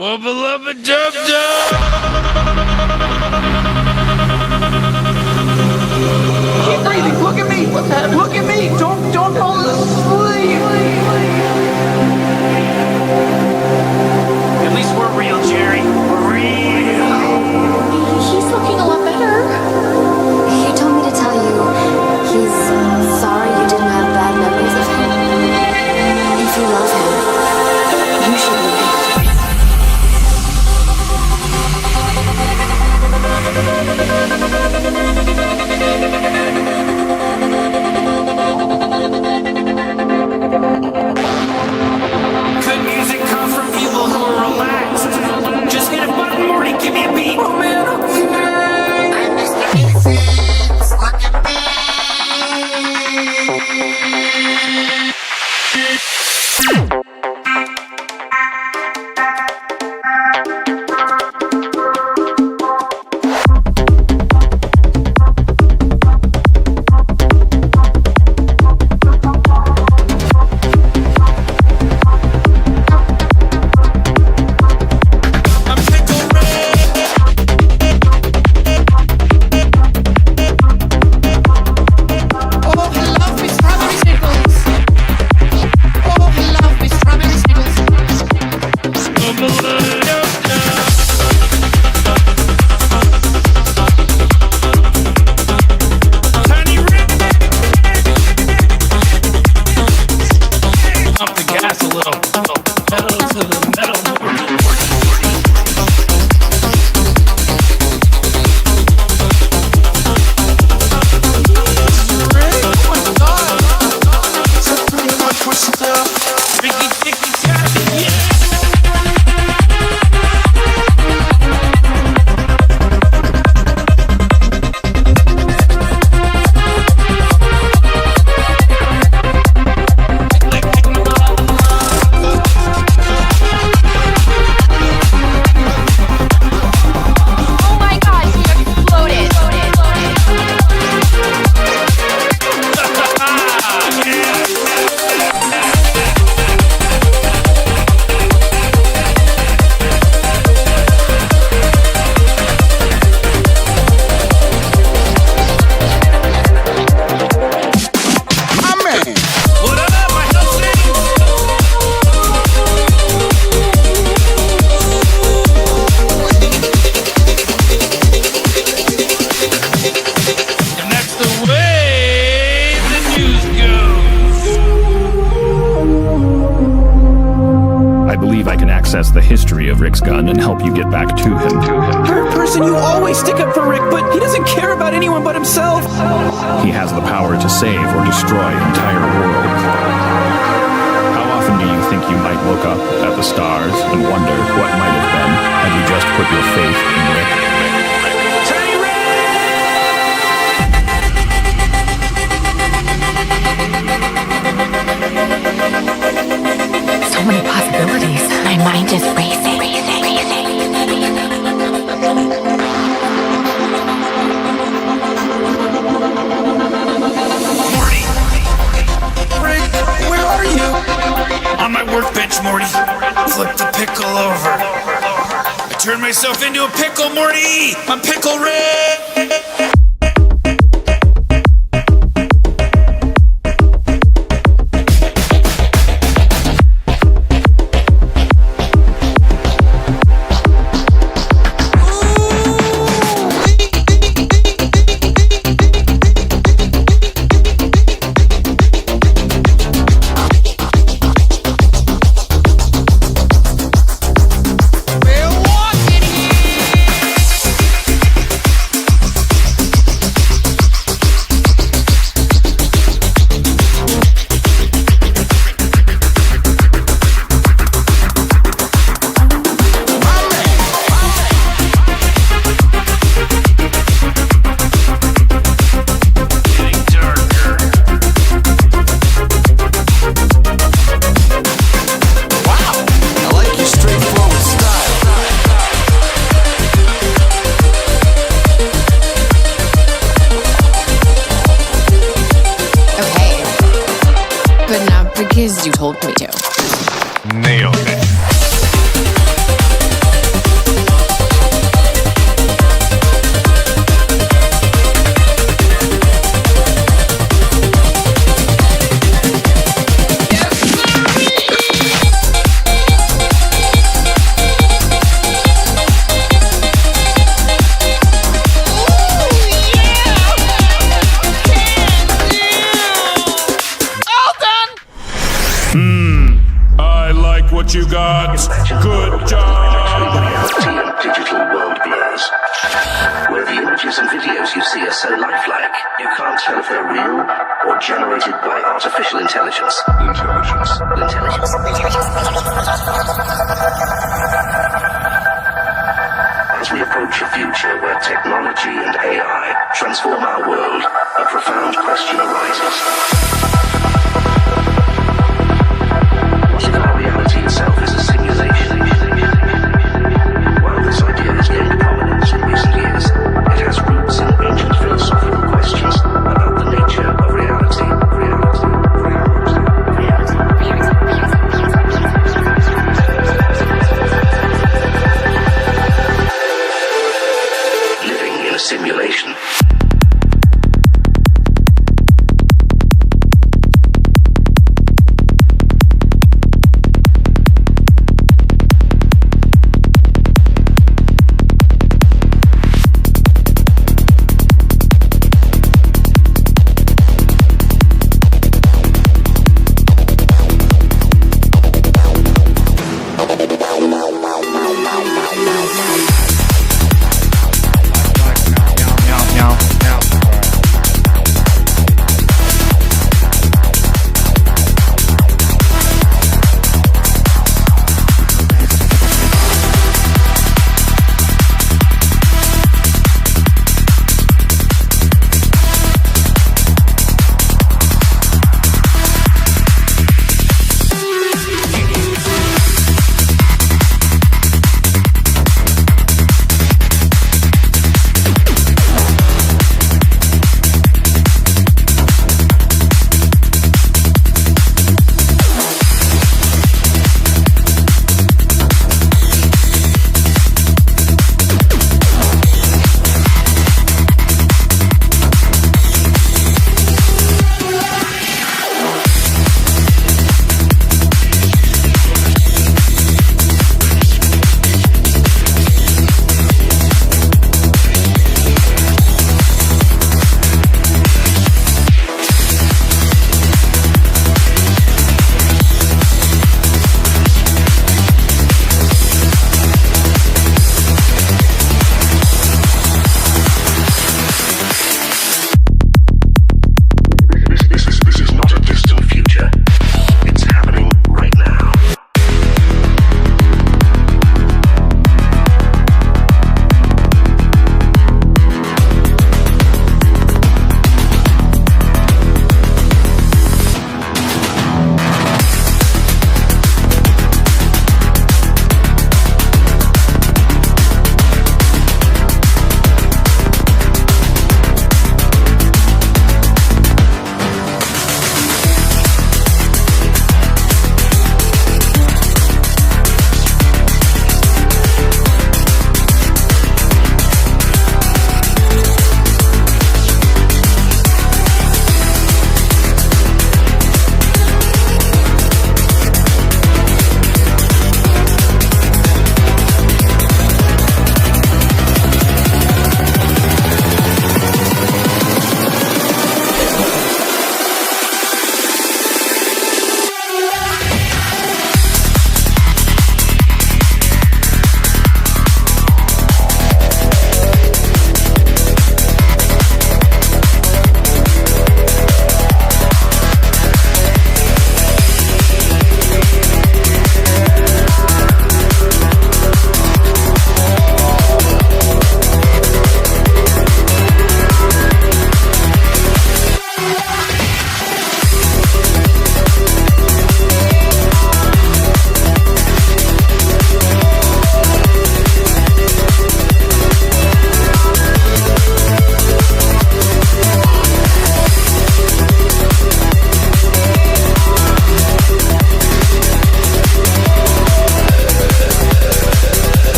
Well, beloved dub-dub! Keep breathing. Look at me. What's happening? Look at me. Don't fall asleep. At least we're real, Jerry. We're real. He's looking a lot better. He told me to tell you he's sorry you didn't have bad memories of him. If you love him, you should leave him. Good music comes from people who are relaxed. Just hit a button, Morty. Give me a beat. Oh man, I'm Mr. Bezos. Look at me. The history of Rick's gun and help you get back to him. you're a person, you always stick up for Rick, but he doesn't care about anyone but himself. He has the power to save or destroy entire worlds. How often do you think you might look up at the stars and wonder what might have been had you just put your faith in Rick? So many possibilities. My mind is racing. Morty, Rick, where are you? on my workbench, Morty. Flip the pickle over. I turned myself into a pickle, Morty. I'm Pickle Rick. Because you told me to. Nailed it. I like what you got. Good job. Reality and digital world blurs. Where the images and videos you see are so lifelike, you can't tell if they're real or generated by artificial intelligence. As we approach a future where technology and AI transform our world, a profound question arises. What if our reality itself is a simulation? While this idea has gained prominence in recent years, it has roots in ancient philosophical questions about the nature of reality.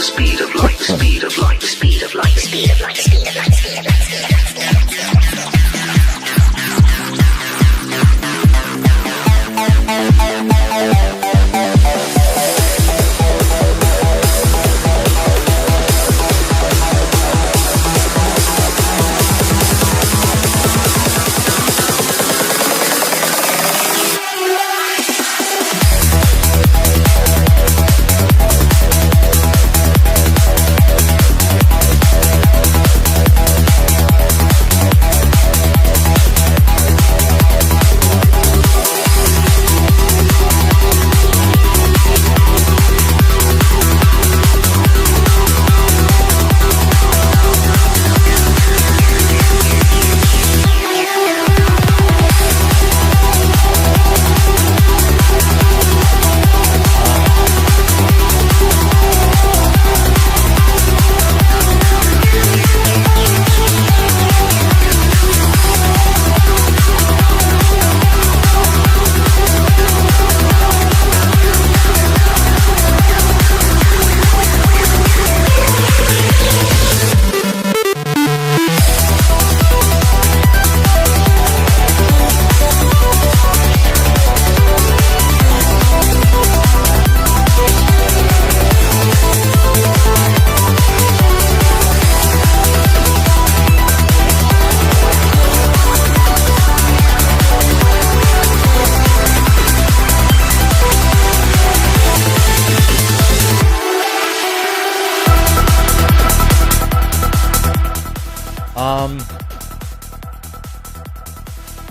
the speed of light, speed of light, speed of light, speed of light, speed of light, speed of light, speed of light, speed of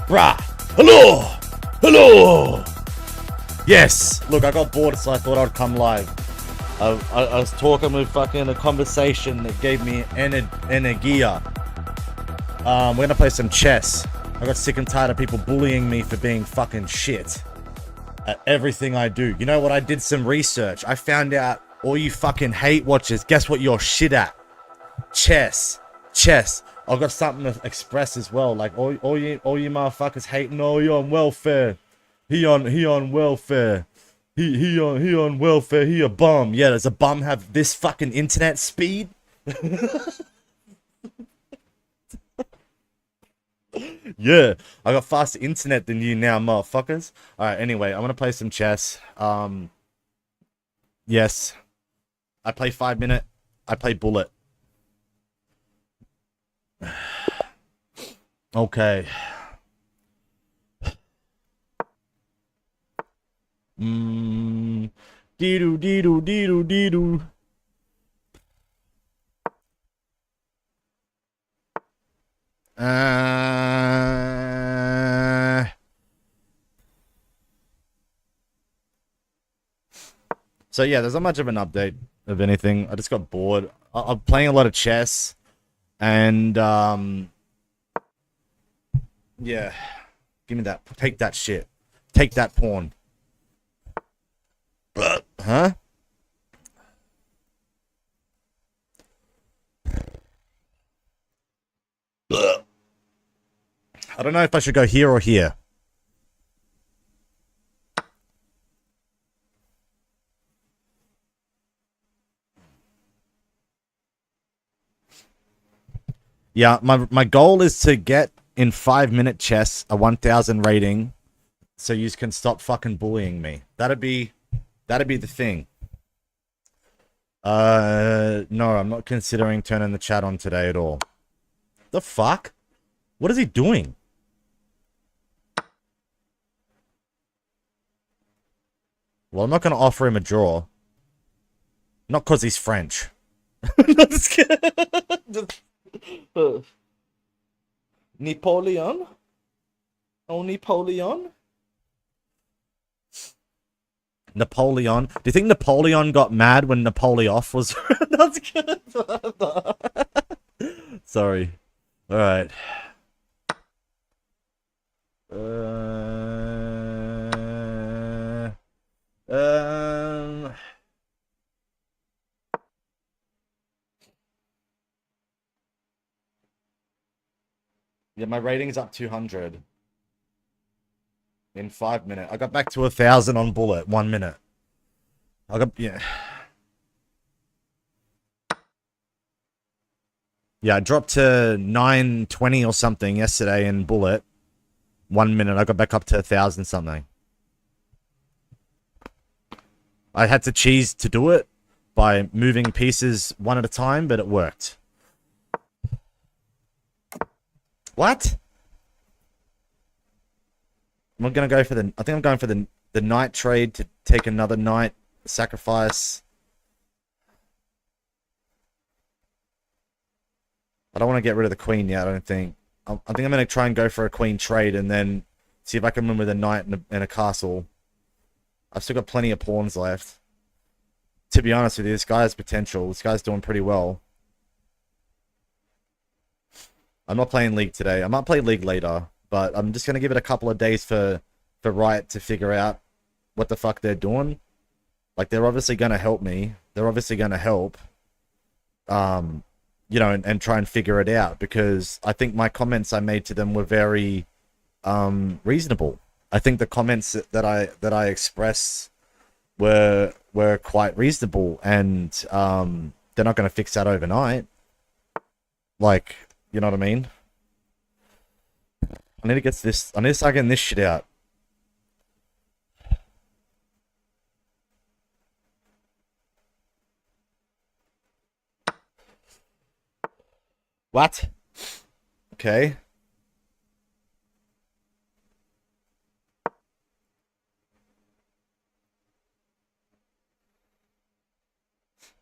Rah! Hello! Hello! Yes! Look, I got bored, so I thought I'd come live. I was talking with fucking a conversation that gave me energia. We're gonna play some chess. I got sick and tired of people bullying me for being fucking shit at everything I do. You know what? I did some research. I found out all you fucking hate watchers, guess what you're shit at? Chess. Chess. I've got something to express as well. Like all you motherfuckers hating. Oh, he on welfare. He on welfare. He on welfare. He a bum. Yeah, does a bum have this fucking internet speed? Yeah, I got faster internet than you now, motherfuckers. All right. Anyway, I'm gonna play some chess. Yes, I play 5 minute. I play bullet. Okay. Dee-doo, dee-doo, dee-doo, dee-doo. So yeah, there's not much of an update of anything. I just got bored. I'm playing a lot of chess. And, yeah. Give me that. Take that shit. Take that porn. Huh? I don't know if I should go here or here. Yeah, my goal is to get in 5 minute chess a 1000 rating, so you can stop fucking bullying me. That'd be the thing. No, I'm not considering turning the chat on today at all. The fuck? What is he doing? Well, I'm not gonna offer him a draw. Not because he's French. Napoleon? Oh, Napoleon? Napoleon? Do you think Napoleon got mad when Napoleon was... That's good. Sorry. Alright. Yeah, my rating's up 200. In 5 minutes. I got back to 1000 on bullet, 1 minute. I got, yeah. Yeah, I dropped to 920 or something yesterday in Bullet. 1 minute, I got back up to 1,000 something. I had to cheese to do it by moving pieces one at a time, but it worked. What? I'm gonna go for the. I think I'm going for the night trade to take another night sacrifice. I don't want to get rid of the queen yet. I don't think. I think I'm gonna try and go for a queen trade and then see if I can win with a knight and a castle. I've still got plenty of pawns left. To be honest with you, this guy has potential. This guy's doing pretty well. I'm not playing League today. I might play League later, but I'm just gonna give it a couple of days for Riot to figure out what the fuck they're doing. Like, they're obviously gonna help me. They're obviously gonna help. You know, and try and figure it out, because I think my comments I made to them were very reasonable. I think the comments that I expressed were quite reasonable, and they're not going to fix that overnight. Like, you know what I mean? I need to get this. I need to start getting this shit out. What? Okay.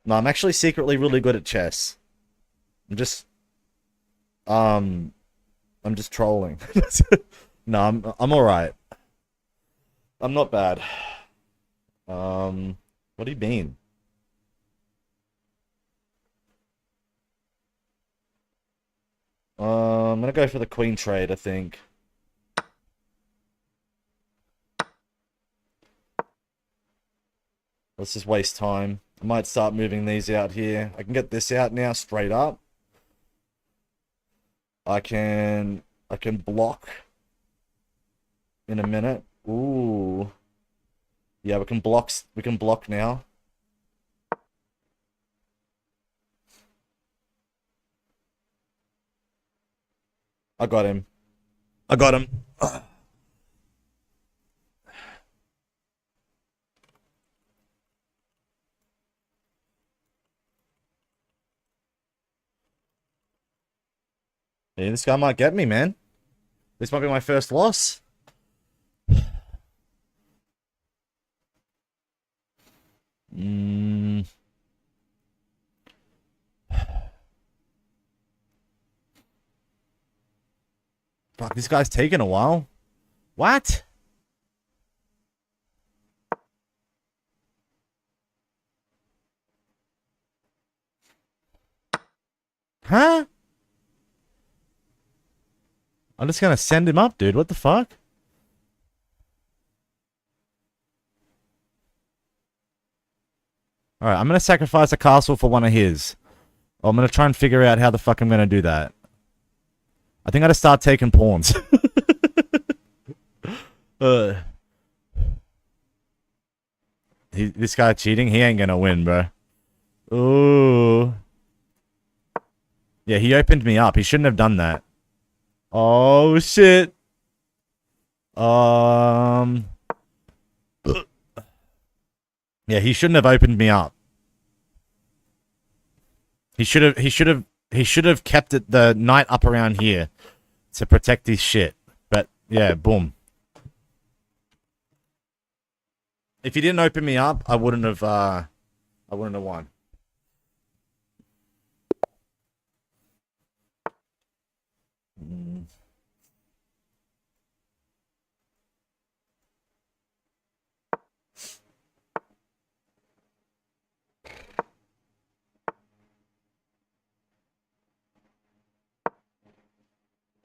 No, I'm actually secretly really good at chess. I'm just trolling. No, I'm all right. I'm not bad. What do you mean? I'm gonna go for the queen trade, I think. Let's just waste time. I might start moving these out here. I can get this out now straight up. I can block in a minute. Ooh. Yeah, we can block now. I got him. I got him. Yeah, this guy might get me, man. This might be my first loss. Fuck, this guy's taking a while. What? Huh? I'm just gonna send him up, dude. What the fuck? Alright, I'm gonna sacrifice a castle for one of his. I'm gonna try and figure out how the fuck I'm gonna do that. I think I gotta start taking pawns. This guy cheating? He ain't gonna win, bro. Ooh. Yeah, he opened me up. He shouldn't have done that. Oh, shit. Yeah, he shouldn't have opened me up. He should have kept the knight up around here to protect his shit. But yeah, boom. If he didn't open me up, I wouldn't have won.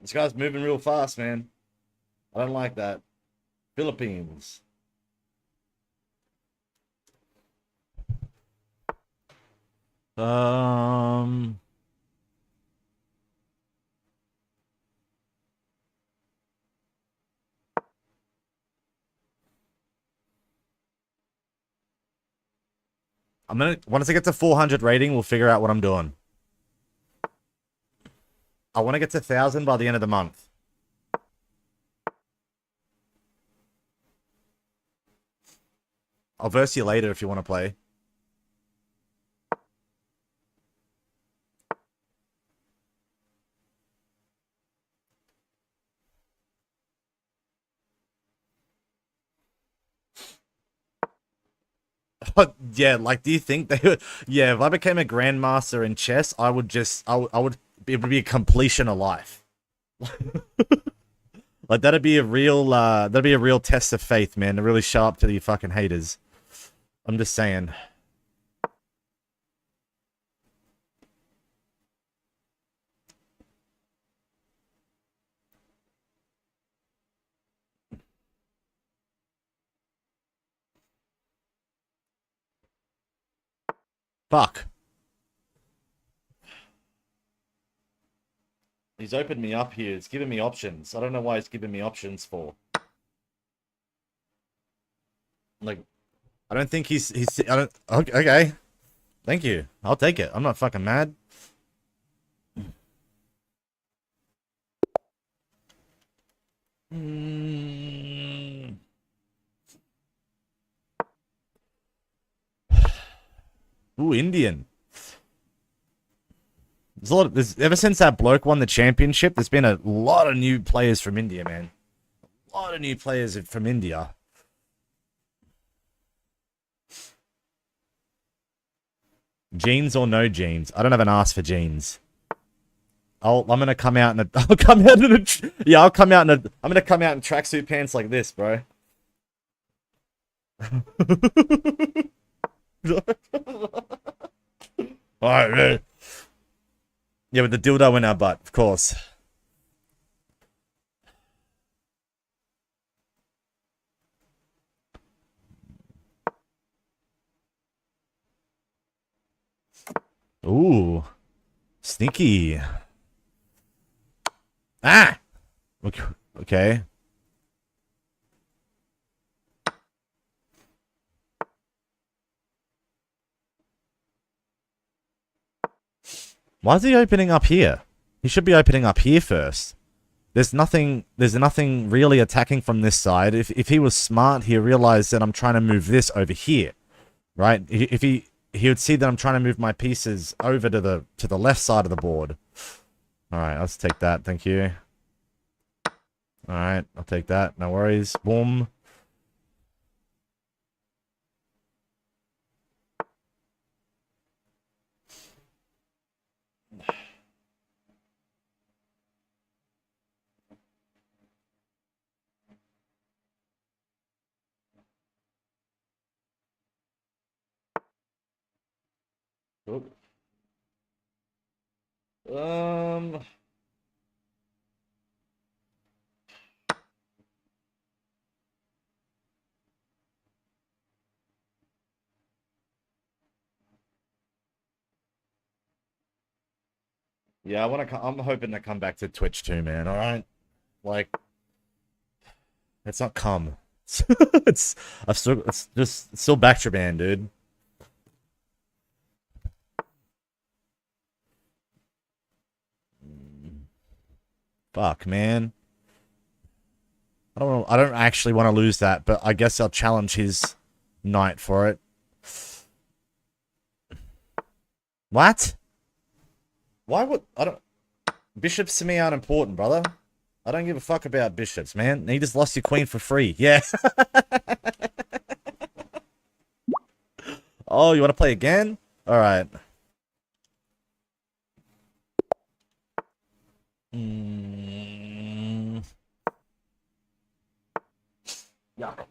This guy's moving real fast, man. I don't like that. Philippines. Once I get to 400 rating, we'll figure out what I'm doing. I want to get to 1,000 by the end of the month. I'll verse you later if you want to play. Yeah, like, do you think they would? Yeah, if I became a grandmaster in chess, I would just, I would, it would be a completion of life. Like, that'd be a real test of faith, man, to really show up to the fucking haters. I'm just saying. Fuck. He's opened me up here. It's giving me options. I don't know why he's giving me options for. Like, I don't think he's I don't, okay. Thank you. I'll take it. I'm not fucking mad. Ooh, Indian. There's a lot of, ever since that bloke won the championship, there's been a lot of new players from India, man. A lot of new players from India. Jeans or no jeans? I don't have an ass for jeans. I'm gonna come out in a. I'll come out in a. Yeah, I'll come out in a. I'm gonna come out in tracksuit pants like this, bro. Alright, man. Yeah, with the dildo in our butt, of course. Ooh. Sneaky. Ah! Okay. Why is he opening up here? He should be opening up here first. There's nothing really attacking from this side. If he was smart, he realized that I'm trying to move this over here. Right? If he would see that I'm trying to move my pieces over to the left side of the board. Alright, let's take that, thank you. Alright, I'll take that, no worries. Boom. Oop. Yeah, I'm hoping to come back to Twitch too, man. All right, like, it's not come. it's still Bactraban, dude. Fuck, man. I don't actually want to lose that, but I guess I'll challenge his knight for it. What? Why would I don't bishops to me aren't important, brother. I don't give a fuck about bishops, man. You just lost your queen for free. Yeah. Oh, you want to play again? All right. Yuck.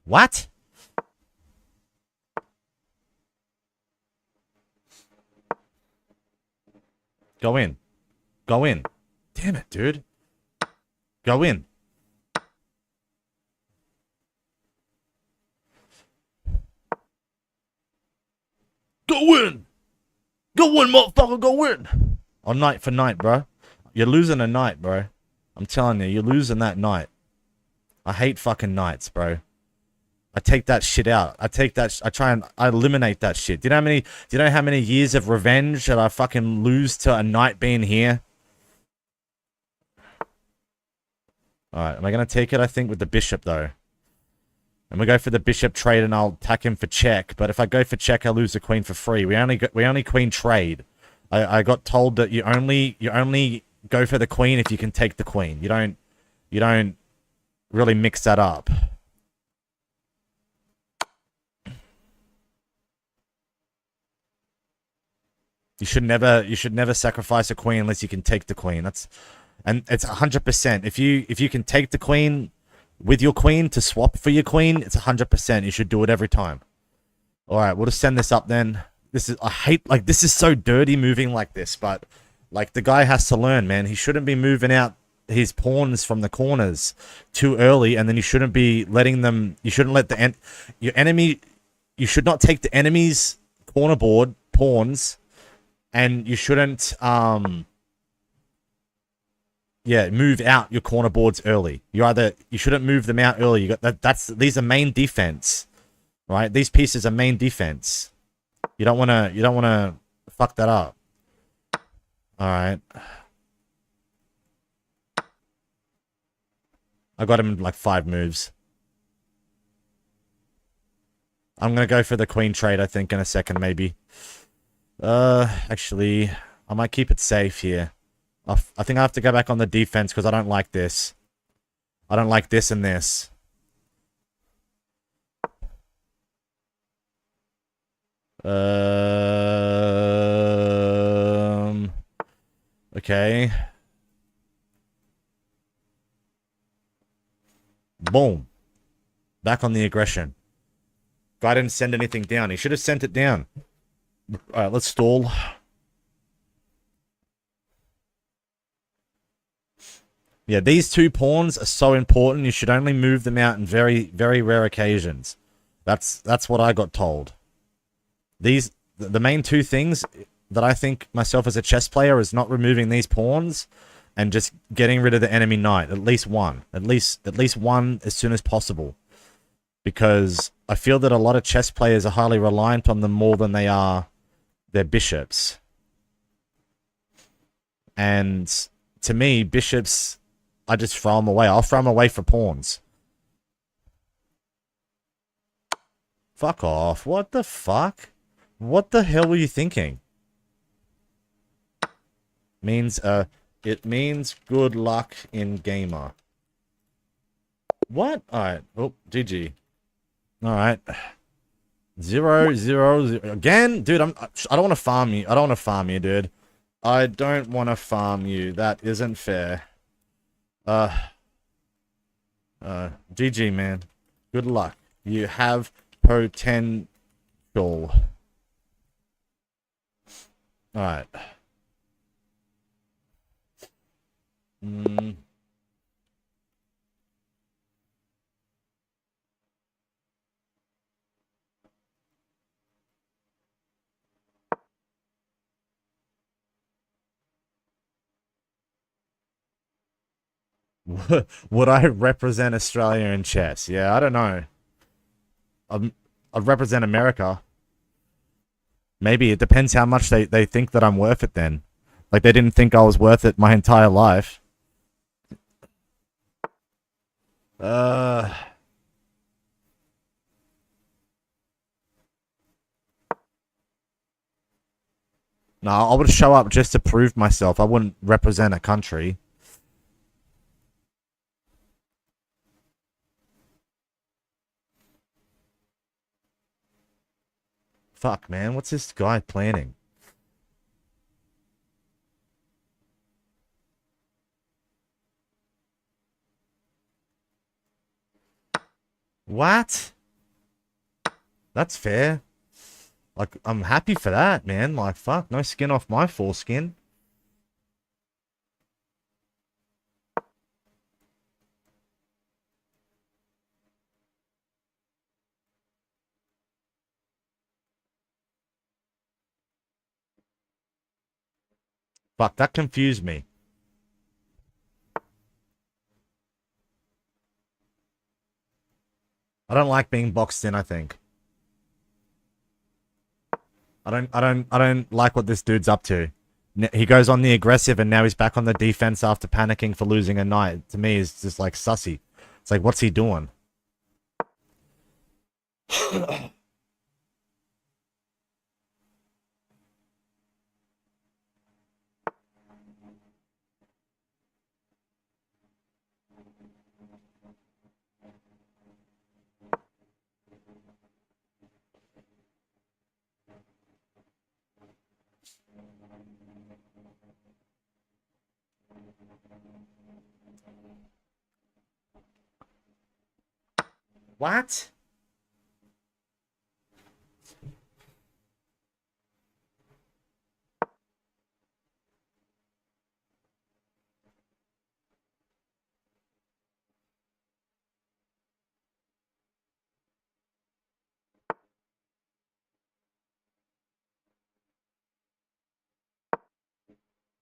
What? Go in. Go in. Damn it, dude. Go in. Go in! Go in, motherfucker, go in! On night for night, bro. You're losing a night, bro. I'm telling you, you're losing that night. I hate fucking nights, bro. I take that shit out. I eliminate that shit. Do you know how many years of revenge that I fucking lose to a night being here? Alright, am I going to take it, I think, with the bishop, though? I'm going to go for the bishop trade, and I'll attack him for check. But if I go for check, I lose the queen for free. We only queen trade. I got told that you only go for the queen if you can take the queen. You don't really mix that up. You should never sacrifice a queen unless you can take the queen. And it's 100%. If you can take the queen with your queen to swap for your queen, it's 100%. You should do it every time. All right, we'll just send this up then. This is so dirty moving like this, but like the guy has to learn, man. He shouldn't be moving out his pawns from the corners too early, and then you shouldn't be letting them. You shouldn't let your enemy. You should not take the enemy's corner board pawns, and you shouldn't move out your corner boards early. You shouldn't move them out early. You got these are main defense, right? These pieces are main defense. You don't want to fuck that up. All right. I got him in like 5 moves. I'm going to go for the queen trade, I think, in a second, maybe. Actually, I might keep it safe here. I think I have to go back on the defense because I don't like this. I don't like this and this. Okay. Boom. Back on the aggression. Guy didn't send anything down. He should have sent it down. Alright, let's stall. Yeah, these 2 pawns are so important. You should only move them out in very, very rare occasions. That's what I got told. The main 2 things that I think myself as a chess player is not removing these pawns and just getting rid of the enemy knight. At least one. At least one as soon as possible. Because I feel that a lot of chess players are highly reliant on them more than they are their bishops. And to me, bishops, I just throw them away. I'll throw them away for pawns. Fuck off. What the fuck? What the hell were you thinking? It means good luck in gamer. What? Alright. Oh, GG. Alright. 0, 0, 0. Again? Dude, I don't want to farm you. I don't want to farm you, dude. I don't want to farm you. That isn't fair. GG, man. Good luck. You have potential. Alright. Would I represent Australia in chess? Yeah, I don't know. I'd represent America. Maybe. It depends how much they think that I'm worth it then. Like, they didn't think I was worth it my entire life. No, I would show up just to prove myself. I wouldn't represent a country. Fuck, man. What's this guy planning? What? That's fair. Like, I'm happy for that, man. Like, fuck. No skin off my foreskin. Fuck, that confused me. I don't like being boxed in, I think. I don't like what this dude's up to. He goes on the aggressive, and now he's back on the defense after panicking for losing a knight. To me, it's just like sussy. It's like, what's he doing? What?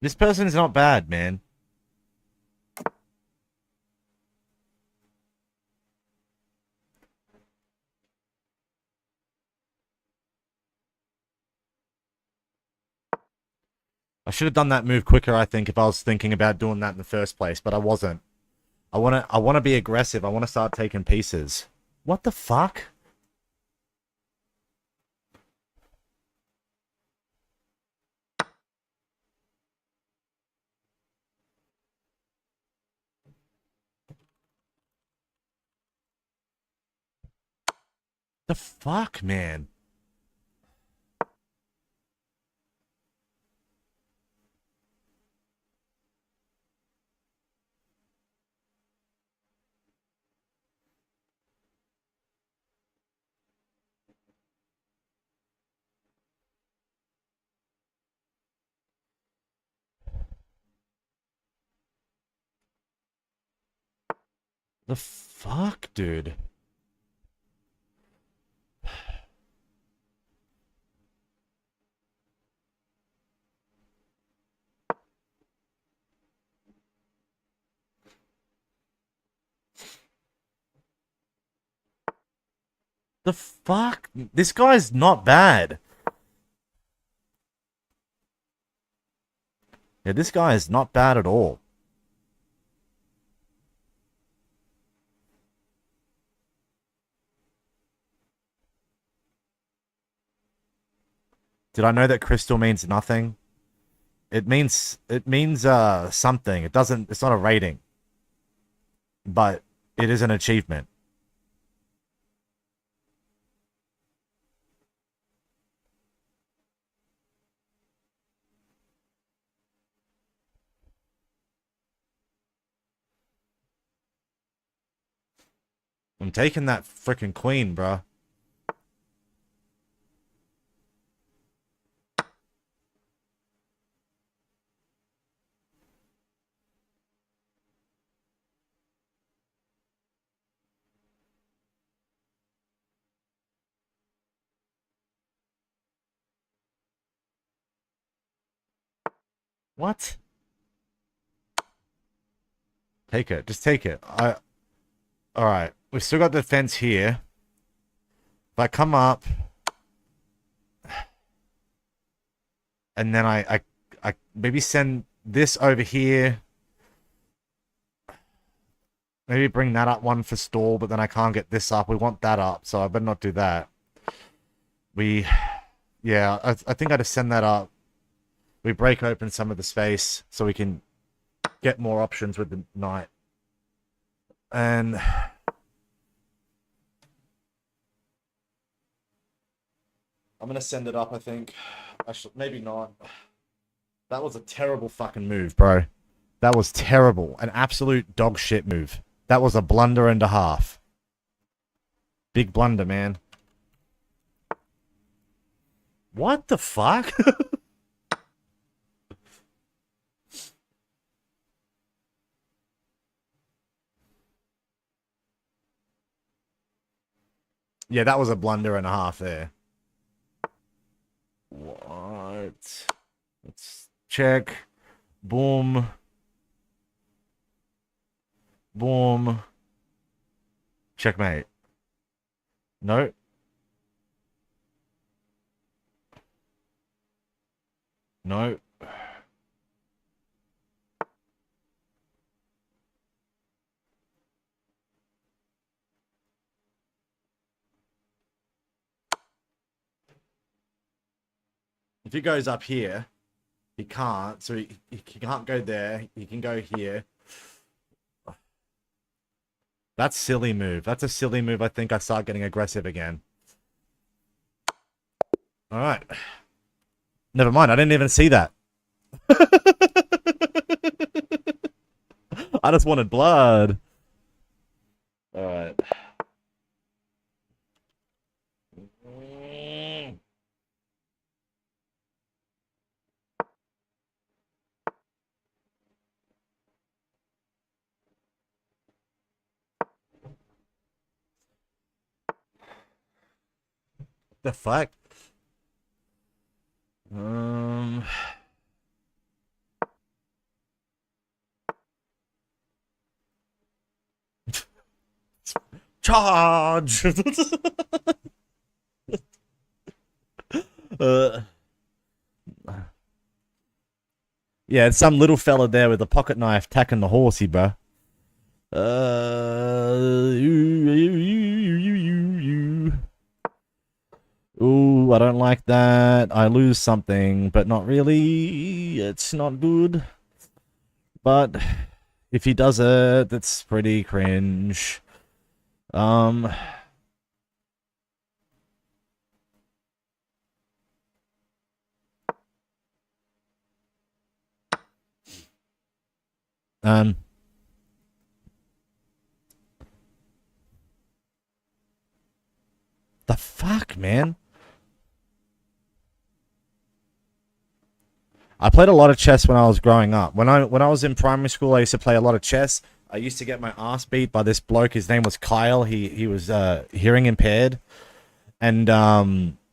This person's not bad, man. I should have done that move quicker, I think, if I was thinking about doing that in the first place, but I wasn't. I wanna be aggressive. I wanna start taking pieces. What the fuck? The fuck, man? The fuck, dude? The fuck? This guy's not bad. Yeah, this guy is not bad at all. Did I know that crystal means nothing? It means something. It's not a rating. But it is an achievement. I'm taking that freaking queen, bruh. What? Take it. Just take it. Alright. We've still got the fence here. If I come up... And then I maybe send this over here. Maybe bring that up one for stall, but then I can't get this up. We want that up, so I better not do that. Yeah, I think I just send that up. We break open some of the space so we can get more options with the knight. And I'm gonna send it up, I think. Maybe not. That was a terrible fucking move, bro. That was terrible. An absolute dog shit move. That was a blunder and a half. Big blunder, man. What the fuck? Yeah, that was a blunder and a half there. What? Let's check. Boom. Boom. Checkmate. No. No. If he goes up here, he can't. So he can't go there. He can go here. That's silly move. That's a silly move. I think I start getting aggressive again. All right. Never mind. I didn't even see that. I just wanted blood. All right. The fuck? Charge! Yeah, it's some little fella there with a pocket knife tacking the horsey, bro. Ooh, I don't like that. I lose something, but not really. It's not good. But if he does it, that's pretty cringe. Um, the fuck, man? I played a lot of chess when I was growing up. When I was in primary school, I used to play a lot of chess. I used to get my ass beat by this bloke. His name was Kyle. He was hearing impaired, and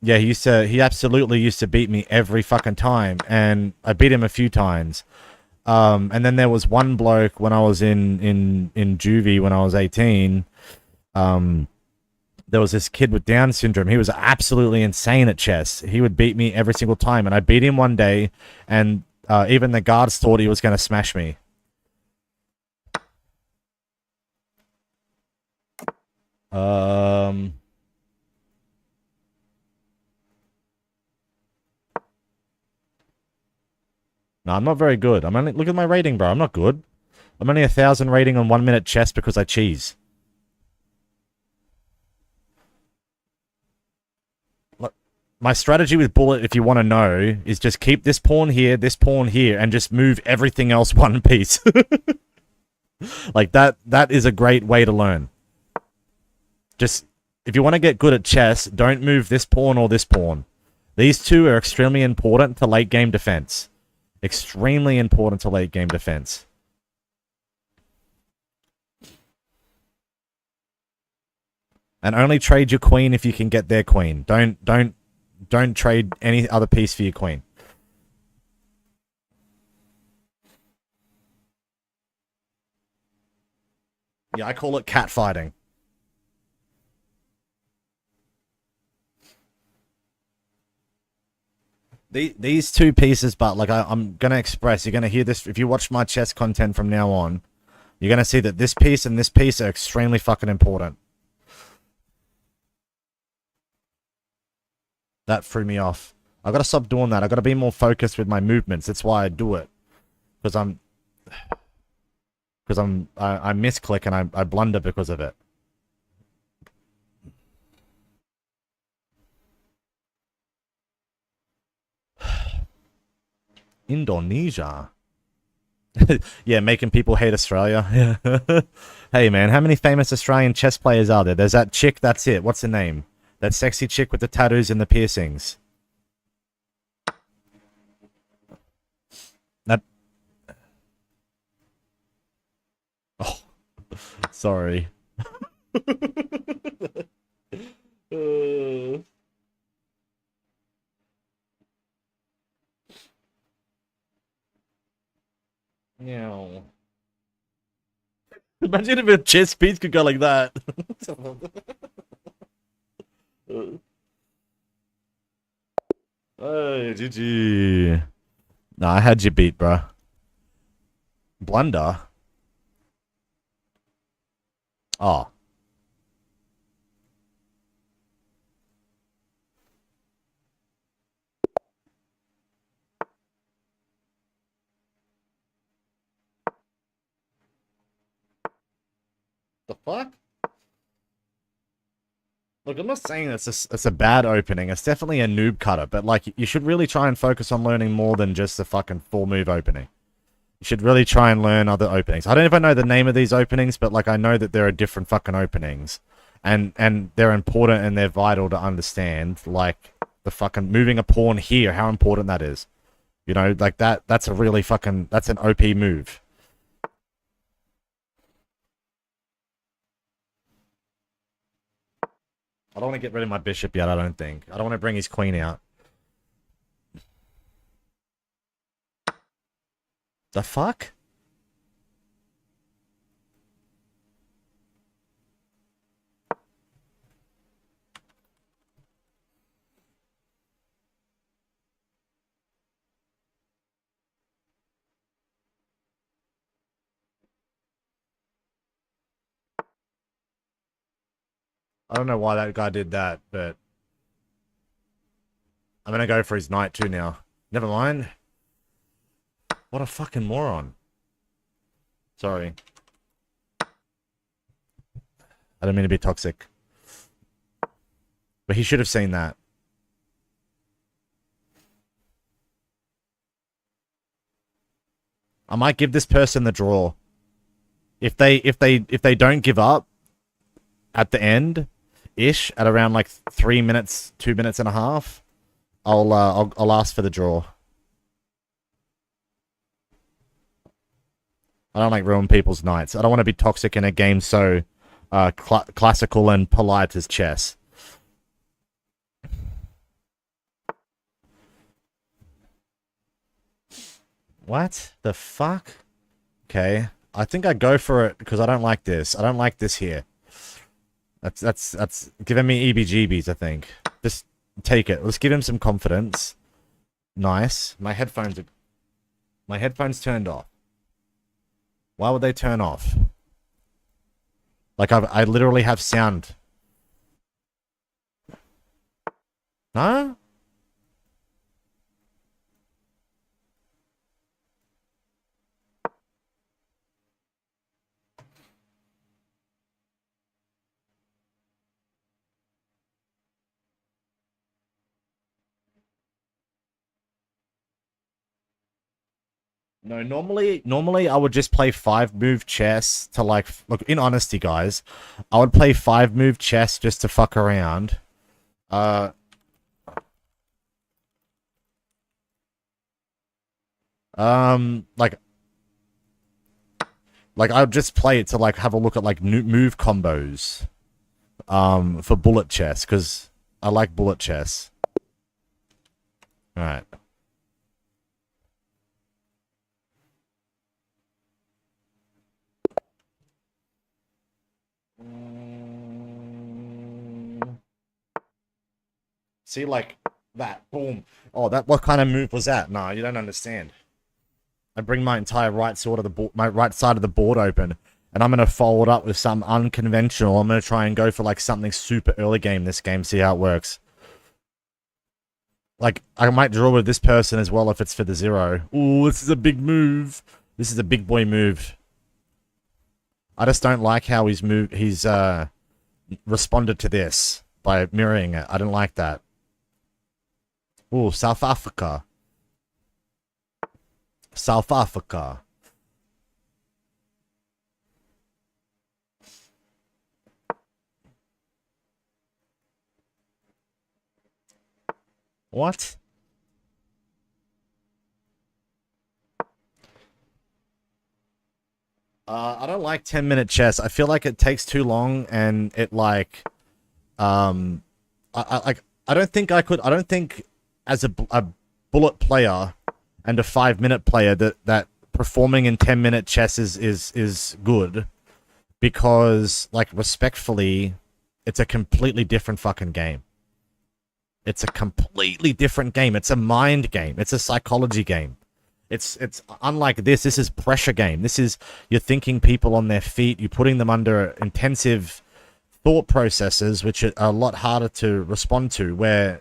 yeah, he absolutely used to beat me every fucking time, and I beat him a few times. And then there was one bloke when I was in juvie when I was 18. There was this kid with Down syndrome. He was absolutely insane at chess. He would beat me every single time, and I beat him one day, and even the guards thought he was going to smash me. No, I'm not very good. Look at my rating, bro. I'm not good. I'm only 1,000 rating on 1 minute chess because I cheese. Look, my strategy with Bullet, if you want to know, is just keep this pawn here, and just move everything else one piece. Like that is a great way to learn. Just, if you want to get good at chess, don't move this pawn or this pawn. These two are extremely important to late game defense. Extremely important to late game defense. And only trade your queen if you can get their queen. Don't trade any other piece for your queen. Yeah, I call it cat fighting. These two pieces, but like I'm gonna express, you're gonna hear this if you watch my chess content from now on. You're gonna see that this piece and this piece are extremely fucking important. That threw me off. I gotta stop doing that. I gotta be more focused with my movements. That's why I do it, because I misclick and I blunder because of it. Indonesia. Yeah, making people hate Australia. Hey, man, how many famous Australian chess players are there? There's that chick, that's it. What's her name? That sexy chick with the tattoos and the piercings. That... Oh, sorry. No. Imagine if a chess piece could go like that. Hey, GG. Nah, I had you beat, bro. Blunder? Oh. The fuck? Look, I'm not saying it's a bad opening. It's definitely a noob cutter, but like you should really try and focus on learning more than just the fucking 4-move opening. You should really try and learn other openings. I don't even know the name of these openings, but like I know that there are different fucking openings. And they're important and they're vital to understand. Like the fucking moving a pawn here, how important that is. You know, like that's a really fucking, that's an OP move. I don't want to get rid of my bishop yet, I don't think. I don't want to bring his queen out. The fuck? I don't know why that guy did that, but I'm gonna go for his knight too now. Never mind. What a fucking moron. Sorry. I don't mean to be toxic. But he should have seen that. I might give this person the draw. If they don't give up at the end ish at around like 3 minutes, 2 minutes and a half, I'll ask for the draw. I don't like ruin people's nights. I don't want to be toxic in a game so classical and polite as chess. What the fuck? Okay, I think I go for it because I don't like this. I don't like this here. That's giving me EBGBs, I think. Just take it. Let's give him some confidence. Nice. My headphones turned off. Why would they turn off? Like I literally have sound. No? No, normally I would just play 5-move chess to like, look, in honesty, guys, I would play 5-move chess just to fuck around. Like I would just play it to like have a look at like move combos, for bullet chess, because I like bullet chess. All right. See, like that, boom. Oh, that, what kind of move was that? No, you don't understand. I bring my entire right side of the board, my right side of the board open, and I'm gonna fold up with some unconventional. I'm gonna try and go for like something super early game this game, see how it works. Like I might draw with this person as well if it's for the 0. Ooh, this is a big move. This is a big boy move. I just don't like how he's responded to this by mirroring it. I don't like that. Ooh, South Africa. South Africa. What? I don't like 10-minute chess. I feel like it takes too long, and it like, I don't think I could. I don't think as a bullet player and a 5-minute player that performing in 10-minute chess is good, because like respectfully, it's a completely different fucking game. It's a completely different game. It's a mind game. It's a psychology game. It's unlike this. This is pressure game. This is, you're thinking people on their feet. You're putting them under intensive thought processes, which are a lot harder to respond to, where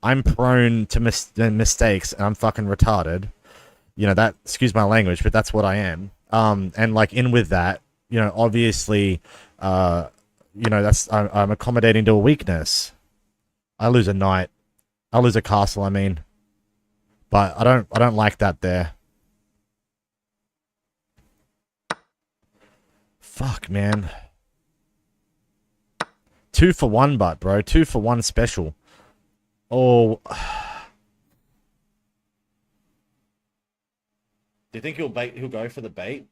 I'm prone to mistakes and I'm fucking retarded. You know, that, excuse my language, but that's what I am. And like in with that, you know, obviously, you know, I'm accommodating to a weakness. I lose a knight. I lose a castle, I mean. But I don't like that there. Fuck, man. 2 for 1, but bro, 2 for 1 special. Oh. Do you think he'll go for the bait?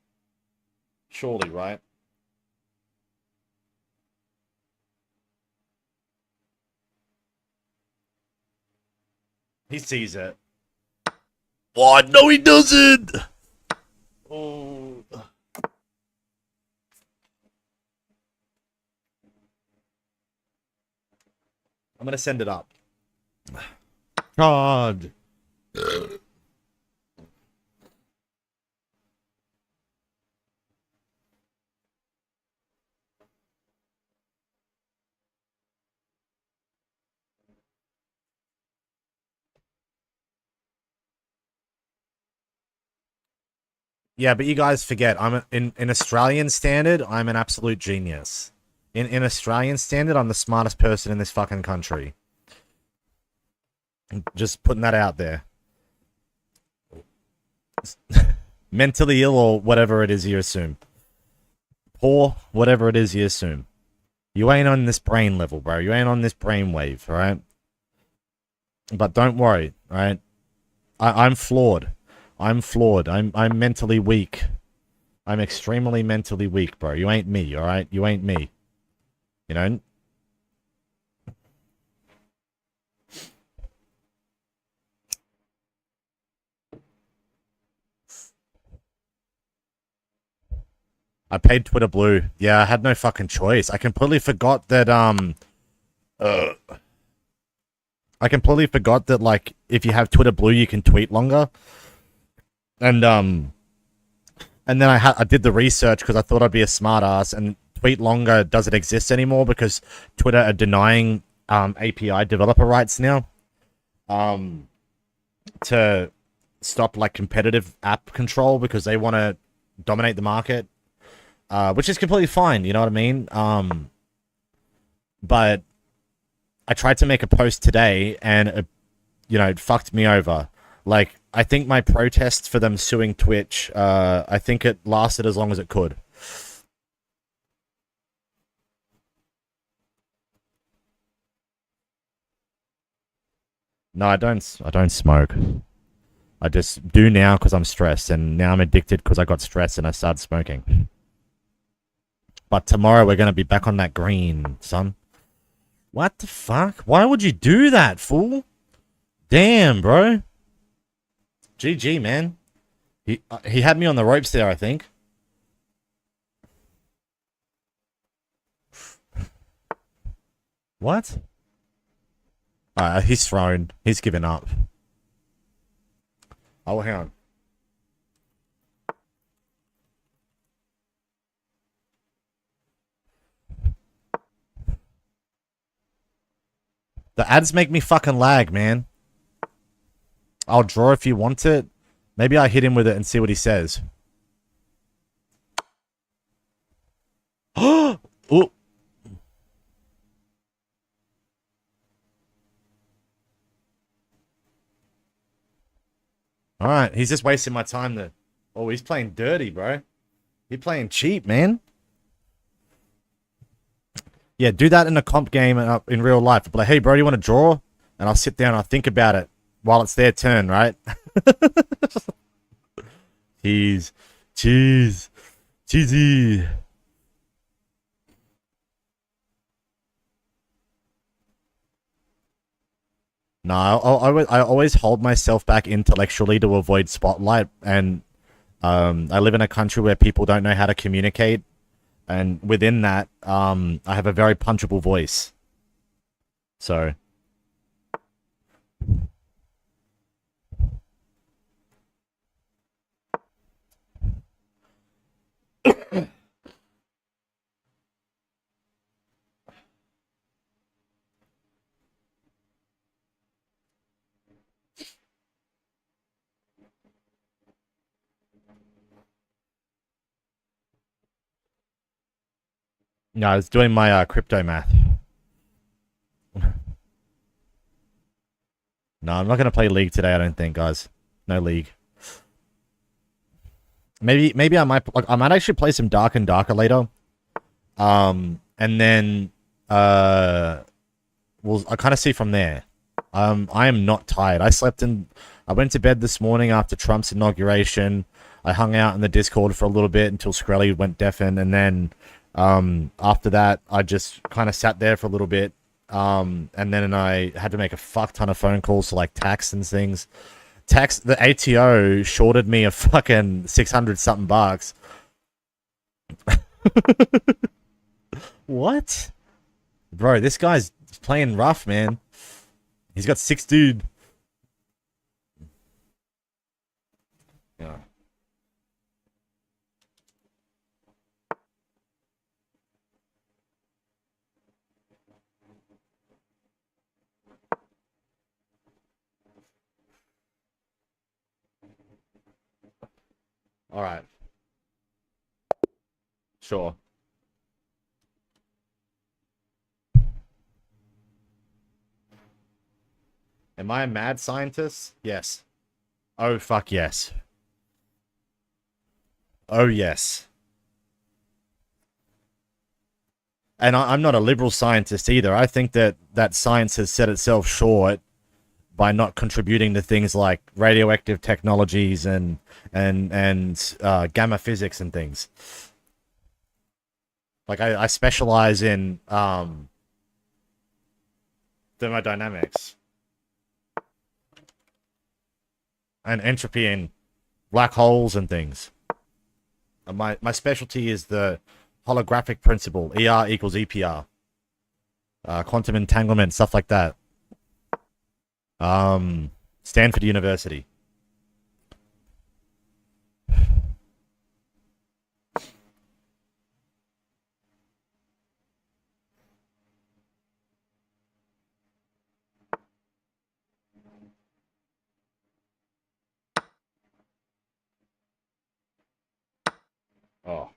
Surely, right? He sees it. What? No, he doesn't! Oh. I'm gonna send it up. God. Yeah, but you guys forget, in Australian standard, I'm an absolute genius. In Australian standard, I'm the smartest person in this fucking country. Just putting that out there. Mentally ill or whatever it is you assume. Poor, whatever it is you assume. You ain't on this brain level, bro. You ain't on this brain wave, alright? But don't worry, alright? I'm flawed. I'm flawed. I'm mentally weak. I'm extremely mentally weak, bro. You ain't me, alright? You ain't me. You know? I paid Twitter Blue. Yeah, I had no fucking choice. I completely forgot that, I completely forgot that, like, if you have Twitter Blue, you can tweet longer. And then I did the research because I thought I'd be a smartass, and tweet longer doesn't exist anymore because Twitter are denying API developer rights now to stop like competitive app control because they want to dominate the market, which is completely fine. You know what I mean? But I tried to make a post today, and it fucked me over. Like, I think my protest for them suing Twitch, I think it lasted as long as it could. No, I don't smoke. I just do now because I'm stressed, and now I'm addicted because I got stressed and I started smoking. But tomorrow we're going to be back on that green, son. What the fuck? Why would you do that, fool? Damn, bro. GG, man. He had me on the ropes there, I think. What? He's thrown. He's given up. Oh, hang on. The ads make me fucking lag, man. I'll draw if you want it. Maybe I hit him with it and see what he says. Oh! Alright, he's just wasting my time there. Oh, he's playing dirty, bro. He's playing cheap, man. Yeah, do that in a comp game and in real life. But like, hey, bro, do you want to draw? And I'll sit down and I'll think about it while it's their turn, right? Cheese. Cheesy. No, I always hold myself back intellectually to avoid spotlight, and I live in a country where people don't know how to communicate, and within that, I have a very punchable voice. So. No, I was doing my crypto math. No, I'm not gonna play League today. I don't think, guys. No League. Maybe I might actually play some Dark and Darker later. And then we'll I kind of see from there. I am not tired. I went to bed this morning after Trump's inauguration. I hung out in the Discord for a little bit until Skrelly went deafened, and then after that, I just kind of sat there for a little bit. And then I had to make a fuck ton of phone calls to like tax and things. The ATO shorted me a fucking 600 something bucks. What? Bro, this guy's playing rough, man. He's got 6 dude. Yeah. All right. Sure. Am I a mad scientist? Yes. Oh, fuck yes. Oh, yes. And I'm not a liberal scientist either. I think that science has set itself short by not contributing to things like radioactive technologies and gamma physics and things. Like I specialize in thermodynamics and entropy and black holes and things. My specialty is the holographic principle, ER equals EPR, quantum entanglement, stuff like that. Stanford University. Oh.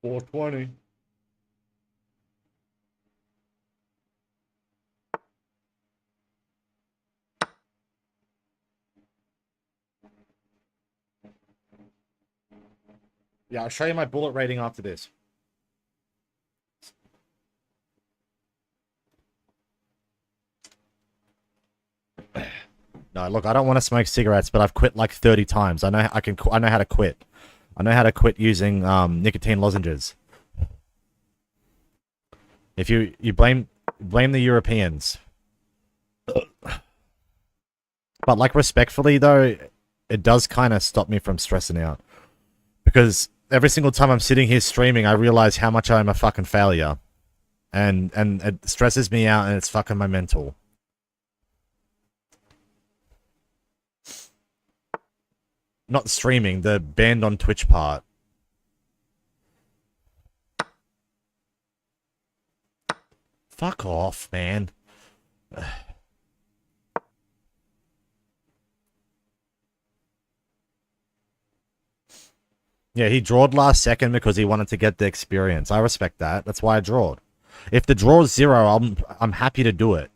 $4.20. Yeah, I'll show you my bullet rating after this. No, look, I don't want to smoke cigarettes, but I've quit like 30 times. I know how to quit. I know how to quit using nicotine lozenges. If you blame the Europeans. But like respectfully though, it does kind of stop me from stressing out. Because every single time I'm sitting here streaming, I realize how much I'm a fucking failure. And it stresses me out and it's fucking my mental. Not streaming, the banned on Twitch part. Fuck off, man. Yeah, he drawed last second because he wanted to get the experience. I respect that. That's why I drawed. If the draw's 0, I'm happy to do it.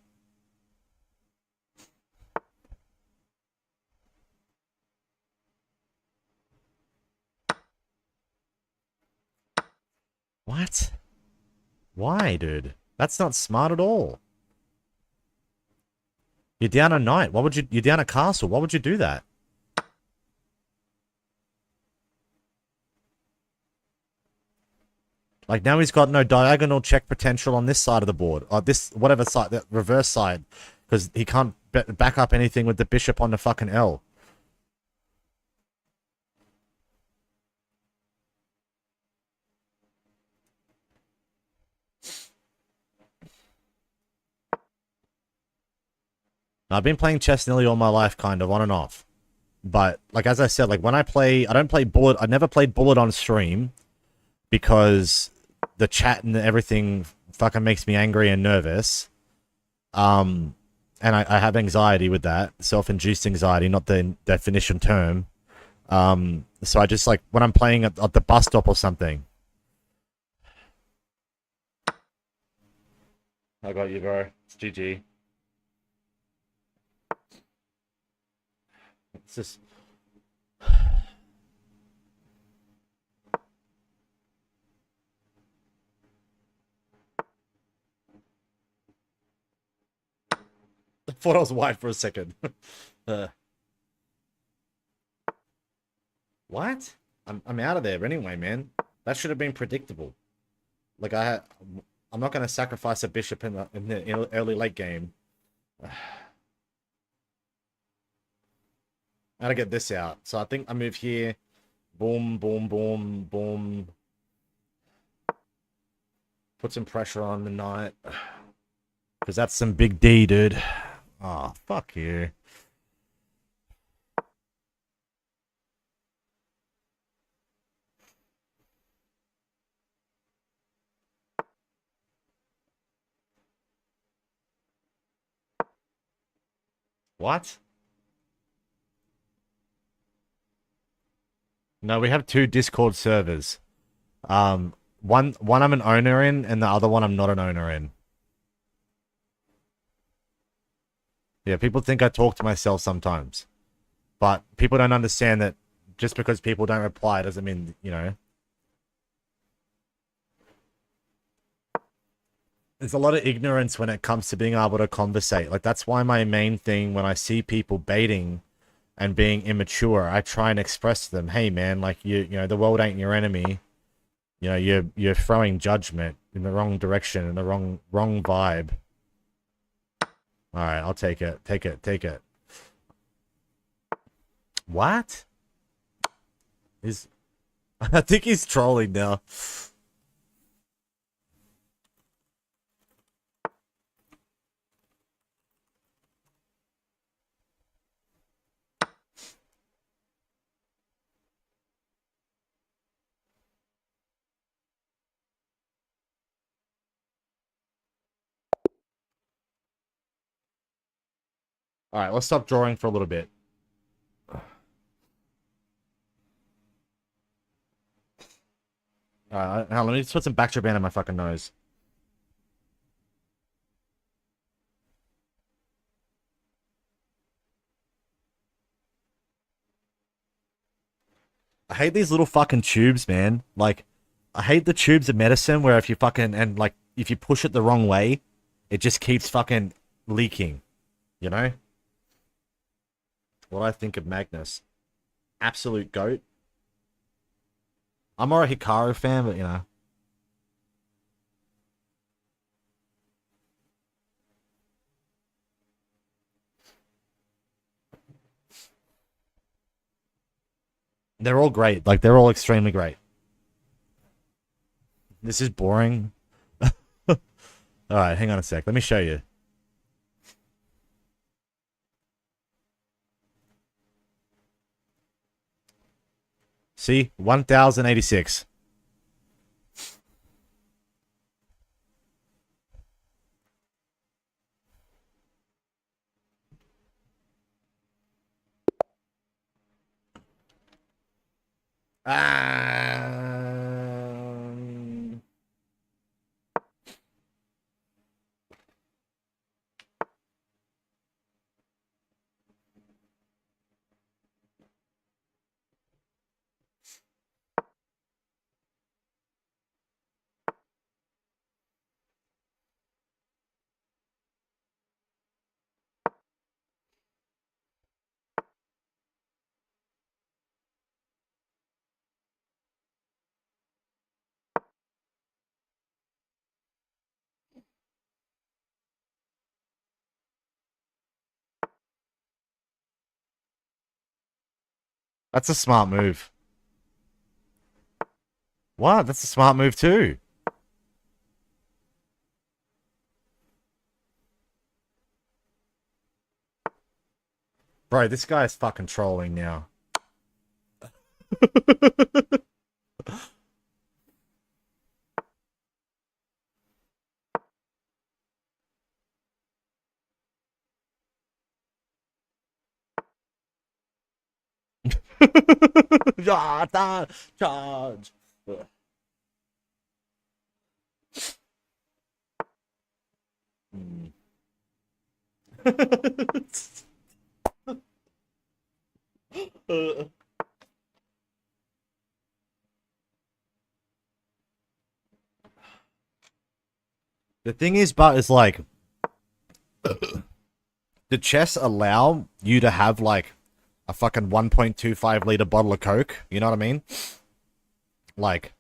What? Why, dude? That's not smart at all. You're down a knight. You're down a castle. Why would you do that? Like, now he's got no diagonal check potential on this side of the board. Or this, whatever side, that reverse side. Because he can't back up anything with the bishop on the fucking L. I've been playing chess nearly all my life, kind of on and off. But like as I said, like when I play, I don't play Bullet. I never played Bullet on stream because the chat and everything fucking makes me angry and nervous. And I have anxiety with that, self-induced anxiety, not the definition term. So I just like when I'm playing at the bus stop or something. I got you, bro. It's GG. It's just. I thought I was white for a second. What? I'm out of there anyway, man. That should have been predictable. Like I'm not gonna sacrifice a bishop in the early late game. I gotta get this out. So I think I move here. Boom, boom, boom, boom. Put some pressure on the knight. Because that's some big D, dude. Oh, fuck you. What? No, we have 2 Discord servers. One I'm an owner in, and the other one I'm not an owner in. Yeah, people think I talk to myself sometimes. But people don't understand that just because people don't reply doesn't mean, you know. There's a lot of ignorance when it comes to being able to conversate. Like, that's why my main thing when I see people baiting and being immature, I try and express to them, hey, man, like, you know, the world ain't your enemy. You know, you're throwing judgment in the wrong direction, in the wrong vibe. All right, I'll take it. Take it. What? I think he's trolling now. All right, let's stop drawing for a little bit. Alright, let me just put some Bactria band in my fucking nose. I hate these little fucking tubes, man. Like, I hate the tubes of medicine where if you fucking, and like, if you push it the wrong way, it just keeps fucking leaking. You know? What I think of Magnus. Absolute goat. I'm more a Hikaru fan, but you know. They're all great. Like, they're all extremely great. This is boring. Alright, hang on a sec. Let me show you. See? 1086. That's a smart move. What? That's a smart move too. Bro, this guy is fucking trolling now. Charge. The thing is, but it's like, did chess allow you to have like a fucking 1.25 liter bottle of Coke? You know what I mean? Like,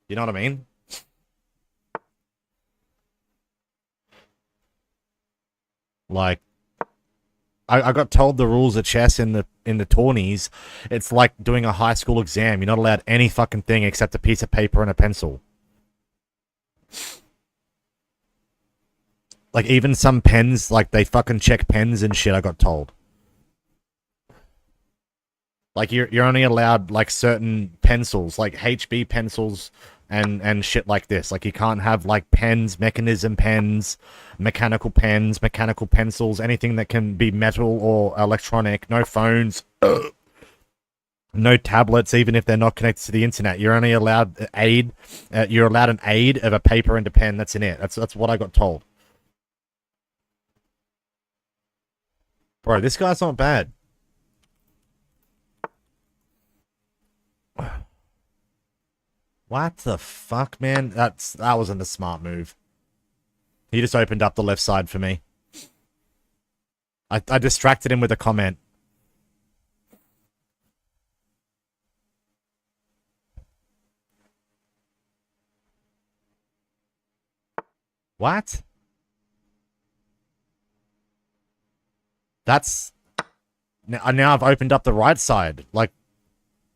you know what I mean? Like, I got told the rules of chess in the tourneys. It's like doing a high school exam. You're not allowed any fucking thing except a piece of paper and a pencil. Like, even some pens, like, they fucking check pens and shit, I got told. Like, you're only allowed, like, certain pencils, like HB pencils and shit like this. Like, you can't have, like, pens, mechanism pens, mechanical pencils, anything that can be metal or electronic. No phones. No tablets, even if they're not connected to the internet. You're only allowed you're allowed an aid of a paper and a pen. That's in it. That's what I got told. Bro, this guy's not bad. What the fuck, man? That wasn't a smart move. He just opened up the left side for me. I distracted him with a comment. What? That's... Now I've opened up the right side. Like,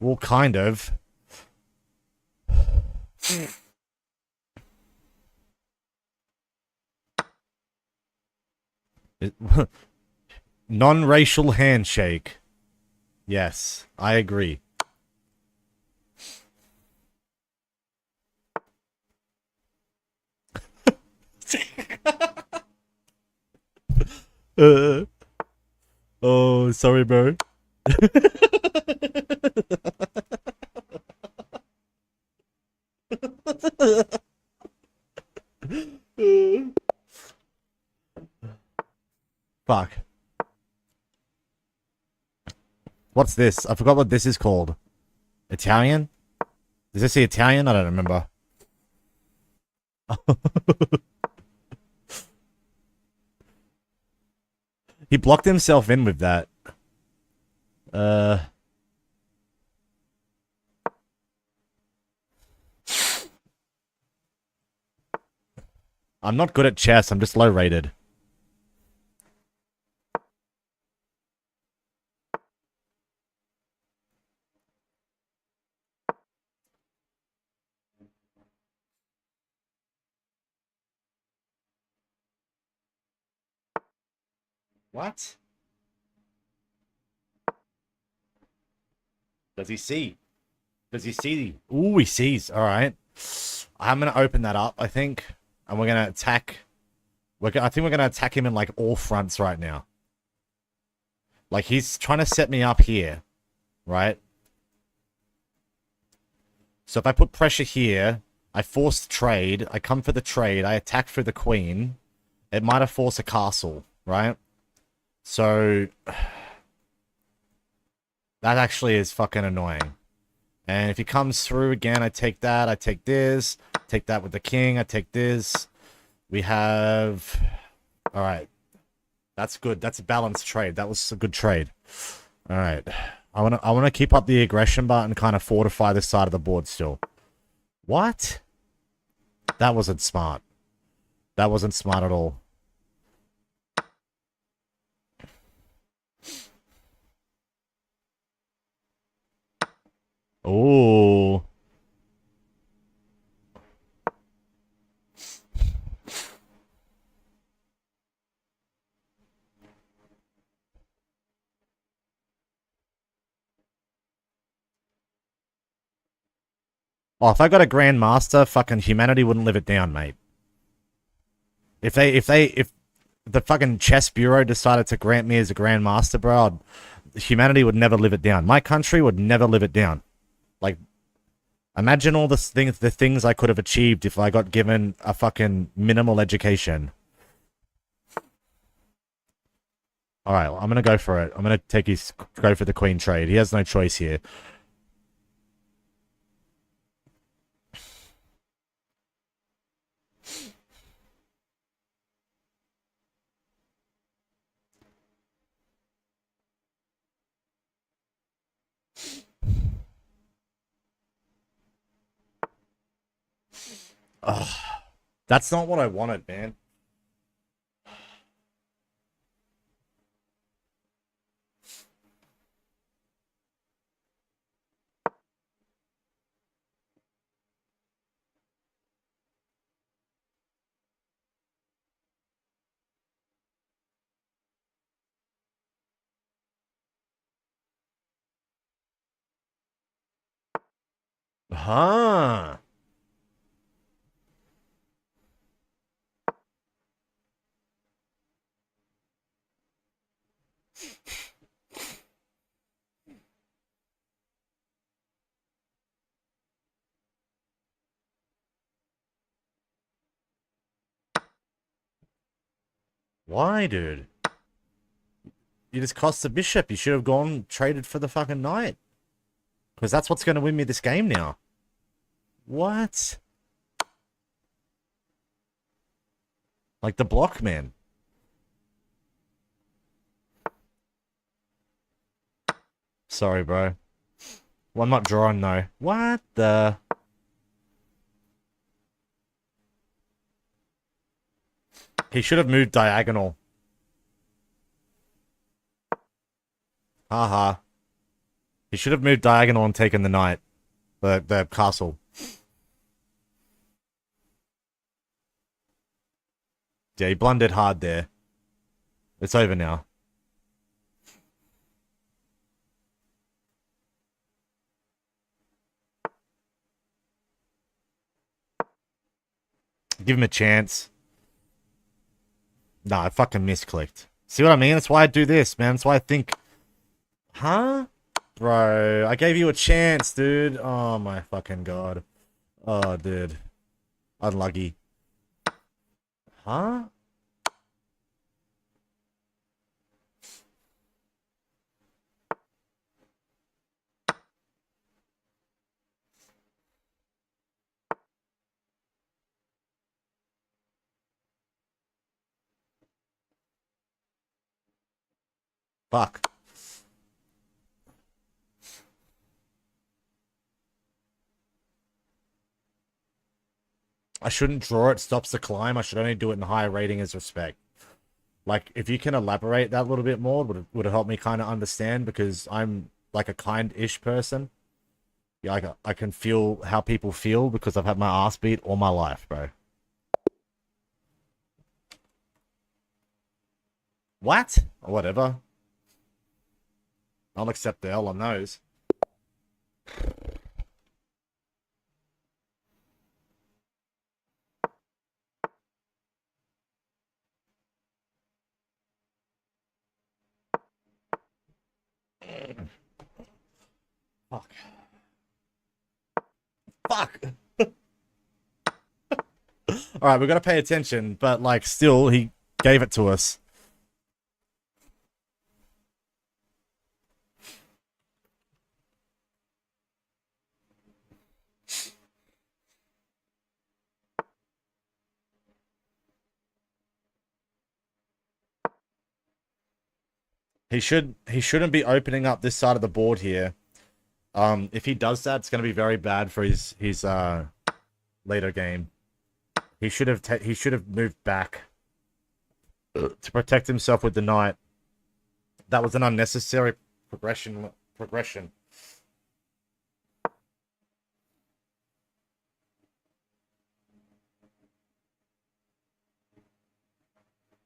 well, kind of. Non-racial handshake. Yes, I agree. Oh, sorry, bro. Fuck. What's this? I forgot what this is called. Italian? Is this the Italian? I don't remember. He blocked himself in with that. I'm not good at chess. I'm just low rated. What? Does he see? Does he see? Ooh, he sees. All right. I'm going to open that up, I think. And we're going to attack. I think we're going to attack him in, like, all fronts right now. Like, he's trying to set me up here. Right? So if I put pressure here, I force the trade. I come for the trade. I attack for the queen. It might have forced a castle. Right? So... that actually is fucking annoying. And if he comes through again, I take that, I take this, take that with the king, I take this. We have... Alright. That's good. That's a balanced trade. That was a good trade. Alright. I wanna keep up the aggression bar and kind of fortify this side of the board still. What? That wasn't smart. That wasn't smart at all. Oh. Oh, if I got a Grandmaster, fucking humanity wouldn't live it down, mate. If the fucking chess bureau decided to grant me as a Grandmaster, bro, humanity would never live it down. My country would never live it down. Like, imagine all the things I could have achieved if I got given a fucking minimal education. Alright, I'm gonna go for it. I'm gonna go for the queen trade. He has no choice here. Ugh. That's not what I wanted, man. Huh. Why, dude? You just cost the bishop. You should have gone traded for the fucking knight. Because that's what's going to win me this game now. What? Like the block, man. Sorry, bro. Well, I'm not drawing, though. What the... He should have moved diagonal. Haha. He should have moved diagonal and taken the knight. The castle. Yeah, he blundered hard there. It's over now. Give him a chance. Nah, I fucking misclicked. See what I mean? That's why I do this, man. That's why I think... Huh? Bro, I gave you a chance, dude. Oh my fucking god. Oh, dude. Unlucky. Huh? Fuck. I shouldn't draw it, stops the climb. I should only do it in higher rating as respect. Like, if you can elaborate that a little bit more, would it help me kind of understand? Because I'm, like, a kind-ish person. Yeah, I can feel how people feel because I've had my ass beat all my life, bro. What? Or whatever. I'll accept the L on those. Fuck. Fuck. Alright, we've got to pay attention, but, like, still, he gave it to us. He shouldn't be opening up this side of the board here. If he does that, it's going to be very bad for his later game. He should have moved back to protect himself with the knight. That was an unnecessary progression.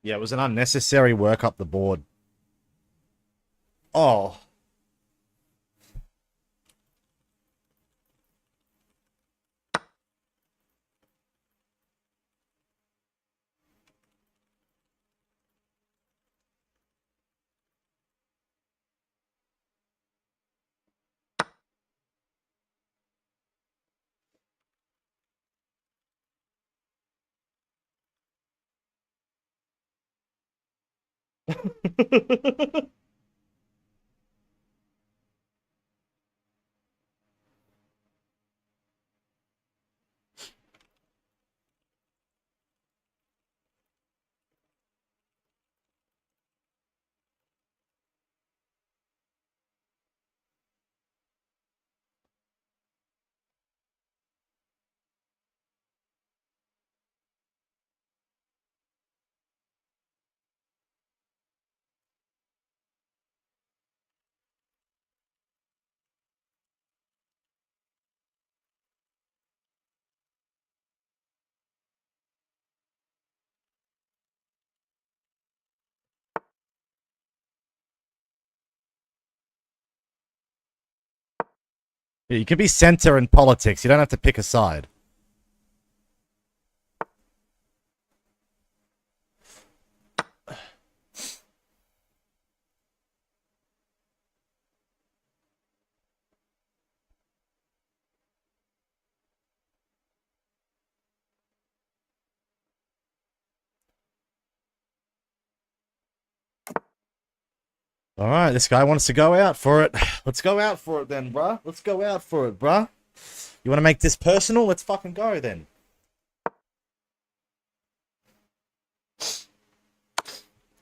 Yeah, it was an unnecessary work up the board. Oh. Yeah, you can be center in politics. You don't have to pick a side. All right, this guy wants to go out for it. Let's go out for it then, bruh. Let's go out for it, bruh. You want to make this personal? Let's fucking go then.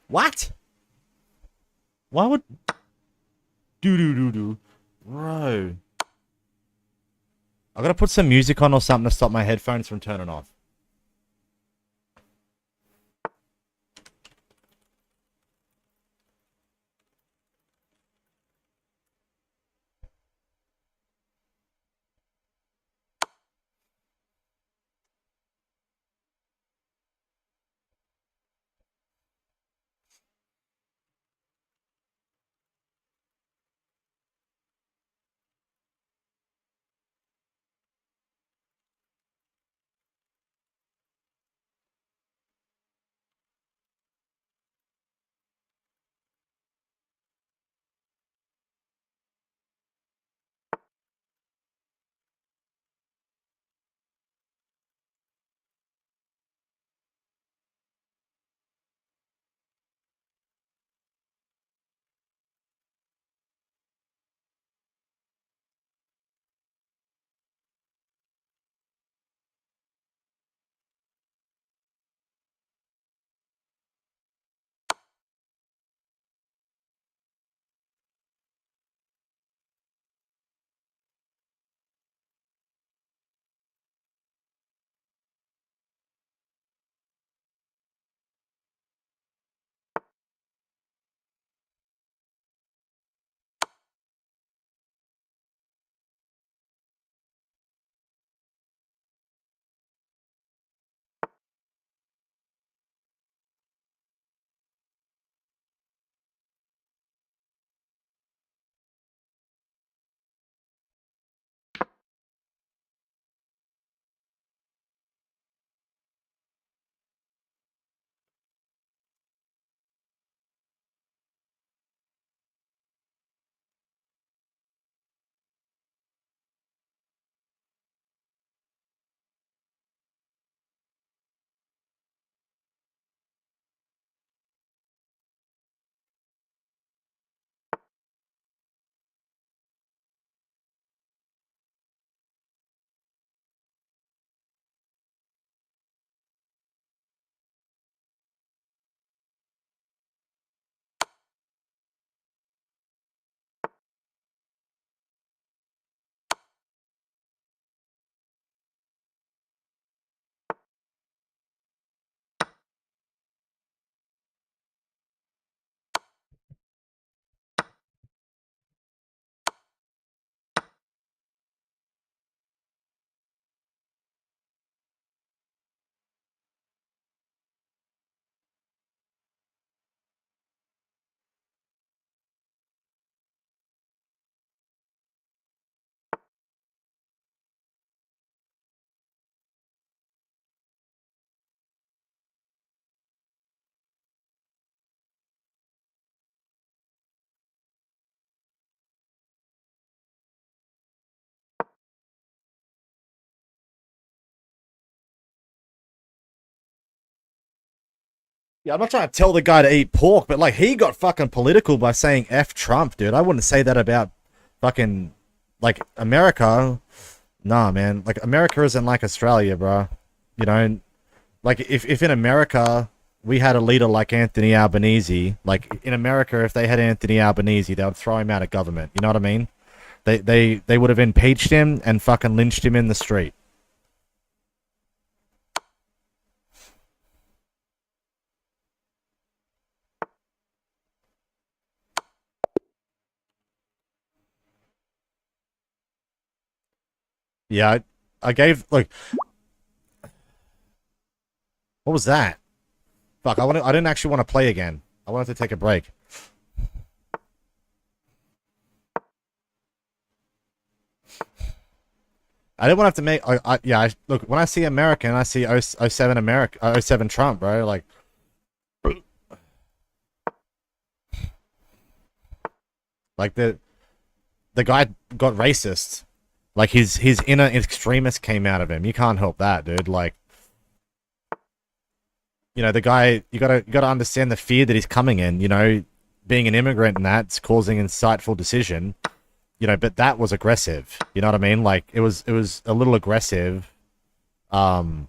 What? Why would... Do. Bro. I gotta put some music on or something to stop my headphones from turning off. Yeah, I'm not trying to tell the guy to eat pork, but like he got fucking political by saying F Trump, dude. I wouldn't say that about fucking like America. Nah, man. Like America isn't like Australia, bro. You know, like if in America we had a leader like Anthony Albanese, like in America, if they had Anthony Albanese, they would throw him out of government. You know what I mean? They would have impeached him and fucking lynched him in the street. Yeah, I gave like, what was that? Fuck, I didn't actually want to play again. I wanted to take a break. I didn't want to have to make. Look, when I see American, I see 07 America, 07 Trump, bro. Like, the guy got racist. Like his inner extremist came out of him. You can't help that, dude. Like, you know, the guy, you gotta understand the fear that he's coming in. You know, being an immigrant and that's causing insightful decision. You know, but that was aggressive. You know what I mean? Like it was a little aggressive. Like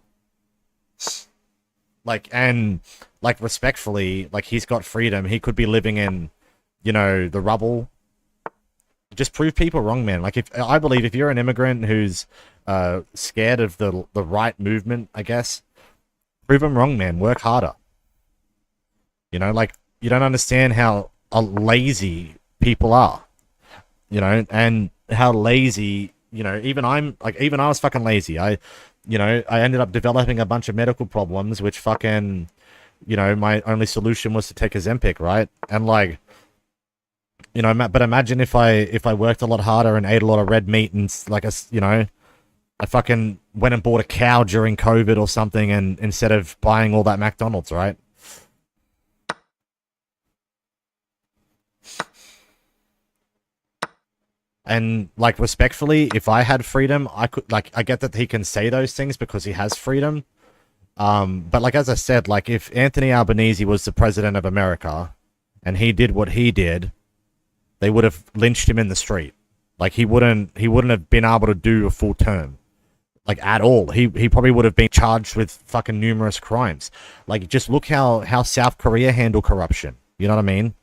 and like respectfully, like he's got freedom. He could be living in, you know, the rubble. Just prove people wrong, man. Like I believe if you're an immigrant who's scared of the right movement, I guess, prove them wrong, man. Work harder. You know, like you don't understand how lazy people are. You know, and how lazy, you know, even I was fucking lazy. I ended up developing a bunch of medical problems, which fucking, you know, my only solution was to take a Ozempic, right? And like, you know, but imagine if I worked a lot harder and ate a lot of red meat and like you know, I fucking went and bought a cow during COVID or something, and instead of buying all that McDonald's, right? And like respectfully, if I had freedom, I could like I get that he can say those things because he has freedom. But like as I said, like if Anthony Albanese was the president of America and he did what he did, they would have lynched him in the street. Like he wouldn't have been able to do a full term. Like at all. He probably would have been charged with fucking numerous crimes. Like just look how South Korea handle corruption. You know what I mean?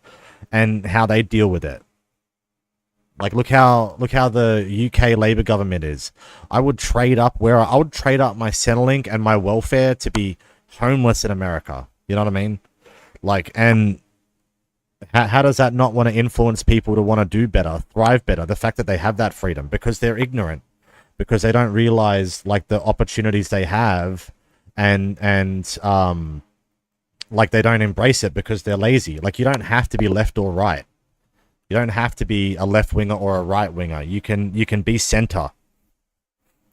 And how they deal with it. Like look how the UK Labour government is. I would trade up my Centrelink and my welfare to be homeless in America. You know what I mean? Like, and how does that not want to influence people to want to do better, thrive better? The fact that they have that freedom because they're ignorant, because they don't realize like the opportunities they have, and like they don't embrace it because they're lazy. Like you don't have to be left or right. You don't have to be a left winger or a right winger. You can be center.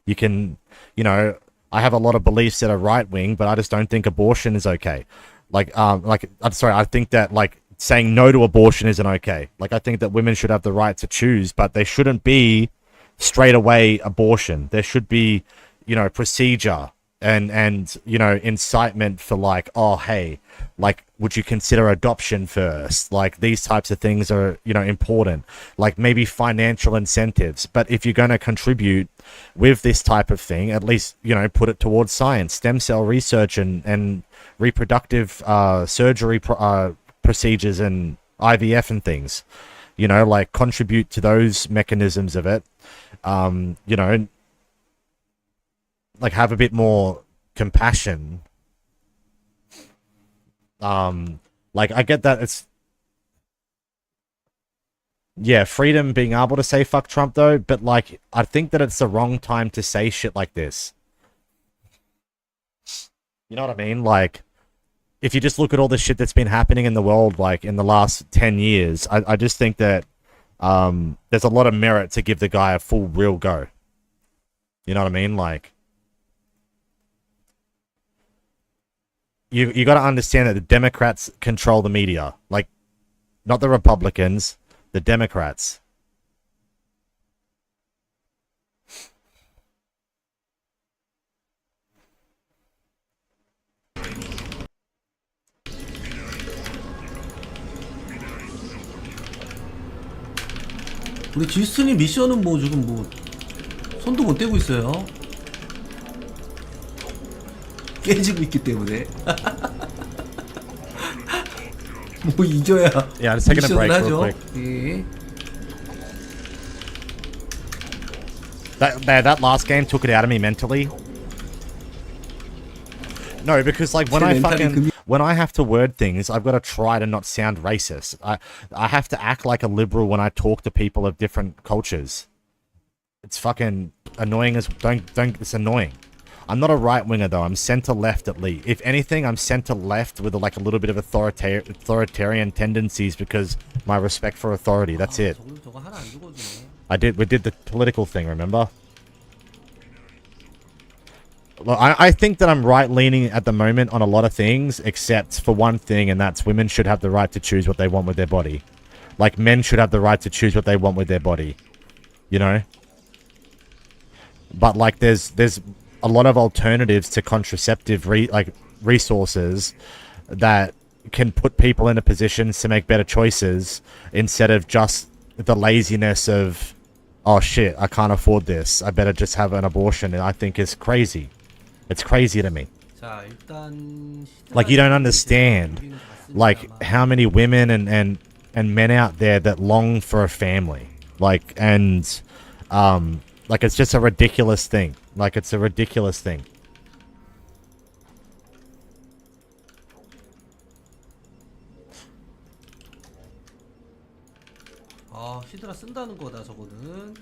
You can, you know, I have a lot of beliefs that are right wing, but I just don't think abortion is okay. I think that like saying no to abortion isn't okay. Like I think that women should have the right to choose, but they shouldn't be straight away abortion. There should be, you know, procedure and you know, incitement for like, oh hey, like would you consider adoption first? Like these types of things are, you know, important. Like maybe financial incentives. But if you're going to contribute with this type of thing, at least, you know, put it towards science, stem cell research and reproductive surgery procedures and IVF and things. You know, like contribute to those mechanisms of it. You know, like have a bit more compassion. Like I get that it's, yeah, freedom being able to say fuck Trump though, but like I think that it's the wrong time to say shit like this. You know what I mean? Like if you just look at all the shit that's been happening in the world like in the last 10 years, I just think that there's a lot of merit to give the guy a full real go. You know what I mean? Like you got to understand that the Democrats control the media, like not the Republicans, the Democrats. 우리 지스님 미션은 뭐 지금 뭐 손도 못 대고 있어요. 깨지고 있기 때문에. 뭐 잊어야 Yeah, just taking a break 미션을 real 하죠. quick. 예. That last game took it out of me mentally. No, because like when I have to word things, I've got to try to not sound racist. I have to act like a liberal when I talk to people of different cultures. It's fucking annoying as don't it's annoying. I'm not a right winger though. I'm centre left at least. If anything, I'm centre left with like a little bit of authoritarian tendencies because my respect for authority. That's it. 저거 하나 안 죽어주네. We did the political thing, remember? Look, I think that I'm right-leaning at the moment on a lot of things, except for one thing, and that's women should have the right to choose what they want with their body. Like, men should have the right to choose what they want with their body. You know? But, like, there's a lot of alternatives to contraceptive resources that can put people into positions to make better choices instead of just the laziness of, oh shit, I can't afford this, I better just have an abortion. And I think it's crazy. It's crazy to me. 자, 일단 Like, you don't understand like how many women and men out there that long for a family. Like, and like, it's just a ridiculous thing. Like, it's a ridiculous thing. 히드라 쓴다는 거다 저거는.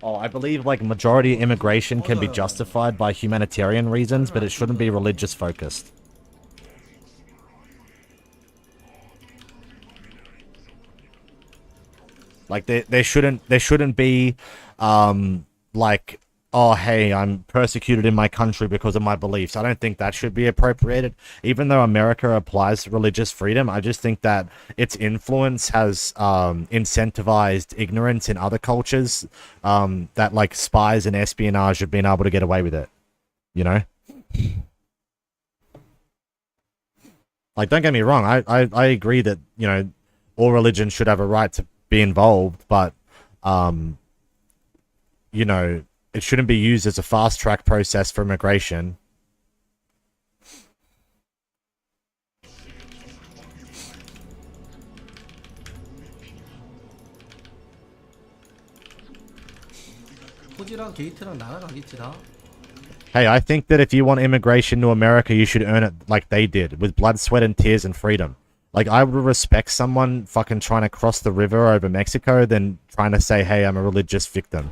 Oh, I believe like majority immigration can be justified by humanitarian reasons, but it shouldn't be religious focused. Like there shouldn't be like, oh hey, I'm persecuted in my country because of my beliefs. I don't think that should be appropriated. Even though America applies religious freedom, I just think that its influence has incentivized ignorance in other cultures, that like spies and espionage have been able to get away with it. You know? Like, don't get me wrong, I agree that, you know, all religions should have a right to be involved, but you know, it shouldn't be used as a fast-track process for immigration. 포지랑 게이트랑 날아가겠지라. Hey, I think that if you want immigration to America, you should earn it like they did, with blood, sweat, and tears and freedom. Like, I would respect someone fucking trying to cross the river over Mexico than trying to say, hey, I'm a religious victim.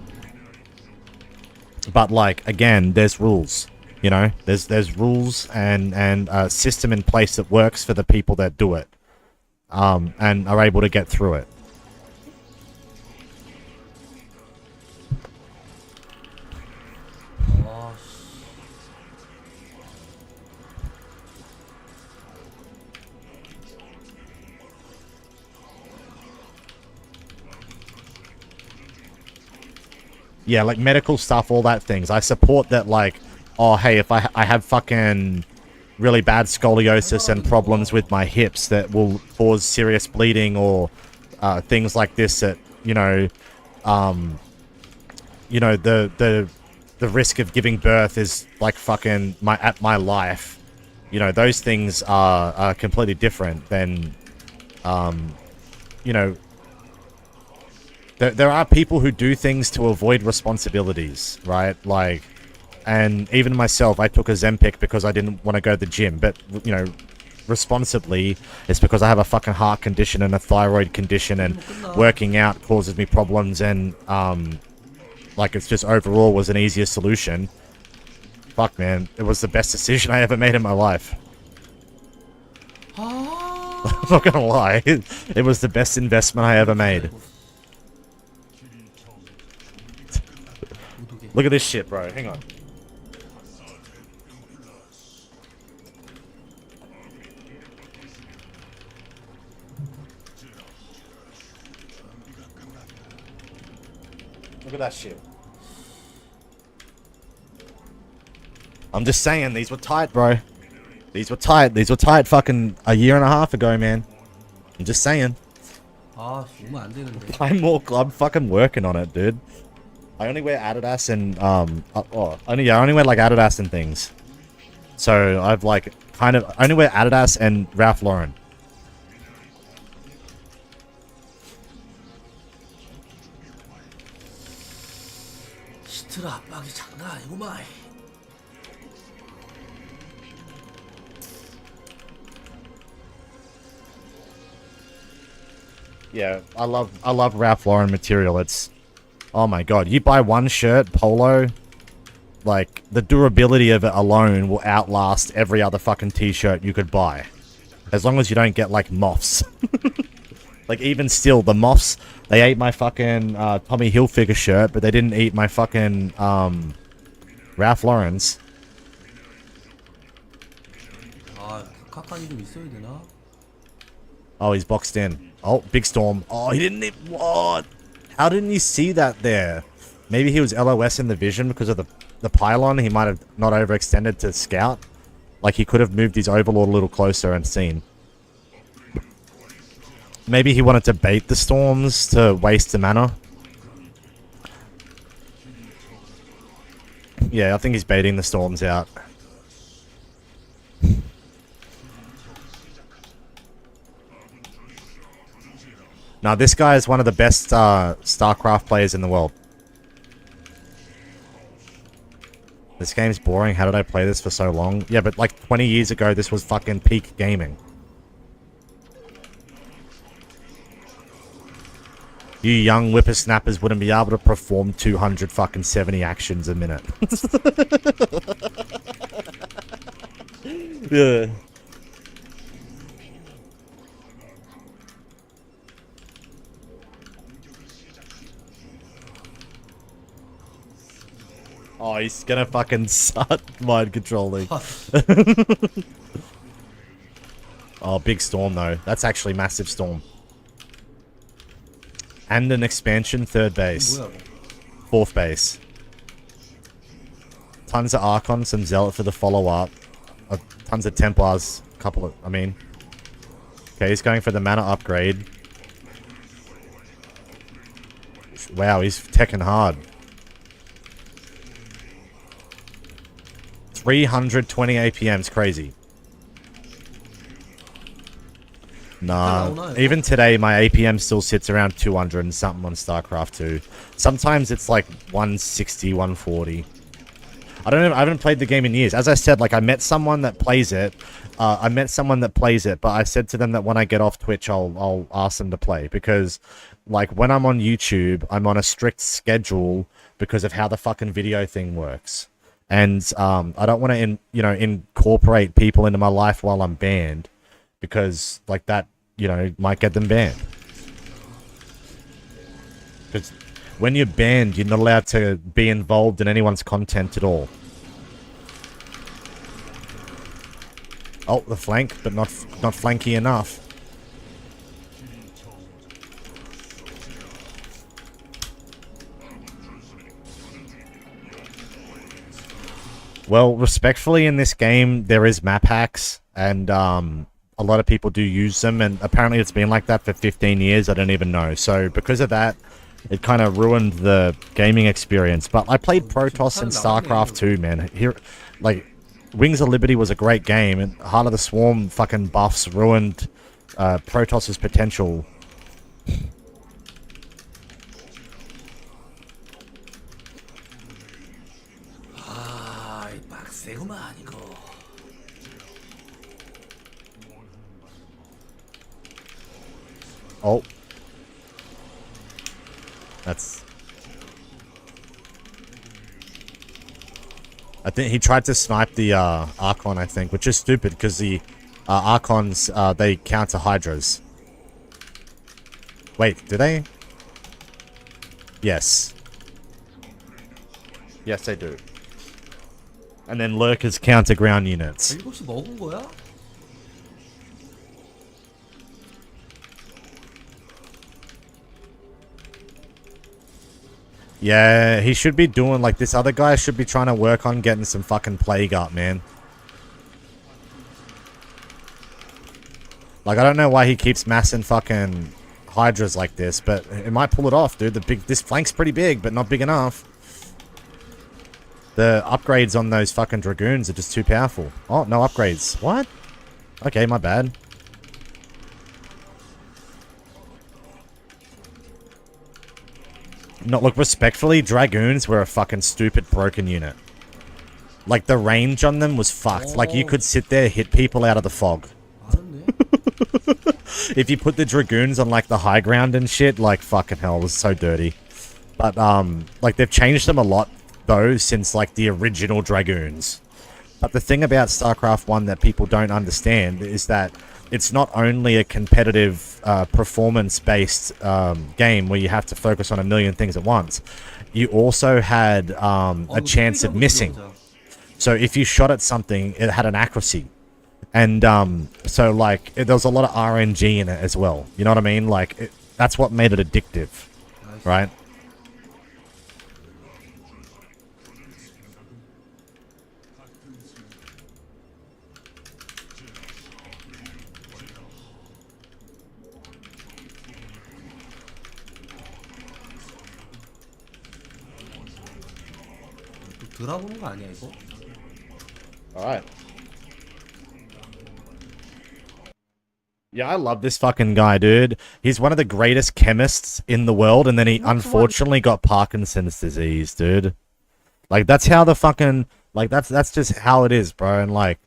But, like, again, there's rules, you know? There's rules and a system in place that works for the people that do it, and are able to get through it. Yeah, like medical stuff, all that things. I support that, like, oh, hey, if I have fucking really bad scoliosis and problems with my hips that will cause serious bleeding or things like this that, you know, the risk of giving birth is like fucking my life. You know, those things are completely different than, you know, there are people who do things to avoid responsibilities, right? Like, and even myself, I took a Zempic because I didn't want to go to the gym, but, you know, responsibly, it's because I have a fucking heart condition and a thyroid condition, and working out causes me problems, and, like, it's just overall was an easier solution. Fuck, man, it was the best decision I ever made in my life. I'm not gonna lie, it was the best investment I ever made. Look at this shit, bro. Hang on. Look at that shit. I'm just saying, these were tight, bro. These were tight. These were tight fucking a year and a half ago, man. I'm just saying. 아, 오면 안 되는데. Buy more. I'm fucking working on it, dude. I only wear Adidas and I only wear like Adidas and things. So I've like I only wear Adidas and Ralph Lauren. 시트라 압박이 장난 아니구만. Yeah, I love Ralph Lauren material. It's, oh my god, you buy one shirt, polo, like the durability of it alone will outlast every other fucking t-shirt you could buy. As long as you don't get like moths. Like even still, the moths, they ate my fucking Tommy Hilfiger shirt, but they didn't eat my fucking Ralph Lauren's. 아, 카칸이 좀 있어야 되나? Oh, he's boxed in. Oh, big storm. Oh, he didn't even... What? How didn't you see that there? Maybe he was LOS in the vision because of the pylon. He might have not overextended to scout. Like, he could have moved his overlord a little closer and seen. Maybe he wanted to bait the storms to waste the mana. Yeah, I think he's baiting the storms out. Now, this guy is one of the best StarCraft players in the world. This game's boring. How did I play this for so long? Yeah, but like 20 years ago, this was fucking peak gaming. You young whippersnappers wouldn't be able to perform 200 fucking 70 actions a minute. Yeah. Oh, he's gonna fucking start mind controlling. Oh, big storm though. That's actually massive storm. And an expansion, third base. Fourth base. Tons of Archon, some Zealot for the follow-up. Tons of Templars, couple of, I mean. Okay, he's going for the mana upgrade. Wow, he's teching hard. 320 APM's crazy. Nah, even today my APM still sits around 200 and something on StarCraft 2. Sometimes it's like 160, 140. I haven't played the game in years. As I said, like I met someone that plays it. But I said to them that when I get off Twitch, I'll ask them to play because, like, when I'm on YouTube, I'm on a strict schedule because of how the fucking video thing works. And I don't want to, incorporate people into my life while I'm banned, because like that, might get them banned. Because when you're banned, you're not allowed to be involved in anyone's content at all. Oh, the flank, but not flanky enough. Well, respectfully, in this game, there is map hacks, and a lot of people do use them, and apparently it's been like that for 15 years, I don't even know. So, because of that, it kind of ruined the gaming experience. But I played Protoss and StarCraft 2, man. Here, like, Wings of Liberty was a great game, and Heart of the Swarm fucking buffs ruined Protoss's potential. Oh. That's... I think he tried to snipe the Archon, I think, which is stupid because the Archons, they counter Hydras. Wait, do they? Yes. Yes, they do. And then Lurkers counter ground units. 혹시 먹은 거야? Yeah, he should be doing, like, this other guy should be trying to work on getting some fucking plague up, man. Like, I don't know why he keeps massing fucking hydras like this, but it might pull it off, dude. This flank's pretty big, but not big enough. The upgrades on those fucking dragoons are just too powerful. Oh, no upgrades. What? Okay, my bad. No, look, respectfully, dragoons were a fucking stupid broken unit. Like, the range on them was fucked. Like, you could sit there, hit people out of the fog. If you put the dragoons on, like, the high ground and shit, like, fucking hell, it was so dirty. But, like, they've changed them a lot, though, since, like, the original dragoons. But the thing about StarCraft 1 that people don't understand is that it's not only a competitive, performance-based game where you have to focus on a million things at once. You also had a chance of missing. So if you shot at something, it had an accuracy. And so, like, there was a lot of RNG in it as well. You know what I mean? Like, that's what made it addictive, right? 들어보는 거 아니야 이거? Alright. Yeah, I love this fucking guy, dude. He's one of the greatest chemists in the world, and then he unfortunately got Parkinson's disease, dude. Like, that's how the fucking... Like, that's just how it is, bro, and, like...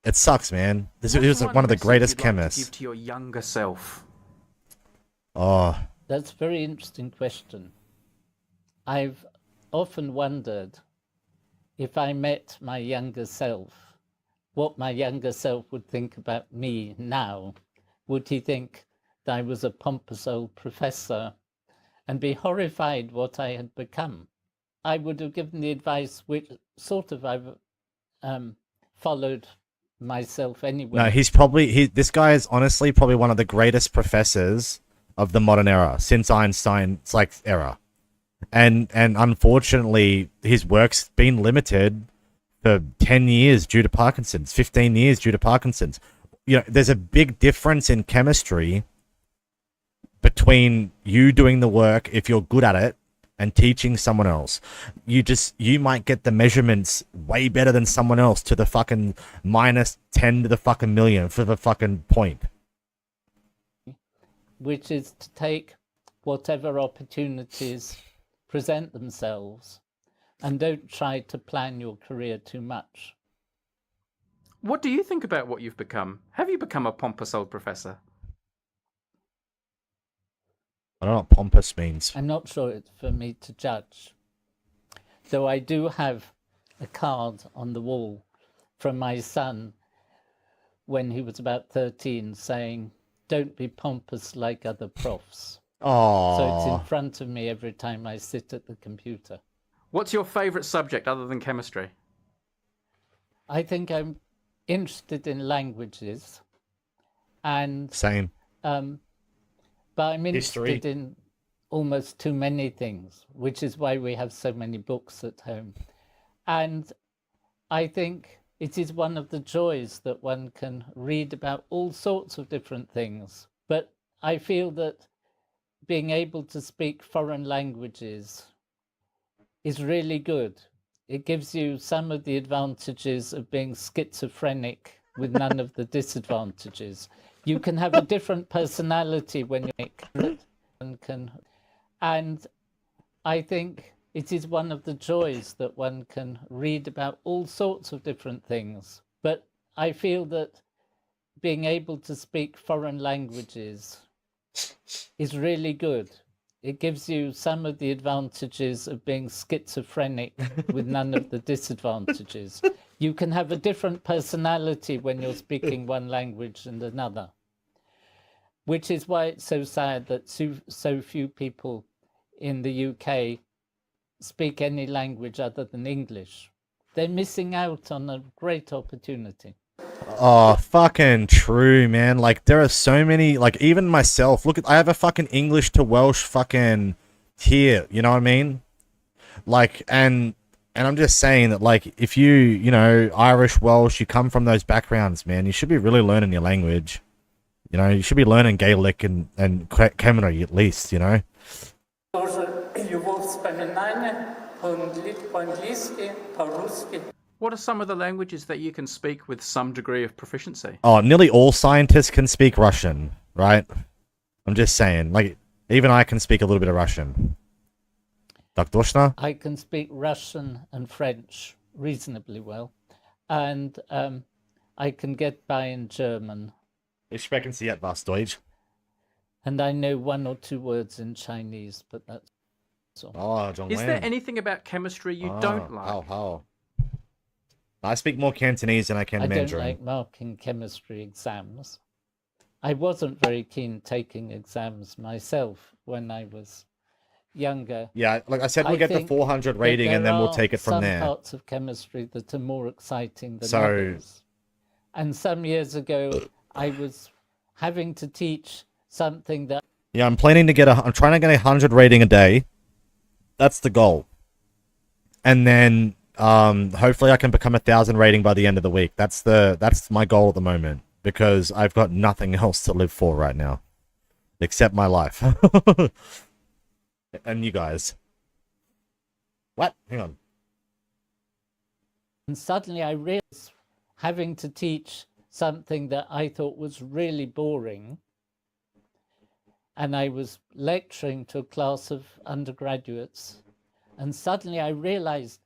It sucks, man. He was like, one of the greatest chemists. Give to your younger self. Oh. That's a very interesting question. I've often wondered if I met my younger self, what my younger self would think about me now. Would he think that I was a pompous old professor and be horrified what I had become? I would have given the advice which sort of I've followed myself anyway. No, he's probably... This guy is honestly probably one of the greatest professors of the modern era, since Einstein's, like, era. And unfortunately, his work's been limited for 10 years due to Parkinson's, 15 years due to Parkinson's. You know, there's a big difference in chemistry between you doing the work, if you're good at it, and teaching someone else. You might get the measurements way better than someone else to the fucking -10 to the fucking million for the fucking point. Which is to take whatever opportunities present themselves and don't try to plan your career too much. What do you think about what you've become? Have you become a pompous old professor? I don't know what pompous means. I'm not sure it's for me to judge. Though I do have a card on the wall from my son when he was about 13 saying, "Don't be pompous like other profs." Oh. So it's in front of me every time I sit at the computer. What's your favourite subject other than chemistry? I think I'm interested in languages, and same. But I'm interested History. in almost too many things, which is why we have so many books at home. And I think it is one of the joys that one can read about all sorts of different things. But I feel that being able to speak foreign languages is really good. It gives you some of the advantages of being schizophrenic with none of the disadvantages. You can have a different personality when you make it, and I think it is one of the joys that one can read about all sorts of different things. But I feel that being able to speak foreign languages is really good. It gives you some of the advantages of being schizophrenic with none of the disadvantages. You can have a different personality when you're speaking one language and another, which is why it's so sad that so few people in the UK speak any language other than English. They're missing out on a great opportunity. Oh, fucking true, man. Like, there are so many, like, even myself, look, I have a fucking English to Welsh fucking tier, you know what I mean? Like, and I'm just saying that, like, if you know, Irish, Welsh, you come from those backgrounds, man, you should be really learning your language. You know, you should be learning Gaelic and Khmer at least, you know? What are some of the languages that you can speak with some degree of proficiency? Oh, nearly all scientists can speak Russian, right? I'm just saying, like, even I can speak a little bit of Russian. Tak točno? I can speak Russian and French reasonably well. And I can get by in German. Ich sprechen Sie etwas Deutsch? And I know 1 or 2 words in Chinese, but that's all. Oh, John Is Wayne. there anything about chemistry you don't like? How? I speak more Cantonese than I can Mandarin. I don't like marking chemistry exams. I wasn't very keen taking exams myself when I was younger. Yeah, like I said, we'll get the 400 rating and then we'll take it from there. Some parts of chemistry that are more exciting than others. And some years ago, I was having to teach something that... Yeah, I'm trying to get a 100 rating a day. That's the goal. And then hopefully I can become 1,000 rating by the end of the week. That's my goal at the moment, because I've got nothing else to live for right now except my life. And you guys. What? Hang on. And suddenly I realized having to teach something that I thought was really boring, and I was lecturing to a class of undergraduates, and suddenly I realized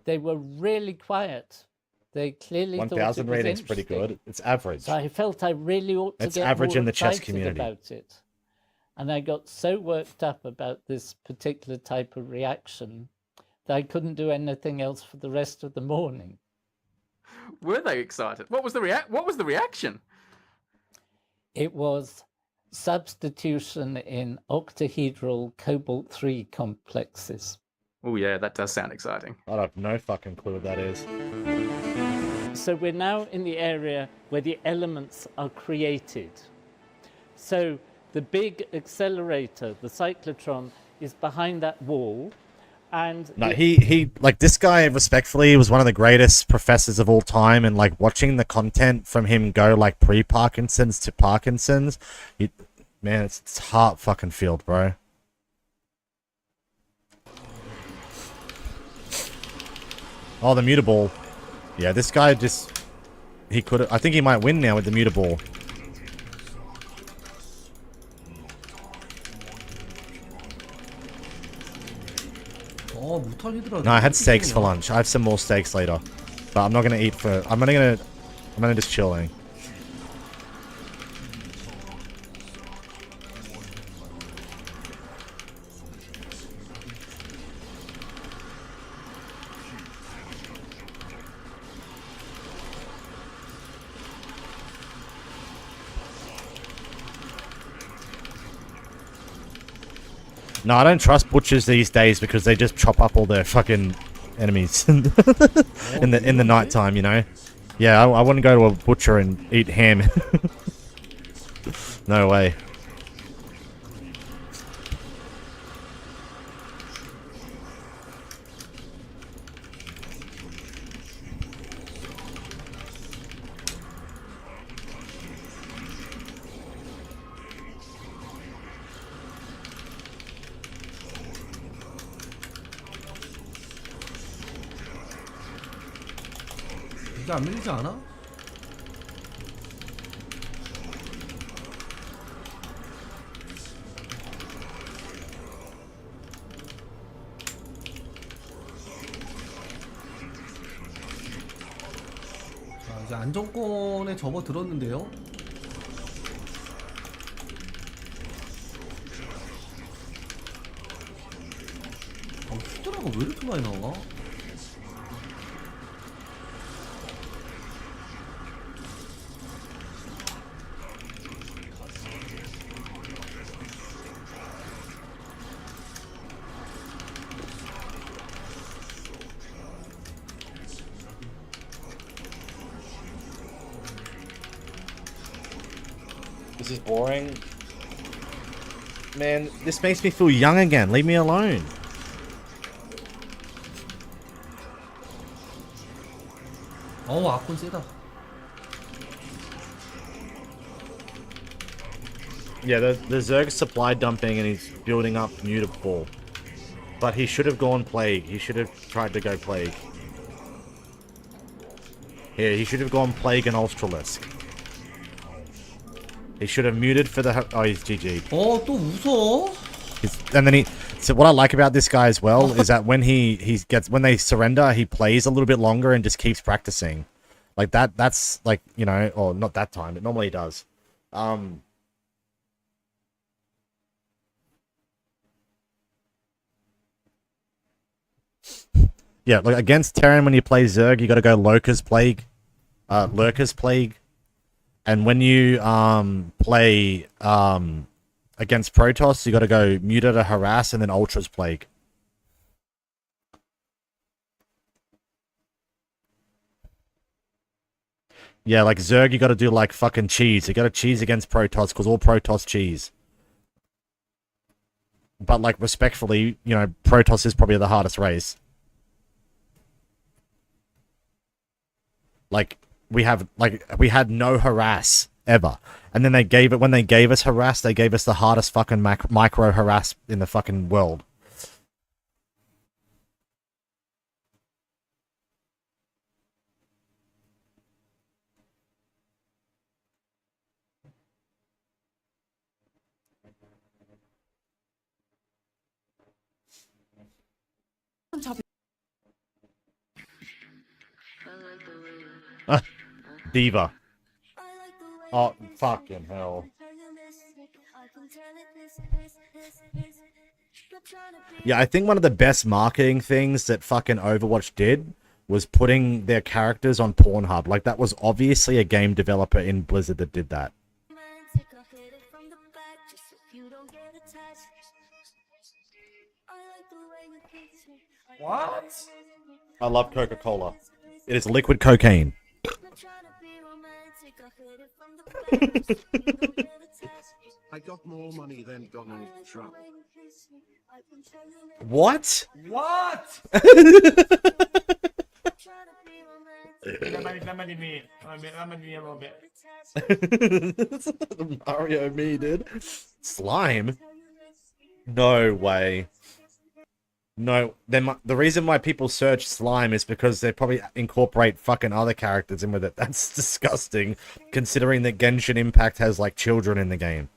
they were really quiet. They clearly thought it was 1,000 ratings pretty good. It's average. So I felt I really ought to get average more in the chess excited community about it. And I got so worked up about this particular type of reaction that I couldn't do anything else for the rest of the morning. Were they excited? What was the reaction? It was substitution in octahedral cobalt-3 complexes. Oh yeah, that does sound exciting. I have no fucking clue what that is. So we're now in the area where the elements are created. So the big accelerator, the cyclotron, is behind that wall. And no, he like, this guy, respectfully, was one of the greatest professors of all time, and like watching the content from him go like pre-Parkinson's to Parkinson's, man, it's heart fucking filled, bro. Oh, the mutable. Yeah, this guy just, he could, I think he might win now with the mutable. No, I had steaks for lunch. I have some more steaks later, but I'm not gonna eat for. I'm gonna just chilling. No, I don't trust butchers these days because they just chop up all their fucking enemies in the night time, you know. Yeah, I wouldn't go to a butcher and eat ham. No way. 이게 안 밀리지 않아? 자, 이제 안정권에 접어들었는데요. 히드라가 왜 이렇게 많이 나와? This is boring. Man, this makes me feel young again. Leave me alone. 어우, 아콘 세다. Yeah, the Zerg's supply dumping and he's building up Mutable. But he should have gone Plague. He should have tried to go Plague. Yeah, he should have gone Plague and Ultralisk. He should have muted for the... Oh, he's GG. 또 웃어? And then he... So what I like about this guy as well is that when when they surrender, he plays a little bit longer and just keeps practicing. Like that's like, you know, or not that time, but normally he does. Yeah, like against Terran when you play Zerg, you got to go Lurker's Plague, and when you play against Protoss, you got to go Muta to Harass and then Ultra's Plague. Yeah, like Zerg, you got to do like fucking cheese. You got to cheese against Protoss because all Protoss cheese. But like respectfully, you know, Protoss is probably the hardest race. Like we had no harass ever, and then when they gave us harass, they gave us the hardest fucking micro harass in the fucking world. Diva. Oh, fucking hell. Yeah, I think one of the best marketing things that fucking Overwatch did was putting their characters on Pornhub. Like, that was obviously a game developer in Blizzard that did that. What? I love Coca-Cola. It is liquid cocaine. I got more money than Donald Trump. What? What? that might be me. That might be me a little bit. Mario me, dude. Slime? No way. No, the reason why people search slime is because they probably incorporate fucking other characters in with it. That's disgusting, considering that Genshin Impact has, like, children in the game.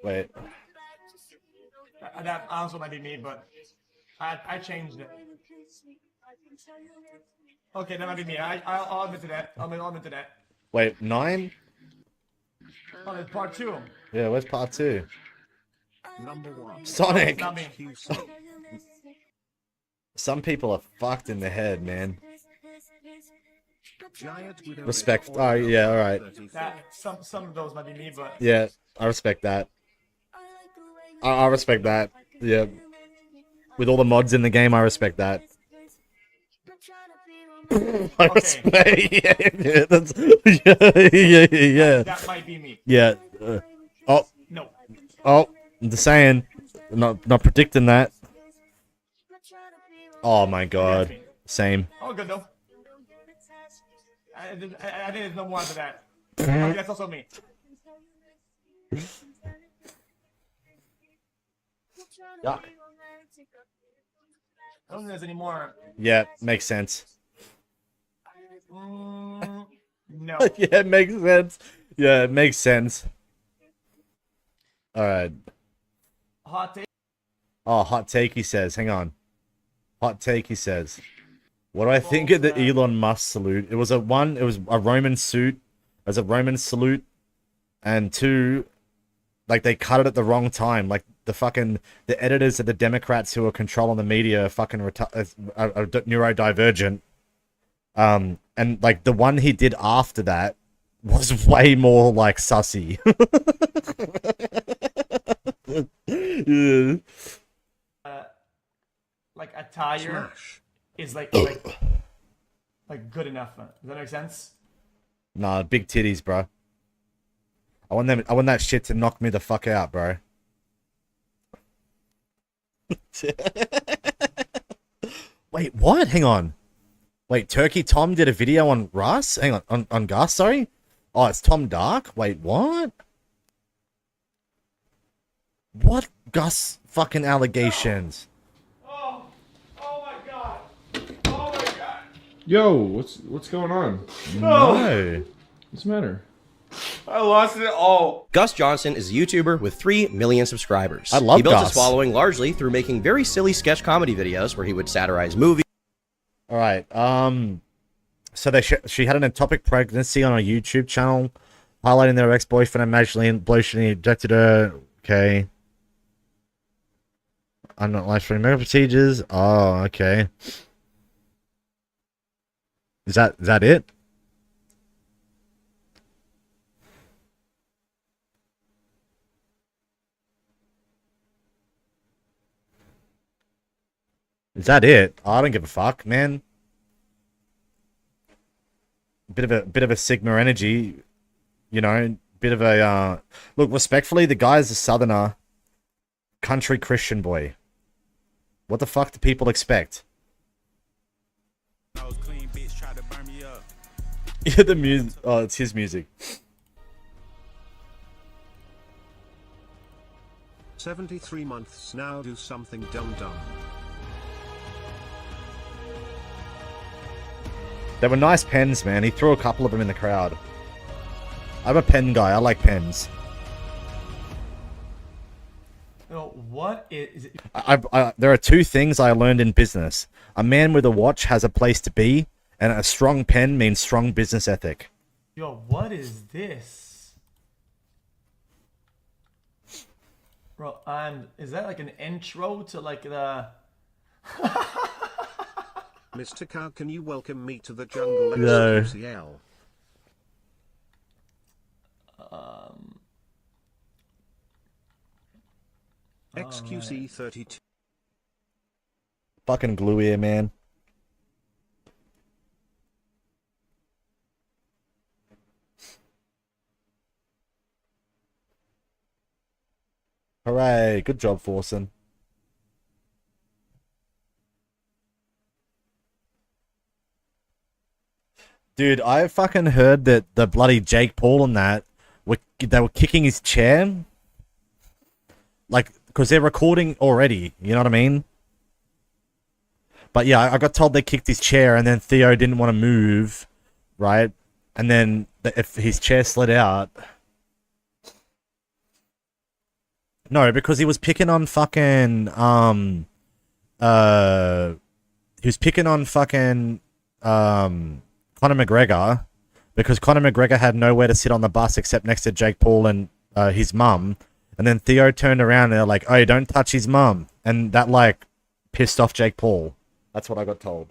Wait. That also might be me, but I changed it. Okay, that might be me. I'll admit to that. I'll admit to that. Wait, 9? Oh, there's part 2. Yeah, where's part 2? Number 1. Sonic! Not me. Some people are fucked in the head, man. Giant with Respect. Oh, yeah, alright. Some of those might be me, but... Yeah, I respect that. I respect that. Yeah. With all the mods in the game, I respect that. I respect, yeah, that's, yeah. That might be me. Yeah. Oh. No. Oh, I'm just saying. Not predicting that. Oh my god. Same. Oh, good though. I think there's no more after that. Okay, that's also me. Yuck. I don't think there's any more. Yeah, makes sense. No. Yeah, it makes sense. Yeah, it makes sense. Alright. Hot take. Oh, hot take, he says. Hang on. Hot take, he says. What do I think of the Elon Musk salute? It was a Roman suit. It was a Roman salute. And 2, like, they cut it at the wrong time. Like, the editors of the Democrats who are controlling the media are fucking neurodivergent. And, like, the one he did after that was way more, like, sussy. Yeah. Like, attire is, like good enough. Does that make sense? Nah, big titties, bro. I want that shit to knock me the fuck out, bro. Wait, what? Hang on. Wait, Turkey Tom did a video on Russ? Hang on Gus, sorry? Oh, it's Tom Dark? Wait, what? What Gus fucking allegations? Oh my god. Oh my god. Yo, what's going on? No. What's the matter? I lost it all. Gus Johnson is a YouTuber with 3 million subscribers. I love He built Gus. his following largely through making very silly sketch comedy videos where he would satirize movies. All right. So she had an ectopic pregnancy on a YouTube channel, highlighting their ex-boyfriend emotionally abducted her. Okay. I'm not live streaming medical procedures. Oh, okay. Is that it? Is that it? Oh, I don't give a fuck, man. Bit of a Sigma energy, you know. Bit of a look. Respectfully, the guy's a southerner, country Christian boy. What the fuck do people expect? Yeah, the music. Oh, it's his music. 73 months now. Do something dumb. They were nice pens, man. He threw a couple of them in the crowd. I'm a pen guy. I like pens. No, what is it? There are 2 things I learned in business. A man with a watch has a place to be, and a strong pen means strong business ethic. Yo, what is this? Bro, is that like an intro to like the... Mr. Cow, can you welcome me to the jungle? No. XQCL. XQC 32. Fucking glue ear, man. Hooray, good job, Forsen. Dude, I fucking heard that the bloody Jake Paul and that they were kicking his chair. Like, because they're recording already, you know what I mean? But yeah, I got told they kicked his chair, and then Theo didn't want to move, right? And then if his chair slid out. No, because he was picking on fucking he was picking on fucking Conor McGregor, because Conor McGregor had nowhere to sit on the bus except next to Jake Paul and his mum. And then Theo turned around and they're like, "Oh, don't touch his mum," and that like pissed off Jake Paul. That's what I got told.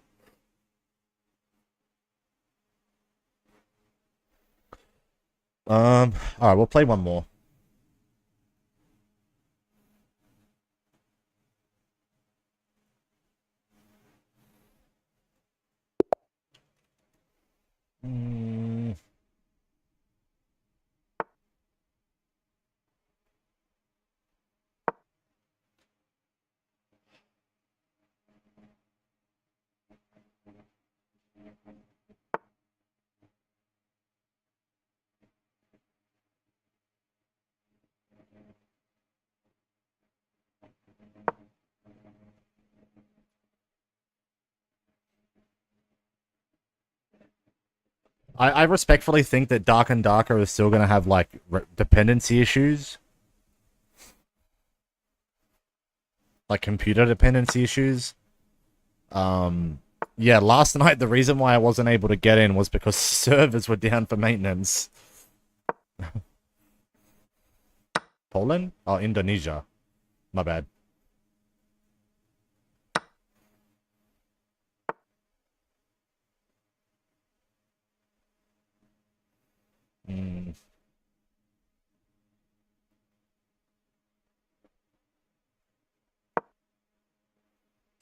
All right, we'll play one more. I respectfully think that Dark and Darker is still going to have, like, dependency issues. Like, computer dependency issues. Yeah, last night, the reason why I wasn't able to get in was because servers were down for maintenance. Poland? Oh, Indonesia. My bad.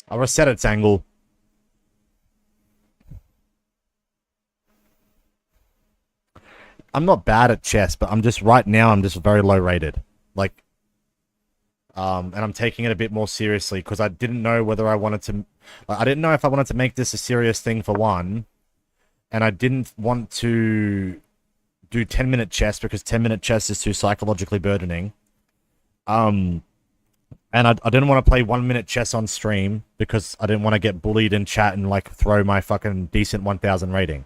I'll reset its angle. I'm not bad at chess, but I'm just right now I'm just very low rated. Like and I'm taking it a bit more seriously because I didn't know whether I wanted to I didn't know if I wanted to make this a serious thing for one, and I didn't want to do 10-minute chess because 10-minute chess is too psychologically burdening. And I didn't want to play 1-minute chess on stream because I didn't want to get bullied in chat and like throw my fucking decent 1000 rating.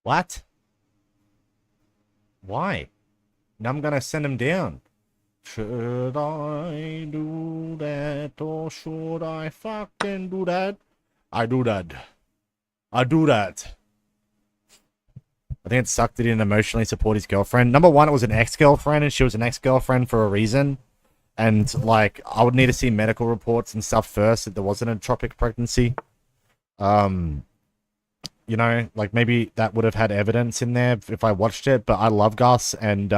What? Why? Now I'm gonna send him down. Should I do that or should I fucking do that? I do that. I do that. I think it sucked that he didn't emotionally support his girlfriend. Number one, it was an ex-girlfriend and she was an ex-girlfriend for a reason. And, like, I would need to see medical reports and stuff first that there wasn't a tropic pregnancy. You know, like, maybe that would have had evidence in there if I watched it. But I love Gus, and,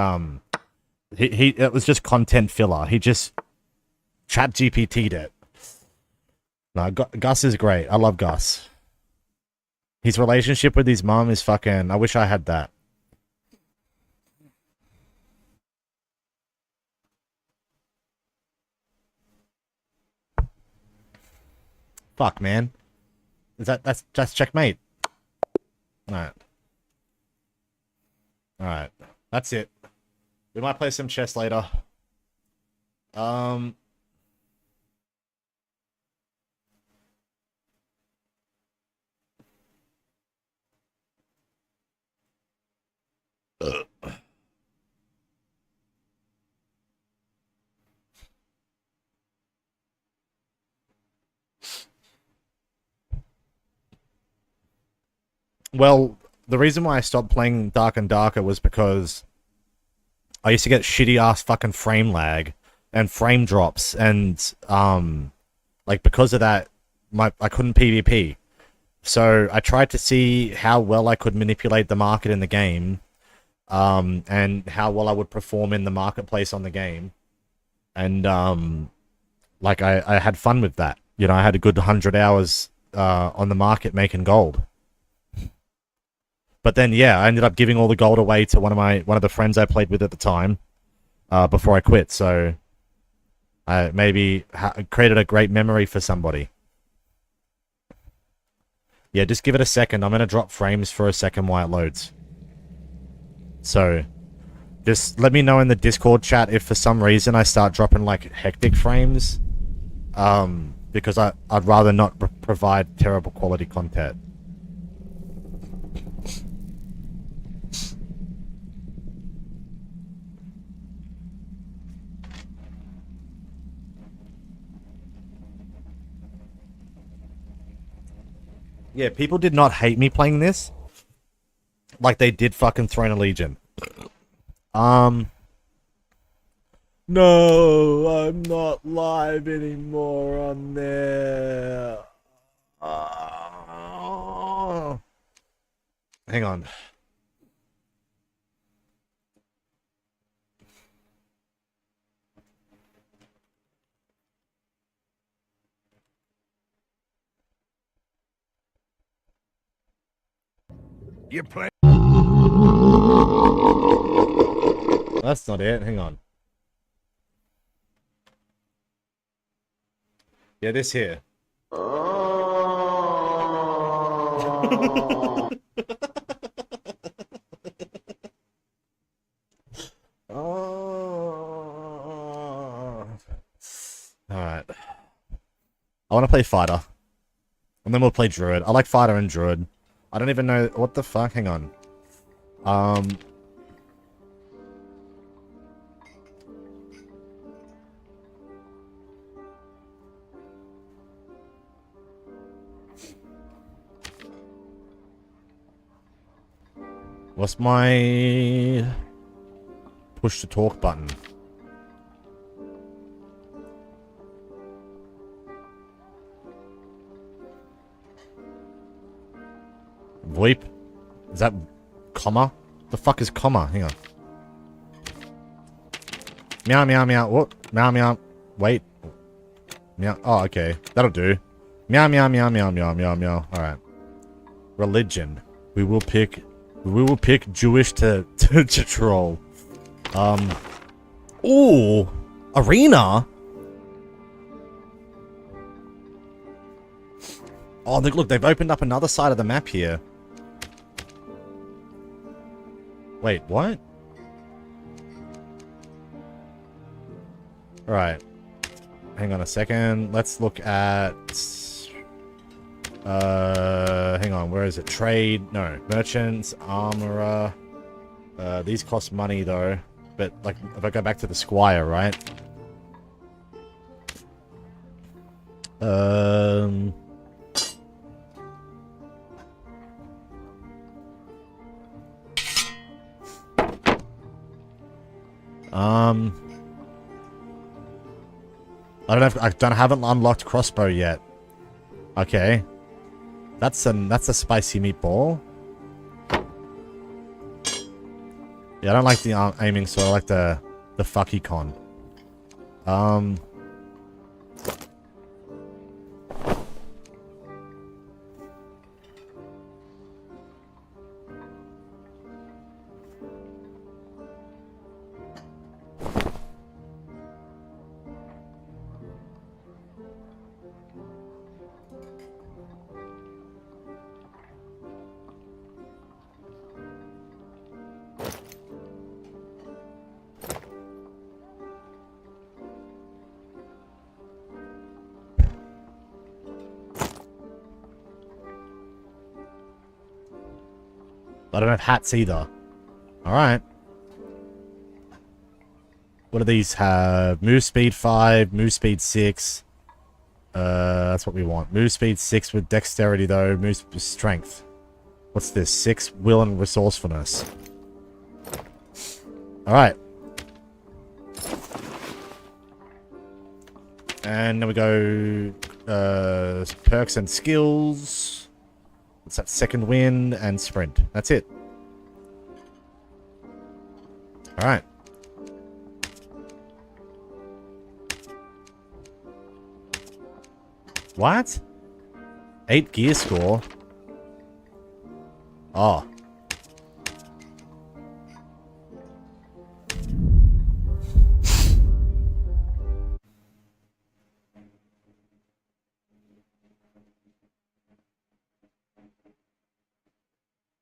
it was just content filler. He just chat GPT'd it. No, Gus is great. I love Gus. His relationship with his mom is fucking... I wish I had that. Fuck, man. That's checkmate. Alright. Alright. That's it. We might play some chess later. Well, the reason why I stopped playing Dark and Darker was because I used to get shitty ass fucking frame lag and frame drops, and like because of that, I couldn't PvP. So I tried to see how well I could manipulate the market in the game, and how well I would perform in the marketplace on the game, and like I had fun with that. You know, I had a good 100 hours on the market making gold. But then, yeah, I ended up giving all the gold away to one of the friends I played with at the time, before I quit. So I maybe created a great memory for somebody. Yeah, just give it a second. I'm gonna drop frames for a second while it loads. So just let me know in the Discord chat if for some reason I start dropping like hectic frames, because I'd rather not provide terrible quality content. Yeah, people did not hate me playing this like they did fucking Throne of Legion. No, I'm not live anymore on there. Hang on. You play. That's not it. Hang on. Yeah, this here. Alright. I want to play Fighter. And then we'll play Druid. I like Fighter and Druid. I don't even know... What the fuck? Hang on. What's my... push to talk button? VoIP? Is that comma? The fuck is comma? Hang on. Meow, meow, meow. What? Meow, meow. Wait. Meow. Oh, okay. That'll do. Meow, meow, meow, meow, meow, meow, meow. Alright. Religion. We will pick Jewish to troll. Ooh. Arena? Oh, look, they've opened up another side of the map here. Wait, what? Alright. Hang on a second. Let's look at... hang on, where is it? Trade? No. Merchants, armorer. These cost money, though. But, like, if I go back to the squire, right? I don't know if I haven't unlocked crossbow yet. Okay. That's a spicy meatball. Yeah, I don't like the aiming, so I like the fucky con. I don't have hats either. Alright. What do these have? Move speed 5, move speed 6. That's what we want. Move speed 6 with dexterity though. Move strength. What's this? 6 will and resourcefulness. Alright. And then we go perks and skills. What's that? Second wind and sprint. That's it. Alright. What? 8 gear score? Oh.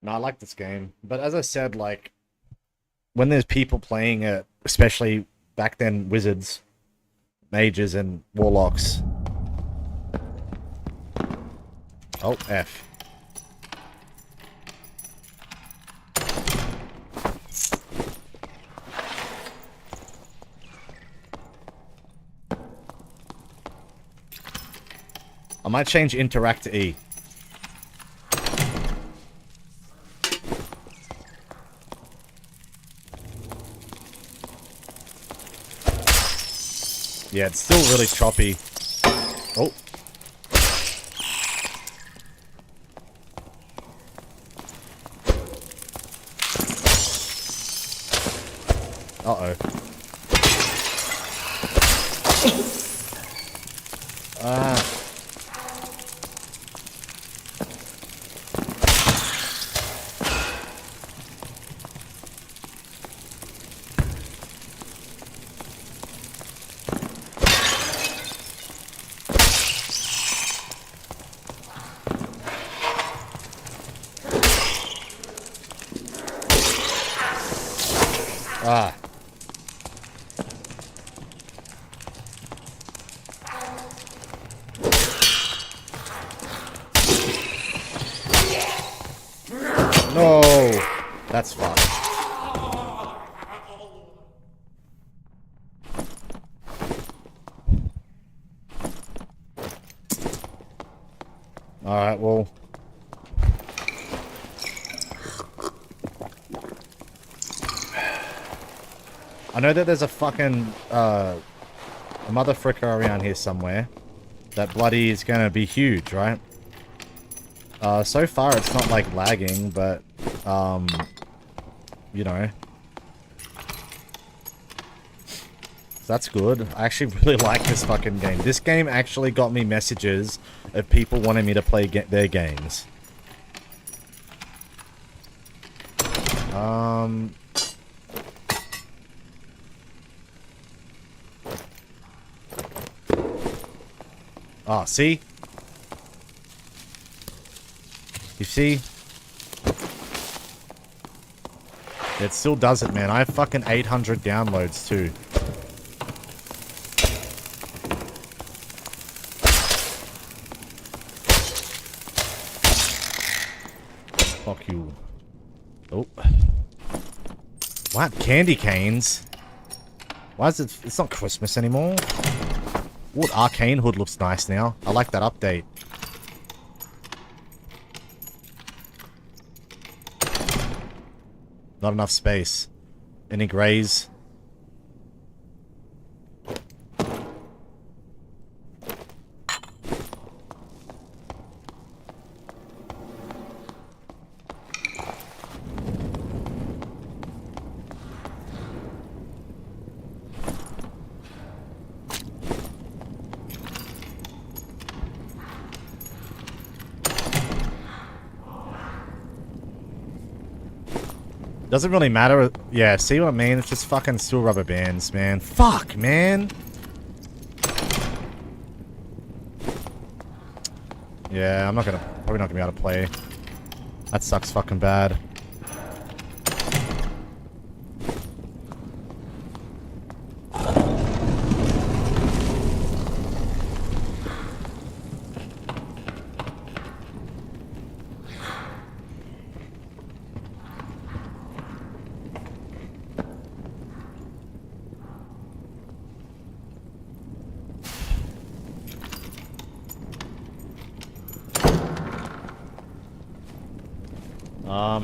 No, I like this game. But as I said, like, when there's people playing it, especially back then, wizards, mages, and warlocks. Oh, F. I might change interact to E. Yeah, it's still really choppy. Oh. Uh-oh. Ah. Ah. No, that's fine. All right, well. I know that there's a fucking, a mother fricker around here somewhere. That bloody is gonna be huge, right? So far it's not like lagging, but you know. That's good. I actually really like this fucking game. This game actually got me messages of people wanting me to play their games. Oh, see? You see? It still does it, man. I have fucking 800 downloads, too. Fuck you. Oh. What? Candy canes? Why is it... It's not Christmas anymore. What? Arcane Hood looks nice now. I like that update. Not enough space. Any grays? Doesn't really matter. Yeah, see what I mean? It's just fucking steel rubber bands, man. Fuck, man. Yeah, I'm probably not gonna be able to play. That sucks fucking bad.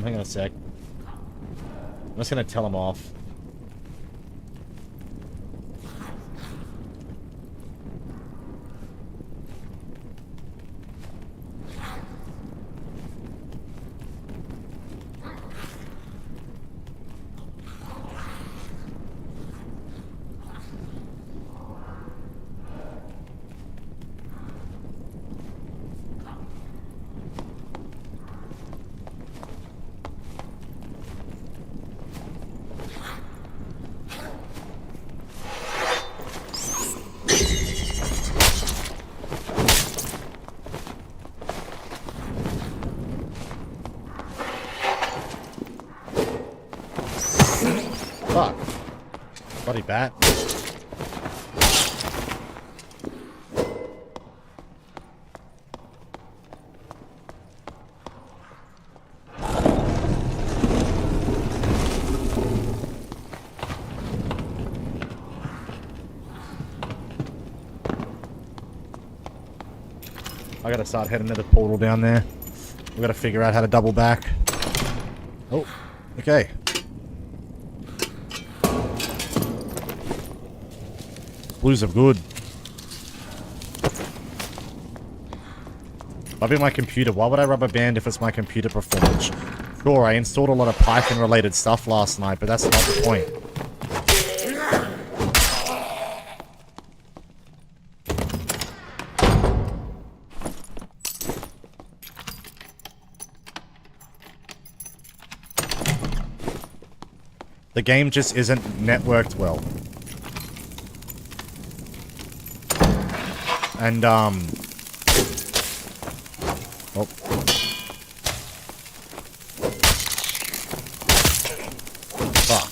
Hang on a sec. I'm just gonna tell him off. Fuck. Bloody bat. I gotta start heading to the portal down there. We gotta figure out how to double back. Oh, okay. Blues are good. Rubbing my computer. Why would I rubber band if it's my computer performance? Sure, I installed a lot of Python related stuff last night, but that's not the point. The game just isn't networked well. And, oh. Fuck.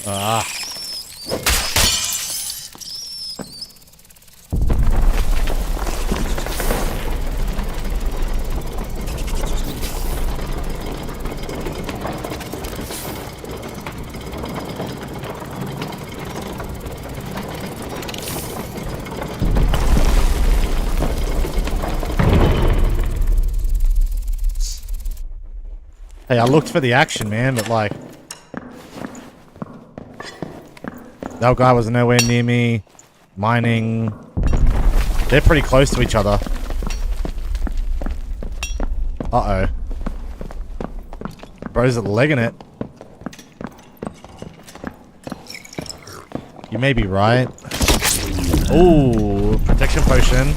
Ah. Hey, I looked for the action, man, but like... That guy was nowhere near me. Mining. They're pretty close to each other. Uh-oh. Bro's legging it. You may be right. Ooh, protection potion.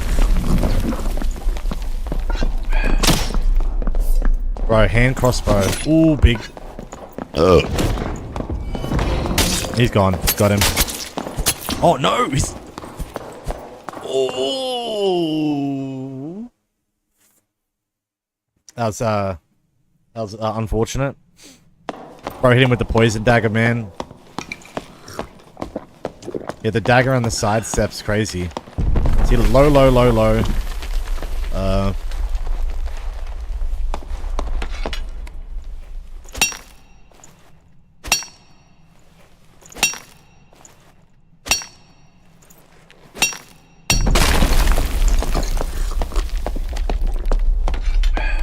Bro, hand crossbow. Ooh, big. He's gone. Got him. Oh no! He's... Oh. That was unfortunate. Bro hit him with the poison dagger, man. Yeah, the dagger on the side step's crazy. See, low, low, low, low.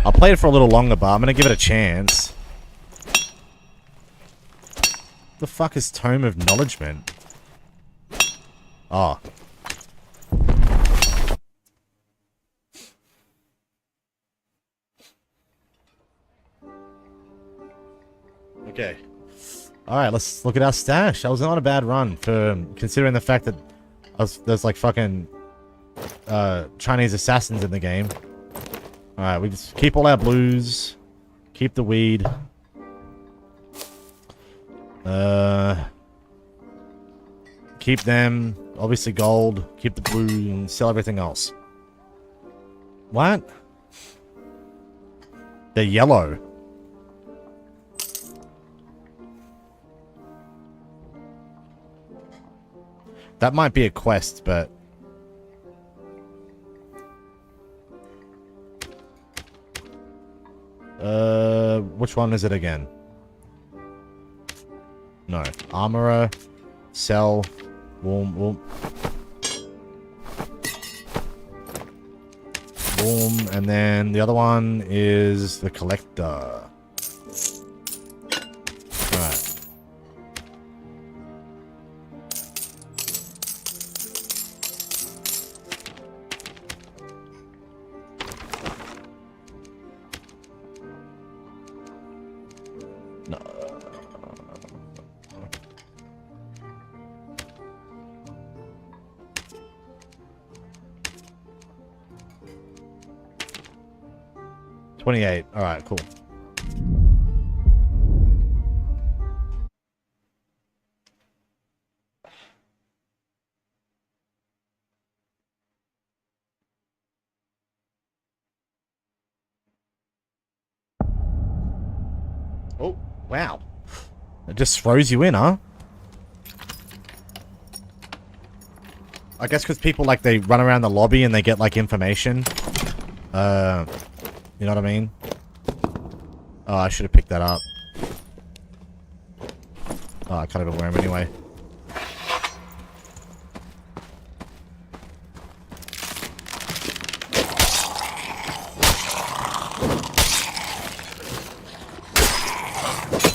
I'll play it for a little longer, but I'm gonna give it a chance. The fuck is Tome of Acknowledgement? Oh. Okay. Alright, let's look at our stash. That was not a bad run for considering the fact that there's like fucking Chinese assassins in the game. Alright, we just keep all our blues. Keep the weed. Keep them. Obviously gold. Keep the blue and sell everything else. What? They're yellow. That might be a quest, but... which one is it again? No. Armorer. Sell. Warm. And then the other one is the collector. Alright. No. $28. Alright, cool. Oh, wow. It just throws you in, huh? I guess because people, like, they run around the lobby and they get, like, information. You know what I mean? Oh, I should have picked that up. Oh, I can't even wear them anyway.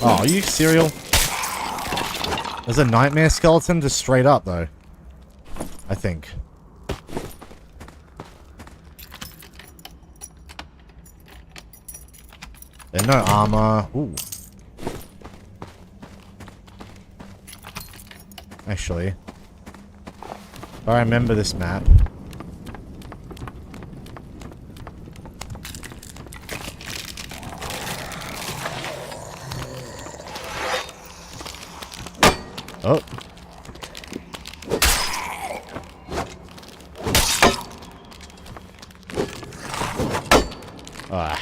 Oh, are you serial? There's a nightmare skeleton just straight up, though. I think. There's no armor. Ooh. Actually. If I remember this map. Oh. Ah.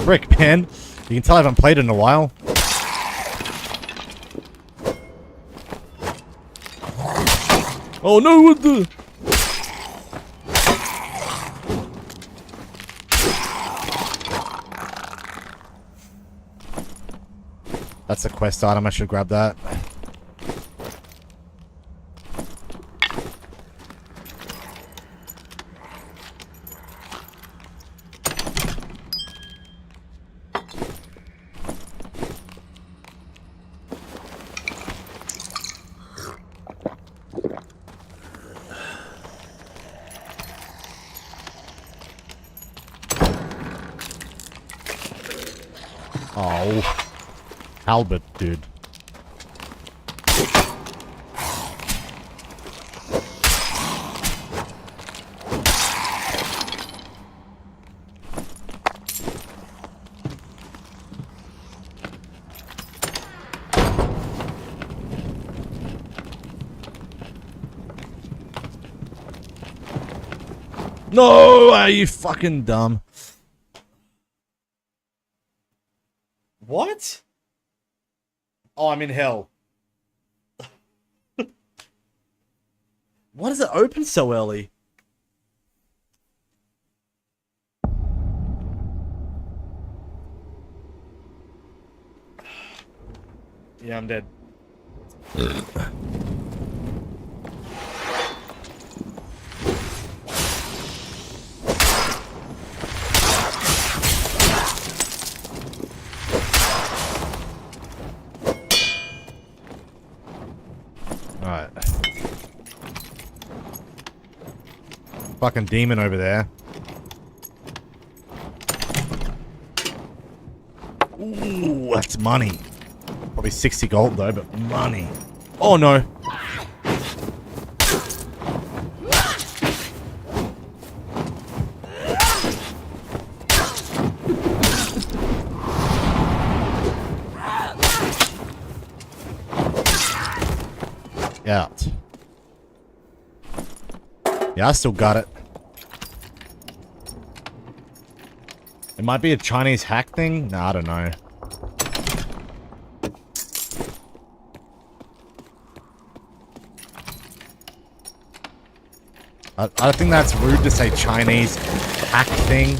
Frick, man. You can tell I haven't played in a while. Oh no, what the... That's a quest item, I should grab that. Oh. Albert, dude. No, are you fucking dumb? What? Oh, I'm in hell. Why does it open so early? Yeah, I'm dead. Alright. Fucking demon over there. Ooh, that's money. Probably 60 gold though, but money. Oh no. Out. Yeah, I still got it. It might be a Chinese hack thing? Nah, I don't know. I think that's rude to say Chinese hack thing.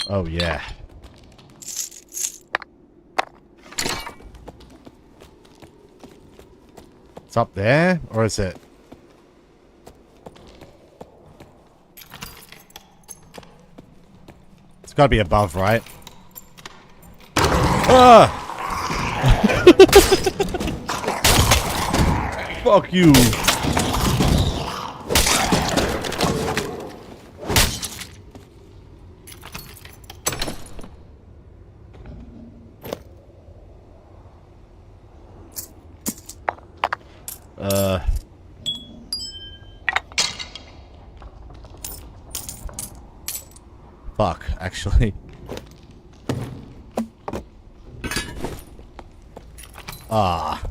Oh, yeah. It's up there? Or is it? It's gotta be above, right? Ah! Fuck you. Fuck, actually. Ah.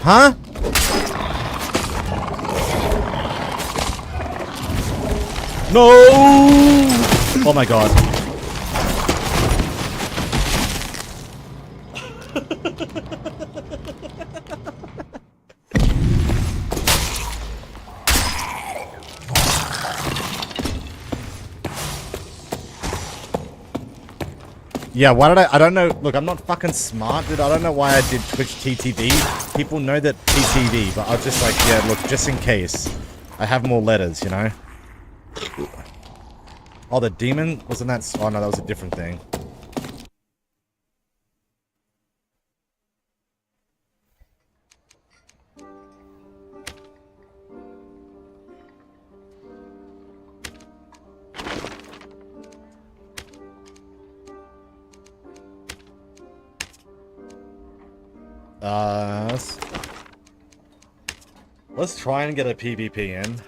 Huh? No! Oh my god. Yeah, why did I don't know, look, I'm not fucking smart, dude, I don't know why I did Twitch TTV. People know that TTV, but I was just like, yeah, look, just in case. I have more letters, you know? Oh, the demon? Wasn't that, oh no, that was a different thing. Let's try and get a PvP in.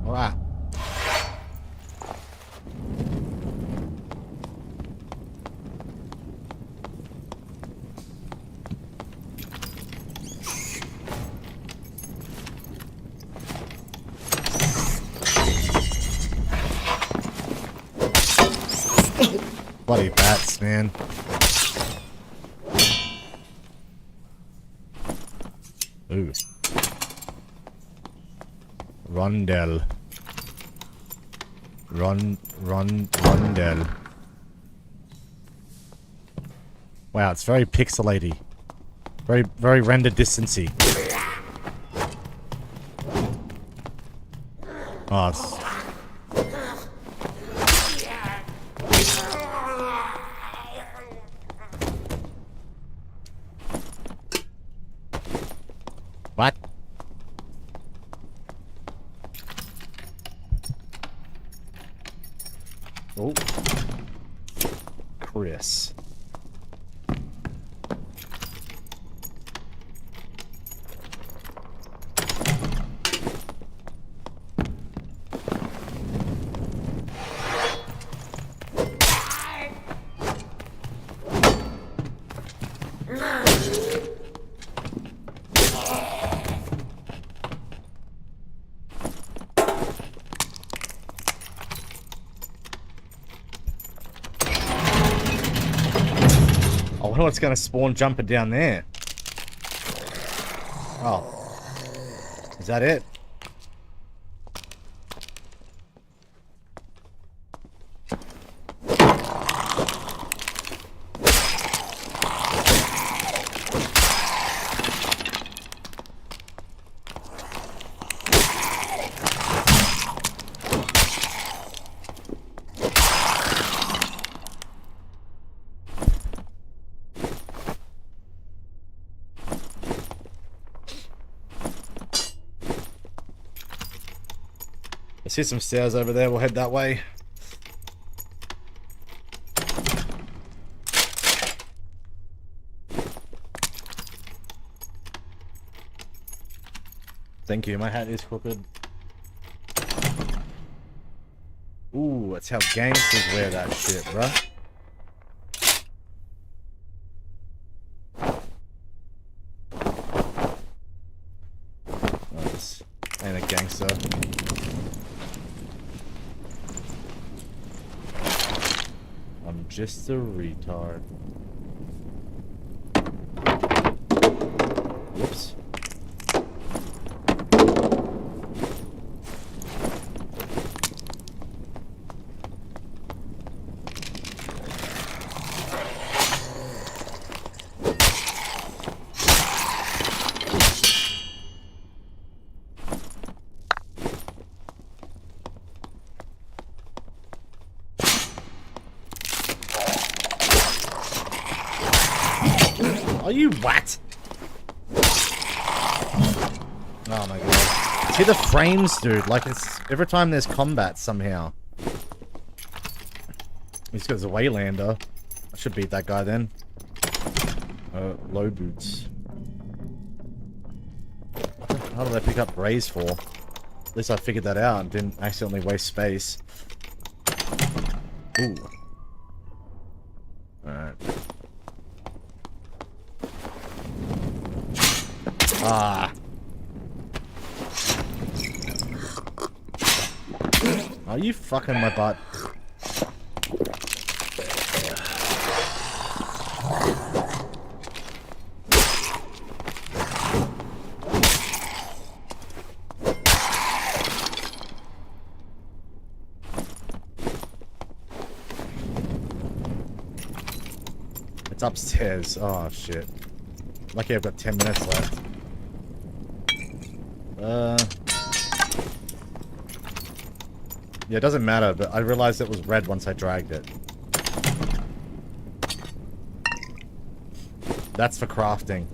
Alright. Bloody bats, man. Ooh. Rondel. Rondel. Wow, it's very pixelaty. Very render distancy. Oh, what? Oh. Chris. I wonder what's going to spawn jumping down there. Oh. Is that it? I see some stairs over there. We'll head that way. Thank you. My hat is crooked. Ooh, that's how gangsters wear that shit, bruh. Nice. Ain't a gangster. I'm just a retard. Whoops. Are you what? Oh my god. See the frames, dude. Like it's every time there's combat somehow. He's got his Waylander. I should beat that guy then. Low boots. How did I pick up rays for? At least I figured that out and didn't accidentally waste space. Ooh. Alright. Ah. Are you fucking my butt? It's upstairs. Oh shit. Lucky I've got 10 minutes left. Yeah, it doesn't matter, but I realized it was red once I dragged it. That's for crafting.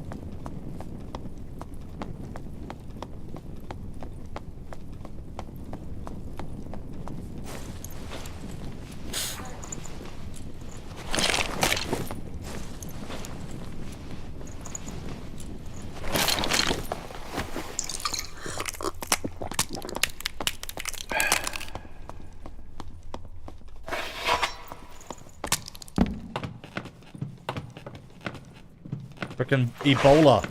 Frickin' Ebola.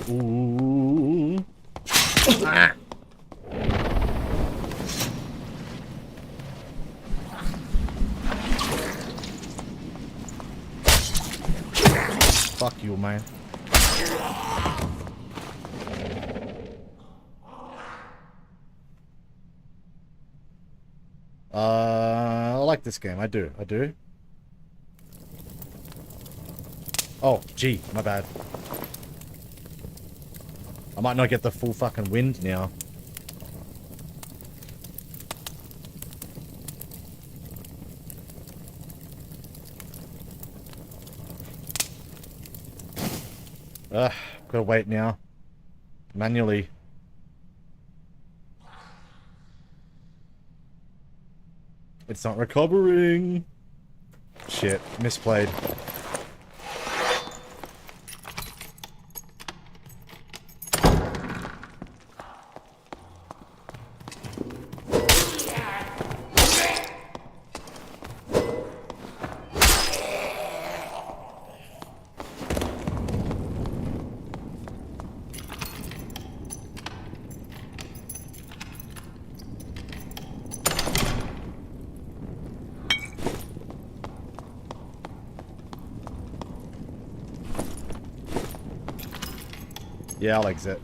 Ooh. Ah. Fuck you, man. I like this game. I do. Oh, gee, my bad. I might not get the full fucking wind now. Gotta wait now. Manually. It's not recovering. Shit, misplayed. Yeah, I'll exit.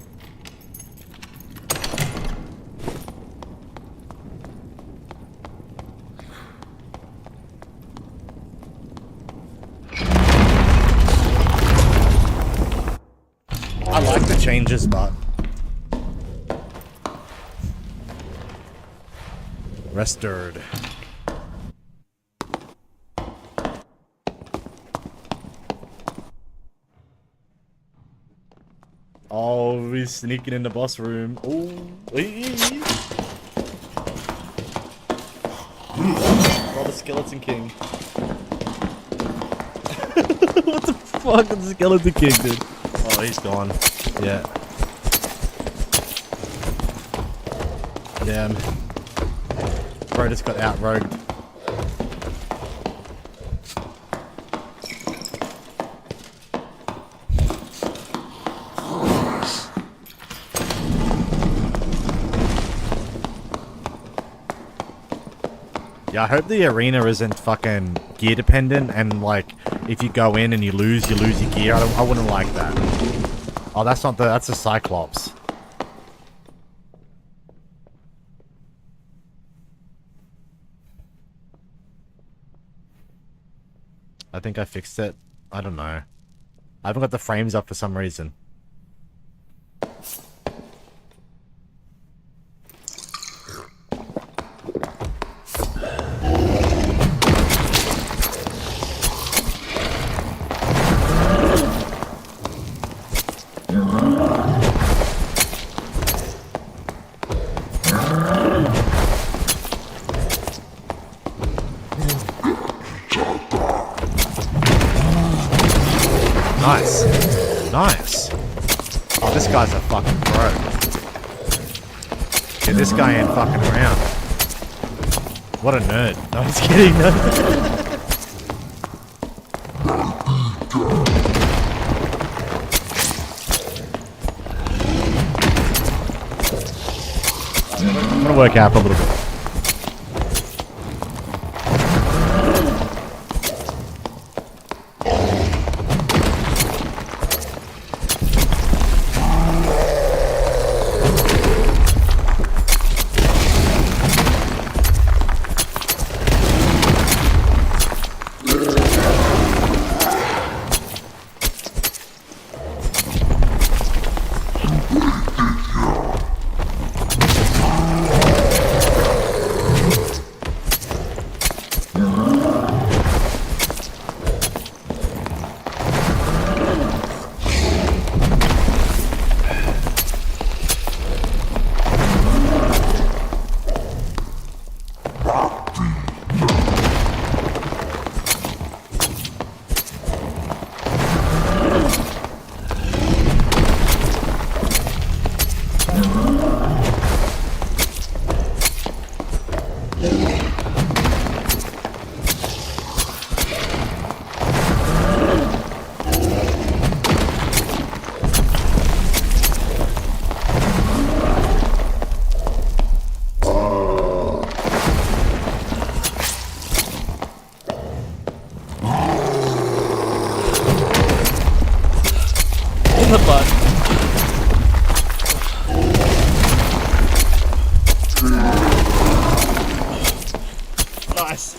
I like the changes, but restored. Oh, he's sneaking in the boss room. Oh, the Skeleton King. What the fuck is the Skeleton King, dude? Oh, he's gone. Yeah. Damn. Bro just got out-rogued. Yeah, I hope the arena isn't fucking gear dependent and like if you go in and you lose your gear. I wouldn't like that. Oh, that's not that's a Cyclops. I think I fixed it. I don't know. I haven't got the frames up for some reason. Nice. Oh, this guy's a fucking pro. Yeah, this guy ain't fucking around. What a nerd. No, I'm just kidding. No. I'm gonna work out a little bit. but nice.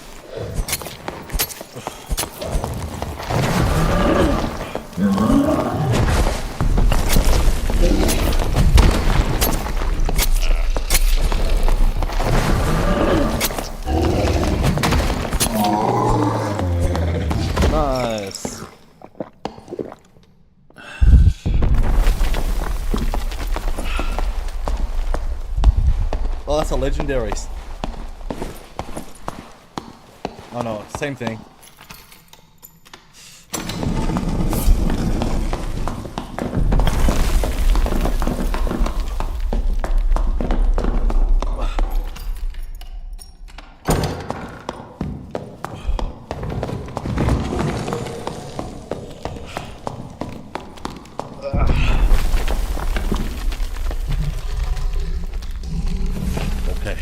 Nice. Oh, that's a legendary. Oh no, same thing. Okay.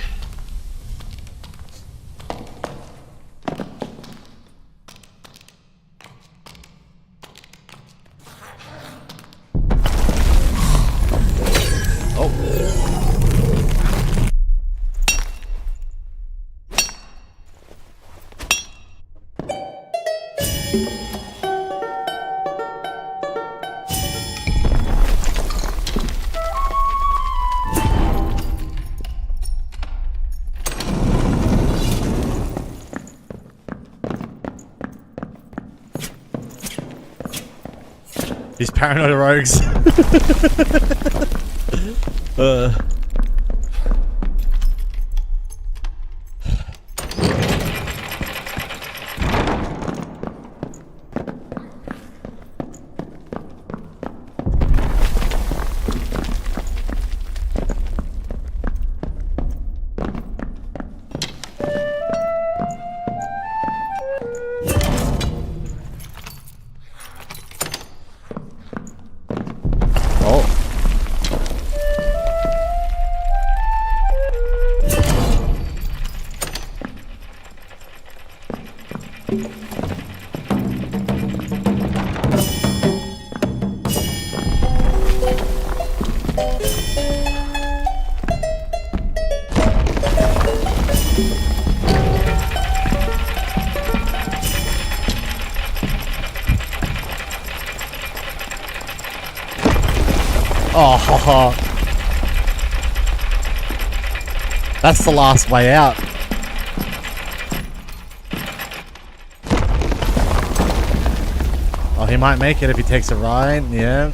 These paranoid rogues. Oh, that's the last way out. Oh, he might make it if he takes a ride. Yeah.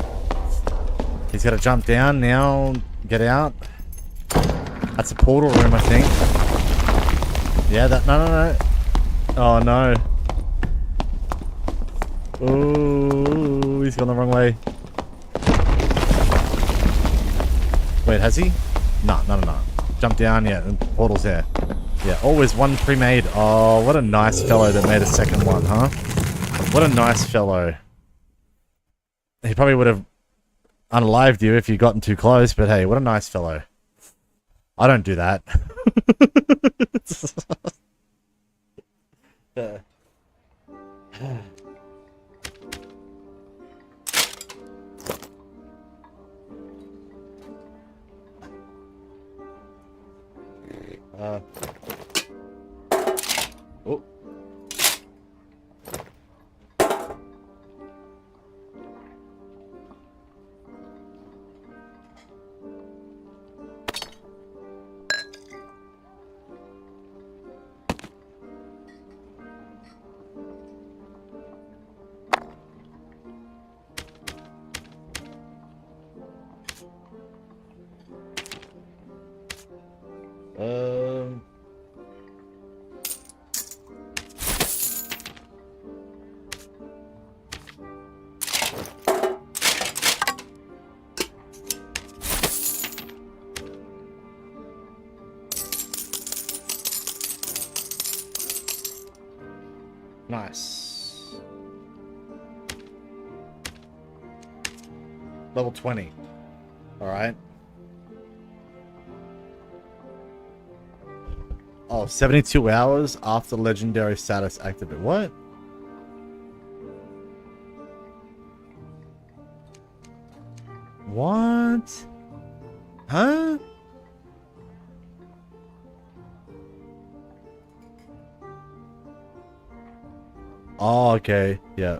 He's got to jump down now. Get out. That's a portal room, I think. Yeah, that. No. Oh, no. Oh, he's gone the wrong way. Wait, has he? No. Jump down, yeah, the portal's there. Yeah, always one pre-made. Oh, what a nice fellow that made a second one, huh? What a nice fellow. He probably would have unalived you if you'd gotten too close, but hey, what a nice fellow. I don't do that. Oh. Nice. Level 20. Alright. Oh, 72 hours after legendary status activate. What? What? Huh? Oh, okay. Yeah.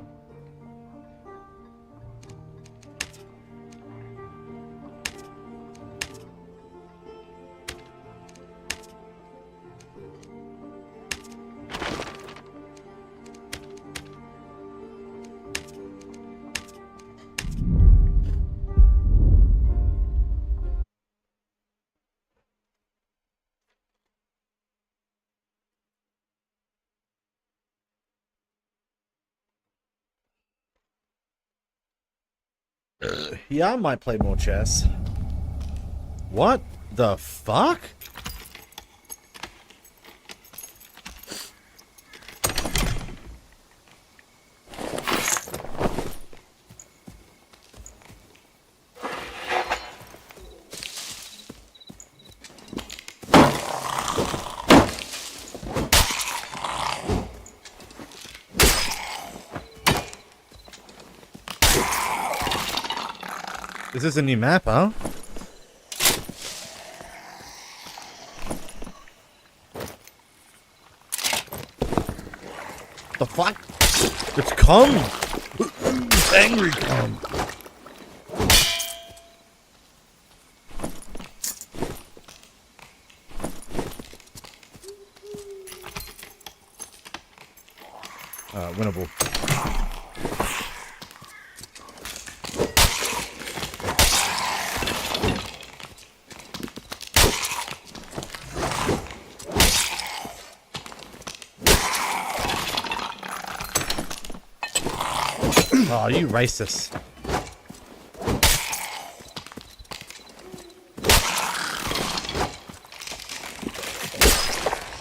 Yeah, I might play more chess. What the fuck? This is a new map, huh? The fuck? It's cum! It's angry cum! Winnable. Oh, you racist.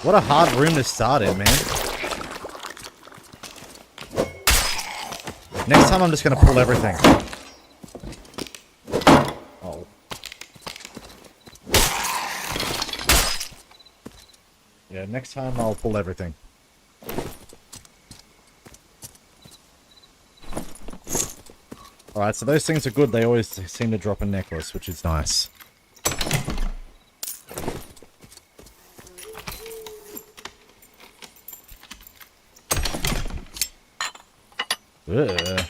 What a hard room to start in, man. Next time I'm just gonna pull everything. Oh. Yeah, next time I'll pull everything. Alright, so those things are good. They always seem to drop a necklace, which is nice. Ugh.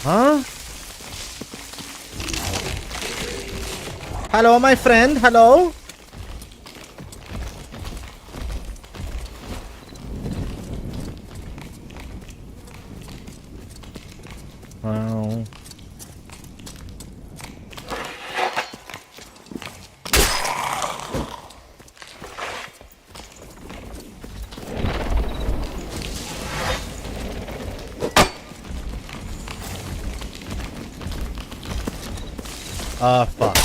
Huh? Hello, my friend. Hello? Well... fuck.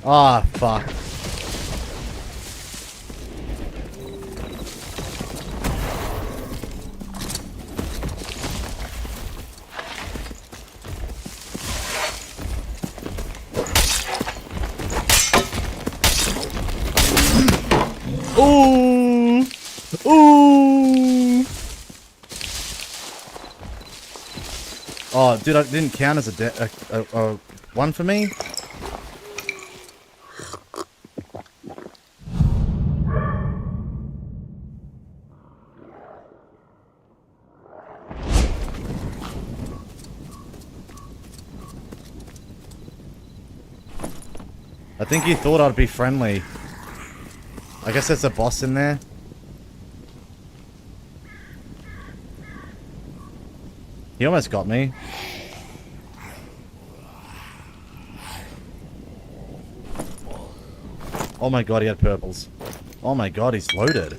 Ah, fuck. Ooh! Ooh! Oh, dude, it didn't count as a one for me? I think he thought I'd be friendly. I guess there's a boss in there. He almost got me. Oh my god, he had purples. Oh my god, he's loaded.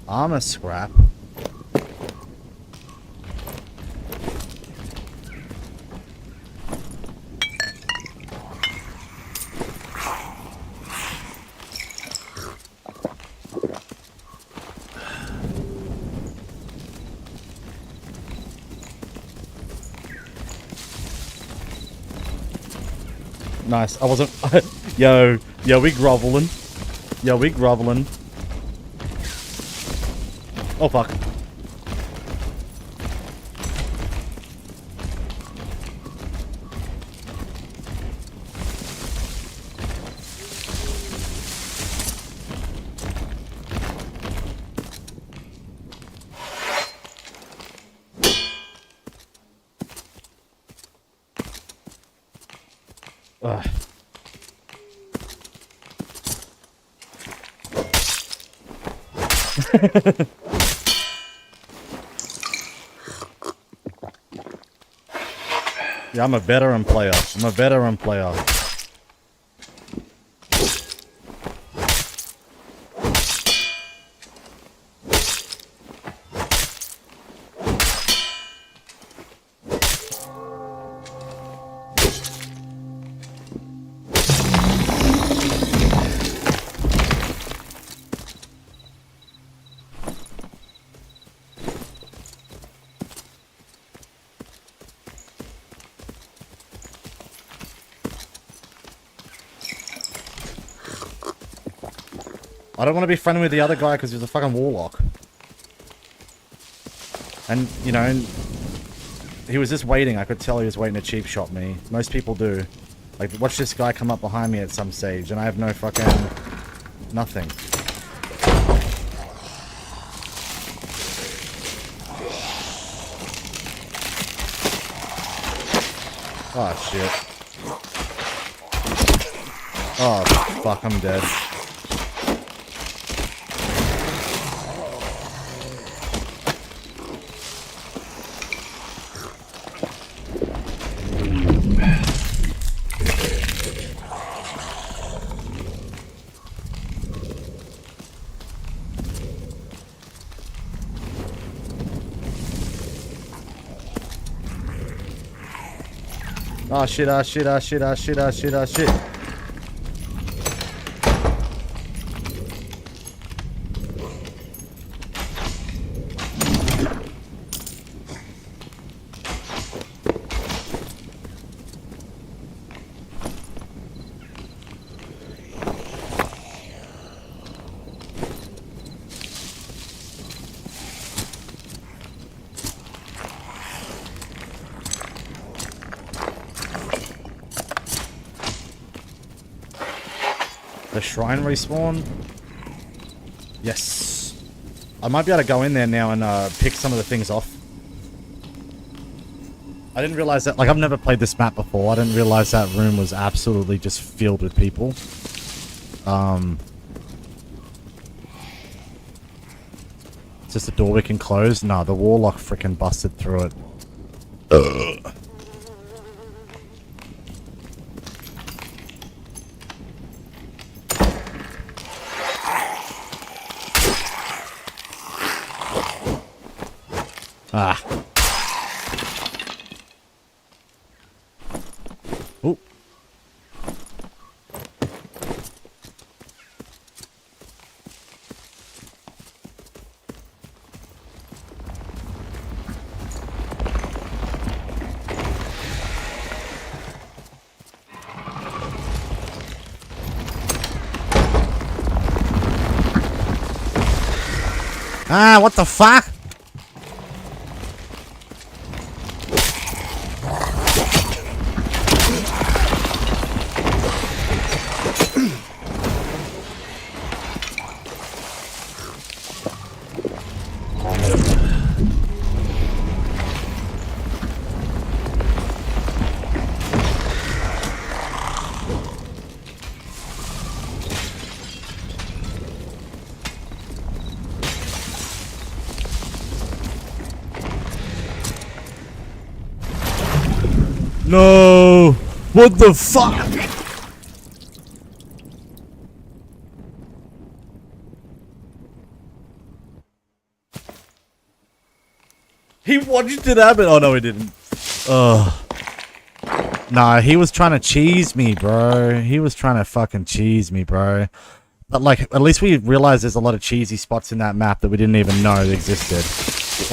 Armor scrap. Nice. I wasn't. Yo, we groveling. Yo, we groveling. Oh fuck. Ugh. Yeah, I'm a veteran player. I'm a veteran player. I don't want to be friendly with the other guy because he's a fucking warlock. And, you know, he was just waiting. I could tell he was waiting to cheap shot me. Most people do. Like, watch this guy come up behind me at some stage and I have no fucking... nothing. Oh, shit. Oh, fuck, I'm dead. Oh shit, oh shit, oh shit, oh shit, oh shit, oh shit. The shrine respawn? Yes. I might be able to go in there now and pick some of the things off. I didn't realize that, like, I've never played this map before. I didn't realize that room was absolutely just filled with people. Is this a door we can close? Nah, the warlock freaking busted through it. Ugh. Ah. Oh. Ah, what the fuck? No! What the fuck? He wanted to have it. Oh no, he didn't. Ugh. Nah, he was trying to cheese me, bro. He was trying to fucking cheese me, bro. But like, at least we realized there's a lot of cheesy spots in that map that we didn't even know existed.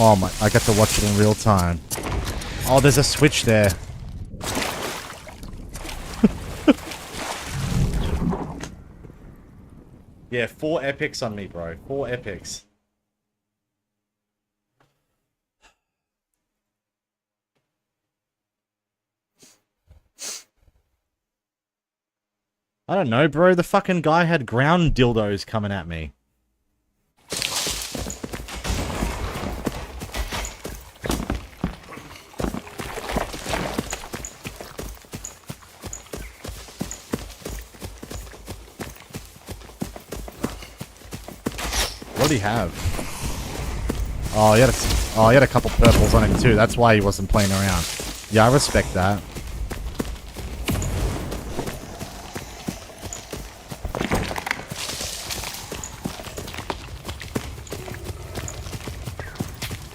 Oh my, I got to watch it in real time. Oh, there's a switch there. Yeah, 4 epics on me, bro. 4 epics. I don't know, bro. The fucking guy had ground dildos coming at me. What did he have? Oh, he had a couple purples on him too. That's why he wasn't playing around. Yeah, I respect that.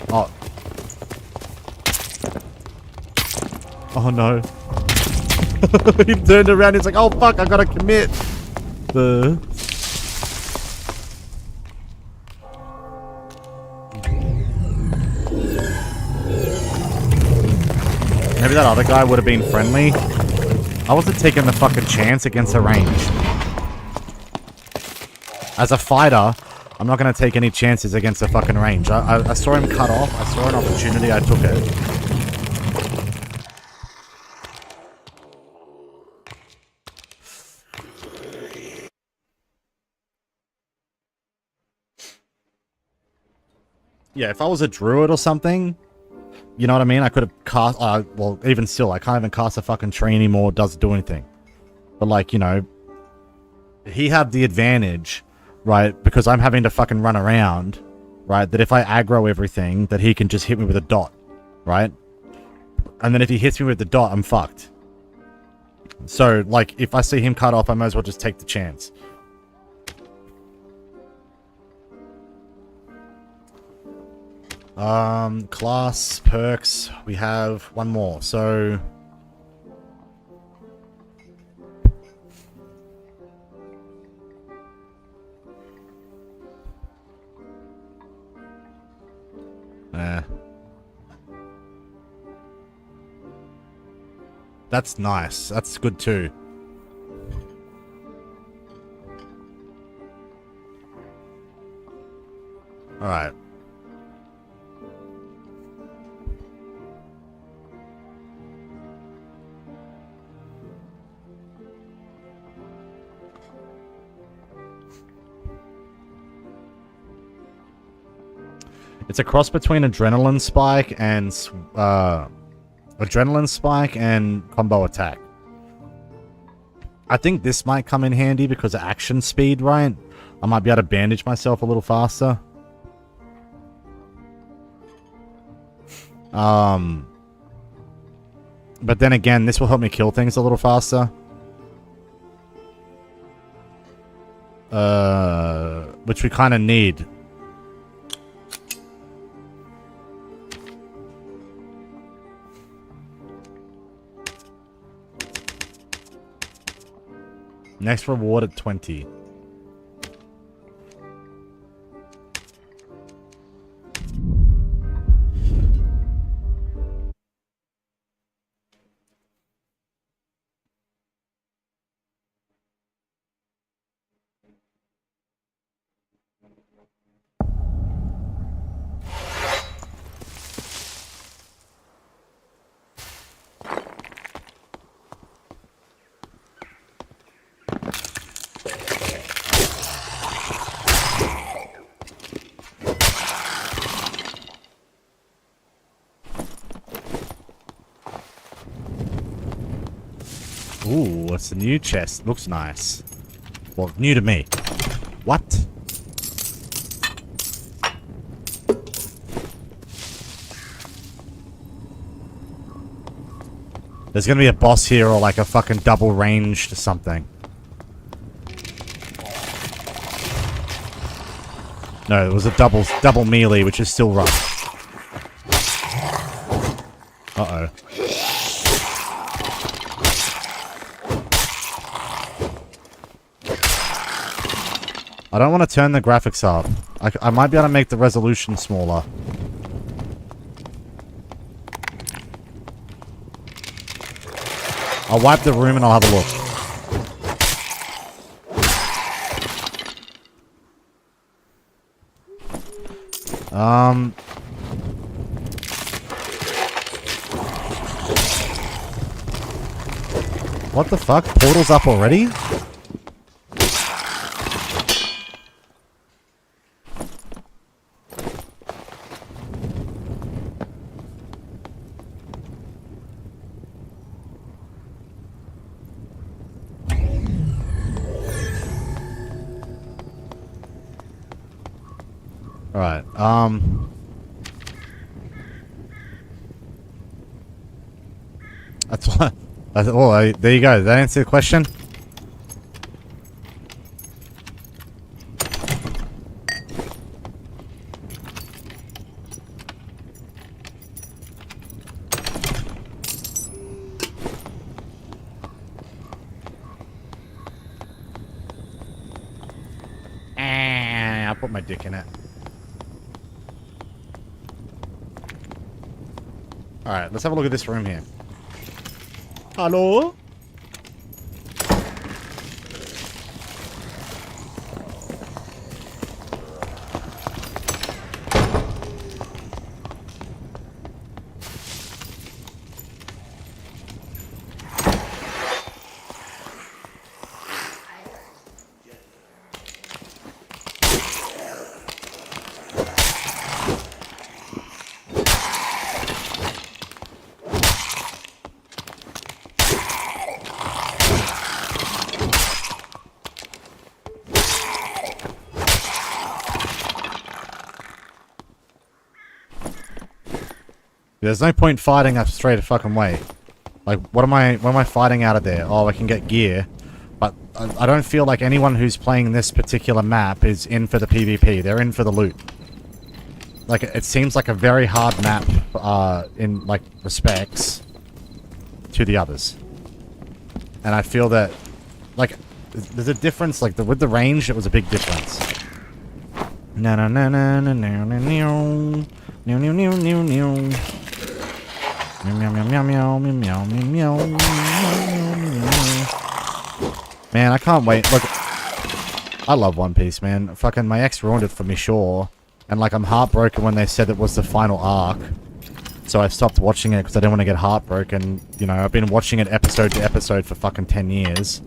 Oh. Oh no. He turned around, he's like, oh fuck, I gotta commit. Maybe that other guy would have been friendly. I wasn't taking the fucking chance against a range. As a fighter, I'm not going to take any chances against a fucking range. I saw him cut off. I saw an opportunity. I took it. Yeah, if I was a druid or something, you know what I mean? I could have cast... well, even still, I can't even cast a fucking tree anymore. It doesn't do anything. But like, you know, he had the advantage... right, because I'm having to fucking run around, right, that if I aggro everything, that he can just hit me with a dot, right? And then if he hits me with the dot, I'm fucked. So, like, if I see him cut off, I might as well just take the chance. Class, perks, we have one more, so... That's nice. That's good too. Alright. It's a cross between adrenaline spike and combo attack. I think this might come in handy because of action speed, right? I might be able to bandage myself a little faster. But then again, this will help me kill things a little faster. Which we kind of need. Next reward at 20. Ooh, it's a new chest. Looks nice. Well, new to me. What? There's gonna be a boss here or like a fucking double ranged something. No, it was a double melee, which is still rough. Uh-oh. I don't want to turn the graphics up. I might be able to make the resolution smaller. I'll wipe the room and I'll have a look. What the fuck? Portal's up already? Alright, that's what. There you go. Did that answer the question? I'll put my dick in it. Alright, let's have a look at this room here. Hello? There's no point fighting up straight a fucking way. Like, what am I fighting out of there? Oh, I can get gear. But I don't feel like anyone who's playing this particular map is in for the PvP. They're in for the loot. Like, it seems like a very hard map, in, like, respects to the others. And I feel that, like, there's a difference, like, with the range, it was a big difference. No, no, no, no, no, no, no, no. No, no, no, no, no. Meow, meow, meow, meow, meow, meow, meow, meow. Man, I can't wait. Look, I love One Piece, man. Fucking my ex ruined it for me, sure. And like, I'm heartbroken when they said it was the final arc. So I stopped watching it because I didn't want to get heartbroken. You know, I've been watching it episode to episode for fucking 10 years.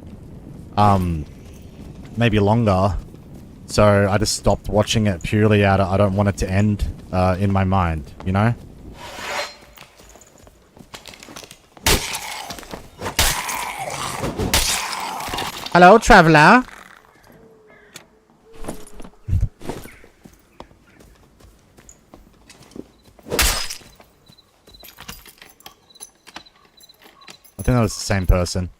Maybe longer. So I just stopped watching it purely out of I don't want it to end in my mind, you know? Hello, traveler. I think that was the same person.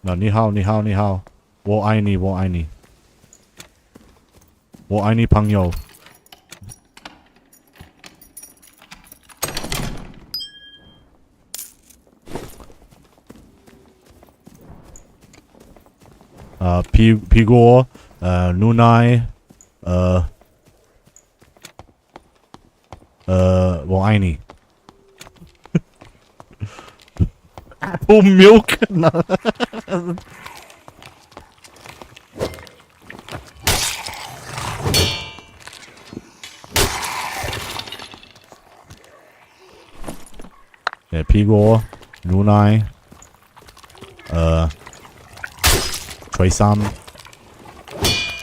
No, ni hao, ni hao, ni hao. 我爱你, 我爱你. 我爱你, 朋友. 피고, 누나이, 我爱你. Apple milk? No. Yeah, 피고, 누나이, Choisam,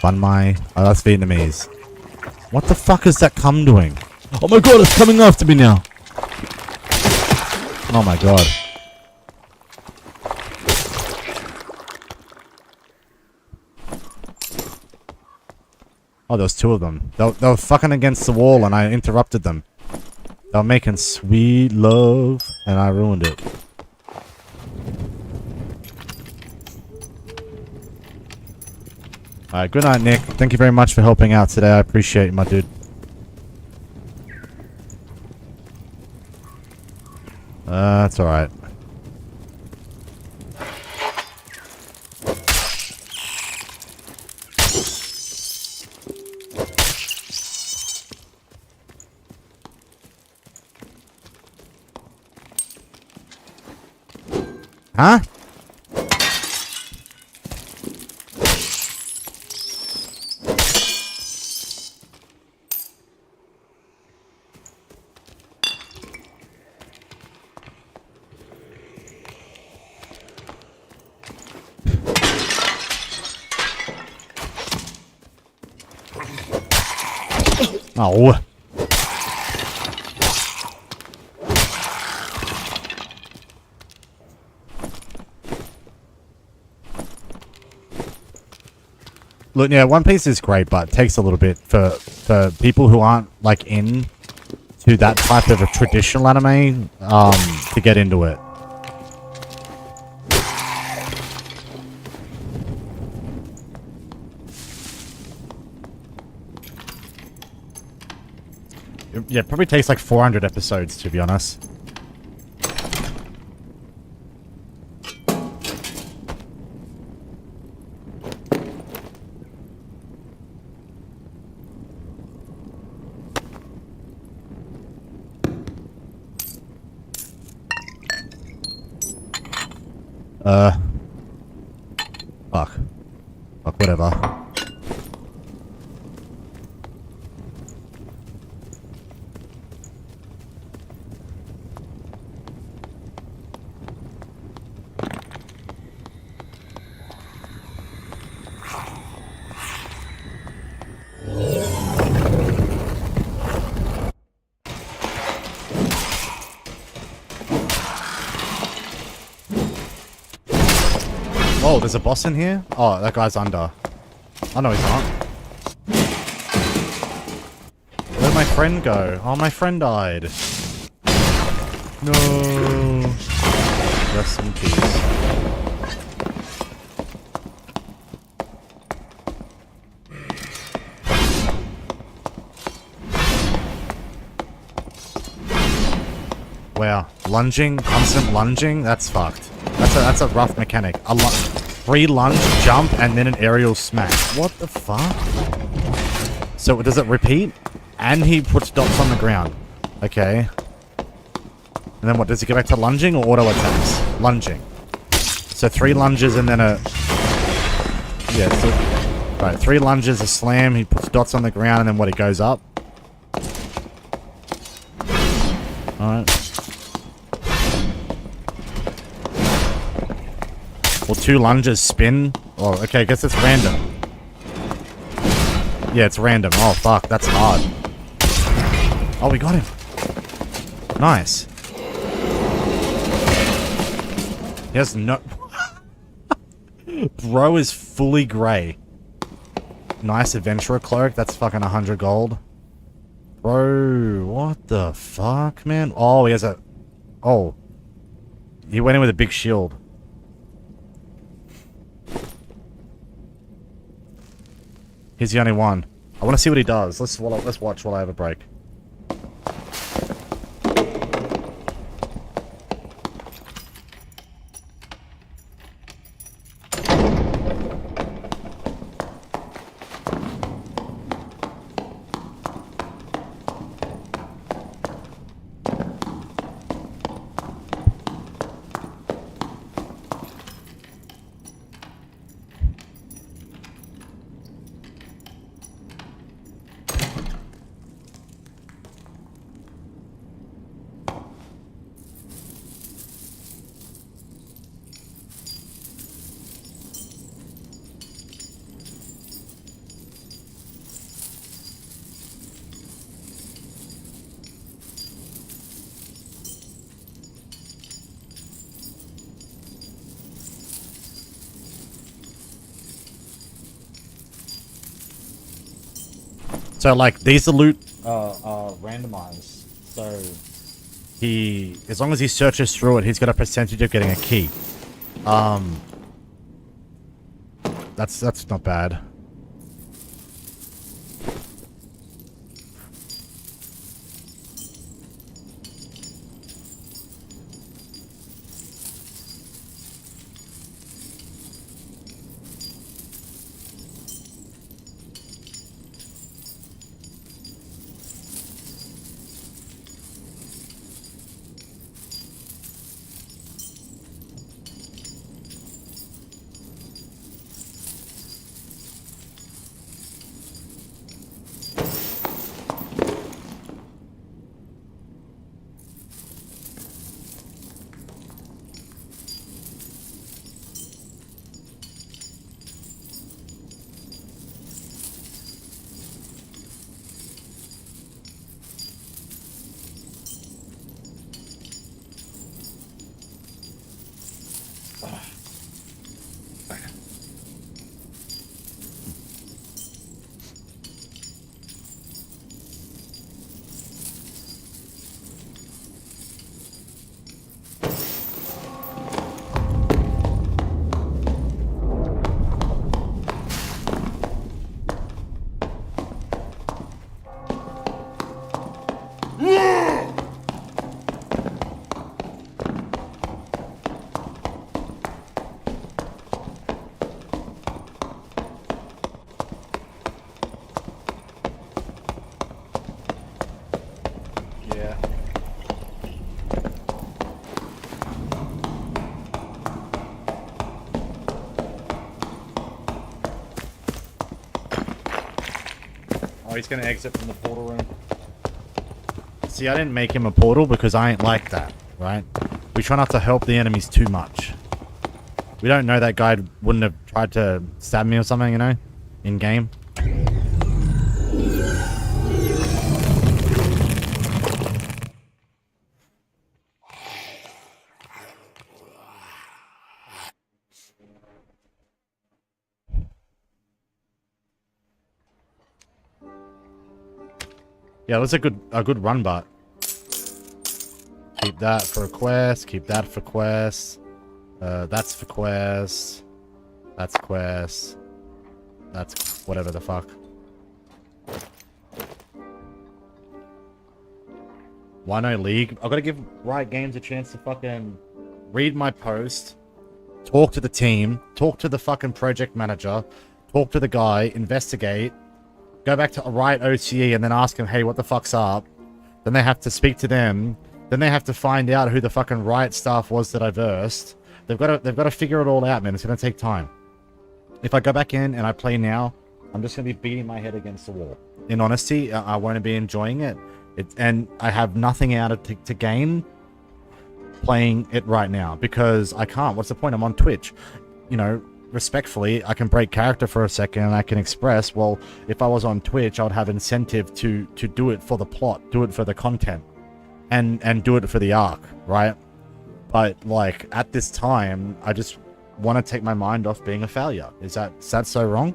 Banmai. Oh, that's Vietnamese. What the fuck is that cum doing? Oh my god, it's coming after me now. Oh my god. Oh, there was two of them. They were fucking against the wall and I interrupted them. They're making sweet love, and I ruined it. Alright, good night, Nick. Thank you very much for helping out today. I appreciate you, my dude. That's alright. Huh? Oh. Look, yeah, One Piece is great, but it takes a little bit for people who aren't like in to that type of a traditional anime to get into it. Yeah, it probably takes like 400 episodes, to be honest. Fuck. Fuck, whatever. Oh, there's a boss in here? Oh, that guy's under. Oh, no, he's not. Where'd my friend go? Oh, my friend died. No. Rest in peace. Wow. Lunging? Constant lunging? That's fucked. That's a rough mechanic. Free lunge, jump, and then an aerial smash. What the fuck? So does it repeat? And he puts dots on the ground. Okay. And then what? Does he go back to lunging or auto attacks? Lunging. So 3 lunges and then a... Yeah, so... Right, 3 lunges, a slam, he puts dots on the ground, and then what? It goes up. Alright. Or 2 lunges, spin. Oh, okay, I guess it's random. Yeah, it's random. Oh, fuck, that's hard. Oh, we got him. Nice. He has no... Bro is fully grey. Nice adventurer cloak. That's fucking 100 gold. Bro, what the fuck, man? Oh, he has a... Oh. He went in with a big shield. He's the only one. I want to see what he does. Let's watch while I have a break. So, like, these are loot, randomized. So as long as he searches through it, he's got a percentage of getting a key. That's not bad. Oh, he's gonna exit from the portal room. See, I didn't make him a portal because I ain't like that, right? We try not to help the enemies too much. We don't know that guy wouldn't have tried to stab me or something, you know? In game. Yeah, that's a good run, but keep that for a quest, keep that for quests. That's for quests. That's quests. That's whatever the fuck. Why no league? I've got to give Riot Games a chance to fucking read my post, talk to the team, talk to the fucking project manager, talk to the guy, investigate, go back to Riot OCE and then ask them, hey, what the fuck's up? Then they have to speak to them. Then they have to find out who the fucking Riot staff was that I versed. They've got to figure it all out, man. It's gonna take time. If I go back in and I play now, I'm just gonna be beating my head against the wall. In honesty, I won't be enjoying it. And I have nothing out of to gain playing it right now because I can't. What's the point? I'm on Twitch. You know, respectfully, I can break character for a second and I can express. Well, if I was on Twitch, I would have incentive to do it for the plot, do it for the content, and do it for the arc, right? But like at this time, I just want to take my mind off being a failure. Is that so wrong?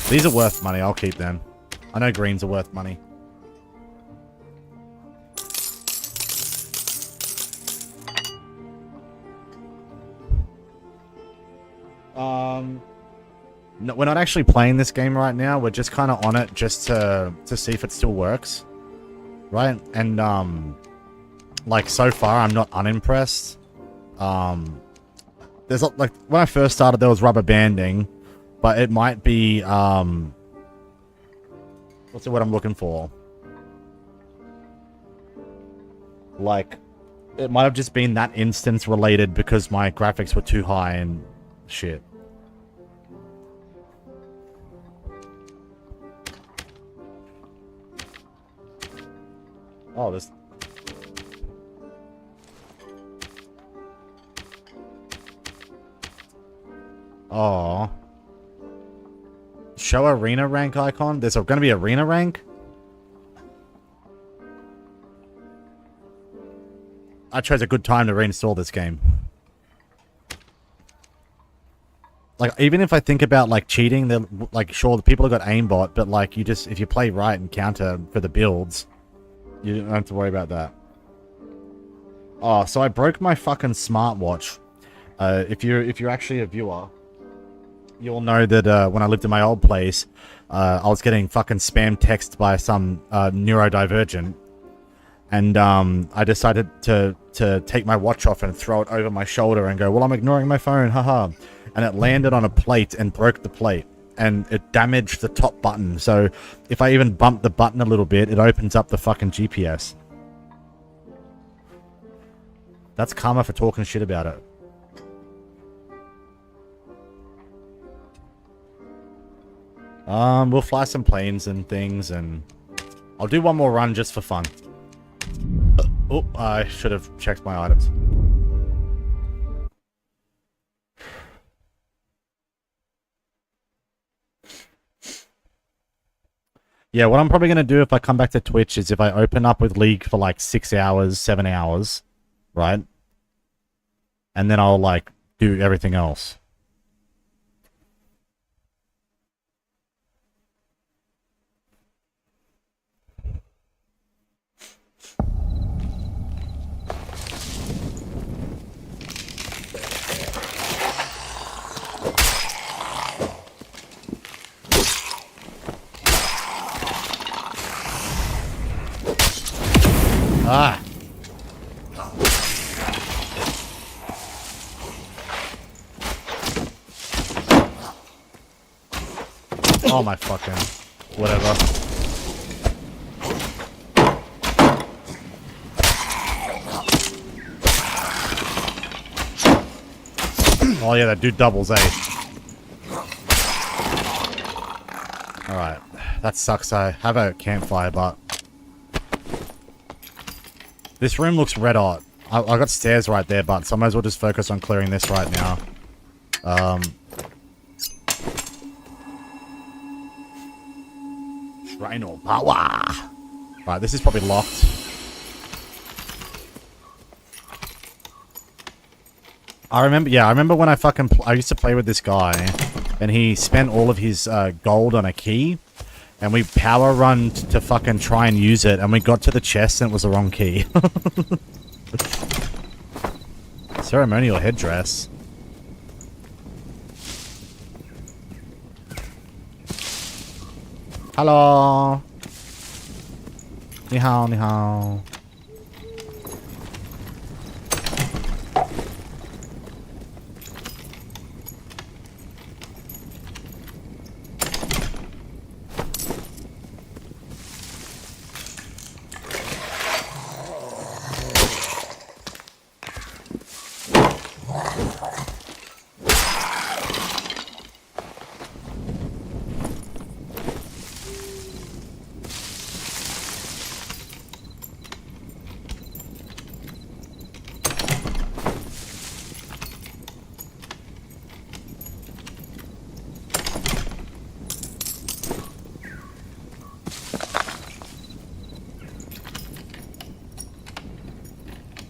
These are worth money. I'll keep them. I know greens are worth money. No, we're not actually playing this game right now. We're just kind of on it just to see if it still works, right? And like so far, I'm not unimpressed. There's like when I first started, there was rubber banding, but it might be what's the word I'm looking for? Like it might have just been that instance related because my graphics were too high and shit. Oh, this. Oh. Show arena rank icon? There's going to be arena rank? I chose a good time to reinstall this game. Like, even if I think about, like, cheating, they're, like, sure, the people have got aimbot, but, like, you just, if you play right and counter for the builds, you don't have to worry about that. Oh, so I broke my fucking smartwatch. If you're actually a viewer, you'll know that, when I lived in my old place, I was getting fucking spam text by some, neurodivergent. And, I decided to take my watch off and throw it over my shoulder and go, well, I'm ignoring my phone, haha. And it landed on a plate and broke the plate. And it damaged the top button. So if I even bump the button a little bit, it opens up the fucking GPS. That's karma for talking shit about it. We'll fly some planes and things, and I'll do one more run just for fun. Oh, I should have checked my items. Yeah, what I'm probably going to do if I come back to Twitch is if I open up with League for like 6 hours, 7 hours, right? And then I'll like do everything else. Ah. Oh my fucking whatever. Oh yeah, that dude doubles, eh? Alright. That sucks. I have a campfire, but this room looks red hot. I got stairs right there, but so I might as well just focus on clearing this right now. Shrine of power. Right, this is probably locked. I remember when I used to play with this guy, and he spent all of his gold on a key. And we power run to fucking try and use it, and we got to the chest and it was the wrong key. Ceremonial headdress. Hello. Ni hao, ni hao.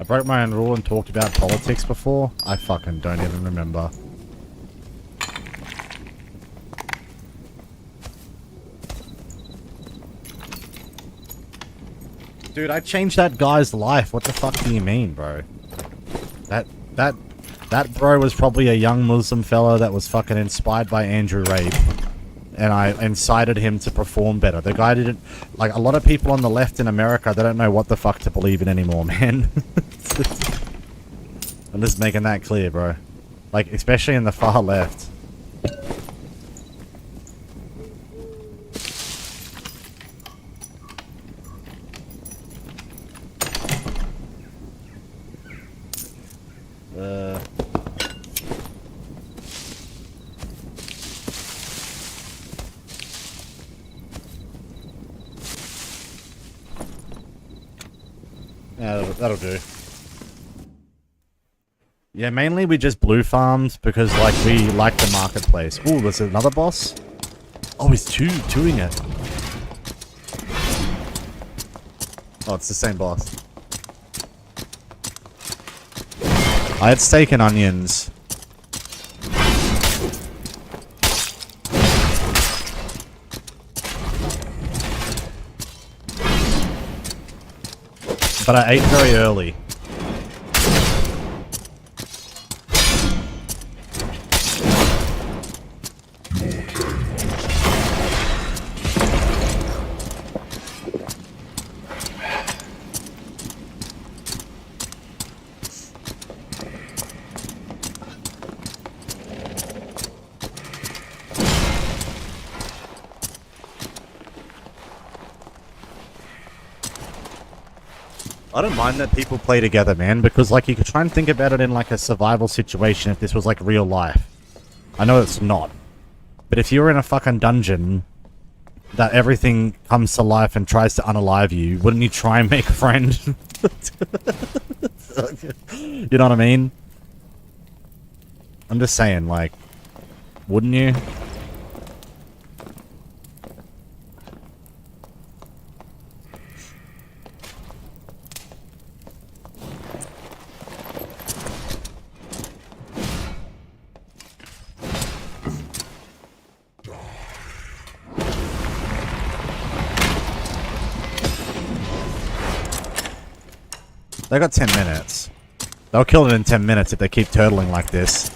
Broke my own rule and talked about politics before? I fucking don't even remember. Dude, I changed that guy's life. What the fuck do you mean, bro? That bro was probably a young Muslim fella that was fucking inspired by Andrew Rape. And I incited him to perform better. The guy didn't... Like, a lot of people on the left in America, they don't know what the fuck to believe in anymore, man. I'm just making that clear, bro. Like, especially in the far left. Yeah, that'll do. Yeah, mainly we just blue farmed because, like, we like the marketplace. Ooh, there's another boss? Oh, he's twoing it. Oh, it's the same boss. I had steak and onions. But I ate very early. I don't mind that people play together, man, because, like, you could try and think about it in, like, a survival situation if this was, like, real life. I know it's not. But if you're in a fucking dungeon that everything comes to life and tries to unalive you, wouldn't you try and make a friend? You know what I mean? I'm just saying, like, wouldn't you? They got 10 minutes. They'll kill it in 10 minutes if they keep turtling like this.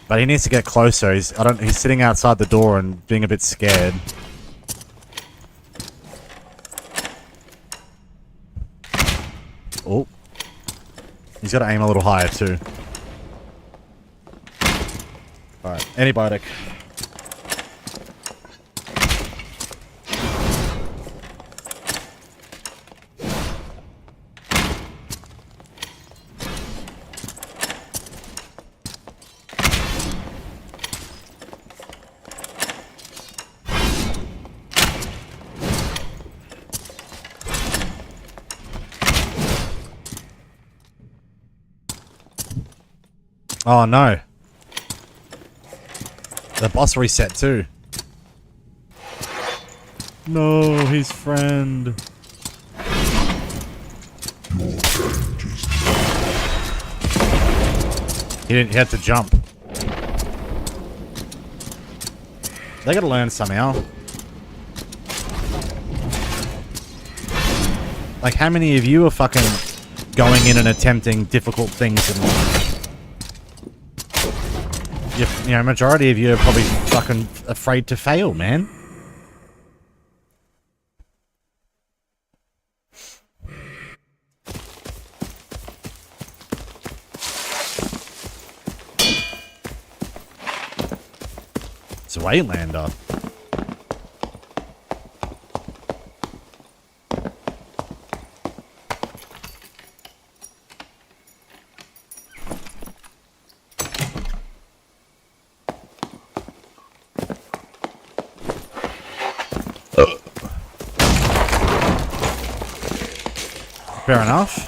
But he needs to get closer. He's sitting outside the door and being a bit scared. Oh. He's got to aim a little higher too. Alright, antibiotic. Oh no. The boss reset too. No, his friend. He had to jump. They gotta learn somehow. Like, how many of you are fucking going in and attempting difficult things in life? You know, majority of you are probably fucking afraid to fail, man. It's a Waylander. Fair enough.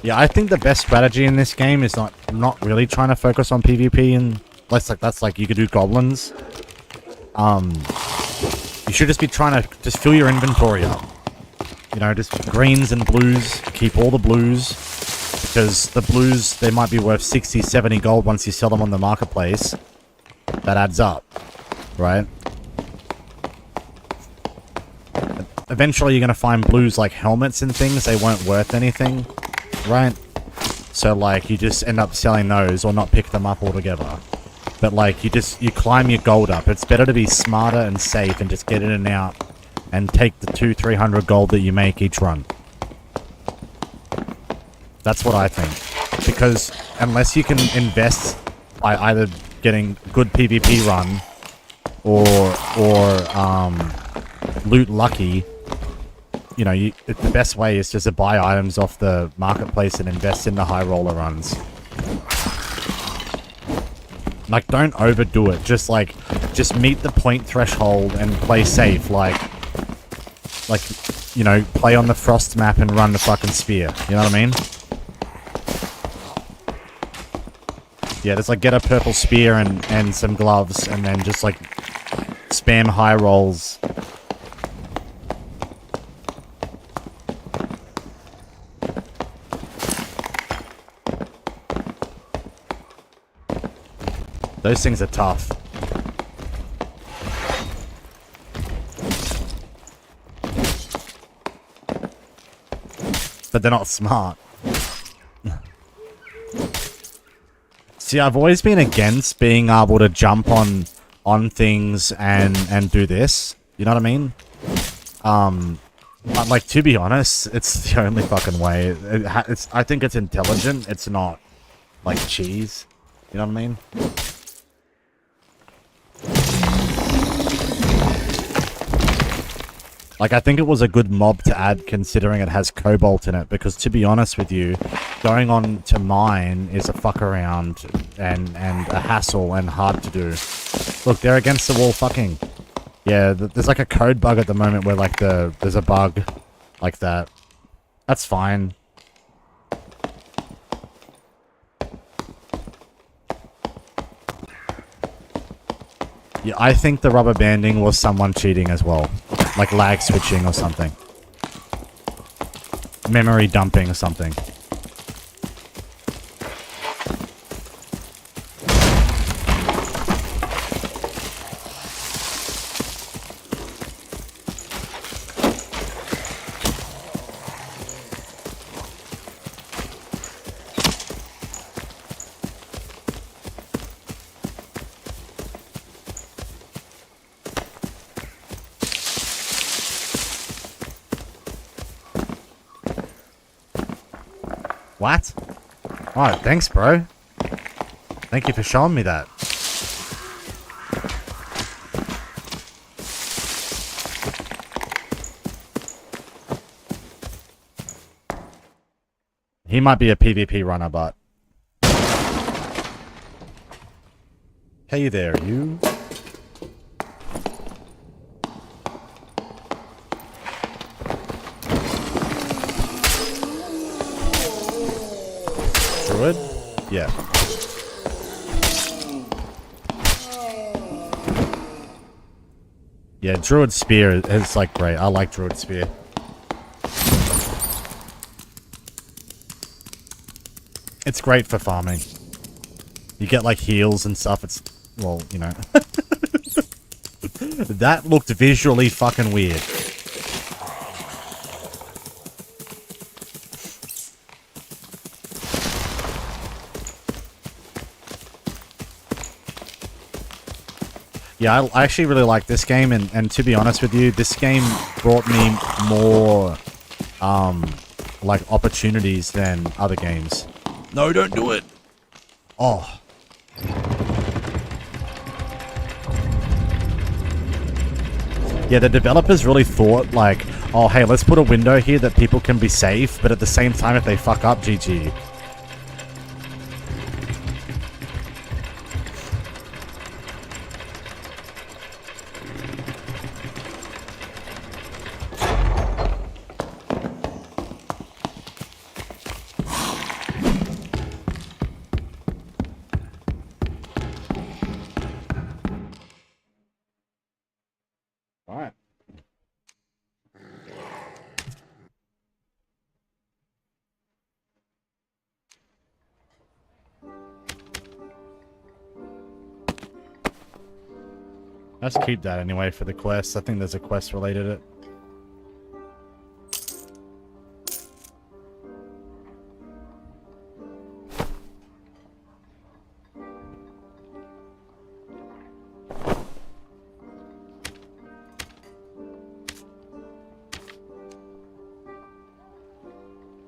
Yeah, I think the best strategy in this game is not really trying to focus on PvP, and that's like you could do goblins. You should just be trying to just fill your inventory up. You know, just greens and blues. Keep all the blues, because the blues, they might be worth 60, 70 gold once you sell them on the marketplace. That adds up, right? Eventually you're going to find blues like helmets and things. They weren't worth anything. Right? So, like, you just end up selling those or not pick them up altogether. But, like, you climb your gold up. It's better to be smarter and safe and just get in and out and take the 200-300 gold that you make each run. That's what I think. Because unless you can invest by either getting good PvP run or loot lucky, you know, the best way is just to buy items off the marketplace and invest in the high roller runs. Like, don't overdo it. Just meet the point threshold and play safe. Like, you know, play on the frost map and run the fucking spear. You know what I mean? Yeah, just like get a purple spear and some gloves, and then just like spam high rolls. Those things are tough. But they're not smart. See, I've always been against being able to jump on things and do this. You know what I mean? But like, to be honest, it's the only fucking way. I think it's intelligent. It's not like cheese. You know what I mean? Like, I think it was a good mob to add considering it has cobalt in it, because to be honest with you, going on to mine is a fuck around and a hassle and hard to do. Look, they're against the wall fucking. Yeah, there's like a code bug at the moment where like there's a bug like that. That's fine. Yeah, I think the rubber banding was someone cheating as well. Like lag switching or something. Memory dumping or something. What? Oh, thanks, bro. Thank you for showing me that. He might be a PvP runner, but... Hey there, you. Druid? Yeah. Yeah, Druid Spear is like great. I like Druid Spear. It's great for farming. You get like heals and stuff. It's, well, you know. That looked visually fucking weird. Yeah, I actually really like this game, and to be honest with you, this game brought me more, like, opportunities than other games. No, don't do it! Oh. Yeah, the developers really thought, like, oh, hey, let's put a window here that people can be safe, but at the same time, if they fuck up, GG. Alright. Let's keep that anyway for the quest. I think there's a quest related to it.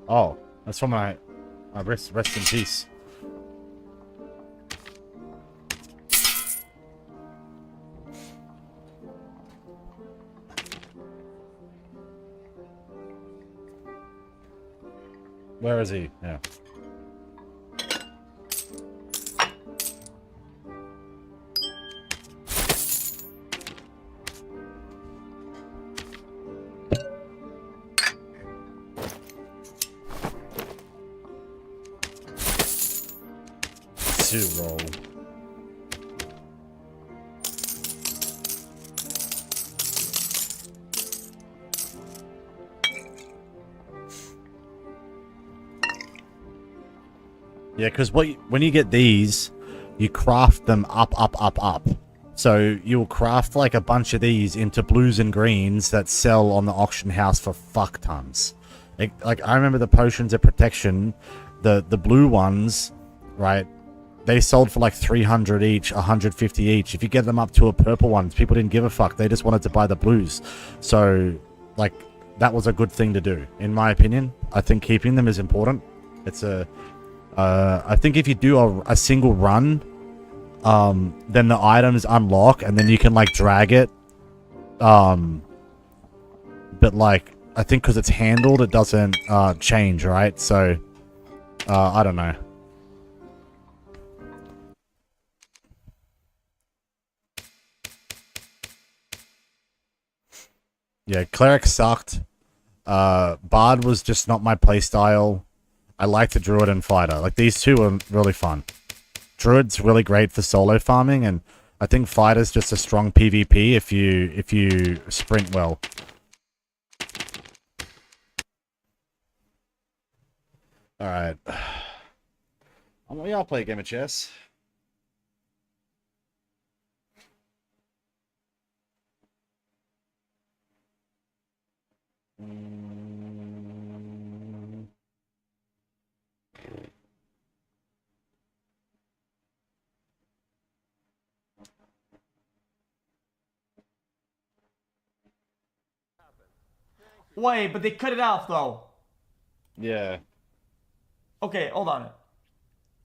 Oh, that's from my rest in peace. Where is he? Yeah. Zero. Yeah, because when you get these, you craft them up. So you'll craft like a bunch of these into blues and greens that sell on the auction house for fuck tons. Like I remember the potions of protection, the blue ones, right? They sold for like 300 each, 150 each. If you get them up to a purple ones, people didn't give a fuck. They just wanted to buy the blues. So, like, that was a good thing to do, in my opinion. I think keeping them is important. It's a... I think if you do a single run, then the items unlock, and then you can, like, drag it. But, like, I think because it's handled, it doesn't change, right? So, I don't know. Yeah, Cleric sucked. Bard was just not my playstyle. I liked the Druid and Fighter. Like, these two are really fun. Druid's really great for solo farming, and I think Fighter's just a strong PvP if you sprint well. Alright. Yeah, I'll play a game of chess. Wait, but they cut it off though. Yeah. Okay, hold on.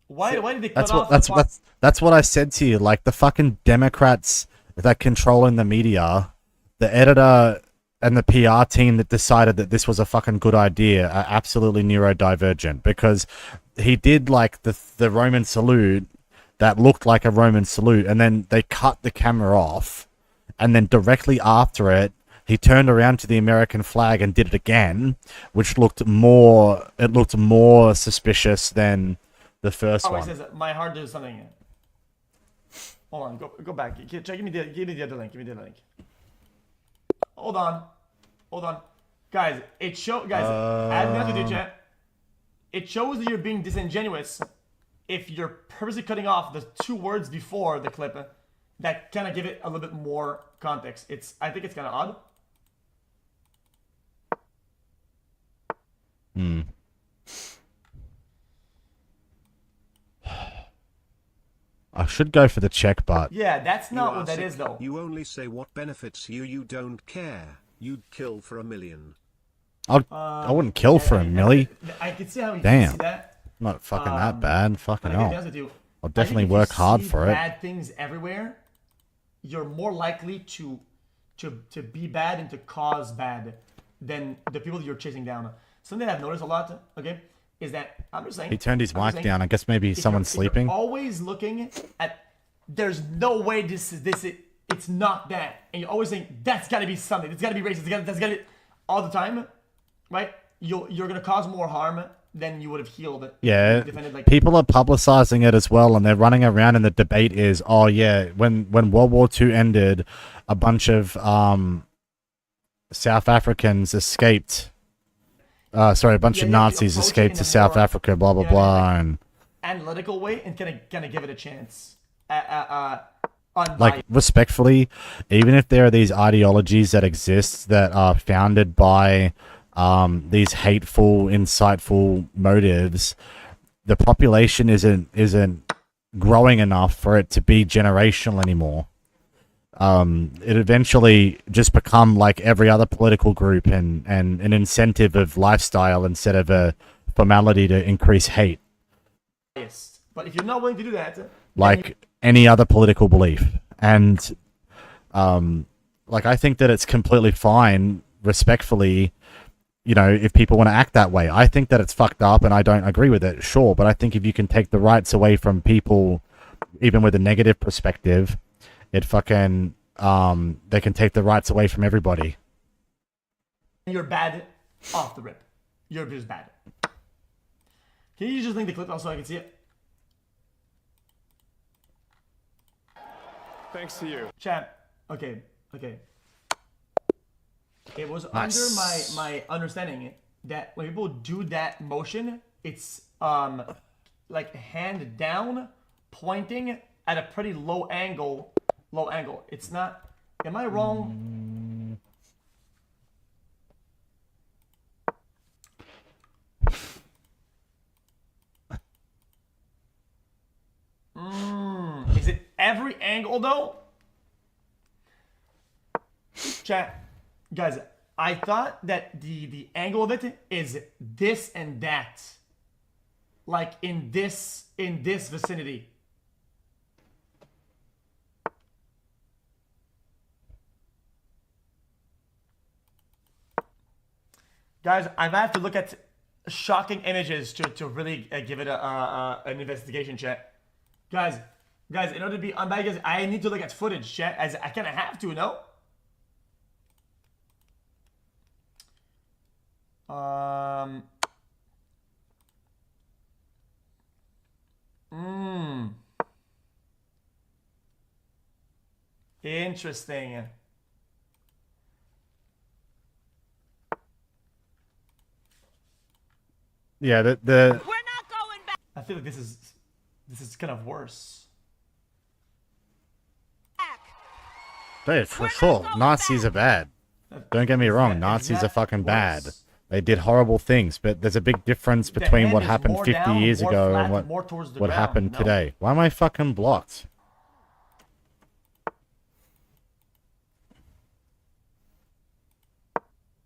Why did they cut That's off? that's what I said to you. Like the fucking Democrats that controlling the media, the editor and the PR team that decided that this was a fucking good idea are absolutely neurodivergent, because he did like the Roman salute that looked like a Roman salute, and then they cut the camera off, and then directly after it, he turned around to the American flag and did it again, which looked more suspicious than the first one. It says my heart does something. Hold on, go back. Give me the other link. Give me the link. Hold on, guys. Add that to the chat. It shows that you're being disingenuous if you're purposely cutting off the 2 words before the clip that kind of give it a little bit more context. I think it's kind of odd. I should go for the check, but yeah, that's not what that is, though. You only say what benefits you. You don't care. You'd kill for $1 million. I wouldn't kill for $1 million. I can see how you Damn. can see that. Not fucking that bad. Fucking But I can be hell. honest with you, I'll I think definitely if you work hard see for it. Bad things everywhere, you're more likely to be bad and to cause bad than the people that you're chasing down. Something I've noticed a lot, okay, is that I'm just saying. He turned his mic down. I guess maybe someone's sleeping. If you're always looking at, there's no way it's not that, and you're always saying that's got to be something. It's got to be racist. That's got to be all the time, right? You're gonna cause more harm than you would have healed. Yeah, Like, people are publicizing it as well, and they're running around, and the debate is, oh yeah, when World War II ended, a bunch of South Africans escaped. A bunch of Nazis escaped to South Africa, blah blah blah, and analytical way, and kind of give it a chance. Like, respectfully, even if there are these ideologies that exist that are founded by these hateful, insightful motives, the population isn't growing enough for it to be generational anymore. It eventually just become like every other political group and an incentive of lifestyle instead of a formality to increase hate. Yes, but if you're not willing to do that, like any other political belief. And like, I think that it's completely fine, respectfully, you know, if people want to act that way. I think that it's fucked up and I don't agree with it, sure. But I think if you can take the rights away from people, even with a negative perspective, it fucking, they can take the rights away from everybody. You're bad off the rip. You're just bad. Can you just link the clip also so I can see it? Thanks to you. Chat. Okay. It was Nice. under my understanding that when people do that motion, it's like hand down, pointing at a pretty low angle. It's not. Am I wrong? Is it every angle though? Chat, guys, I thought that the angle of it is this and that, like in this vicinity. Guys, I might have to look at shocking images to really give it an investigation, chat. Guys, in order to be unbiased, I need to look at footage, chat. As I kind of have to, no? Interesting. Yeah, the We're not going back. I feel like this is kind of worse. Dude, for sure, Nazis are bad. Don't get me wrong, Nazis are fucking bad. They did horrible things, but there's a big difference between what happened 50 years ago and what happened today. Why am I fucking blocked?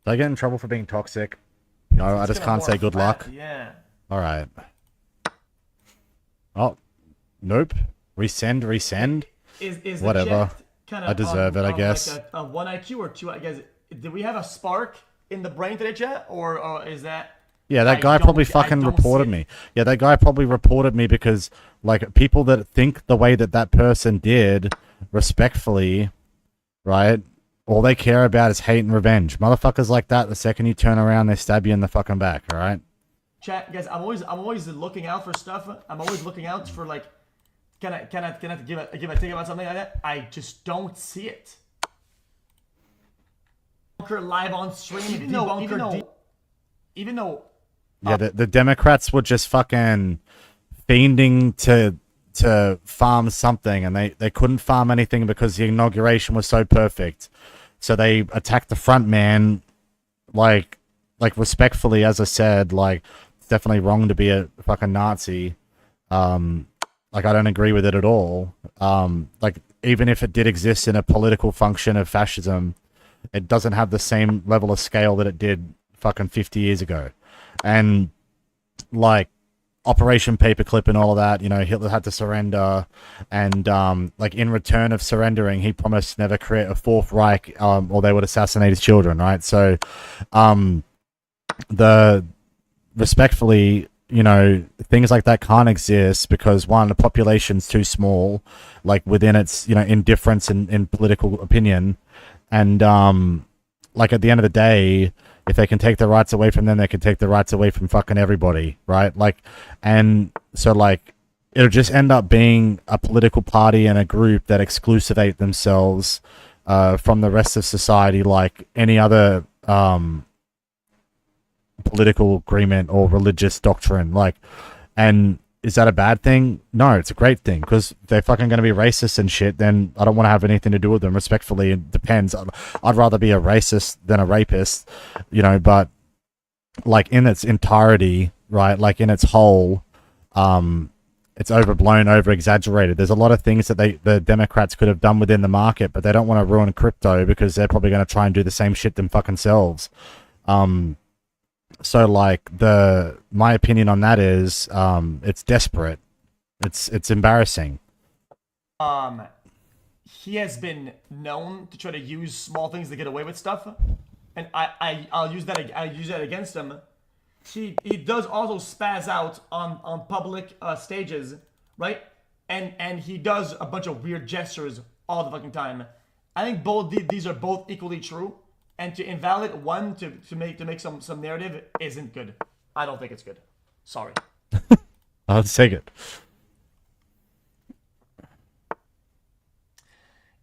Did I get in trouble for being toxic? No, I just can't say good luck. Yeah. Alright. Oh, nope. Resend. Is whatever. Kind I deserve it, I guess. Like a 1 IQ or 2, I guess. Did we have a spark in the brain today, chat? Or is that... Yeah, that guy probably fucking reported me. Yeah, that guy probably reported me because, like, people that think the way that that person did, respectfully, right, all they care about is hate and revenge. Motherfuckers like that, the second you turn around, they stab you in the fucking back, alright? Chat, guys, I'm always looking out for stuff. I'm always looking out for, like, can I give a take about something like that? I just don't see it. Live on stream, even though Yeah, the Democrats were just fucking fiending to farm something, and they couldn't farm anything because the inauguration was so perfect. So they attacked the front man, like respectfully, as I said, like, it's definitely wrong to be a fucking Nazi. Like, I don't agree with it at all. Like, even if it did exist in a political function of fascism, it doesn't have the same level of scale that it did fucking 50 years ago. And, like, Operation Paperclip and all of that, you know, Hitler had to surrender. And, like, in return of surrendering, he promised to never create a Fourth Reich, or they would assassinate his children, right? So, respectfully, you know, things like that can't exist because, one, the population's too small, like, within its, you know, indifference in political opinion. And, like, at the end of the day, if they can take the rights away from them, they can take the rights away from fucking everybody, right? Like, and so, like, it'll just end up being a political party and a group that exclusivate themselves from the rest of society, like any other political agreement or religious doctrine. Like, and is that a bad thing? No, it's a great thing, because if they're fucking going to be racist and shit, then I don't want to have anything to do with them. Respectfully, it depends. I'd rather be a racist than a rapist, you know, but, like, in its entirety, right, like, in its whole, it's overblown, over-exaggerated. There's a lot of things that the Democrats could have done within the market, but they don't want to ruin crypto because they're probably going to try and do the same shit them fucking selves. So, like, my opinion on that is, it's desperate. It's embarrassing. He has been known to try to use small things to get away with stuff, and I'll use that against him. He does also spaz out on public stages, right? And he does a bunch of weird gestures all the fucking time. I think both these are both equally true, and to invalidate one to make some narrative isn't good. I don't think it's good. Sorry. I'll take it.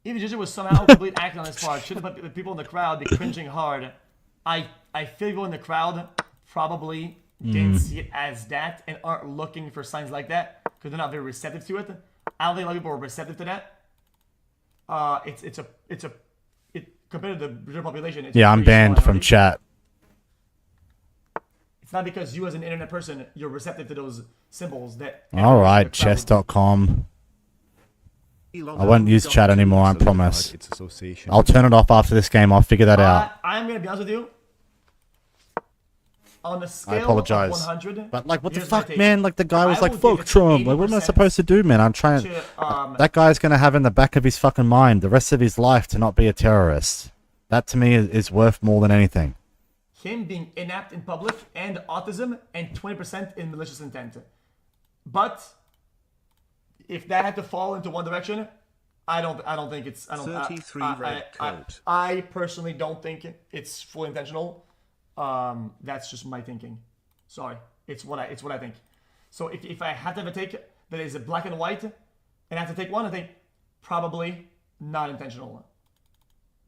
Even if it was somehow complete acting on his part, should have put people in the crowd be cringing hard. I feel people in the crowd probably didn't see it as that and aren't looking for signs like that because they're not very receptive to it. I don't think a lot of people are receptive to that. Compared to the general population. It's I'm banned from chat. It's not because you as an internet person you're receptive to those symbols that. All right, chess.com. I won't use chat anymore, I promise. I'll turn it off after this game. I'll figure that out. I'm gonna be honest with you. On the scale I apologize. of 100, but like, what the fuck, man? Like, the guy was like, "Fuck Trump." Like, what am I supposed to do, man? I'm trying. That guy's gonna have in the back of his fucking mind the rest of his life to not be a terrorist. That to me is worth more than anything. Him being inept in public and autism and 20% in malicious intent. But if that had to fall into one direction, I don't think it's. I don't. 33 red coat. I personally don't think it's fully intentional. That's just my thinking. Sorry, it's what I think. So if I had to have a take that is a black and white, and I have to take one, I think probably not intentional.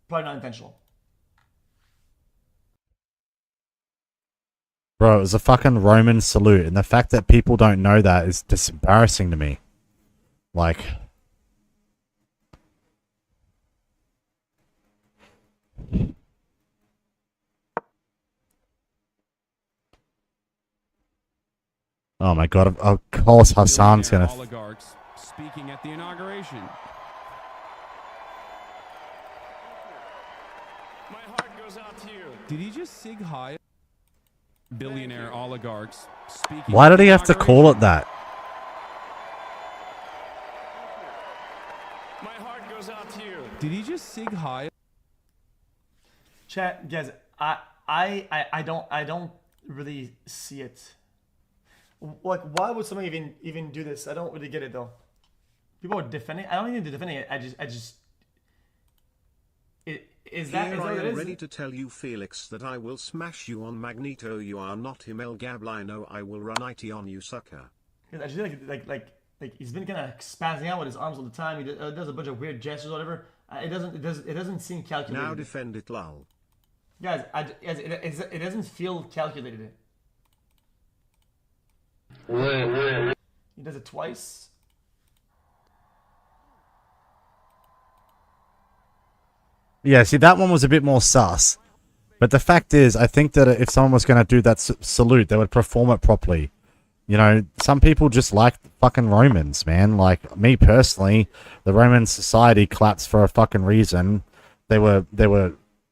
Probably not intentional. Bro, it was a fucking Roman salute, and the fact that people don't know that is just embarrassing to me. Like, oh my god, of course Hassan's gonna... Oligarchs speaking at the inauguration. My heart goes out to you. Did he just sig high? Billionaire oligarchs speaking. Why did he have to call it that? My heart goes out to you. Did he just sig high? Chat, guys, I don't really see it. Like, why would somebody even do this? I don't really get it though. People are defending. I don't even need to defending it. I just. Is that Here what I it am is? ready to tell you, Felix, that I will smash you on Magneto. You are not him, El Gablino. I will run IT on you, sucker. I just feel like he's been kind of spazzing out with his arms all the time. He does a bunch of weird gestures or whatever. It doesn't seem calculated. Now defend it, lol. Guys, it doesn't feel calculated. He does it twice. Yeah, see, that one was a bit more sus. But the fact is, I think that if someone was going to do that salute, they would perform it properly. You know, some people just like fucking Romans, man. Like, me personally, the Roman society claps for a fucking reason. They were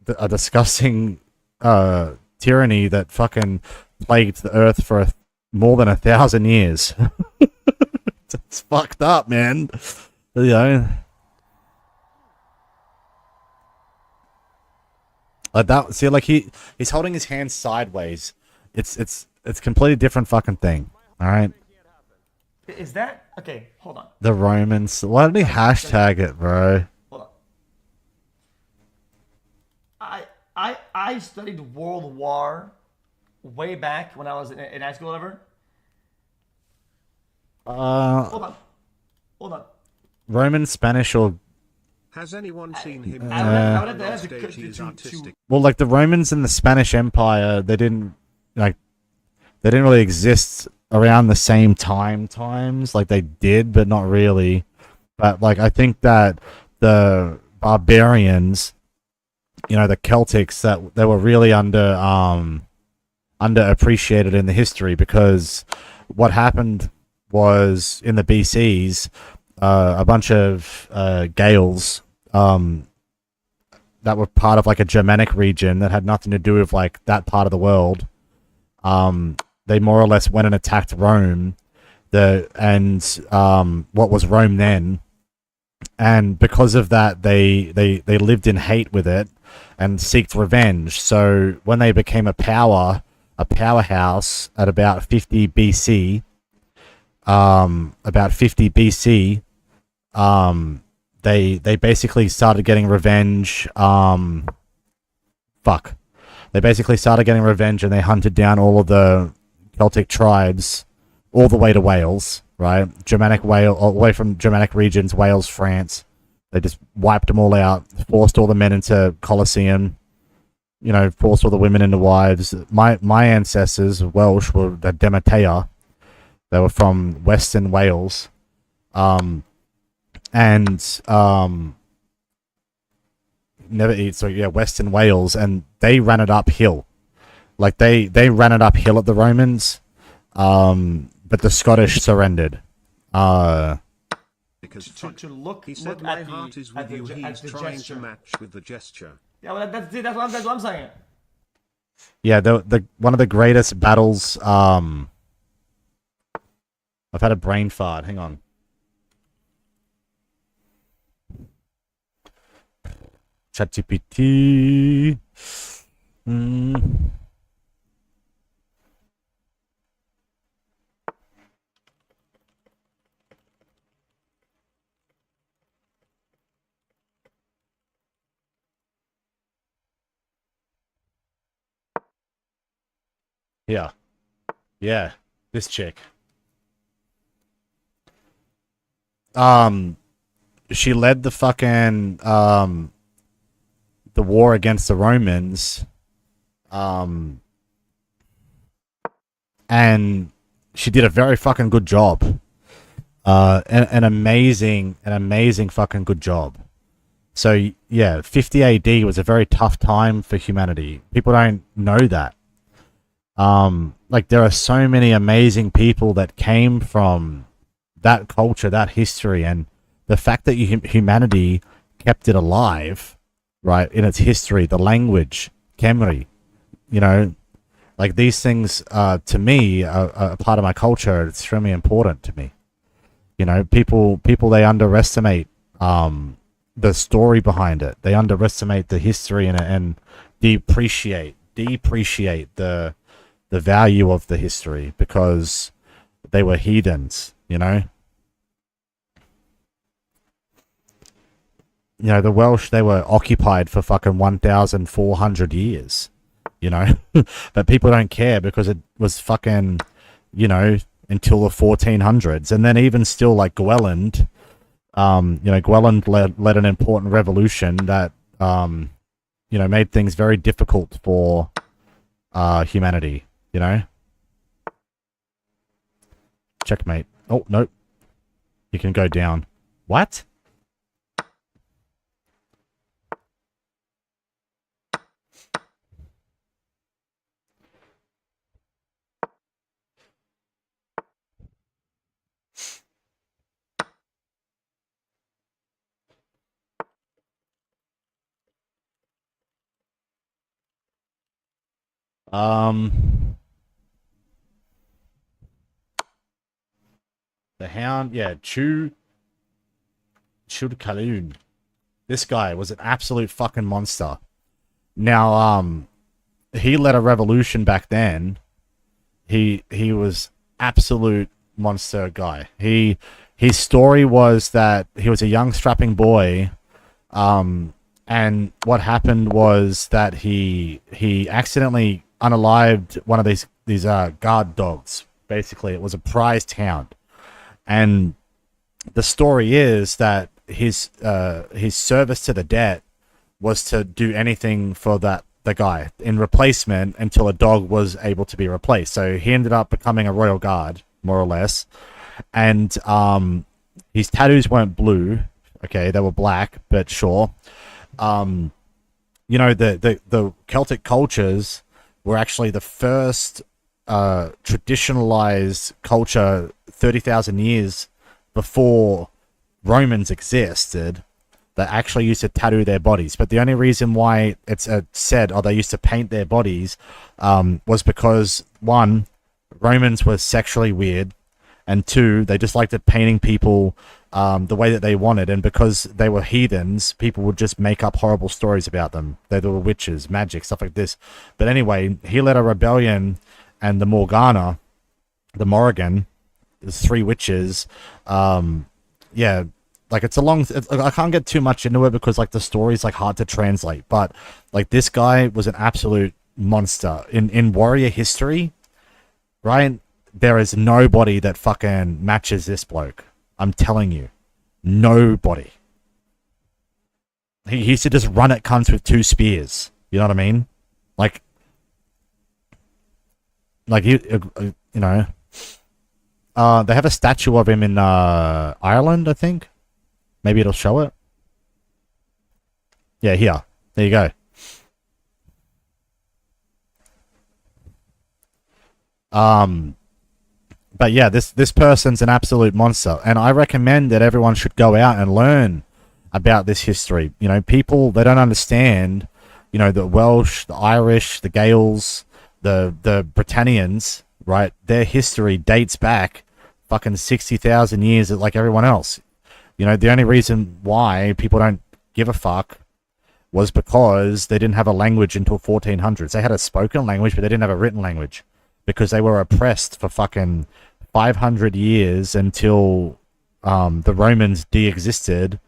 a disgusting tyranny that fucking plagued the earth for more than 1,000 years. It's fucked up, man. You know, like that. See, like he's holding his hands sideways. It's completely different fucking thing. All right. Is that okay? Hold on. The Romans. Why did he hashtag it, bro? Hold on. I studied World War way back when I was in high school, whatever. Hold on. Roman, Spanish, or Has anyone seen him? well, like the Romans and the Spanish Empire, they didn't really exist around the same times. Like they did, but not really. But like I think that the barbarians, you know, the Celtics, that they were really underappreciated in the history, because what happened was in the BCs, a bunch of Gaels that were part of like a Germanic region that had nothing to do with like that part of the world. They more or less went and attacked Rome, what was Rome then, and because of that, they lived in hate with it, and seeked revenge. So when they became a powerhouse at about 50 BC, they basically started getting revenge. They basically started getting revenge, and they hunted down all of the Celtic tribes all the way to Wales, right? All the way from Germanic regions, Wales, France. They just wiped them all out, forced all the men into Colosseum, forced all the women into wives. My ancestors, Welsh, were the Demeter. They were from Western Wales. Western Wales, and they ran it uphill. Like they ran it uphill at the Romans, but the Scottish surrendered. Because to look he said at my the heart is at with you. the, He's at the trying gesture. to match with the gesture. Yeah, well, that's what I'm saying. Yeah, the one of the greatest battles. I've had a brain fart. Hang on. ChatGPT. Yeah, this chick. She led the fucking the war against the Romans, and she did a very fucking good job. An amazing fucking good job. So yeah, 50 AD was a very tough time for humanity. People don't know that. Like there are so many amazing people that came from that culture, that history, and the fact that humanity kept it alive, right, in its history, the language, Khmer, like these things, to me, are a part of my culture. It's extremely important to me. People they underestimate the story behind it. They underestimate the history and depreciate the value of the history because they were heathens, the Welsh, they were occupied for fucking 1,400 years, but people don't care because it was fucking, until the 1400s. And then even still, like Gweland, Gweland led an important revolution that, made things very difficult for humanity, Checkmate. Oh, no. You can go down. What? The Hound, Chud Kaloon. This guy was an absolute fucking monster. Now, he led a revolution back then. He was absolute monster guy. His story was that he was a young strapping boy, and what happened was that he accidentally unalived one of these guard dogs. Basically, it was a prized hound. And the story is that his service to the debt was to do anything for the guy in replacement until a dog was able to be replaced. So he ended up becoming a royal guard, more or less. And his tattoos weren't blue, okay, they were black, but sure. The Celtic cultures were actually the first traditionalized culture 30,000 years before Romans existed that actually used to tattoo their bodies. But the only reason why it's said, they used to paint their bodies, was because, one, Romans were sexually weird, and two, they just liked it painting people the way that they wanted, and because they were heathens, people would just make up horrible stories about them. They were witches, magic, stuff like this. But anyway, he led a rebellion, and the Morgana, the Morrigan, there's 3 witches. Yeah, like it's a long. I can't get too much into it because like the story's like hard to translate. But like this guy was an absolute monster in warrior history, right? There is nobody that fucking matches this bloke. I'm telling you, nobody. He used to just run at cunts with 2 spears. You know what I mean? Like you know. They have a statue of him in Ireland, I think. Maybe it'll show it. Yeah, here. There you go. But yeah, this person's an absolute monster, and I recommend that everyone should go out and learn about this history. You know, people, they don't understand, you know, the Welsh, the Irish, the Gaels, the Britannians, right? Their history dates back fucking 60,000 years like everyone else. You know, the only reason why people don't give a fuck was because they didn't have a language until 1400s. They had a spoken language, but they didn't have a written language because they were oppressed for fucking 500 years until the Romans de-existed.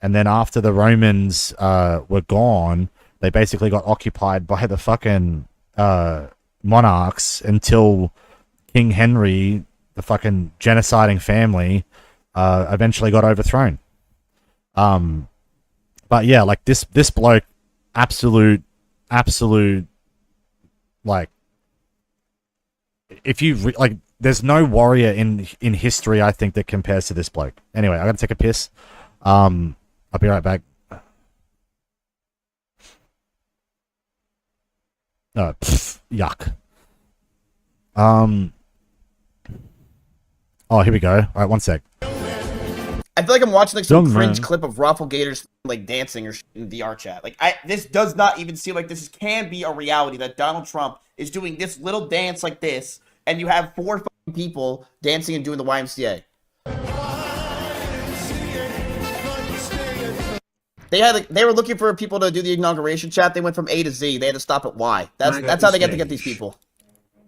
And then after the Romans were gone, they basically got occupied by the fucking monarchs until King Henry, the fucking genociding family, eventually got overthrown. But yeah, like this bloke, absolute, like, if you like, there's no warrior in history, I think, that compares to this bloke. Anyway, I gotta take a piss. I'll be right back. No, yuck. Oh, here we go. All right, one sec. I feel like I'm watching like some cringe clip of Raffle Gators like dancing or in VR chat. Like, this does not even seem like this can be a reality that Donald Trump is doing this little dance like this, and you have 4 fucking people dancing and doing the YMCA. They were looking for people to do the inauguration chat. They went from A to Z. They had to stop at Y. That's how they get to get these people.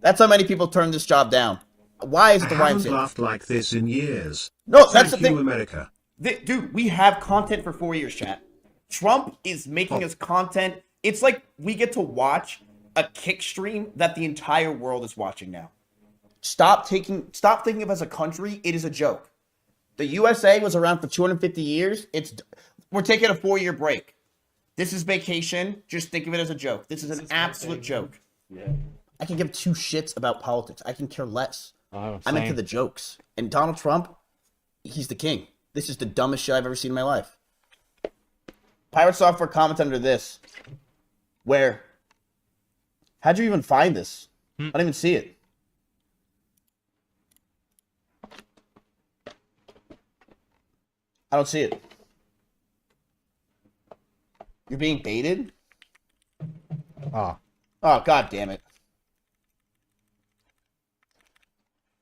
That's how many people turned this job down. Why is it the YMCA? I haven't laughed like this in years. No, that's the thing. America. Dude, we have content for 4 years, chat. Trump is making us content. It's like we get to watch a kick stream that the entire world is watching now. Stop thinking of as a country. It is a joke. The USA was around for 250 years. We're taking a 4-year break. This is vacation. Just think of it as a joke. This is an absolute joke. Yeah. I can give 2 shits about politics. I can care less. I'm into the jokes. And Donald Trump, he's the king. This is the dumbest shit I've ever seen in my life. Pirate Software commented under this. Where? How'd you even find this? I don't even see it. I don't see it. You're being baited? Oh, god damn it.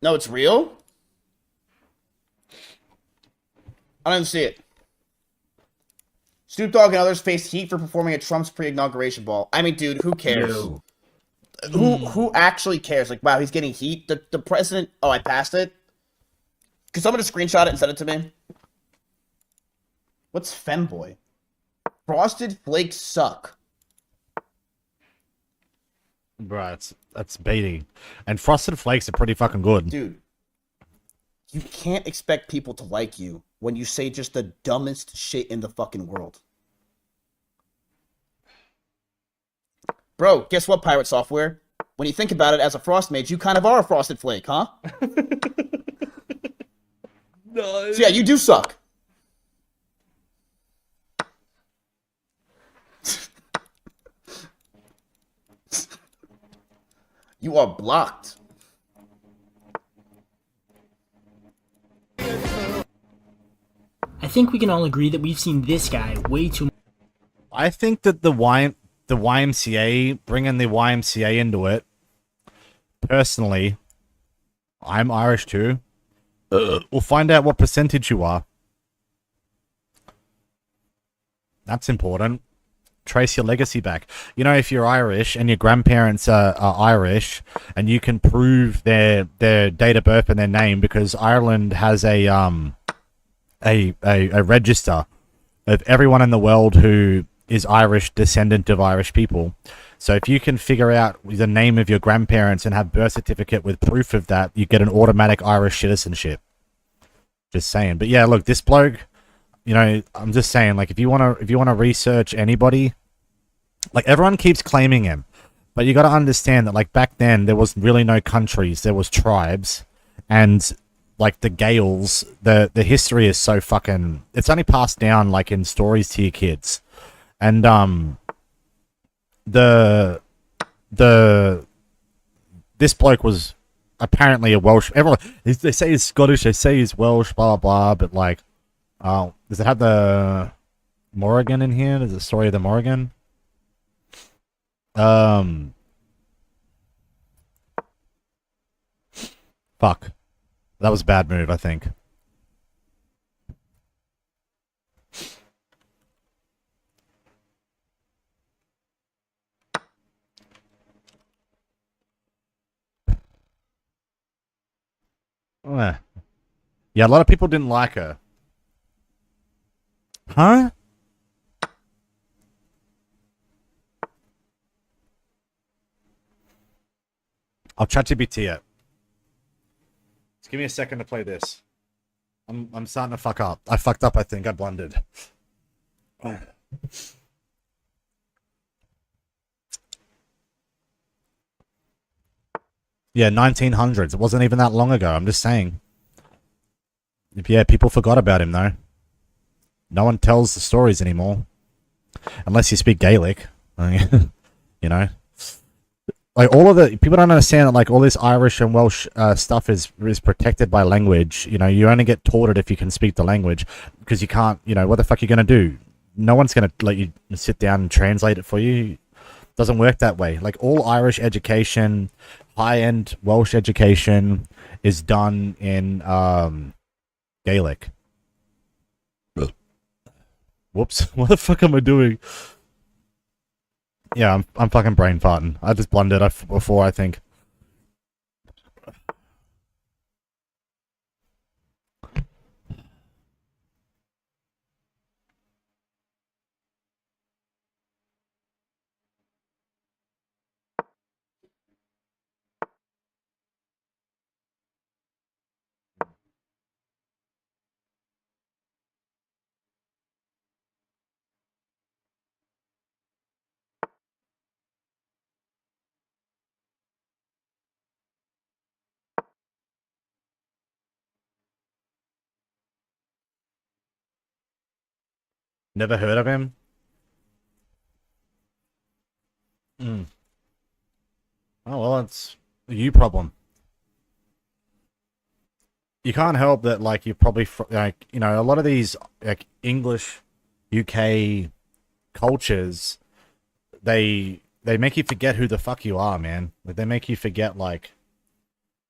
No, it's real? I don't even see it. Snoop Dogg and others face heat for performing at Trump's pre-inauguration ball. I mean, dude, who cares? No. Who actually cares? Like, wow, he's getting heat. The president... Oh, I passed it? Could someone just screenshot it and send it to me? What's femboy? Frosted Flakes suck. Bruh, that's baiting. And Frosted Flakes are pretty fucking good. Dude, you can't expect people to like you when you say just the dumbest shit in the fucking world. Bro, guess what, Pirate Software? When you think about it, as a Frost Mage, you kind of are a Frosted Flake, huh? No. So yeah, you do suck. You are blocked. I think we can all agree that we've seen this guy way too much. I think that the YMCA, bringing the YMCA into it, personally, I'm Irish too. We'll find out what percentage you are. That's important. Trace your legacy back. You know, if you're Irish and your grandparents are Irish, and you can prove their date of birth and their name, because Ireland has a register of everyone in the world who is Irish, descendant of Irish people. So if you can figure out the name of your grandparents and have birth certificate with proof of that, you get an automatic Irish citizenship. Just saying. But yeah, look, this bloke, you know, I'm just saying, like, if you wanna research anybody, like, everyone keeps claiming him, but you got to understand that, like, back then there was really no countries, there was tribes, and like the Gaels, the history is so fucking, it's only passed down like in stories to your kids, and this bloke was apparently a Welsh. Everyone, they say he's Scottish, they say he's Welsh, blah blah blah, but like, does it have the Morrigan in here? There's the story of the Morrigan. Fuck. That was a bad move, I think. Yeah, a lot of people didn't like her. Huh? I'll ChatGPT it. Just give me a second to play this. I'm starting to fuck up. I fucked up, I think. I blundered. Yeah, 1900s. It wasn't even that long ago. I'm just saying. Yeah, people forgot about him, though. No one tells the stories anymore. Unless you speak Gaelic. You know? Like, all of the people don't understand that, like, all this Irish and Welsh stuff is protected by language. You know, you only get taught it if you can speak the language, because you can't. You know, what the fuck are you gonna do? No one's gonna let you sit down and translate it for you. Doesn't work that way. Like, all Irish education, high-end Welsh education, is done in Gaelic. Whoops! What the fuck am I doing? Yeah, I'm fucking brain farting. I just blundered before, I think. Never heard of him? Hmm. Oh, well, it's a you problem. You can't help that, like, you probably, like, you know, a lot of these, like, English, UK cultures, they make you forget who the fuck you are, man. Like, they make you forget, like,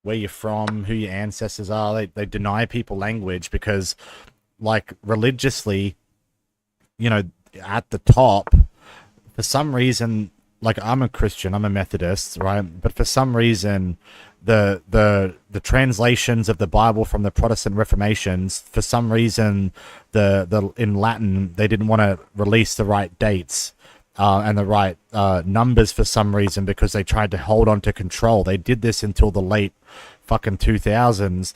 where you're from, who your ancestors are. They deny people language because, like, religiously, you know, at the top, for some reason, like, I'm a Christian, I'm a Methodist, right? But for some reason, the translations of the Bible from the Protestant Reformations, for some reason, the in Latin, they didn't want to release the right dates and the right numbers for some reason, because they tried to hold on to control. They did this until the late fucking 2000s,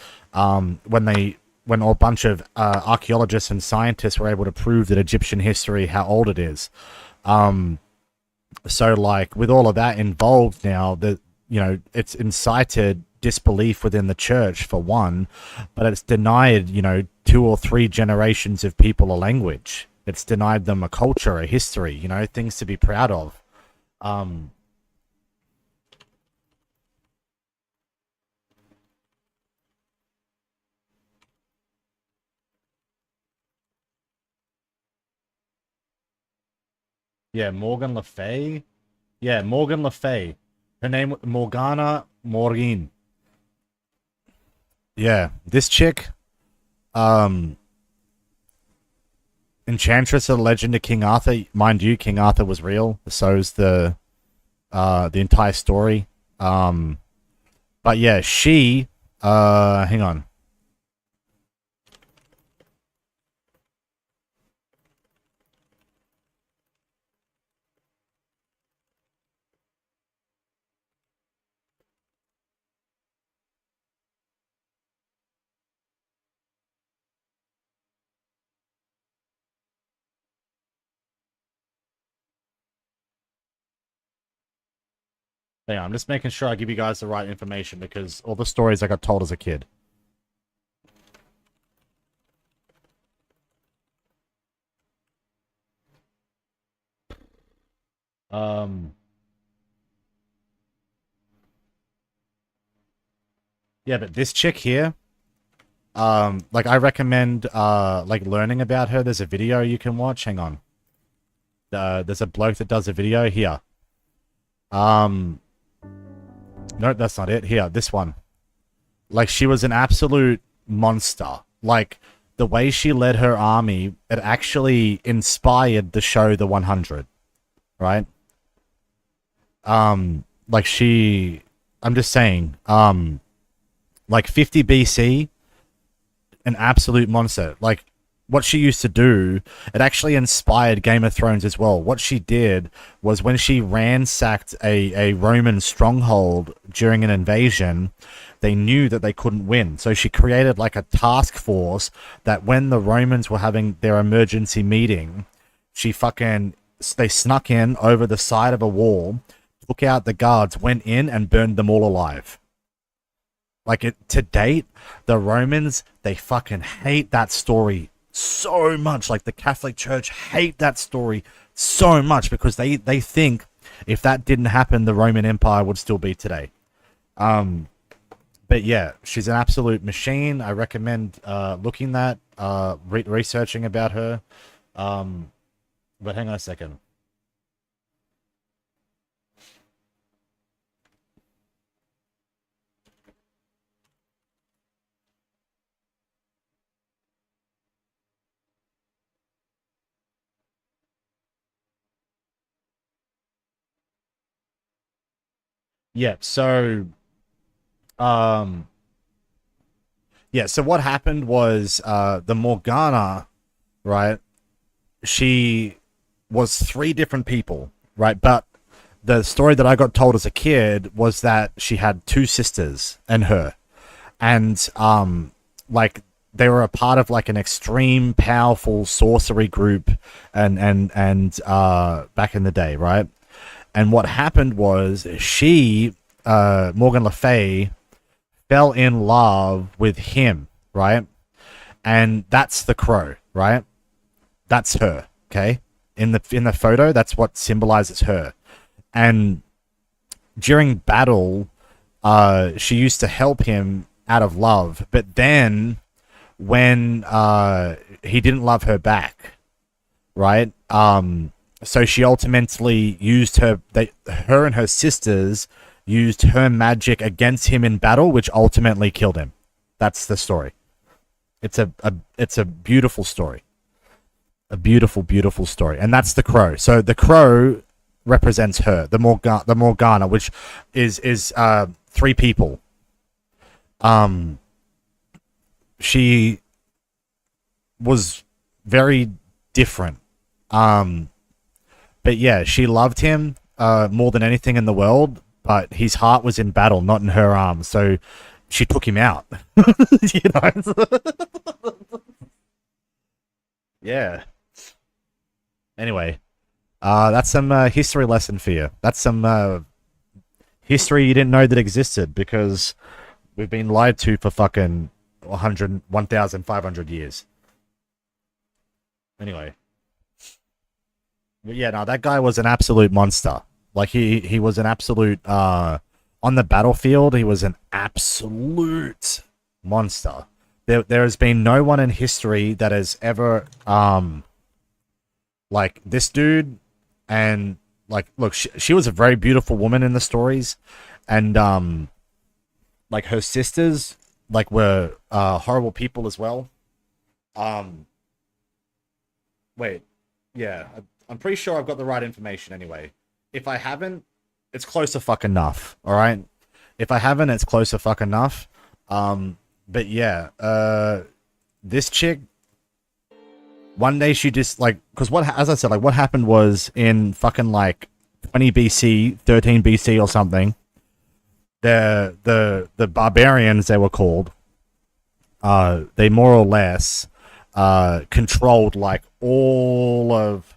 when a bunch of archaeologists and scientists were able to prove that Egyptian history, how old it is. So, like, with all of that involved now, that, you know, it's incited disbelief within the church, for one, but it's denied, you know, 2 or 3 generations of people a language. It's denied them a culture, a history, you know, things to be proud of. Yeah, Morgan Le Fay. Yeah, Morgan Le Fay. Her name, Morgana Morgin. Yeah, this chick, Enchantress of the Legend of King Arthur. Mind you, King Arthur was real. So's the entire story. But yeah, she. Hang on. Yeah, I'm just making sure I give you guys the right information because all the stories I got told as a kid. Yeah, but this chick here, like I recommend, like learning about her. There's a video you can watch. Hang on. There's a bloke that does a video here. No, that's not it. Here, this one. Like, she was an absolute monster. Like, the way she led her army, it actually inspired the show The 100. Right? Like, I'm just saying, like, 50 BC, an absolute monster. Like, what she used to do, it actually inspired Game of Thrones as well. What she did was when she ransacked a Roman stronghold during an invasion, they knew that they couldn't win. So she created like a task force that when the Romans were having their emergency meeting, they snuck in over the side of a wall, took out the guards, went in and burned them all alive. Like, to date, the Romans, they fucking hate that story so much. Like, the Catholic Church hate that story so much because they think if that didn't happen, the Roman Empire would still be today. But yeah, she's an absolute machine. I recommend looking at researching about her. But hang on a second. Yeah, so so what happened was the Morgana, right? She was 3 different people, right? But the story that I got told as a kid was that she had 2 sisters and her. And like they were a part of like an extreme powerful sorcery group and back in the day, right? And what happened was she, Morgan Le Fay, fell in love with him, right? And that's the crow, right? That's her, okay? In the photo, that's what symbolizes her. And during battle, she used to help him out of love. But then when he didn't love her back, right? So she ultimately used her and her sisters used her magic against him in battle, which ultimately killed him. That's the story. It's a beautiful story. A beautiful, beautiful story. And that's the crow. So the crow represents her, the Morgana, which is 3 people. She was very different. But yeah, she loved him more than anything in the world, but his heart was in battle, not in her arms. So she took him out. You know? Yeah. Anyway, that's some history lesson for you. That's some history you didn't know that existed because we've been lied to for fucking 1,500 years. Anyway. But yeah, no, that guy was an absolute monster. Like, he was an absolute, on the battlefield, he was an absolute monster. There has been no one in history that has ever, like, this dude, and, like, look, she was a very beautiful woman in the stories, and, like, her sisters, like, were, horrible people as well. Wait, Wait. Yeah, I'm pretty sure I've got the right information anyway. If I haven't, it's close to fuck enough, alright? If I haven't, it's close to fuck enough. But yeah, this chick, one day she just, like, because as I said, like, what happened was in fucking, like, 20 BC, 13 BC or something, the barbarians, they were called, they more or less controlled like all of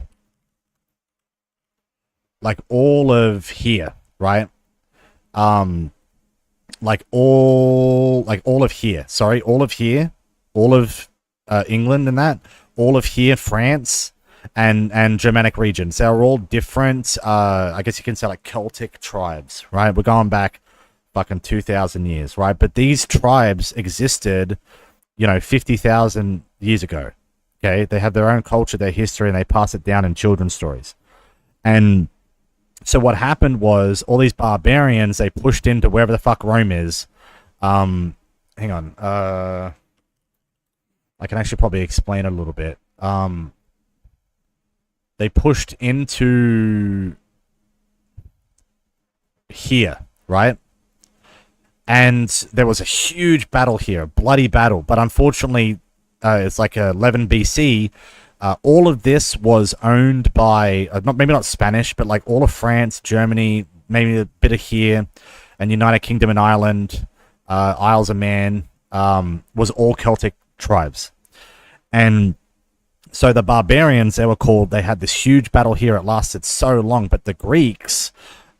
here, right? All of here, sorry, all of here, all of England and that, all of here, France and Germanic regions. They're all different, I guess you can say like Celtic tribes, right? We're going back fucking 2,000 years, right? But these tribes existed, 50,000 years ago. Okay, they have their own culture, their history, and they pass it down in children's stories. And so what happened was all these barbarians, they pushed into wherever the fuck Rome is. Hang on, I can actually probably explain it a little bit. They pushed into here, right? And there was a huge battle here, a bloody battle. But unfortunately, it's like 11 BC. All of this was owned by, maybe not Spanish, but like all of France, Germany, maybe a bit of here, and United Kingdom and Ireland, Isles of Man, was all Celtic tribes. And so the barbarians, they were called, they had this huge battle here. It lasted so long, but the Greeks,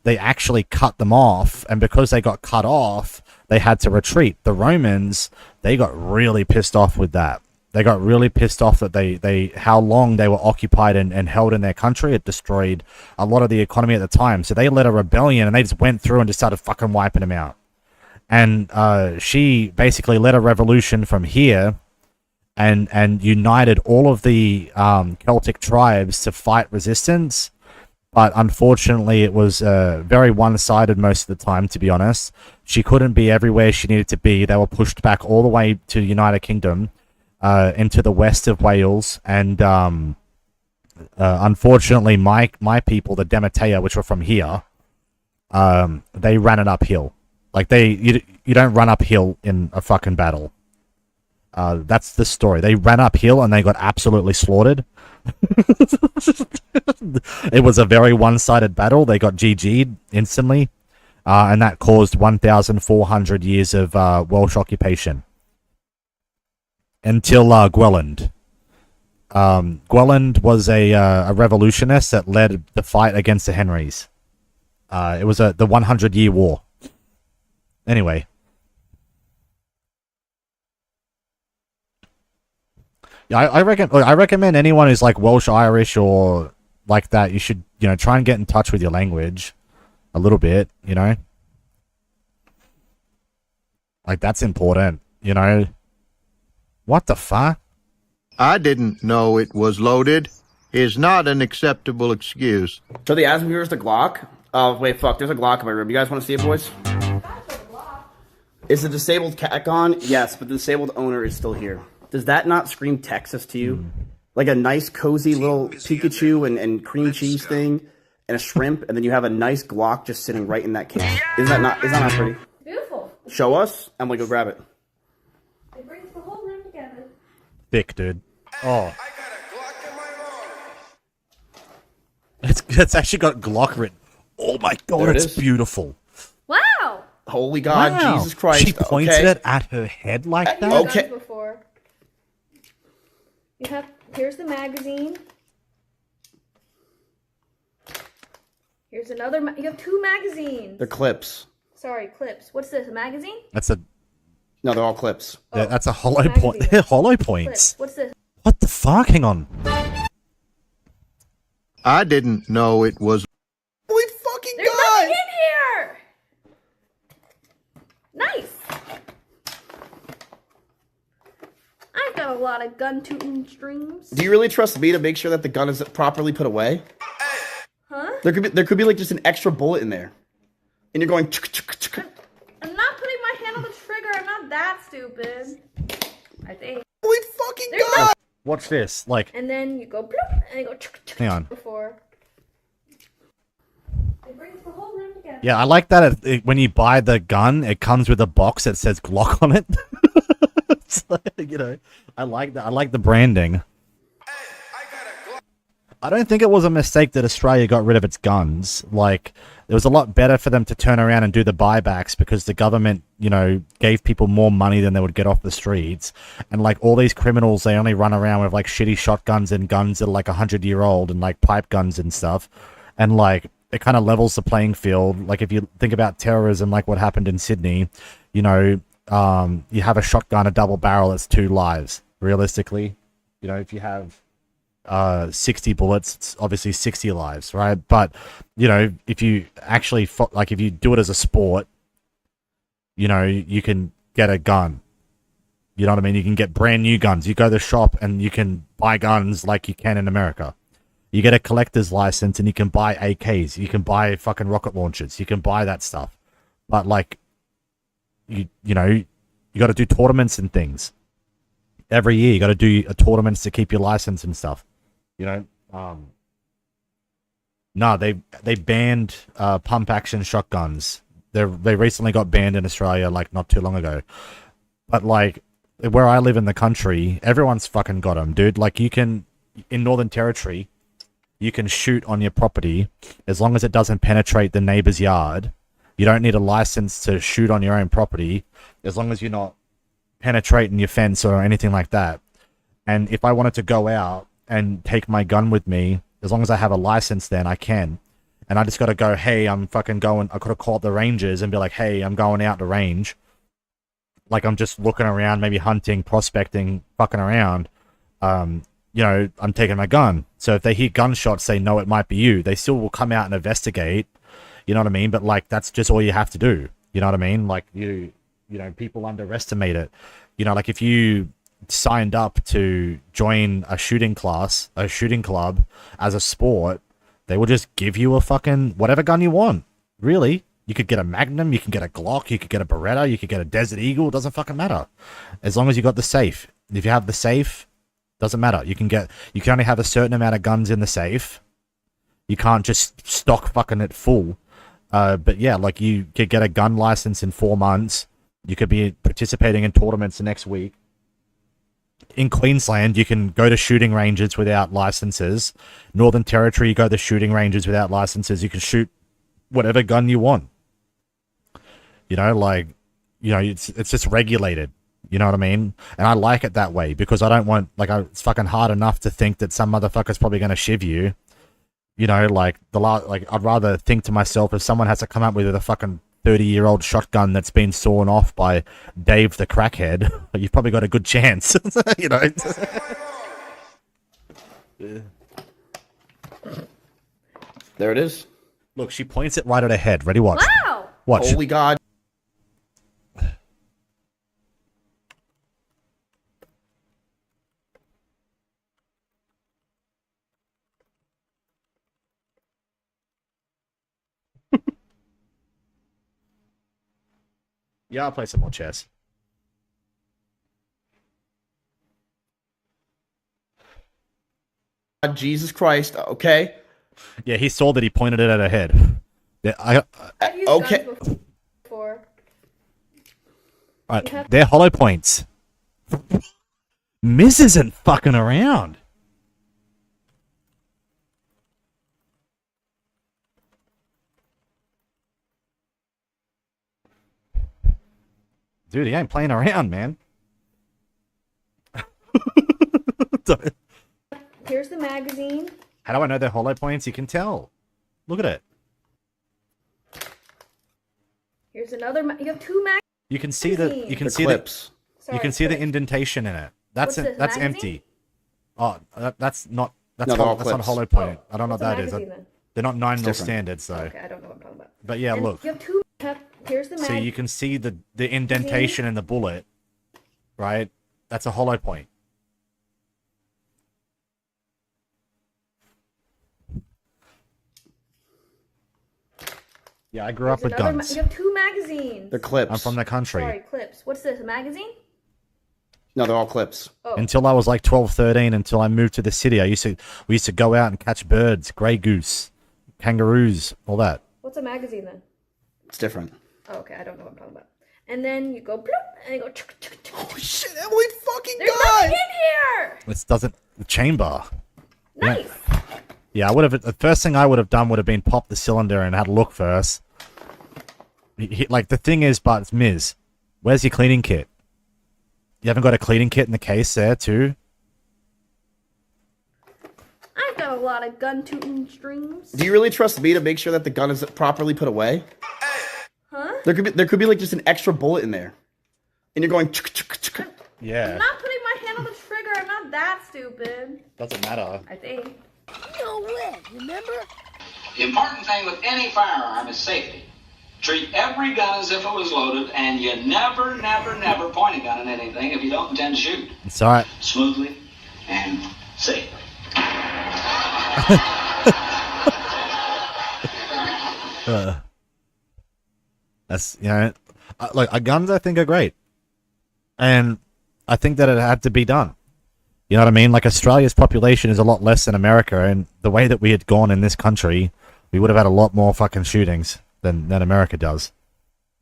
they actually cut them off, and because they got cut off, they had to retreat. The Romans, they got really pissed off with that. They got really pissed off that they how long they were occupied and held in their country. It destroyed a lot of the economy at the time. So they led a rebellion, and they just went through and just started fucking wiping them out. And she basically led a revolution from here and united all of the Celtic tribes to fight resistance. But unfortunately, it was very one-sided most of the time, to be honest. She couldn't be everywhere she needed to be. They were pushed back all the way to the United Kingdom, into the west of Wales. And unfortunately, my people, the Demetea, which were from here, they ran it uphill. Like, you don't run uphill in a fucking battle. That's the story. They ran uphill and they got absolutely slaughtered. It was a very one-sided battle. They got GG'd instantly, and that caused 1,400 years of Welsh occupation until Gwelland. Gwelland was a revolutionist that led the fight against the Henrys. It was the 100-year war. Anyway. Yeah, I recommend anyone who's like Welsh, Irish, or like that, you should, try and get in touch with your language a little bit, Like, that's important, What the fuck? I didn't know it was loaded is not an acceptable excuse. So they asked me where's the Glock. Oh, wait, fuck, there's a Glock in my room. You guys want to see it, boys? Is the disabled cat gone? Yes, but the disabled owner is still here. Does that not scream Texas to you? Like a nice, cozy little Pikachu and cream cheese thing and a shrimp, and then you have a nice Glock just sitting right in that case. Is that not pretty? Beautiful. Show us, and we'll go grab it. It brings the whole room together. Thick, dude. Oh. It's actually got Glock written. Oh my god, it's beautiful. Wow. Holy God, Wow. Jesus Christ. She pointed it at her head like that? Okay. Before. Here's the magazine. Here's another. You have two magazines. They're clips. Sorry, clips. What's this? A magazine? No, they're all clips. That's a hollow point. They're hollow points. Clips. What's this? What the fuck? Hang on. I didn't know it was. Holy fucking There's nothing in here. Nice. I've got a lot of gun tooting streams. Do you really trust me to make sure that the gun is properly put away? Huh? There could be like just an extra bullet in there, and you're going. I'm not putting my hand on the trigger. I'm not that stupid. I think. Holy fucking God! Watch this. Like, And then you go bloop, and you go hang on. before. It brings the whole room together. Yeah, I like that when you buy the gun, it comes with a box that says Glock on it. It's like, you know, I like that. I like the branding. I don't think it was a mistake that Australia got rid of its guns. Like, it was a lot better for them to turn around and do the buybacks because the government, you know, gave people more money than they would get off the streets. And, like, all these criminals, they only run around with, like, shitty shotguns and guns that are, like, 100-year-old and, like, pipe guns and stuff. And, like, it kind of levels the playing field. Like, if you think about terrorism, like what happened in Sydney, you know, you have a shotgun, a double barrel, it's 2 lives, realistically. You know, if you have 60 bullets, it's obviously 60 lives, right? But, you know, if you actually, like, if you do it as a sport, you know, you can get a gun. You know what I mean? You can get brand new guns. You go to the shop and you can buy guns like you can in America. You get a collector's license and you can buy AKs. You can buy fucking rocket launchers. You can buy that stuff. But, like, you know, you got to do tournaments and things. Every year you got to do tournaments to keep your license and stuff. You know, no, they banned pump action shotguns. They recently got banned in Australia, like not too long ago. But like where I live in the country, everyone's fucking got them, dude. Like you can in Northern Territory, you can shoot on your property as long as it doesn't penetrate the neighbor's yard. You don't need a license to shoot on your own property as long as you're not penetrating your fence or anything like that. And if I wanted to go out and take my gun with me, as long as I have a license, then I can. And I just got to go, hey, I'm fucking going. I could have called the rangers and be like, hey, I'm going out to range. Like I'm just looking around, maybe hunting, prospecting, fucking around. You know, I'm taking my gun. So if they hear gunshots, say, no, it might be you. They still will come out and investigate. You know what I mean? But like, that's just all you have to do. You know what I mean? Like you know, people underestimate it. You know, like if you signed up to join a shooting club as a sport, they will just give you a fucking whatever gun you want. Really, you could get a Magnum, you can get a Glock, you could get a Beretta, you could get a Desert Eagle. It doesn't fucking matter as long as you got the safe. If you have the safe, doesn't matter. You can only have a certain amount of guns in the safe. You can't just stock fucking it full. But yeah, like you could get a gun license in 4 months. You could be participating in tournaments the next week. In Queensland, you can go to shooting ranges without licenses. Northern Territory, you go to shooting ranges without licenses. You can shoot whatever gun you want. You know, like, you know, it's just regulated. You know what I mean? And I like it that way because I don't want, like, it's fucking hard enough to think that some motherfucker's probably going to shiv you. You know, like, I'd rather think to myself if someone has to come up with a fucking 30-year-old shotgun that's been sawn off by Dave the crackhead, you've probably got a good chance. You know? There it is. Look, she points it right at her head. Ready? Watch. Wow! Watch. Holy God. Yeah, I'll play some more chess. Jesus Christ. Okay. Yeah, he saw that he pointed it at her head. Yeah, okay. Before. Right, they're hollow points. Miz isn't fucking around. Dude, he ain't playing around, man. Here's the magazine. How do I know they're hollow points? You can tell. Look at it. Here's another. You have 2 magazines. You can see the. You can see clips. You can see the indentation in it. That's What's this, that's magazine? empty. Oh, that's not. That's No, they're all that's not clips. hollow point. Oh, I don't know what what's a that is. magazine then? They're not 9mm different. standards, though. Okay, I don't know what I'm talking about. But yeah, And look. You have 2. Here's the See, magazine. you can see the indentation in the bullet, right? That's a hollow point. Yeah, I grew up with guns. You have 2 magazines. The clips. I'm from the country. Sorry, clips. What's this? A magazine? No, they're all clips. Until I was like 12, 13, until I moved to the city. We used to go out and catch birds, grey goose, kangaroos, all that. What's a magazine then? It's different. Oh, okay, I don't know what I'm talking about. And then you go bloop, and you go. Holy shit, Emily fucking There's nothing in here. This doesn't the chamber. Nice. Yeah, I would have. The first thing I would have done would have been pop the cylinder and had a look first. Like the thing is, but it's Miz. Where's your cleaning kit? You haven't got a cleaning kit in the case there too? I've got a lot of gun tooting strings. Do you really trust me to make sure that the gun is properly put away? Huh? There could be like just an extra bullet in there, and you're going. Yeah. I'm not putting my hand on the trigger. I'm not that stupid. Doesn't matter. I think. No way, remember? The important thing with any firearm is safety. Treat every gun as if it was loaded, and you never, never, never point a gun at anything if you don't intend to shoot. It's alright. Smoothly and safely. That's, you know, like guns I think are great. And I think that it had to be done. You know what I mean? Like Australia's population is a lot less than America, and the way that we had gone in this country, we would have had a lot more fucking shootings than America does.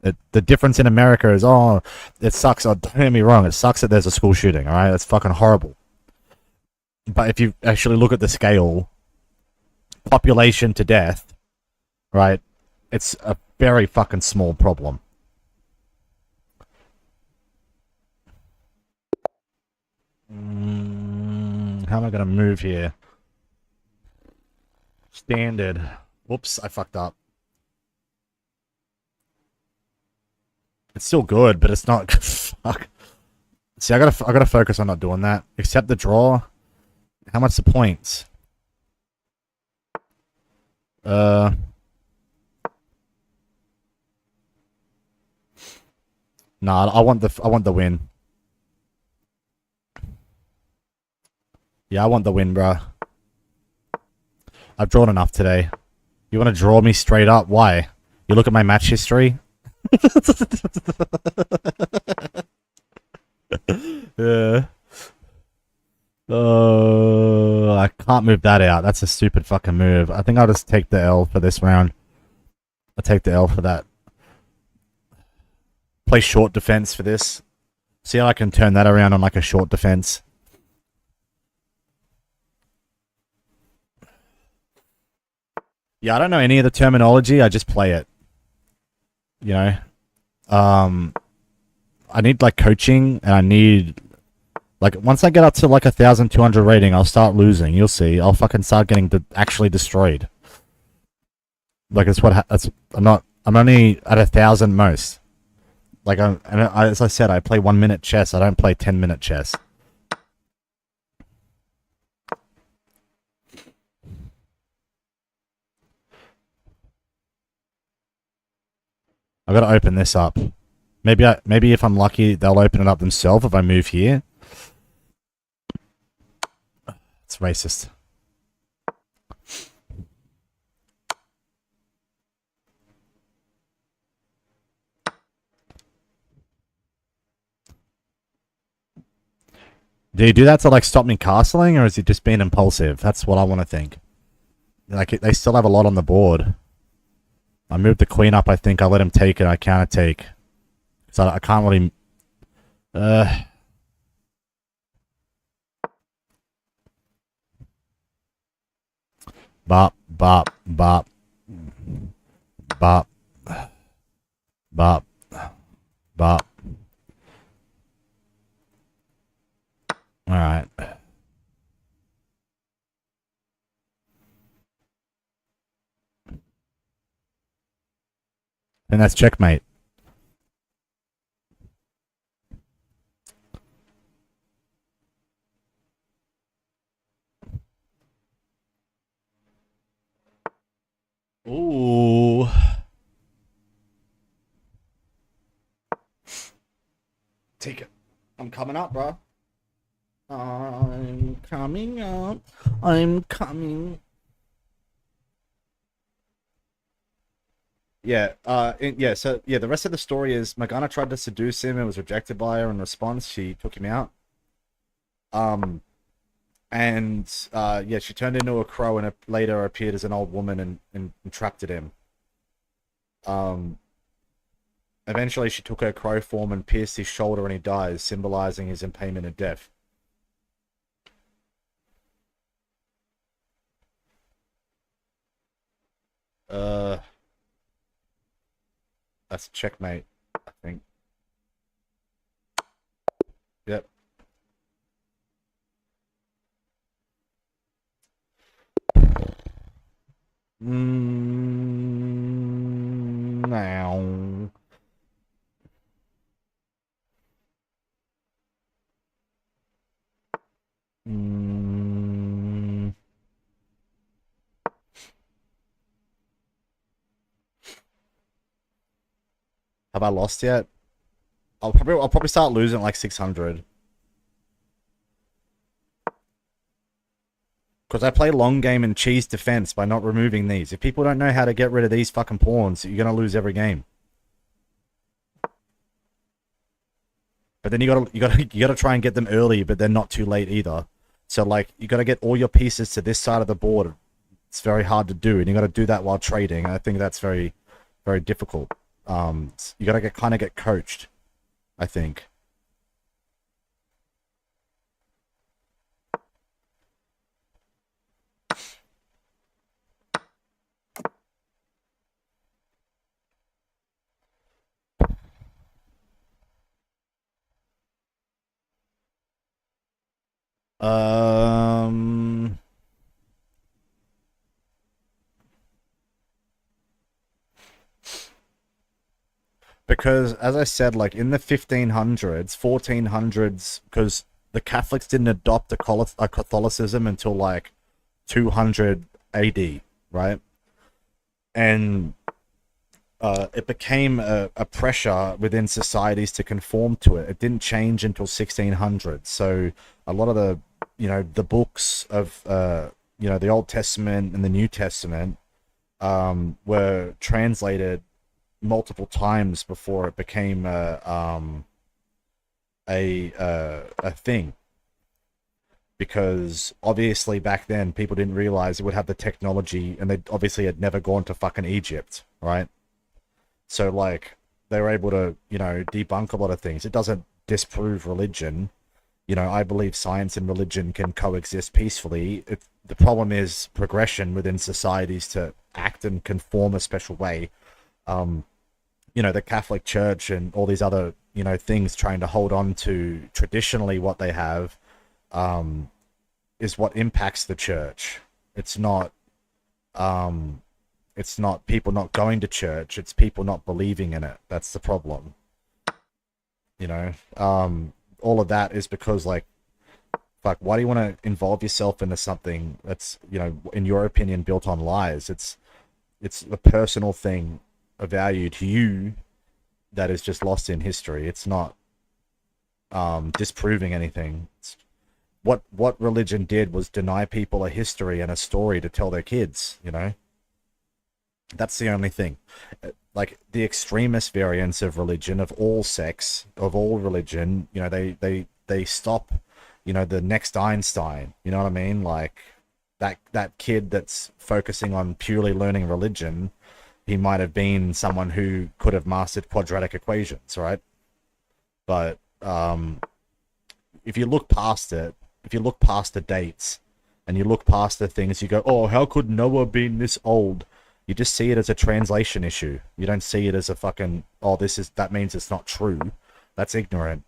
The difference in America is, it sucks. Oh, don't get me wrong, it sucks that there's a school shooting, alright? That's fucking horrible. But if you actually look at the scale, population to death, right, it's a very fucking small problem. How am I gonna move here? Standard. Whoops, I fucked up. It's still good, but it's not. Fuck. See, I gotta focus on not doing that. Accept the draw. How much the points? Nah, I want the win. Yeah, I want the win, bruh. I've drawn enough today. You want to draw me straight up? Why? You look at my match history? Yeah. I can't move that out. That's a stupid fucking move. I think I'll just take the L for this round. I'll take the L for that. Play short defense for this. See how I can turn that around on like a short defense. Yeah, I don't know any of the terminology. I just play it. You know? I need like coaching, and I need like once I get up to like 1,200 rating, I'll start losing. You'll see. I'll fucking start getting actually destroyed. Like it's what I'm only at 1,000 most. Like as I said, I play 1 minute chess. I don't play 10-minute chess. I gotta open this up. Maybe if I'm lucky, they'll open it up themselves if I move here. It's racist. Do you do that to like stop me castling, or is it just being impulsive? That's what I want to think. Like they still have a lot on the board. I moved the queen up, I think. I let him take it. I counter take. So I can't really... Bop, bop, bop. Bop. Bop. Bop. Alright. And that's checkmate. Ooh. Take it. I'm coming up, bro. I'm coming up. I'm coming. Yeah, the rest of the story is Morgana tried to seduce him and was rejected by her. In response, she took him out. Yeah, she turned into a crow and later appeared as an old woman and entrapped him. Eventually, she took her crow form and pierced his shoulder, and he dies, symbolizing his impayment of death. That's checkmate, I think. Yep. Now. Have I lost yet? I'll probably start losing at like 600. Because I play long game and cheese defense by not removing these. If people don't know how to get rid of these fucking pawns, you're gonna lose every game. But then you gotta try and get them early, but they're not too late either. So like you gotta get all your pieces to this side of the board. It's very hard to do, and you gotta do that while trading. I think that's very, very difficult. You gotta get coached, I think. Because, as I said, like, in the 1500s, 1400s, because the Catholics didn't adopt a Catholicism until, like, 200 AD, right? And it became a pressure within societies to conform to it. It didn't change until 1600. So a lot of the, the books of, the Old Testament and the New Testament were translated multiple times before it became a thing. Because obviously back then people didn't realize it would have the technology, and they obviously had never gone to fucking Egypt, right? So like they were able to, debunk a lot of things. It doesn't disprove religion. I believe science and religion can coexist peacefully. The problem is progression within societies to act and conform a special way. The Catholic Church and all these other, things trying to hold on to traditionally what they have, is what impacts the church. It's not people not going to church. It's people not believing in it. That's the problem. All of that is because, like, fuck, why do you want to involve yourself into something that's, in your opinion, built on lies? It's a personal thing, a value to you that is just lost in history. It's not disproving anything. What religion did was deny people a history and a story to tell their kids, That's the only thing. Like, the extremist variants of religion, of all sects, of all religion, they stop, the next Einstein, you know what I mean? Like, that kid that's focusing on purely learning religion, he might have been someone who could have mastered quadratic equations, right? But if you look past it, if you look past the dates, and you look past the things, you go, oh, how could Noah been this old? You just see it as a translation issue. You don't see it as a fucking, oh, that means it's not true. That's ignorant.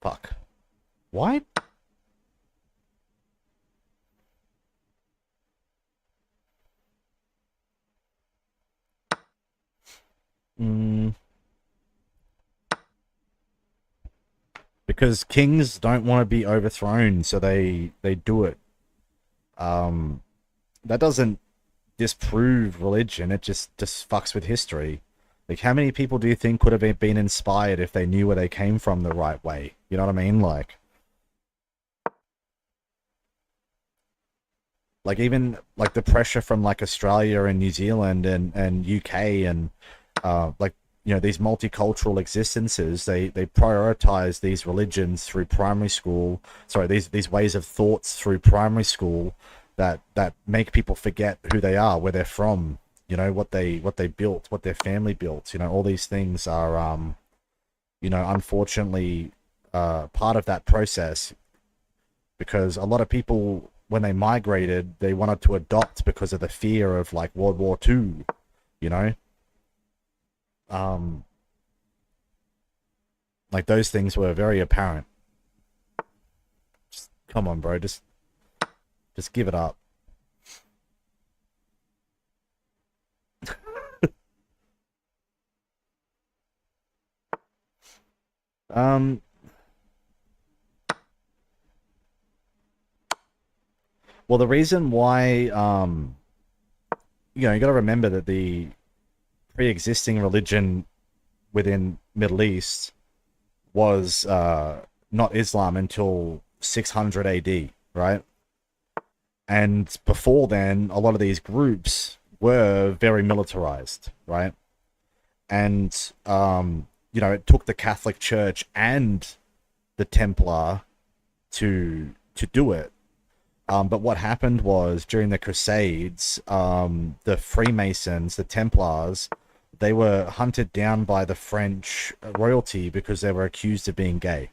Fuck. Why? Because kings don't want to be overthrown, so they do it. That doesn't disprove religion. It just fucks with history. Like, how many people do you think could have been inspired if they knew where they came from the right way? You know what I mean? Like, Like even like the pressure from like Australia and New Zealand and UK and like these multicultural existences, they prioritize these religions through primary school. Sorry, these ways of thoughts through primary school that make people forget who they are, where they're from, what they built, what their family built. All these things are unfortunately part of that process, because a lot of people, when they migrated, they wanted to adopt because of the fear of like World War II, like those things were very apparent. Just, come on, bro, just give it up. Well, the reason why, you got to remember that the pre-existing religion within Middle East was not Islam until 600 AD, right? And before then, a lot of these groups were very militarized, right? And, it took the Catholic Church and the Templar to do it. But what happened was, during the Crusades, the Freemasons, the Templars, they were hunted down by the French royalty because they were accused of being gay.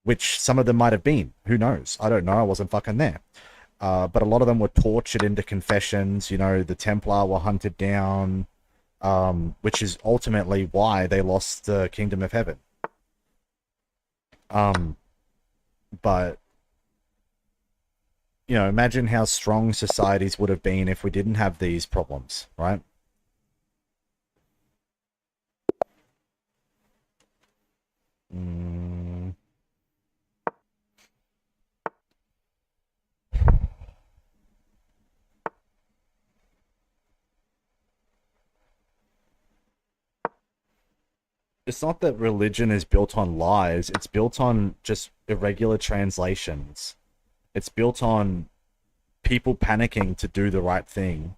Which some of them might have been. Who knows? I don't know. I wasn't fucking there. But a lot of them were tortured into confessions. The Templar were hunted down, which is ultimately why they lost the Kingdom of Heaven. But imagine how strong societies would have been if we didn't have these problems, right? It's not that religion is built on lies, it's built on just irregular translations. It's built on people panicking to do the right thing.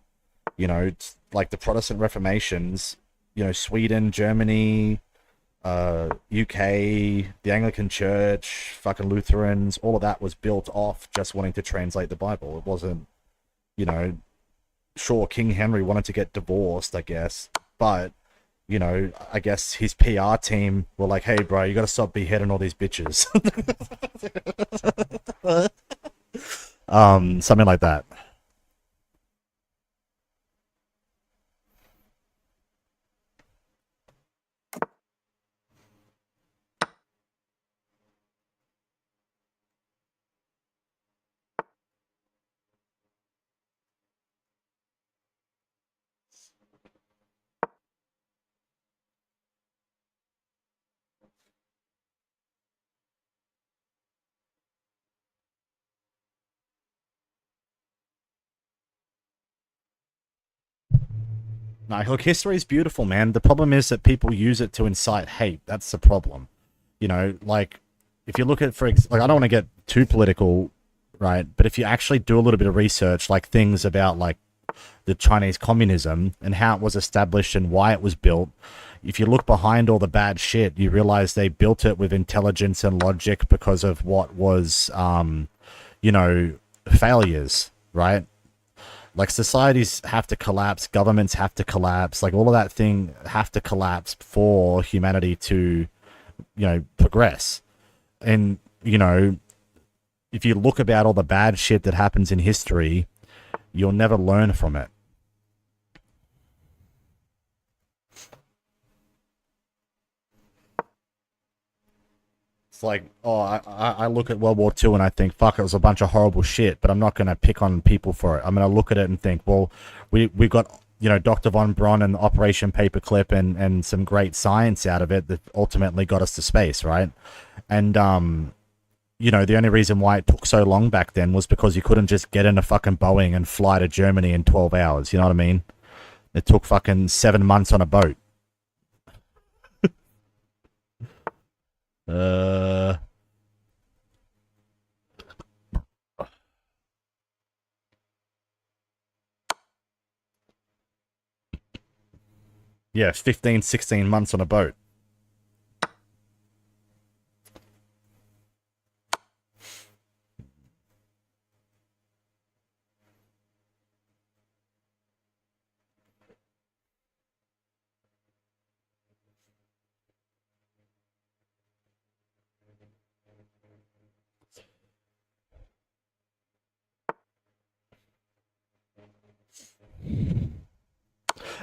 It's like the Protestant Reformations, Sweden, Germany, UK, the Anglican Church, fucking Lutherans, all of that was built off just wanting to translate the Bible. It wasn't, sure, King Henry wanted to get divorced, I guess, but, I guess his PR team were like, hey, bro, you gotta stop beheading all these bitches. Something like that. No, look, history is beautiful, man. The problem is that people use it to incite hate. That's the problem. Like, if you look at, like, I don't want to get too political, right? But if you actually do a little bit of research, like things about, like, the Chinese communism and how it was established and why it was built, if you look behind all the bad shit, you realize they built it with intelligence and logic because of what was, failures, right? Like, societies have to collapse, governments have to collapse, like all of that thing have to collapse for humanity to, progress. And, if you look about all the bad shit that happens in history, you'll never learn from it. It's like, I look at World War II and I think, fuck, it was a bunch of horrible shit, but I'm not going to pick on people for it. I'm going to look at it and think, well, we got, Dr. Von Braun and Operation Paperclip and some great science out of it that ultimately got us to space, right? And, the only reason why it took so long back then was because you couldn't just get in a fucking Boeing and fly to Germany in 12 hours, you know what I mean? It took fucking 7 months on a boat. Yeah, 15, 16 months on a boat.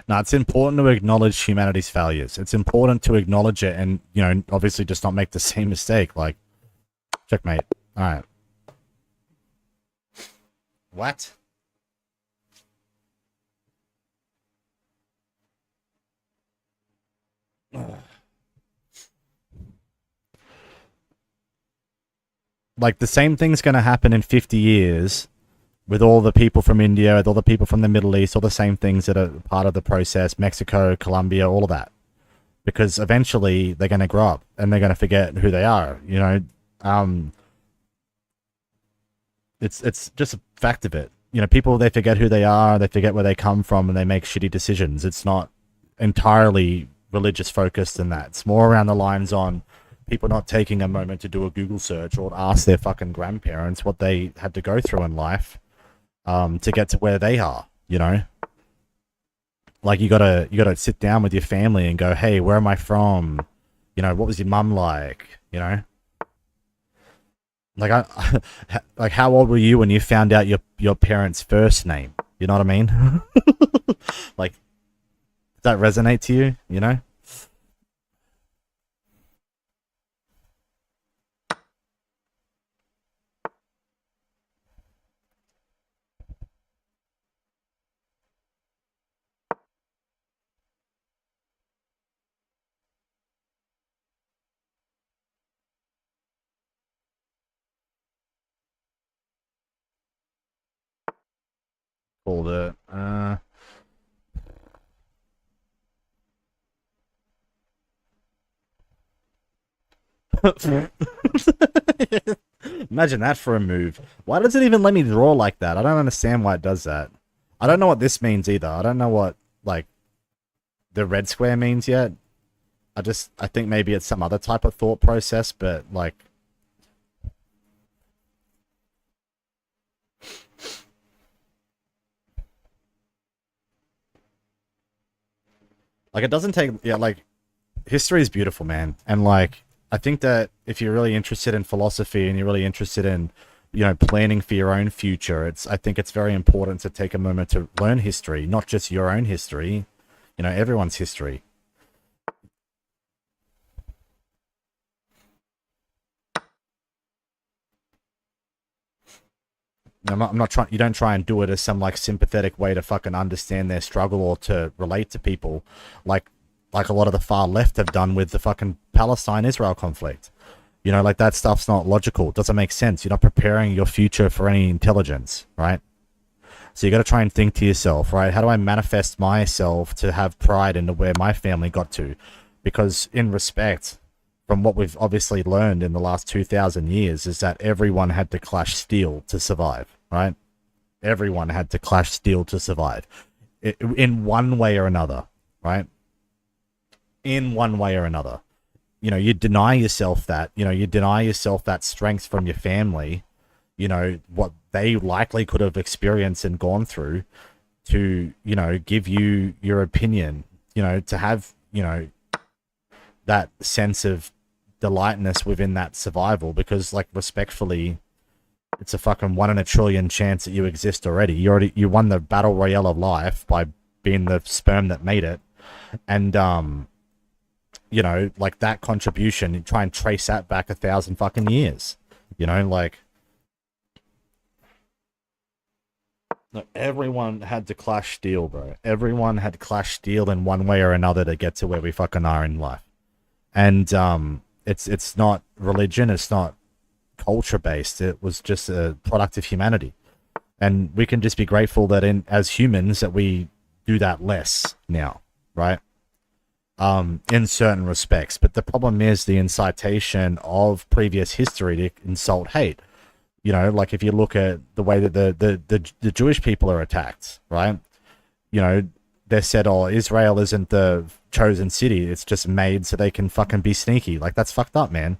Now, it's important to acknowledge humanity's failures. It's important to acknowledge it and, you know, obviously just not make the same mistake. Like, checkmate. All right. What? Like, the same thing's going to happen in 50 years with all the people from India, with all the people from the Middle East, all the same things that are part of the process, Mexico, Colombia, all of that. Because eventually they're going to grow up and they're going to forget who they are, you know? It's just a fact of it. You know, people, they forget who they are, they forget where they come from, and they make shitty decisions. It's not entirely religious focused in that. It's more around the lines on people not taking a moment to do a Google search or ask their fucking grandparents what they had to go through in life to get to where they are, you know? Like, you gotta sit down with your family and go, hey, where am I from? You know, what was your mum like? You know? Like, like, how old were you when you found out your parents' first name? You know what I mean? Like, does that resonate to you? You know? Called it. Imagine that for a move. Why does it even let me draw like that? I don't understand why it does that. I don't know what this means either. I don't know what, like, the red square means yet. I think maybe it's some other type of thought process, but, like... Like, it doesn't take... Yeah, like, history is beautiful, man. And, like, I think that if you're really interested in philosophy and you're really interested in, you know, planning for your own future, I think it's very important to take a moment to learn history, not just your own history, you know, everyone's history. I'm not trying. You don't try and do it as some like sympathetic way to fucking understand their struggle or to relate to people, like a lot of the far left have done with the fucking Palestine-Israel conflict. You know, like, that stuff's not logical. It doesn't make sense. You're not preparing your future for any intelligence, right? So you got to try and think to yourself, right? How do I manifest myself to have pride into where my family got to? Because in respect, from what we've obviously learned in the last 2,000 years, is that everyone had to clash steel to survive, right? Everyone had to clash steel to survive. In one way or another, right? In one way or another. You know, you deny yourself that, you know, you deny yourself that strength from your family, you know, what they likely could have experienced and gone through to, you know, give you your opinion, you know, to have, you know, that sense of delightness within that survival, because, like, respectfully, it's a fucking 1 in a trillion chance that you exist already. You won the battle royale of life by being the sperm that made it. And, you know, like, that contribution, you try and trace that back 1,000 fucking years. You know, like, look, everyone had to clash steel, bro. Everyone had to clash steel in one way or another to get to where we fucking are in life. And it's not religion, it's not culture based. It was just a product of humanity. And we can just be grateful that as humans that we do that less now, right? In certain respects. But the problem is the incitation of previous history to insult hate. You know, like, if you look at the way that the Jewish people are attacked, right? You know, they said, oh, Israel isn't the chosen city. It's just made so they can fucking be sneaky. Like, that's fucked up, man.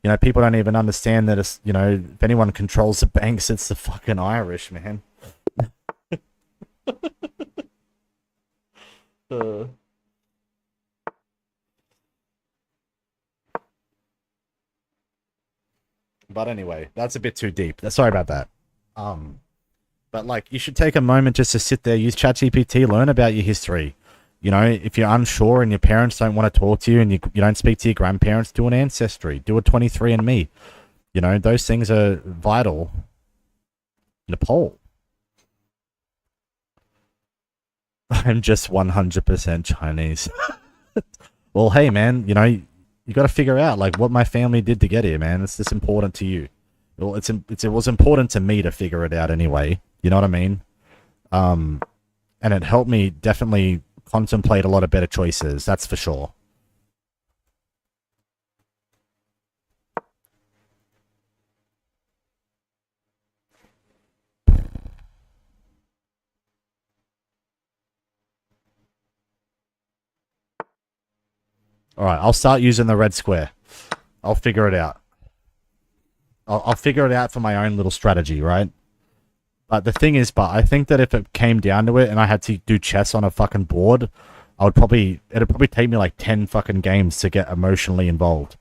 You know, people don't even understand that it's, you know, if anyone controls the banks, it's the fucking Irish, man. But anyway, that's a bit too deep. Sorry about that. But like, you should take a moment just to sit there, use ChatGPT, learn about your history. You know, if you're unsure and your parents don't want to talk to you and you don't speak to your grandparents, do an ancestry, do a 23andMe. You know, those things are vital. Nepal. I'm just 100% Chinese. Well, hey, man, you know, you got to figure out like what my family did to get here, man. It's just important to you. Well, it was important to me to figure it out anyway. You know what I mean? And it helped me definitely contemplate a lot of better choices. That's for sure. All right, I'll start using the red square. I'll figure it out. I'll figure it out for my own little strategy, right? But the thing is, I think that if it came down to it and I had to do chess on a fucking board, it'd probably take me like 10 fucking games to get emotionally involved.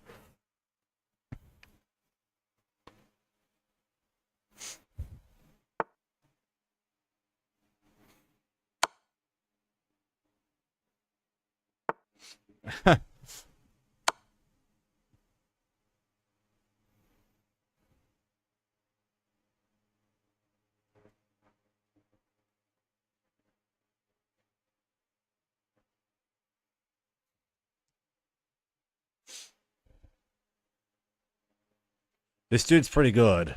This dude's pretty good.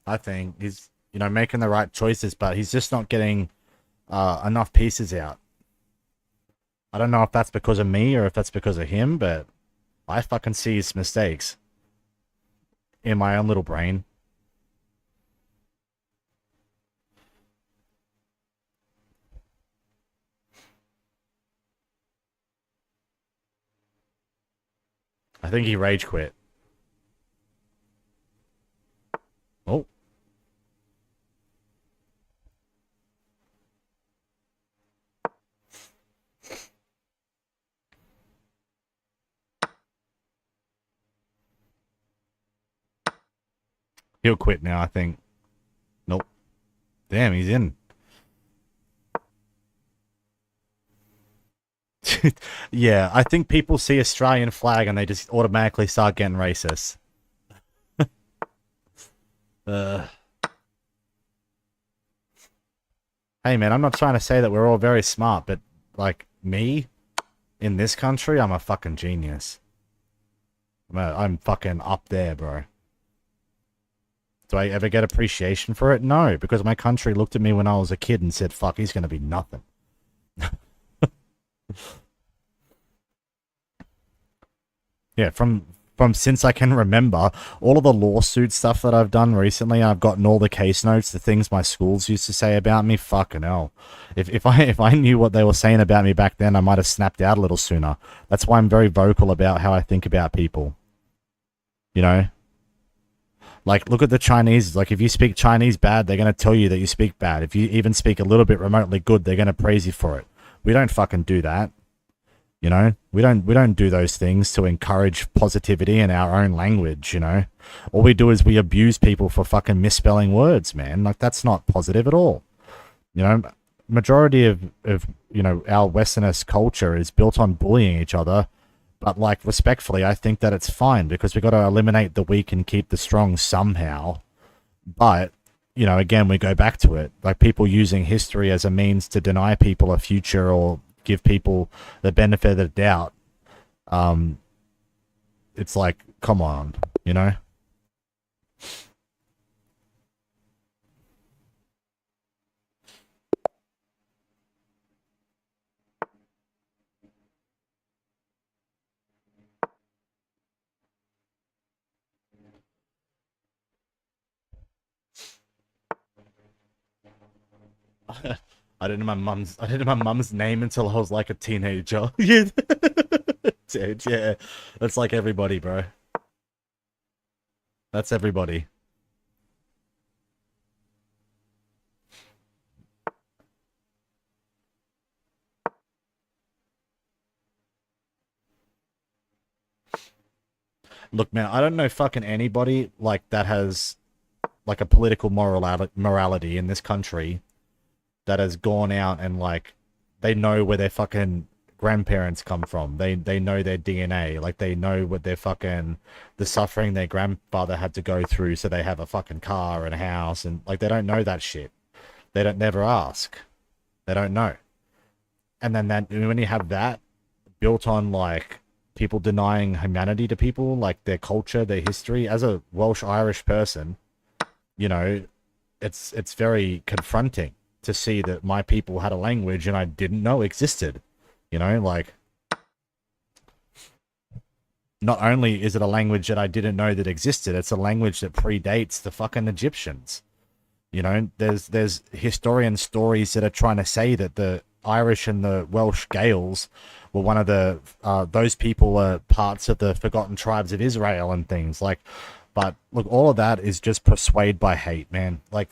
I think he's, you know, making the right choices, but he's just not getting enough pieces out. I don't know if that's because of me or if that's because of him, but I fucking see his mistakes in my own little brain. I think he rage quit. Oh. He'll quit now, I think. Nope. Damn, he's in. Yeah, I think people see Australian flag and they just automatically start getting racist. Hey man, I'm not trying to say that we're all very smart, but like me, in this country, I'm a fucking genius. I'm fucking up there, bro. Do I ever get appreciation for it? No, because my country looked at me when I was a kid and said, fuck, he's gonna be nothing. Yeah, from since I can remember, all of the lawsuit stuff that I've done recently, I've gotten all the case notes, the things my schools used to say about me. Fucking hell. If I knew what they were saying about me back then, I might have snapped out a little sooner. That's why I'm very vocal about how I think about people. You know? Like, look at the Chinese. Like, if you speak Chinese bad, they're going to tell you that you speak bad. If you even speak a little bit remotely good, they're going to praise you for it. We don't fucking do that. You know, we don't do those things to encourage positivity in our own language, you know. All we do is we abuse people for fucking misspelling words, man. Like, that's not positive at all. You know, majority of you know, our Westernist culture is built on bullying each other. But, like, respectfully, I think that it's fine because we've got to eliminate the weak and keep the strong somehow. But, you know, again, we go back to it. Like, people using history as a means to deny people a future or give people the benefit of the doubt. It's like, come on, you know? I didn't know my mum's name until I was like a teenager. Yeah. Dude, yeah. That's like everybody, bro. That's everybody. Look, man, I don't know fucking anybody like that has like a political morality in this country that has gone out and like they know where their fucking grandparents come from. They know their DNA. Like they know what their fucking the suffering their grandfather had to go through so they have a fucking car and a house, and like they don't know that shit. They don't never ask. They don't know. And then that when you have that built on like people denying humanity to people, like their culture, their history, as a Welsh Irish person, you know, it's very confronting to see that my people had a language and I didn't know existed. You know, like not only is it a language that I didn't know that existed, it's a language that predates the fucking Egyptians. You know, there's historian stories that are trying to say that the Irish and the Welsh Gaels were one of the those people are parts of the forgotten tribes of Israel and things like. But look, all of that is just persuaded by hate, man. Like,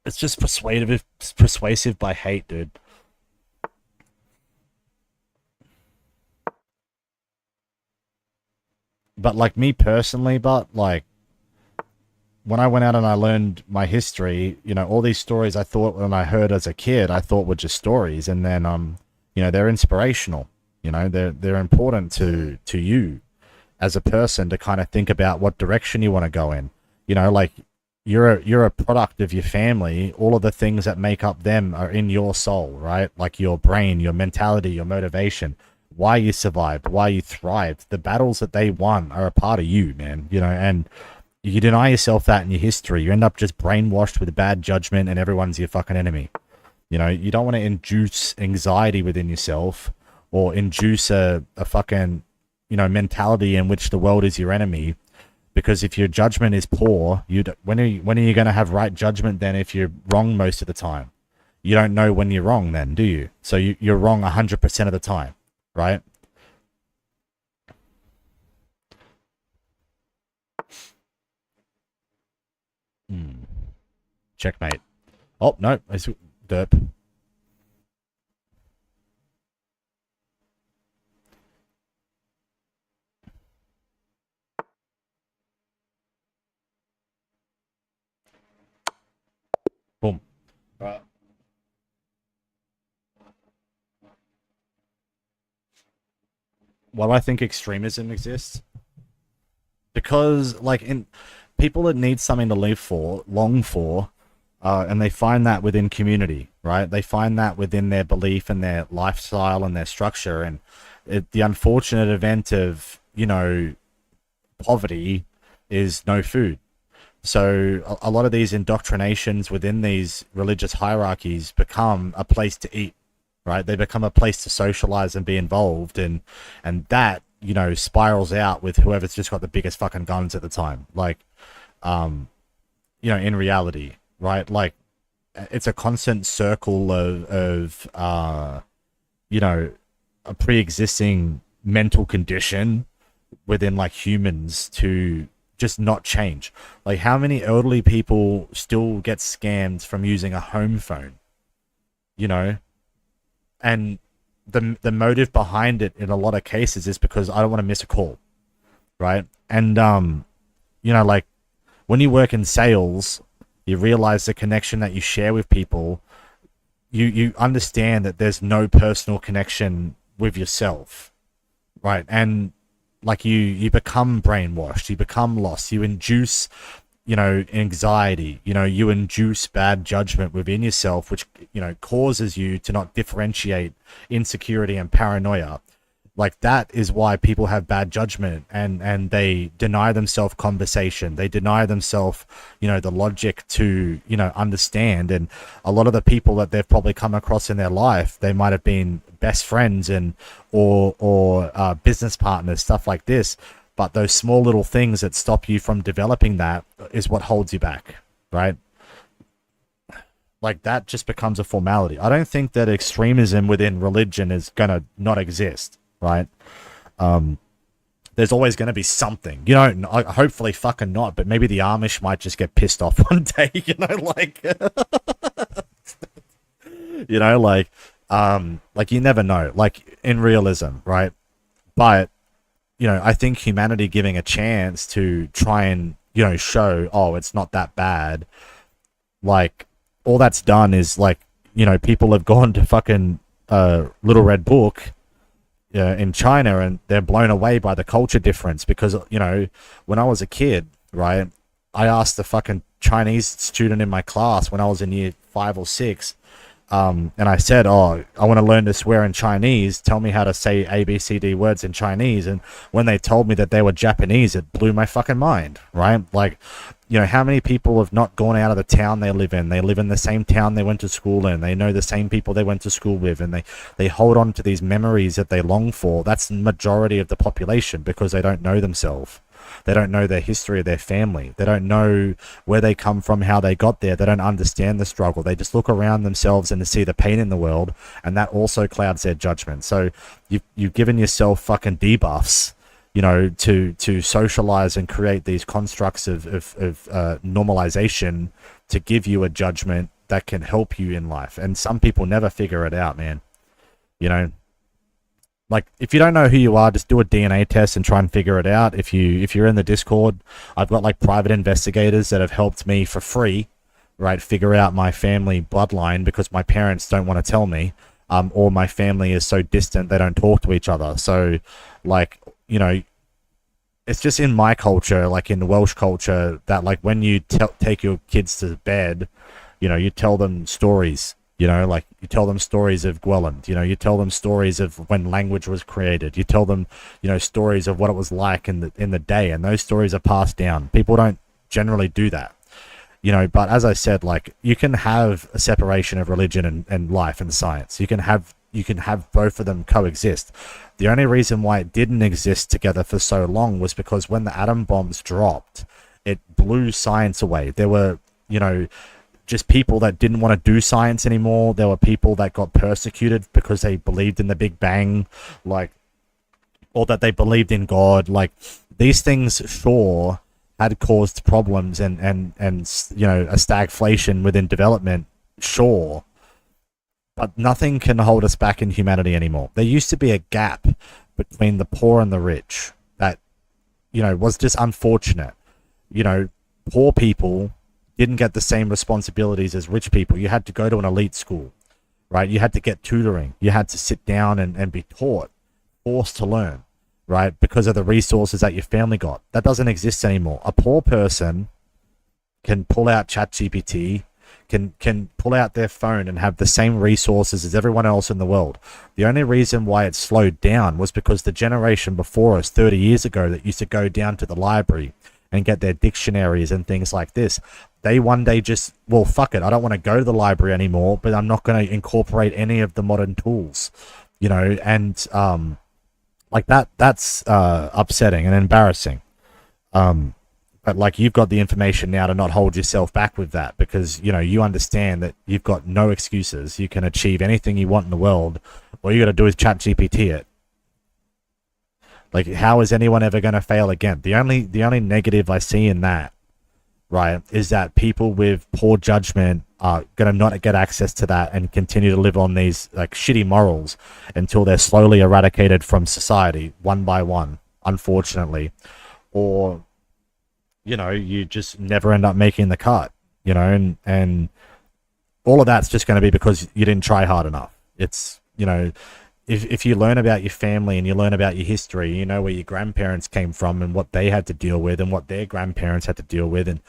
it's just persuasive by hate, dude. But like me personally, but like when I went out and I learned my history, you know, all these stories I thought when I heard as a kid, I thought were just stories, and then you know, they're inspirational. You know, they're important to you as a person to kind of think about what direction you want to go in. You know, like you're a product of your family. All of the things that make up them are in your soul, right? Like your brain, your mentality, your motivation, why you survived, why you thrived. The battles that they won are a part of you, man. You know, and you deny yourself that in your history, you end up just brainwashed with bad judgment and everyone's your fucking enemy. You know, you don't want to induce anxiety within yourself or induce a fucking, you know, mentality in which the world is your enemy. Because if your judgment is poor, when are you going to have right judgment then if you're wrong most of the time? You don't know when you're wrong then, do you? So you're wrong 100% of the time, right? Checkmate. Oh, no. It's derp. Boom. Right. Why do I think extremism exists? Because, like, in people that need something to live for, long for, and they find that within community, right? They find that within their belief and their lifestyle and their structure. And the unfortunate event of, you know, poverty is no food. So a lot of these indoctrinations within these religious hierarchies become a place to eat, right? They become a place to socialize and be involved, and that, you know, spirals out with whoever's just got the biggest fucking guns at the time. Like, you know, in reality, right? Like, it's a constant circle of you know, a pre-existing mental condition within like humans to just not change. Like, how many elderly people still get scammed from using a home phone, you know? And the motive behind it in a lot of cases is because I don't want to miss a call, right? And you know, like when you work in sales, you realize the connection that you share with people. You understand that there's no personal connection with yourself, right? And like you become brainwashed, you become lost, you induce, you know, anxiety, you know, you induce bad judgment within yourself, which, you know, causes you to not differentiate insecurity and paranoia. Like, that is why people have bad judgment, and they deny themselves conversation. They deny themselves, you know, the logic to, you know, understand. And a lot of the people that they've probably come across in their life, they might have been best friends and or business partners, stuff like this. But those small little things that stop you from developing that is what holds you back, right? like that just becomes a formality. I don't think that extremism within religion is gonna not exist, right? There's always going to be something, you know, hopefully fucking not, but maybe the Amish might just get pissed off one day, you know, like, you know, like you never know, like in realism, right? But, you know, I think humanity giving a chance to try and, you know, show, oh, it's not that bad. Like, all that's done is like, you know, people have gone to fucking Little Red Book in China, and they're blown away by the culture difference because, you know, when I was a kid, right, I asked the fucking Chinese student in my class when I was in year 5 or 6, and I said, oh, I want to learn to swear in Chinese, tell me how to say ABCD words in Chinese. And when they told me that they were Japanese, it blew my fucking mind, right? Like, you know, how many people have not gone out of the town they live in? They live in the same town they went to school in. They know the same people they went to school with, and they hold on to these memories that they long for. That's the majority of the population because they don't know themselves. They don't know their history of their family. They don't know where they come from, how they got there. They don't understand the struggle. They just look around themselves and see the pain in the world, and that also clouds their judgment. So you've given yourself fucking debuffs, you know, to socialize and create these constructs of normalization to give you a judgment that can help you in life. And some people never figure it out, man. You know, like if you don't know who you are, just do a DNA test and try and figure it out. If you're in the Discord, I've got like private investigators that have helped me for free, right, figure out my family bloodline because my parents don't want to tell me, or my family is so distant they don't talk to each other. So, like, you know, it's just in my culture, like in the Welsh culture, that like when you take your kids to bed, you know, you tell them stories, you know, like you tell them stories of Gwelland, you know, you tell them stories of when language was created, you tell them, you know, stories of what it was like in the day, and those stories are passed down. People don't generally do that, you know, but as I said, like you can have a separation of religion and life and science. You can have both of them coexist. The only reason why it didn't exist together for so long was because when the atom bombs dropped, it blew science away. There were, you know, just people that didn't want to do science anymore. There were people that got persecuted because they believed in the Big Bang, like, or that they believed in God. Like, these things, sure, had caused problems and you know, a stagflation within development, sure. But nothing can hold us back in humanity anymore. There used to be a gap between the poor and the rich that, you know, was just unfortunate. You know, poor people didn't get the same responsibilities as rich people. You had to go to an elite school, right? You had to get tutoring. You had to sit down and be taught, forced to learn, right? Because of the resources that your family got. That doesn't exist anymore. A poor person can pull out ChatGPT, can pull out their phone and have the same resources as everyone else in the world. The only reason why it slowed down was because the generation before us 30 years ago that used to go down to the library and get their dictionaries and things like this, they one day just, well, fuck it, I don't want to go to the library anymore, but I'm not going to incorporate any of the modern tools, you know, and like that's upsetting and embarrassing. But like, you've got the information now to not hold yourself back with that, because, you know, you understand that you've got no excuses. You can achieve anything you want in the world. All you got to do is chat GPT it. Like, how is anyone ever going to fail again? The only negative I see in that, right, is that people with poor judgment are going to not get access to that and continue to live on these like shitty morals until they're slowly eradicated from society one by one, unfortunately. Or, you know, you just never end up making the cut, you know, and all of that's just going to be because you didn't try hard enough. It's, you know, if you learn about your family and you learn about your history, you know where your grandparents came from and what they had to deal with and what their grandparents had to deal with, and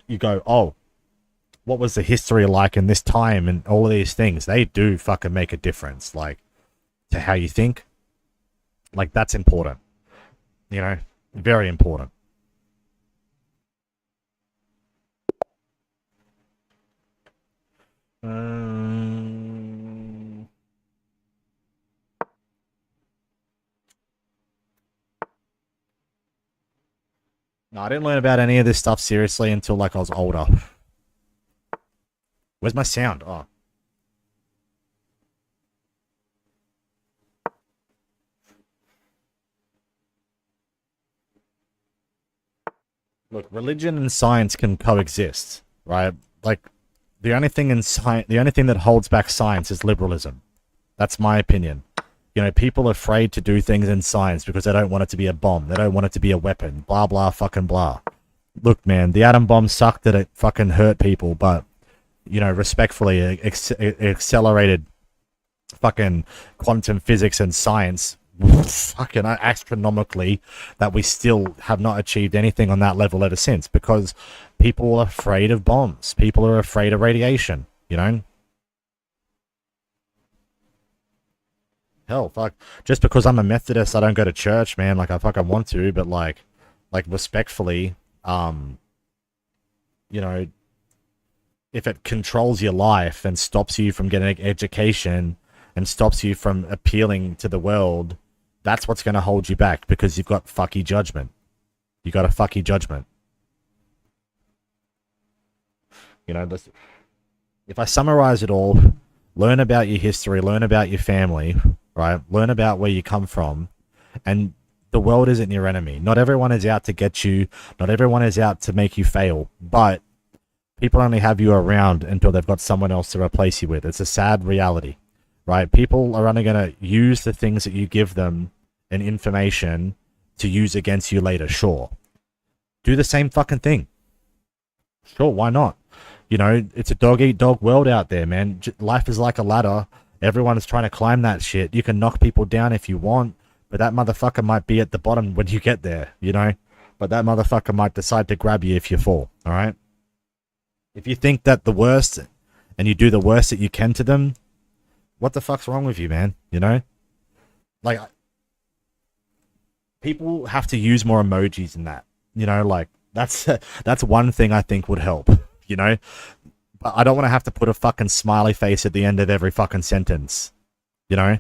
you go, oh, what was the history like in this time, and all of these things, they do fucking make a difference, like, to how you think. Like, that's important, you know, very important. No, I didn't learn about any of this stuff seriously until like I was older. Where's my sound? Oh. Look, religion and science can coexist, right? Like, the only thing that holds back science is liberalism. That's my opinion. You know, people are afraid to do things in science because they don't want it to be a bomb. They don't want it to be a weapon. Blah, blah, fucking blah. Look, man, the atom bomb sucked that it fucking hurt people, but, you know, respectfully, it accelerated fucking quantum physics and science fucking astronomically, that we still have not achieved anything on that level ever since, because people are afraid of bombs. People are afraid of radiation, you know? Hell, fuck. Just because I'm a Methodist, I don't go to church, man. Like, I fucking want to, but like respectfully, you know, if it controls your life and stops you from getting an education and stops you from appealing to the world, that's what's going to hold you back, because you've got fucky judgment. You got a fucky judgment. You know, if I summarize it all, learn about your history, learn about your family, right? Learn about where you come from, and the world isn't your enemy. Not everyone is out to get you. Not everyone is out to make you fail, but people only have you around until they've got someone else to replace you with. It's a sad reality, right? People are only going to use the things that you give them and information to use against you later, sure. Do the same fucking thing. Sure, why not? You know, it's a dog-eat-dog world out there, man. Life is like a ladder. Everyone is trying to climb that shit. You can knock people down if you want, but that motherfucker might be at the bottom when you get there, you know? But that motherfucker might decide to grab you if you fall, alright? If you think that the worst, and you do the worst that you can to them, what the fuck's wrong with you, man? You know? Like, people have to use more emojis in that. You know, like, that's one thing I think would help, you know? But I don't want to have to put a fucking smiley face at the end of every fucking sentence, you know?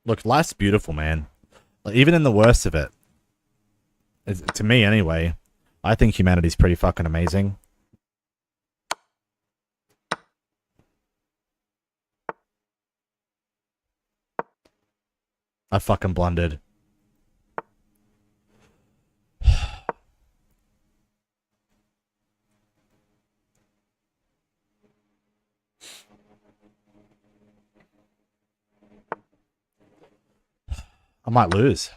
Look, life's beautiful, man. Like, even in the worst of it, to me anyway, I think humanity's pretty fucking amazing. I fucking blundered. I might lose.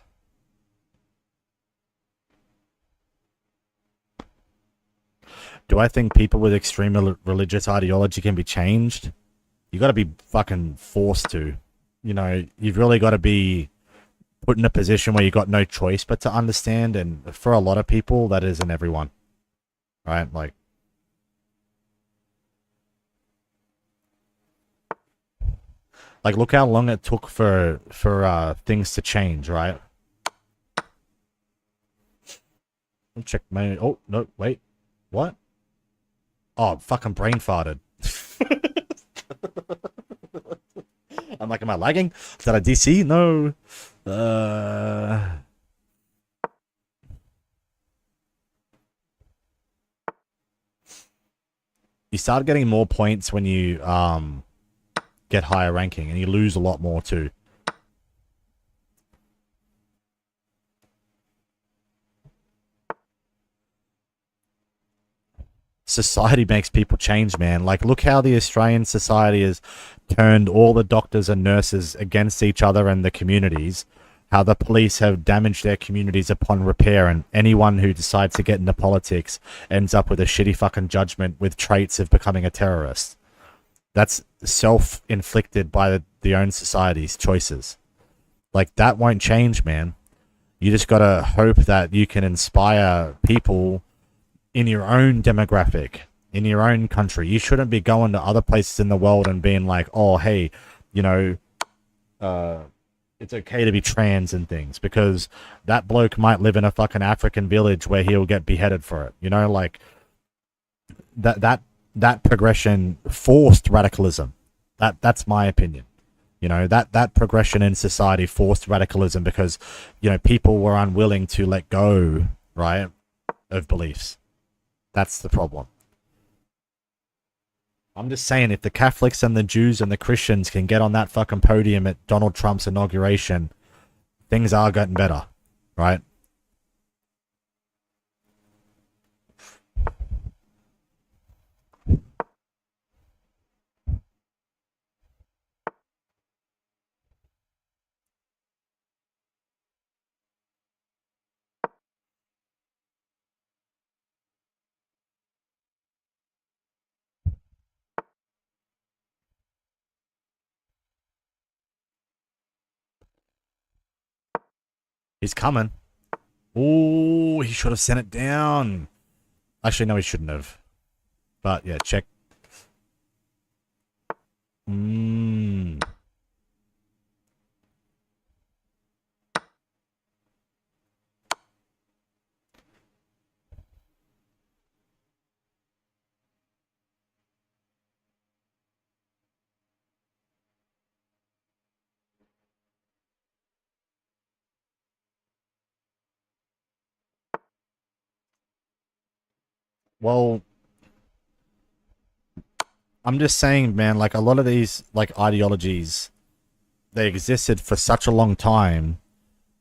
Do I think people with extreme religious ideology can be changed? You got to be fucking forced to. You know, you've really got to be put in a position where you got no choice but to understand, and for a lot of people, that isn't everyone. Right? Like, look how long it took for things to change, right? I'll check my... Oh, no, wait. What? Oh, fucking brain farted. I'm like, am I lagging? Did I DC? No. You start getting more points when you get higher ranking, and you lose a lot more too. Society makes people change, man. Like, look how the Australian society has turned all the doctors and nurses against each other and the communities. How the police have damaged their communities upon repair, and anyone who decides to get into politics ends up with a shitty fucking judgment with traits of becoming a terrorist. That's self-inflicted by the own society's choices. Like, that won't change, man. You just gotta hope that you can inspire people in your own demographic in your own country. You shouldn't be going to other places in the world and being like, oh, hey, you know, it's okay to be trans and things, because that bloke might live in a fucking African village where he'll get beheaded for it. You know, like that progression forced radicalism. That's my opinion. You know, that progression in society forced radicalism because, you know, people were unwilling to let go, right, of beliefs. That's the problem. I'm just saying, if the Catholics and the Jews and the Christians can get on that fucking podium at Donald Trump's inauguration, things are getting better, right? He's coming. Ooh, he should have sent it down. Actually, no, he shouldn't have. But yeah, check. Well, I'm just saying, man, like a lot of these like ideologies, they existed for such a long time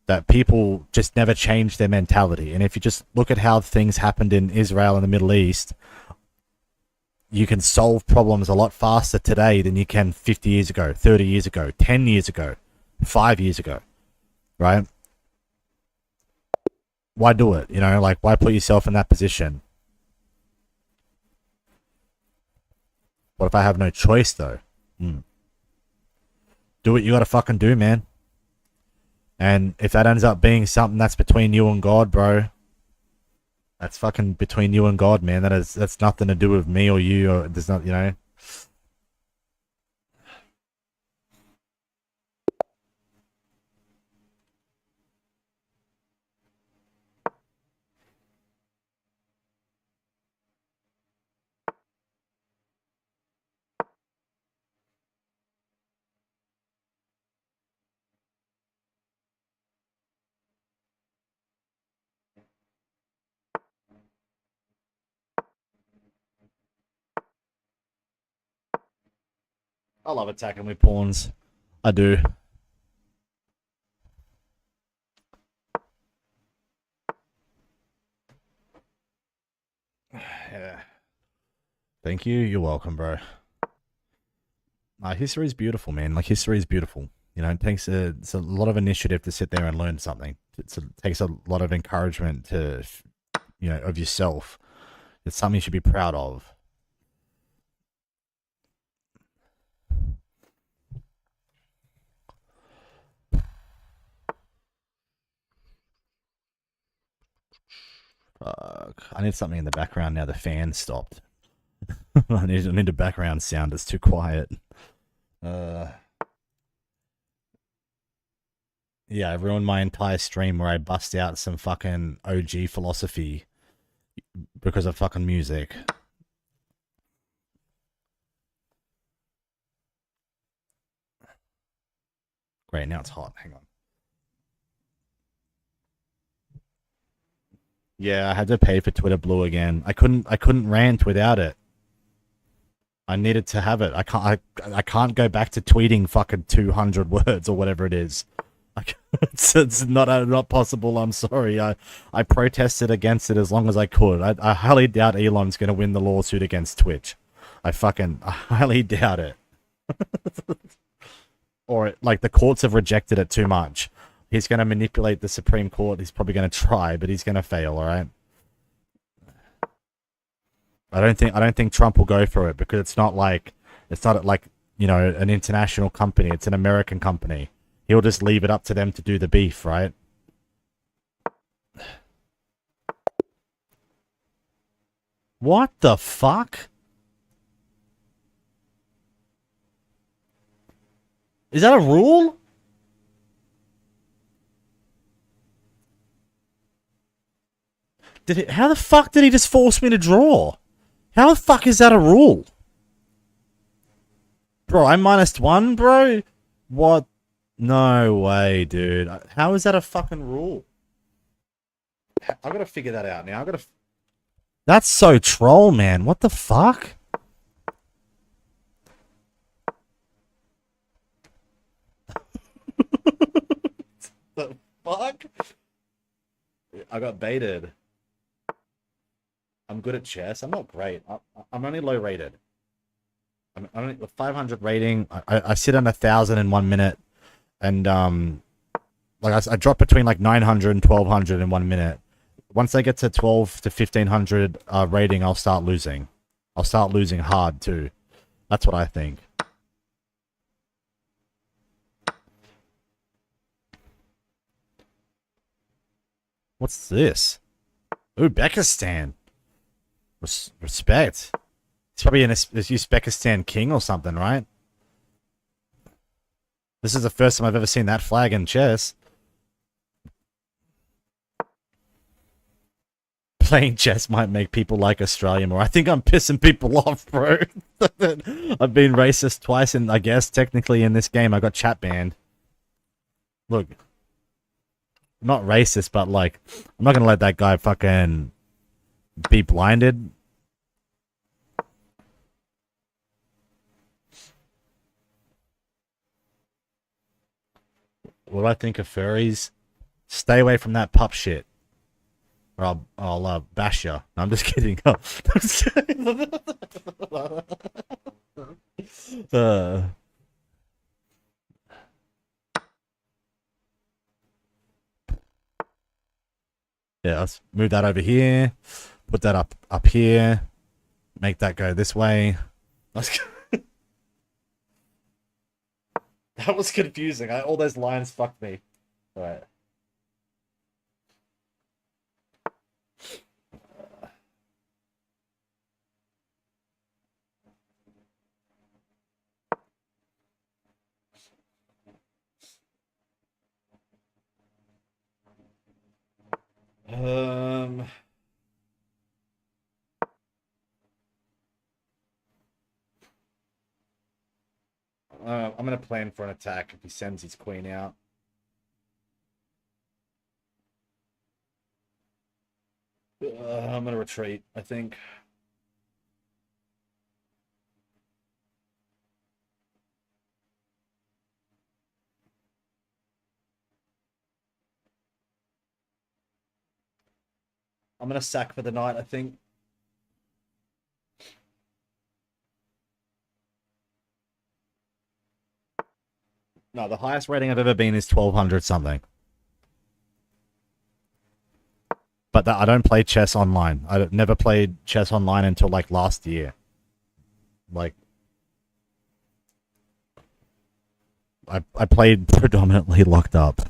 that people just never changed their mentality. And if you just look at how things happened in Israel and the Middle East, you can solve problems a lot faster today than you can 50 years ago, 30 years ago, 10 years ago, 5 years ago, right? Why do it? You know, like, why put yourself in that position? What if I have no choice, though? Do what you gotta fucking do, man. And if that ends up being something that's between you and God, bro, that's fucking between you and God, man. That's nothing to do with me or you, or there's not, you know. I love attacking with pawns. I do. Yeah. Thank you. You're welcome, bro. History is beautiful, man. Like, history is beautiful. You know, it's a lot of initiative to sit there and learn something. It takes a lot of encouragement to, you know, of yourself. It's something you should be proud of. Fuck. I need something in the background now. The fan stopped. I need a background sound. It's too quiet. Yeah, I ruined my entire stream where I bust out some fucking OG philosophy because of fucking music. Great, now it's hot. Hang on. Yeah, I had to pay for Twitter Blue again. I couldn't rant without it. I needed to have it. I can't go back to tweeting fucking 200 words or whatever it is. It's not possible. I'm sorry. I protested against it as long as I could. I highly doubt Elon's going to win the lawsuit against Twitch. I highly doubt it. Or like the courts have rejected it too much. He's going to manipulate the Supreme Court. He's probably going to try, but he's going to fail. All right. I don't think Trump will go for it because it's not like you know, an international company. It's an American company. He'll just leave it up to them to do the beef, right? What the fuck? Is that a rule? How the fuck did he just force me to draw? How the fuck is that a rule? Bro, I'm -1, bro? What? No way, dude. How is that a fucking rule? I gotta figure that out now. That's so troll, man. What the fuck? The fuck? I got baited. I'm good at chess. I'm not great. I'm only low rated. I'm only 500 rating. I sit on 1,000 in 1 minute, and like I drop between like 900 and 1,200 in 1 minute. Once I get to 12 to 1,500 rating, I'll start losing. I'll start losing hard too. That's what I think. What's this? Uzbekistan. Respect. It's probably an Uzbekistan king or something, right? This is the first time I've ever seen that flag in chess. Playing chess might make people like Australia more. I think I'm pissing people off, bro. I've been racist twice, and I guess technically in this game I got chat banned. Look. Not racist, but like, I'm not gonna let that guy fucking be blinded. What do I think of furries? Stay away from that pup shit, or I'll bash ya. No, I'm just kidding. Yeah, let's move that over here. Put that up here. Make that go this way. That was confusing. All those lines fucked me. All right. I'm gonna plan for an attack if he sends his queen out. I'm gonna retreat, I think. I'm gonna sack for the night, I think. No, the highest rating I've ever been is 1,200 something. But I don't play chess online. I never played chess online until like last year. Like, I played predominantly locked up.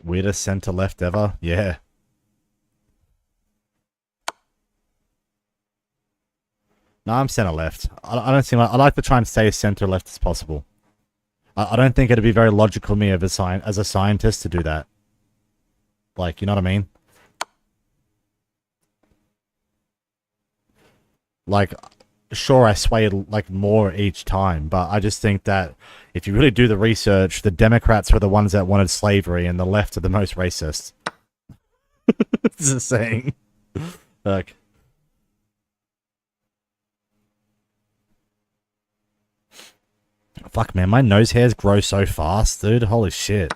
Weirdest center left ever? Yeah. No, I'm center left. I don't seem like, I like to try and stay as center left as possible. I don't think it'd be very logical of me as a scientist to do that. Like, you know what I mean? Like, sure, I sway like more each time, but I just think that if you really do the research, the Democrats were the ones that wanted slavery, and the left are the most racist. It's a saying. Like, fuck, man, my nose hairs grow so fast, dude. Holy shit.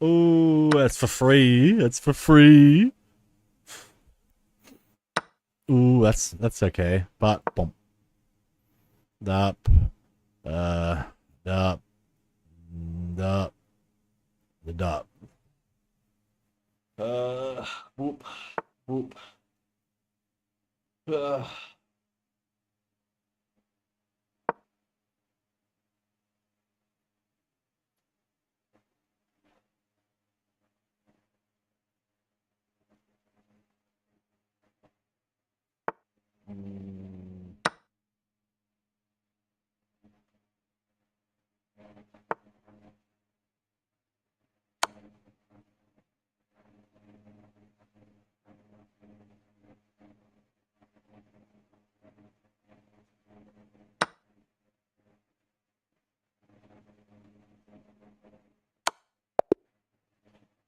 Ooh, that's for free. That's for free. Ooh, that's okay. But boom. Dup. Dup. Dup. The dup. Whoop. Whoop. Uh.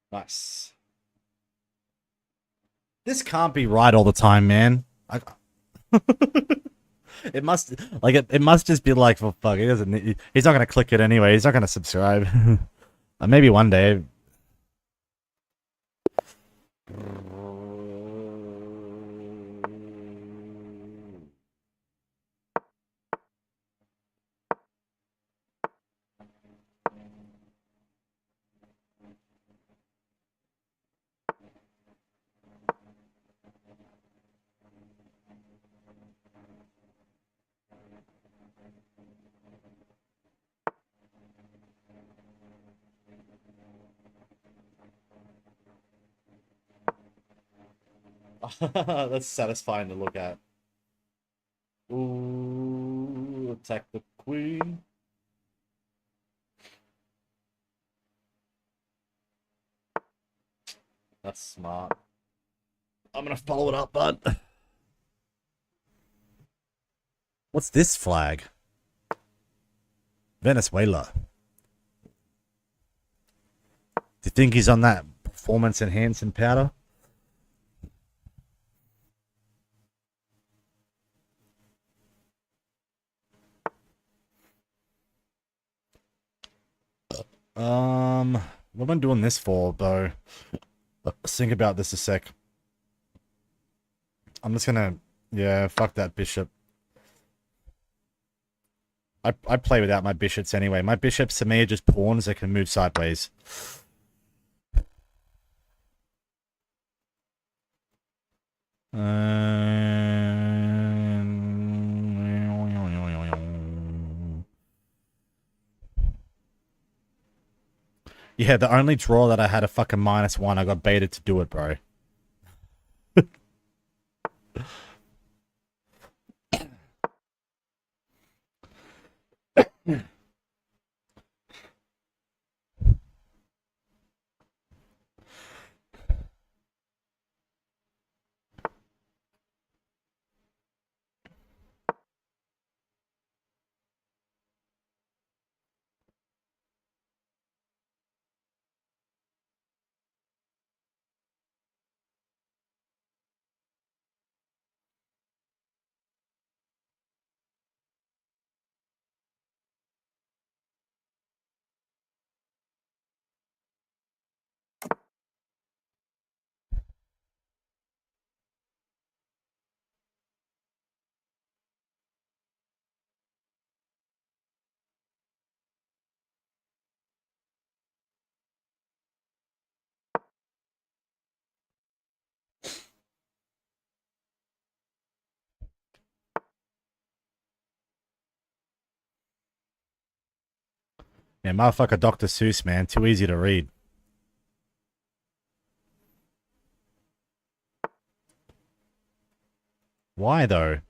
Nice. This can't be right all the time, man. It must it must just be like, well, fuck. He's not gonna click it anyway. He's not gonna subscribe. Maybe one day. That's satisfying to look at. Ooh, attack the queen. That's smart. I'm gonna follow it up, bud. What's this flag? Venezuela. Do you think he's on that performance enhancing powder? What am I doing this for, though? Let's think about this a sec. I'm just gonna, yeah, fuck that bishop. I play without my bishops anyway. My bishops to me are just pawns that can move sideways. Yeah, the only draw that I had a fucking -1, I got baited to do it, bro. Yeah, motherfucker Dr. Seuss, man. Too easy to read. Why, though?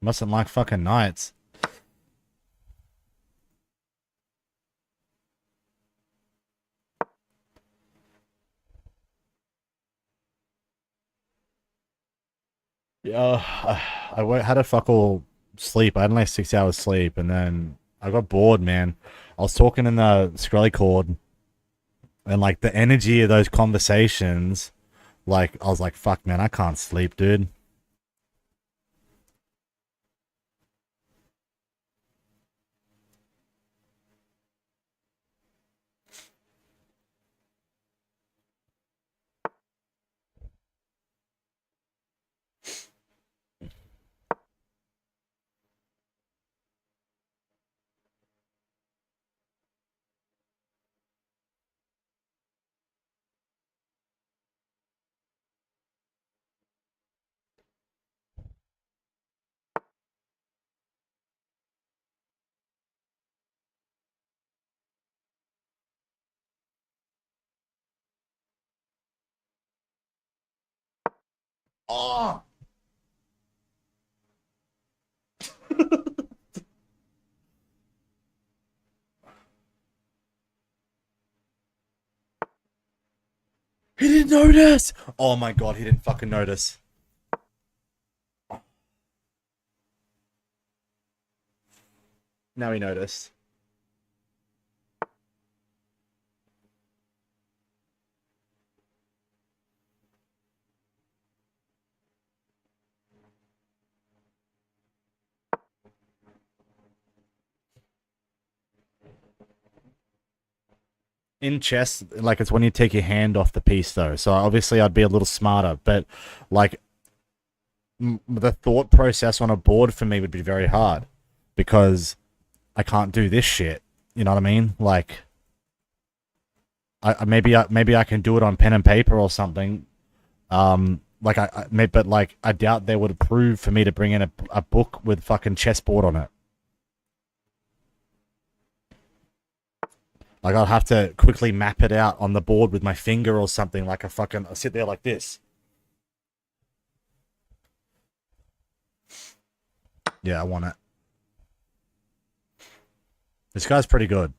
Mustn't like fucking knights. Yeah, had a fuck all sleep. I had like 6 hours sleep, and then I got bored, man. I was talking in the Skrelly chord, and like the energy of those conversations, like I was like, fuck, man, I can't sleep, dude. Oh! He didn't notice! Oh my god, he didn't fucking notice. Now he noticed. In chess, like, it's when you take your hand off the piece, though. So obviously I'd be a little smarter, but, like, the thought process on a board for me would be very hard because I can't do this shit. You know what I mean? Like, maybe I can do it on pen and paper or something. Like but like I doubt they would approve for me to bring in a book with fucking chessboard on it. Like, I'll have to quickly map it out on the board with my finger or something. Like I'll sit there like this. Yeah, I want it. This guy's pretty good.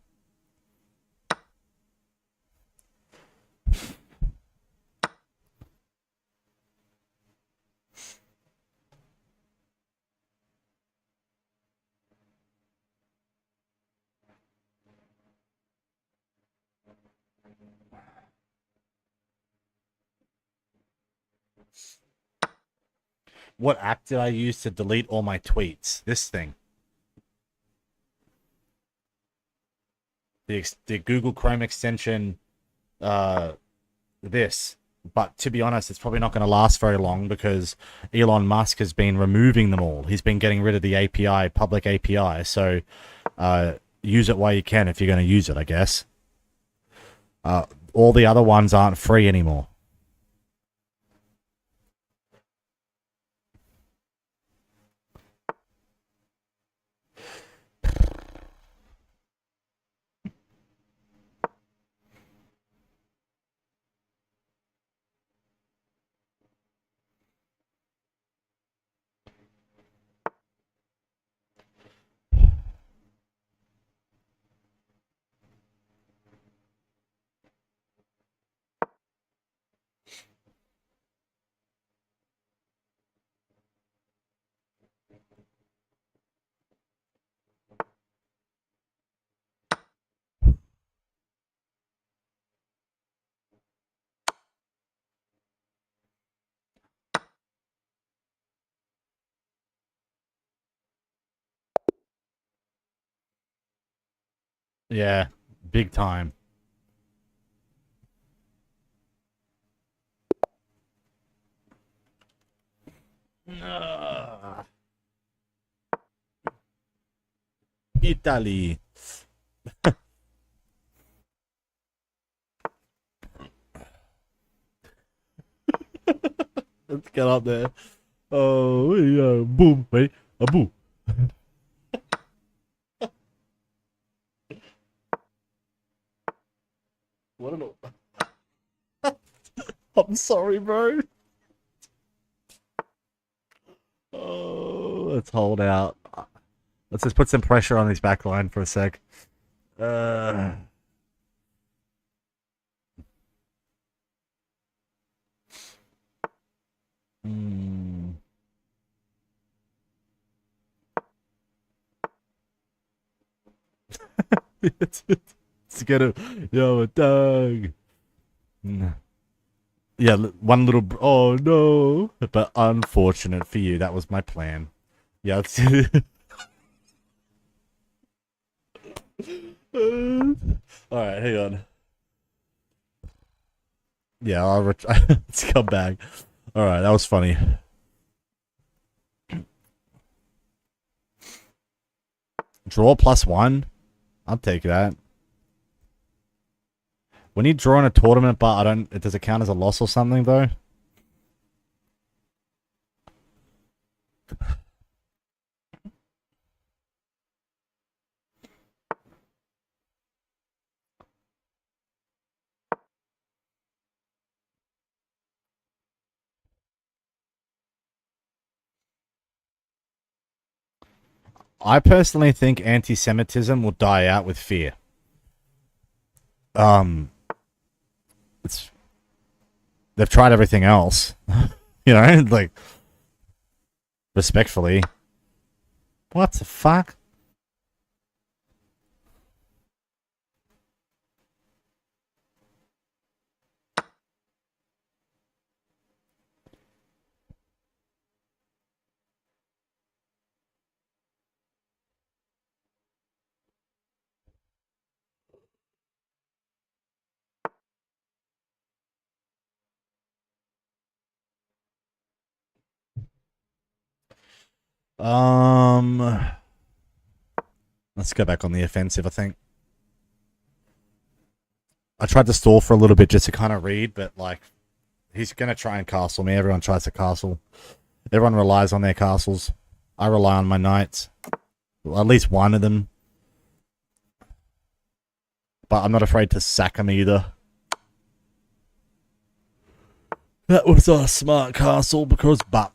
What app did I use to delete all my tweets? This thing. The Google Chrome extension, this. But to be honest, it's probably not going to last very long because Elon Musk has been removing them all. He's been getting rid of the API, public API. So use it while you can if you're going to use it, I guess. All the other ones aren't free anymore. Yeah, big time. Italy. Let's get up there. Oh, yeah, boom, wait, a boom. What an... I'm sorry, bro. Oh, let's hold out. Let's just put some pressure on his back line for a sec. Let's get him. Yo, Doug. Yeah, one little... Oh, no. But unfortunate for you. That was my plan. Yeah, let's... Alright, hang on. Yeah, let's come back. Alright, that was funny. Draw +1? I'll take that. When you draw in a tournament, but does it count as a loss or something, though? I personally think anti-Semitism will die out with fear. It's they've tried everything else, you know, like respectfully. What the fuck? Let's go back on the offensive, I think. I tried to stall for a little bit just to kind of read, but like, he's going to try and castle me. Everyone tries to castle. Everyone relies on their castles. I rely on my knights. Well, at least one of them. But I'm not afraid to sack them either. That was a smart castle because, but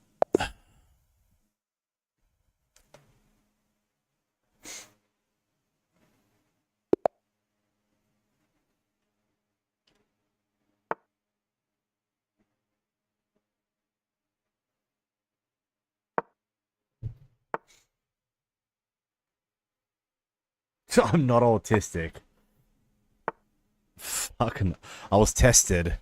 I'm not autistic. Fucking, I was tested.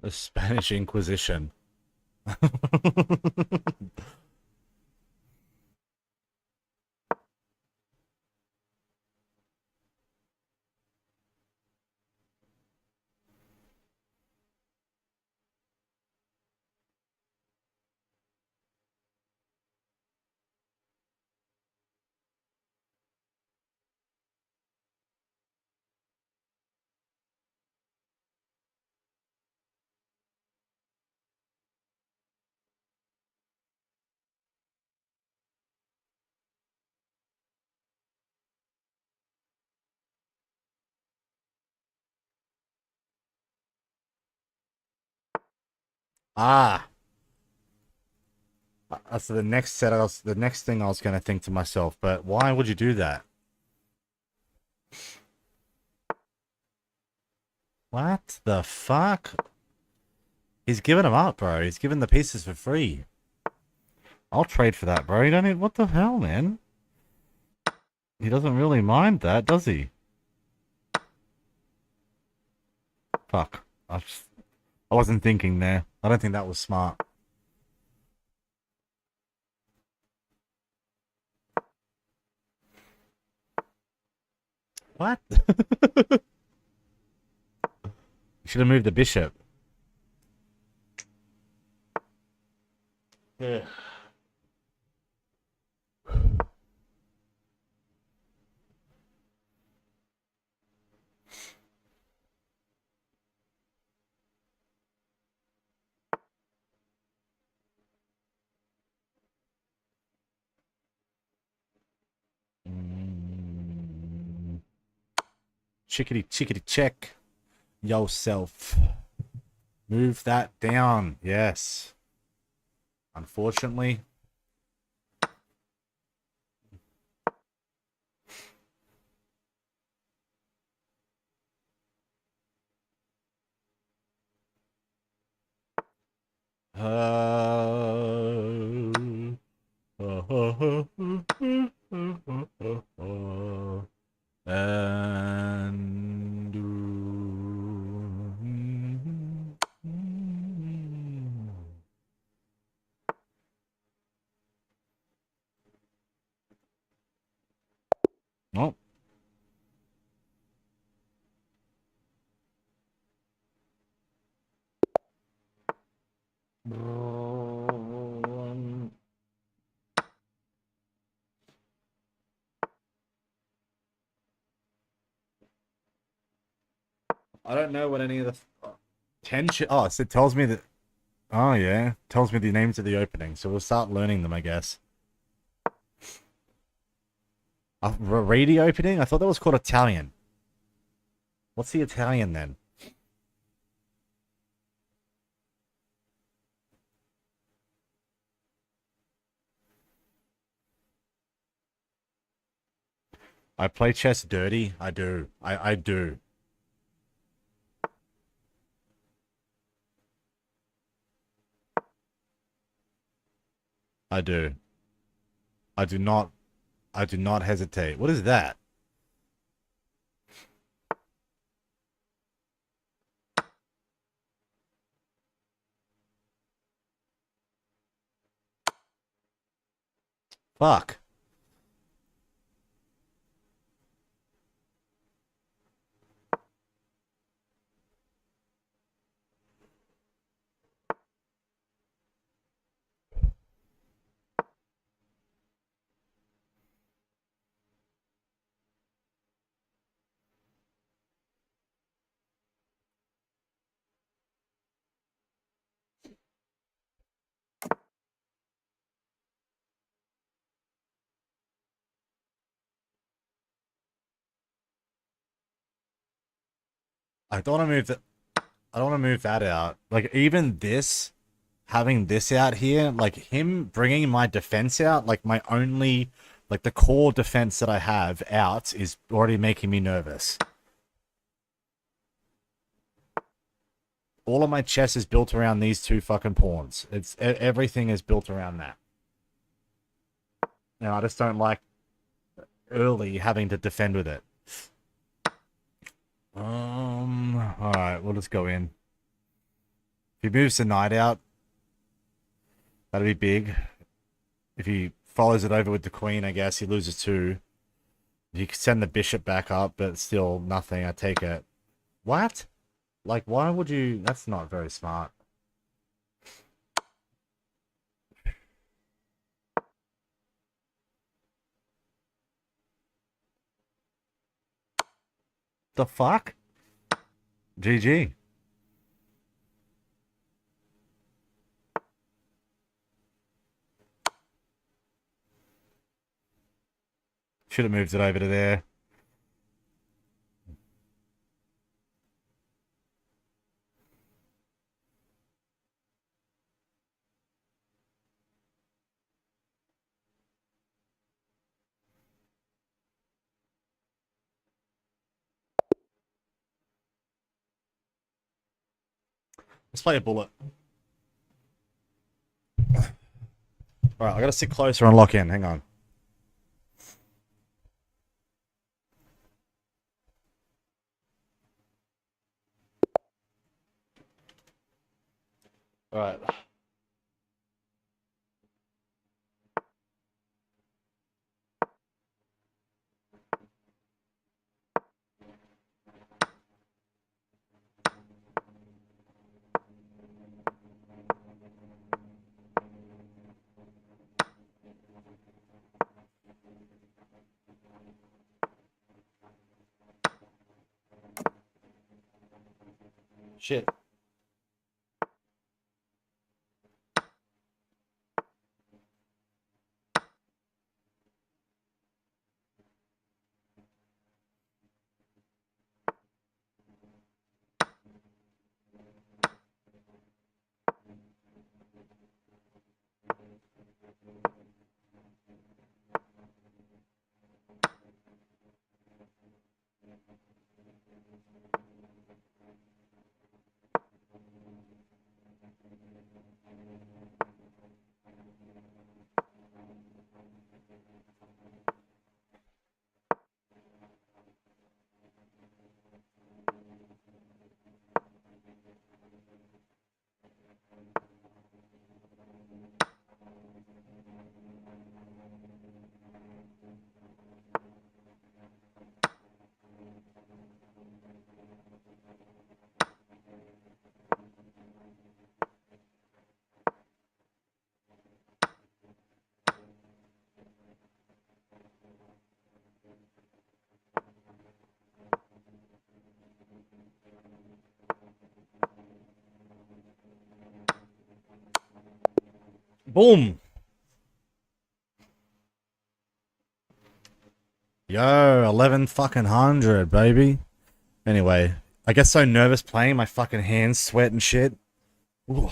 The Spanish Inquisition. Ah. That's the next the next thing I was going to think to myself, but why would you do that? What the fuck? He's giving them up, bro. He's giving the pieces for free. I'll trade for that, bro. You don't need... What the hell, man? He doesn't really mind that, does he? Fuck. I wasn't thinking there. I don't think that was smart. What? You should have moved the bishop. Yeah. Chickity chickity check yourself. Move that down. Yes. Unfortunately. Oh. I don't know what any of the... 10... Oh, so it tells me that... Oh, yeah. Tells me the names of the opening, so we'll start learning them, I guess. Read the opening? I thought that was called Italian. What's the Italian, then? I play chess dirty? I do. I do. I do. I do not hesitate. What is that? Fuck. I don't want to move that. I don't want to move that out. Like, even this, having this out here, like, him bringing my defense out, like, my only, like, the core defense that I have out is already making me nervous. All of my chess is built around these two fucking pawns. Everything is built around that. Now, I just don't like early having to defend with it. Alright, we'll just go in. If he moves the knight out, that'd be big. If he follows it over with the queen, I guess he loses 2. You could send the bishop back up, but still nothing. I take it. What? Like, why would you... That's not very smart. The fuck? GG. Should have moved it over to there. Let's play a bullet. Alright, I gotta sit closer and lock in. Hang on. Alright. Shit. Boom. Yo, 11 fucking hundred, baby. Anyway, I get so nervous playing, my fucking hands sweat and shit. Ooh.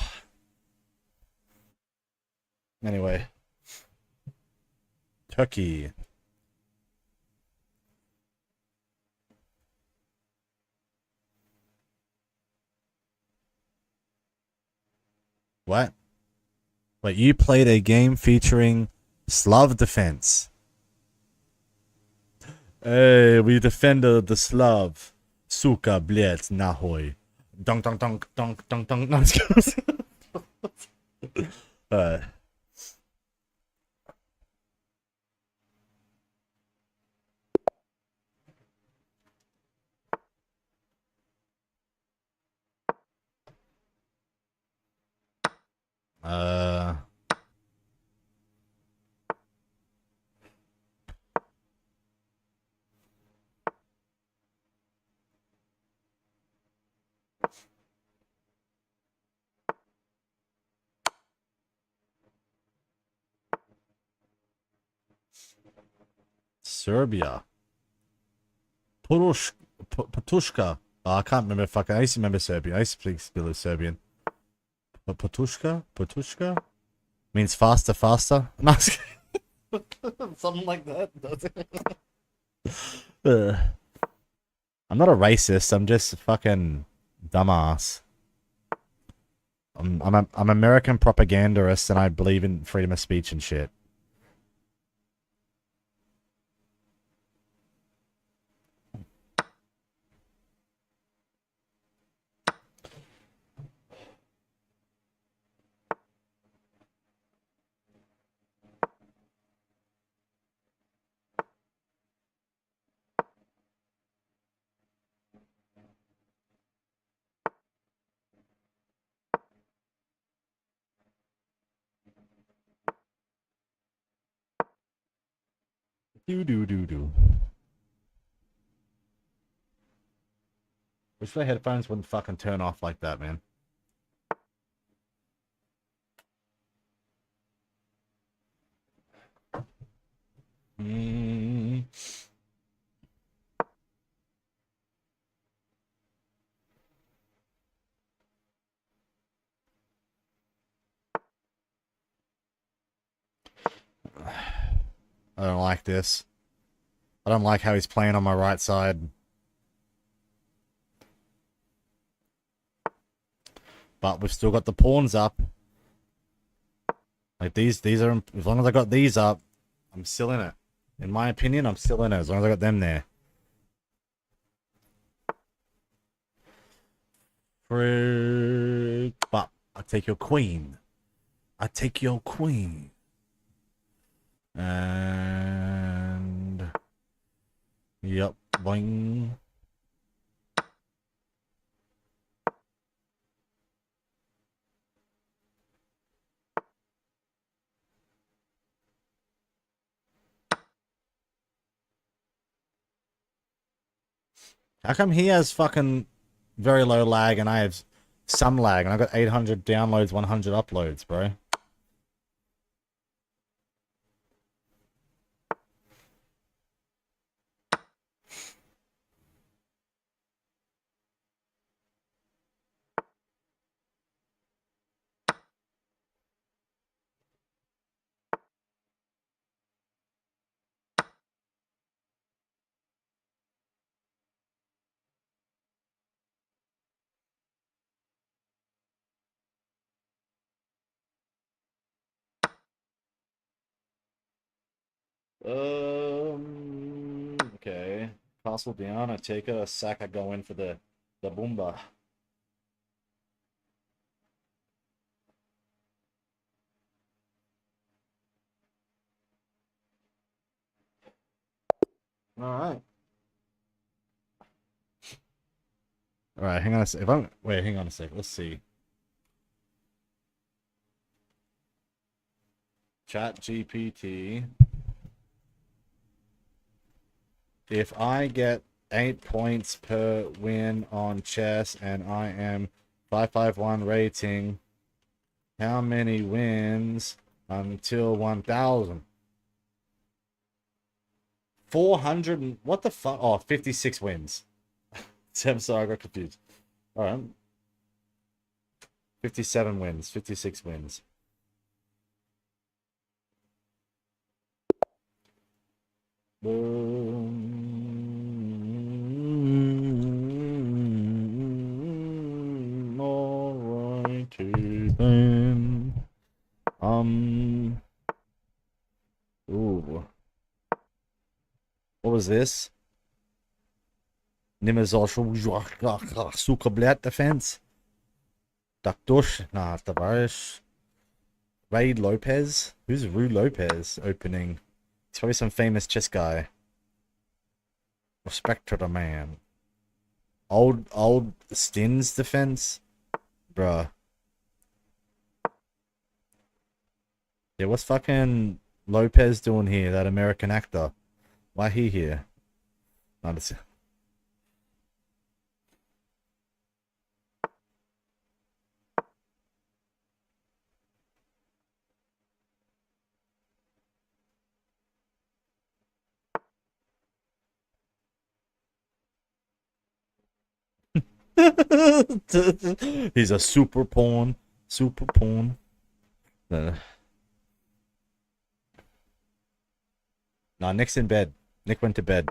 Anyway. Turkey. What? Wait, you played a game featuring Slav defense. Hey, we defended the Slav. Suka, bled, nahoy. Dunk, dunk, dunk, dunk, dunk, dunk. No, Serbia. Patushka. Oh, I can't remember fucking. I used to remember Serbian. I used to speak Serbian. Patushka? Patushka? Means faster, faster? No, something like that. I'm not a racist. I'm just a fucking dumbass. I'm American propagandist, and I believe in freedom of speech and shit. Do. Wish my headphones wouldn't fucking turn off like that, man. I don't like this. I don't like how he's playing on my right side. But we've still got the pawns up. Like these are, as long as I got these up, I'm still in it. In my opinion, I'm still in it, as long as I got them there. Freak. But I take your queen. I take your queen. And yep, boing. How come he has fucking very low lag and I have some lag and I got 800 downloads, 100 uploads, bro? Okay. Castle down, I take a sack, I go in for the boomba. Alright. Alright, hang on a sec. Wait, hang on a sec. Let's see. Chat GPT. If I get 8 points per win on chess and I am 551 rating, how many wins Until 1,000. 400 and... What the fuck? Oh, 56 wins. I'm sorry, I got confused. Alright. 57 wins. 56 wins. Alrighty then. Ooh. What was this? Nimm es auch schon Zuckerblatt Defense. Duck Dush. Nah, Tavares. Ray Lopez. Who's Rue Lopez opening? He's probably some famous chess guy. Respect to the man. Old Stins defense? Bruh. Yeah, what's fucking Lopez doing here, that American actor? Why he here? Not a... He's a super pawn. Super pawn. Nah, Nick's in bed. Nick went to bed.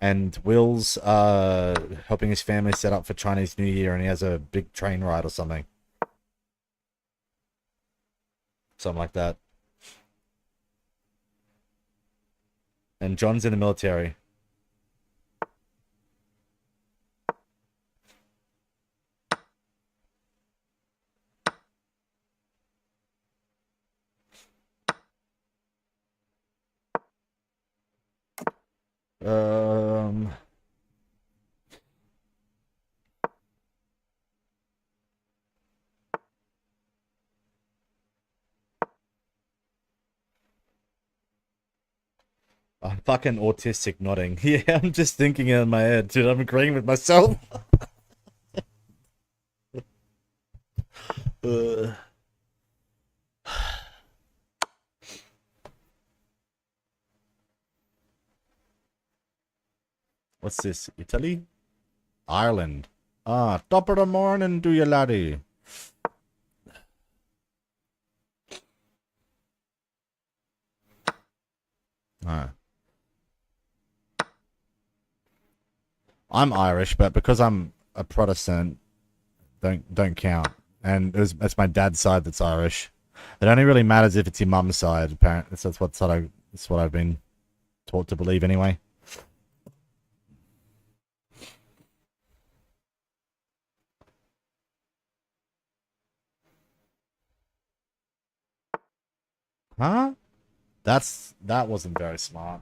And Will's helping his family set up for Chinese New Year, and he has a big train ride or something. Something like that. And John's in the military. Um... I'm fucking autistic nodding. Yeah, I'm just thinking in my head, dude. I'm agreeing with myself. What's this? Italy? Ireland. Ah, top of the morning to you, laddie. Ah. I'm Irish, but because I'm a Protestant, don't count. And it's my dad's side that's Irish. It only really matters if it's your mum's side. Apparently, that's what I've been taught to believe anyway. Huh? That wasn't very smart.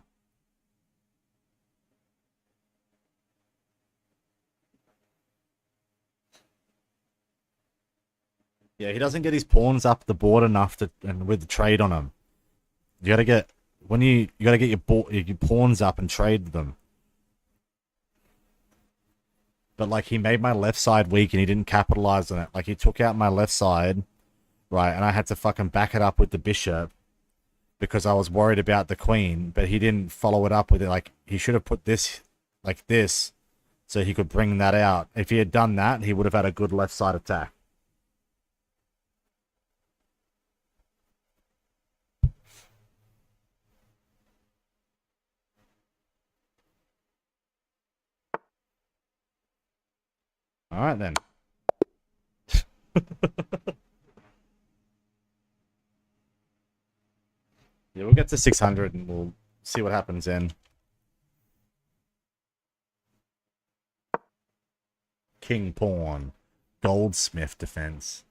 Yeah, he doesn't get his pawns up the board enough to, and with the trade on him. You gotta get you gotta get your pawns up and trade them. But like he made my left side weak and he didn't capitalize on it. Like he took out my left side, right, and I had to fucking back it up with the bishop because I was worried about the queen, but he didn't follow it up with it. Like he should have put this like this so he could bring that out. If he had done that, he would have had a good left side attack. Alright then. Yeah, we'll get to 600 and we'll see what happens then. King Pawn. Goldsmith defense.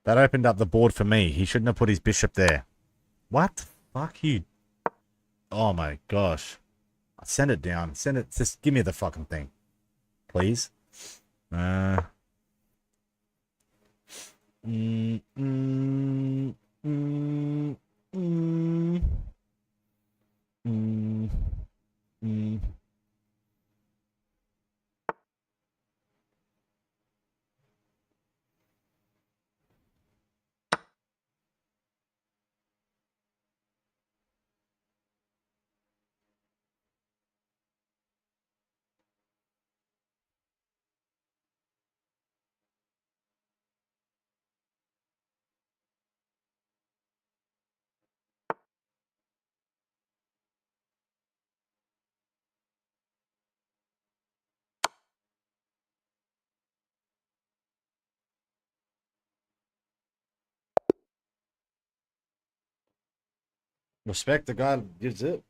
That opened up the board for me. He shouldn't have put his bishop there. What? Fuck you. Oh my gosh. Send it down. Send it. Just give me the fucking thing. please. Mm, mm, mm, mm, mm, mm. Respect the guy that gives it.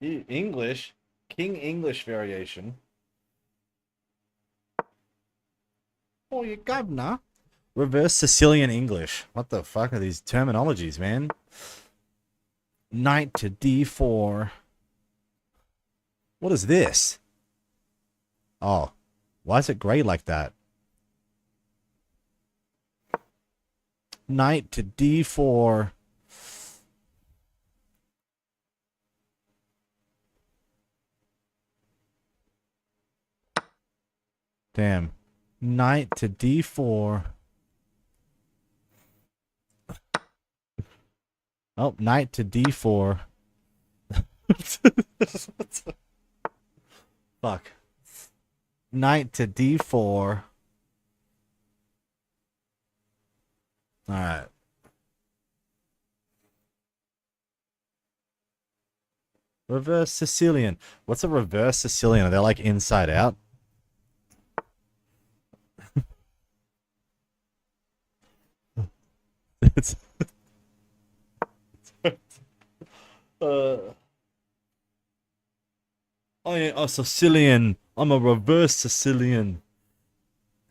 English, King English variation. Oh, you governor. Reverse Sicilian English. What the fuck are these terminologies, man? Knight to d4. What is this? Oh, why is it grey like that? Knight to d4. Damn. Knight to d4. Oh, knight to d4. Fuck. Knight to d4. Alright. Reverse Sicilian. What's a reverse Sicilian? Are they like inside out? It's I ain't a Sicilian. I'm a reverse Sicilian.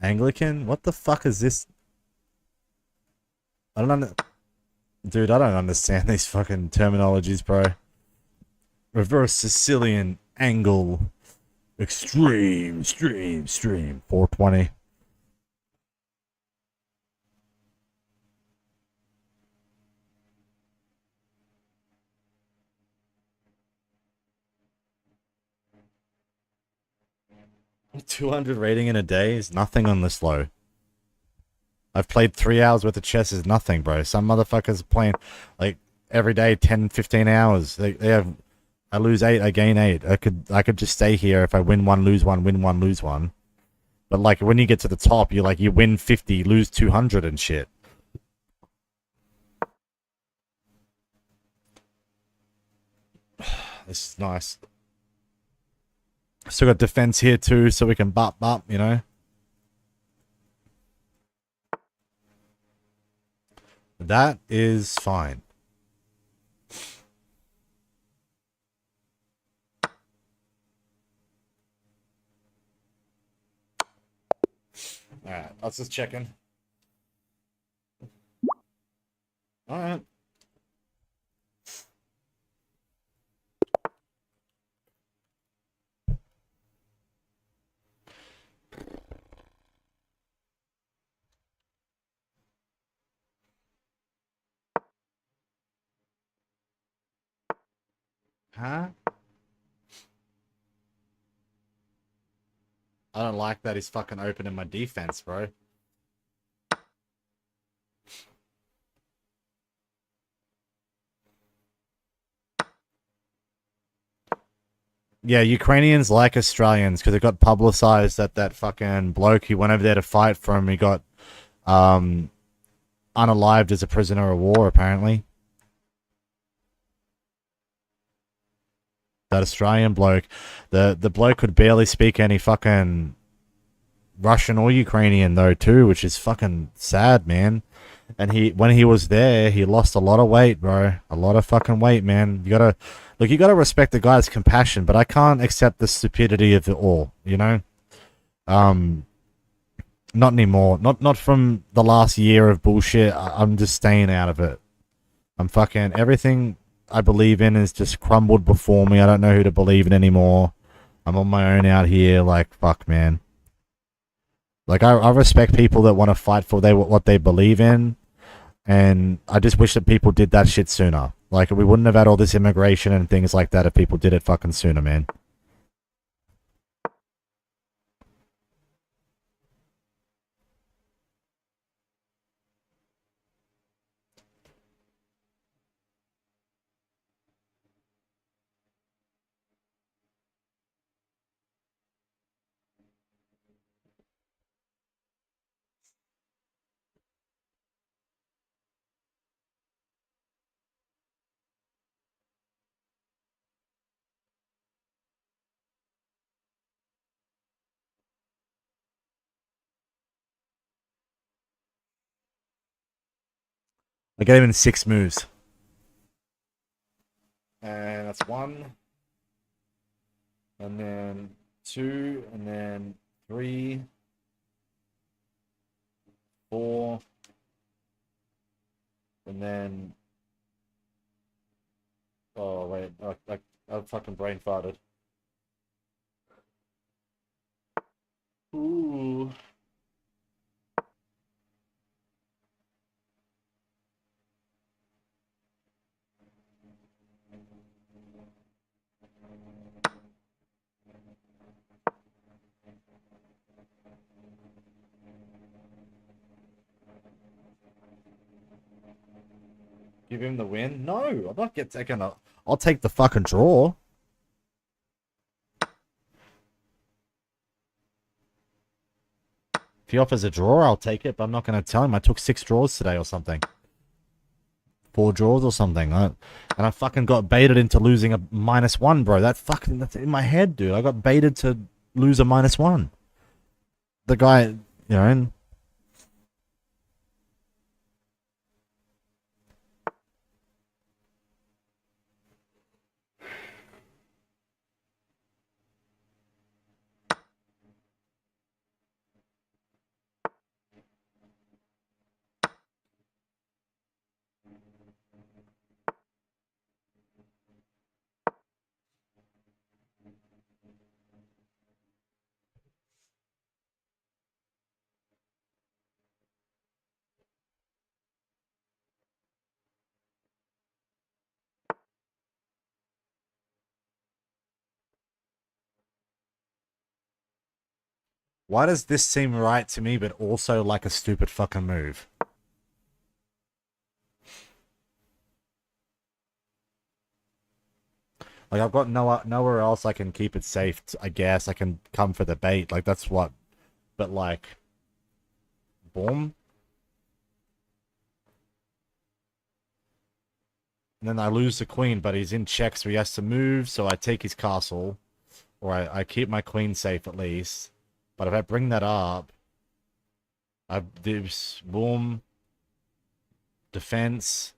Anglican? What the fuck is this? I don't Dude, I don't understand these fucking terminologies, bro. Reverse Sicilian angle. Extreme. 420. $200 rating in a day is nothing on this low. I've played 3 hours worth of chess is nothing, bro. Some motherfuckers are playing like every day 10, 15 hours. They have I lose 8, I gain 8. I could just stay here. If I win 1, lose 1, win 1, lose 1. But like when you get to the top, you win 50, lose 200 and shit. This is nice. Still got defense here too, so we can bop, you know. That is fine. Alright, let's just check in. Alright. Huh? I don't like that he's fucking opening my defense, bro. Yeah, Ukrainians like Australians because it got publicized that that fucking bloke who went over there to fight for him, he got unalived as a prisoner of war, apparently. That Australian bloke. The bloke could barely speak any fucking Russian or Ukrainian though too, which is fucking sad, man. And when he was there, he lost a lot of weight, bro. A lot of fucking weight, man. You gotta respect the guy's compassion, but I can't accept the stupidity of it all, you know? Not anymore. Not from the last year of bullshit. I'm just staying out of it. I'm fucking everything I believe in is just crumbled before me. I don't know who to believe in anymore. I'm on my own out here. Like, fuck, man. Like, I respect people that want to fight for what they believe in, and I just wish that people did that shit sooner. Like, we wouldn't have had all this immigration and things like that if people did it fucking sooner, man. I gave him 6 moves. And that's 1. And then 2. And then 3. 4. And then... Oh, wait. I fucking brain farted. Ooh. Give him the win? No, I'm not taking a... I'll take the fucking draw. If he offers a draw, I'll take it, but I'm not going to tell him I took 6 draws today or something. 4 draws or something. And I fucking got baited into losing a -1, bro. That's in my head, dude. I got baited to lose a -1. The guy, you know... Why does this seem right to me, but also like a stupid fucking move? Like, I've got nowhere else I can keep it safe. I guess I can come for the bait. Like, that's what... But, like... Boom. And then I lose the queen, but he's in check, so he has to move, so I take his castle. Or I keep my queen safe, at least. But if I bring that up... I this boom. Defense.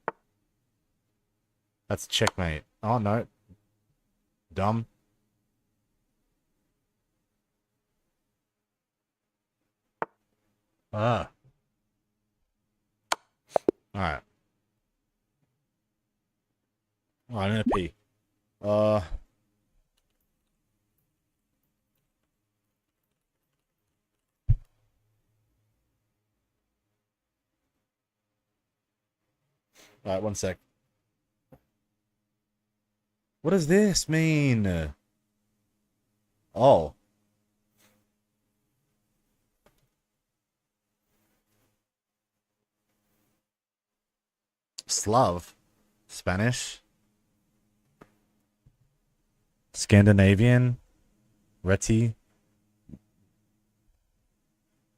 That's checkmate. Oh, no. Dumb. Ah. Alright. Oh, I'm gonna pee. Alright, 1 sec. What does this mean? Oh. Slav. Spanish. Scandinavian. Reti.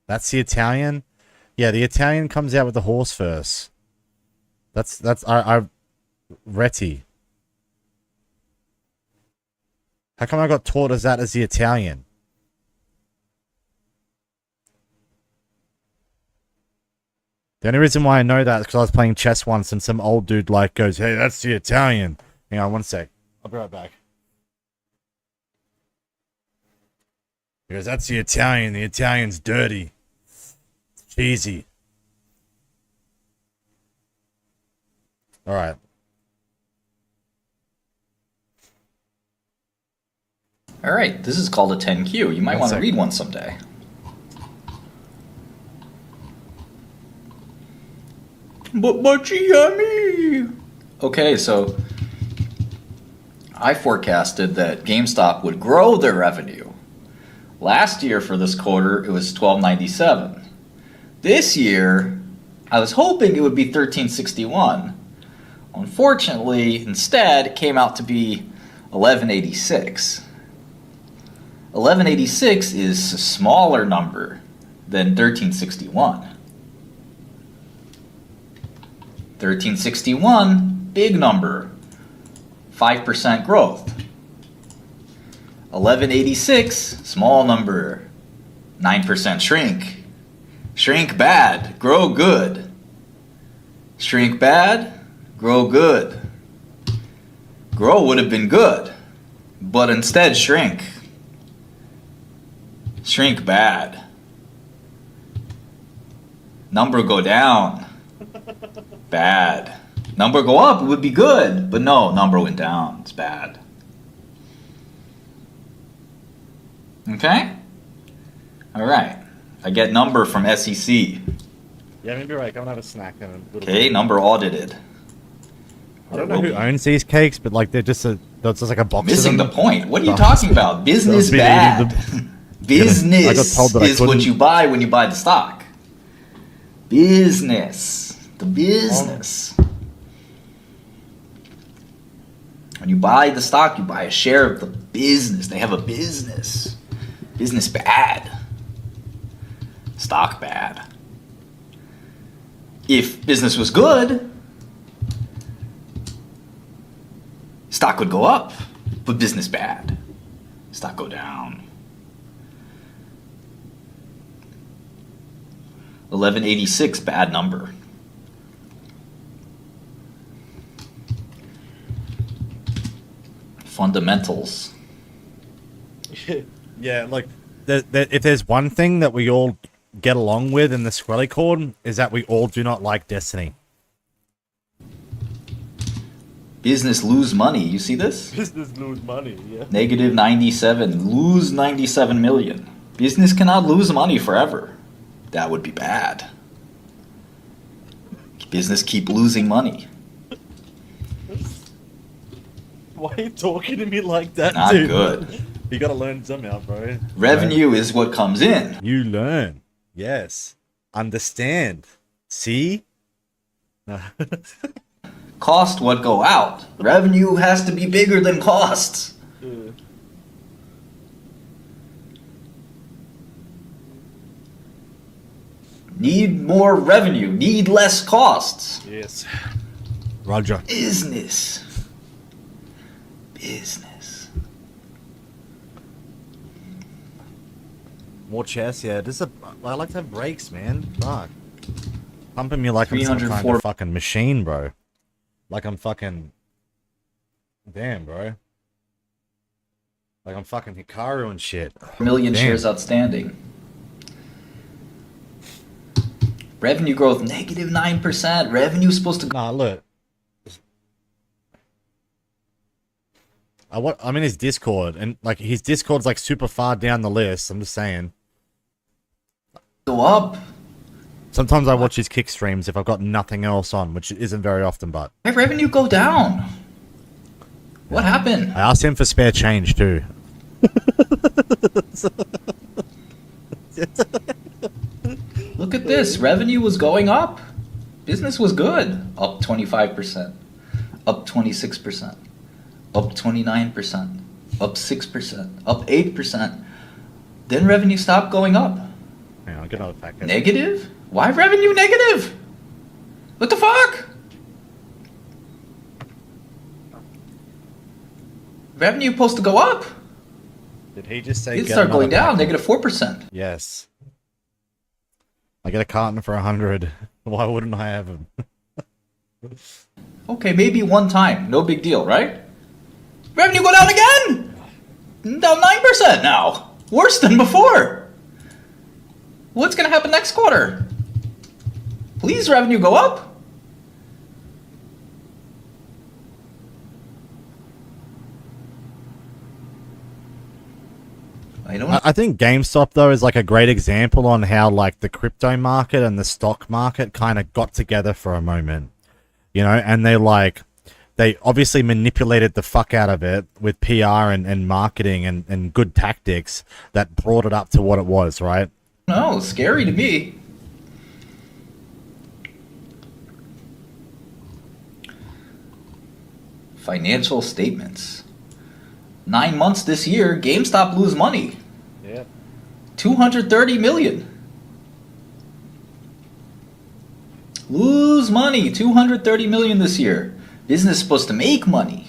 That's the Italian? Yeah, the Italian comes out with the horse first. That's Reti. How come I got taught as that as the Italian? The only reason why I know that is because I was playing chess once and some old dude like goes, "Hey, that's the Italian." Hang on 1 sec. I'll be right back. He goes, "That's the Italian. The Italian's dirty." Cheesy. All right. All right, this is called a 10Q. You might want to read one someday. But yummy. Okay, so I forecasted that GameStop would grow their revenue. Last year for this quarter, it was $12.97. This year, I was hoping it would be $13.61. Unfortunately, instead, it came out to be $11.86. $11.86 is a smaller number than $13.61. $13.61, big number, 5% growth. $11.86, small number, 9% shrink. Shrink bad, grow good. Shrink bad, grow good. Grow would have been good, but instead shrink. Shrink bad. Number go down. Bad. Number go up, it would be good, but no, number went down. It's bad. Okay? Alright. I get number from SEC. Yeah, maybe right. Come and have a snack. Okay, number audited. I don't know who owns these cakes, but like they're just like a box. Missing the point. What are you talking about? Business bad. Business is what you buy when you buy the stock. Business. The business. When you buy the stock, you buy a share of the business. They have a business. Business bad. Stock bad. If business was good, stock would go up. But business bad, stock go down. 1186, bad number. Fundamentals. Yeah, like if there's one thing that we all get along with in the Squelly Chord is that we all do not like Destiny. Business lose money. You see this? Business lose money, yeah. Negative 97. Lose 97 million. Business cannot lose money forever. That would be bad. Business keep losing money. Why are you talking to me like that, Not dude? good. You gotta learn somehow, bro. Revenue is what comes in. You learn. Yes. Understand. See? Cost what go out. Revenue has to be bigger than costs. Need more revenue. Need less costs. Yes. Roger. Business. Business. More chess, yeah. I like to have breaks, man. Fuck. Pumping me like I'm some kind of fucking machine, bro. Like I'm fucking... Damn, bro. Like I'm fucking Hikaru and shit. Million shares outstanding. Revenue growth, negative 9%. Revenue supposed to... Nah, look. I'm in his Discord, and like his Discord's like super far down the list. I'm just saying. Go up. Sometimes I watch his kick streams if I've got nothing else on, which isn't very often, but... Why revenue go down? What happened? I asked him for spare change, too. Look at this. Revenue was going up. Business was good. Up 25%. Up 26%. Up 29%. Up 6%. Up 8%. Then revenue stopped going up. Hang on, get another packet. Negative? Why revenue negative? What the fuck? Revenue supposed to go up. Did he just say... It started going down, negative 4%. Yes. I get a carton for 100. Why wouldn't I have him? Okay, maybe one time. No big deal, right? Revenue go down again! Down 9% now. Worse than before. What's going to happen next quarter? Please, revenue go up. I think GameStop though is like a great example on how like the crypto market and the stock market kind of got together for a moment, you know, and they obviously manipulated the fuck out of it with PR and marketing and good tactics that brought it up to what it was, right? No, scary to me. Financial statements. 9 months this year, GameStop lose money. Yeah. 230 million. Lose money. 230 million this year. Business is supposed to make money.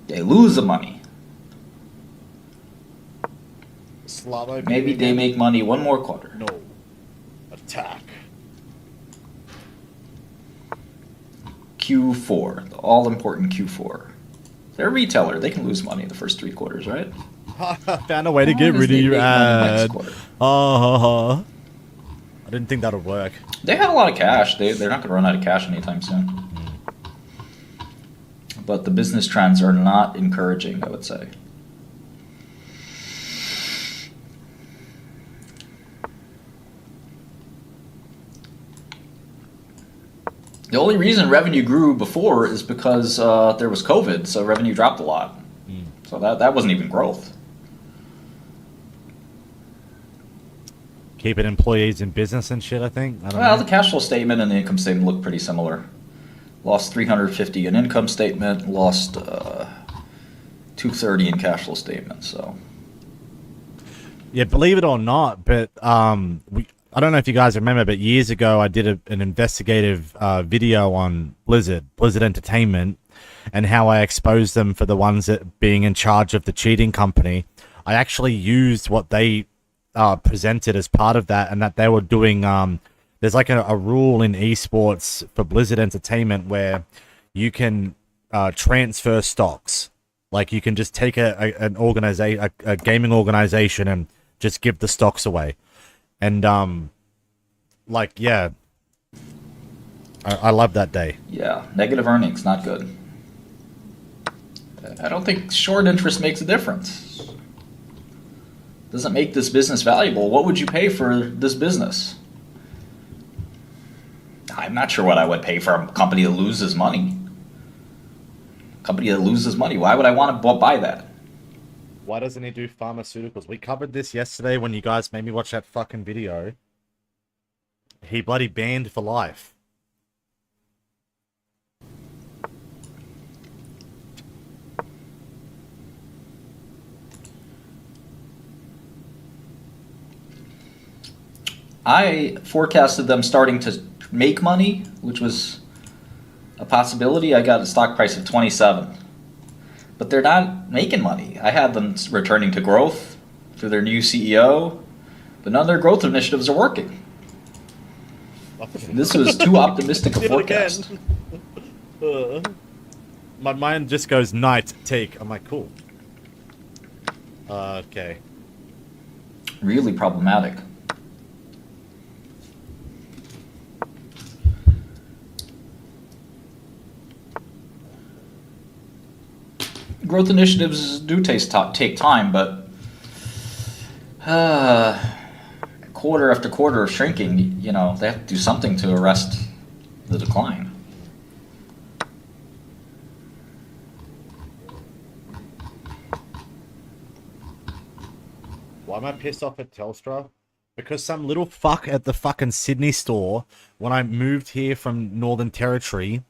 They lose the money. Maybe they make money one more quarter. No. Attack. Q4. The all-important Q4. They're a retailer. They can lose money in the first 3 quarters, right? Found a way to get rid of your ad. I didn't think that would work. They had a lot of cash. They're not going to run out of cash anytime soon. But the business trends are not encouraging, I would say. The only reason revenue grew before is because there was COVID, so revenue dropped a lot. So that wasn't even growth. Keeping employees in business and shit, I think. Well, the cash flow statement and the income statement look pretty similar. Lost 350 in income statement, lost 230 in cash flow statement. So, yeah, believe it or not, but I don't know if you guys remember, but years ago I did an investigative video on Blizzard Entertainment, and how I exposed them for the ones that being in charge of the cheating company. I actually used what they presented as part of that, and that they were doing. There's like a rule in esports for Blizzard Entertainment where you can transfer stocks. Like you can just take a gaming organization and just give the stocks away. And like, yeah, I love that day. Yeah, negative earnings, not good. I don't think short interest makes a difference. Doesn't make this business valuable. What would you pay for this business? I'm not sure what I would pay for a company that loses money. Company that loses money. Why would I want to buy that? Why doesn't he do pharmaceuticals? We covered this yesterday when you guys made me watch that fucking video. He bloody banned for life. I forecasted them starting to make money, which was a possibility. I got a stock price of 27. But they're not making money. I had them returning to growth through their new CEO, but none of their growth initiatives are working. This was too optimistic a forecast. My mind just goes night take. I'm like, cool. Okay. Really problematic. Growth initiatives do take time, but quarter after quarter of shrinking, you know, they have to do something to arrest the decline. Why am I pissed off at Telstra? Because some little fuck at the fucking Sydney store, when I moved here from Northern Territory,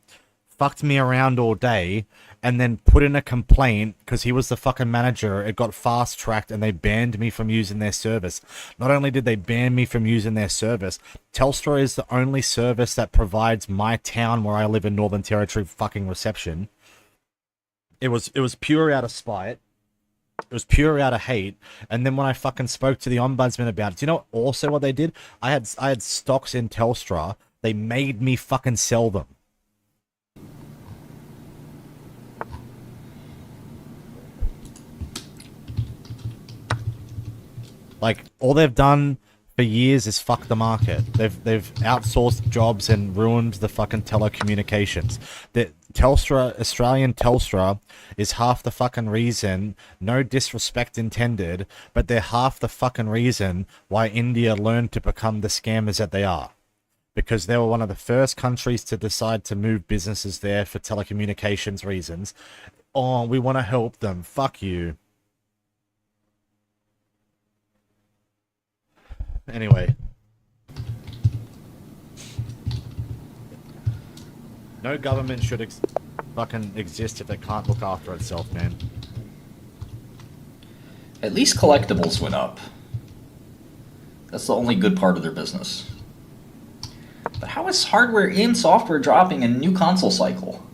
fucked me around all day, and then put in a complaint because he was the fucking manager. It got fast tracked and they banned me from using their service. Not only did they ban me from using their service, Telstra is the only service that provides my town where I live in Northern Territory fucking reception. It was pure out of spite. It was pure out of hate. And then when I fucking spoke to the ombudsman about it, do you know also what they did? I had stocks in Telstra. They made me fucking sell them. Like, all they've done for years is fuck the market. They've outsourced jobs and ruined the fucking telecommunications. The Australian Telstra is half the fucking reason, no disrespect intended, but they're half the fucking reason why India learned to become the scammers that they are. Because they were one of the first countries to decide to move businesses there for telecommunications reasons. Oh, we want to help them. Fuck you. Anyway. No government should fucking exist if it can't look after itself, man. At least collectibles went up. That's the only good part of their business. But how is hardware and software dropping in a new console cycle?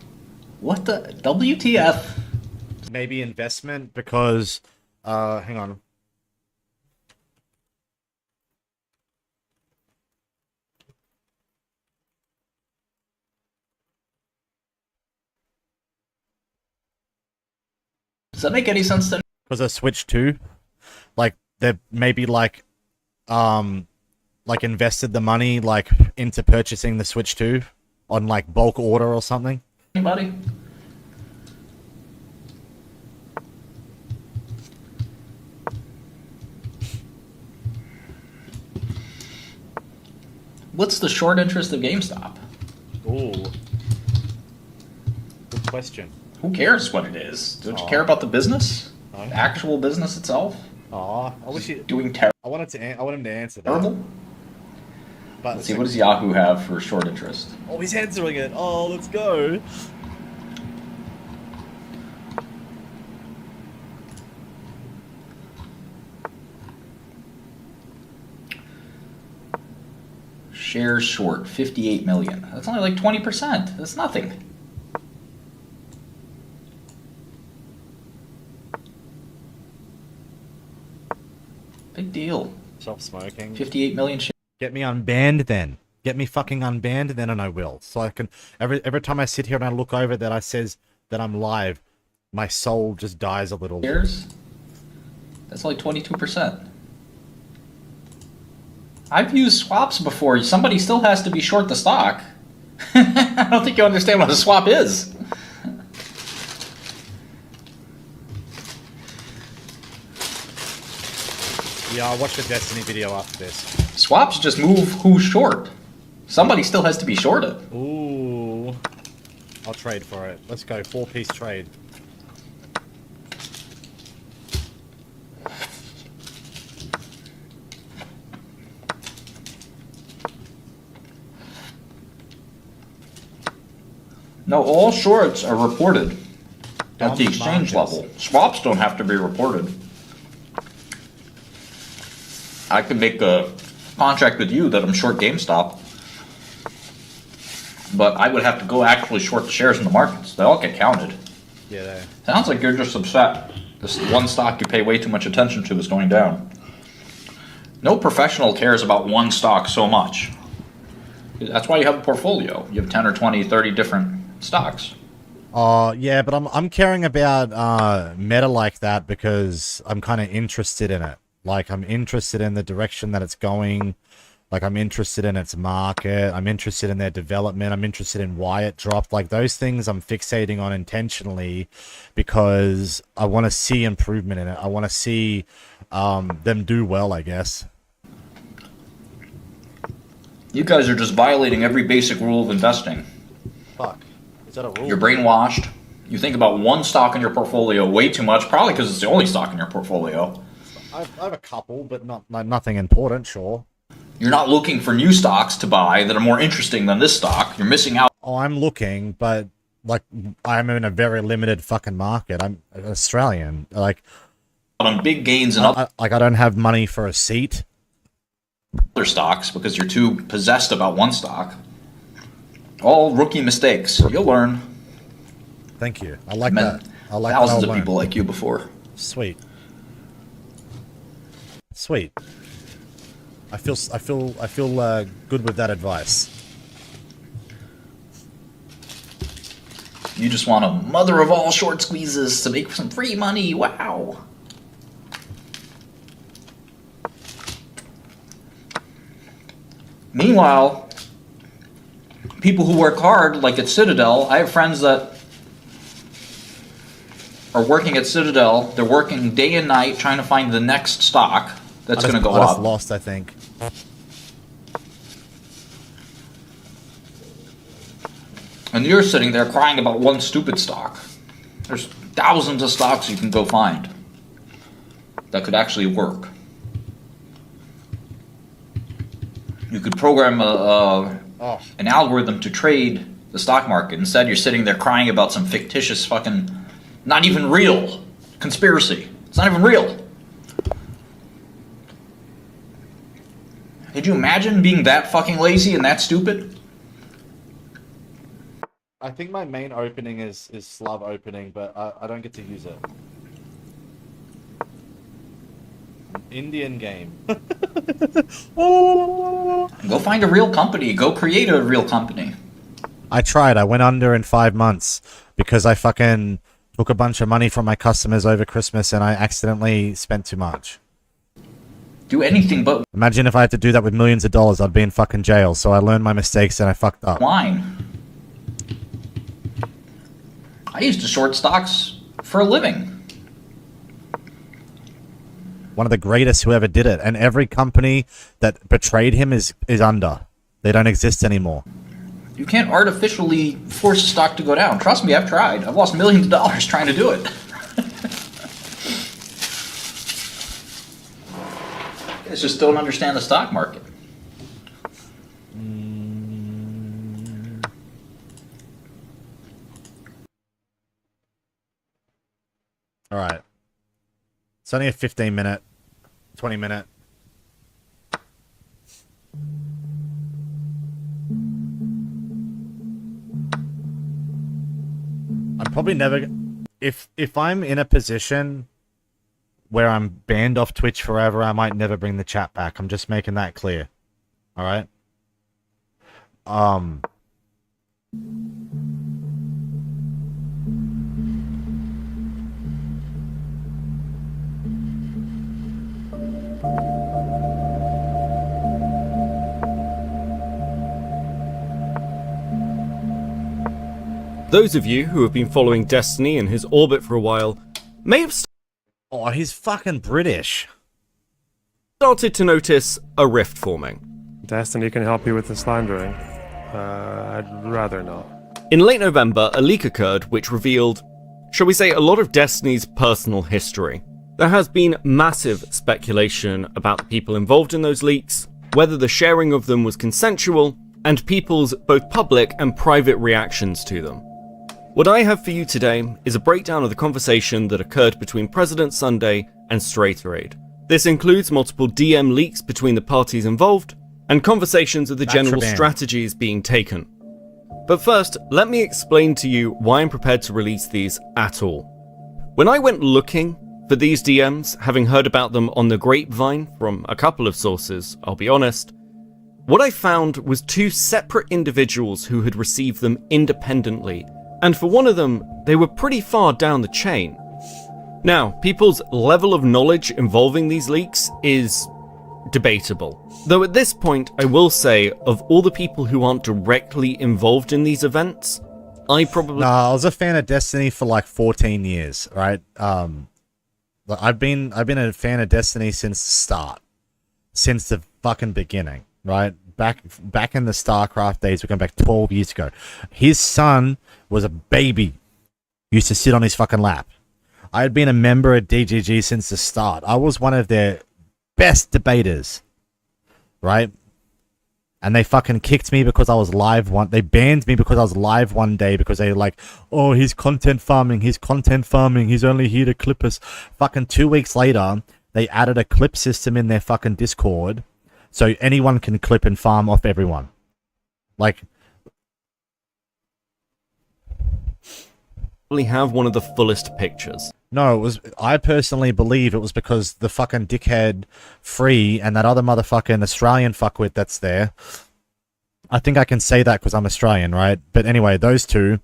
What the WTF? Maybe investment because hang on. Does that make any sense to me? Because of Switch 2, like they've maybe like invested the money like into purchasing the Switch 2 on like bulk order or something. Anybody? What's the short interest of GameStop? Ooh. Good question. Who cares what it is? Don't you care about the business? The actual business itself? Aw, I wish you doing terrible. I want him to answer that. Terrible? But Let's see, what does Yahoo have for short interest? Oh, he's answering it. Oh, let's go. Shares short, 58 million. That's only like 20%. That's nothing. Big deal. Stop smoking. 58 million shares. Get me unbanned then. Get me fucking unbanned then and I will. So I can every time I sit here and I look over that I says that I'm live, my soul just dies a little. Shares? That's like 22%. I've used swaps before. Somebody still has to be short the stock. I don't think you understand what a swap is. Yeah, I'll watch the Destiny video after this. Swaps just move who's short. Somebody still has to be short it. Ooh. I'll trade for it. Let's go. 4-piece trade. No, all shorts are reported at the exchange level. Swaps don't have to be reported. I could make a contract with you that I'm short GameStop, but I would have to go actually short the shares in the markets. They all get counted. Yeah, they... Sounds like you're just upset. This one stock you pay way too much attention to is going down. No professional cares about one stock so much. That's why you have a portfolio. You have 10 or 20, 30 different stocks. Yeah, but I'm caring about meta like that because I'm kind of interested in it. Like, I'm interested in the direction that it's going. Like, I'm interested in its market. I'm interested in their development. I'm interested in why it dropped. Like, those things I'm fixating on intentionally because I want to see improvement in it. I want to see them do well, I guess. You guys are just violating every basic rule of investing. Fuck. Is that a rule? You're brainwashed. You think about one stock in your portfolio way too much, probably because it's the only stock in your portfolio. I have a couple, but nothing important, sure. You're not looking for new stocks to buy that are more interesting than this stock. You're missing out. Oh, I'm looking, but like I'm in a very limited fucking market. I'm Australian. Like on big gains and other I don't have money for a seat. Other stocks because you're too possessed about one stock. All rookie mistakes. You'll learn. Thank you. I like that. I like thousands of people like you before. Sweet. Sweet. I feel good with that advice. You just want a mother of all short squeezes to make some free money. Wow. Meanwhile, people who work hard, like at Citadel, I have friends that are working at Citadel. They're working day and night trying to find the next stock that's going to go I just up. lost, I think. And you're sitting there crying about one stupid stock. There's thousands of stocks you can go find that could actually work. You could program an algorithm to trade the stock market. Instead, you're sitting there crying about some fictitious fucking, not even real conspiracy. It's not even real. Could you imagine being that fucking lazy and that stupid? I think my main opening is Slav opening, but I don't get to use it. Indian game. Go find a real company. Go create a real company. I tried. I went under in 5 months because I fucking took a bunch of money from my customers over Christmas and I accidentally spent too much. Do anything but Imagine if I had to do that with millions of dollars, I'd be in fucking jail. So I learned my mistakes and I fucked up. wine. I used to short stocks for a living. One of the greatest who ever did it. And every company that betrayed him is under. They don't exist anymore. You can't artificially force a stock to go down. Trust me, I've tried. I've lost millions of dollars trying to do it. You guys just don't understand the stock market. All right. It's only a 15-minute, 20-minute. I'm probably never... If I'm in a position where I'm banned off Twitch forever, I might never bring the chat back. I'm just making that clear. All right? Those of you who have been following Destiny and his orbit for a while may have Oh, he's fucking British. started to notice a rift forming. Destiny can help you with the slandering. I'd rather not. In late November, a leak occurred which revealed, shall we say, a lot of Destiny's personal history. There has been massive speculation about the people involved in those leaks, whether the sharing of them was consensual, and people's both public and private reactions to them. What I have for you today is a breakdown of the conversation that occurred between President Sunday and Straighteraid. This includes multiple DM leaks between the parties involved, and conversations of the general strategies being taken. But first, let me explain to you why I'm prepared to release these at all. When I went looking for these DMs, having heard about them on the grapevine from a couple of sources, I'll be honest, what I found was two separate individuals who had received them independently, and for one of them, they were pretty far down the chain. Now, people's level of knowledge involving these leaks is debatable. Though at this point, I will say, of all the people who aren't directly involved in these events, I probably... Nah, I was a fan of Destiny for like 14 years, right? I've been a fan of Destiny since the start. Since the fucking beginning, right? Back in the StarCraft days, we're going back 12 years ago. His son was a baby. Used to sit on his fucking lap. I had been a member of DGG since the start. I was one of their best debaters, right? And they fucking kicked me because I was live they banned me because I was live one day because they were like, oh, he's content farming, he's only here to clip us. Fucking 2 weeks later, they added a clip system in their fucking Discord so anyone can clip and farm off everyone. Like, probably have one of the fullest pictures. no, I personally believe it was because the fucking dickhead Free and that other motherfucking Australian fuckwit that's there. I think I can say that because I'm Australian, right? But anyway, those two,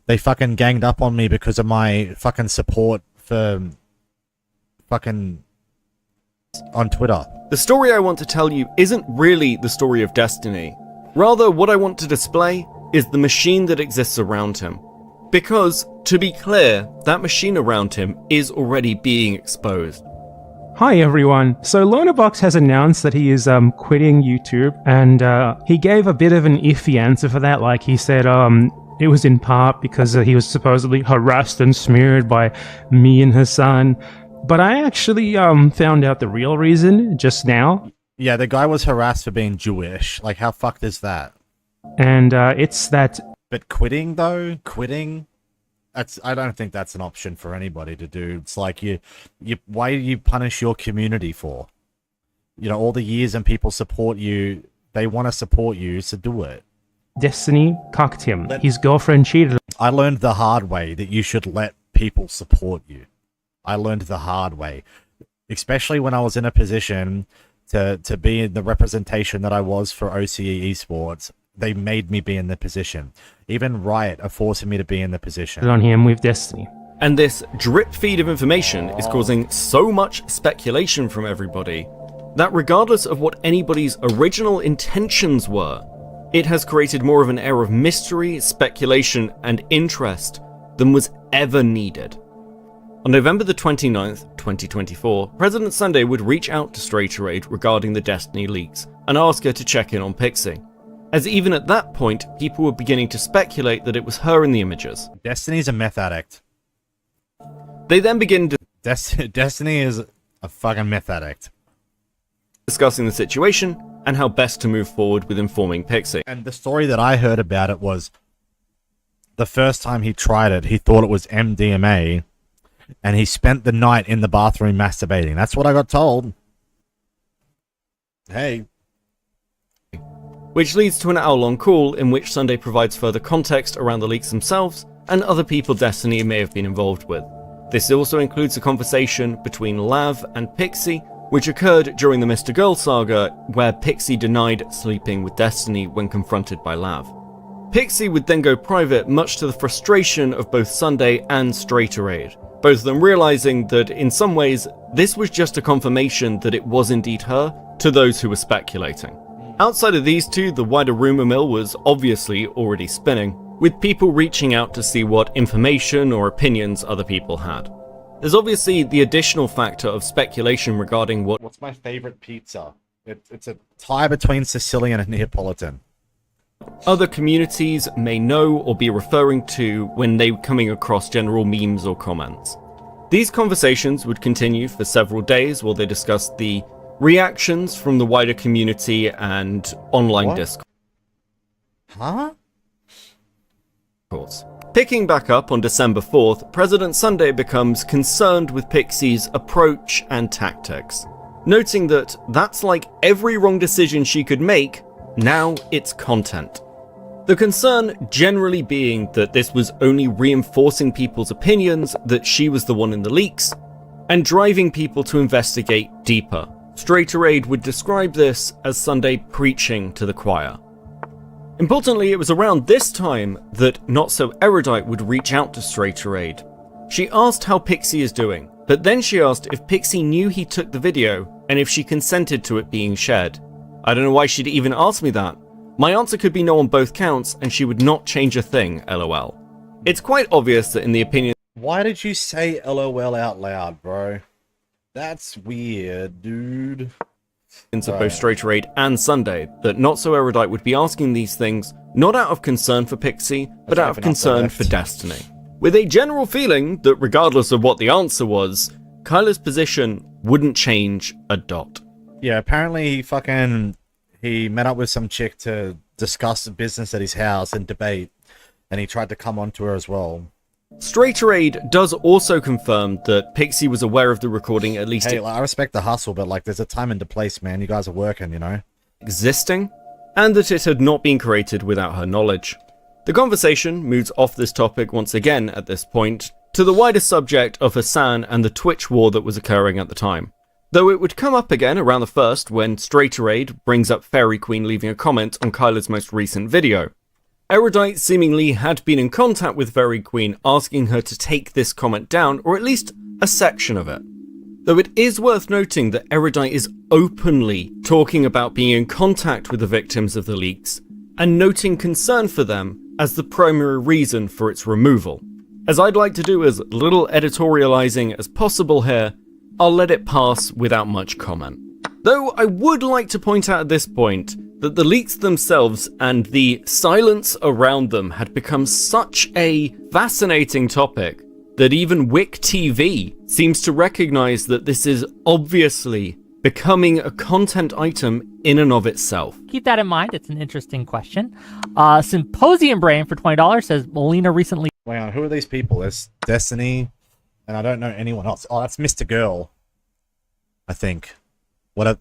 they fucking ganged up on me because of my fucking support for fucking on Twitter. The story I want to tell you isn't really the story of Destiny. Rather, what I want to display is the machine that exists around him. Because, to be clear, that machine around him is already being exposed. Hi everyone. So Lonabox has announced that he is quitting YouTube, and he gave a bit of an iffy answer for that. Like he said, it was in part because he was supposedly harassed and smeared by me and Hassan. But I actually found out the real reason just now. Yeah, the guy was harassed for being Jewish. Like, how fucked is that? And it's that... But quitting, though? Quitting? I don't think that's an option for anybody to do. It's like, why do you punish your community for? You know, all the years and people support you, they want to support you, so do it. Destiny cucked him. His girlfriend cheated. I learned the hard way that you should let people support you. I learned the hard way. Especially when I was in a position to be in the representation that I was for OCE Esports. They made me be in the position. Even Riot are forcing me to be in the position. On him with Destiny. And this drip feed of information is causing so much speculation from everybody that regardless of what anybody's original intentions were, it has created more of an air of mystery, speculation, and interest than was ever needed. On November the 29th, 2024, President Sunday would reach out to Straighterade regarding the Destiny leaks and ask her to check in on Pixie. As even at that point, people were beginning to speculate that it was her in the images. Destiny's a meth addict. They then begin Destiny is a fucking meth addict. Discussing the situation and how best to move forward with informing Pixie. And the story that I heard about it was the first time he tried it, he thought it was MDMA, and he spent the night in the bathroom masturbating. That's what I got told. Hey. Which leads to an hour-long call in which Sunday provides further context around the leaks themselves and other people Destiny may have been involved with. This also includes a conversation between Lav and Pixie, which occurred during the Mr. Girl saga, where Pixie denied sleeping with Destiny when confronted by Lav. Pixie would then go private, much to the frustration of both Sunday and Straighterade, both of them realizing that in some ways this was just a confirmation that it was indeed her to those who were speculating. Outside of these two, the wider rumor mill was obviously already spinning, with people reaching out to see what information or opinions other people had. There's obviously the additional factor of speculation regarding What's my favorite pizza? It's a tie between Sicilian and Neapolitan. Other communities may know or be referring to when they were coming across general memes or comments. These conversations would continue for several days while they discussed the reactions from the wider community and online Discord. Huh? Picking back up on December 4th, President Sunday becomes concerned with Pixie's approach and tactics, noting that that's like every wrong decision she could make, now it's content. The concern generally being that this was only reinforcing people's opinions that she was the one in the leaks, and driving people to investigate deeper. Straighterade would describe this as Sunday preaching to the choir. Importantly, it was around this time that Not So Erudite would reach out to Straighterade. She asked how Pixie is doing, but then she asked if Pixie knew he took the video and if she consented to it being shared. I don't know why she'd even ask me that. My answer could be no on both counts and she would not change a thing, lol. It's quite obvious that in the opinion... Why did you say LOL out loud, bro? That's weird, dude. Of both Straighterade and Sunday, that Not So Erudite would be asking these things not out of concern for Pixie, but out of concern for Destiny. With a general feeling that regardless of what the answer was, Kyler's position wouldn't change a dot. Yeah, apparently he met up with some chick to discuss the business at his house and debate, and he tried to come onto her as well. Straighterade does also confirm that Pixie was aware of the recording at least... Hey, I respect the hustle, but like there's a time and a place, man. You guys are working, you know? Existing, and that it had not been created without her knowledge. The conversation moves off this topic once again at this point, to the wider subject of Hassan and the Twitch war that was occurring at the time. Though it would come up again around the 1st when Straighterade brings up Fairy Queen leaving a comment on Kyler's most recent video. Erudite seemingly had been in contact with Fairy Queen asking her to take this comment down, or at least a section of it. Though it is worth noting that Erudite is openly talking about being in contact with the victims of the leaks and noting concern for them as the primary reason for its removal. As I'd like to do as little editorializing as possible here, I'll let it pass without much comment. Though I would like to point out at this point that the leaks themselves and the silence around them had become such a fascinating topic that even Wick TV seems to recognize that this is obviously becoming a content item in and of itself. Keep that in mind. It's an interesting question. Symposium Brain for $20 says Molina recently. Wow, who are these people? There's Destiny, and I don't know anyone else. Oh, that's Mr. Girl, I think. What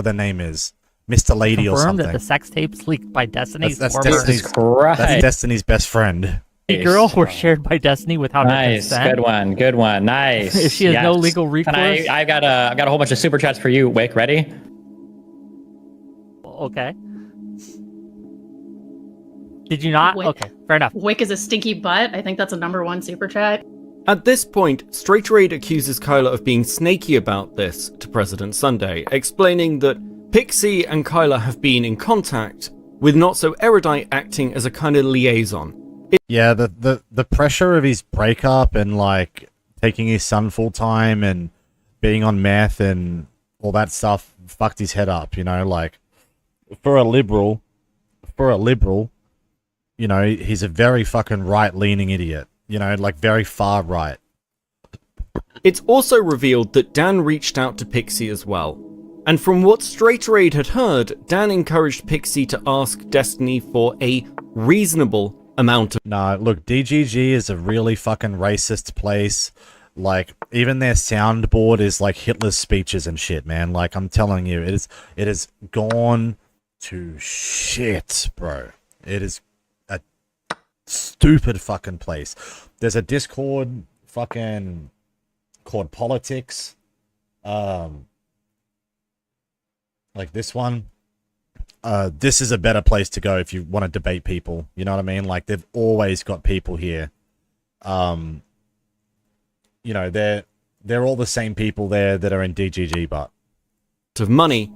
their name is. Mr. Lady or something. Confirmed that the sex tapes leaked by Destiny's that's former That's Destiny's best friend. girl were shared by Destiny without her Nice, consent. good one, nice. If she has no legal recourse. And I've got a whole bunch of super chats for you, Wick. Ready? Okay. Did you not? Wick. Okay, fair enough. Wick is a stinky butt. I think that's a #1 super chat. At this point, Straight Raid accuses Kyla of being snaky about this to President Sunday, explaining that Pixie and Kyla have been in contact, with Not So Erudite acting as a kind of liaison. Yeah, the pressure of his breakup and like taking his son full time and being on meth and all that stuff fucked his head up, you know, like for a liberal, you know, he's a very fucking right-leaning idiot, you know, like very far right. It's also revealed that Dan reached out to Pixie as well. And from what Straight Raid had heard, Dan encouraged Pixie to ask Destiny for a reasonable amount of... Nah, look, DGG is a really fucking racist place. Like, even their soundboard is like Hitler's speeches and shit, man. Like, I'm telling you, it is gone to shit, bro. It is a stupid fucking place. There's a Discord fucking called Politics. Like this one. This is a better place to go if you want to debate people. You know what I mean? Like, they've always got people here. You know, they're all the same people there that are in DGG, but of money,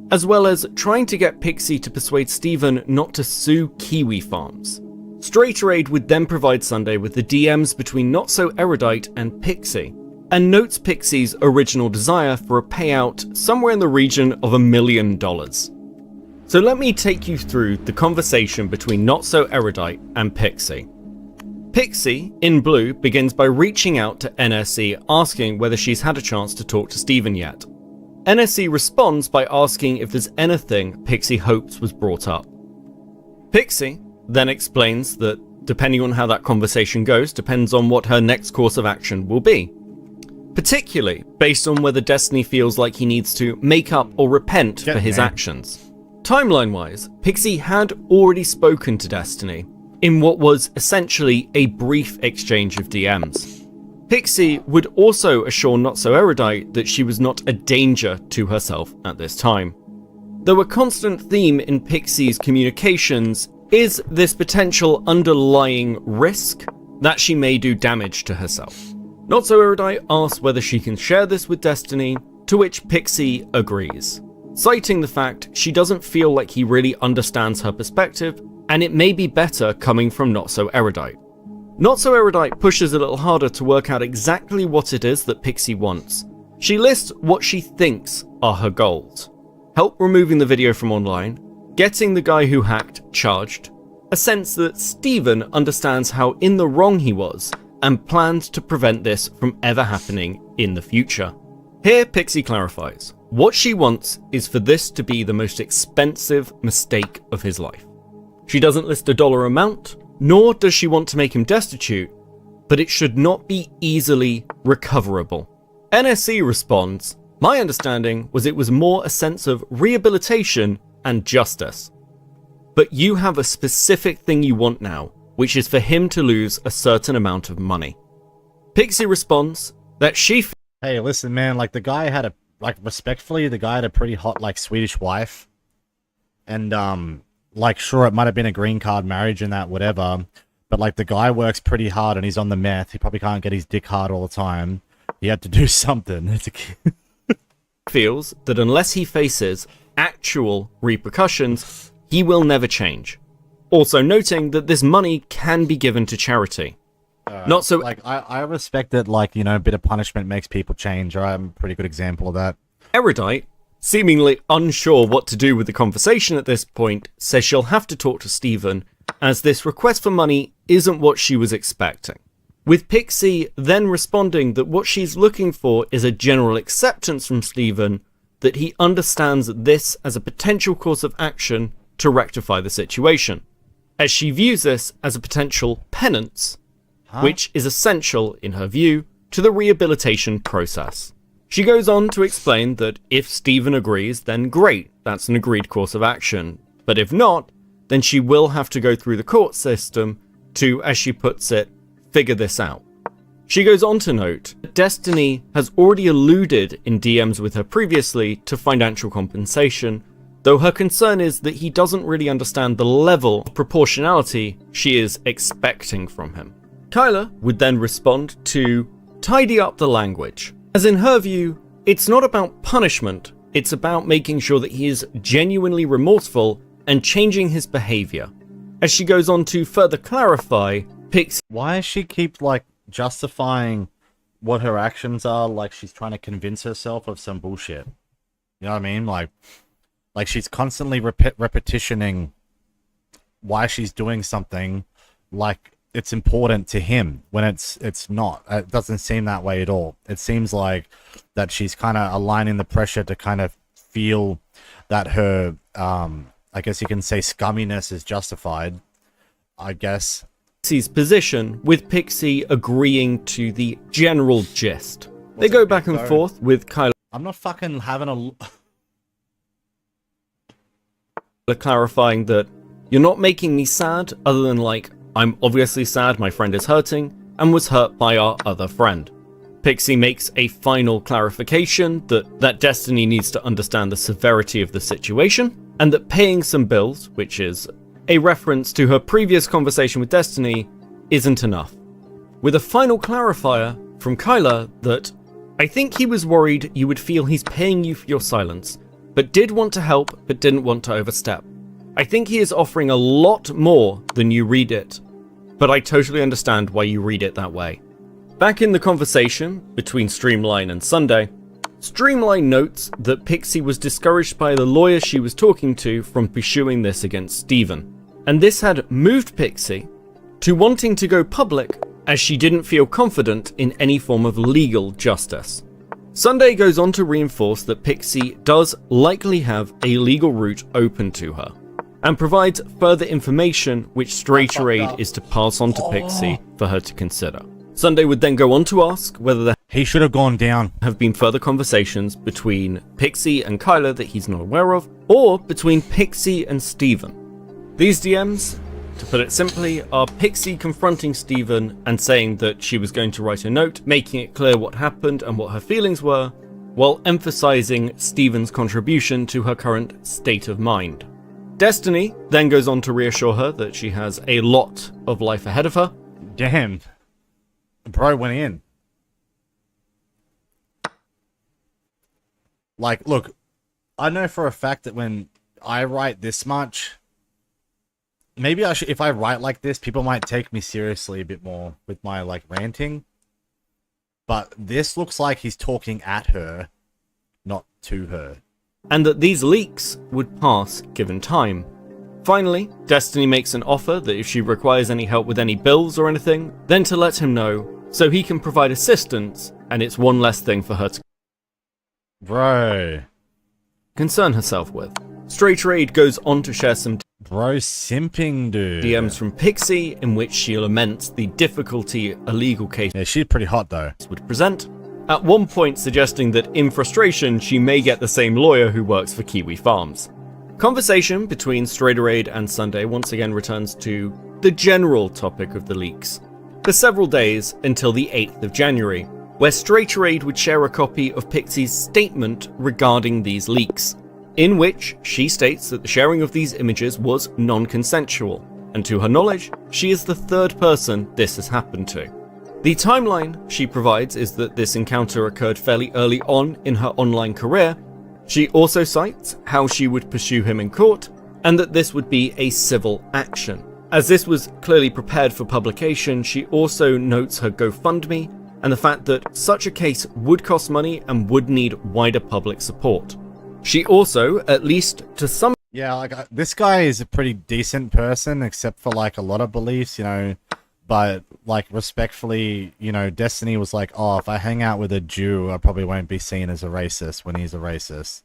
as well as trying to get Pixie to persuade Steven not to sue Kiwi Farms. Straight Raid would then provide Sunday with the DMs between Not So Erudite and Pixie, and notes Pixie's original desire for a payout somewhere in the region of $1 million. So let me take you through the conversation between Not So Erudite and Pixie. Pixie, in blue, begins by reaching out to NSE asking whether she's had a chance to talk to Steven yet. NSE responds by asking if there's anything Pixie hopes was brought up. Pixie then explains that depending on how that conversation goes depends on what her next course of action will be. Particularly based on whether Destiny feels like he needs to make up or repent for his actions. Timeline-wise, Pixie had already spoken to Destiny in what was essentially a brief exchange of DMs. Pixie would also assure Not So Erudite that she was not a danger to herself at this time. Though a constant theme in Pixie's communications is this potential underlying risk that she may do damage to herself. Not So Erudite asks whether she can share this with Destiny, to which Pixie agrees, citing the fact she doesn't feel like he really understands her perspective, and it may be better coming from Not So Erudite. Not So Erudite pushes a little harder to work out exactly what it is that Pixie wants. She lists what she thinks are her goals. Help removing the video from online, getting the guy who hacked charged, a sense that Steven understands how in the wrong he was, and plans to prevent this from ever happening in the future. Here Pixie clarifies, what she wants is for this to be the most expensive mistake of his life. She doesn't list a dollar amount, nor does she want to make him destitute, but it should not be easily recoverable. NSE responds, my understanding was it was more a sense of rehabilitation and justice. But you have a specific thing you want now, which is for him to lose a certain amount of money. Pixie responds that she... Hey, listen, man, like, the guy had a... Like, respectfully, the guy had a pretty hot, like, Swedish wife. And, like, sure, it might have been a green card marriage and that, whatever. But, like, the guy works pretty hard and he's on the meth. He probably can't get his dick hard all the time. He had to do something. It's feels that unless he faces actual repercussions, he will never change. Also noting that this money can be given to charity. Not so... Like, I respect that, like, you know, a bit of punishment makes people change. I'm a pretty good example of that. Erudite, seemingly unsure what to do with the conversation at this point, says she'll have to talk to Stephen, as this request for money isn't what she was expecting. With Pixie then responding that what she's looking for is a general acceptance from Stephen that he understands this as a potential course of action to rectify the situation, as she views this as a potential penance, which is essential, in her view, to the rehabilitation process. She goes on to explain that if Stephen agrees, then great, that's an agreed course of action, but if not, then she will have to go through the court system to, as she puts it, figure this out. She goes on to note that Destiny has already alluded in DMs with her previously to financial compensation, though her concern is that he doesn't really understand the level of proportionality she is expecting from him. Kyla would then respond to tidy up the language, as in her view, it's not about punishment, it's about making sure that he is genuinely remorseful and changing his behavior. As she goes on to further clarify, Pixie... Why does she keep, like, justifying what her actions are like she's trying to convince herself of some bullshit? You know what I mean? Like she's constantly repetitioning why she's doing something like it's important to him when it's not. It doesn't seem that way at all. It seems like that she's kind of aligning the pressure to kind of feel that her, I guess you can say, scumminess is justified, I guess. Pixie's position, with Pixie agreeing to the general gist. They go back and forth with Kyla. I'm not fucking having clarifying that you're not making me sad, other than like, I'm obviously sad my friend is hurting and was hurt by our other friend. Pixie makes a final clarification that Destiny needs to understand the severity of the situation, and that paying some bills, which is a reference to her previous conversation with Destiny, isn't enough. With a final clarifier from Kyla that, I think he was worried you would feel he's paying you for your silence, but did want to help but didn't want to overstep. I think he is offering a lot more than you read it, but I totally understand why you read it that way. Back in the conversation between Streamline and Sunday, Streamline notes that Pixie was discouraged by the lawyer she was talking to from pursuing this against Stephen, and this had moved Pixie to wanting to go public as she didn't feel confident in any form of legal justice. Sunday goes on to reinforce that Pixie does likely have a legal route open to her, and provides further information which Straighterade is to pass on to Pixie for her to consider. Sunday would then go on to ask whether there should have gone down. Have been further conversations between Pixie and Kyla that he's not aware of, or between Pixie and Stephen. These DMs, to put it simply, are Pixie confronting Stephen and saying that she was going to write a note, making it clear what happened and what her feelings were, while emphasizing Stephen's contribution to her current state of mind. Destiny then goes on to reassure her that she has a lot of life ahead of her. Damn. Bro went in. Like, look, I know for a fact that when I write this much, maybe I should, if I write like this, people might take me seriously a bit more with my, like, ranting. But this looks like he's talking at her, not to her. And that these leaks would pass given time. Finally, Destiny makes an offer that if she requires any help with any bills or anything, then to let him know so he can provide assistance, and it's one less thing for her to concern herself with. Straighterade goes on to share some simping, dude. DMs from Pixie in which she laments the difficulty a legal case she's pretty hot though would present, at one point suggesting that in frustration she may get the same lawyer who works for Kiwi Farms. Conversation between Straighterade and Sunday once again returns to the general topic of the leaks, for several days until the 8th of January, where Straighterade would share a copy of Pixie's statement regarding these leaks, in which she states that the sharing of these images was non-consensual, and to her knowledge, she is the third person this has happened to. The timeline she provides is that this encounter occurred fairly early on in her online career. She also cites how she would pursue him in court, and that this would be a civil action. As this was clearly prepared for publication, she also notes her GoFundMe, and the fact that such a case would cost money and would need wider public support. She also, at least to some... Yeah, like, this guy is a pretty decent person, except for, like, a lot of beliefs, you know, but, like, respectfully, you know, Destiny was like, oh, if I hang out with a Jew, I probably won't be seen as a racist when he's a racist.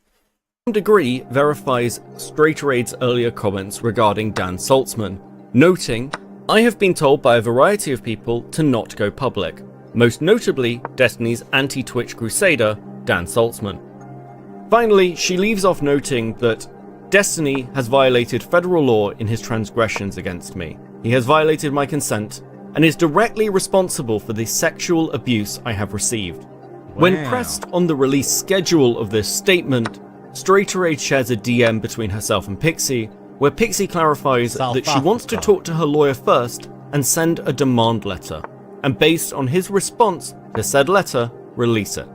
Some degree verifies Straighterade's earlier comments regarding Dan Saltzman, noting, I have been told by a variety of people to not go public, most notably Destiny's anti-Twitch crusader, Dan Saltzman. Finally, she leaves off noting that Destiny has violated federal law in his transgressions against me. He has violated my consent and is directly responsible for the sexual abuse I have received. When pressed on the release schedule of this statement, Straighterade shares a DM between herself and Pixie, where Pixie clarifies that she wants to talk to her lawyer first and send a demand letter, and based on his response to said letter, release it.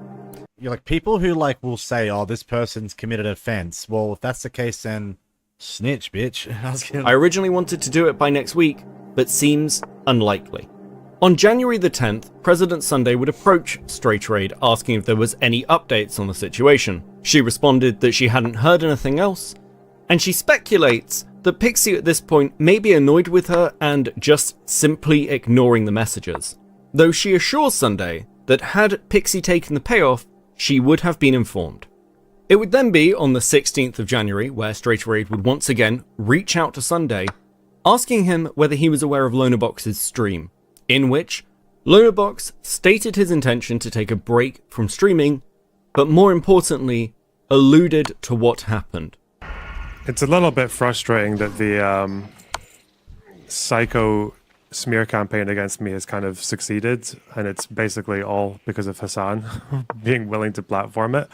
You're like, people who, like, will say, oh, this person's committed an offense. Well, if that's the case, then snitch, bitch. I originally wanted to do it by next week, but seems unlikely. On January the 10th, President Sunday would approach Straighterade asking if there was any updates on the situation. She responded that she hadn't heard anything else, and she speculates that Pixie at this point may be annoyed with her and just simply ignoring the messages. Though she assures Sunday that had Pixie taken the payoff, she would have been informed. It would then be on the 16th of January where Straighterade would once again reach out to Sunday, asking him whether he was aware of Lonabox's stream, in which Lonabox stated his intention to take a break from streaming, but more importantly, alluded to what happened. It's a little bit frustrating that the psycho smear campaign against me has kind of succeeded, and it's basically all because of Hassan being willing to platform it.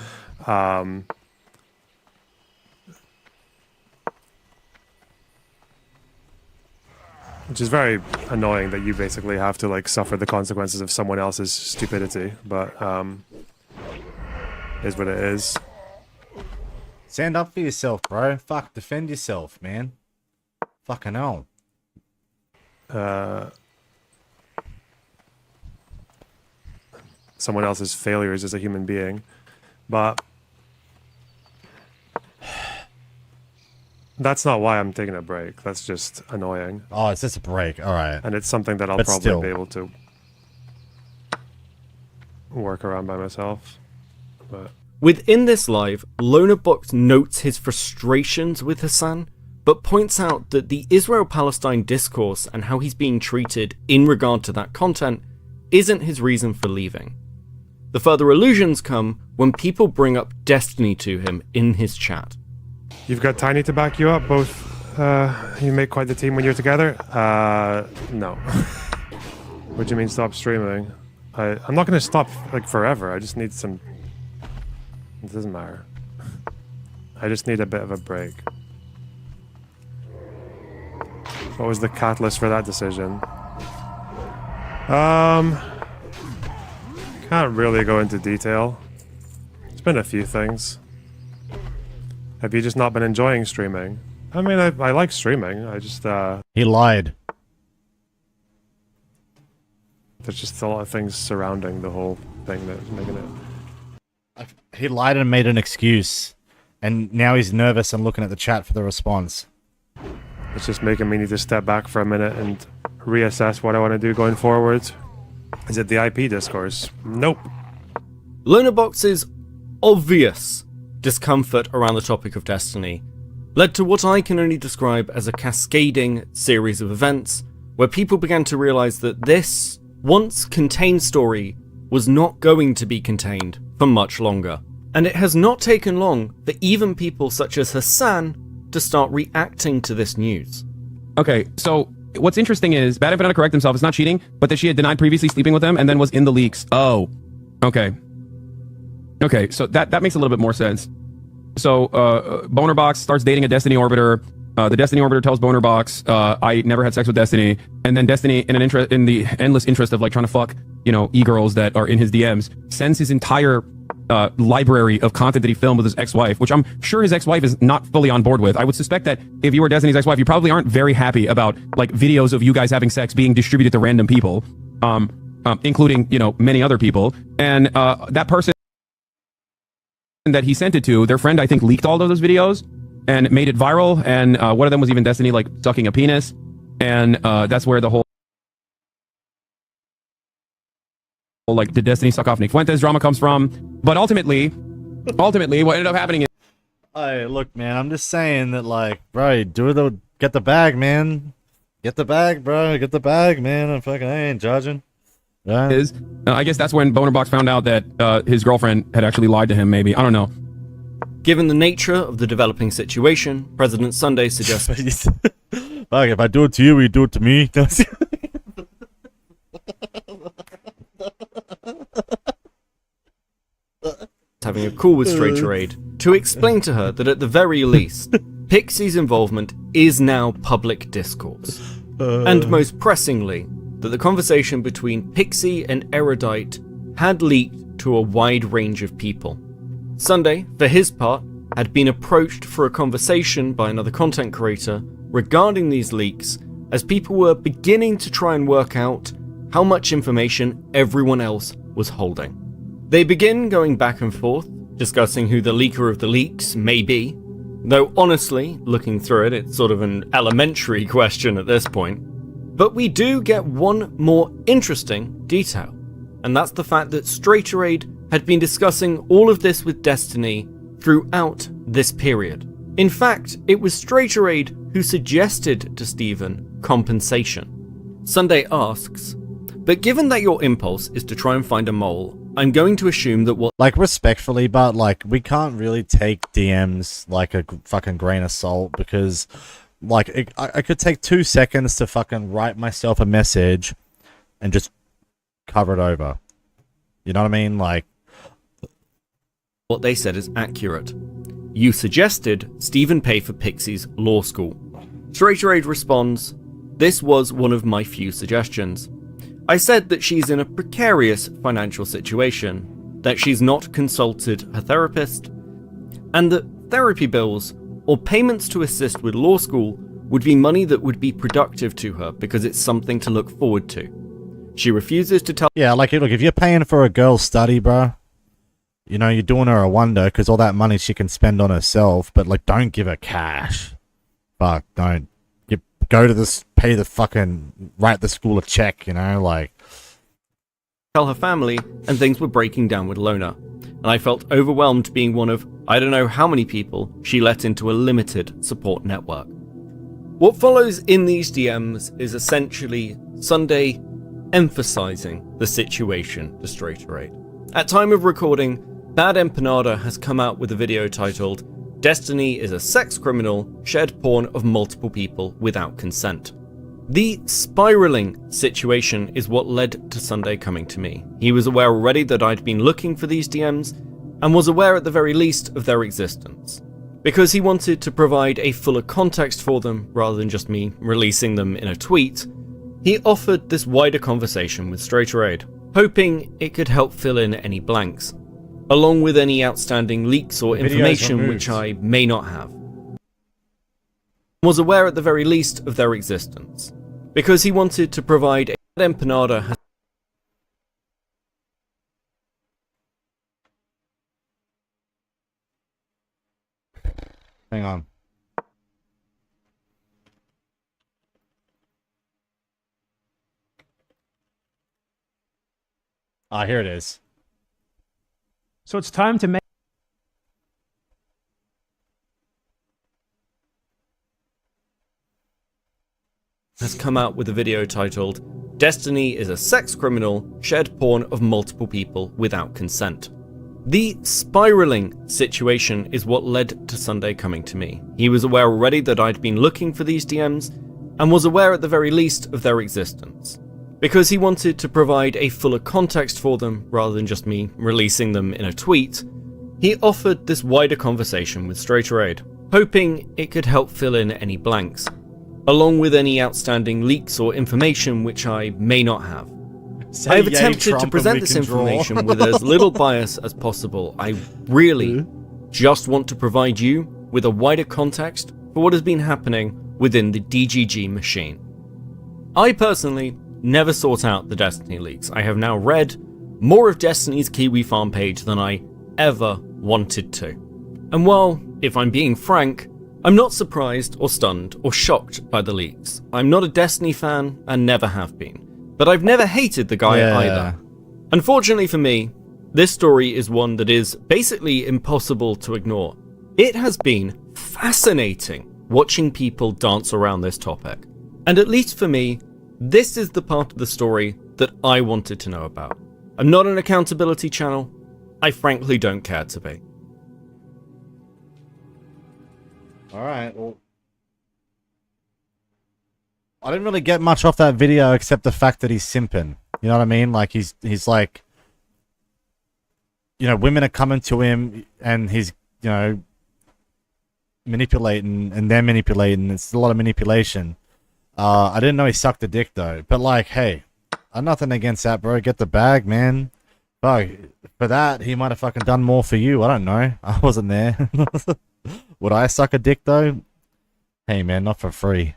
Which is very annoying that you basically have to, like, suffer the consequences of someone else's stupidity, but is what it is. Stand up for yourself, bro. Fuck, defend yourself, man. Fucking hell. Someone else's failures as a human being, but that's not why I'm taking a break. That's just annoying. Oh, it's just a break. All right. And it's something that I'll But probably still. be able to work around by myself. But Within this live, Lonabox notes his frustrations with Hassan, but points out that the Israel-Palestine discourse and how he's being treated in regard to that content isn't his reason for leaving. The further allusions come when people bring up Destiny to him in his chat. you've got Tiny to back you up. Both, you make quite the team when you're together. No. What do you mean stop streaming? I'm not going to stop, like, forever. I just need some... It doesn't matter. I just need a bit of a break. What was the catalyst for that decision? Can't really go into detail. It's been a few things. Have you just not been enjoying streaming? I mean, I like streaming. I just, He lied. There's just a lot of things surrounding the whole thing that's making it... He lied and made an excuse. And now he's nervous and looking at the chat for the response. It's just making me need to step back for a minute and reassess what I want to do going forward. Is it the IP discourse? Nope. Lonabox's obvious discomfort around the topic of Destiny led to what I can only describe as a cascading series of events where people began to realize that this once contained story was not going to be contained for much longer. And it has not taken long for even people such as Hassan to start reacting to this news. Okay, so what's interesting is Bad Banana correct himself. It's not cheating, but that she had denied previously sleeping with him and then was in the leaks. Oh, okay. Okay, so that makes a little bit more sense. So Bonerbox starts dating a Destiny Orbiter. The Destiny Orbiter tells Bonerbox, I never had sex with Destiny. And then Destiny, in the endless interest of like trying to fuck, e-girls that are in his DMs, sends his entire library of content that he filmed with his ex-wife, which I'm sure his ex-wife is not fully on board with. I would suspect that if you were Destiny's ex-wife, you probably aren't very happy about like videos of you guys having sex being distributed to random people, including, many other people. And that person that he sent it to, their friend, I think, leaked all of those videos and made it viral. And one of them was even Destiny, like, sucking a penis. And that's where the whole, like, did Destiny suck off Nick Fuentes drama comes from. But ultimately, what ended up happening is... Hey, look, man, I'm just saying that, like, bro, get the bag, man. Get the bag, bro. Get the bag, man. I ain't judging. Yeah. I guess that's when Bonerbox found out that his girlfriend had actually lied to him, maybe. I don't know. Given the nature of the developing situation, President Sunday suggests... Fuck, if I do it to you, will you do it to me? having a call with Straighterade to explain to her that at the very least, Pixie's involvement is now public discourse. And most pressingly, that the conversation between Pixie and Erudite had leaked to a wide range of people. Sunday, for his part, had been approached for a conversation by another content creator regarding these leaks, as people were beginning to try and work out how much information everyone else was holding. They begin going back and forth, discussing who the leaker of the leaks may be, though honestly, looking through it, it's sort of an elementary question at this point. But we do get one more interesting detail, and that's the fact that Straighterade had been discussing all of this with Destiny throughout this period. In fact, it was Straighterade who suggested to Steven compensation. Sunday asks, but given that your impulse is to try and find a mole, I'm going to assume that what— Like, respectfully, but, like, we can't really take DMs like a fucking grain of salt, because, like, I could take 2 seconds to fucking write myself a message and just cover it over. You know what I mean? Like, what they said is accurate. You suggested Stephen pay for Pixie's law school. Straighterade responds, this was one of my few suggestions. I said that she's in a precarious financial situation, that she's not consulted her therapist, and that therapy bills or payments to assist with law school would be money that would be productive to her because it's something to look forward to. She refuses to tell— yeah, like, look, if you're paying for a girl's study, bro, you know, you're doing her a wonder, because all that money she can spend on herself, but, like, don't give her cash. Fuck, don't. You go to this, pay the fucking, write the school a check, you know, like. Tell her family, and things were breaking down with Lona, and I felt overwhelmed being one of I don't know how many people she let into a limited support network. What follows in these DMs is essentially Sunday emphasizing the situation to Straighterade. At time of recording, Bad Empanada has come out with a video titled Destiny is a sex criminal, shared porn of multiple people without consent. The spiraling situation is what led to Sunday coming to me. He was aware already that I'd been looking for these DMs, and was aware at the very least of their existence. Because he wanted to provide a fuller context for them, rather than just me releasing them in a tweet, he offered this wider conversation with Straighterade, hoping it could help fill in any blanks, along with any outstanding leaks or information which I may not have. Was aware at the very least of their existence, because he wanted to provide a Empanada has Hang on. Ah, here it is. So it's time to make has come out with a video titled Destiny is a sex criminal, shared porn of multiple people without consent. The spiraling situation is what led to Sunday coming to me. He was aware already that I'd been looking for these DMs, and was aware at the very least of their existence. Because he wanted to provide a fuller context for them, rather than just me releasing them in a tweet, he offered this wider conversation with Straighterade, hoping it could help fill in any blanks, along with any outstanding leaks or information which I may not have. I have attempted to present this information with as little bias as possible. I really just want to provide you with a wider context for what has been happening within the DGG machine. I personally never sought out the Destiny leaks. I have now read more of Destiny's Kiwi farm page than I ever wanted to. And while, if I'm being frank, I'm not surprised or stunned or shocked by the leaks. I'm not a Destiny fan and never have been. But I've never hated the guy either. Unfortunately for me, this story is one that is basically impossible to ignore. It has been fascinating watching people dance around this topic. And at least for me, this is the part of the story that I wanted to know about. I'm not an accountability channel. I frankly don't care to be. Alright, well, I didn't really get much off that video except the fact that he's simping. You know what I mean? Like, he's like, you know, women are coming to him and he's, you know, manipulating and they're manipulating. It's a lot of manipulation. I didn't know he sucked a dick though. But like, hey, I'm nothing against that, bro. Get the bag, man. Fuck, for that, he might have fucking done more for you. I don't know. I wasn't there. Would I suck a dick though? Hey man, not for free.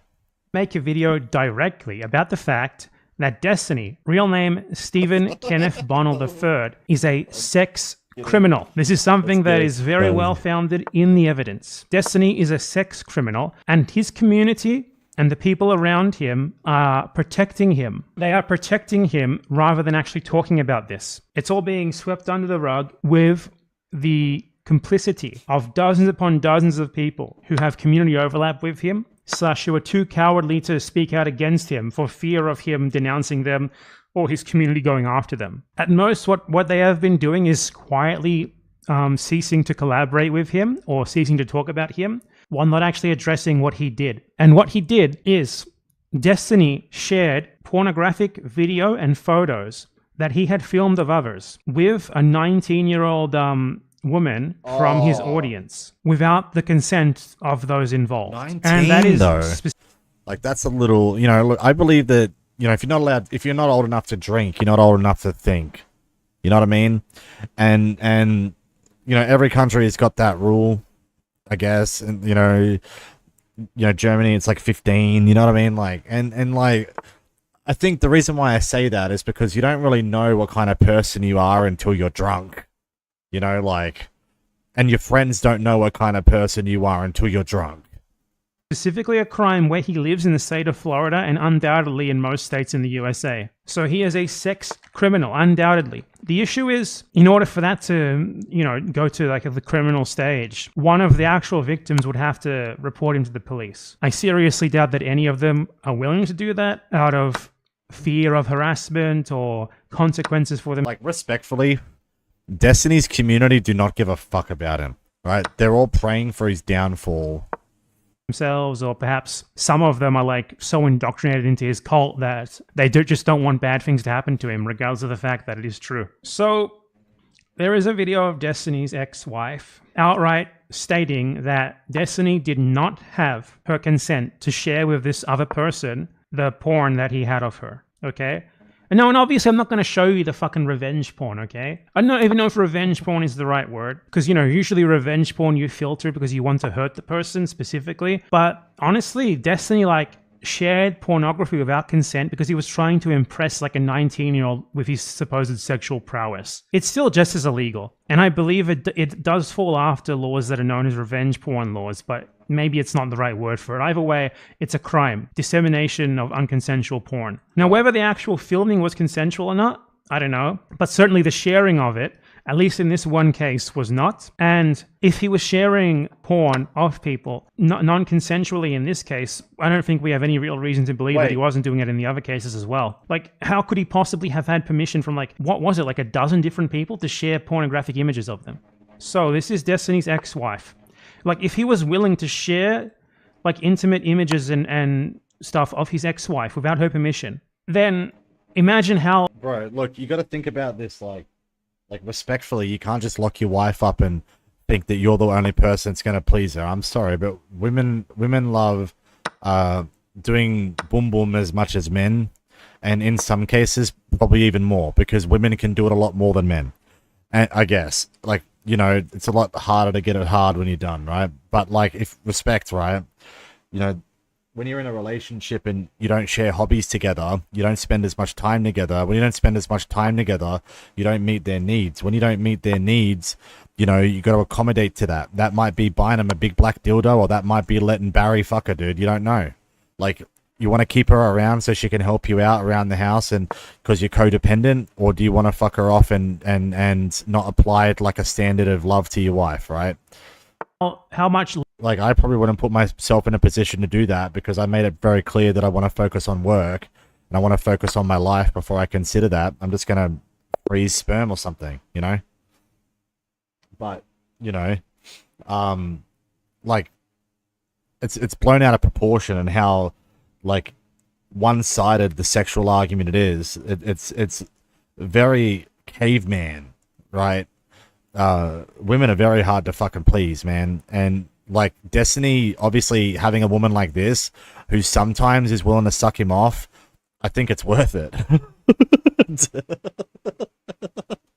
Make a video directly about the fact that Destiny, real name Stephen Kenneth Bonnell III, is a sex criminal. This is something that is very well founded in the evidence. Destiny is a sex criminal, and his community and the people around him are protecting him. They are protecting him rather than actually talking about this. It's all being swept under the rug with the complicity of dozens upon dozens of people who have community overlap with him, / who are too cowardly to speak out against him for fear of him denouncing them or his community going after them. At most, what they have been doing is quietly ceasing to collaborate with him or ceasing to talk about him, while not actually addressing what he did. And what he did is Destiny shared pornographic video and photos that he had filmed of others with a 19-year-old woman from his audience without the consent of those involved. 19 and that is though. Like, that's a little, you know, look, I believe that, you know, if you're not old enough to drink, you're not old enough to think. You know what I mean? And you know, every country has got that rule, I guess. And you know, Germany, it's like 15, you know what I mean? Like, and like, I think the reason why I say that is because you don't really know what kind of person you are until you're drunk. You know, like, and your friends don't know what kind of person you are until you're drunk. Specifically a crime where he lives in the state of Florida and undoubtedly in most states in the USA. So he is a sex criminal, undoubtedly. The issue is, in order for that to, you know, go to like the criminal stage, one of the actual victims would have to report him to the police. I seriously doubt that any of them are willing to do that out of fear of harassment or consequences for them. Like, respectfully, Destiny's community do not give a fuck about him, right? They're all praying for his downfall. Themselves, or perhaps some of them are like so indoctrinated into his cult that they just don't want bad things to happen to him, regardless of the fact that it is true. So there is a video of Destiny's ex-wife outright stating that Destiny did not have her consent to share with this other person the porn that he had of her, okay? And obviously I'm not going to show you the fucking revenge porn, okay? I don't even know if revenge porn is the right word. Because, you know, usually revenge porn you filter because you want to hurt the person specifically. But honestly, Destiny, like, shared pornography without consent because he was trying to impress, like, a 19-year-old with his supposed sexual prowess. It's still just as illegal. And I believe it does fall after laws that are known as revenge porn laws, but maybe it's not the right word for it. Either way, it's a crime. Dissemination of unconsensual porn. Now, whether the actual filming was consensual or not, I don't know. But certainly the sharing of it, at least in this one case, was not. And if he was sharing porn of people non-consensually in this case, I don't think we have any real reason to believe that he wasn't doing it in the other cases as well. Like, how could he possibly have had permission from, like, what was it, like a dozen different people to share pornographic images of them? So this is Destiny's ex-wife. Like, if he was willing to share, like, intimate images and stuff of his ex-wife without her permission, then imagine how... Bro, look, you got to think about this, like respectfully. You can't just lock your wife up and think that you're the only person that's gonna please her. I'm sorry, but women love doing boom boom as much as men, and in some cases probably even more, because women can do it a lot more than men. And I guess, like, you know, it's a lot harder to get it hard when you're done, right? But like, if respect, right? You know, when you're in a relationship and you don't share hobbies together, you don't spend as much time together. When you don't spend as much time together, you don't meet their needs. When you don't meet their needs, you know, you got to accommodate to that. That might be buying them a big black dildo, or that might be letting Barry fuck her, dude. You don't know. Like, you want to keep her around so she can help you out around the house and because you're codependent, or do you want to fuck her off and not apply it like a standard of love to your wife, right? How much? Like, I probably wouldn't put myself in a position to do that, because I made it very clear that I want to focus on work and I want to focus on my life before I consider that. I'm just going to freeze sperm or something, you know? But, you know, like, it's blown out of proportion, and how, like, one-sided the sexual argument it is. It's very caveman, right? Women are very hard to fucking please, man. And like, Destiny, obviously having a woman like this who sometimes is willing to suck him off, I think it's worth it.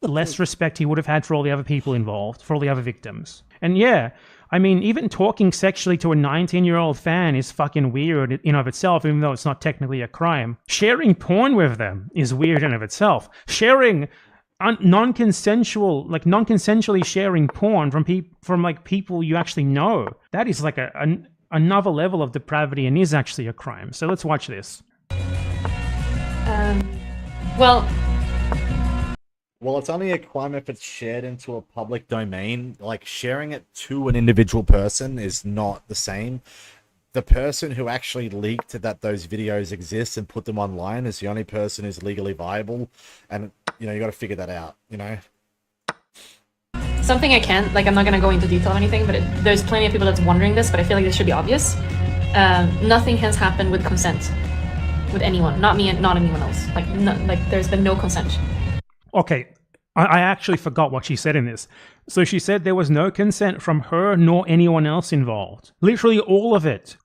Less respect he would have had for all the other people involved, for all the other victims. And yeah, I mean, even talking sexually to a 19-year-old fan is fucking weird in of itself, even though it's not technically a crime. Sharing porn with them is weird in of itself. Sharing non-consensually sharing porn from like people you actually know, that is like another level of depravity and is actually a crime. So let's watch this. Well, it's only a crime if it's shared into a public domain. Like, sharing it to an individual person is not the same. The person who actually leaked that those videos exist and put them online is the only person who's legally viable. And, you know, you got to figure that out, you know? Something I can't, like, I'm not going to go into detail or anything, but there's plenty of people that's wondering this, but I feel like this should be obvious. Nothing has happened with consent with anyone, not me and not anyone else. Like there's been no consent. Okay, I actually forgot what she said in this. So she said there was no consent from her nor anyone else involved. Literally all of it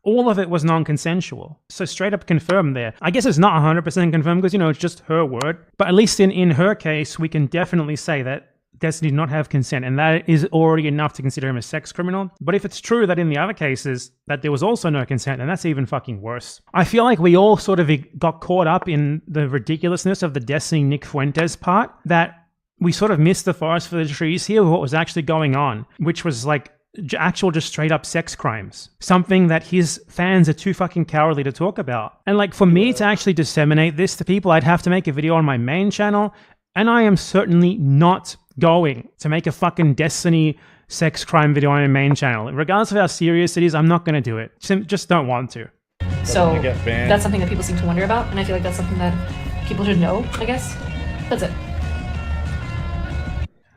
was non-consensual. So straight up confirmed there. I guess it's not 100% confirmed because, you know, it's just her word. But at least in her case, we can definitely say that Destiny did not have consent, and that is already enough to consider him a sex criminal. But if it's true that in the other cases that there was also no consent, then that's even fucking worse. I feel like we all sort of got caught up in the ridiculousness of the Destiny Nick Fuentes part, that we sort of missed the forest for the trees here with what was actually going on, which was like actual just straight up sex crimes. Something that his fans are too fucking cowardly to talk about. And like, for me to actually disseminate this to people, I'd have to make a video on my main channel, and I am certainly not going to make a fucking Destiny sex crime video on my main channel. Regardless of how serious it is, I'm not going to do it. Just don't want to. So that's something that people seem to wonder about, and I feel like that's something that people should know, I guess. That's it.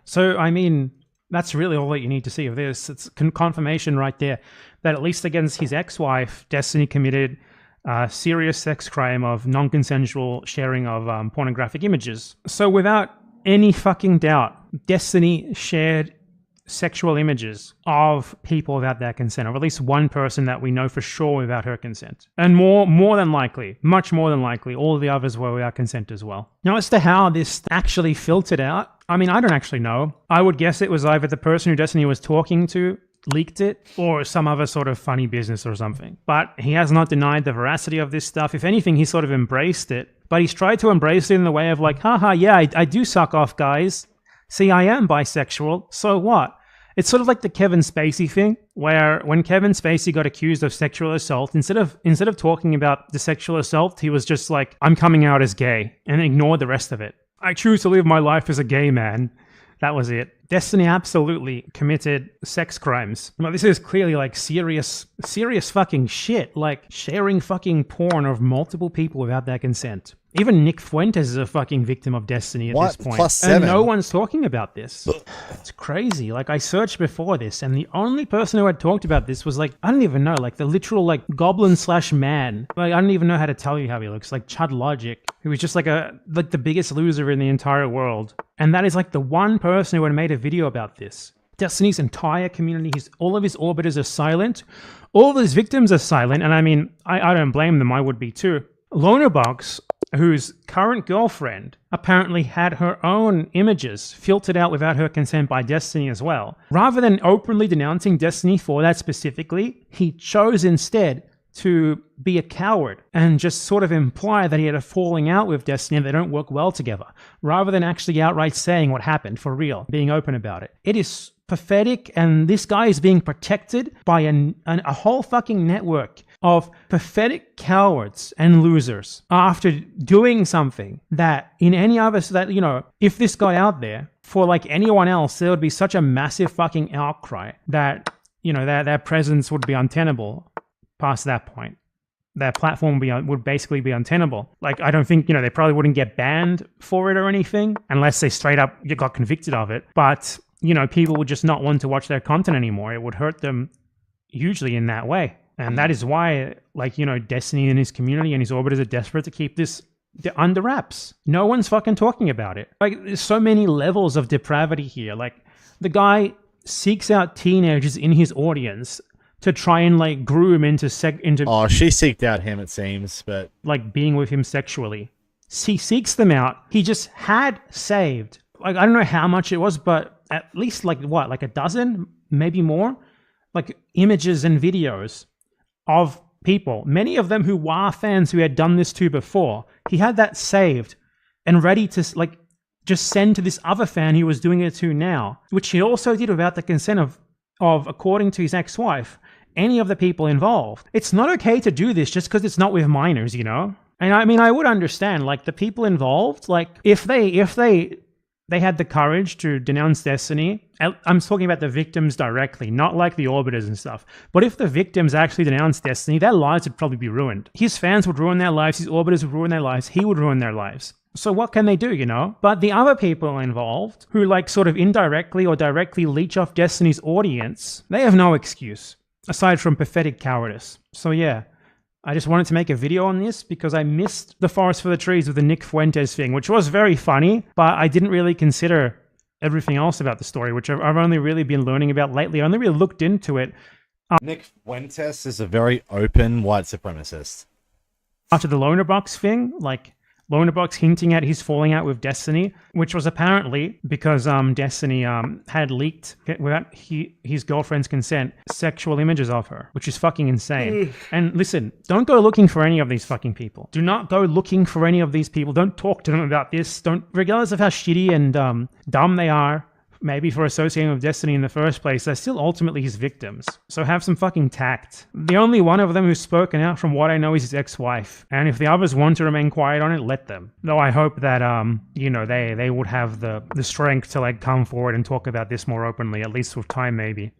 So, I mean, that's really all that you need to see of this. It's confirmation right there that at least against his ex-wife, Destiny committed a serious sex crime of non-consensual sharing of pornographic images. So without any fucking doubt, Destiny shared sexual images of people without their consent, or at least one person that we know for sure without her consent. And more than likely, much more than likely, all of the others were without consent as well. Now, as to how this actually filtered out, I mean, I don't actually know. I would guess it was either the person who Destiny was talking to leaked it, or some other sort of funny business or something. But he has not denied the veracity of this stuff. If anything, he sort of embraced it. But he's tried to embrace it in the way of like, haha, yeah, I do suck off guys. See, I am bisexual, so what? It's sort of like the Kevin Spacey thing, where when Kevin Spacey got accused of sexual assault, instead of talking about the sexual assault, he was just like, I'm coming out as gay, and ignored the rest of it. I choose to live my life as a gay man. That was it. Destiny absolutely committed sex crimes. Well, this is clearly like serious fucking shit. Like sharing fucking porn of multiple people without their consent. Even Nick Fuentes is a fucking victim of Destiny at this point. +7? And no one's talking about this. It's crazy. Like, I searched before this, and the only person who had talked about this was like, I don't even know, like the literal like goblin/man. Like, I don't even know how to tell you how he looks. Like Chud Logic, who was just like the biggest loser in the entire world. And that is like the one person who had made a video about this. Destiny's entire community, all of his orbiters are silent. All of his victims are silent, and I mean, I don't blame them, I would be too. Lonerbox, whose current girlfriend apparently had her own images filtered out without her consent by Destiny as well. Rather than openly denouncing Destiny for that specifically, he chose instead to be a coward and just sort of imply that he had a falling out with Destiny and they don't work well together, rather than actually outright saying what happened for real, being open about it. It is pathetic, and this guy is being protected by a whole fucking network of pathetic cowards and losers after doing something that in any other, that, you know, if this got out there for like anyone else, there would be such a massive fucking outcry that, you know, their presence would be untenable past that point. Their platform would basically be untenable. Like, I don't think, you know, they probably wouldn't get banned for it or anything unless they straight up got convicted of it. But, you know, people would just not want to watch their content anymore. It would hurt them hugely in that way. And that is why, like, you know, Destiny and his community and his orbiters are desperate to keep this under wraps. No one's fucking talking about it. Like, there's so many levels of depravity here. Like, the guy seeks out teenagers in his audience to try and, like, groom into Oh, she seeked out him, it seems, but... like, being with him sexually. He seeks them out. He just had saved, like, I don't know how much it was, but at least, like, what, like a dozen? Maybe more? Like, images and videos of people, many of them who were fans who had done this to before. He had that saved and ready to, like, just send to this other fan who was doing it to now, which he also did without the consent of according to his ex-wife, any of the people involved. It's not okay to do this just because it's not with minors, you know? And I mean, I would understand, like, the people involved, like, if they had the courage to denounce Destiny. I'm talking about the victims directly, not like the orbiters and stuff. But if the victims actually denounced Destiny, their lives would probably be ruined. His fans would ruin their lives, his orbiters would ruin their lives, he would ruin their lives. So what can they do, you know? But the other people involved, who, like, sort of indirectly or directly leech off Destiny's audience, they have no excuse, aside from pathetic cowardice. So yeah, I just wanted to make a video on this because I missed the forest for the trees with the Nick Fuentes thing, which was very funny, but I didn't really consider everything else about the story, which I've only really been learning about lately. I only really looked into it. Nick Fuentes is a very open white supremacist. After the Lonerbox thing, like, Lonerbox hinting at his falling out with Destiny, which was apparently because Destiny had leaked, without his girlfriend's consent, sexual images of her, which is fucking insane. And listen, don't go looking for any of these fucking people. Do not go looking for any of these people. Don't talk to them about this. Don't, regardless of how shitty and dumb they are, maybe for associating with Destiny in the first place, they're still ultimately his victims. So have some fucking tact. The only one of them who's spoken out from what I know is his ex-wife. And if the others want to remain quiet on it, let them. Though I hope that, you know, they would have the strength to, like, come forward and talk about this more openly, at least with time, maybe.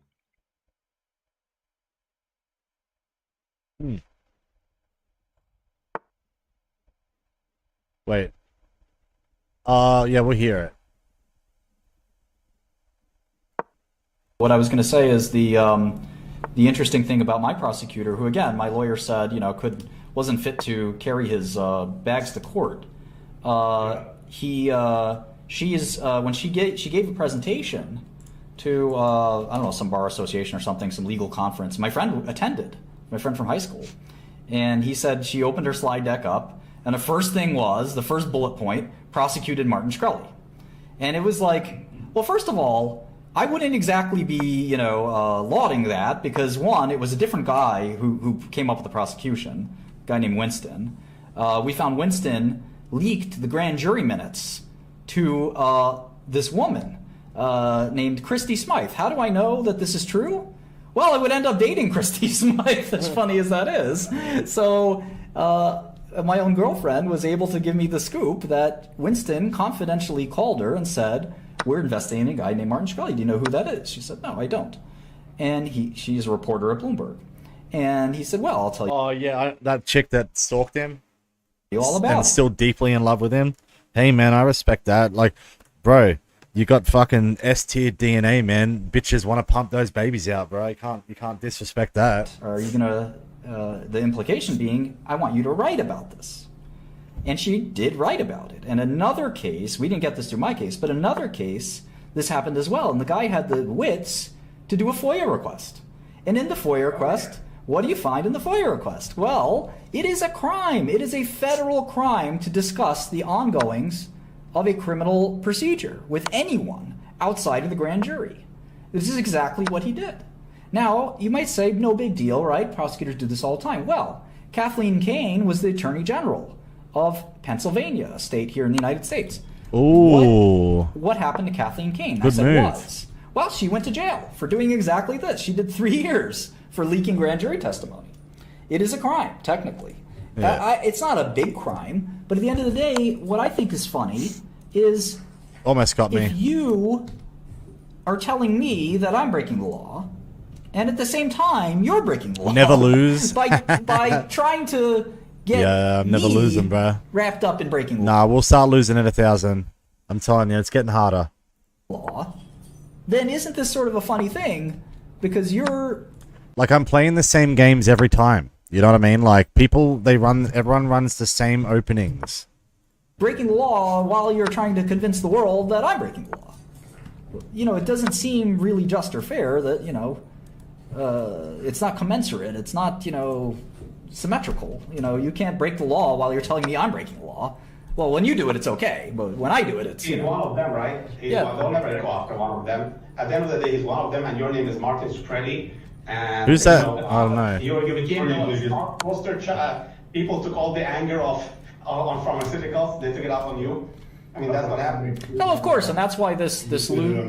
Wait. Yeah, we'll hear it. What I was going to say is the interesting thing about my prosecutor, who again my lawyer said wasn't fit to carry his bags to court. She gave a presentation to I don't know, some bar association or something, some legal conference. My friend attended, my friend from high school, and he said she opened her slide deck up, and the first bullet point, prosecuted Martin Shkreli, and it was like, well, first of all, I wouldn't exactly be, lauding that, because one, it was a different guy who came up with the prosecution, a guy named Winston. We found Winston leaked the grand jury minutes to this woman named Christy Smythe. How do I know that this is true? Well, I would end up dating Christy Smythe, as funny as that is. So my own girlfriend was able to give me the scoop that Winston confidentially called her and said, we're investigating a guy named Martin Shkreli. Do you know who that is? She said, no, I don't. And she's a reporter at Bloomberg. And he said, well, I'll tell you. Oh, yeah, that chick that stalked him. All about and still deeply in love with him. Hey, man, I respect that. Like, bro, you got fucking S-tier DNA, man. Bitches want to pump those babies out, bro. You can't disrespect that. Are you gonna? The implication being, I want you to write about this. And she did write about it. And another case, we didn't get this through my case, but another case, this happened as well. And the guy had the wits to do a FOIA request. And in the FOIA request, what do you find in the FOIA request? Well, it is a crime. It is a federal crime to discuss the ongoings of a criminal procedure with anyone outside of the grand jury. This is exactly what he did. Now, you might say, no big deal, right? Prosecutors do this all the time. Well, Kathleen Kane was the Attorney General of Pennsylvania, a state here in the United States. Ooh. What happened to Kathleen Kane? I Good said, move. was. Well, she went to jail for doing exactly this. She did 3 years for leaking grand jury testimony. It is a crime, technically. Yeah. It's not a big crime, but at the end of the day, what I think is funny is Almost got me. if you are telling me that I'm breaking the law, and at the same time, you're breaking the law. Never lose. by trying to get Yeah, I'm never me losing, bro. wrapped up in breaking the Nah, we'll start losing at 1,000. I'm telling you, it's getting harder. law, then isn't this sort of a funny thing? Because you're Like, I'm playing the same games every time. You know what I mean? Like, everyone runs the same openings. breaking the law while you're trying to convince the world that I'm breaking the law. You know, it doesn't seem really just or fair that, it's not commensurate. It's not, symmetrical. You can't break the law while you're telling me I'm breaking the law. Well, when you do it, it's okay. But when I do it, it's, He's one of them, right? Don't ever go after one of them. At the end of the day, he's one of them, and your name is Martin Shkreli. And Who's that? I don't know. You became the poster people took all the anger on pharmaceuticals. They took it out on you. I mean, that's what happened. No, of course, and that's why this loser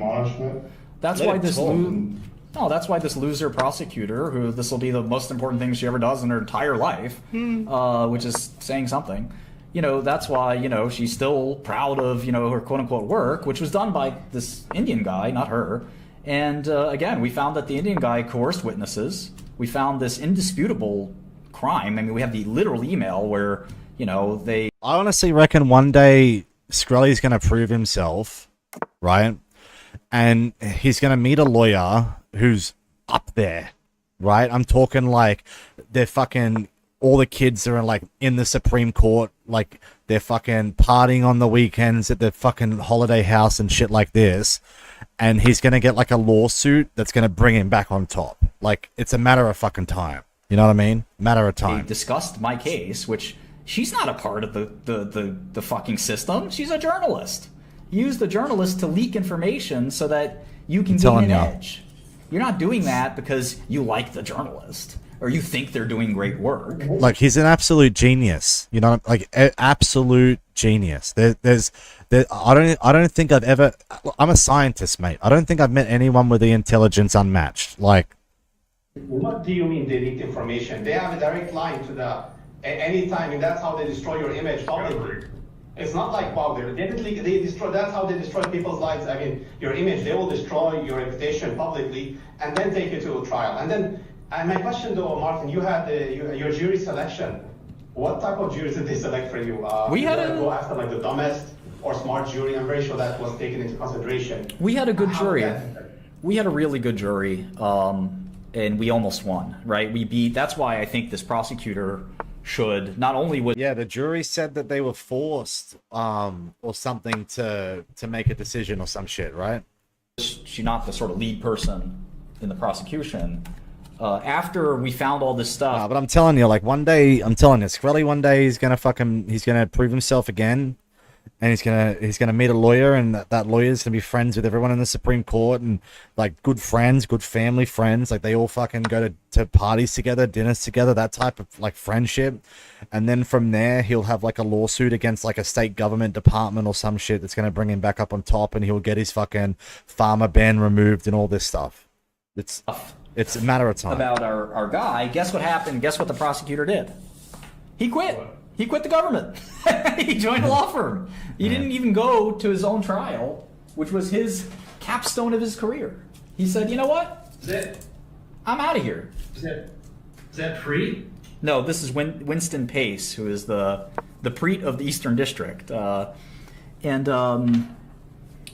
prosecutor, who this will be the most important thing she ever does in her entire life, which is saying something. That's why she's still proud of her quote unquote work, which was done by this Indian guy, not her. And again, we found that the Indian guy coerced witnesses. We found this indisputable crime. I mean, we have the literal email where they. I honestly reckon one day Shkreli's going to prove himself, right? And he's going to meet a lawyer who's up there, right? I'm talking like they're fucking, all the kids are like in the Supreme Court, like they're fucking partying on the weekends at the fucking holiday house and shit like this. And he's going to get like a lawsuit that's going to bring him back on top. Like, it's a matter of fucking time. You know what I mean? Matter of time. They discussed my case, which she's not a part of the fucking system. She's a journalist. Use the journalist to leak information so that you can gain an edge. You're not doing that because you like the journalist or you think they're doing great work. Like, he's an absolute genius. Like absolute genius. I don't think I've ever. I'm a scientist, mate. I don't think I've met anyone with the intelligence unmatched. Like, What do you mean they leaked information? They have a direct line to anytime, and that's how they destroy your image publicly. It's not like, wow, they destroy. That's how they destroy people's lives. I mean, your image. They will destroy your reputation publicly, and then take you to a trial. And my question though, Martin, you had your jury selection. What type of juries did they select for you? We had to go after like the dumbest or smart jury. I'm very sure that was taken into consideration. We had a good jury. We had a really good jury, and we almost won. Right? We beat. That's why I think this prosecutor should not only would. Yeah, the jury said that they were forced, or something to make a decision or some shit, right? She's not the sort of lead person in the prosecution. After we found all this stuff. But I'm telling you, like one day, Shkreli one day he's gonna prove himself again, and he's gonna meet a lawyer, and that lawyer's gonna be friends with everyone in the Supreme Court, and like good friends, good family friends, like they all fucking go to parties together, dinners together, that type of like friendship, and then from there he'll have like a lawsuit against like a state government department or some shit that's gonna bring him back up on top, and he'll get his fucking farmer ban removed and all this stuff. It's a matter of time. About our guy, guess what happened? Guess what the prosecutor did? He quit. He quit the government. He joined a law firm. He didn't even go to his own trial, which was his capstone of his career. He said, you know what? I'm out of here. Is that Preet? No, this is Winston Pace, who is the Preet of the Eastern District. He wanted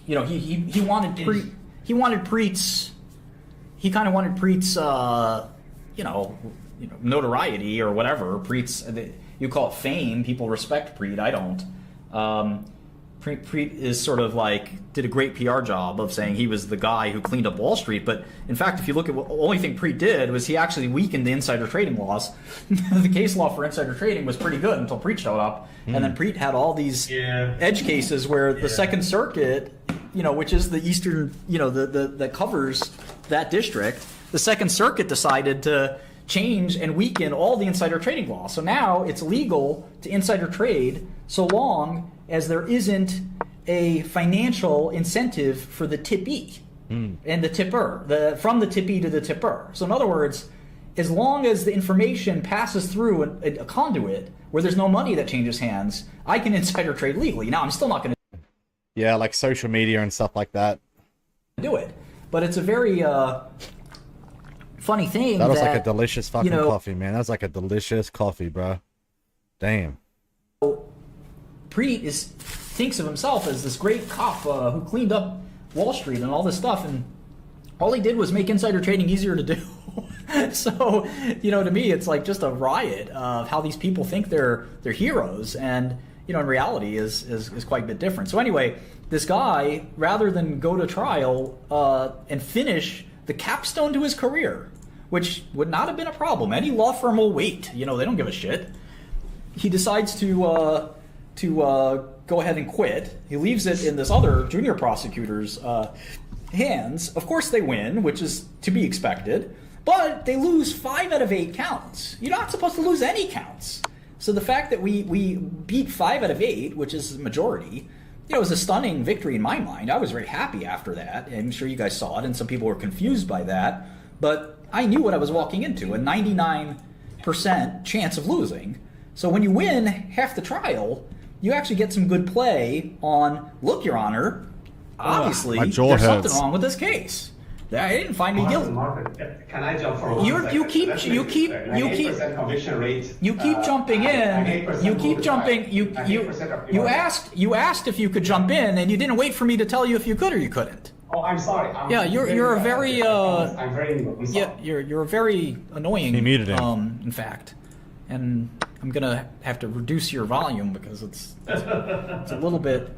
Preet. He wanted Preet's. He kind of wanted Preet's, notoriety or whatever. Preet's, you call it fame. People respect Preet. I don't. Preet is sort of like did a great PR job of saying he was the guy who cleaned up Wall Street, but in fact, if you look at the only thing Preet did was he actually weakened the insider trading laws. The case law for insider trading was pretty good until Preet showed up, and then Preet had all these edge cases where the Second Circuit, which is the eastern, that covers that district, the Second Circuit decided to change and weaken all the insider trading laws. So now it's legal to insider trade so long as there isn't a financial incentive for the tippee and the tipper, from the tippee to the tipper. So in other words, as long as the information passes through a conduit where there's no money that changes hands, I can insider trade legally. Now, I'm still not going to... Yeah, like social media and stuff like that. ...do it. But it's a very funny thing that was like a delicious fucking coffee, man. That was like a delicious coffee, bro. Damn. Preet thinks of himself as this great cop who cleaned up Wall Street and all this stuff, and all he did was make insider trading easier to do. So, to me, it's like just a riot of how these people think they're heroes, and in reality is quite a bit different. So anyway, this guy, rather than go to trial and finish the capstone to his career, which would not have been a problem. Any law firm will wait. They don't give a shit. He decides to go ahead and quit. He leaves it in this other junior prosecutor's hands. Of course they win, which is to be expected, but they lose 5 out of 8 counts. You're not supposed to lose any counts. So the fact that we beat 5 out of 8, which is the majority, it was a stunning victory in my mind. I was very happy after that. I'm sure you guys saw it, and some people were confused by that. But I knew what I was walking into, a 99% chance of losing. So when you win half the trial, you actually get some good play on, look, Your Honor, obviously there's something wrong with this case. I didn't find me guilty. Can I jump for one second? You keep conviction rate. You keep jumping in. You keep jumping. You asked if you could jump in, and you didn't wait for me to tell you if you could or you couldn't. Oh, I'm sorry. You're a very I'm very new. you're a very annoying. He muted him. In fact, and I'm gonna have to reduce your volume because it's a little bit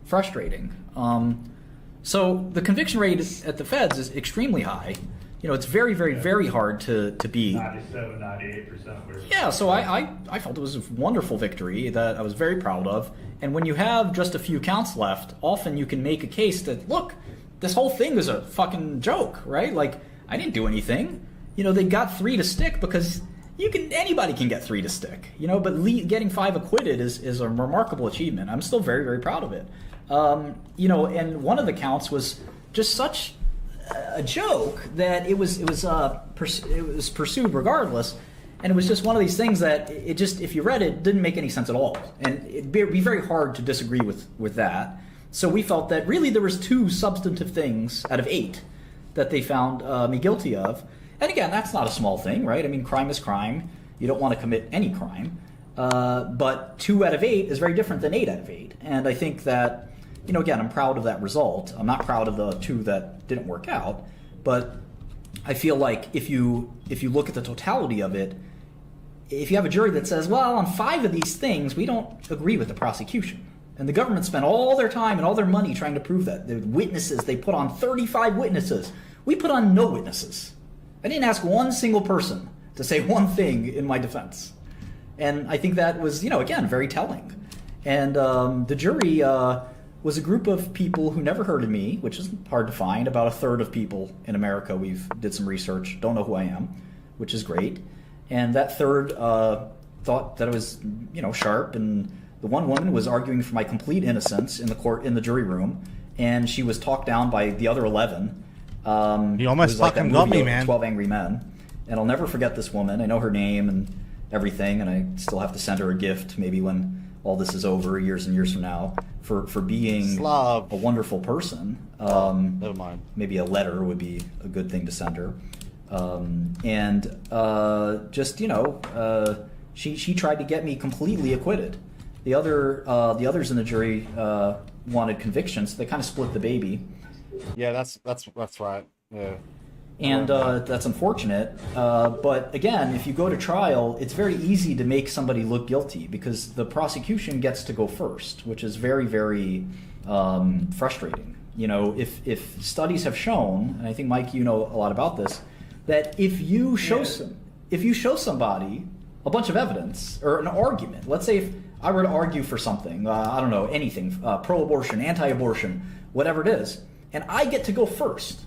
frustrating. So the conviction rate at the feds is extremely high. It's very, very, very hard to beat. 97, 98%. Yeah, so I felt it was a wonderful victory that I was very proud of. And when you have just a few counts left, often you can make a case that, look, this whole thing is a fucking joke, right? Like, I didn't do anything. They got 3 to stick because anybody can get 3 to stick, but getting 5 acquitted is a remarkable achievement. I'm still very, very proud of it. And one of the counts was just such a joke that it was pursued regardless, and it was just one of these things that it just, if you read it, didn't make any sense at all, and it'd be very hard to disagree with that. So we felt that really there was 2 substantive things out of 8 that they found me guilty of, and again, that's not a small thing, right? I mean, crime is crime. You don't want to commit any crime, but 2 out of 8 is very different than 8 out of 8, and I think that. Again, I'm proud of that result. I'm not proud of the 2 that didn't work out, but I feel like if you look at the totality of it, if you have a jury that says, well, on 5 of these things, we don't agree with the prosecution, and the government spent all their time and all their money trying to prove that. The witnesses, they put on 35 witnesses. We put on no witnesses. I didn't ask one single person to say one thing in my defense. And I think that was, again, very telling. And the jury... was a group of people who never heard of me, which is hard to find. About a third of people in America, we've did some research, don't know who I am, which is great. And that third thought that I was, sharp. And the one woman was arguing for my complete innocence in the jury room, and she was talked down by the other 11. You almost fucking got me, man. 12 Angry Men. And I'll never forget this woman. I know her name and everything, and I still have to send her a gift maybe when all this is over, years and years from now, for being a wonderful person. Never mind. Maybe a letter would be a good thing to send her. She tried to get me completely acquitted. The others in the jury wanted convictions, so they kind of split the baby. Yeah, that's right. Yeah. And that's unfortunate. But again, if you go to trial, it's very easy to make somebody look guilty because the prosecution gets to go first, which is very, very frustrating. You know, if studies have shown, and I think, Mike, you know a lot about this, that if you show somebody a bunch of evidence or an argument, let's say if I were to argue for something, I don't know, anything, pro-abortion, anti-abortion, whatever it is, and I get to go first,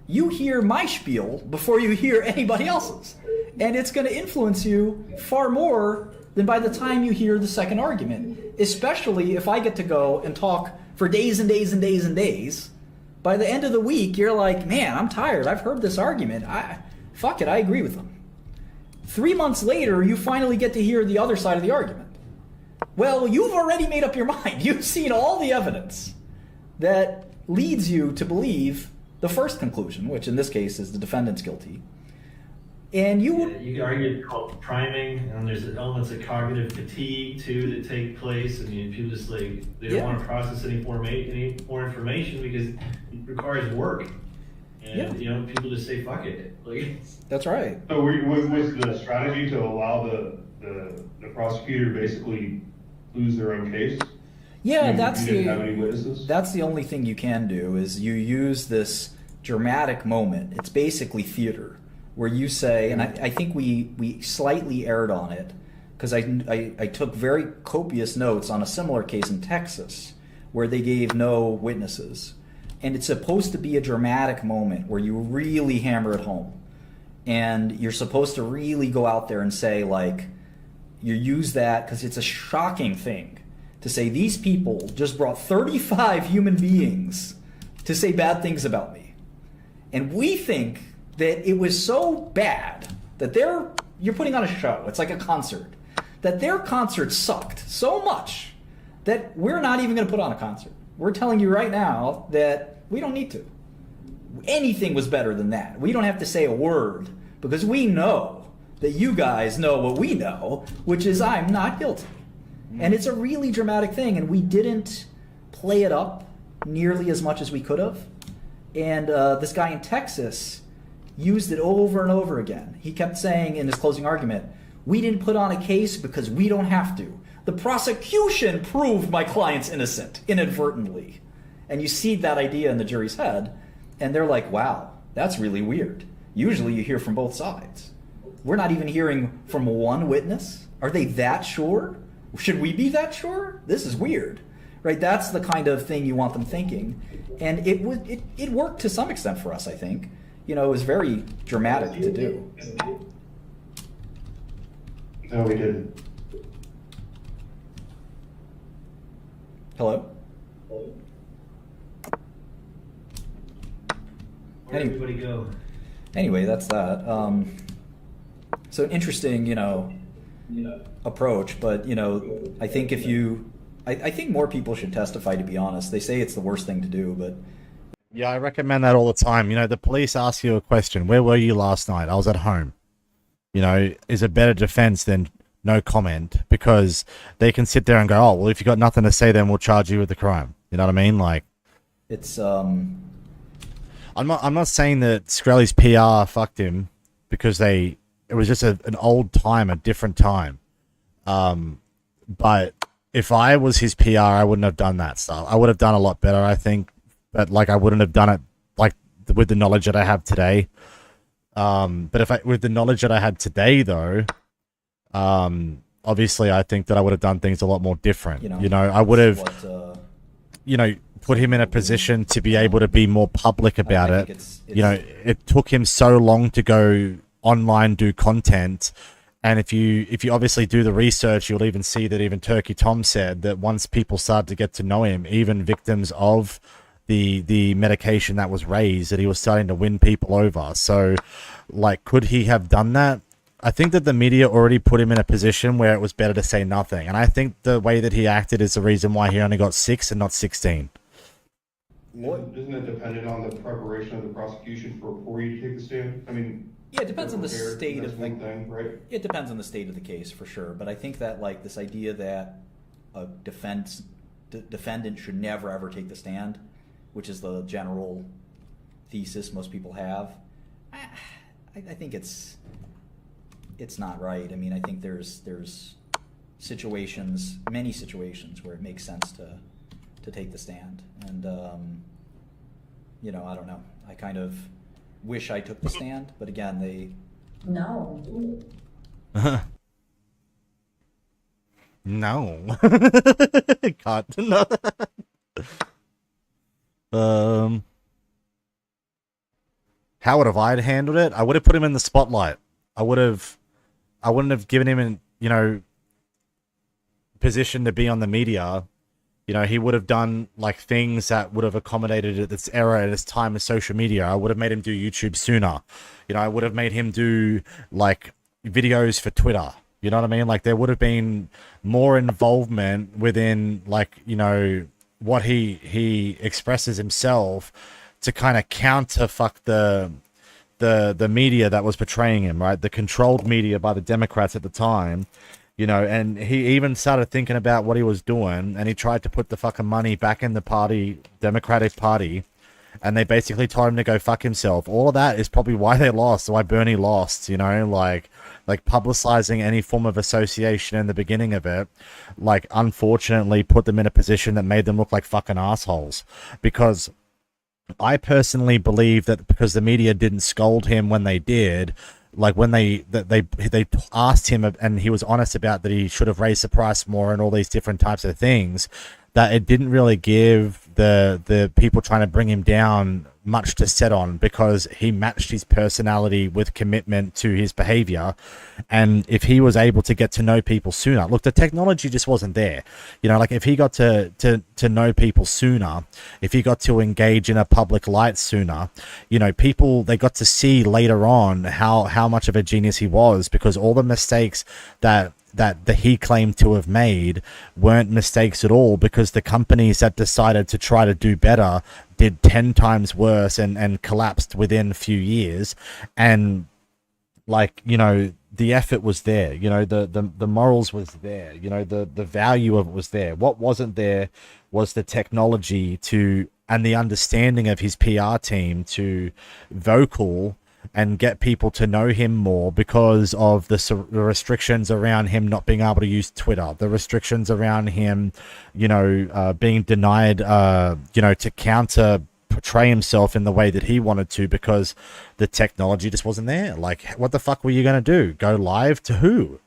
you hear my spiel before you hear anybody else's. And it's going to influence you far more than by the time you hear the second argument, especially if I get to go and talk for days and days and days and days. By the end of the week, you're like, man, I'm tired. I've heard this argument. Fuck it, I agree with them. 3 months later, you finally get to hear the other side of the argument. Well, you've already made up your mind. You've seen all the evidence that leads you to believe the first conclusion, which in this case is the defendant's guilty. And you would... You could argue it's called priming, and there's elements of cognitive fatigue too that take place. I mean, people just like, they don't want to process any more information because it requires work. And you know, people just say fuck it. Like, that's right. So was the strategy to allow the prosecutor basically lose their own case? Yeah, you didn't have any witnesses? That's the only thing you can do is you use this dramatic moment. It's basically theater where you say, and I think we slightly erred on it because I took very copious notes on a similar case in Texas where they gave no witnesses. And it's supposed to be a dramatic moment where you really hammer it home. And you're supposed to really go out there and say, like, you use that because it's a shocking thing to say these people just brought 35 human beings to say bad things about me. And we think that it was so bad that you're putting on a show. It's like a concert. That their concert sucked so much that we're not even going to put on a concert. We're telling you right now that we don't need to. Anything was better than that. We don't have to say a word because we know that you guys know what we know, which is I'm not guilty. And it's a really dramatic thing, and we didn't play it up nearly as much as we could have. And this guy in Texas used it over and over again. He kept saying in his closing argument, we didn't put on a case because we don't have to. The prosecution proved my client's innocent inadvertently. And you seed that idea in the jury's head, and they're like, wow, that's really weird. Usually you hear from both sides. We're not even hearing from one witness. Are they that sure? Should we be that sure? This is weird, right? That's the kind of thing you want them thinking. And it worked to some extent for us, I think. You know, it was very dramatic to do. No, we didn't. Hello? Where'd everybody go? Anyway, that's that. So an interesting, approach, but I think I think more people should testify, to be honest. They say it's the worst thing to do, but yeah, I recommend that all the time. The police ask you a question, where were you last night? I was at home. Is a better defense than no comment, because they can sit there and go, oh, well, if you got nothing to say, then we'll charge you with the crime. You know what I mean? Like, it's I'm not saying that Skrelly's PR fucked him because it was just an old time, a different time. But if I was his PR, I wouldn't have done that stuff. I would have done a lot better, I think. But I wouldn't have done it with the knowledge that I have today. But with the knowledge that I had today, though, obviously I think that I would have done things a lot more different. I would have, put him in a position to be able to be more public about it. It took him so long to go online, do content. And if you obviously do the research, you'll even see that even Turkey Tom said that once people started to get to know him, even victims of the medication that was raised, that he was starting to win people over. So, could he have done that? I think that the media already put him in a position where it was better to say nothing. And I think the way that he acted is the reason why he only got 6 and not 16. Isn't it dependent on the preparation of the prosecution before you take the stand? I mean, yeah, it depends on the state of thing, right? It depends on the state of the case for sure. But I think that this idea that a defendant should never ever take the stand, which is the general thesis most people have, I think it's not right. I mean, I think there's situations, many situations where it makes sense to take the stand, and you know, I don't know. I kind of wish I took the stand, but again, they No. No. Cut. No. How would have I handled it? I would have put him in the spotlight. I wouldn't have given him an, position to be on the media. He would have done like things that would have accommodated at this era, at this time of social media. I would have made him do YouTube sooner. I would have made him do like videos for Twitter. You know what I mean? Like there would have been more involvement within what he expresses himself to kind of counterfuck the media that was portraying him, right? The controlled media by the Democrats at the time. And he even started thinking about what he was doing, and he tried to put the fucking money back in the party, Democratic Party, and they basically told him to go fuck himself. All of that is probably why they lost, why Bernie lost, like publicizing any form of association in the beginning of it, like unfortunately put them in a position that made them look like fucking assholes. Because I personally believe that because the media didn't scold him when they did, like when they asked him and he was honest about that he should have raised the price more and all these different types of things, that it didn't really give the people trying to bring him down much to set on, because he matched his personality with commitment to his behavior. And if he was able to get to know people sooner, look, the technology just wasn't there. Like if he got to know people sooner, if he got to engage in a public light sooner, people, they got to see later on how much of a genius he was, because all the mistakes that he claimed to have made weren't mistakes at all, because the companies that decided to try to do better did 10 times worse and collapsed within a few years. And the effort was there, the morals was there, the value of it was there. What wasn't there was the technology and the understanding of his PR team to vocal and get people to know him more, because of the restrictions around him not being able to use Twitter, the restrictions around him, being denied, to counter portray himself in the way that he wanted to, because the technology just wasn't there. Like, what the fuck were you going to do? Go live to who?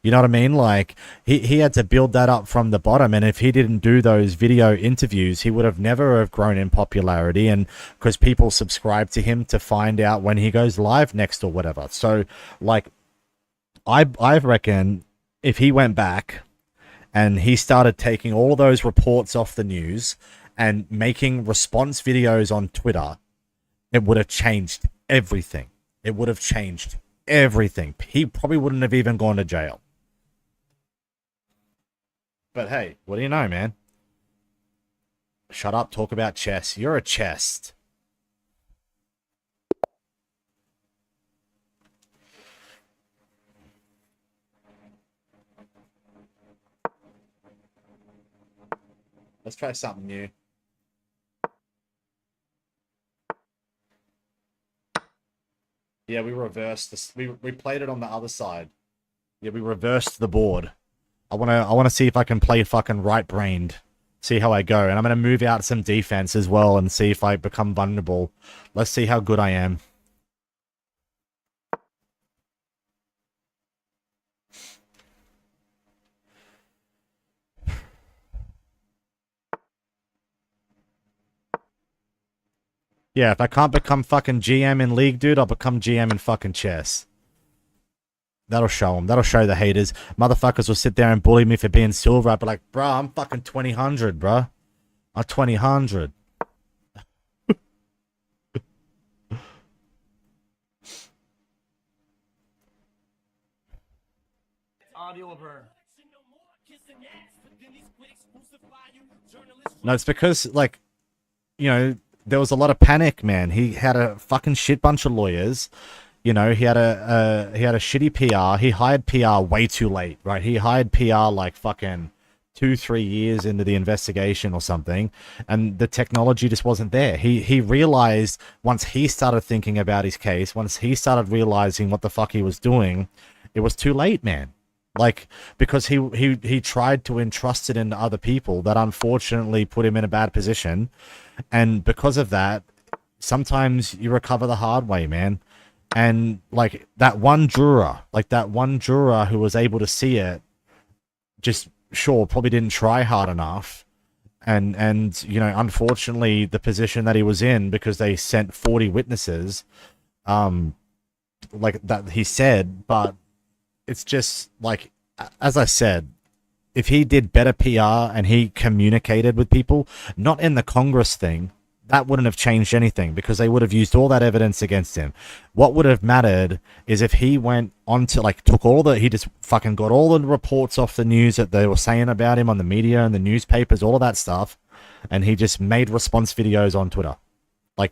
You know what I mean? Like, he had to build that up from the bottom, and if he didn't do those video interviews, he would have never have grown in popularity, and because people subscribe to him to find out when he goes live next or whatever. So, like, I reckon if he went back and he started taking all those reports off the news and making response videos on Twitter, it would have changed everything. It would have changed everything. He probably wouldn't have even gone to jail. But hey, what do you know, man? Shut up, talk about chess. You're a chest. Let's try something new. Yeah, we reversed this. We played it on the other side. Yeah, we reversed the board. I wanna see if I can play fucking right-brained. See how I go. And I'm gonna move out some defense as well and see if I become vulnerable. Let's see how good I am. Yeah, if I can't become fucking GM in League, dude, I'll become GM in fucking chess. That'll show them. That'll show the haters. Motherfuckers will sit there and bully me for being silver. I'd be like, bro, I'm fucking 2000, bro. I'm 2000. Audio of her. No, it's because, like, there was a lot of panic, man. He had a fucking shit bunch of lawyers. He had a shitty PR. He hired PR way too late, right? He hired PR like fucking 2-3 years into the investigation or something, and the technology just wasn't there. He realized once he started thinking about his case, once he started realizing what the fuck he was doing, it was too late, man. Like, because he tried to entrust it into other people that unfortunately put him in a bad position, and because of that, sometimes you recover the hard way, man. And like that one juror who was able to see it, just probably didn't try hard enough, and you know, unfortunately, the position that he was in, because they sent 40 witnesses, like that he said, but it's just like, as I said, if he did better PR and he communicated with people, not in the Congress thing, that wouldn't have changed anything, because they would have used all that evidence against him. What would have mattered is if he went on to, like, he just fucking got all the reports off the news that they were saying about him on the media and the newspapers, all of that stuff, and he just made response videos on Twitter. Like,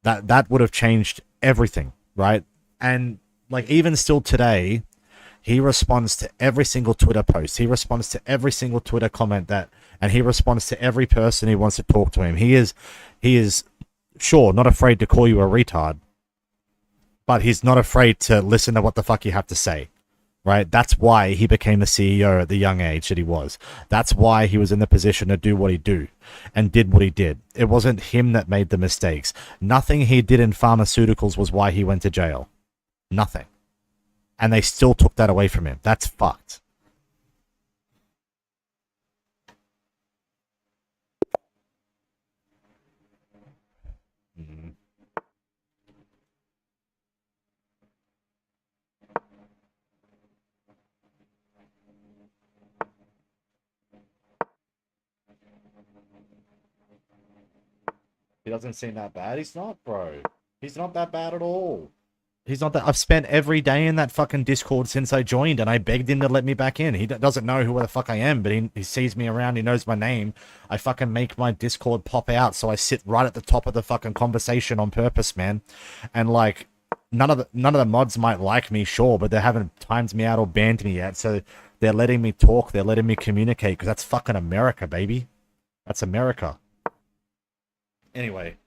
that would have changed everything, right? And, like, even still today, he responds to every single Twitter post. He responds to every single Twitter comment and he responds to every person who wants to talk to him. He is sure not afraid to call you a retard, but he's not afraid to listen to what the fuck you have to say, right? That's why he became the CEO at the young age that he was. That's why he was in the position to do what he did. It wasn't him that made the mistakes. Nothing he did in pharmaceuticals was why he went to jail. Nothing. And they still took that away from him. That's fucked. He doesn't seem that bad. He's not, bro. He's not that bad at all. He's not that. I've spent every day in that fucking Discord since I joined, and I begged him to let me back in. He doesn't know who the fuck I am, but he sees me around. He knows my name. I fucking make my Discord pop out, so I sit right at the top of the fucking conversation on purpose, man. And like, none of the mods might like me, sure, but they haven't timed me out or banned me yet. So they're letting me talk. They're letting me communicate, because that's fucking America, baby. That's America. Anyway.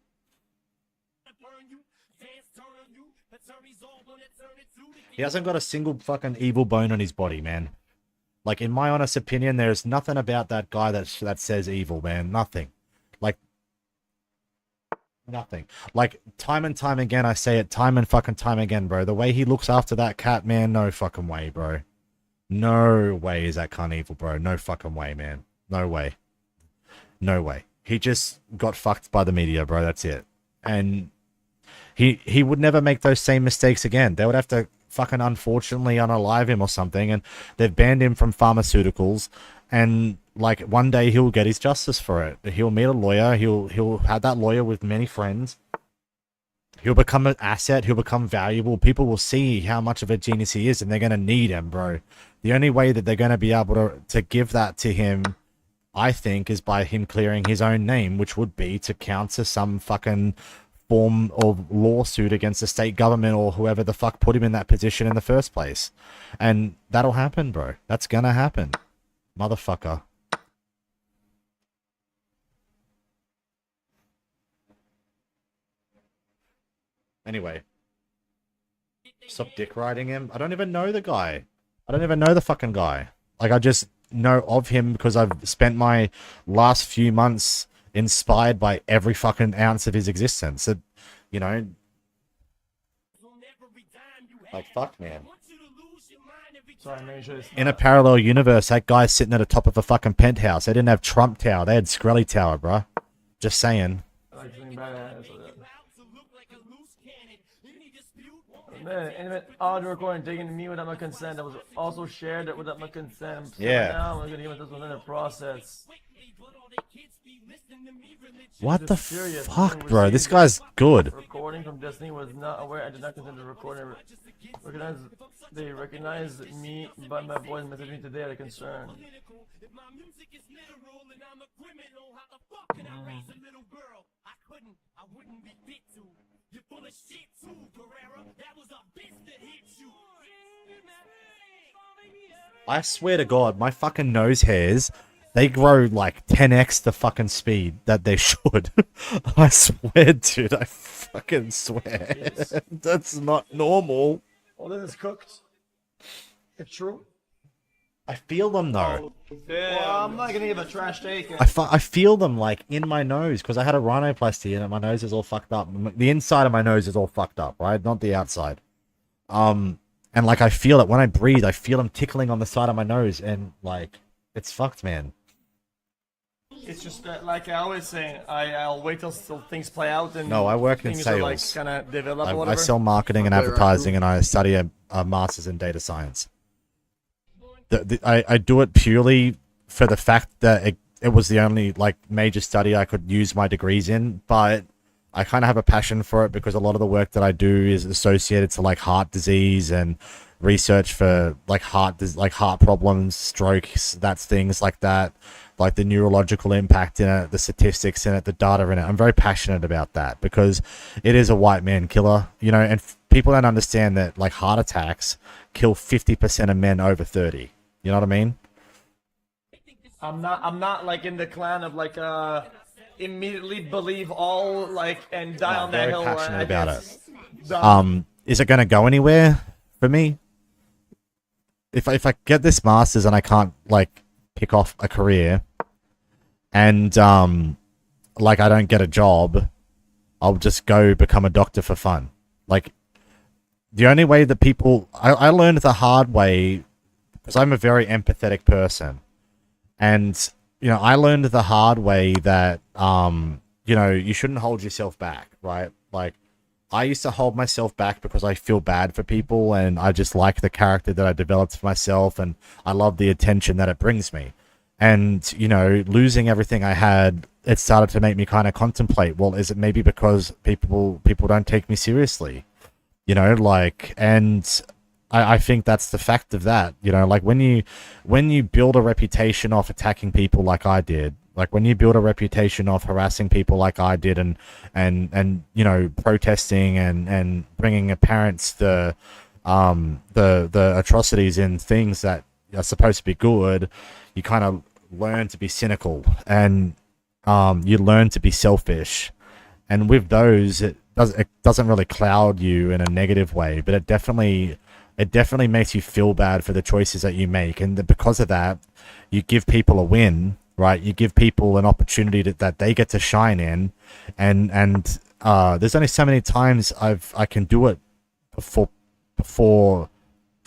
He hasn't got a single fucking evil bone on his body, man. Like, in my honest opinion, there's nothing about that guy that says evil, man. Nothing. Like, nothing. Like, time and time again, I say it time and fucking time again, bro. The way he looks after that cat, man, no fucking way, bro. No way is that cunt evil, bro. No fucking way, man. No way. No way. He just got fucked by the media, bro. That's it. And he would never make those same mistakes again. They would have to fucking unfortunately unalive him or something, and they've banned him from pharmaceuticals, and like one day he'll get his justice for it. He'll meet a lawyer, he'll have that lawyer with many friends, he'll become an asset, he'll become valuable. People will see how much of a genius he is, and they're going to need him, bro. The only way that they're going to be able to give that to him, I think, is by him clearing his own name, which would be to counter some fucking form of lawsuit against the state government or whoever the fuck put him in that position in the first place. And that'll happen, bro. That's gonna happen. Motherfucker. Anyway. Stop dick riding him. I don't even know the guy. I don't even know the fucking guy. Like, I just know of him because I've spent my last few months inspired by every fucking ounce of his existence. It, you know, like, fuck, man. In a parallel universe, that guy's sitting at the top of a fucking penthouse. They didn't have Trump Tower. They had Skrelly Tower, bruh. Just saying. Man, intimate audio recording taken to me without my consent. That was also shared without my consent. So Yeah. now I'm gonna give it this within the process. What the fuck, bro? This guy's good. Recording from Destiny was not aware. I did not consent to recording. They recognized me, but my voice messaged me today out of concern. You're full of shit too, Guerrero. That was a bitch that hit you. I swear to God, my fucking nose hairs, they grow like 10x the fucking speed that they should. I swear, dude. I fucking swear. That's not normal. Well, this is cooked. It's true. I feel them though. Well, I'm not gonna give a trash take. I feel them like in my nose because I had a rhinoplasty and my nose is all fucked up. The inside of my nose is all fucked up, right? Not the outside. And like I feel it when I breathe. I feel them tickling on the side of my nose, and like it's fucked, man. It's just that, like I always say, I'll wait till things play out. And No, I work in things sales. Are, like, kind of develop or I whatever. sell marketing and advertising, and I study a master's in data science. I do it purely for the fact that it was the only like major study I could use my degrees in, but I kind of have a passion for it because a lot of the work that I do is associated to like heart disease and research for like heart problems, strokes, that's things like that, like the neurological impact in it, the statistics in it, the data in it. I'm very passionate about that because it is a white man killer, you know, and people don't understand that like heart attacks kill 50% of men over 30. You know what I mean? I'm not like in the clan of like immediately believe all like and die on that Very hill. passionate about it. Done. Is it going to go anywhere for me? If I get this master's and I can't like pick off a career, and like I don't get a job, I'll just go become a doctor for fun. Like the only way that people I learned the hard way because I'm a very empathetic person, and you know I learned the hard way that you know you shouldn't hold yourself back, right? Like I used to hold myself back because I feel bad for people, and I just like the character that I developed for myself, and I love the attention that it brings me. And you know, losing everything I had, it started to make me kind of contemplate, well, is it maybe because people don't take me seriously? You know, like, and I think that's the fact of that. You know, like when you build a reputation off attacking people like I did, like when you build a reputation of harassing people like I did, and you know, protesting and bringing parents the atrocities in things that are supposed to be good, you kind of learn to be cynical, and you learn to be selfish. And with those, it doesn't really cloud you in a negative way, but it definitely makes you feel bad for the choices that you make. And because of that, you give people a win, right? You give people an opportunity that they get to shine in. And there's only so many times I can do it before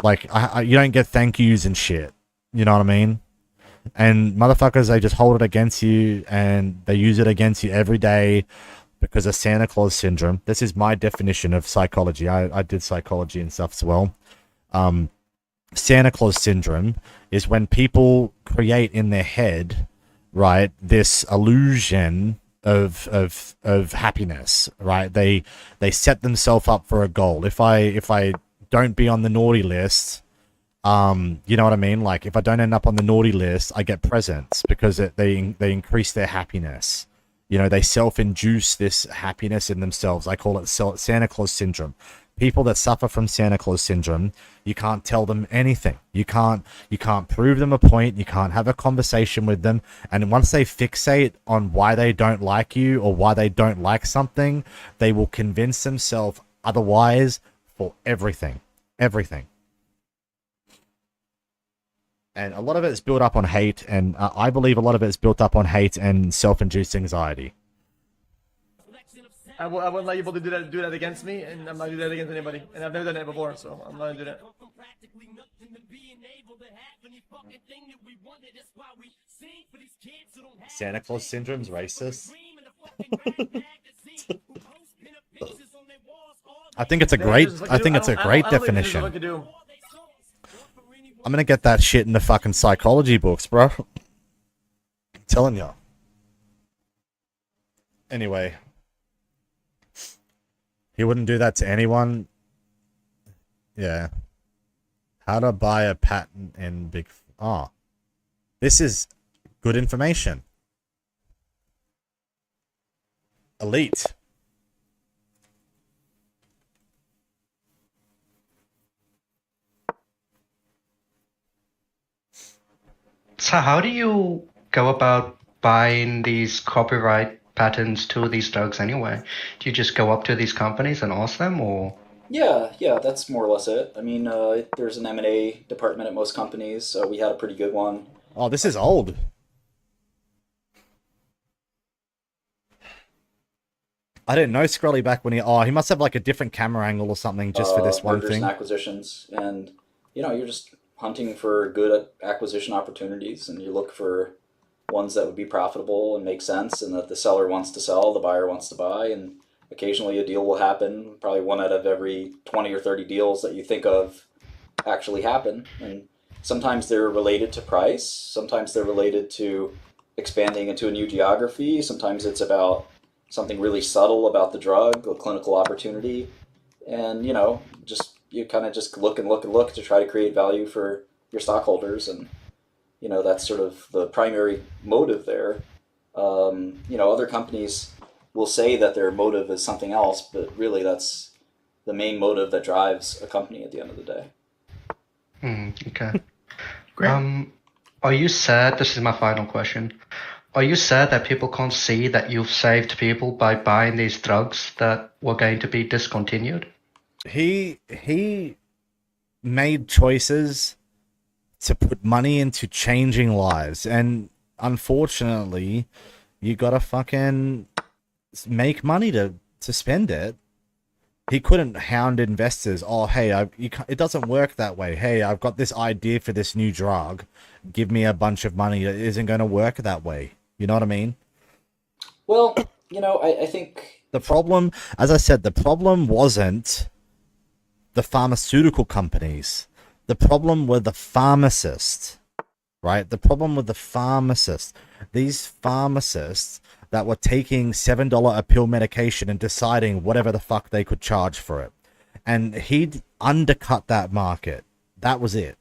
like, you don't get thank yous and shit. You know what I mean? And motherfuckers, they just hold it against you, and they use it against you every day because of Santa Claus syndrome. This is my definition of psychology. I did psychology and stuff as well. Santa Claus syndrome is when people create in their head, right, this illusion of happiness, right? They set themselves up for a goal. If I don't be on the naughty list, you know what I mean? Like if I don't end up on the naughty list, I get presents because they increase their happiness. You know, they self-induce this happiness in themselves. I call it Santa Claus syndrome. People that suffer from Santa Claus syndrome, you can't tell them anything. You can't prove them a point. You can't have a conversation with them. And once they fixate on why they don't like you or why they don't like something, they will convince themselves otherwise for everything. Everything. And a lot of it is built up on hate, and I believe a lot of it is built up on hate and self-induced anxiety. I wouldn't let people do that against me, and I'm not doing that against anybody. And I've never done it before, so I'm not gonna do that. Santa Claus syndrome's racist. I think it's a great definition. I'm gonna get that shit in the fucking psychology books, bro. I'm telling you. Anyway. He wouldn't do that to anyone. Yeah. How to buy a patent in Big... Oh. This is good information. Elite. So how do you go about buying these copyright patents to these drugs anyway? Do you just go up to these companies and ask them, or? Yeah, that's more or less it. I mean, there's an M&A department at most companies. We had a pretty good one. Oh, this is old. I didn't know Skrelly back when he must have like a different camera angle or something just for this one Mergers thing. and acquisitions, and you're just hunting for good acquisition opportunities, and you look for ones that would be profitable and make sense, and that the seller wants to sell, the buyer wants to buy, and occasionally a deal will happen. Probably one out of every 20 or 30 deals that you think of actually happen, and sometimes they're related to price, sometimes they're related to expanding into a new geography, sometimes it's about something really subtle about the drug, a clinical opportunity, and you kind of just look and look and look to try to create value for your stockholders, and that's sort of the primary motive there. Other companies will say that their motive is something else, but really that's the main motive that drives a company at the end of the day. Okay. Great. Are you sad? This is my final question. Are you sad that people can't see that you've saved people by buying these drugs that were going to be discontinued? He made choices to put money into changing lives, and unfortunately, you gotta fucking make money to spend it. He couldn't hound investors. Oh, hey, it doesn't work that way. Hey, I've got this idea for this new drug. Give me a bunch of money. It isn't going to work that way. You know what I mean? Well, I think the problem, as I said, the problem wasn't the pharmaceutical companies. The problem were the pharmacists, right? The problem with the pharmacists. These pharmacists that were taking $7 a pill medication and deciding whatever the fuck they could charge for it. And he'd undercut that market. That was it.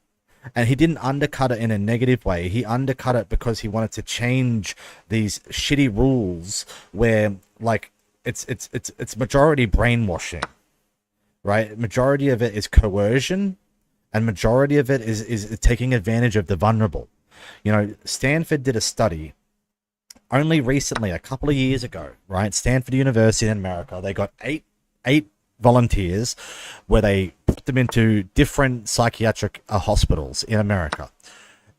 And he didn't undercut it in a negative way. He undercut it because he wanted to change these shitty rules where, like, it's majority brainwashing, right? Majority of it is coercion, and majority of it is taking advantage of the vulnerable. Stanford did a study only recently, a couple of years ago, right? Stanford University in America, they got eight volunteers where they put them into different psychiatric hospitals in America.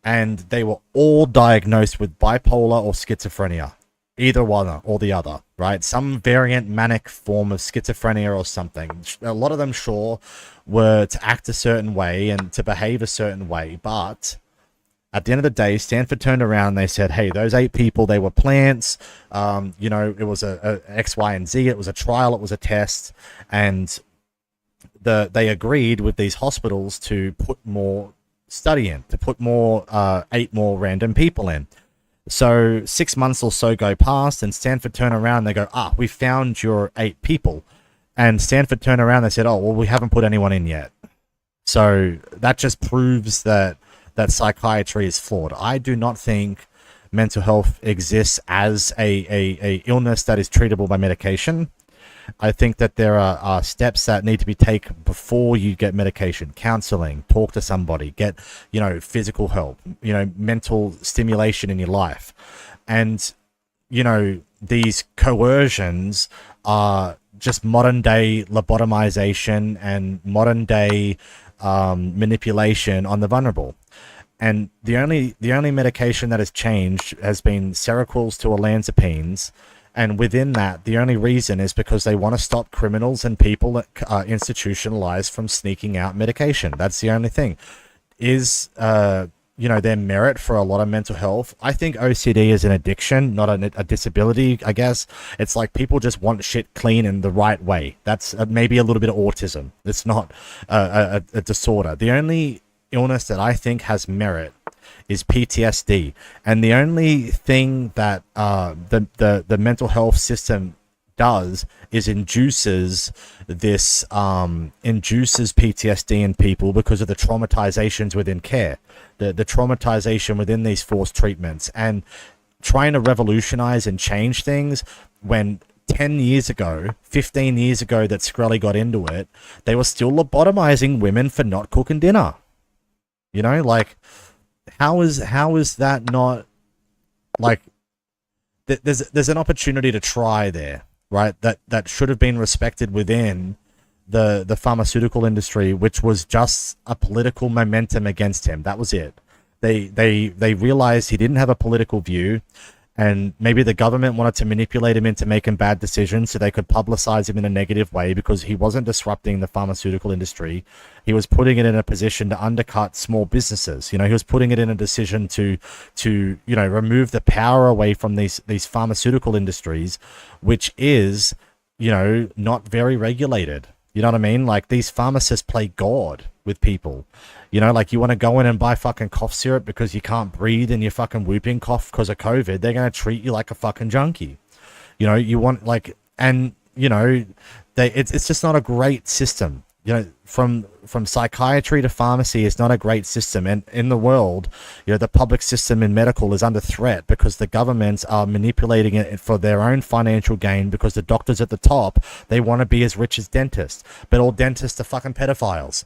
And they were all diagnosed with bipolar or schizophrenia. Either one or the other, right? Some variant manic form of schizophrenia or something. A lot of them, sure, were to act a certain way and to behave a certain way, but at the end of the day, Stanford turned around and they said, hey, those 8 people, they were plants. It was a X, Y, and Z. It was a trial. It was a test. And they agreed with these hospitals to put more study in, to put more 8 more random people in. So 6 months or so go past, and Stanford turn around and they go, we found your 8 people. And Stanford turned around and they said, we haven't put anyone in yet. So that just proves that psychiatry is flawed. I do not think mental health exists as a illness that is treatable by medication. I think that there are steps that need to be taken before you get medication. Counseling, talk to somebody, get physical help, mental stimulation in your life. And these coercions are just modern day lobotomization and modern day manipulation on the vulnerable. And the only medication that has changed has been Seroquels to olanzapines, and within that, the only reason is because they want to stop criminals and people that are institutionalized from sneaking out medication. That's the only thing. Is there merit for a lot of mental health? I think OCD is an addiction, not a disability, I guess. It's like people just want shit clean in the right way. That's maybe a little bit of autism. It's not a disorder. The only illness that I think has merit is PTSD, and the only thing that the mental health system does is induces PTSD in people because of the traumatizations within care, the traumatization within these forced treatments, and trying to revolutionize and change things when 10 years ago, 15 years ago that Skrelly got into it, they were still lobotomizing women for not cooking dinner. how is that not like there's an opportunity to try there, right? That should have been respected within the pharmaceutical industry, which was just a political momentum against him. That was it. They realized he didn't have a political view, and maybe the government wanted to manipulate him into making bad decisions so they could publicize him in a negative way because he wasn't disrupting the pharmaceutical industry. He was putting it in a position to undercut small businesses. You know, he was putting it in a decision to remove the power away from these pharmaceutical industries, which is, not very regulated. You know what I mean? Like, these pharmacists play God with people. Like, you want to go in and buy fucking cough syrup because you can't breathe and you're fucking whooping cough because of COVID. They're going to treat you like a fucking junkie. You want, like, and, it's just not a great system. From psychiatry to pharmacy is not a great system. And in the world, the public system in medical is under threat because the governments are manipulating it for their own financial gain, because the doctors at the top, they want to be as rich as dentists. But all dentists are fucking pedophiles.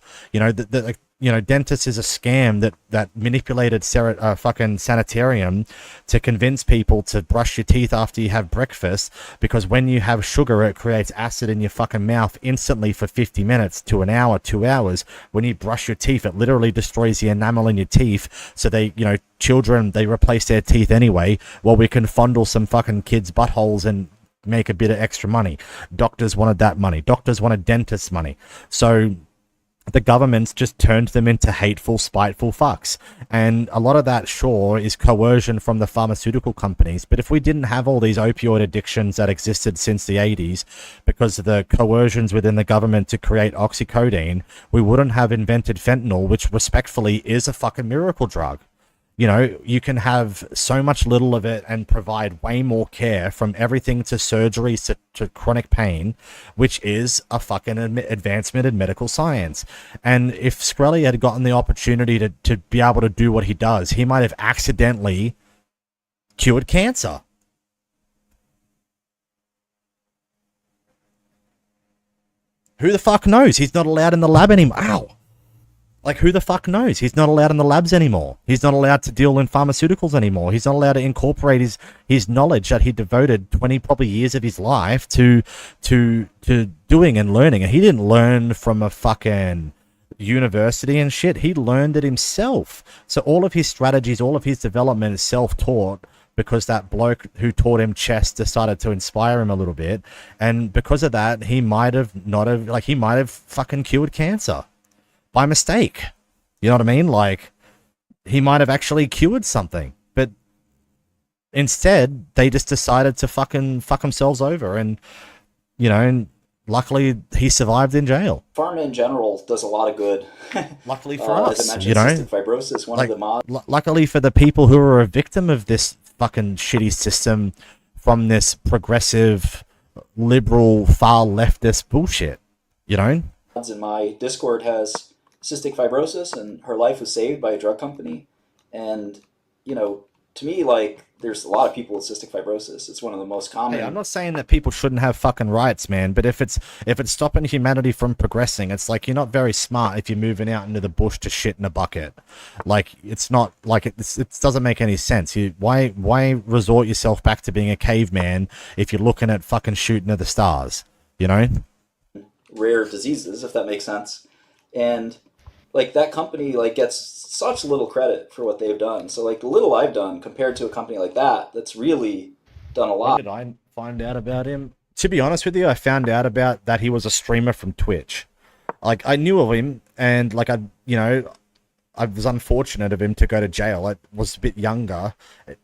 Dentist is a scam that manipulated fucking sanitarium to convince people to brush your teeth after you have breakfast, because when you have sugar, it creates acid in your fucking mouth instantly for 50 minutes to an hour, 2 hours. When you brush your teeth, it literally destroys the enamel in your teeth. So children, they replace their teeth anyway. Well, we can fondle some fucking kids' buttholes and make a bit of extra money. Doctors wanted that money. Doctors wanted dentists' money. So the governments just turned them into hateful, spiteful fucks. And a lot of that, sure, is coercion from the pharmaceutical companies. But if we didn't have all these opioid addictions that existed since the 80s, because of the coercions within the government to create oxycodone, we wouldn't have invented fentanyl, which respectfully is a fucking miracle drug. You can have so much little of it and provide way more care, from everything to surgeries to chronic pain, which is a fucking advancement in medical science. And if Skrelly had gotten the opportunity to be able to do what he does, he might have accidentally cured cancer. Who the fuck knows? He's not allowed in the lab anymore. Ow! Like, who the fuck knows? He's not allowed in the labs anymore. He's not allowed to deal in pharmaceuticals anymore. He's not allowed to incorporate his knowledge that he devoted 20 probably years of his life to doing and learning. And he didn't learn from a fucking university and shit. He learned it himself. So all of his strategies, all of his development is self-taught, because that bloke who taught him chess decided to inspire him a little bit. And because of that, he might have fucking cured cancer by mistake. You know what I mean? Like, he might have actually cured something, but instead they just decided to fucking fuck themselves over. And and luckily he survived in jail. Pharma in general does a lot of good. Luckily for us, as I mentioned, cystic fibrosis, one of the luckily for the people who are a victim of this fucking shitty system from this progressive, liberal, far leftist bullshit. In my Discord has cystic fibrosis, and her life was saved by a drug company. And to me, like, there's a lot of people with cystic fibrosis. It's one of the most common. Hey, I'm not saying that people shouldn't have fucking rights, man, but if it's stopping humanity from progressing, it's like, you're not very smart if you're moving out into the bush to shit in a bucket. Like, it's not like it doesn't make any sense. Why resort yourself back to being a caveman if you're looking at fucking shooting at the stars? Rare diseases, if that makes sense. And like, that company gets such little credit for what they've done. So like, the little I've done compared to a company like that's really done a lot. When did I find out about him? To be honest with you, I found out about that he was a streamer from Twitch. Like, I knew of him, and like, I was unfortunate of him to go to jail. I was a bit younger.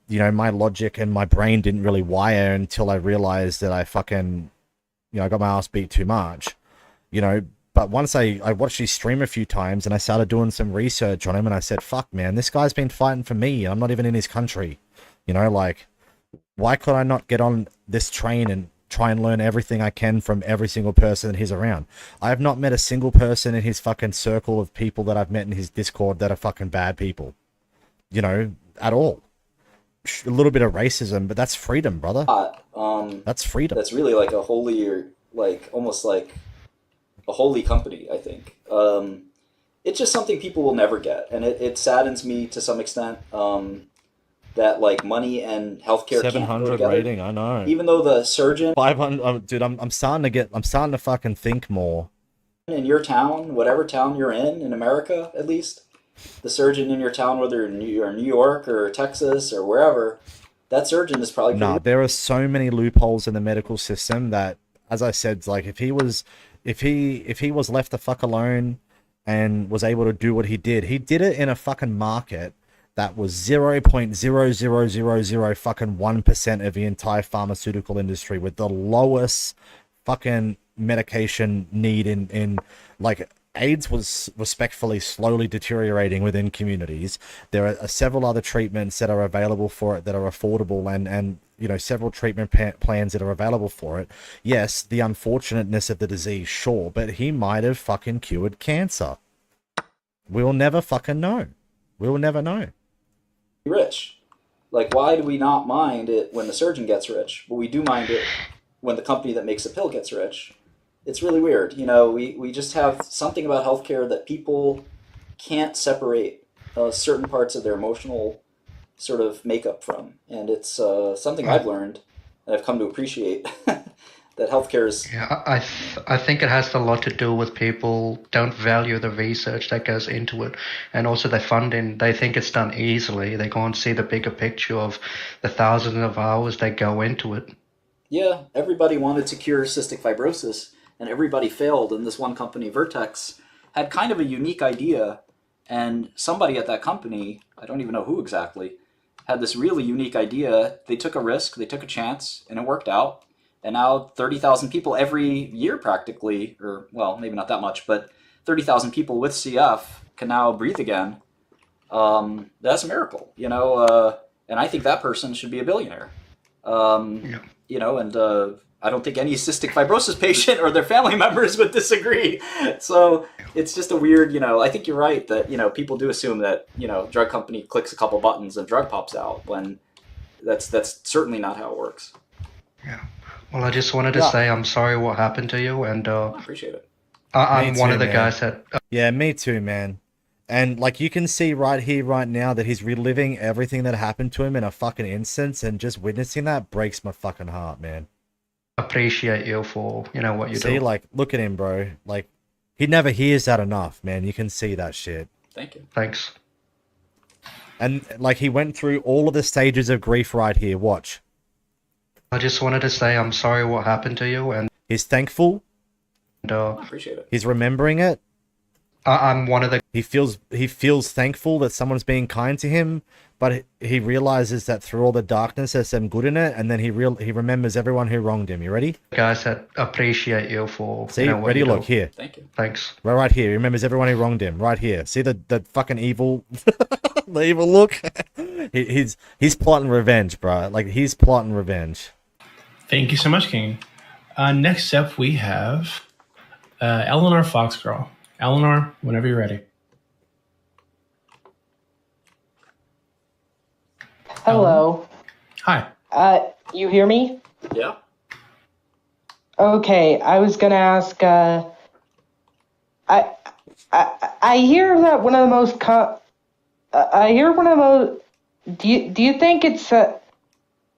My logic and my brain didn't really wire until I realized that I fucking, I got my ass beat too much. But once I watched his stream a few times, and I started doing some research on him, and I said, fuck, man, this guy's been fighting for me. I'm not even in his country. Like, why could I not get on this train and try and learn everything I can from every single person that he's around? I have not met a single person in his fucking circle of people that I've met in his Discord that are fucking bad people. At all. A little bit of racism, but that's freedom, brother. That's freedom. That's really like a holy, or like almost like a holy company, I think. it's just something people will never get, and it saddens me to some extent that like money and healthcare can't go 700 together. rating, I know. Even though the surgeon 500, dude, I'm starting to fucking think more. in your town, whatever town you're in America at least, the surgeon in your town, whether you're in New York or Texas or wherever, that surgeon is probably Nah, there are so many loopholes in the medical system that, as I said, like if he was left the fuck alone and was able to do what he did it in a fucking market that was 0.0000 fucking 1% of the entire pharmaceutical industry, with the lowest fucking medication need in like AIDS was respectfully slowly deteriorating within communities. There are several other treatments that are available for it that are affordable, and you know, several treatment plans that are available for it. Yes, the unfortunateness of the disease, sure, but he might have fucking cured cancer. We'll never fucking know. We'll never know. rich. Like, why do we not mind it when the surgeon gets rich, but we do mind it when the company that makes the pill gets rich? It's really weird. You know, we just have something about healthcare that people can't separate certain parts of their emotional sort of makeup from. And it's something I've learned and I've come to appreciate. That healthcare is... Yeah, I think it has a lot to do with people don't value the research that goes into it, and also the funding. They think it's done easily. They can't see the bigger picture of the thousands of hours that go into it. Yeah, everybody wanted to cure cystic fibrosis, and everybody failed. And this one company, Vertex, had kind of a unique idea, and somebody at that company, I don't even know who exactly, had this really unique idea. They took a risk, they took a chance, and it worked out. And now 30,000 people every year practically, or well, maybe not that much, but 30,000 people with CF can now breathe again. That's a miracle, you know, and I think that person should be a billionaire. You know, and I don't think any cystic fibrosis patient or their family members would disagree. So it's just a weird, you know, I think you're right that, you know, people do assume that, you know, drug company clicks a couple buttons and drug pops out, when that's certainly not how it works. Yeah. Well, I just wanted to say I'm sorry what happened to you, and I appreciate it. I'm one of the man. guys that... Yeah, me too, man. And like you can see right here, right now, that he's reliving everything that happened to him in a fucking instance, and just witnessing that breaks my fucking heart, man. Appreciate you for, you know, what you do. See, like, look at him, bro. Like, he never hears that enough, man. You can see that shit. Thank you. Thanks. And like, he went through all of the stages of grief right here. Watch. I just wanted to say I'm sorry what happened to you, and he's thankful. And, I appreciate it. He's remembering it. I'm one of the... He feels thankful that someone's being kind to him, but he realizes that through all the darkness there's some good in it, and then he remembers everyone who wronged him. You ready? Guys that appreciate you for... See, you know, what ready? you Look do. here. Thank you. Thanks. Right here. He remembers everyone who wronged him. Right here. See the fucking evil, the evil look. He's plotting revenge, bro. Like, he's plotting revenge. Thank you so much, King. Next up, we have Eleanor Foxgirl. Eleanor, whenever you're ready. Hello. Hi. You hear me? Yeah. Okay, I was gonna ask. I hear that one of the most. I hear one of the most. Do you think it's?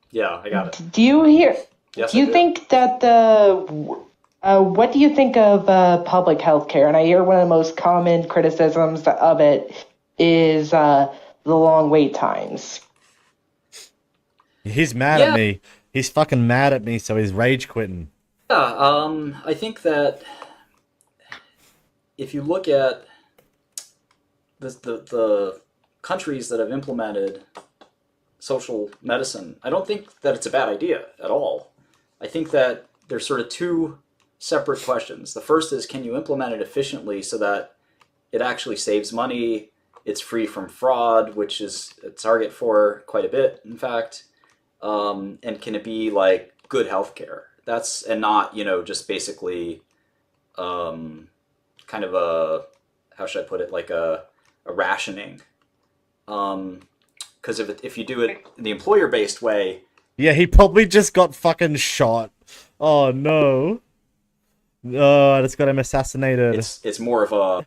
Yeah, I got it. Do you hear? Yes, do you I do. think that the? What do you think of public health care? And I hear one of the most common criticisms of it is the long wait times. He's mad at me. He's fucking mad at me, so he's rage quitting. Yeah, I think that if you look at the countries that have implemented social medicine, I don't think that it's a bad idea at all. I think that there's sort of two separate questions. The first is, can you implement it efficiently so that it actually saves money, it's free from fraud, which is a target for quite a bit, in fact, and can it be like good healthcare? That's, and not, you know, just basically kind of a, how should I put it, like a rationing. Because if you do it in the employer-based way... Yeah, he probably just got fucking shot. Oh, no. Oh, I just got him assassinated. It's more of a.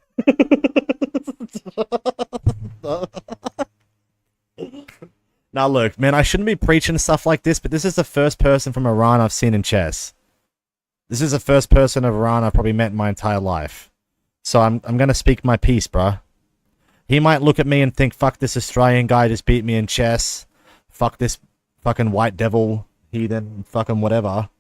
Now look, man, I shouldn't be preaching stuff like this, but this is the first person from Iran I've seen in chess. This is the first person of Iran I've probably met in my entire life. So I'm gonna speak my piece, bruh. He might look at me and think, fuck, this Australian guy just beat me in chess. Fuck this fucking white devil, heathen, fucking whatever.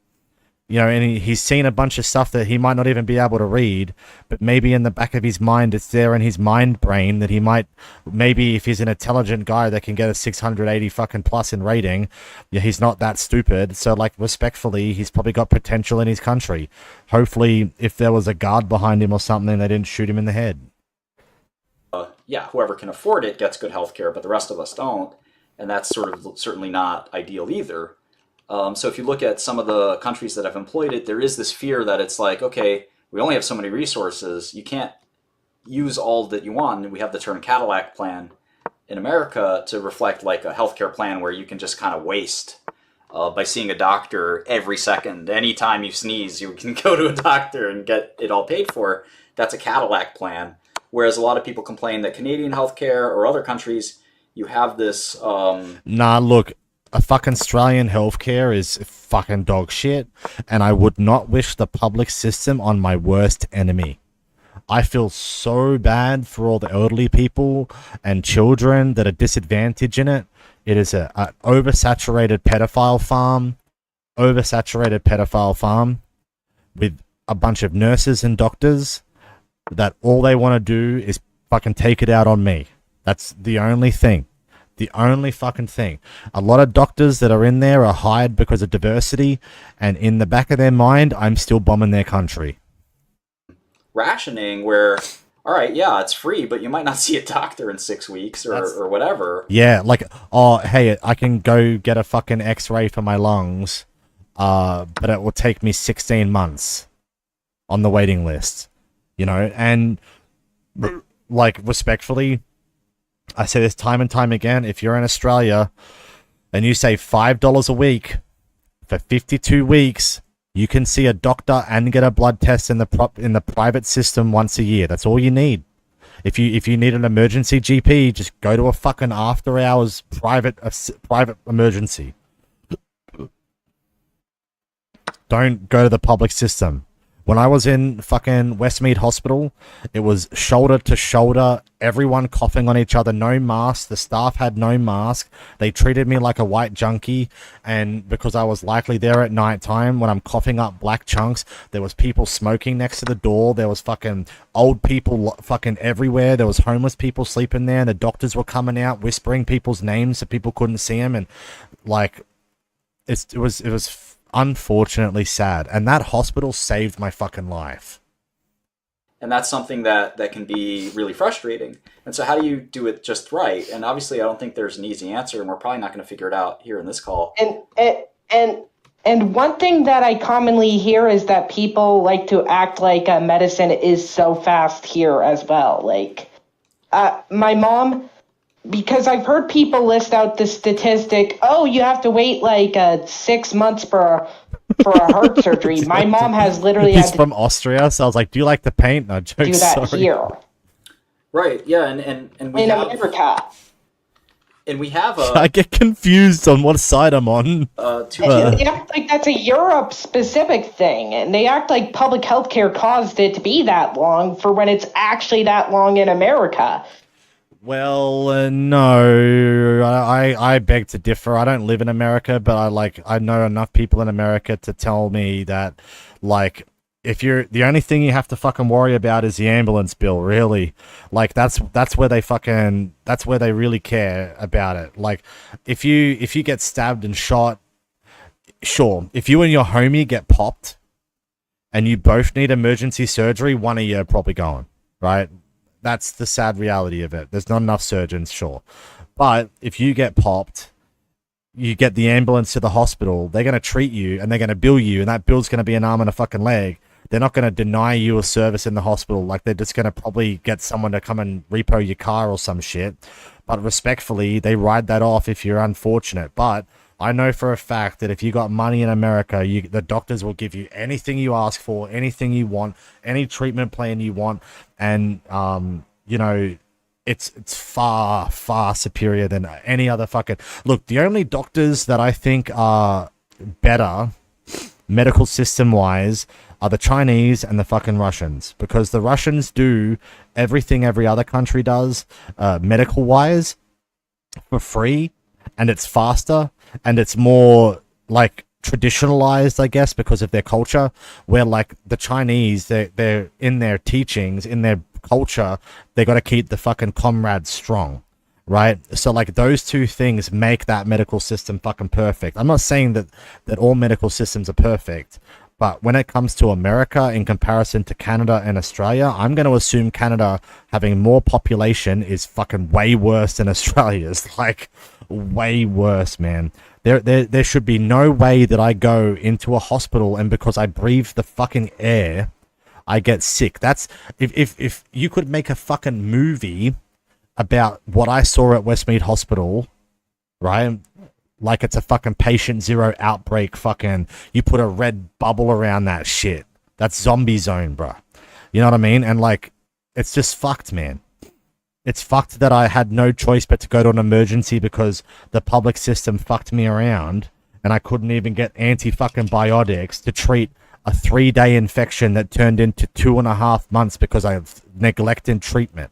You know, and he's seen a bunch of stuff that he might not even be able to read, but maybe in the back of his mind, it's there in his mind brain that he might, maybe if he's an intelligent guy that can get a 680 fucking plus in rating, yeah, he's not that stupid. So, like, respectfully, he's probably got potential in his country. Hopefully, if there was a guard behind him or something, they didn't shoot him in the head. Yeah, whoever can afford it gets good healthcare, but the rest of us don't, and that's certainly not ideal either. So if you look at some of the countries that have employed it, there is this fear that it's like, okay, we only have so many resources. You can't use all that you want. And we have the term Cadillac plan in America to reflect like a healthcare plan where you can just kind of waste by seeing a doctor every second. Anytime you sneeze, you can go to a doctor and get it all paid for. That's a Cadillac plan. Whereas a lot of people complain that Canadian healthcare or other countries, you have this... Nah, look... A fucking Australian healthcare is fucking dog shit, and I would not wish the public system on my worst enemy. I feel so bad for all the elderly people and children that are disadvantaged in it. It is an oversaturated pedophile farm with a bunch of nurses and doctors that all they want to do is fucking take it out on me. That's the only thing. The only fucking thing. A lot of doctors that are in there are hired because of diversity, and in the back of their mind, I'm still bombing their country. Rationing where, all right, yeah, it's free, but you might not see a doctor in 6 weeks or whatever. Yeah, like, oh, hey, I can go get a fucking x-ray for my lungs, but it will take me 16 months on the waiting list. You know, and, like, respectfully... I say this time and time again, if you're in Australia and you save $5 a week for 52 weeks, you can see a doctor and get a blood test in the private system once a year. That's all you need. If you need an emergency GP, just go to a fucking after hours private emergency. Don't go to the public system. When I was in fucking Westmead Hospital, it was shoulder to shoulder, everyone coughing on each other, no mask. The staff had no mask. They treated me like a white junkie, and because I was likely there at night time when I'm coughing up black chunks, there was people smoking next to the door. There was fucking old people fucking everywhere. There was homeless people sleeping there, and the doctors were coming out whispering people's names so people couldn't see them, and like it was unfortunately sad, and that hospital saved my fucking life. And that's something that can be really frustrating. And so how do you do it just right? And obviously I don't think there's an easy answer, and we're probably not going to figure it out here in this call. And one thing that I commonly hear is that people like to act like medicine is so fast here as well. Like my mom, because I've heard people list out the statistic, oh, you have to wait like 6 months for a heart surgery. My mom has literally He's from Austria, so I was like, do you like to paint? No, jokes, do that sorry. here. Right, yeah, and we in have... America. And we have I get confused on what side I'm on. They act like that's a Europe-specific thing, and they act like public health care caused it to be that long for when it's actually that long in America. Well, no, I beg to differ. I don't live in America, but I know enough people in America to tell me that, like, if you're the only thing you have to fucking worry about is the ambulance bill, really. Like, that's where they really care about it. Like, if you get stabbed and shot, sure. If you and your homie get popped, and you both need emergency surgery, one of you are probably going, right? That's the sad reality of it. There's not enough surgeons, sure. But if you get popped, you get the ambulance to the hospital, they're going to treat you and they're going to bill you, and that bill's going to be an arm and a fucking leg. They're not going to deny you a service in the hospital. Like, they're just going to probably get someone to come and repo your car or some shit. But respectfully, they ride that off if you're unfortunate. But I know for a fact that if you got money in America, the doctors will give you anything you ask for, anything you want, any treatment plan you want, and you know, it's far, far superior than any other fucking... Look, the only doctors that I think are better medical system-wise are the Chinese and the fucking Russians, because the Russians do everything every other country does, medical-wise, for free, and it's faster, and it's more, like, traditionalized, I guess, because of their culture, where, like, the Chinese, they're in their teachings, in their culture, they got to keep the fucking comrades strong, right? So, like, those two things make that medical system fucking perfect. I'm not saying that all medical systems are perfect, but when it comes to America in comparison to Canada and Australia, I'm going to assume Canada having more population is fucking way worse than Australia's. Like, way worse, man. There should be no way that I go into a hospital and because I breathe the fucking air, I get sick. That's... If you could make a fucking movie about what I saw at Westmead Hospital, right? Like it's a fucking patient zero outbreak, fucking, you put a red bubble around that shit. That's zombie zone, bruh. You know what I mean? And like, it's just fucked, man. It's fucked that I had no choice but to go to an emergency because the public system fucked me around and I couldn't even get anti-fucking biotics to treat a 3-day infection that turned into 2.5 months because I neglected treatment.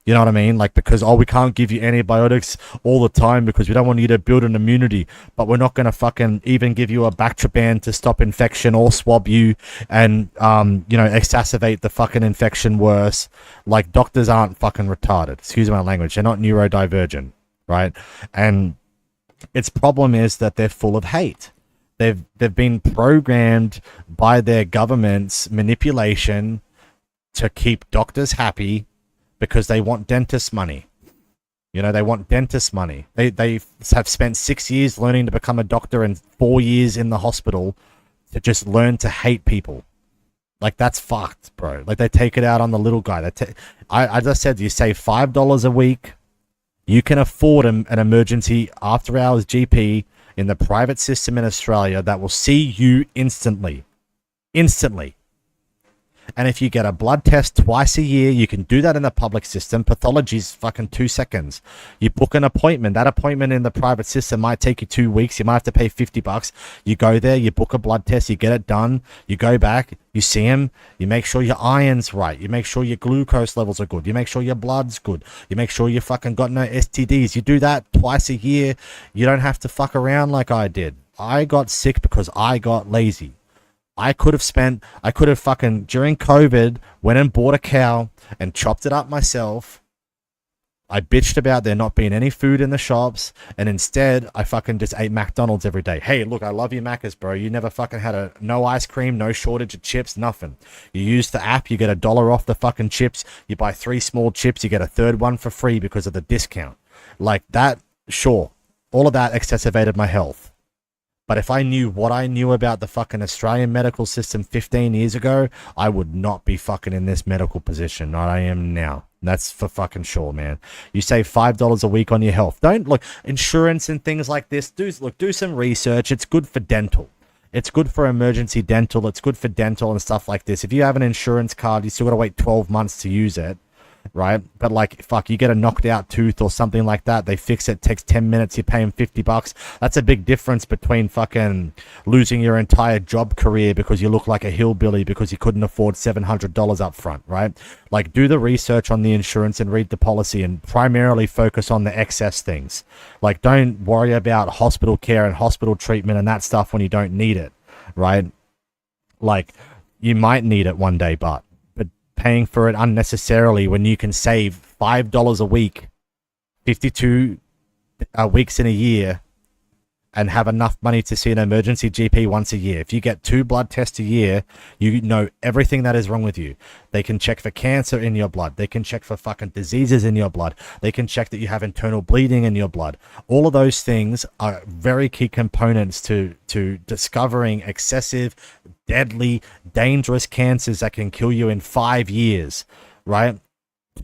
You know what I mean? Like, because, oh, we can't give you antibiotics all the time because we don't want you to build an immunity, but we're not going to fucking even give you a Bactroban to stop infection or swab you and, you know, exacerbate the fucking infection worse. Like, doctors aren't fucking retarded. Excuse my language. They're not neurodivergent, right? And its problem is that they're full of hate. They've been programmed by their government's manipulation to keep doctors happy, because they want dentist money. You know, they want dentist money. They have spent 6 years learning to become a doctor and 4 years in the hospital to just learn to hate people. Like, that's fucked, bro. Like, they take it out on the little guy. As I said, you save $5 a week. You can afford an emergency after-hours GP in the private system in Australia that will see you instantly. Instantly. And if you get a blood test twice a year, you can do that in the public system. Pathology's fucking 2 seconds. You book an appointment. That appointment in the private system might take you 2 weeks. You might have to pay $50. You go there, you book a blood test, you get it done. You go back, you see him. You make sure your iron's right. You make sure your glucose levels are good. You make sure your blood's good. You make sure you fucking got no STDs. You do that twice a year. You don't have to fuck around like I did. I got sick because I got lazy. I could have fucking, during COVID, went and bought a cow and chopped it up myself. I bitched about there not being any food in the shops, and instead, I fucking just ate McDonald's every day. Hey, look, I love you Macca's, bro. You never fucking had no ice cream, no shortage of chips, nothing. You use the app, you get $1 off the fucking chips. You buy 3 small chips, you get a third one for free because of the discount. Like that, sure. All of that exacerbated my health. But if I knew what I knew about the fucking Australian medical system 15 years ago, I would not be fucking in this medical position that I am now. That's for fucking sure, man. You save $5 a week on your health. Don't look, insurance and things like this. Do some research. It's good for dental. It's good for emergency dental. It's good for dental and stuff like this. If you have an insurance card, you still got to wait 12 months to use it. Right? But like, fuck, you get a knocked out tooth or something like that, they fix it, takes 10 minutes, you pay them $50. That's a big difference between fucking losing your entire job career because you look like a hillbilly because you couldn't afford $700 up front, right? Like, do the research on the insurance and read the policy and primarily focus on the excess things. Like, don't worry about hospital care and hospital treatment and that stuff when you don't need it, right? Like, you might need it one day, but paying for it unnecessarily when you can save $5 a week, 52 weeks in a year, and have enough money to see an emergency GP once a year. If you get 2 blood tests a year, you know everything that is wrong with you. They can check for cancer in your blood. They can check for fucking diseases in your blood. They can check that you have internal bleeding in your blood. All of those things are very key components to discovering excessive, deadly, dangerous cancers that can kill you in 5 years, right?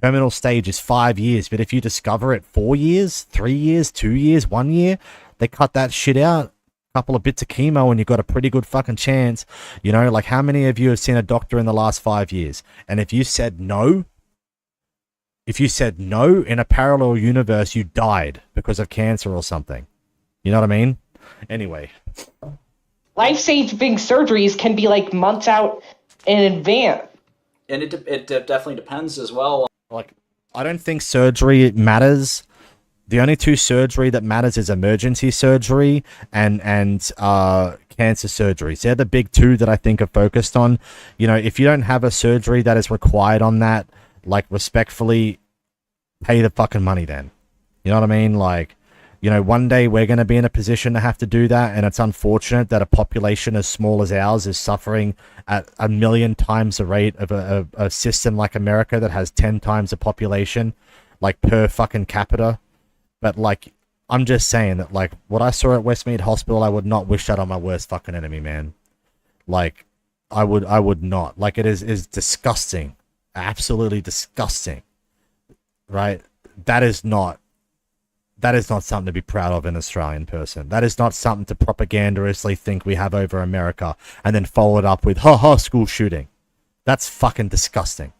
Terminal stage is 5 years, but if you discover it 4 years, 3 years, 2 years, 1 year, They cut that shit out. Couple of bits of chemo and you got a pretty good fucking chance. You know, like how many of you have seen a doctor in the last 5 years? And if you said no in a parallel universe, you died because of cancer or something. You know what I mean? Anyway. Life-saving surgeries can be like months out in advance. And it definitely depends as well. Like, I don't think surgery matters. The only two surgery that matters is emergency surgery and cancer surgeries. They're the big two that I think are focused on. You know, if you don't have a surgery that is required on that, like, respectfully, pay the fucking money then. You know what I mean? Like, you know, one day we're going to be in a position to have to do that, and it's unfortunate that a population as small as ours is suffering at 1 million times the rate of a system like America that has 10 times the population, like, per fucking capita. But, like, I'm just saying that, like, what I saw at Westmead Hospital, I would not wish that on my worst fucking enemy, man. Like, I would not. Like, it is disgusting. Absolutely disgusting. Right? That is not something to be proud of in an Australian person. That is not something to propagandistically think we have over America and then follow it up with, ha, school shooting. That's fucking disgusting.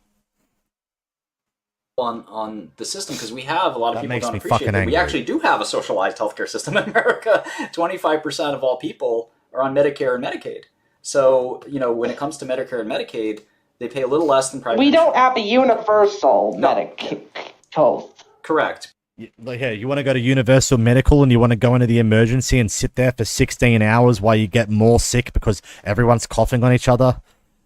On the system, because we have a lot of That people makes don't me appreciate fucking that we angry. actually do have a socialized healthcare system in America. 25% of all people are on Medicare and Medicaid. So, you know, when it comes to Medicare and Medicaid, they pay a little less than private. We don't have a universal medical. Correct. Like, yeah, you want to go to Universal Medical and you want to go into the emergency and sit there for 16 hours while you get more sick because everyone's coughing on each other,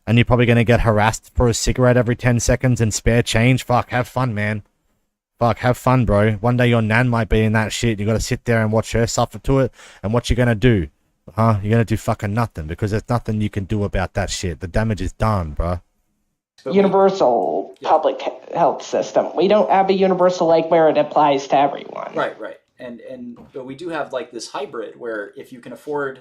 and you're probably going to get harassed for a cigarette every 10 seconds and spare change. Fuck, have fun, man. Fuck, have fun, bro. One day your nan might be in that shit. You got to sit there and watch her suffer to it, and what you going to do? Huh? You're going to do fucking nothing because there's nothing you can do about that shit. The damage is done, bro. Universal public health system. We don't have a universal, like, where it applies to everyone. Right. But we do have, like, this hybrid where if you can afford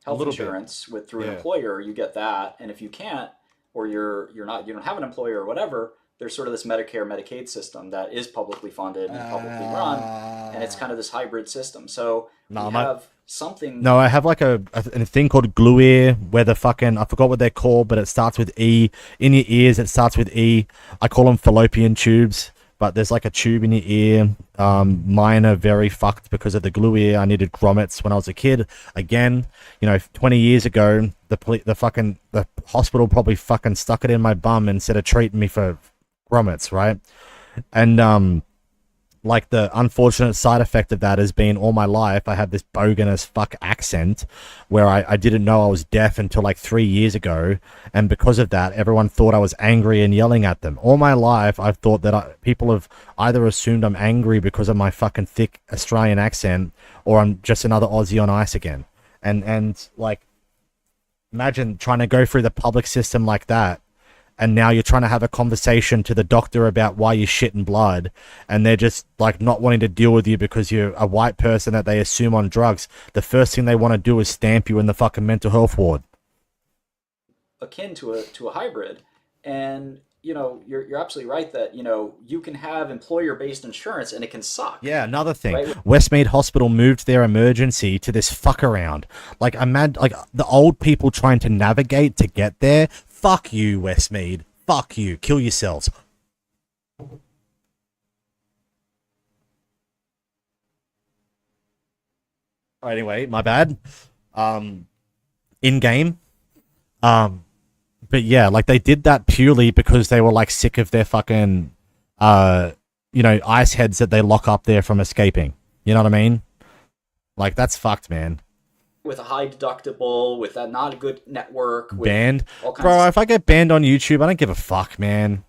health insurance through an employer, you get that, and if you can't, or you don't have an employer or whatever, there's sort of this Medicare Medicaid system that is publicly funded and publicly run, and it's kind of this hybrid system. So we have something. No, I have like a thing called glue ear where the fucking, I forgot what they're called, but it starts with E. In your ears, it starts with E. I call them fallopian tubes, but there's like a tube in your ear. Mine are very fucked because of the glue ear. I needed grommets when I was a kid. Again, 20 years ago, the hospital probably fucking stuck it in my bum instead of treating me for grommets, right? And like, the unfortunate side effect of that has been all my life I have this bogan as fuck accent where I didn't know I was deaf until like 3 years ago, and because of that everyone thought I was angry and yelling at them. All my life I've thought that people have either assumed I'm angry because of my fucking thick Australian accent, or I'm just another Aussie on ice again. And like, imagine trying to go through the public system like that, and now you're trying to have a conversation to the doctor about why you're shitting blood, and they're just like not wanting to deal with you because you're a white person that they assume on drugs. The first thing they want to do is stamp you in the fucking mental health ward. Akin to a hybrid, and you're absolutely right that you can have employer-based insurance and it can suck. Yeah, another thing. Right? Westmead Hospital moved their emergency to this fuck around. Like, I'm mad. Like, the old people trying to navigate to get there. Fuck you, Westmead. Fuck you. Kill yourselves. Anyway, my bad. In game. But yeah, like, they did that purely because they were like sick of their fucking ice heads that they lock up there from escaping. You know what I mean? Like, that's fucked, man. With a high deductible, with that not a good network, with Banned, all kinds bro. of If I get banned on YouTube, I don't give a fuck, man.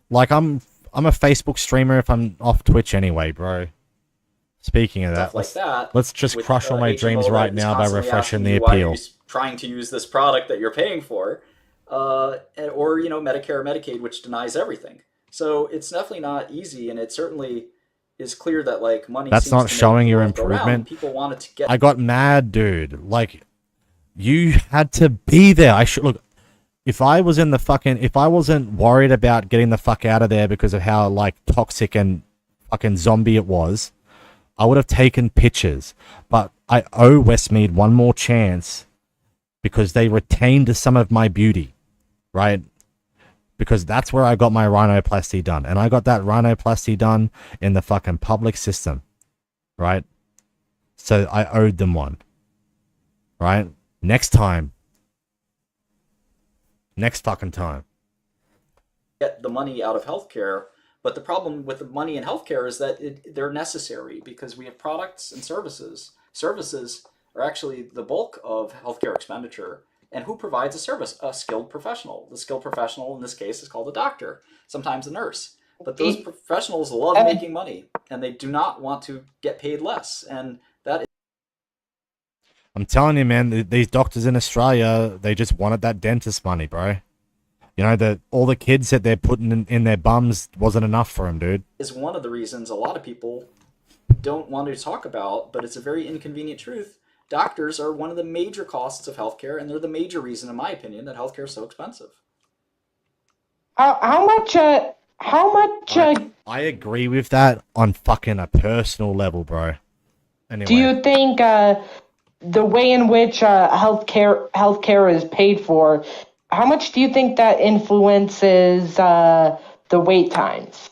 Like, I'm a Facebook streamer if I'm off Twitch anyway, bro. Speaking of that, stuff like that. let's just with, crush all my HMO dreams that right is now by constantly refreshing asking the you why appeal. you're trying to use this product that you're paying for, or Medicare or Medicaid, which denies everything. So it's definitely not easy, and it certainly is clear that like money. That's seems not to make showing the your world go round, and improvement. people wanted to get. I got mad, dude. Like, you had to be there. I should look. If I wasn't worried about getting the fuck out of there because of how like toxic and fucking zombie it was, I would have taken pictures, but I owe Westmead one more chance because they retained some of my beauty, right? Because that's where I got my rhinoplasty done. And I got that rhinoplasty done in the fucking public system, right? So I owed them one, right? Next time. Next fucking time. Get the money out of healthcare, but the problem with the money in healthcare is that they're necessary because we have products and services. Services are actually the bulk of healthcare expenditure. And who provides a service? A skilled professional. The skilled professional in this case is called a doctor, sometimes a nurse. But those professionals love making money, and they do not want to get paid less. And that is... I'm telling you, man, these doctors in Australia, they just wanted that dentist money, bro. You know, all the kids that they're putting in their bums wasn't enough for them, dude. Is one of the reasons a lot of people don't want to talk about, but it's a very inconvenient truth. Doctors are one of the major costs of healthcare, and they're the major reason, in my opinion, that healthcare is so expensive. How much? I agree with that on fucking a personal level, bro. Anyway. Do you think the way in which healthcare is paid for, how much do you think that influences the wait times?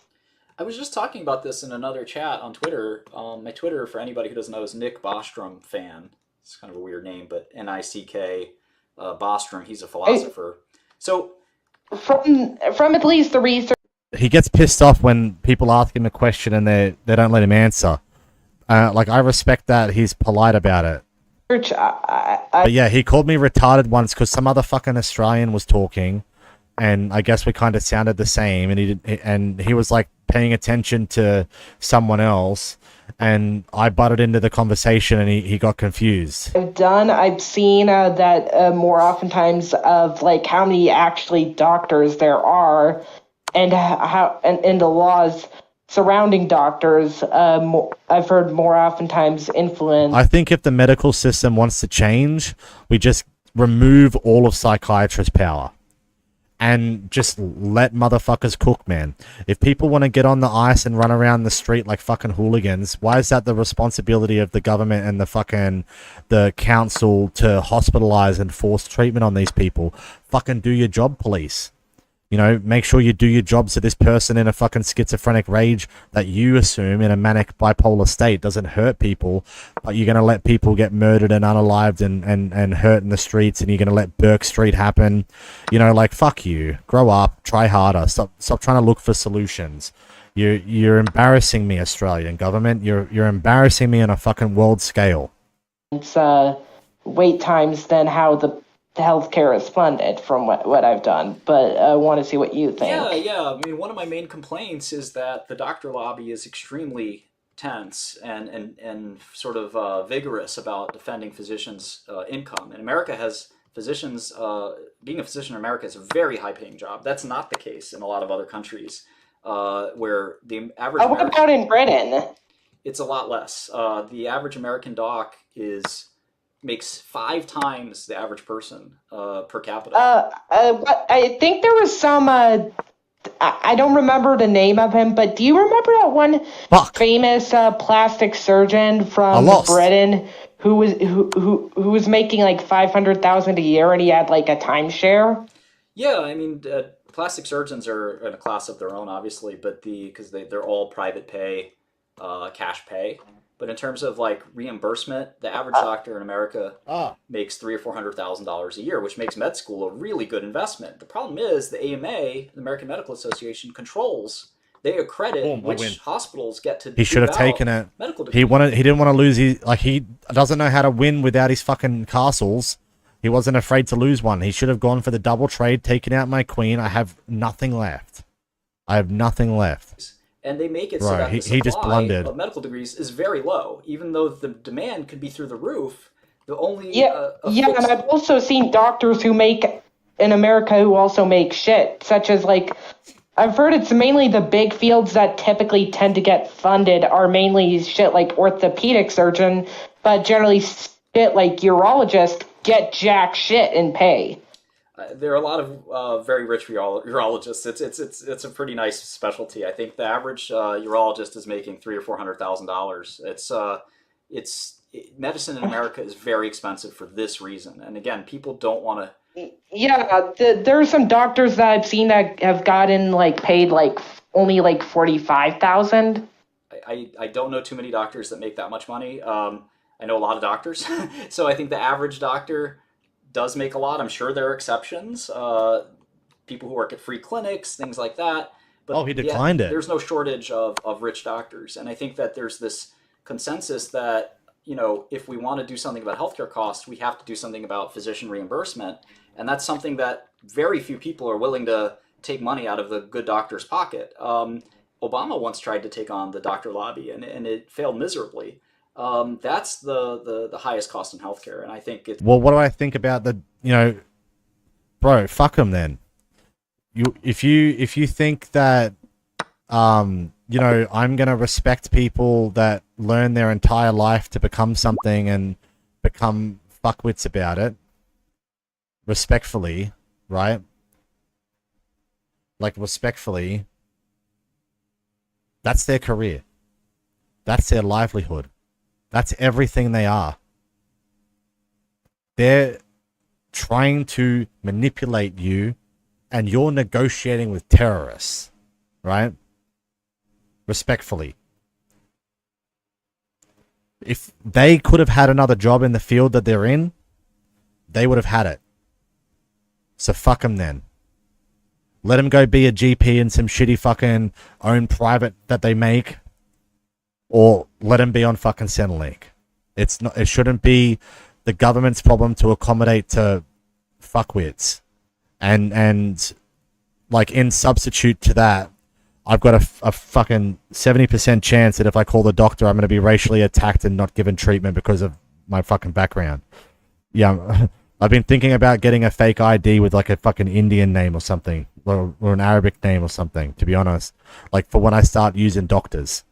I was just talking about this in another chat on Twitter. My Twitter, for anybody who doesn't know, is Nick Bostrom fan. It's kind of a weird name, but N-I-C-K Bostrom. He's a philosopher. So from at least the research, he gets pissed off when people ask him a question and they don't let him answer. Like, I respect that he's polite about it. But yeah, he called me retarded once because some other fucking Australian was talking, and I guess we kind of sounded the same, and he was like paying attention to someone else, and I butted into the conversation, and he got confused. I've seen that more oftentimes of like how many actually doctors there are, and how and the laws surrounding doctors. I've heard more oftentimes influence. I think if the medical system wants to change, we just remove all of psychiatrists' power. And just let motherfuckers cook, man. If people want to get on the ice and run around the street like fucking hooligans, why is that the responsibility of the government and the council to hospitalize and force treatment on these people? Fucking do your job, police. You know, make sure you do your job so this person in a fucking schizophrenic rage that you assume in a manic bipolar state doesn't hurt people, but you're going to let people get murdered and unalived and hurt in the streets, and you're going to let Burke Street happen. You know, like, fuck you. Grow up. Try harder. Stop trying to look for solutions. You're embarrassing me, Australian government. You're embarrassing me on a fucking world scale. It's wait times than how the healthcare is funded from what I've done, but I want to see what you think. Yeah. I mean, one of my main complaints is that the doctor lobby is extremely tense and sort of vigorous about defending physicians' income. And America has physicians, being a physician in America is a very high-paying job. That's not the case in a lot of other countries where the average what about in Britain? It's a lot less. The average American doc makes 5 times the average person per capita. I think there was some. I don't remember the name of him, but do you remember that one famous plastic surgeon from Britain who was making like $500,000 a year, and he had like a timeshare? Yeah, I mean, plastic surgeons are in a class of their own, obviously, but because they're all private pay, cash pay. But in terms of like reimbursement, the average doctor in America makes $300,000 or $400,000 a year, which makes med school a really good investment. The problem is the AMA, the American Medical Association, controls. They accredit which hospitals get to. He should have taken it. Medical He didn't want to lose his. Like, he doesn't know how to win without his fucking castles. He wasn't afraid to lose one. He should have gone for the double trade, taken out my queen. I have nothing left. And they make it so that the supply of medical degrees is very low, even though the demand could be through the roof. The only and I've also seen doctors who make in America who also make shit, such as like I've heard it's mainly the big fields that typically tend to get funded are mainly shit like orthopedic surgeon, but generally shit like urologist get jack shit in pay. There are a lot of very rich urologists. It's a pretty nice specialty. I think the average urologist is making $300,000 or $400,000. Medicine in America is very expensive for this reason. And again, people don't want to. Yeah, there are some doctors that I've seen that have gotten paid only $45,000. I don't know too many doctors that make that much money. I know a lot of doctors, so I think the average doctor does make a lot. I'm sure there are exceptions, people who work at free clinics, things like that. But he declined it. There's no shortage of rich doctors. And I think that there's this consensus that, if we want to do something about healthcare costs, we have to do something about physician reimbursement. And that's something that very few people are willing to take money out of the good doctor's pocket. Obama once tried to take on the doctor lobby, and it failed miserably. That's the highest cost in healthcare, and I think it's... Well, what do I think about bro, fuck them then. If you think that, I'm gonna respect people that learn their entire life to become something and become fuckwits about it, respectfully, right? Respectfully, that's their career. That's their livelihood. That's everything they are. They're trying to manipulate you, and you're negotiating with terrorists, right? Respectfully. If they could have had another job in the field that they're in, they would have had it. So fuck them then. Let them go be a GP in some shitty fucking own private that they make. Or let him be on fucking Centrelink. It shouldn't be the government's problem to accommodate to fuckwits. And in substitute to that, I've got a fucking 70% chance that if I call the doctor, I'm going to be racially attacked and not given treatment because of my fucking background. Yeah, I've been thinking about getting a fake ID with a fucking Indian name or something, or an Arabic name or something, to be honest. For when I start using doctors.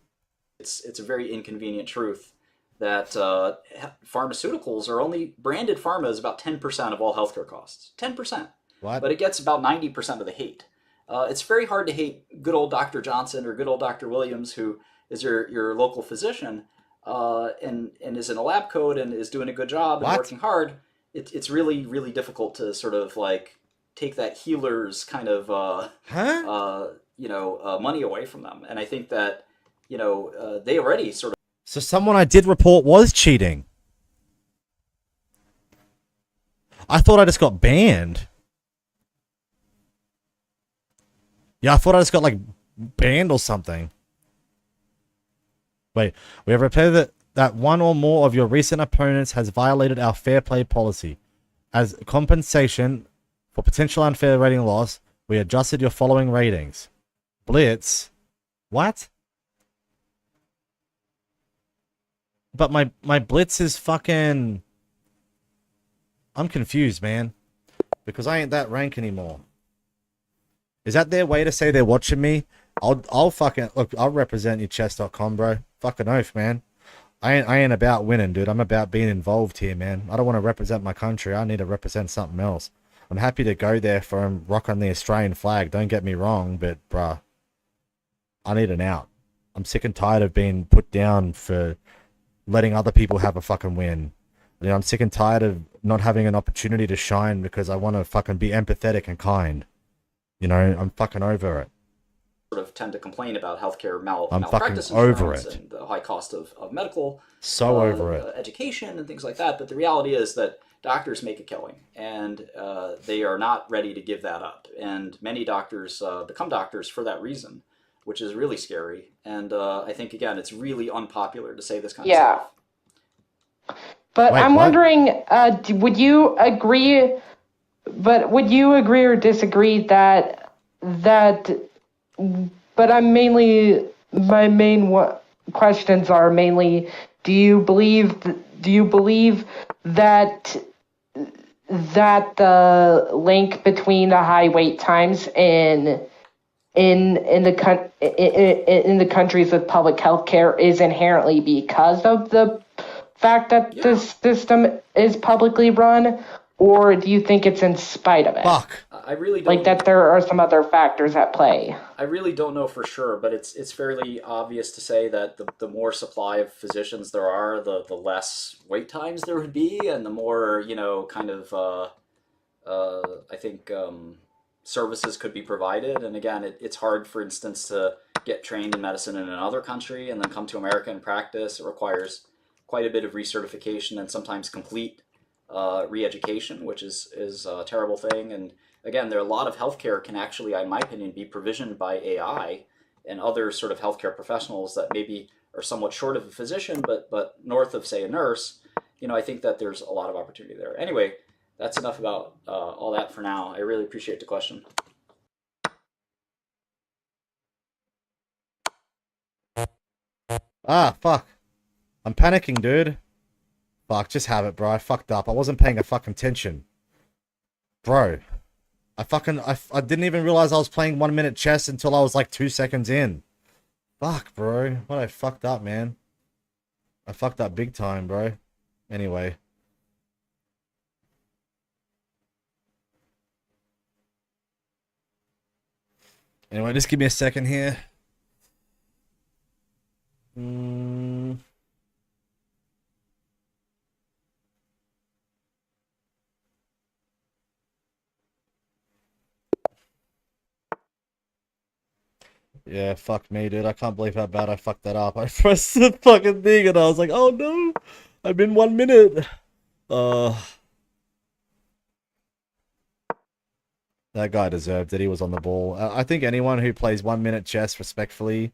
It's a very inconvenient truth that pharmaceuticals are only branded pharma is about 10% of all healthcare costs. 10%. What? But it gets about 90% of the hate. It's very hard to hate good old Dr. Johnson or good old Dr. Williams, who is your local physician and is in a lab coat and is doing a good job and working hard. It's really, really difficult to sort of take that healer's kind of money away from them. And I think that they already sort of... So someone I did report was cheating. I thought I just got banned. Yeah, I thought I just got banned or something. Wait, we have reported that one or more of your recent opponents has violated our fair play policy. As compensation for potential unfair rating loss, we adjusted your following ratings. Blitz. What? But my blitz is fucking... I'm confused, man. Because I ain't that rank anymore. Is that their way to say they're watching me? I'll fucking... Look, I'll represent you, chess.com, bro. Fucking oath, man. I ain't about winning, dude. I'm about being involved here, man. I don't want to represent my country. I need to represent something else. I'm happy to go there for him, rock on the Australian flag. Don't get me wrong, but, bruh. I need an out. I'm sick and tired of being put down for... letting other people have a fucking win. I'm sick and tired of not having an opportunity to shine because I want to fucking be empathetic and kind. I'm fucking over it. Sort of tend to complain about healthcare I'm malpractice fucking over insurance it. And the high cost of medical over it. Education and things like that. But the reality is that doctors make a killing, and they are not ready to give that up. And many doctors become doctors for that reason, which is really scary. And I think, again, it's really unpopular to say this kind of stuff. But I'm wondering, would you agree or disagree that but my main questions are mainly, do you believe that the link between the high wait times in the countries with public health care is inherently because of the fact that this system is publicly run, Or do you think it's in spite of it? Fuck. I really don't. Like that there are some other factors at play. I really don't know for sure, but it's fairly obvious to say that the more supply of physicians there are, the less wait times there would be, and the more, kind of, I think, services could be provided. And again, it's hard, for instance, to get trained in medicine in another country and then come to America and practice. It requires quite a bit of recertification and sometimes complete re-education, which is a terrible thing. And again, there are a lot of healthcare can actually, in my opinion, be provisioned by AI and other sort of healthcare professionals that maybe are somewhat short of a physician, but north of, say, a nurse. I think that there's a lot of opportunity there. Anyway, that's enough about all that for now. I really appreciate the question. Ah, fuck. I'm panicking, dude. Fuck, just have it, bro. I fucked up. I wasn't paying a fucking attention. Bro. I didn't even realize I was playing 1 minute chess until I was like 2 seconds in. Fuck, bro. What I fucked up, man. I fucked up big time, bro. Anyway. Anyway, just give me a second here. Yeah, fuck me, dude. I can't believe how bad I fucked that up. I pressed the fucking thing and I was like, oh no, I'm in 1 minute. That guy deserved it. He was on the ball. I think anyone who plays 1 minute chess respectfully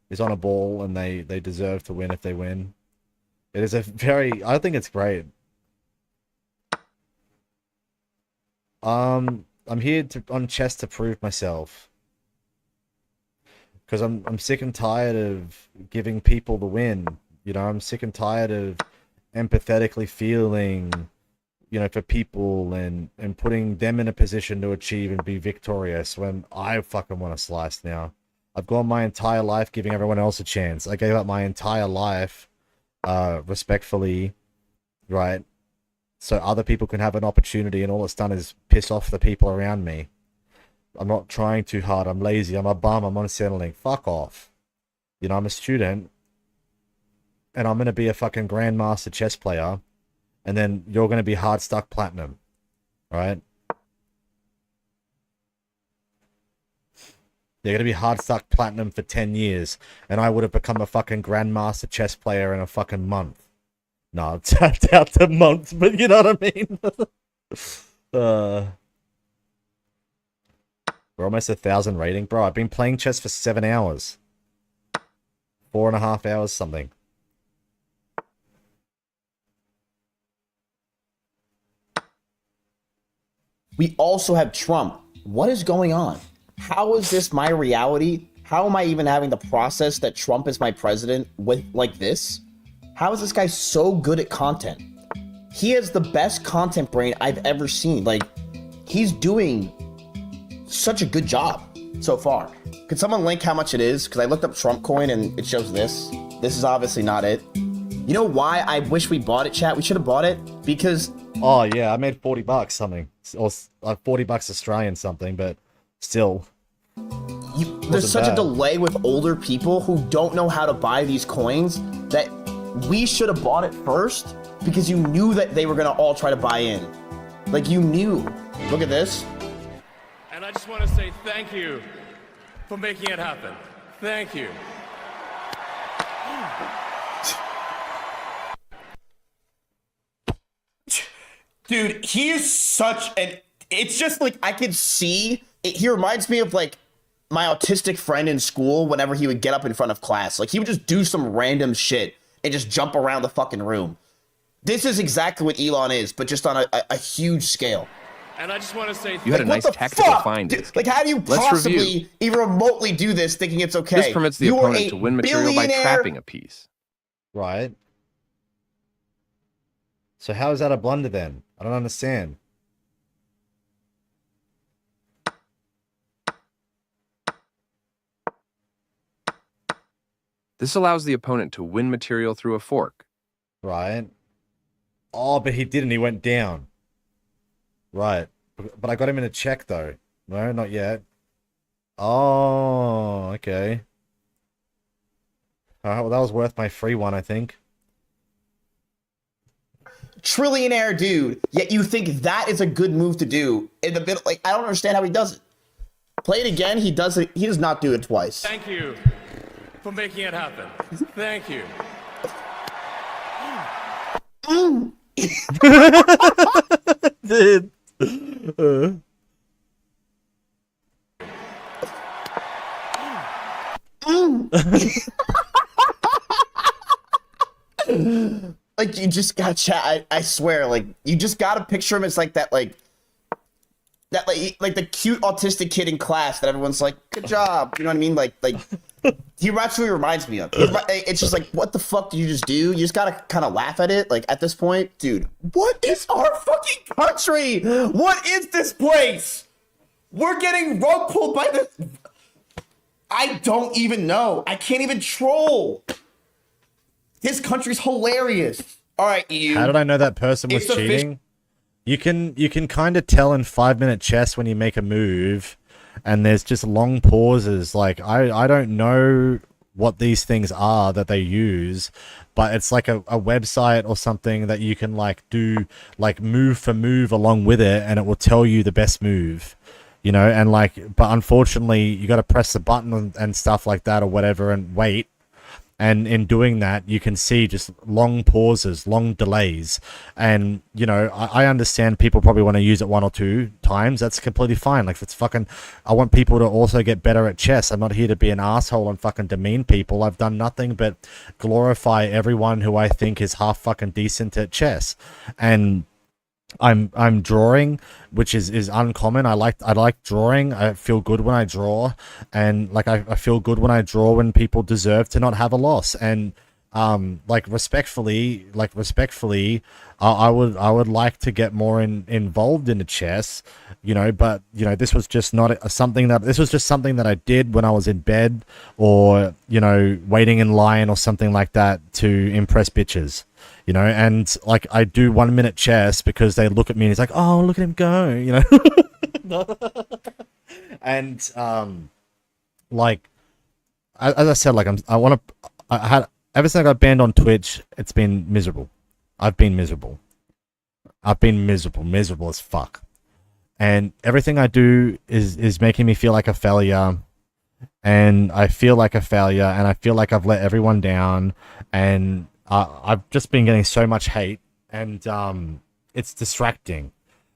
is on a ball, and they deserve to win if they win. It is I think it's great. I'm here on chess to prove myself. Because I'm sick and tired of giving people the win. I'm sick and tired of empathetically feeling, for people and putting them in a position to achieve and be victorious when I fucking want to slice now. I've gone my entire life giving everyone else a chance. I gave up my entire life, respectfully, right? So other people can have an opportunity, and all it's done is piss off the people around me. I'm not trying too hard. I'm lazy. I'm a bum. I'm unsettling. Fuck off. I'm a student, and I'm going to be a fucking grandmaster chess player, and then you're going to be hard stuck platinum, right? You're going to be hard stuck platinum for 10 years, and I would have become a fucking grandmaster chess player in a fucking month. No, I doubt the month, but you know what I mean? We're almost 1,000 rating. Bro, I've been playing chess for 7 hours. 4.5 hours something. We also have Trump. What is going on? How is this my reality? How am I even having to process that Trump is my president with like this? How is this guy so good at content? He has the best content brain I've ever seen. Like, he's doing such a good job so far. Could someone link how much it is? Because I looked up Trump coin and it shows this. This is obviously not it. You know why I wish we bought it, chat? We should have bought it because... Oh, yeah, I made 40 bucks something. Or 40 bucks Australian something, but still. There's such a delay with older people who don't know how to buy these coins that we should have bought it first because you knew that they were going to all try to buy in. Like, you knew. Look at this. And I just want to say thank you for making it happen. Thank you. Dude, he is such an... It's just like, I could see... He reminds me of, like, my autistic friend in school whenever he would get up in front of class. Like, he would just do some random shit and just jump around the fucking room. This is exactly what Elon is, but just on a huge scale. And I just want to say... You had a nice tactical find. Dude, like, how do you possibly even remotely do this thinking it's okay? This permits the opponent to win material by trapping a piece. Right. So how is that a blunder then? I don't understand. This allows the opponent to win material through a fork. Right. Oh, but he didn't. He went down. Right. But I got him in a check, though. No, not yet. Oh, okay. Alright, well, that was worth my free one, I think. Trillionaire dude, yet you think that is a good move to do in the middle. Like, I don't understand how he does it. Play it again, he does it. He does not do it twice. Thank you for making it happen. Thank you. Dude. Like, you just got chat. I swear, like, you just gotta picture him as like that, like the cute autistic kid in class that everyone's like, good job. You know what I mean? Like he actually reminds me of. It's just like, what the fuck did you just do? You just gotta kind of laugh at it. Like, at this point, dude, what is our fucking country? What is this place? We're getting rug pulled by this. I don't even know. I can't even troll. His country's hilarious. All right, EU. How did I know that person was cheating? You can kind of tell in 5-minute chess when you make a move, and there's just long pauses. Like, I don't know what these things are that they use, but it's like a website or something that you can like do like move for move along with it, and it will tell you the best move. You know, and like, but unfortunately, you got to press the button and stuff like that or whatever and wait. And in doing that, you can see just long pauses, long delays. And, you know, I understand people probably want to use it 1 or 2 times. That's completely fine. Like, if it's fucking, I want people to also get better at chess. I'm not here to be an asshole and fucking demean people. I've done nothing but glorify everyone who I think is half fucking decent at chess. And I'm drawing, which is uncommon. I like drawing. I feel good when I draw, and like I feel good when I draw when people deserve to not have a loss. And like respectfully, I would like to get more involved in the chess, you know. But you know, this was just something that I did when I was in bed, or you know, waiting in line or something like that to impress bitches. You know, and like I do 1-minute chess because they look at me and it's like, oh, look at him go, you know. And like as I said, like I had ever since I got banned on Twitch, it's been miserable. I've been miserable as fuck. And everything I do is making me feel like a failure. And I feel like a failure, and I feel like I've let everyone down, and I've just been getting so much hate, and it's distracting.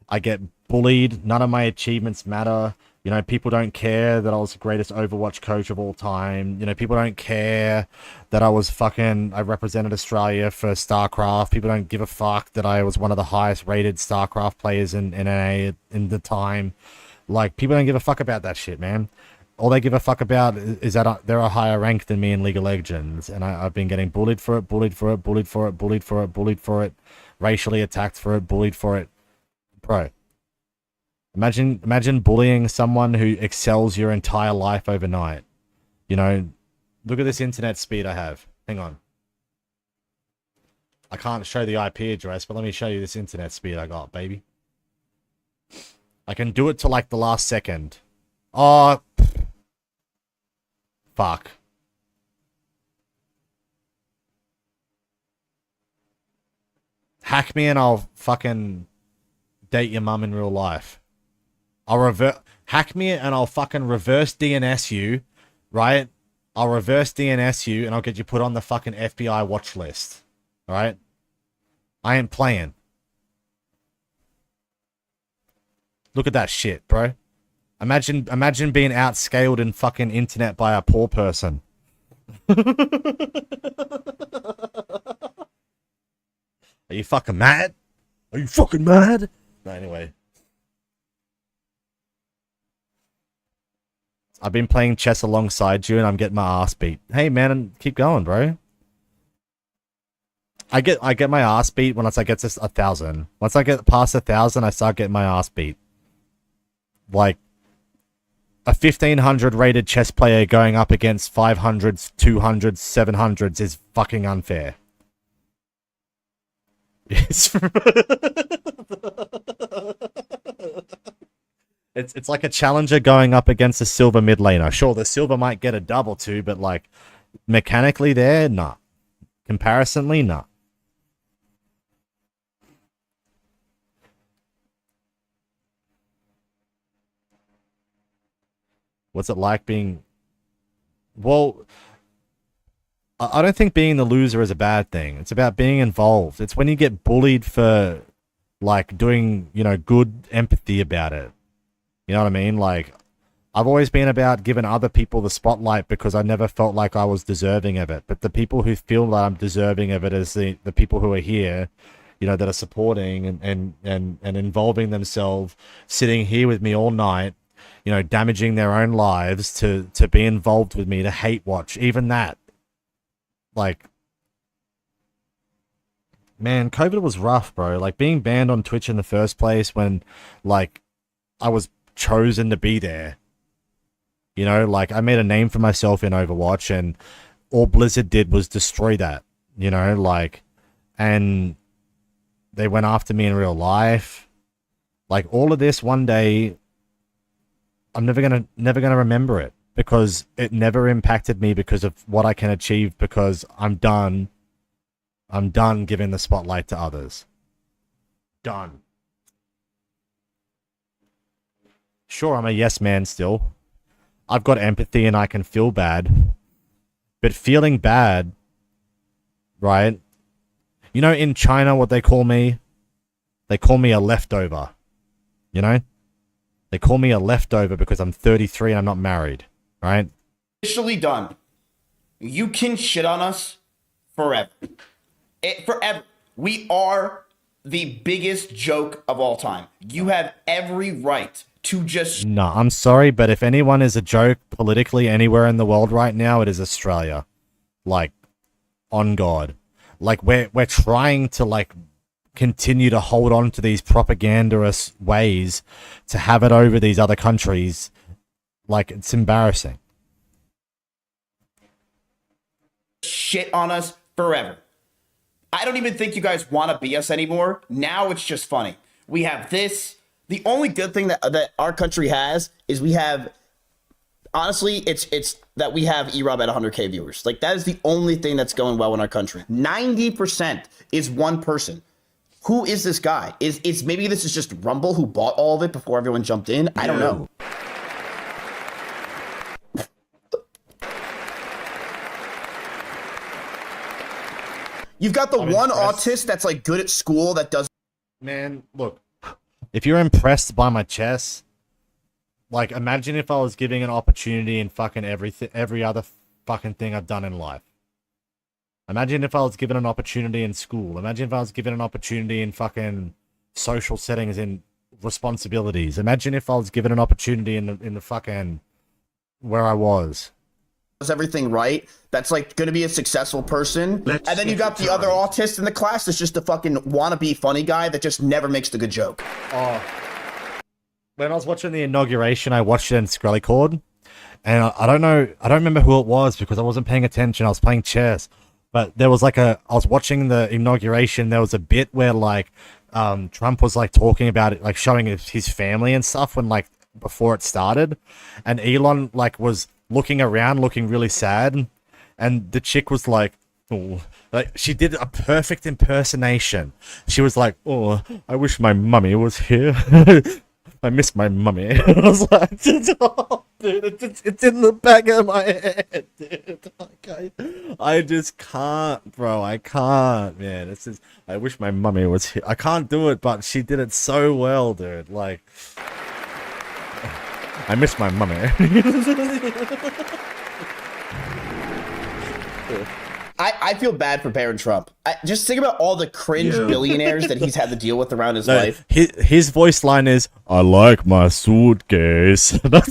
I get bullied. None of my achievements matter. You know, people don't care that I was the greatest Overwatch coach of all time. You know, people don't care that I represented Australia for StarCraft. People don't give a fuck that I was one of the highest rated StarCraft players in NA in the time. Like, people don't give a fuck about that shit, man. All they give a fuck about is that they're a higher rank than me in League of Legends, and I've been getting bullied for it, racially attacked for it, bullied for it. Bro, imagine bullying someone who excels your entire life overnight. You know, look at this internet speed I have. Hang on. I can't show the IP address, but let me show you this internet speed I got, baby. I can do it to like the last second. Oh, fuck. Hack me and I'll fucking date your mum in real life. Hack me and I'll fucking reverse DNS you, right? I'll reverse DNS you and I'll get you put on the fucking FBI watch list. Alright? I ain't playing. Look at that shit, bro. Imagine being outscaled in fucking internet by a poor person. Are you fucking mad? Are you fucking mad? No, anyway. I've been playing chess alongside you and I'm getting my ass beat. Hey man, keep going, bro. I get my ass beat once I get to 1,000. Once I get past 1,000, I start getting my ass beat. Like, a 1,500 rated chess player going up against 500s, 200s, 700s is fucking unfair. Yes. It's like a challenger going up against a silver mid laner. Sure, the silver might get a dub or two, but like mechanically there, nah. Comparisonly, nah. What's it like being... Well, I don't think being the loser is a bad thing. It's about being involved. It's when you get bullied for, like, doing, you know, good empathy about it. You know what I mean? Like, I've always been about giving other people the spotlight because I never felt like I was deserving of it. But the people who feel that I'm deserving of it is the people who are here, you know, that are supporting and involving themselves, sitting here with me all night, you know, damaging their own lives to be involved with me, to hate watch. Even that. Like, man, COVID was rough, bro. Like, being banned on Twitch in the first place when, like, I was chosen to be there. You know, like, I made a name for myself in Overwatch, and all Blizzard did was destroy that. You know, like, and they went after me in real life. Like, all of this one day, I'm never gonna remember it because it never impacted me because of what I can achieve, because I'm done giving the spotlight to others. Done. Sure, I'm a yes man still. I've got empathy and I can feel bad. But feeling bad, right? You know, in China, what they call me? They call me a leftover. You know? They call me a leftover because I'm 33 and I'm not married, right? Officially done. You can shit on us forever. Forever. We are the biggest joke of all time. You have every right to just... No, I'm sorry, but if anyone is a joke politically anywhere in the world right now, it is Australia. Like, on God. Like, we're trying to, like, continue to hold on to these propagandist ways to have it over these other countries. Like, it's embarrassing. Shit on us forever. I don't even think you guys want to be us anymore. Now it's just funny. We have this. The only good thing that our country has is we have, honestly, it's that we have EROB at 100K viewers. Like, that is the only thing that's going well in our country. 90% is one person. Who is this guy? Is maybe this is just Rumble who bought all of it before everyone jumped in? I don't know. You've got the one autist that's like good at school that does. Man, look, if you're impressed by my chess, like, imagine if I was giving an opportunity in fucking every other fucking thing I've done in life. Imagine if I was given an opportunity in school. Imagine if I was given an opportunity in fucking social settings and responsibilities. Imagine if I was given an opportunity in the fucking where I was. Does everything right, that's like going to be a successful person. And then you got the other autist in the class that's just a fucking wannabe funny guy that just never makes the good joke. Oh. When I was watching the inauguration, I watched it in Skrellycord, and I don't remember who it was because I wasn't paying attention. I was playing chess. But there was like I was watching the inauguration, there was a bit where like Trump was like talking about it, like showing his family and stuff when like before it started, and Elon like was looking around looking really sad, and the chick was like, oh, like she did a perfect impersonation. She was like, oh, I wish my mummy was here. I miss my mummy. I was like, oh, dude, it's in the back of my head, dude. Like, I just can't, bro. I can't, man. It's just, I wish my mummy was here. I can't do it, but she did it so well, dude. Like, I miss my mummy. I feel bad for Barron Trump. Just think about all the cringe billionaires that he's had to deal with around his life. His voice line is, I like my suitcase. Yeah,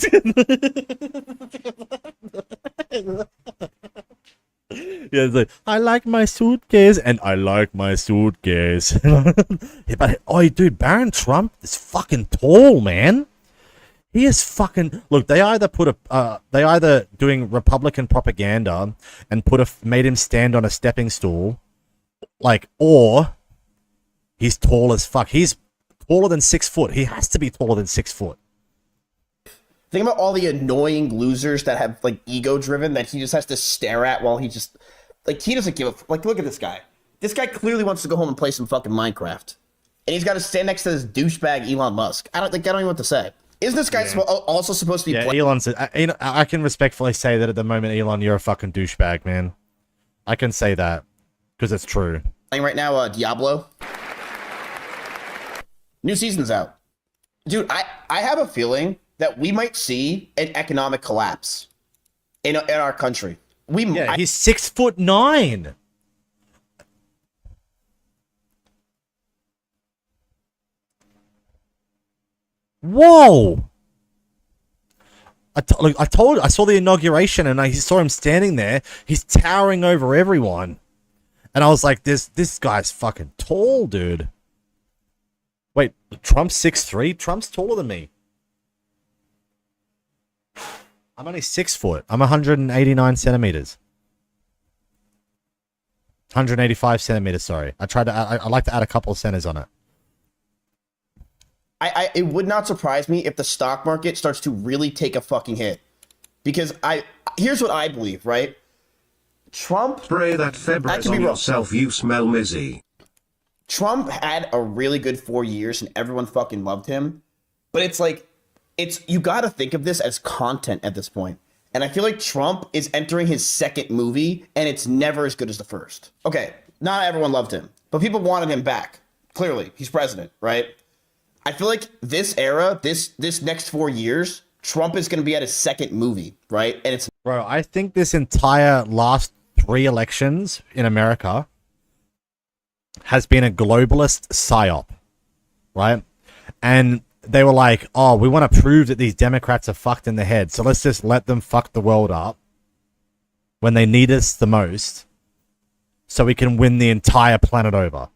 it's like, I like my suitcase, and I like my suitcase. Yeah, but, oh, dude, Barron Trump is fucking tall, man. He is fucking... Look, they either doing Republican propaganda and made him stand on a stepping stool, like, or he's tall as fuck. He's taller than 6 foot. He has to be taller than 6 foot. Think about all the annoying losers that have like ego driven that he just has to stare at while he just like he doesn't give a like. Look at this guy. This guy clearly wants to go home and play some fucking Minecraft, and he's got to stand next to this douchebag Elon Musk. I don't even know what to say. Isn't this guy also supposed to be? Yeah, Elon's. I can respectfully say that at the moment, Elon, you're a fucking douchebag, man. I can say that because it's true. Playing right now, Diablo. New season's out, dude. I have a feeling that we might see an economic collapse in our country. He's 6'9". Whoa! I saw the inauguration and I saw him standing there. He's towering over everyone, and I was like, "This guy's fucking tall, dude." Wait, Trump's 6'3"? Trump's taller than me. I'm only 6 foot. I'm 189 centimeters. 185 centimeters, sorry. I like to add a couple of centers on it. It would not surprise me if the stock market starts to really take a fucking hit. Because here's what I believe, right? Trump... Spray that Febreze on yourself, you smell mizzy. Trump had a really good 4 years and everyone fucking loved him. But it's like, you gotta think of this as content at this point. And I feel like Trump is entering his second movie and it's never as good as the first. Okay, not everyone loved him, but people wanted him back. Clearly, he's president, right? I feel like this era, this next 4 years, Trump is going to be at his second movie, right? And it's bro. I think this entire last 3 elections in America has been a globalist psyop, right? And they were like, "Oh, we want to prove that these Democrats are fucked in the head, so let's just let them fuck the world up when they need us the most, so we can win the entire planet over."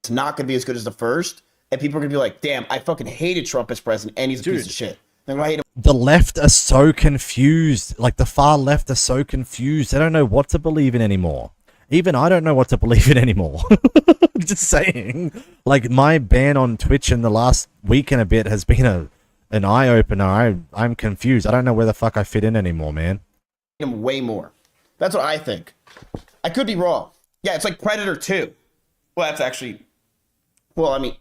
It's not going to be as good as the first, and people are going to be like, "Damn, I fucking hated Trump as president, and he's a piece of shit." They're going to hate him. The left are so confused. Like, the far left are so confused. They don't know what to believe in anymore. Even I don't know what to believe in anymore. Just saying. Like, my ban on Twitch in the last week and a bit has been an eye-opener. I'm confused. I don't know where the fuck I fit in anymore, man. Him way more. That's what I think. I could be wrong. Yeah, it's like Predator 2. Well, that's actually... Well, I mean...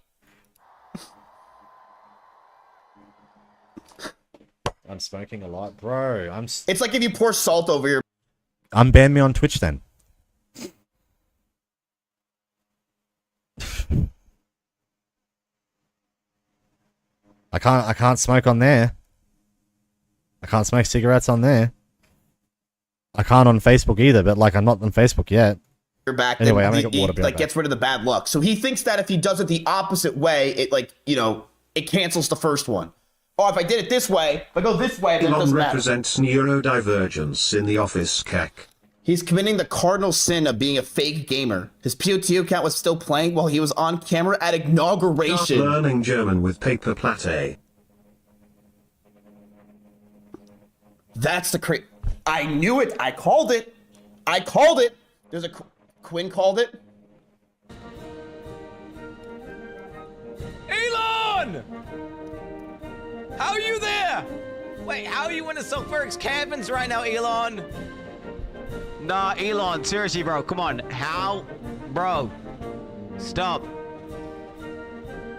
I'm smoking a lot. Bro, It's like if you pour salt over your... Unban me on Twitch then. I can't smoke on there. I can't smoke cigarettes on there. I can't on Facebook either, but like, I'm not on Facebook yet. Your back, anyway, I'm gonna get water. Like, gets rid of the bad luck. So he thinks that if he does it the opposite way, it like, you know, it cancels the first one. Oh, if I did it this way, if I go this way, then it Elon doesn't matter. represents neurodivergence in the office, cack. He's committing the cardinal sin of being a fake gamer. His POTO account was still playing while he was on camera at inauguration. Start learning German with paper plate. That's the I knew it. I called it. I called it. There's a Quinn called it. Elon! How are you there? Wait, how are you in the Silkberg's cabins right now, Elon? Nah, Elon, seriously, bro, come on. How? Bro, stop.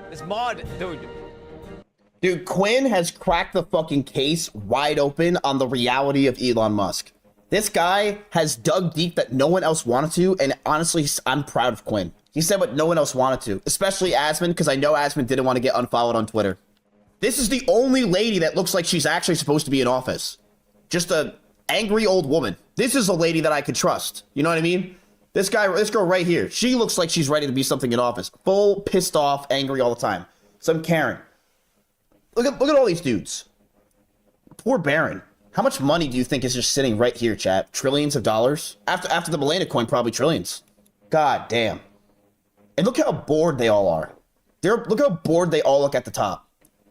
This mod, dude. Dude, Quinn has cracked the fucking case wide open on the reality of Elon Musk. This guy has dug deep that no one else wanted to, and honestly, I'm proud of Quinn. He said what no one else wanted to, especially Asmund, because I know Asmund didn't want to get unfollowed on Twitter. This is the only lady that looks like she's actually supposed to be in office. Just a angry old woman. This is a lady that I could trust. You know what I mean? This girl right here, she looks like she's ready to be something in office. Full, pissed off, angry all the time. Some Karen. Look at all these dudes. Poor Baron. How much money do you think is just sitting right here, chat? Trillions of dollars? After the Milena coin, probably trillions. God damn. And look how bored they all are. Look how bored they all look at the top.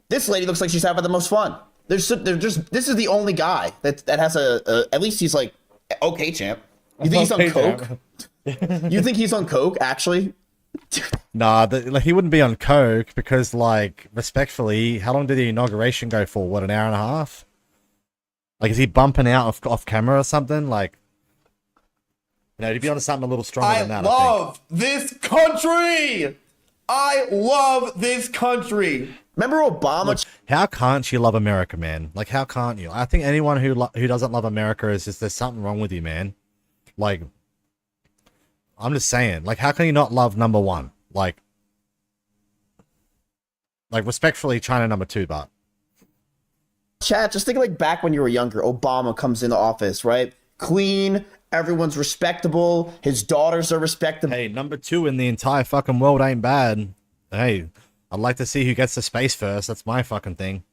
This lady looks like she's having the most fun. This is the only guy that has at least he's like, okay, champ. You think he's on coke? You think he's on coke, actually? Nah, like, he wouldn't be on coke because, like, respectfully, how long did the inauguration go for? What, an hour and a half? Like, is he bumping out off camera or something? Like, to be on something a little stronger than that. I love this country. I love this country. Remember Obama? Look, how can't you love America, man? Like, how can't you? I think anyone who doesn't love America is just, there's something wrong with you, man. Like, I'm just saying, like, how can you not love number one? Like respectfully, China number two, but. Chat, just think like back when you were younger. Obama comes into office, right? Clean, everyone's respectable, his daughters are respectable. Hey, number two in the entire fucking world ain't bad. Hey, I'd like to see who gets to space first. That's my fucking thing.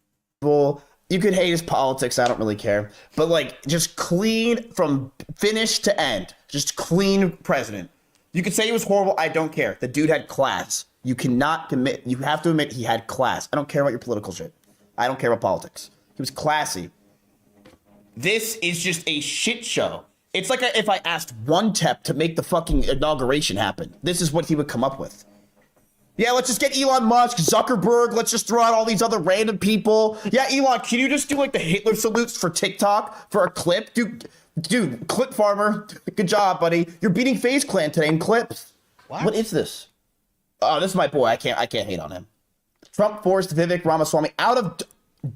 Well, you could hate his politics, I don't really care. But like, just clean from finish to end. Just clean president. You could say he was horrible, I don't care. The dude had class. You cannot commit, you have to admit he had class. I don't care about your political shit. I don't care about politics. He was classy. This is just a shit show. It's like if I asked One Tep to make the fucking inauguration happen. This is what he would come up with. Yeah, let's just get Elon Musk, Zuckerberg, let's just throw out all these other random people. Yeah, Elon, can you just do like the Hitler salutes for TikTok for a clip? Dude, clip farmer, good job, buddy. You're beating FaZe Clan today in clips. What is this? Oh, this is my boy. I can't hate on him. Trump forced Vivek Ramaswamy out of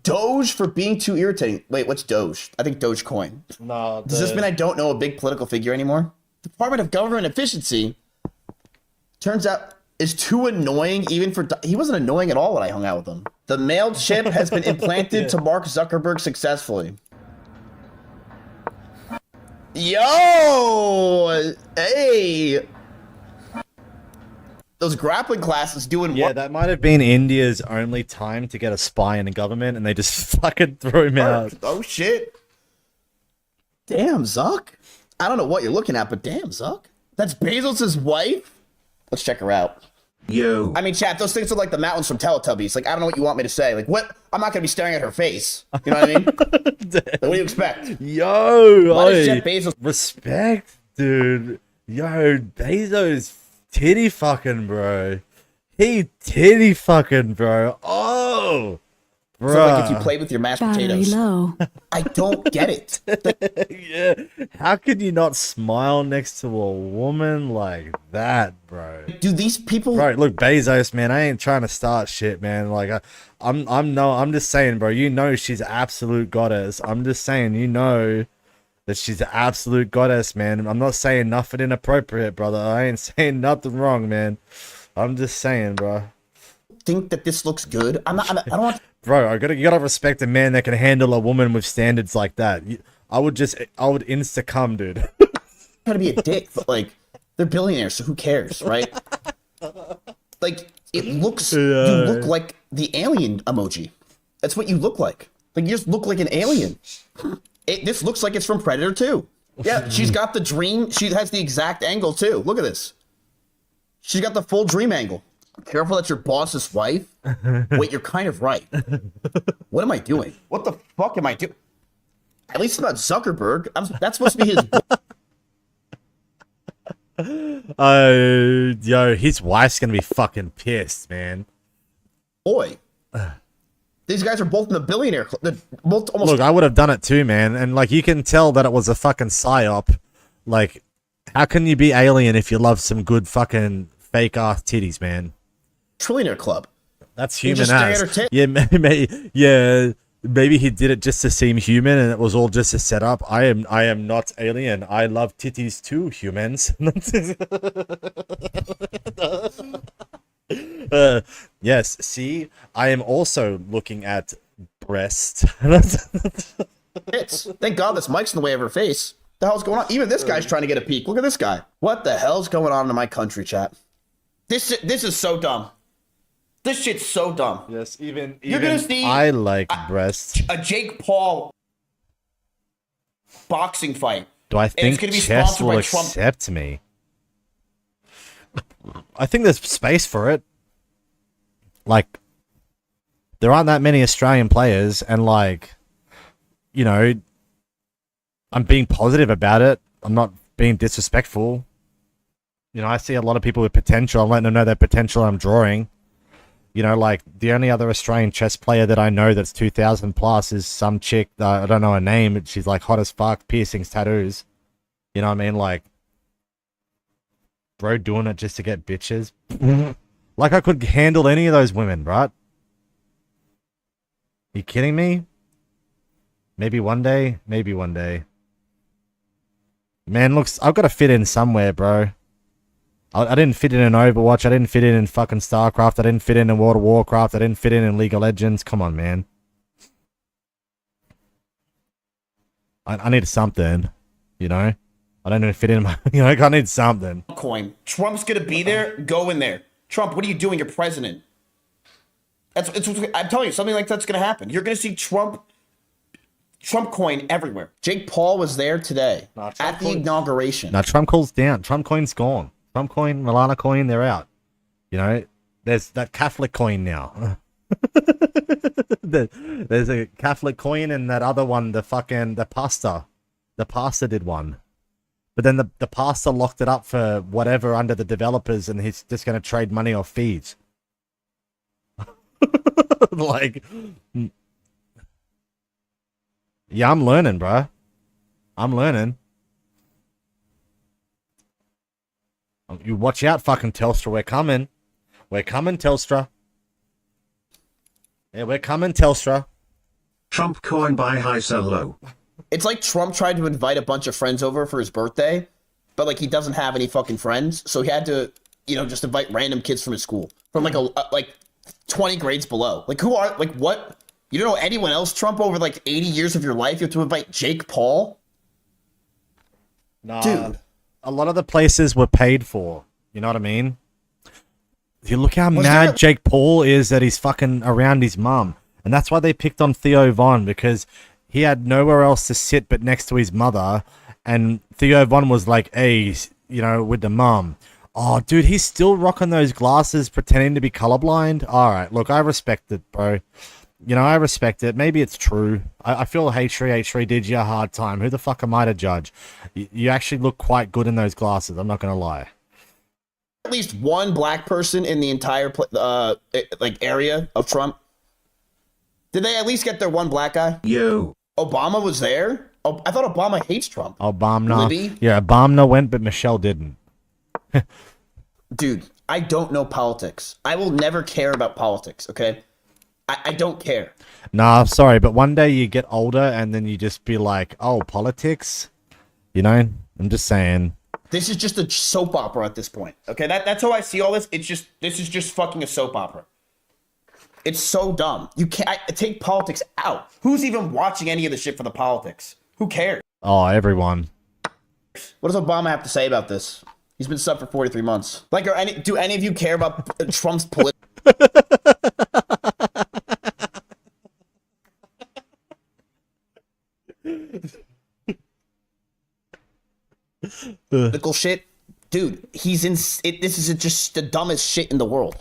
Doge for being too irritating. Wait, what's Doge? I think Dogecoin. No. Does this mean I don't know a big political figure anymore? Department of Government Efficiency turns out is too annoying even for... He wasn't annoying at all when I hung out with him. The mailed chip has been implanted to Mark Zuckerberg successfully. Yo! Hey! Those grappling classes doing Yeah, that might have been India's only time to get a spy in the government, and they just fucking threw him out. Oh, shit. Damn, Zuck. I don't know what you're looking at, but damn, Zuck. That's Bezos' wife? Let's check her out. Yo. I mean, chat, those things are like the mountains from Teletubbies. Like, I don't know what you want me to say. Like, what? I'm not going to be staring at her face. You know what I mean? Like, what do you expect? Yo, Why does Jeff Bezos... Respect, dude. Yo, Bezos titty fucking, bro. He titty fucking, bro. Oh, bro. So, like, if you play with your mashed potatoes. I don't get it. Yeah. How could you not smile next to a woman like that, bro? Do these people... Bro, look, Bezos, man, I ain't trying to start shit, man. Like, I'm just saying, bro, you know she's an absolute goddess. I'm just saying, you know that she's an absolute goddess, man. I'm not saying nothing inappropriate, brother. I ain't saying nothing wrong, man. I'm just saying, bro. Think that this looks good? I don't want... Bro, you gotta respect a man that can handle a woman with standards like that. I would insta come, dude. Try to be a dick, but like, they're billionaires, so who cares, right? Like, it looks... You look like the alien emoji. That's what you look like. Like, you just look like an alien. This looks like it's from Predator 2. Yeah, she's got the dream. She has the exact angle, too. Look at this. She's got the full dream angle. Careful, that's your boss's wife. Wait, you're kind of right. What am I doing? What the fuck am I doing? At least it's not Zuckerberg. That's supposed to be his... Yo, his wife's gonna be fucking pissed, man. Boy. These guys are both in the billionaire club. Almost... Look, I would have done it too, man. And, like, you can tell that it was a fucking psyop. Like, how can you be alien if you love some good fucking fake-ass titties, man? Trillionaire club. That's human ass. Yeah, maybe he did it just to seem human, and it was all just a setup. I am not alien. I love titties too, humans. Yes. See, I am also looking at breast. Thank God this mic's in the way of her face. The hell's going on? Even this guy's trying to get a peek. Look at this guy. What the hell's going on in my country, chat? This is so dumb. This shit's so dumb. Yes, even you're gonna see. I like breasts. A Jake Paul boxing fight. Do I think chess will accept me? I think there's space for it. Like, there aren't that many Australian players, and like, you know, I'm being positive about it. I'm not being disrespectful. You know, I see a lot of people with potential. I'm letting them know their potential. I'm drawing. You know, like the only other Australian chess player that I know that's 2,000 plus is some chick. I don't know her name. She's like hot as fuck, piercings, tattoos. You know what I mean? Like, bro, doing it just to get bitches. Like I could handle any of those women, right? You kidding me? Maybe one day. Maybe one day. Man, looks, I've got to fit in somewhere, bro. I didn't fit in Overwatch. I didn't fit in fucking StarCraft. I didn't fit in World of Warcraft. I didn't fit in League of Legends. Come on, man. I need something, you know? I don't even fit in my, you know, I need something. Coin. Trump's gonna be there. Go in there. Trump, what are you doing? You're president. I'm telling you, something like that's gonna happen. You're gonna see Trump coin everywhere. Jake Paul was there today at the inauguration. No, Trump calls down. Trump coin's gone. Trump coin, Milana coin, they're out. You know, there's that Catholic coin now. There's a Catholic coin and that other one, the pastor. The pastor did one. But then the pastor locked it up for whatever under the developers and he's just going to trade money off fees. Like, yeah, I'm learning, bro. I'm learning. You watch out, fucking Telstra. We're coming. We're coming, Telstra. Yeah, we're coming, Telstra. Trump coin buy high, sell low. It's like Trump tried to invite a bunch of friends over for his birthday, but like he doesn't have any fucking friends, so he had to, you know, just invite random kids from his school, from like 20 grades below. Like who are, like what? You don't know anyone else, Trump, over like 80 years of your life? You have to invite Jake Paul? Nah, dude. A lot of the places were paid for. You know what I mean? You look how mad Jake Paul is that he's fucking around his mum. And that's why they picked on Theo Von, because he had nowhere else to sit but next to his mother. And Theo Von was like, hey, you know, with the mum. Oh, dude, he's still rocking those glasses pretending to be colorblind. All right, look, I respect it, bro. You know, I respect it. Maybe it's true. I feel H3 did you a hard time. Who the fuck am I to judge? You actually look quite good in those glasses. I'm not going to lie. At least one black person in the entire like area of Trump. Did they at least get their one black guy? Yo. Obama was there? Oh, I thought Obama hates Trump. Obama. Libby? Yeah, Obama went, but Michelle didn't. Dude, I don't know politics. I will never care about politics, okay? I don't care. Nah, sorry, but one day you get older and then you just be like, oh, politics? You know? I'm just saying. This is just a soap opera at this point, okay? That's how I see all this. This is just fucking a soap opera. It's so dumb. You can't take politics out. Who's even watching any of the shit for the politics? Who cares? Oh, everyone. What does Obama have to say about this? He's been sub for 43 months. Like, do any of you care about Trump's political? Political shit, dude. He's in. This is just the dumbest shit in the world.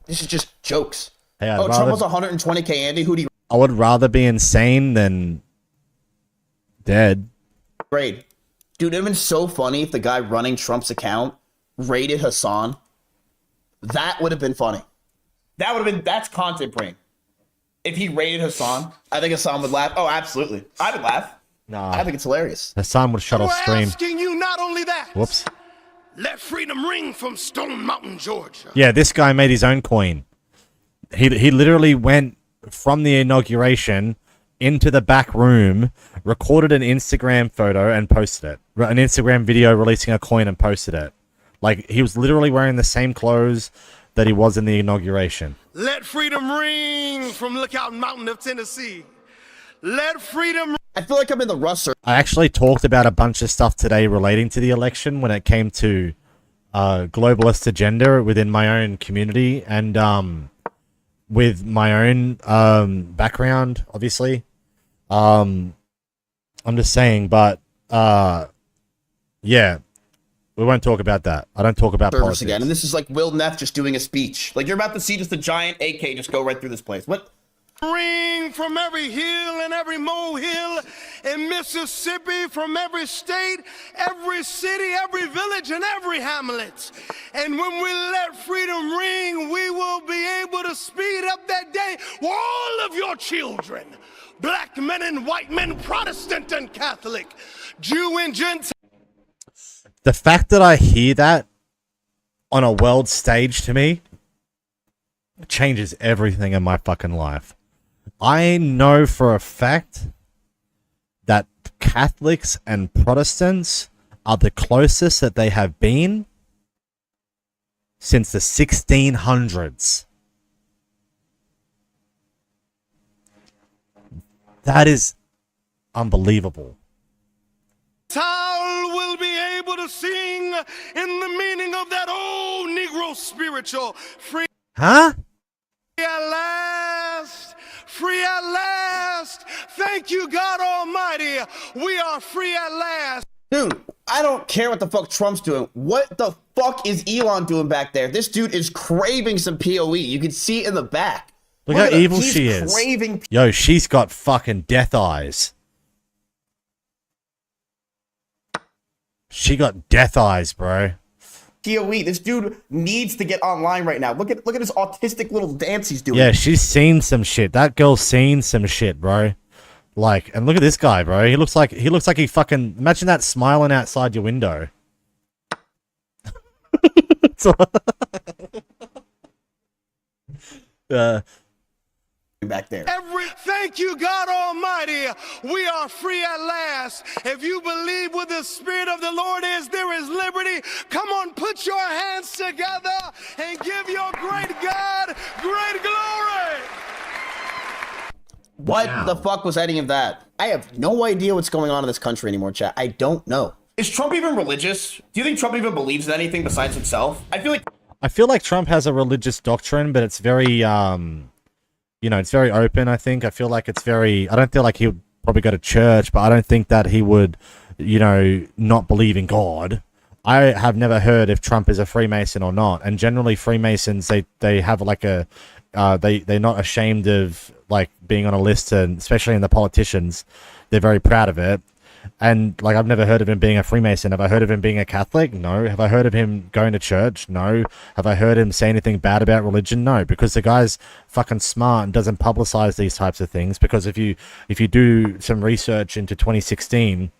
This is just jokes. Hey, Trump was 120K. Andy, who do you? I would rather be insane than dead. Great, dude. It'd been so funny if the guy running Trump's account raided Hassan. That would have been funny. That would have been. That's content brain. If he raided Hassan, I think Hassan would laugh. Oh, absolutely. I would laugh. Nah. I think it's hilarious. Hassan would shut off stream. Asking you not only that. Whoops. Let freedom ring from Stone Mountain, Georgia. Yeah, this guy made his own coin. He literally went from the inauguration into the back room, recorded an Instagram photo and posted it. An Instagram video releasing a coin and posted it. Like, he was literally wearing the same clothes that he was in the inauguration. Let freedom ring from Lookout Mountain of Tennessee. Let freedom. I feel like I'm in the Russer. I actually talked about a bunch of stuff today relating to the election when it came to globalist agenda within my own community and with my own background, obviously. I'm just saying, but yeah, we won't talk about that. I don't talk about politics again. And this is like Will Neff just doing a speech. Like, you're about to see just a giant AK just go right through this place. What? Ring from every hill and every molehill in Mississippi, from every state, every city, every village, and every hamlet. And when we let freedom ring, we will be able to speed up that day with all of your children, black men and white men, Protestant and Catholic, Jew and Gentile. The fact that I hear that on a world stage to me changes everything in my fucking life. I know for a fact that Catholics and Protestants are the closest that they have been since the 1600s. That is unbelievable. Child will be able to sing in the meaning of that old Negro spiritual. Free Huh? at last, free at last. Thank you, God Almighty. We are free at last. Dude, I don't care what the fuck Trump's doing. What the fuck is Elon doing back there? This dude is craving some PoE. You can see it in the back. Look how at him. evil He's she is. Craving. Yo, she's got fucking death eyes. She got death eyes, bro. PoE. This dude needs to get online right now. Look at his autistic little dance he's doing. Yeah, she's seen some shit. That girl's seen some shit, bro. Like, and look at this guy, bro. He looks like he fucking, imagine that smiling outside your window. Back there. Thank you, God Almighty. We are free at last. If you believe where the Spirit of the Lord is, there is liberty. Come on, put your hands together and give your great God great glory. What the fuck was any of that? I have no idea what's going on in this country anymore, chat. I don't know. Is Trump even religious? Do you think Trump even believes in anything besides himself? I feel like Trump has a religious doctrine, but it's very you know, it's very open, I think. I feel like it's very... I don't feel like he would probably go to church, but I don't think that he would, you know, not believe in God. I have never heard if Trump is a Freemason or not. And generally, Freemasons, they have like a... they're not ashamed of, like, being on a list, and especially in the politicians. They're very proud of it. And, like, I've never heard of him being a Freemason. Have I heard of him being a Catholic? No. Have I heard of him going to church? No. Have I heard him say anything bad about religion? No. Because the guy's fucking smart and doesn't publicize these types of things. Because if you do some research into 2016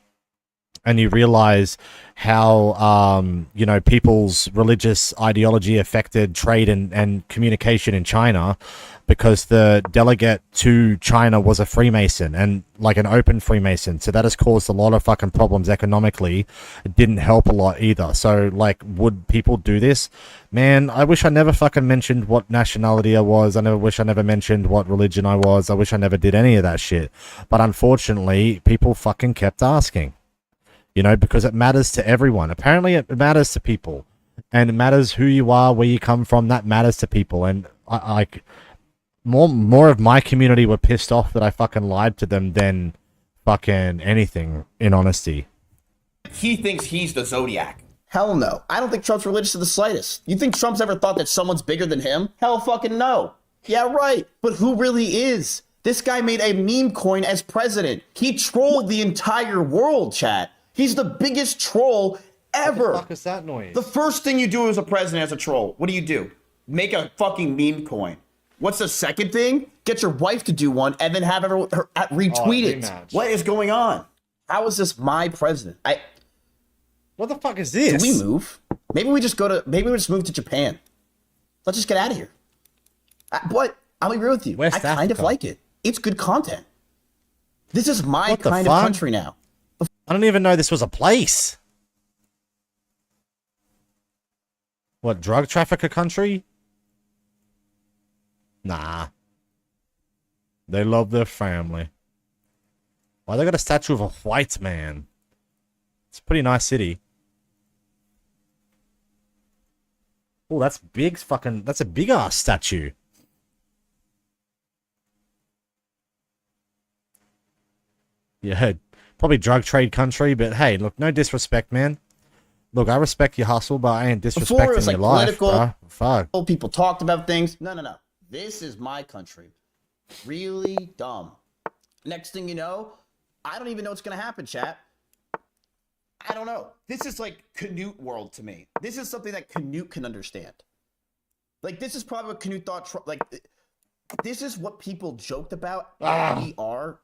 and you realize how, you know, people's religious ideology affected trade and communication in China, because the delegate to China was a Freemason, and like an open Freemason. So that has caused a lot of fucking problems economically. It didn't help a lot either. So, like, would people do this? Man, I wish I never fucking mentioned what nationality I was. I wish I never mentioned what religion I was. I wish I never did any of that shit. But unfortunately, people fucking kept asking. You know, because it matters to everyone. Apparently it matters to people. And it matters who you are, where you come from. That matters to people. And like... More of my community were pissed off that I fucking lied to them than fucking anything, in honesty. He thinks he's the Zodiac. Hell no. I don't think Trump's religious to the slightest. You think Trump's ever thought that someone's bigger than him? Hell fucking no. Yeah, right. But who really is? This guy made a meme coin as president. He trolled the entire world, chat. He's the biggest troll ever. What the fuck is that noise? The first thing you do as a president, as a troll, what do? Make a fucking meme coin. What's the second thing? Get your wife to do one and then have everyone retweet it. Rematch. What is going on? How is this my president? What the fuck is this? Do we move? Maybe we just move to Japan. Let's just get out of here. What? I'll agree with you. West I kind of Africa. like it. It's good content. This is my kind of country now. I don't even know this was a place. What, drug trafficker country? Nah. They love their family. Why they got a statue of a white man? It's a pretty nice city. Oh, that's big fucking... That's a big-ass statue. Yeah, probably drug trade country, but hey, look, no disrespect, man. Look, I respect your hustle, but I ain't Before it was disrespecting like your life, political, bro. Fuck. people talked about things. No. This is my country. Really dumb. Next thing you know, I don't even know what's going to happen, chat. I don't know. This is like Canute world to me. This is something that Canute can understand. Like, this is probably what Canute thought, like, this is what people joked about we are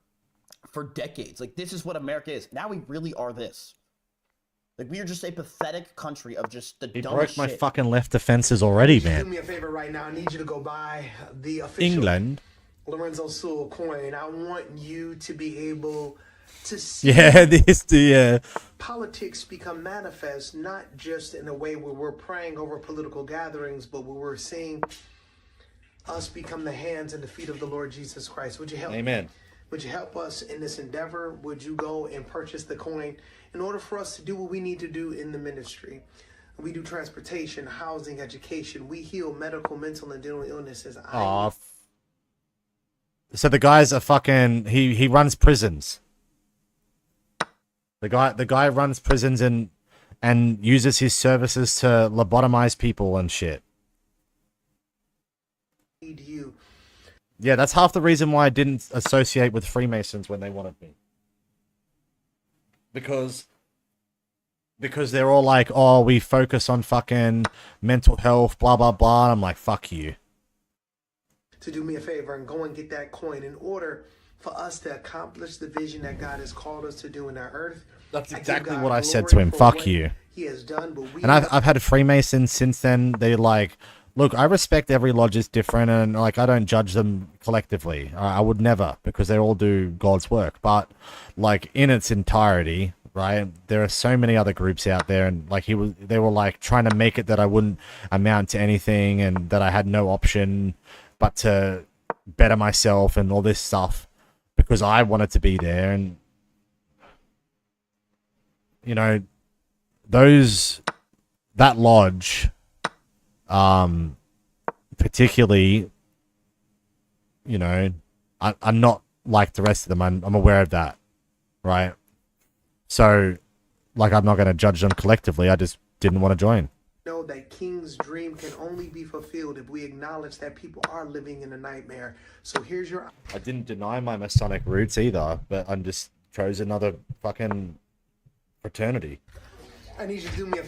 for decades. Like, this is what America is. Now we really are this. Like, we are just a pathetic country of just the He dumbest broke my shit. fucking left defenses already, Do man. me a favor right now. I need you to go buy the official England. Lorenzo Sewell coin. I want you to be able to see Yeah, the politics become manifest, not just in a way where we're praying over political gatherings, but where we're seeing us become the hands and the feet of the Lord Jesus Christ. Would you help? Amen. Would you help us in this endeavor? Would you go and purchase the coin in order for us to do what we need to do in the ministry? We do transportation, housing, education. We heal medical, mental, and dental illnesses. Aw. So the guy's a fucking he runs prisons. The guy runs prisons and uses his services to lobotomize people and shit. Need you. Yeah, that's half the reason why I didn't associate with Freemasons when they wanted me. Because they're all like, oh, we focus on fucking mental health, blah, blah, blah. And I'm like, fuck you. To do me a favor and go and get that coin in order for us to accomplish the vision that God has called us to do in our earth. That's I give exactly God what I said glory to him. for Fuck what you. He has done, but we And I've had Freemasons since then. They're like, look, I respect every lodge is different, and like I don't judge them collectively. I would never, because they all do God's work. But like in its entirety, right? There are so many other groups out there, and like they were like trying to make it that I wouldn't amount to anything, and that I had no option but to better myself and all this stuff because I wanted to be there. And you know, that lodge, particularly, you know, I'm not like the rest of them. I'm aware of that, right? So, like, I'm not going to judge them collectively. I just didn't want to join. know that King's dream can only be fulfilled if we acknowledge that people are living in a nightmare. So here's your... I didn't deny my Masonic roots either, but I just chose another fucking fraternity. I need you to do me a...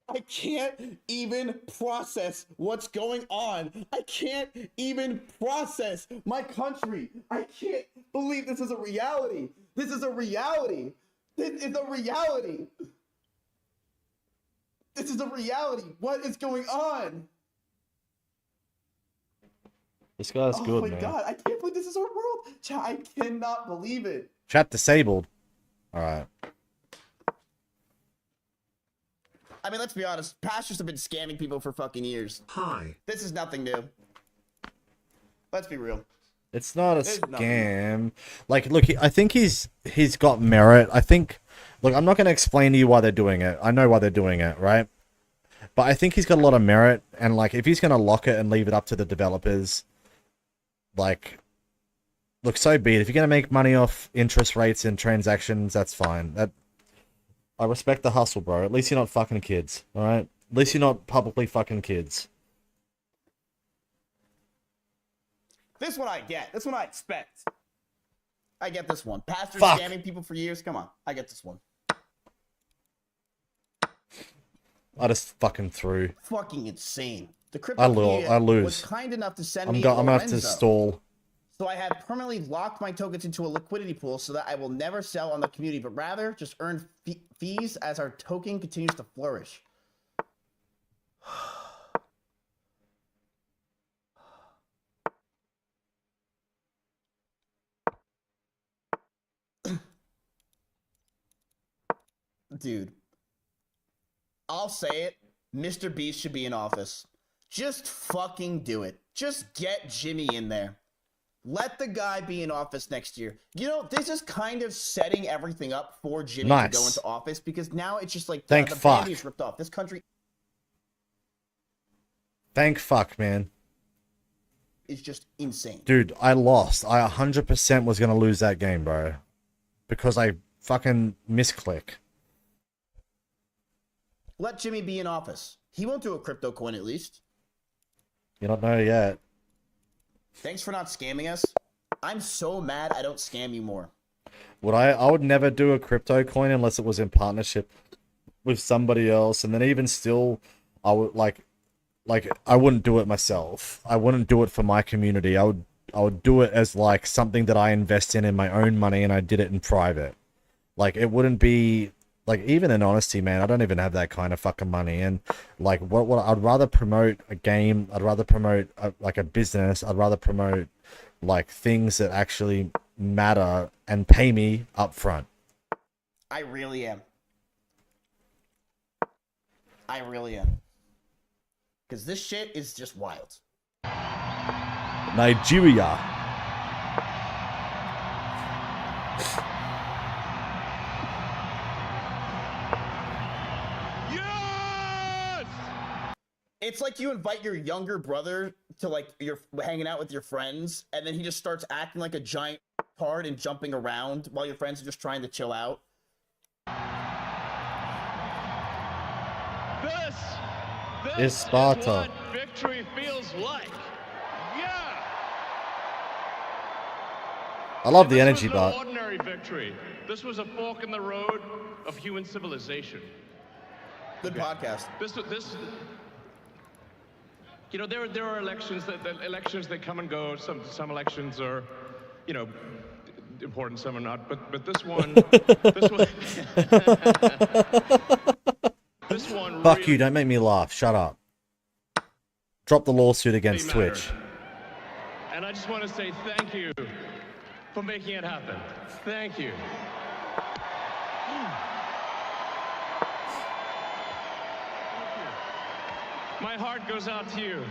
I can't even process what's going on. I can't even process my country. I can't believe this is a reality. This is a reality. This is a reality. This is a reality. What is going on? This guy's good, man. Oh my god, I can't believe this is our world. I cannot believe it. Chat disabled. Alright. I mean, let's be honest. Pastors have been scamming people for fucking years. Hi. This is nothing new. Let's be real. It's not a There's scam. Like, look, I think he's got merit. I think, look, I'm not going to explain to you why they're doing it. I know why they're doing it, right? But I think he's got a lot of merit, and like, if he's going to lock it and leave it up to the developers, like, look, so be it. If you're going to make money off interest rates and transactions, that's fine. I respect the hustle, bro. At least you're not fucking kids, all right? At least you're not publicly fucking kids. This one I get. This one I expect. I get this one. Pastors Fuck. scamming people for years. Come on. I get this one. I just fucking threw. Fucking insane. The I crypto lose. was kind enough to send I'm me gonna have to Lorenzo. stall. So I have permanently locked my tokens into a liquidity pool so that I will never sell on the community, but rather just earn fees as our token continues to flourish. Dude, I'll say it. Mr. Beast should be in office. Just fucking do it. Just get Jimmy in there. Let the guy be in office next year. You know, this is kind of setting everything up for Jimmy to go Nice. into office because now it's just like Thank the fuck. Band-Aid is ripped off. This country Thank fuck, man. is just insane. Dude, I lost. I 100% was going to lose that game, bro. Because I fucking misclick. Let Jimmy be in office. He won't do a crypto coin at least. You don't know yet. Thanks for not scamming us. I'm so mad I don't scam you more. I would never do a crypto coin unless it was in partnership with somebody else, and then even still, I would like I wouldn't do it myself. I wouldn't do it for my community. I would do it as like something that I invest in my own money, and I did it in private. Like it wouldn't be like, even in honesty, man, I don't even have that kind of fucking money. And like what I'd rather promote a game. I'd rather promote like a business. I'd rather promote like things that actually matter and pay me up front. I really am. I really am. Because this shit is just wild. Nigeria. It's like you invite your younger brother to like you're hanging out with your friends, and then he just starts acting like a giant part and jumping around while your friends are just trying to chill out. This is Sparta. What victory feels like. Yeah. I love the This energy, was no but ordinary victory. This was a fork in the road of human civilization. Good podcast. This. You know, there are elections that come and go. Some elections are, you know, important. Some are not. But this one, this one. Fuck you! Don't make me laugh. Shut up. Drop the lawsuit against Twitch. And I just want to say thank you for making it happen. Thank you. My heart goes out to you.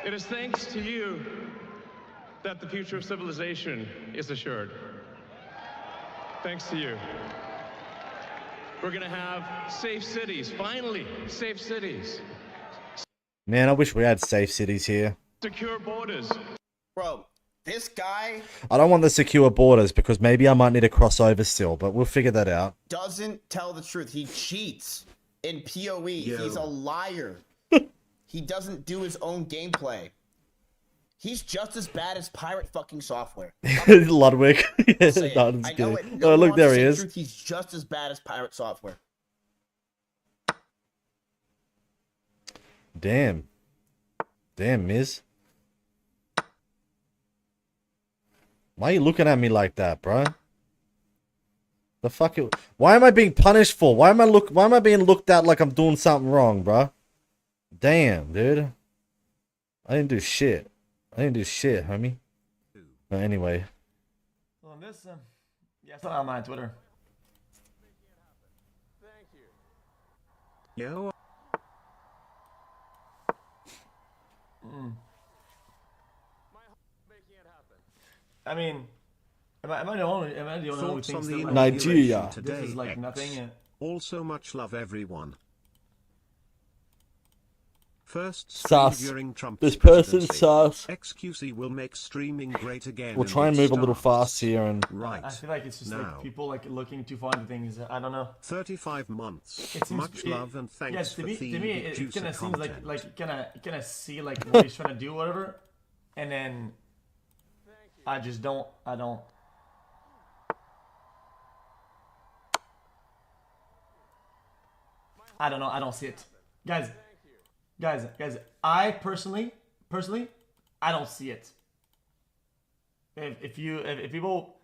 It is thanks to you that the future of civilization is assured. Thanks to you. We're gonna have safe cities, finally, safe cities. Man, I wish we had safe cities here. Secure borders. Bro, this guy I don't want the secure borders because maybe I might need to cross over still, but we'll figure that out. doesn't tell the truth. He cheats in PoE. He's a liar. He doesn't do his own gameplay. He's just as bad as pirate fucking software. Ludwig. Yeah, Say it. no, I'm just I know kidding. it. No Oh, one look, wants to there he say the is. truth. He's just as bad as pirate software. Damn. Damn, Miz. Why are you looking at me like that, bro? The fuck? Why am I being punished for? Why am I being looked at like I'm doing something wrong, bro? Damn, dude. I didn't do shit. Homie. But anyway. On this, yeah, it's not on my Twitter. Yo. I mean, am I the only one who Thoughts on thinks the that like, Nigeria this is like nothing? Also much love everyone. First Sus. during Trump's This person's presidency. sus. XQC will make streaming great again. We'll try and move a little fast here and Right. I feel like it's just now. like people like looking too far into things. I don't know. 35 months. It seems- Much love and thanks yes, for to me, feeding it juicy kind of seems content. like kind of see like what he's trying to do, whatever, and then I don't. I don't know. I don't see it, guys. I personally, I don't see it. If people.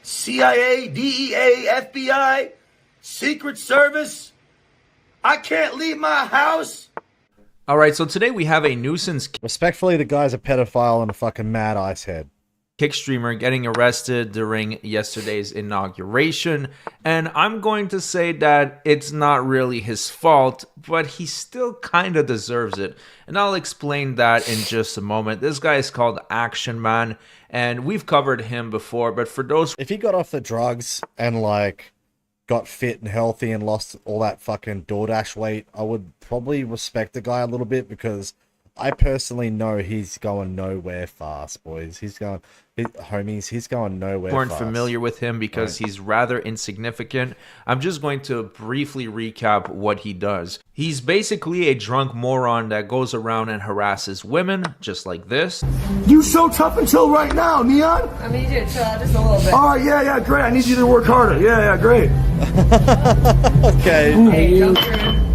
CIA, DEA, FBI, Secret Service. I can't leave my house. Alright, so today we have a nuisance. Respectfully, the guy's a pedophile and a fucking mad ice head. Kick streamer getting arrested during yesterday's inauguration, and I'm going to say that it's not really his fault, but he still kind of deserves it, and I'll explain that in just a moment. This guy is called Action Man, and we've covered him before, but for those... If he got off the drugs and, like, got fit and healthy and lost all that fucking DoorDash weight, I would probably respect the guy a little bit, because I personally know he's going nowhere fast, boys. He's going nowhere weren't fast. familiar with him because he's rather insignificant. I'm just going to briefly recap what he does. He's basically a drunk moron that goes around and harasses women, just like this. You so tough until right now, Neon. I need you to chill out just a little bit. All right, yeah, great. I need you to work harder. Yeah, great. Okay. Hey,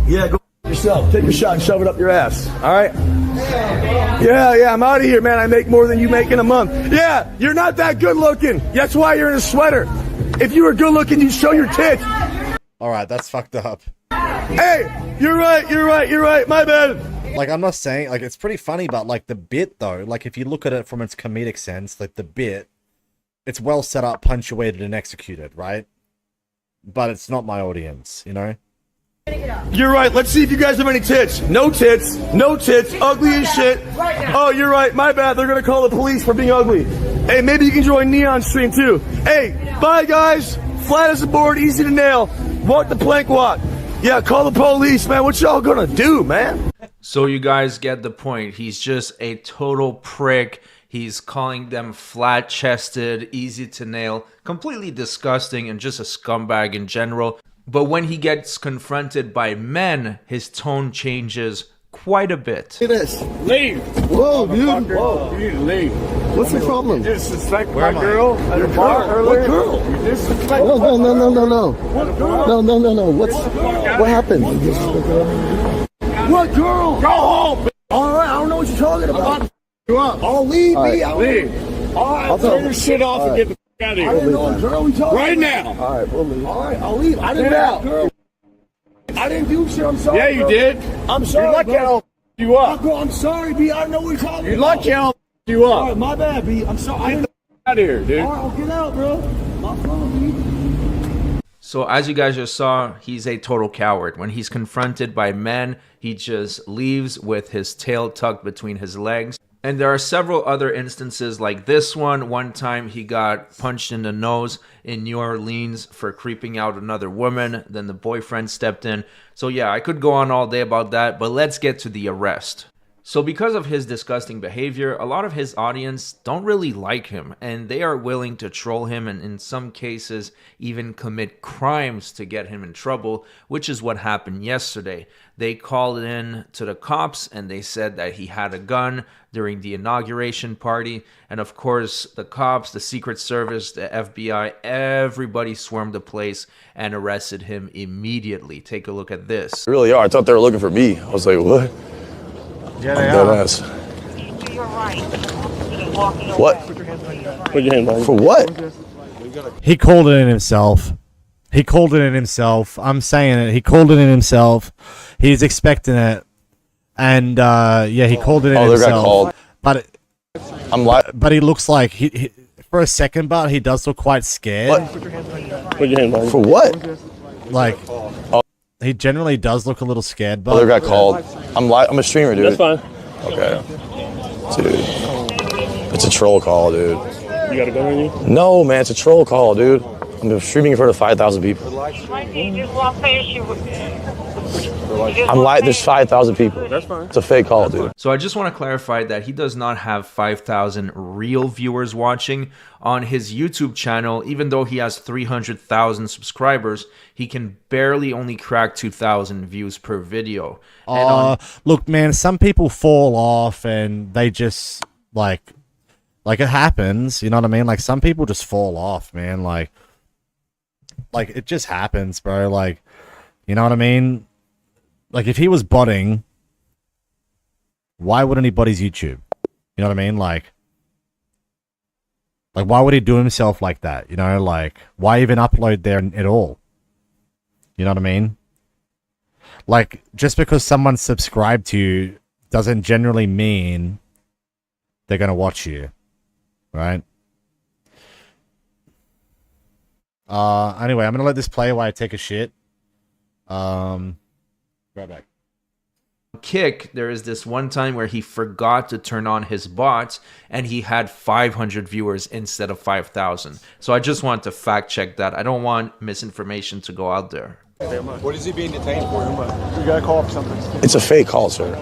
Yeah, go yourself. Take a shot and shove it up your ass. All right. Yeah, I'm out of here, man. I make more than you make in a month. Yeah, you're not that good looking. That's why you're in a sweater. If you were good looking, you'd show your tits. All right, that's fucked up. Hey, you're right. My bad. Like, I'm not saying, like, it's pretty funny, but, like, the bit, though, like, if you look at it from its comedic sense, like, the bit, it's well set up, punctuated, and executed, right? But it's not my audience, you know? You're right. Let's see if you guys have any tits. No tits. Ugly as shit. Oh, you're right. My bad. They're gonna call the police for being ugly. Hey, maybe you can join Neon stream too. Hey, bye guys. Flat as a board, easy to nail. Walk the plank walk. Yeah, call the police, man. What y'all gonna do, man? So you guys get the point. He's just a total prick. He's calling them flat-chested, easy to nail, completely disgusting, and just a scumbag in general. But when he gets confronted by men, his tone changes quite a bit. Look at this. Leave. Whoa, dude. Whoa. You need to leave. What's the problem? You disrespect my girl at the bar earlier. What girl? You disrespect No. What girl? No. What happened? What girl? Go home. All right, I don't know what you're talking about. You up? I'll leave. Leave. All right, turn your shit off and get the out of here. I didn't know what girl we talking right now. All right, we'll leave. All right, I'll leave. I didn't know. I didn't do shit. I'm sorry. Yeah, you did. I'm sorry. You're lucky I'll you up. Bro, I'm sorry, B. I don't know what you're talking about. You're lucky I'll you up. All right, my bad, B. I'm sorry. Get out of here, dude. All right, I'll get out, bro. My phone, B. So as you guys just saw, he's a total coward. When he's confronted by men, he just leaves with his tail tucked between his legs. And there are several other instances like this one. One time he got punched in the nose in New Orleans for creeping out another woman. Then the boyfriend stepped in. So yeah, I could go on all day about that, but let's get to the arrest. So because of his disgusting behavior, a lot of his audience don't really like him, and they are willing to troll him and in some cases even commit crimes to get him in trouble, which is what happened yesterday. They called in to the cops and they said that he had a gun during the inauguration party, and of course the cops, the Secret Service, the FBI, everybody swarmed the place and arrested him immediately. Take a look at this. They really are. I thought they were looking for me. I was like, what? Yeah, they are. What? Put your hand on. For what? He called it in himself. I'm saying it. He called it in himself. He's expecting it. And, yeah, he called it in himself. But but he looks like, he for a second, but he does look quite scared. What? Put your hand on. For what? Like, he generally does look a little scared, but... Other guy called. I'm a streamer, dude. That's fine. Okay. Dude. It's a troll call, dude. You got a gun on you? No, man, it's a troll call, dude. I'm streaming in front of 5,000 people. There's 5,000 people. That's fine. It's a fake call, dude. So I just want to clarify that he does not have 5,000 real viewers watching on his YouTube channel. Even though he has 300,000 subscribers, he can barely only crack 2,000 views per video. Look, man, some people fall off and they just, like it happens, you know what I mean? Like, some people just fall off, man. Like it just happens, bro. Like, you know what I mean? Like, if he was botting, why wouldn't he bot his YouTube? You know what I mean? Like, why would he do himself like that? You know, like, why even upload there at all? You know what I mean? Like, just because someone's subscribed to you doesn't generally mean they're going to watch you, right? Anyway, I'm gonna let this play while I take a shit. Right back. Kick, there is this one time where he forgot to turn on his bots and he had 500 viewers instead of 5,000. So I just want to fact check that. I don't want misinformation to go out there. What is he being detained for? We got a call for something. It's a fake call, sir.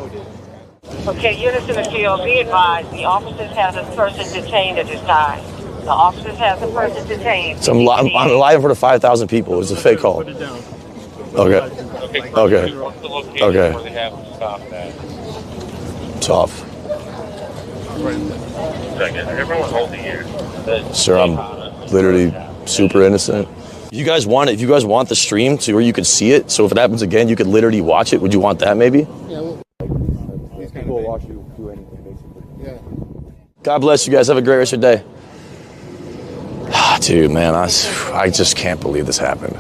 Okay, units in the field, be advised, the officers have this person detained at this time. The officers have the person detained. So I'm live in front of 5,000 people. It's a fake call. Okay. Okay. Okay. Tough. Everyone holding here. Sir, I'm literally super innocent. You guys want it? If you guys want the stream to where you could see it, so if it happens again, you could literally watch it. Would you want that maybe? Yeah. These people will watch you do anything, basically. Yeah. God bless you guys. Have a great rest of your day. Dude, man, I just can't believe this happened.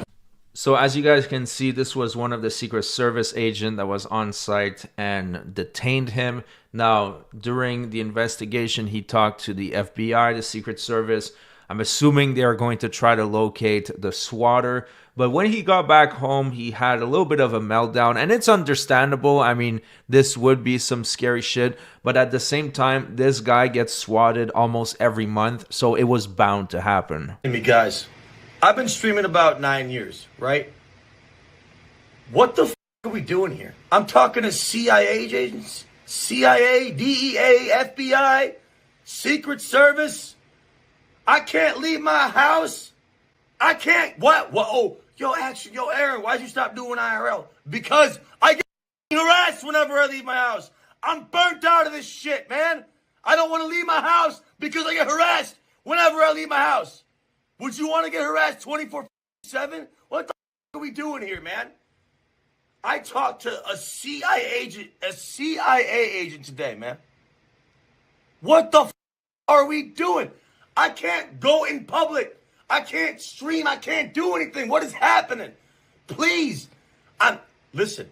So as you guys can see, this was one of the Secret Service agent that was on site and detained him. Now, during the investigation, he talked to the FBI, the Secret Service. I'm assuming they are going to try to locate the swatter. But when he got back home, he had a little bit of a meltdown. And it's understandable. I mean, this would be some scary shit. But at the same time, this guy gets swatted almost every month. So it was bound to happen. Hey, me guys, I've been streaming about 9 years, right? What the f are we doing here? I'm talking to CIA agents, CIA, DEA, FBI, Secret Service. I can't leave my house. I can't. What? Oh, yo, Aaron, why'd you stop doing IRL? Because I get harassed whenever I leave my house. I'm burnt out of this shit, man. I don't want to leave my house because I get harassed whenever I leave my house. Would you want to get harassed 24/7? What the f are we doing here, man? I talked to a CIA agent today, man. What the f are we doing? I can't go in public. I can't stream. I can't do anything. What is happening? Please. Listen.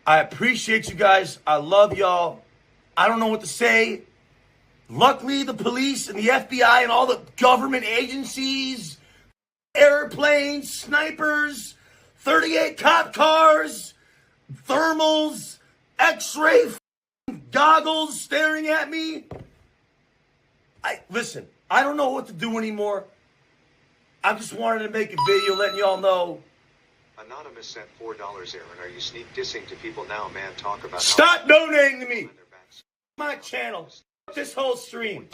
I appreciate you guys. I love y'all. I don't know what to say. Luckily, the police and the FBI and all the government agencies, airplanes, snipers, 38 cop cars, thermals, x-ray goggles staring at me. Listen, I don't know what to do anymore. I just wanted to make a video letting y'all know. Anonymous sent $4, Aaron. Are you sneak dissing to people now, man? Talk about Stop donating to me. My channel. This whole stream.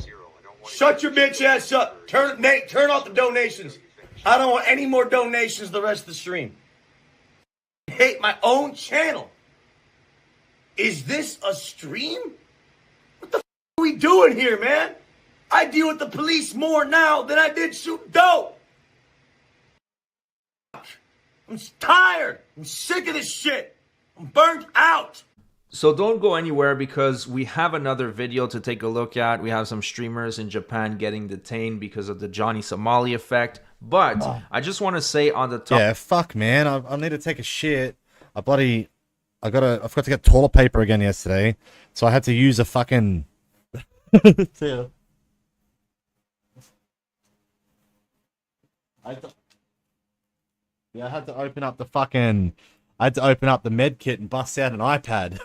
Shut your bitch ass up. Turn off the donations. I don't want any more donations the rest of the stream. I hate my own channel. Is this a stream? What the f are we doing here, man? I deal with the police more now than I did shoot dope. I'm tired. I'm sick of this shit. I'm burnt out. So don't go anywhere because we have another video to take a look at. We have some streamers in Japan getting detained because of the Johnny Somali effect. But I just want to say on the top... Yeah, fuck, man. I need to take a shit. I forgot to get toilet paper again yesterday. So I had to use a fucking... I had to open up the fucking... I had to open up the med kit and bust out an iPad.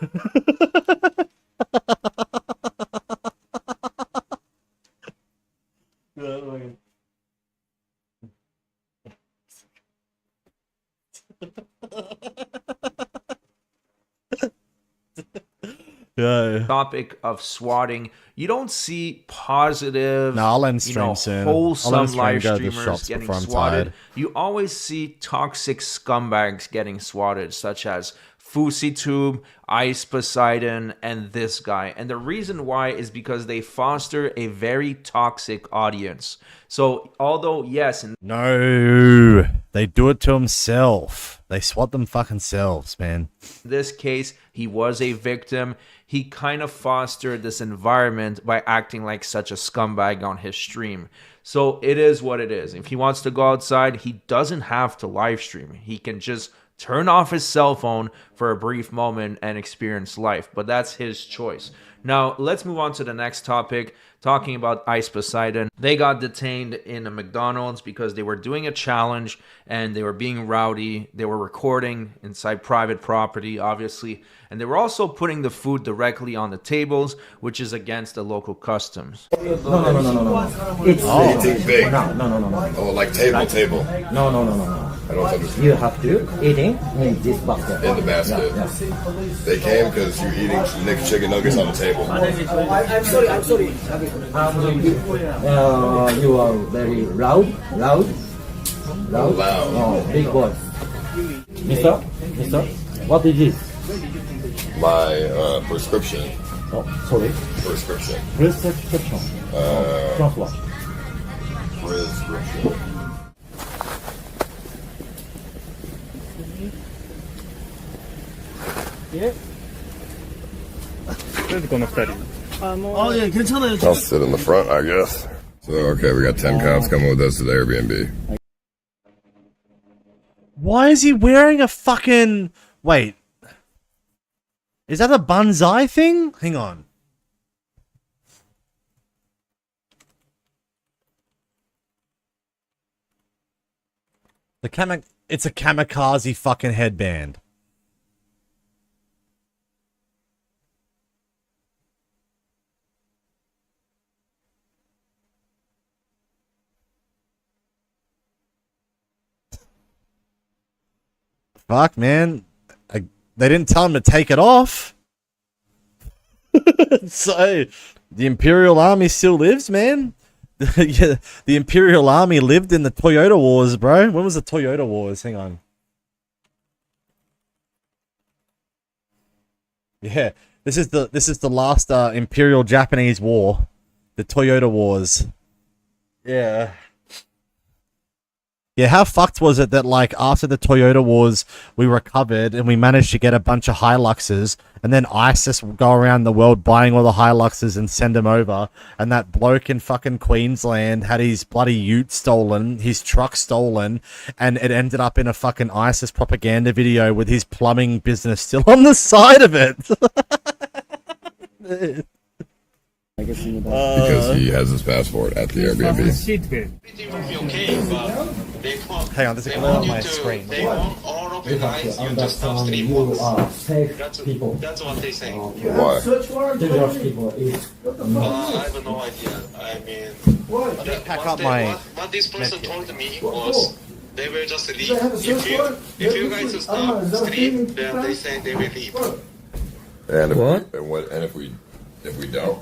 Topic of swatting, you don't see positive, no, I'll end stream soon. Wholesome live streamers getting swatted. You always see toxic scumbags getting swatted, such as FouseyTube, Ice Poseidon, and this guy. And the reason why is because they foster a very toxic audience. So, although, yes... No, they do it to themselves. They swat them fucking selves, man. In this case, he was a victim. He kind of fostered this environment by acting like such a scumbag on his stream. So it is what it is. If he wants to go outside, he doesn't have to live stream. He can just turn off his cell phone for a brief moment and experience life. But that's his choice. Now, let's move on to the next topic, talking about Ice Poseidon. They got detained in a McDonald's because they were doing a challenge and they were being rowdy. They were recording inside private property, obviously. And they were also putting the food directly on the tables, which is against the local customs. No. It's eating big. No. Oh, like table. No. I don't understand. You have to eating in this basket. In the basket. Yeah. They came because you're eating chicken nuggets on the table. I'm sorry. You are very loud. Oh, big voice. Mister, what is this? My prescription. Oh, sorry. Prescription. Prescription. Translate. Prescription. 예. 그래도 건 없다리. 예, 괜찮아요. I'll sit in the front, I guess. So, okay, we got 10 cops coming with us to the Airbnb. Why is he wearing a fucking... Wait. Is that a bonsai thing? Hang on. It's a kamikaze fucking headband. Fuck, man. They didn't tell him to take it off. So, the Imperial Army still lives, man. Yeah, the Imperial Army lived in the Toyota Wars, bro. When was the Toyota Wars? Hang on. Yeah, this is the last Imperial Japanese War, the Toyota Wars. Yeah. Yeah, how fucked was it that, like, after the Toyota Wars, we recovered and we managed to get a bunch of Hiluxes, and then ISIS will go around the world buying all the Hiluxes and send them over, and that bloke in fucking Queensland had his bloody ute stolen, his truck stolen, and it ended up in a fucking ISIS propaganda video with his plumbing business still on the side of it. Because he has his passport at the Airbnb. Hang on, there's a glare on my screen. They want all of you guys, you just have 3 months. That's what they say. Why? Dangerous people. I have no idea. I mean, what this person told me was they will just leave. If you guys stop stream, then they say they will leave. And if we don't?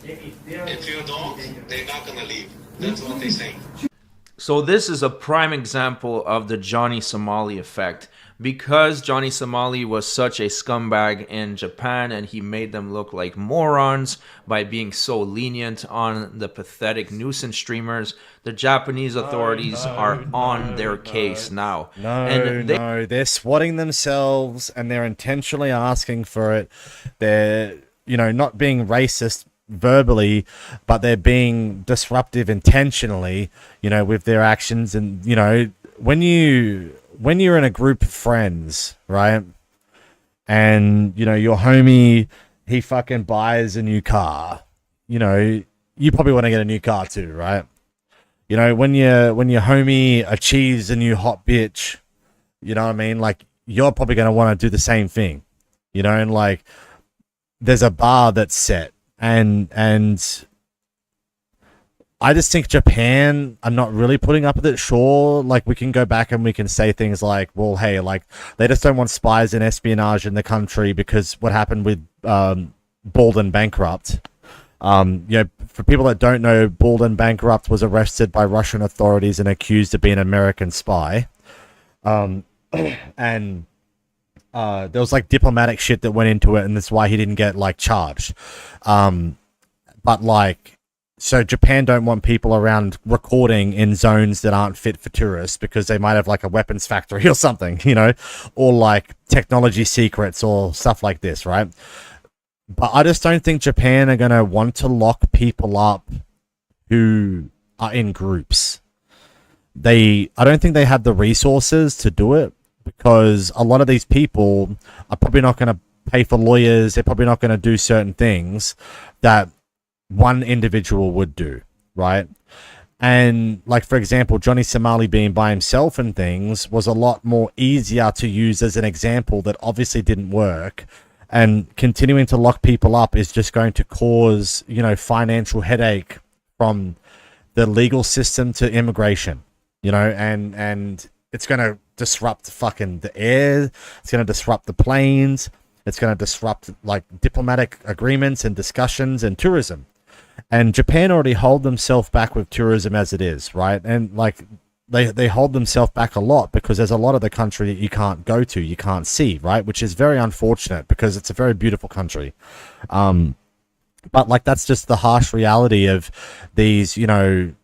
If you don't, they're not gonna leave. That's what they say. So this is a prime example of the Johnny Somali effect. Because Johnny Somali was such a scumbag in Japan and he made them look like morons by being so lenient on the pathetic nuisance streamers, the Japanese authorities are on their case now. No, they're swatting themselves and they're intentionally asking for it. They're, not being racist verbally, but they're being disruptive intentionally, with their actions. And, when you're in a group of friends, right? And, your homie, he fucking buys a new car, you probably want to get a new car too, right? When your homie achieves a new hot bitch, you know what I mean? Like, you're probably going to want to do the same thing, and like, there's a bar that's set. And I just think Japan are not really putting up with it. Sure, like, we can go back and we can say things like, well, hey, like, they just don't want spies and espionage in the country because what happened with Bald and Bankrupt. For people that don't know, Bald and Bankrupt was arrested by Russian authorities and accused of being an American spy. And there was like diplomatic shit that went into it, and that's why he didn't get like charged. But like, so Japan don't want people around recording in zones that aren't fit for tourists because they might have like a weapons factory or something, or like technology secrets or stuff like this, right? But I just don't think Japan are going to want to lock people up who are in groups. I don't think they have the resources to do it. because a lot of these people are probably not going to pay for lawyers. They're probably not going to do certain things that one individual would do, right? And like, for example, Johnny Somali being by himself and things was a lot more easier to use as an example that obviously didn't work. And continuing to lock people up is just going to cause, you know, financial headache from the legal system to immigration, you know, and it's going to disrupt fucking the air. It's going to disrupt the planes. It's going to disrupt like diplomatic agreements and discussions and tourism. And Japan already hold themselves back with tourism as it is, right? And like they hold themselves back a lot because there's a lot of the country that you can't go to, you can't see, right? Which is very unfortunate because it's a very beautiful country. But like that's just the harsh reality of these, you know,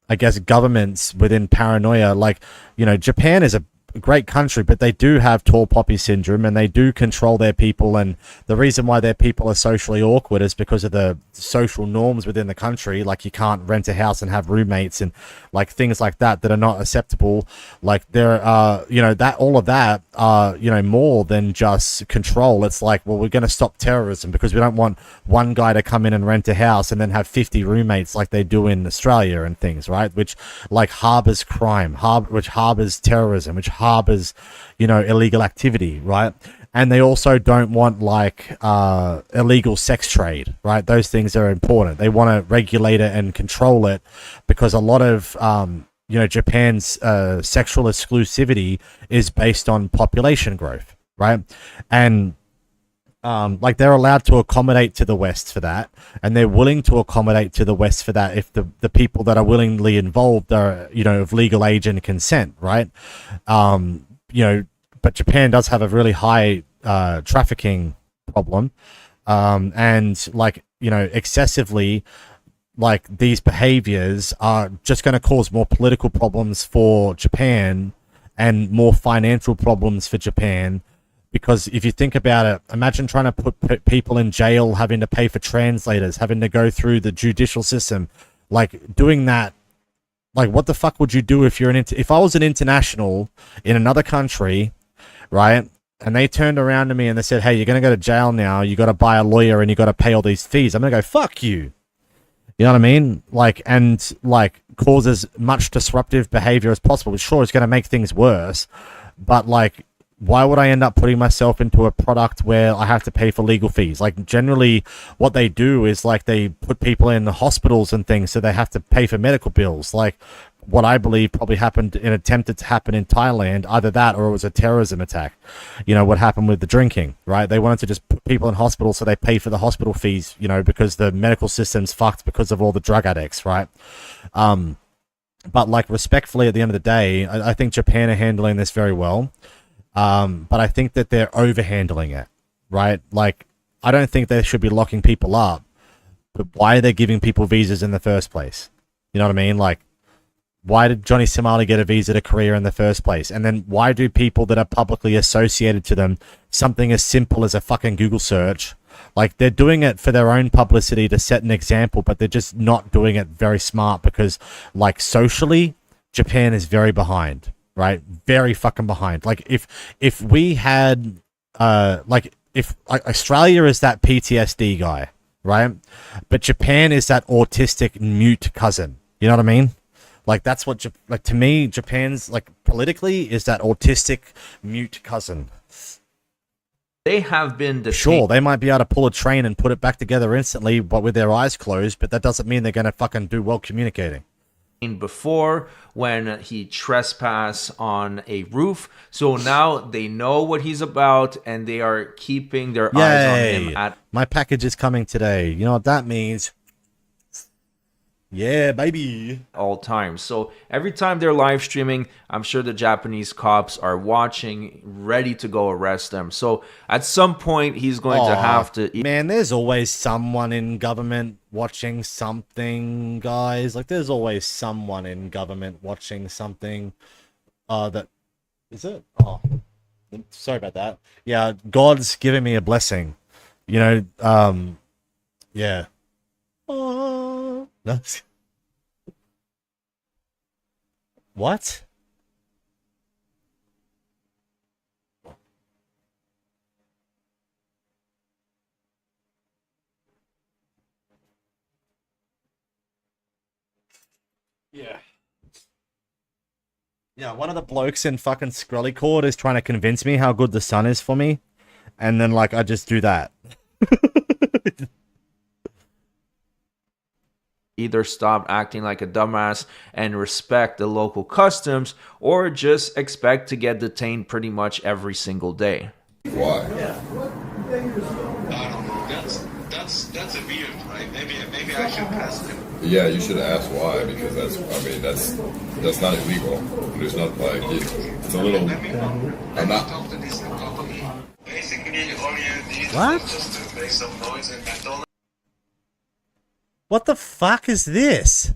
I guess governments within paranoia. Like, you know, Japan is a great country, but they do have tall poppy syndrome and they do control their people. And the reason why their people are socially awkward is because of the social norms within the country. Like you can't rent a house and have roommates and like things like that are not acceptable. Like there are, you know, that all of that are, you know, more than just control. It's like, well, we're going to stop terrorism because we don't want one guy to come in and rent a house and then have 50 roommates like they do in Australia and things, right? Which like harbors crime, which harbors terrorism, which harbors, you know, illegal activity, right? And they also don't want like illegal sex trade, right? Those things are important. They want to regulate it and control it because a lot of you know, Japan's sexual exclusivity is based on population growth, right? And like they're allowed to accommodate to the West for that, and they're willing to accommodate to the West for that if the people that are willingly involved are, you know, of legal age and consent, right? You know, but Japan does have a really high trafficking problem, and like, you know, excessively, like these behaviors are just going to cause more political problems for Japan and more financial problems for Japan. Because if you think about it, imagine trying to put people in jail, having to pay for translators, having to go through the judicial system, like doing that. Like, what the fuck would you do if you're if I was an international in another country, right? And they turned around to me and they said, "Hey, you're gonna go to jail now. You got to buy a lawyer and you got to pay all these fees." I'm gonna go, "Fuck you." You know what I mean? Like, and like cause as much disruptive behavior as possible, which sure is gonna make things worse, but like, why would I end up putting myself into a product where I have to pay for legal fees? Like generally what they do is like they put people in the hospitals and things so they have to pay for medical bills. Like what I believe probably happened and attempted to happen in Thailand, either that or it was a terrorism attack. You know, what happened with the drinking, right? They wanted to just put people in hospitals so they pay for the hospital fees, you know, because the medical system's fucked because of all the drug addicts, right? But like respectfully at the end of the day, I think Japan are handling this very well. But I think that they're overhandling it, right? Like, I don't think they should be locking people up, but why are they giving people visas in the first place? You know what I mean? Like, why did Johnny Somali get a visa to Korea in the first place? And then why do people that are publicly associated to them something as simple as a fucking Google search? Like, they're doing it for their own publicity to set an example, but they're just not doing it very smart because, like, socially, Japan is very behind. Right, very fucking behind. Like if we had like if like Australia is that PTSD guy, right? But Japan is that autistic mute cousin. You know what I mean? Like that's what like to me Japan's like politically is that autistic mute cousin. They have been detained. Sure, they might be able to pull a train and put it back together instantly, but with their eyes closed. But that doesn't mean they're going to fucking do well communicating. Before when he trespassed on a roof, so now they know what he's about and they are keeping their eyes on him at my package is coming today. You know what that means? Yeah, baby. All times. So every time they're live streaming, I'm sure the Japanese cops are watching, ready to go arrest them. So at some point, he's going to have to... Man, there's always someone in government watching something, guys. Like, there's always someone in government watching something. That... Is it? Oh, sorry about that. Yeah, God's giving me a blessing. You know, yeah. No. What? Yeah. Yeah, one of the blokes in fucking Skrully Court is trying to convince me how good the sun is for me. And then, like, I just do that. Either stop acting like a dumbass and respect the local customs, or just expect to get detained pretty much every single day. Why? I don't know. That's a weird, right? Maybe I should ask him. Yeah, you should ask why, because that's not illegal. There's not like it's a little. I'm not. Basically, all you need What? is just to make some noise in McDonald's. What the fuck is this?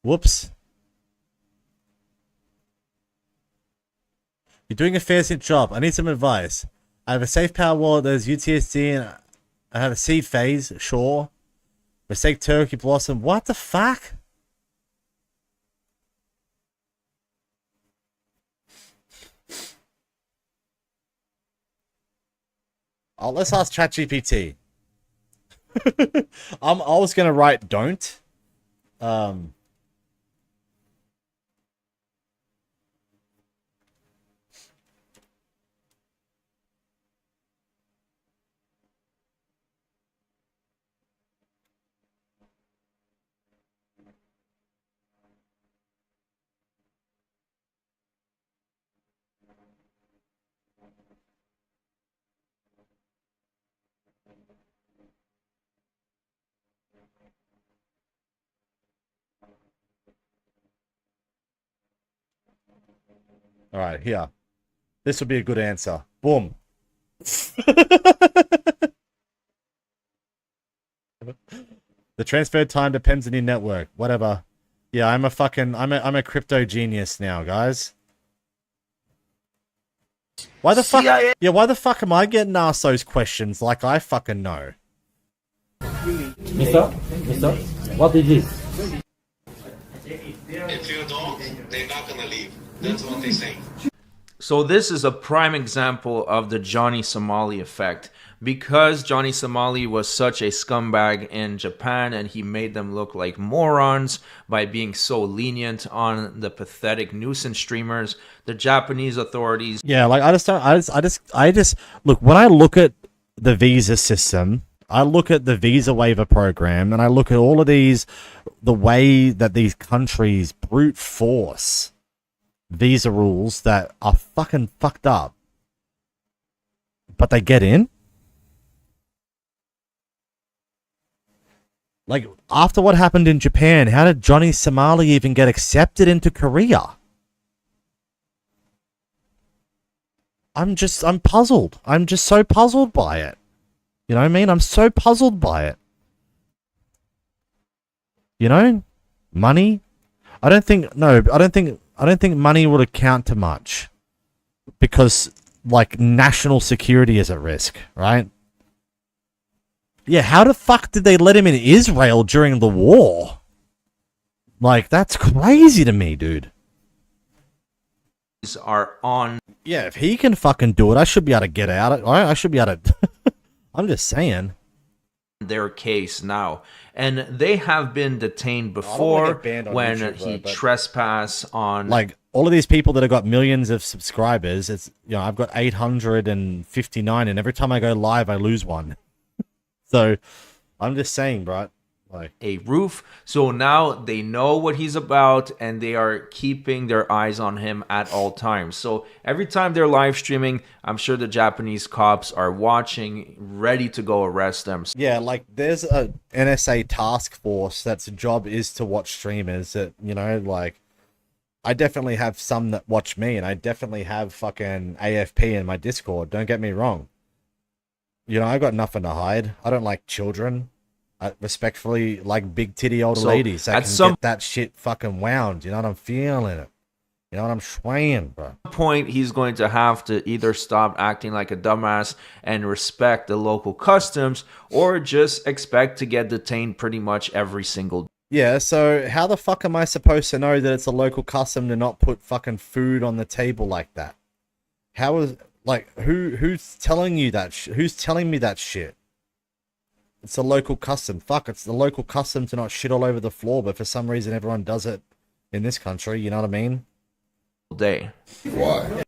Whoops. You're doing a fair job. I need some advice. I have a safe power wallet, there's UTSD, and I have a seed phase, sure. Mistake turkey blossom. What the fuck? Oh, let's ask ChatGPT. I was gonna write don't. All right, here. This would be a good answer. Boom. The transfer time depends on your network. Whatever. Yeah, I'm a crypto genius now, guys. Why the fuck? Yeah, why the fuck am I getting asked those questions like I fucking know? Mister, what is this? If you don't, they're not gonna leave. That's what they say. So this is a prime example of the Johnny Somali effect. Because Johnny Somali was such a scumbag in Japan and he made them look like morons by being so lenient on the pathetic nuisance streamers, the Japanese authorities... Yeah, like I just look, when I look at the visa system, I look at the visa waiver program, and I look at all of these, the way that these countries brute force visa rules that are fucking fucked up, but they get in. Like, after what happened in Japan, how did Johnny Somali even get accepted into Korea? I'm puzzled. I'm just so puzzled by it. You know what I mean? I'm so puzzled by it. You know? Money? I don't think money would account to much. Because, like, national security is at risk, right? Yeah, how the fuck did they let him in Israel during the war? Like, that's crazy to me, dude. Are on... Yeah, if he can fucking do it, I should be able to get out. I should be able to... I'm just saying. Their case now. And they have been detained before when YouTube, he trespassed on... Like, all of these people that have got millions of subscribers, it's, you know, I've got 859, and every time I go live, I lose one. So, I'm just saying, bro. Like, a roof. So now they know what he's about and they are keeping their eyes on him at all times. So every time they're live streaming, I'm sure the Japanese cops are watching, ready to go arrest them. Yeah, like there's a NSA task force that's job is to watch streamers that, you know, like I definitely have some that watch me, and I definitely have fucking AFP in my Discord. Don't get me wrong. You know, I got nothing to hide. I don't like children. I respectfully like big titty older ladies that can get that shit fucking wound. You know what I'm feeling it. You know what I'm swaying, bro. At some point, he's going to have to either stop acting like a dumbass and respect the local customs, or just expect to get detained pretty much every single day. Yeah, so how the fuck am I supposed to know that it's a local custom to not put fucking food on the table like that? How is... Like, who's telling you that? Who's telling me that shit? It's a local custom. Fuck, it's the local custom to not shit all over the floor, but for some reason everyone does it in this country, you know what I mean? Day. Why?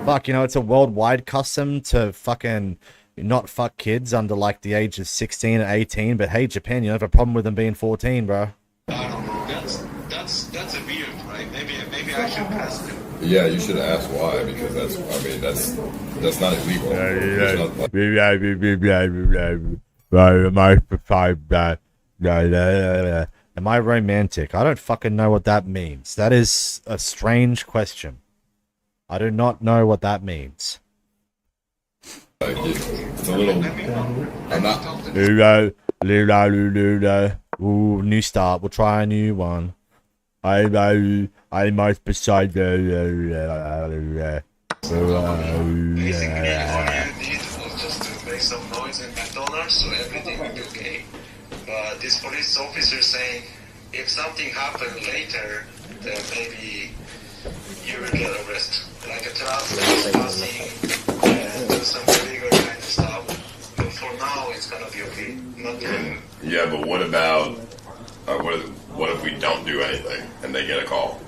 Fuck, you know, it's a worldwide custom to fucking not fuck kids under like the age of 16 or 18, but hey, Japan, you have a problem with them being 14, bro. I don't know. That's a weird, right? Maybe I should ask him. Yeah, you should ask why, because that's not illegal. Am I romantic? I don't fucking know what that means. That is a strange question. I do not know what that means. It's a little. I'm not. Ooh, new start. We'll try a new one. I might beside Basically, all you need was just to make some noise in McDonald's, so everything will be okay. But this police officer saying, if something happened later, then maybe you will get arrested. Like a traffic passing and do some illegal kind of stuff. But for now, it's gonna be okay. Nothing. Yeah, but what about what if we don't do anything and they get a call?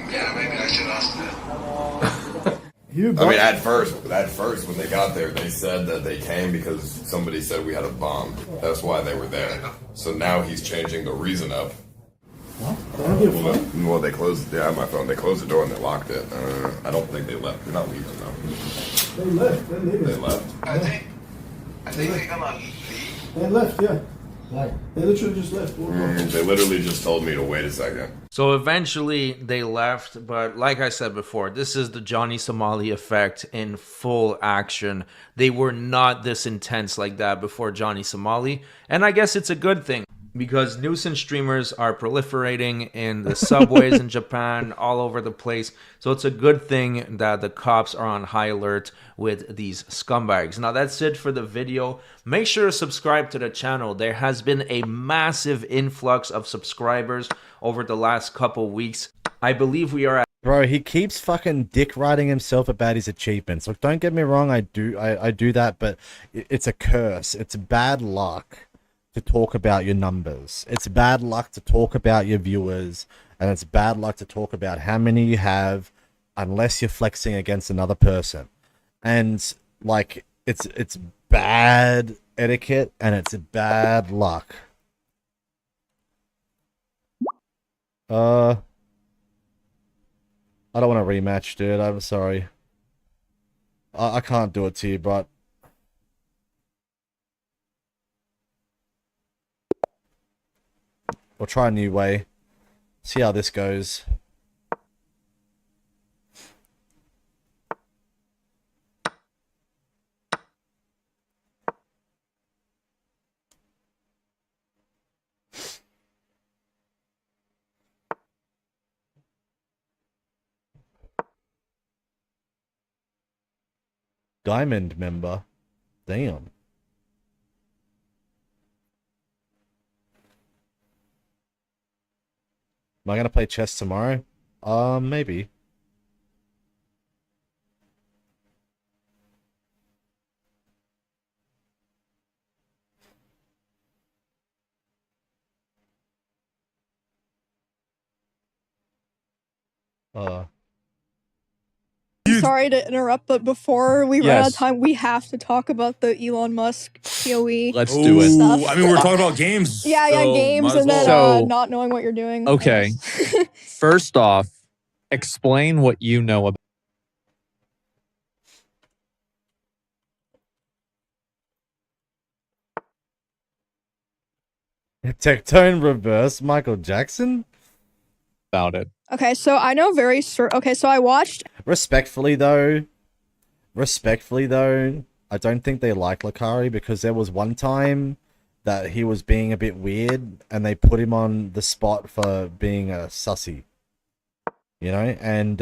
Yeah, maybe I should ask them. I mean, at first, when they got there, they said that they came because somebody said we had a bomb. That's why they were there. So now he's changing the reason up. Well, they closed. Yeah, I have my phone. They closed the door and they locked it. I don't think they left. They're not leaving though. They left. They left. I think they're gonna leave. They left, yeah. They literally just left. They literally just told me to wait a second. So eventually they left, but like I said before, this is the Johnny Somali effect in full action. They were not this intense like that before Johnny Somali, and I guess it's a good thing because nuisance streamers are proliferating in the subways in Japan, all over the place. So it's a good thing that the cops are on high alert with these scumbags. Now that's it for the video. Make sure to subscribe to the channel. There has been a massive influx of subscribers over the last couple weeks. I believe we are at... Bro, he keeps fucking dick riding himself about his achievements. Look, don't get me wrong, I do that, but it's a curse. It's bad luck to talk about your numbers. It's bad luck to talk about your viewers, and it's bad luck to talk about how many you have unless you're flexing against another person. And like it's bad etiquette and it's bad luck. I don't want a rematch, dude. I'm sorry. I can't do it to you, but we'll try a new way. See how this goes. Diamond member. Damn. Am I gonna play chess tomorrow? Maybe. Sorry to interrupt, but before we run out of time, we have to talk about the Elon Musk POE. Let's do it. Stuff. I mean, we're talking about games. Yeah, so games, and then not knowing what you're doing. Okay. First off, explain what you know about. Tectone reverse Michael Jackson? About it. Okay, so I know okay, so I watched... Respectfully though, I don't think they like Lakari because there was one time that he was being a bit weird and they put him on the spot for being a sussy. You know? And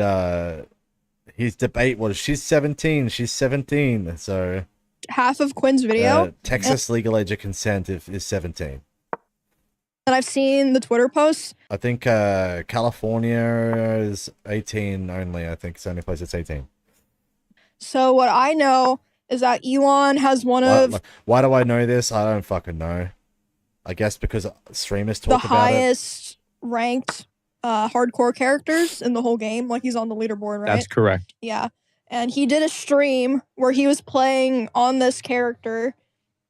his debate was, she's 17, so... half of Quinn's video. Texas legal age of consent is 17. And I've seen the Twitter posts. I think California is 18 only. I think it's the only place it's 18. So what I know is that Elon has one of why do I know this? I don't fucking know. I guess because streamers the talk about it. highest ranked hardcore characters in the whole game. Like, he's on the leaderboard, right? That's correct. Yeah. And he did a stream where he was playing on this character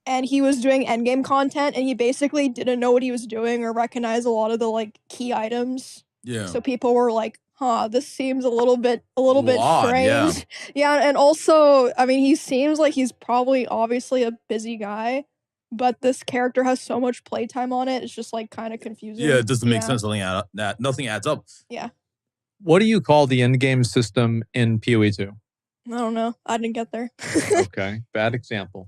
and he was doing endgame content and he basically didn't know what he was doing or recognize a lot of the like key items. Yeah. So people were like, huh, this seems a little bit Odd, strange. Yeah, and also, I mean, he seems like he's probably obviously a busy guy, but this character has so much playtime on it, it's just like kind of confusing. Yeah, it doesn't make sense. Nothing adds up. Yeah. What do you call the end game system in PoE 2? I don't know. I didn't get there. Okay, bad example.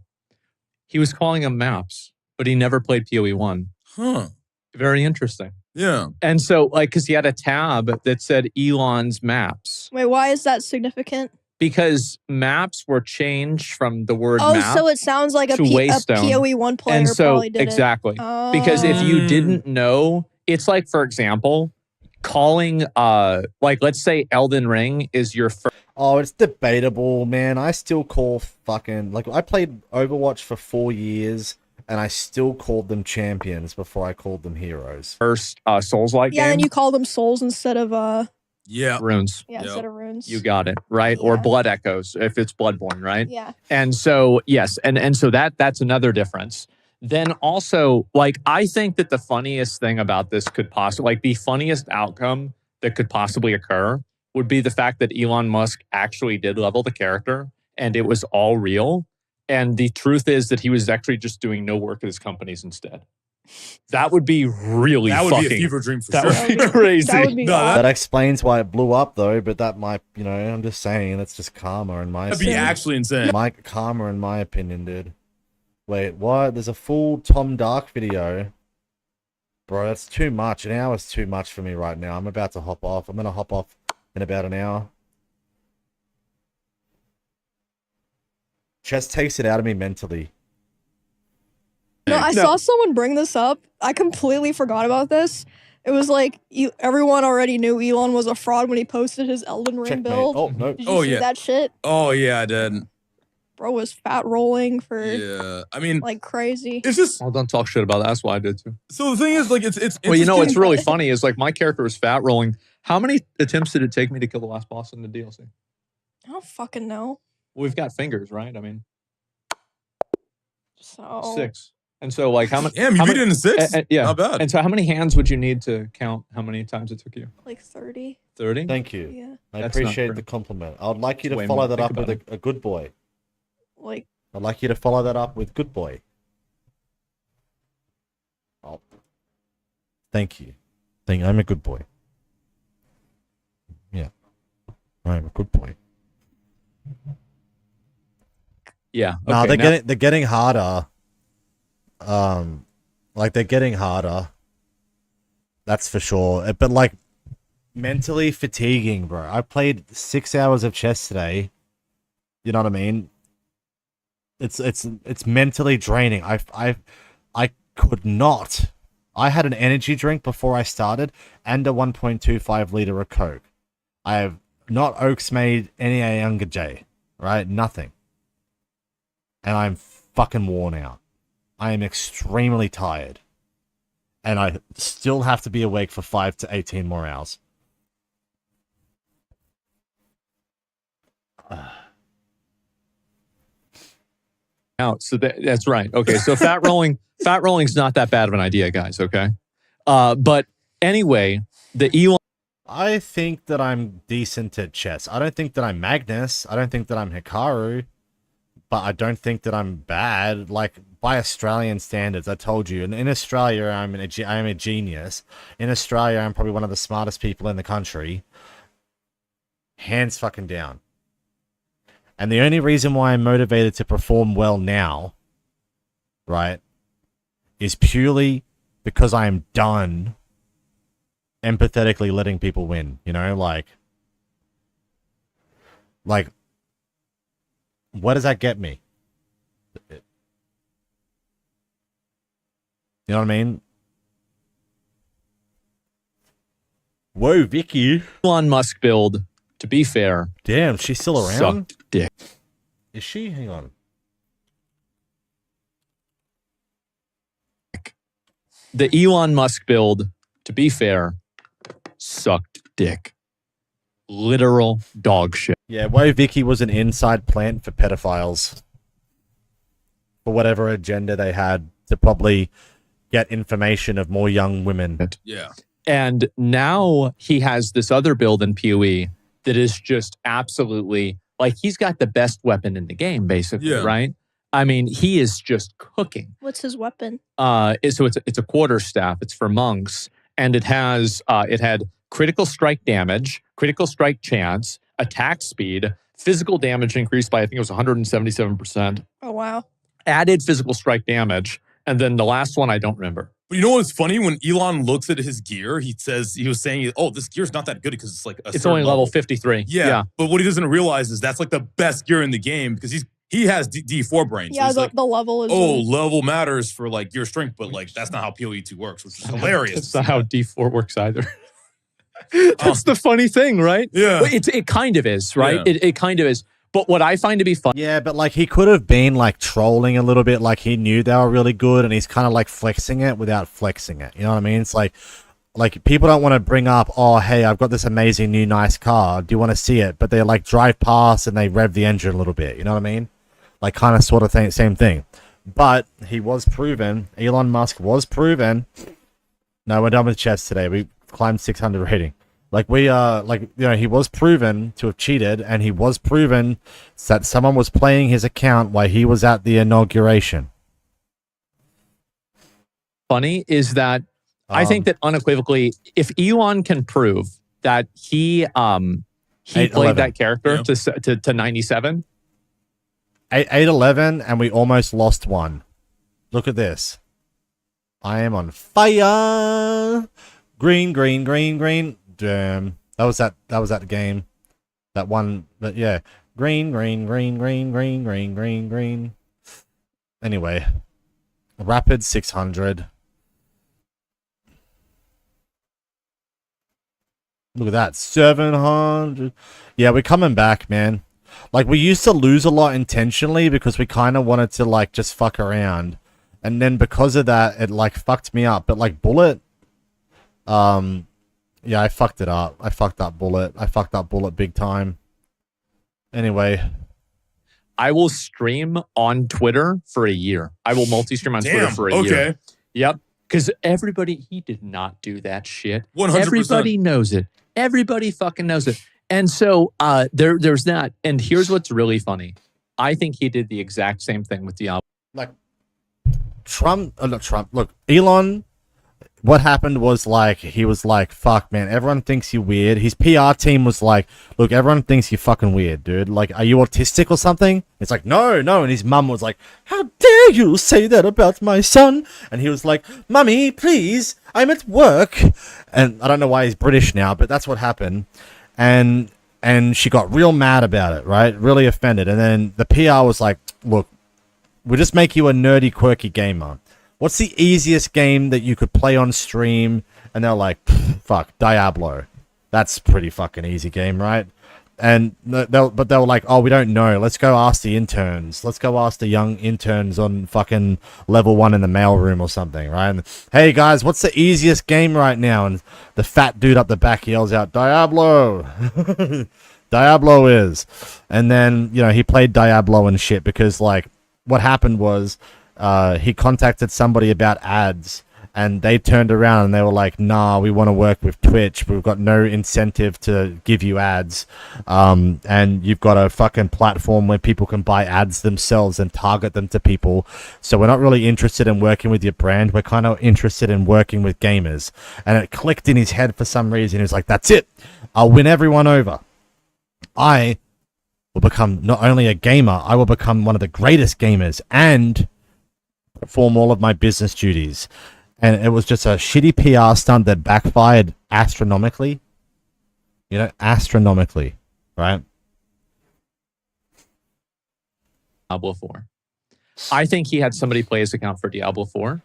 He was calling them maps, but he never played PoE 1. Huh. Very interesting. Yeah. And so, like, because he had a tab that said Elon's maps. Wait, why is that significant? Because maps were changed from the word Oh, map so it sounds like a to Waystone. PoE 1 player And so, probably did exactly. it. Because if you didn't know, it's like, for example, calling, like, let's say Elden Ring is your first. Oh, it's debatable, man. I still call fucking... Like, I played Overwatch for 4 years, and I still called them champions before I called them heroes. First Souls-like game? Yeah, and you call them souls instead of runes. Yeah, instead of runes. You got it, right? Or blood echoes if it's Bloodborne, right? Yeah. And so, yes, and so that's another difference. Then also, like, I think that the funniest thing about this could possibly, like, the funniest outcome that could possibly occur would be the fact that Elon Musk actually did level the character and it was all real. And the truth is that he was actually just doing no work at his companies instead. That would be really That would fucking, be a fever dream for that sure. would be crazy. That would be That explains why it blew up, though, but that might, you know, I'm just saying, that's just karma in my That'd be actually insane. Karma in my opinion, dude. Wait, what? There's a full Tom Dark video. Bro, that's too much. An hour is too much for me right now. I'm about to hop off. I'm going to hop off in about an hour. Chess takes it out of me mentally. No, I saw someone bring this up. I completely forgot about this. It was like everyone already knew Elon was a fraud when he posted his Elden Ring Checkmate. build. Oh, no. Did you see that shit? Oh, yeah, I did. Bro was fat rolling for I mean, like crazy. It's just... Well, don't talk shit about that. That's what I did too. So the thing is, like, it's well, you know, what's really funny is, like, my character was fat rolling. How many attempts did it take me to kill the last boss in the DLC? I don't fucking know. We've got fingers, right? I mean, So 6. And so, like, how many? Damn, you beat it in 6? Yeah, Not bad. And so, how many hands would you need to count how many times it took you? like 30. 30. Thank you. Yeah. I That's not appreciate true. the compliment. I would like you It's to way follow more. that Think up with about a good boy. Like, I'd like you to follow that up with good boy. Oh. Thank you. I'm a good boy. Yeah. I'm a good boy. Yeah. No, okay, they're getting harder. Like they're getting harder. That's for sure. But like mentally fatiguing, bro. I played 6 hours of chess today. You know what I mean? It's mentally draining. I could not. I had an energy drink before I started and a 1.25 liter of Coke. I have not oaks made any younger J, right? Nothing. And I'm fucking worn out. I am extremely tired. And I still have to be awake for 5 to 18 more hours. out. So that's right. Okay. So fat rolling's not that bad of an idea, guys. Okay. But anyway, the Elon. I think that I'm decent at chess. I don't think that I'm Magnus. I don't think that I'm Hikaru. But I don't think that I'm bad. Like, by Australian standards, I told you. In Australia, I am a genius. In Australia, I'm probably one of the smartest people in the country. Hands fucking down. And the only reason why I'm motivated to perform well now, right, is purely because I am done empathetically letting people win. You know, like, what does that get me? You know what I mean? Whoa, Vicky. Elon Musk build, to be fair. Damn, she's still around? Sucked dick. Is she? Hang on. the Elon Musk build, to be fair, sucked dick. Literal dog shit. Yeah, Woe Vicky was an inside plant for pedophiles. For whatever agenda they had to probably get information of more young women. Yeah. And now he has this other build in PoE that is just absolutely, like, he's got the best weapon in the game, basically, right? I mean, he is just cooking. What's his weapon? So it's a quarterstaff. It's for monks, and it had critical strike damage, critical strike chance, attack speed, physical damage increased by, I think it was 177%. Oh, wow. Added physical strike damage, and then the last one I don't remember. But you know what's funny? When Elon looks at his gear, he was saying, "Oh, this gear's not that good because it's like it's only level 53." Yeah, but what he doesn't realize is that's like the best gear in the game because he has D4 brain. Yeah, so the level is. Level matters for like gear strength, but like that's not how PoE 2 works, which is hilarious. That's not how D4 works either. That's the funny thing, right? Yeah, well, it kind of is, right? Yeah. It kind of is. But what I find to be fun. Yeah, but like he could have been like trolling a little bit, like he knew they were really good and he's kind of like flexing it without flexing it. You know what I mean? It's like people don't want to bring up, oh, hey, I've got this amazing new nice car. Do you want to see it? But they like drive past and they rev the engine a little bit. You know what I mean? Like kind of sort of thing, same thing. But he was proven, Elon Musk was proven. No, we're done with chess today. We climbed 600 rating. Like he was proven to have cheated, and he was proven that someone was playing his account while he was at the inauguration. Funny is that I think that unequivocally, if Elon can prove that he played that character to 97, 8-11, and we almost lost one. Look at this. I am on fire. Green, green, green, green. Damn. That was that game. That one, but yeah. Green, green, green, green, green, green, green, green. Anyway. Rapid 600. Look at that. 700. Yeah, we're coming back, man. Like, we used to lose a lot intentionally because we kind of wanted to, like, just fuck around. And then because of that, it, like, fucked me up. But, like, Bullet... Yeah, I fucked it up. I fucked up Bullet. I fucked up Bullet big time. Anyway. I will stream on Twitter for a year. I will multi-stream on Twitter for a year. Yep. Because he did not do that shit. 100%. Everybody knows it. Everybody fucking knows it. And so there's that. And here's what's really funny. I think he did the exact same thing with Diablo. Like, look, Elon... What happened was, like, he was like, fuck, man, everyone thinks you're weird. His PR team was like, look, everyone thinks you're fucking weird, dude. Like, are you autistic or something? It's like, no. And his mum was like, how dare you say that about my son? And he was like, Mummy, please, I'm at work. And I don't know why he's British now, but that's what happened. And she got real mad about it, right? Really offended. And then the PR was like, look, we'll just make you a nerdy, quirky gamer. What's the easiest game that you could play on stream? And they're like, fuck, Diablo. That's pretty fucking easy game, right? And they were like, oh, we don't know. Let's go ask the interns. Let's go ask the young interns on fucking level 1 in the mailroom or something, right? And, hey, guys, what's the easiest game right now? And the fat dude up the back yells out, Diablo. Diablo is. And then, he played Diablo and shit because, like, what happened was... he contacted somebody about ads, and they turned around and they were like, nah, we want to work with Twitch. We've got no incentive to give you ads. And you've got a fucking platform where people can buy ads themselves and target them to people. So we're not really interested in working with your brand. We're kind of interested in working with gamers. And it clicked in his head for some reason. He was like, that's it. I'll win everyone over. I will become not only a gamer, I will become one of the greatest gamers and perform all of my business duties. And it was just a shitty PR stunt that backfired astronomically. Astronomically, right? Diablo 4. I think he had somebody play his account for Diablo 4.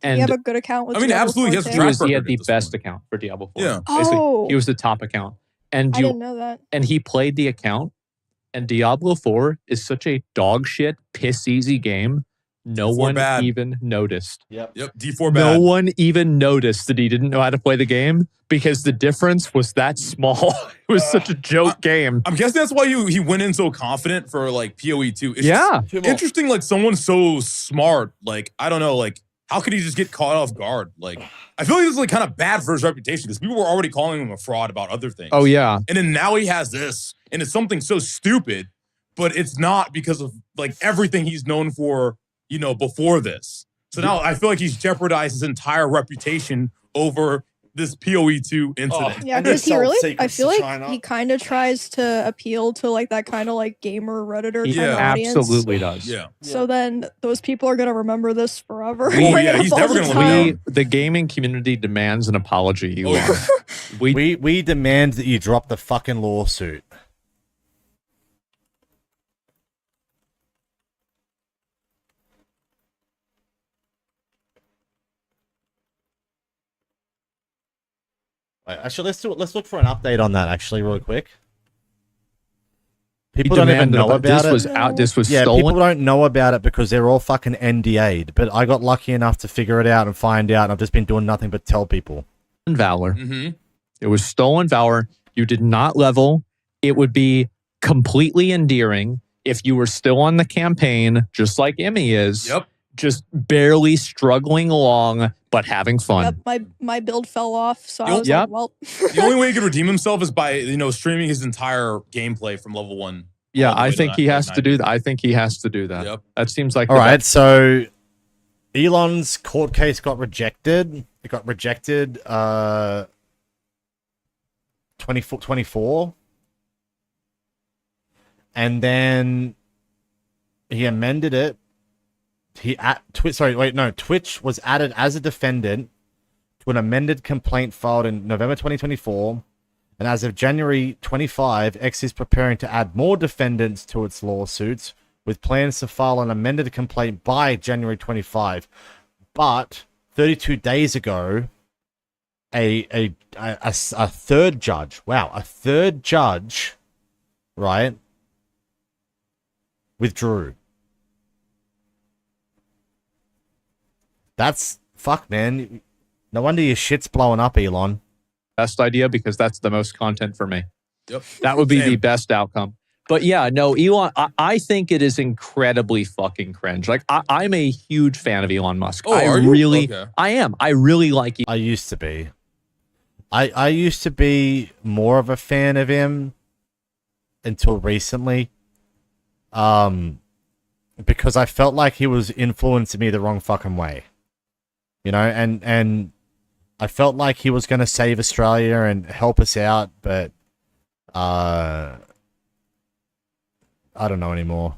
And you have a good account with Diablo absolutely. 4 he had the best account for Diablo 4. Yeah. Oh. He was the top account. And I didn't know that. And he played the account. And Diablo 4 is such a dog shit, piss easy game No D4 one bad. even noticed. Yep, D4 No bad. one even noticed that he didn't know how to play the game because the difference was that small. It was such a joke game. I'm guessing that's why he went in so confident for like PoE 2. It's Yeah. just interesting, like someone so smart, like I don't know, like how could he just get caught off guard? Like I feel like this is like kind of bad for his reputation because people were already calling him a fraud about other things. Oh yeah. And then now he has this, and it's something so stupid, but it's not because of like everything he's known for, you know, before this. So now I feel like he's jeopardized his entire reputation over this PoE2 incident. Yeah, because he really, I feel like he kind of tries to appeal to like that kind of like gamer Redditor He kind of audience. absolutely does. Yeah. So then those people are gonna remember this forever. Oh, Bring yeah, it up he's all never the gonna time. live The gaming community demands an apology. Oh, yeah. We demand that you drop the fucking lawsuit. Wait, actually, let's look for an update on that. Actually, real quick. People don't even know about it. This was yeah, stolen. people don't know about it because they're all fucking NDA'd. But I got lucky enough to figure it out and find out. And I've just been doing nothing but tell people. Valor. Mm-hmm. It was stolen valor. You did not level. It would be completely endearing if you were still on the campaign, just like Emmy is. Yep. Just barely struggling along, but having fun. Yep, my build fell off, so I was Yep. like, well. The only way he could redeem himself is by, you know, streaming his entire gameplay from level 1. Yeah, all the way I to think he has to 90. do that. I think he has to do that. Yep. That seems like All the right, best. so Elon's court case got rejected. It got rejected 24. And then he amended it. Twitch was added as a defendant to an amended complaint filed in November 2024. And as of January 25, X is preparing to add more defendants to its lawsuits, with plans to file an amended complaint by January 25. But 32 days ago, a third judge, right, withdrew. That's fuck, man. No wonder your shit's blowing up, Elon. Best idea because that's the most content for me. Yep. That would be the best outcome. But yeah, no, Elon, I think it is incredibly fucking cringe. Like, I'm a huge fan of Elon Musk. Oh, are you? Really, Okay. I am. I really like I used to be. I used to be more of a fan of him until recently. Because I felt like he was influencing me the wrong fucking way. You know, and I felt like he was going to save Australia and help us out, but I don't know anymore.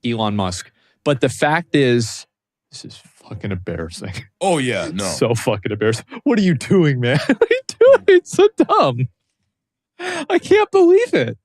Elon Musk. But the fact is, this is fucking embarrassing. Oh, yeah, no. So fucking embarrassing. What are you doing, man? What are you doing? It's so dumb. I can't believe it.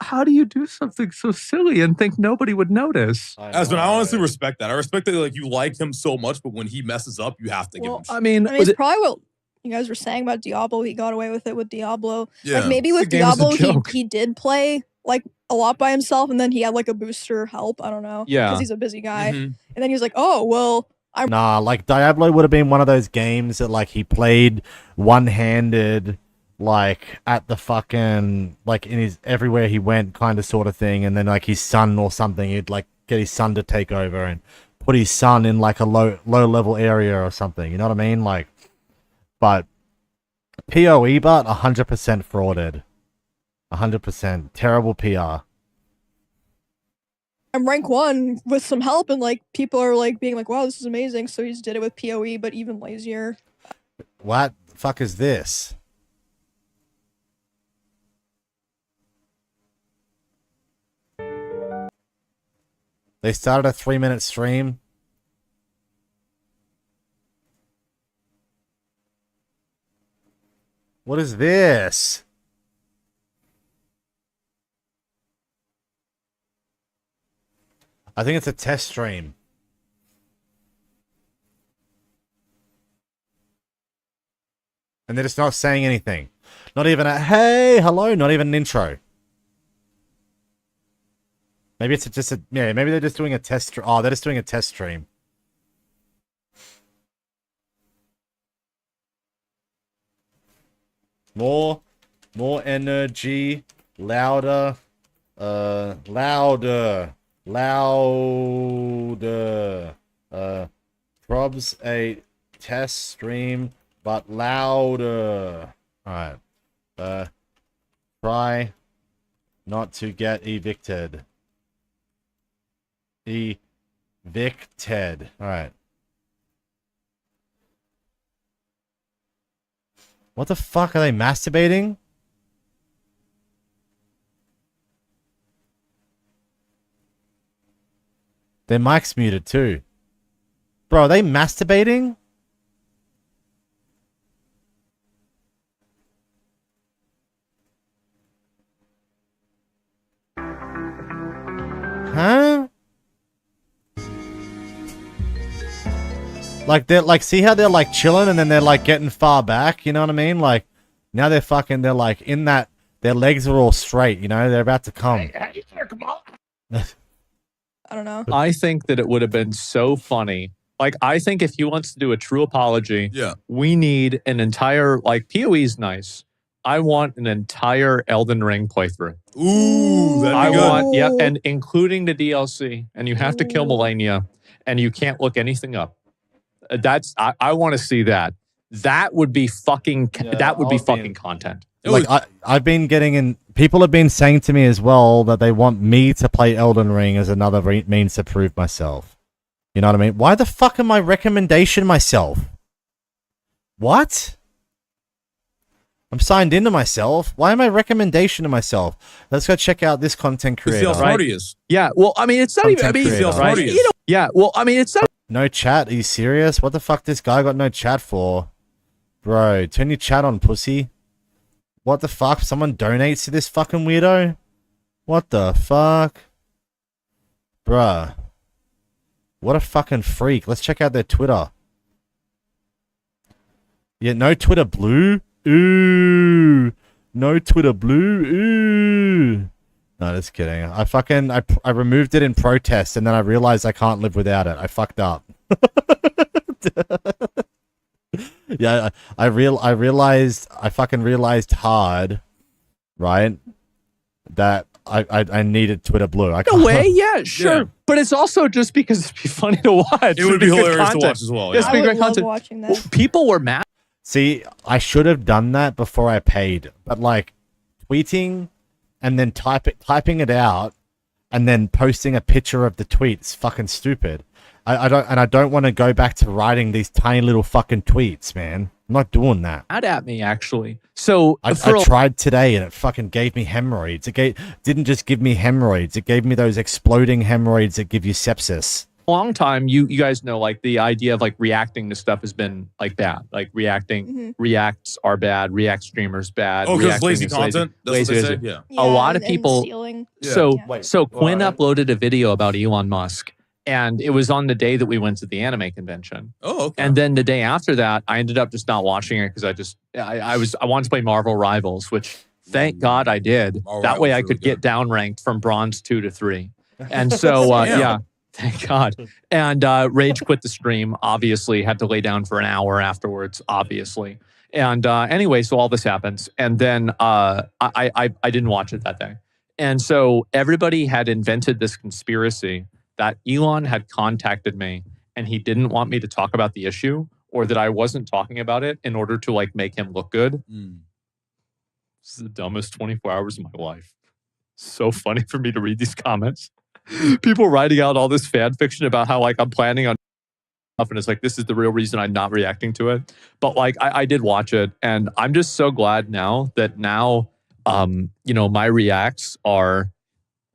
How do you do something so silly and think nobody would notice? Aspen, I honestly respect that. I respect that like you like him so much, but when he messes up, you have to give him shit. I mean, it's probably what you guys were saying about Diablo. He got away with it with Diablo. Yeah. Like maybe with The game's a Diablo, joke. he did play like a lot by himself, and then he had like a booster help. I don't know. Yeah. Because he's a busy guy. Mhm. And then he was like, oh, well, I'm. Nah, like Diablo would have been one of those games that like he played one-handed, like at the fucking like in his everywhere he went kind of sort of thing, and then like his son or something, he'd like get his son to take over and put his son in like a low level area or something. You know what I mean? Like, but PoE, but 100% frauded, 100% terrible PR. I'm rank 1 with some help, and like people are like being like, wow, this is amazing. So he just did it with PoE, but even lazier. What the fuck is this? They started a 3-minute stream. What is this? I think it's a test stream. And they're just not saying anything. Not even a hey, hello, not even an intro. Maybe it's just a yeah. Maybe they're just doing a test. Oh, they're just doing a test stream. More energy, louder, louder. Probs a test stream, but louder. All right. Try not to get evicted. Evicted. All right. What the fuck are they masturbating? Their mic's muted too. Bro, are they masturbating? Huh? Like they're like, see how they're like chilling and then they're like getting far back, you know what I mean? Like now they're like in that, their legs are all straight, you know, they're about to come. I don't know. I think that it would have been so funny. Like, I think if he wants to do a true apology, we need an entire, like, PoE's nice. I want an entire Elden Ring playthrough. Ooh, that'd be good. Yep, and including the DLC. And you have to kill Melania, and you can't look anything up. I want to see that. That would be fucking, fucking content. Like, I've been getting in, people have been saying to me as well that they want me to play Elden Ring as another means to prove myself. You know what I mean? Why the fuck am I recommendation myself? What? I'm signed into myself. Why am I recommendation to myself? Let's go check out this content creator. See how smart he is. Yeah, well, I mean, it's not even, I mean, see how smart he is. Yeah, well, I mean, it's not. No chat? Are you serious? What the fuck this guy got no chat for? Bro, turn your chat on, pussy. What the fuck? Someone donates to this fucking weirdo? What the fuck? Bruh. What a fucking freak. Let's check out their Twitter. Yeah, no Twitter blue? Ooh. No Twitter blue? Ooh. No, just kidding. I removed it in protest and then I realized I can't live without it. I fucked up. Yeah, I fucking realized hard, right, that I needed Twitter blue. In a way, yeah, sure. Yeah. But it's also just because it'd be funny to watch. It would be hilarious to watch as well. Yeah. I would love watching that. Well, people were mad. See, I should have done that before I paid. But like tweeting and then typing it out and then posting a picture of the tweet is fucking stupid. I don't want to go back to writing these tiny little fucking tweets, man. I'm not doing that. Mad at me, actually. So I tried today and it fucking gave me hemorrhoids. Didn't just give me hemorrhoids. It gave me those exploding hemorrhoids that give you sepsis. A long time, you guys know, like, the idea of like reacting to stuff has been like bad. Like reacts are bad. React streamers bad. Oh, because lazy content. That's what they say. Yeah. A lot of people. So Quinn uploaded a video about Elon Musk. And it was on the day that we went to the anime convention. Oh, okay. And then the day after that, I ended up just not watching it because I wanted to play Marvel Rivals, which thank God I did. That way I could get downranked from bronze 2 to 3. And so, yeah, thank God. And Rage quit the stream, obviously, had to lay down for an hour afterwards, obviously. And anyway, so all this happens. And then I didn't watch it that day. And so everybody had invented this conspiracy that Elon had contacted me and he didn't want me to talk about the issue or that I wasn't talking about it in order to like make him look good. This is the dumbest 24 hours of my life. So funny for me to read these comments. People writing out all this fan fiction about how like I'm planning on stuff and it's like, this is the real reason I'm not reacting to it. But like I did watch it and I'm just so glad now that you know, my reacts are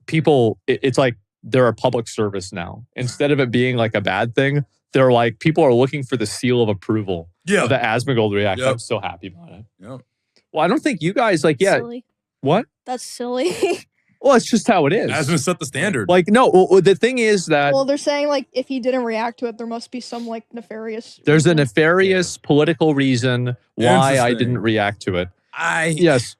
people, it's like, they're a public service now. Instead of it being like a bad thing, they're like, people are looking for the seal of approval of the Asmongold react. I'm so happy about it. Yep. Well, I don't think you guys like, Silly. What? That's silly. Well, it's just how it is. Asmon set the standard. Like, no, well, the thing is that... Well, they're saying like, if he didn't react to it, there must be some like nefarious... There's a nefarious political reason why I didn't react to it. Yes.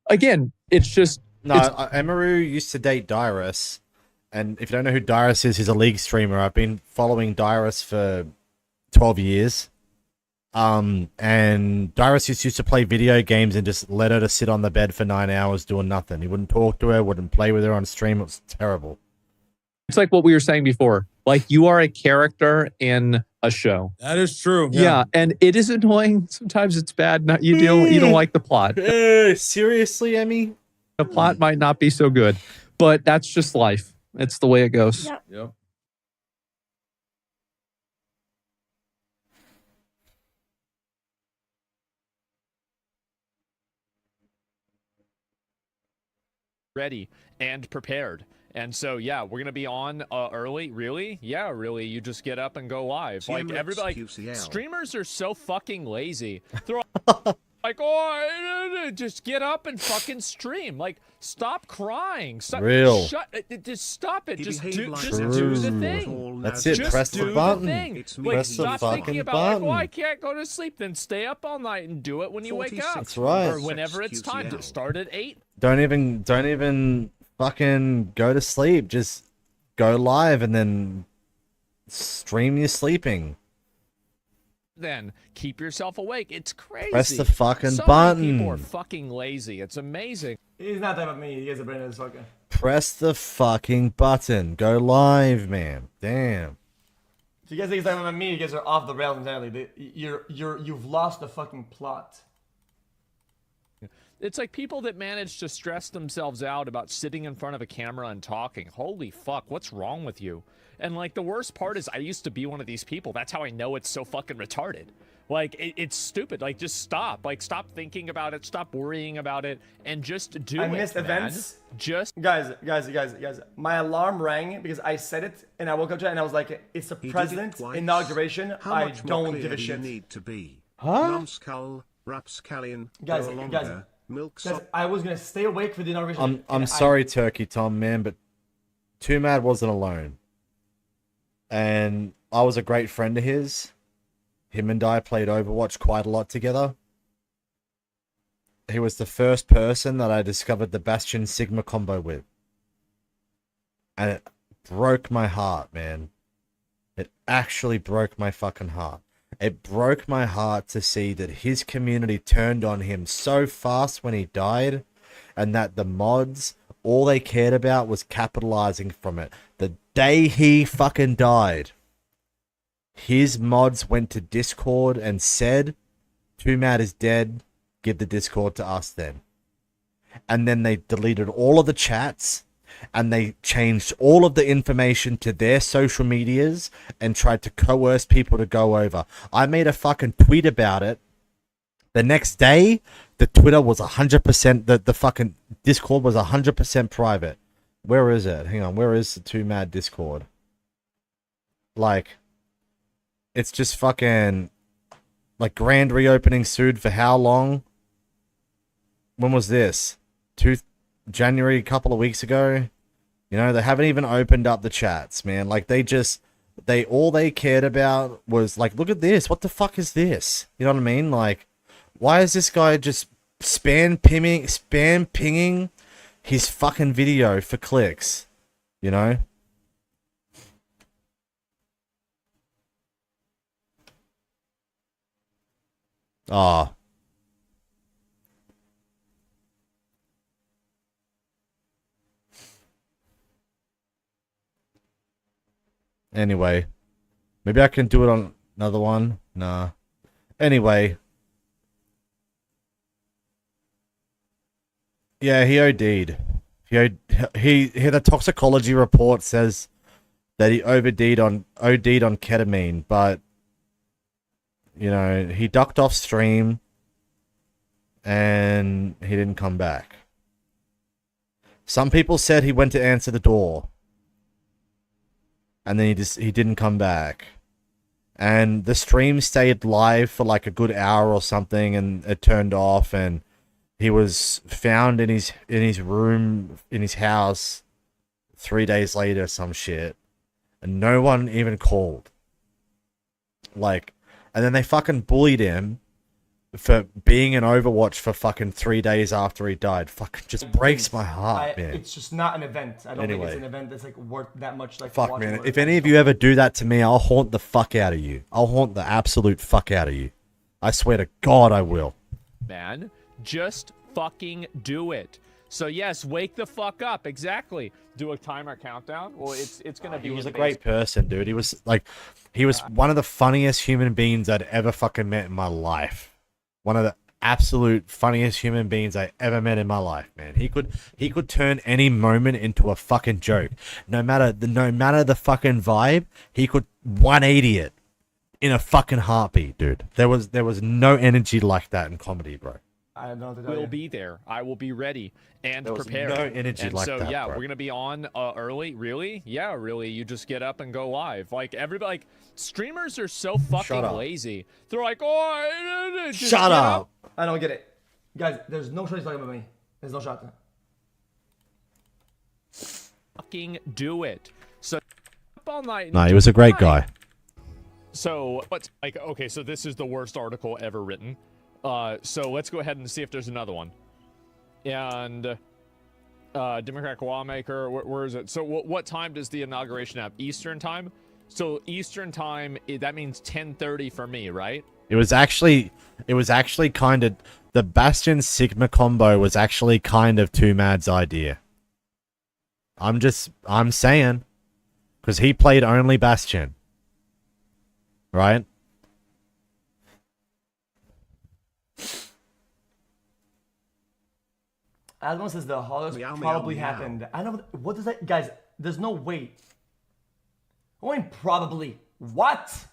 Again, it's just... No, Emaru used to date Dyrus, and if you don't know who Dyrus is, he's a League streamer. I've been following Dyrus for 12 years. And Dyrus used to play video games and just let her to sit on the bed for 9 hours doing nothing. He wouldn't talk to her, wouldn't play with her on stream. It was terrible. It's like what we were saying before. Like, you are a character in a show. That is true. Yeah, and it is annoying. Sometimes it's bad. You don't like the plot. Seriously, Emmy? The plot might not be so good, but that's just life. It's the way it goes. Yep. Ready and prepared. And so, yeah, we're going to be on early. Really? Yeah, really. You just get up and go live. Like, everybody, streamers are so fucking lazy. They're all like, oh, just get up and fucking stream. Like, stop crying. Stop, Real. Just stop it. Just do the thing. That's it. Just Press the button. Like, stop thinking about, like, well, I can't go to sleep. Then stay up all night and do it when you wake up. That's right. Or whenever it's time to start at 8. Don't even fucking go to sleep. Just go live and then stream you sleeping. Then keep yourself awake. It's crazy. Press the fucking so button. Many people are fucking lazy. It's amazing. He's not that about me. He gets a brain as fucking. Press the fucking button. Go live, man. Damn. If you guys think he's talking about me, you guys are off the rails entirely. You've lost the fucking plot. It's like people that manage to stress themselves out about sitting in front of a camera and talking. Holy fuck, what's wrong with you? And like the worst part is I used to be one of these people. That's how I know it's so fucking retarded. Like it's stupid. Like just stop. Like stop thinking about it. Stop worrying about it, and just do it. I missed man. events. Just guys. My alarm rang because I said it, and I woke up to it, and I was like, "It's a president inauguration. I don't give a shit." Need to be. Huh? Numbskull, Rapscallion, Guys, Milk I was gonna stay awake for the inauguration. I'm sorry, Turkey Tom, man, but Too Mad wasn't alone. And I was a great friend of his. Him and I played Overwatch quite a lot together. He was the first person that I discovered the Bastion Sigma combo with. And it broke my heart, man. It actually broke my fucking heart. It broke my heart to see that his community turned on him so fast when he died, and that the mods, all they cared about was capitalizing from it. The day he fucking died, his mods went to Discord and said, Too Mad is dead, give the Discord to us then. And then they deleted all of the chats, and they changed all of the information to their social medias and tried to coerce people to go over. I made a fucking tweet about it. The next day, the Twitter was 100%, the fucking Discord was 100% private. Where is it? Hang on, where is the Too Mad Discord? Like, it's just fucking, like, grand reopening sued for how long? When was this? January, a couple of weeks ago. You know, they haven't even opened up the chats, man. Like, all they cared about was, like, look at this. What the fuck is this? You know what I mean? Like, why is this guy just spam pinging his fucking video for clicks? You know? Ah. Anyway, maybe I can do it on another one. Nah. Anyway. Yeah, he OD'd. The toxicology report says that he OD'd on ketamine, but you know, he ducked off stream and he didn't come back. Some people said he went to answer the door. And then he didn't come back. And the stream stayed live for like a good hour or something, and it turned off, and he was found in his room in his house 3 days later, some shit. And no one even called. Like, and then they fucking bullied him for being in Overwatch for fucking 3 days after he died. Fucking just breaks my heart, man. It's just not an event. I don't think Anyway. it's an event that's like worth that much. Like Fuck, watching man. or If any of you ever do that to me, I'll haunt the fuck out of you. I'll haunt the absolute fuck out of you. I swear to God I will. Man, just fucking do it. So yes, wake the fuck up. Exactly. Do a timer countdown. Well, it's gonna be. He was a great person, dude. He was one of the funniest human beings I'd ever fucking met in my life. One of the absolute funniest human beings I ever met in my life, man. He could turn any moment into a fucking joke. No matter the fucking vibe, he could 180 it in a fucking heartbeat, dude. There was no energy like that in comedy, bro. I don't know. We'll be there. I will be ready and There was prepared. no energy and like so, that, yeah, bro. we're gonna be on early. Really? Yeah, really. You just get up and go live. Like everybody, like streamers are so fucking up. lazy. They're like, oh, just Shut get up. I don't get it, guys. There's no shot he's talking about me. There's no shot. Fucking do it. So up all night. No, he was a great guy. So, but like, okay, so this is the worst article ever written. So let's go ahead and see if there's another one. And Democratic lawmaker, where is it? So what time does the inauguration have? Eastern time? So Eastern time, that means 10:30 for me, right? It was actually kind of the Bastion Sigma combo was actually kind of Too Mad's idea. I'm saying, because he played only Bastion, right? Asmo says the Holocaust probably happened. I know. What does that, guys? There's no way. I mean, probably. What?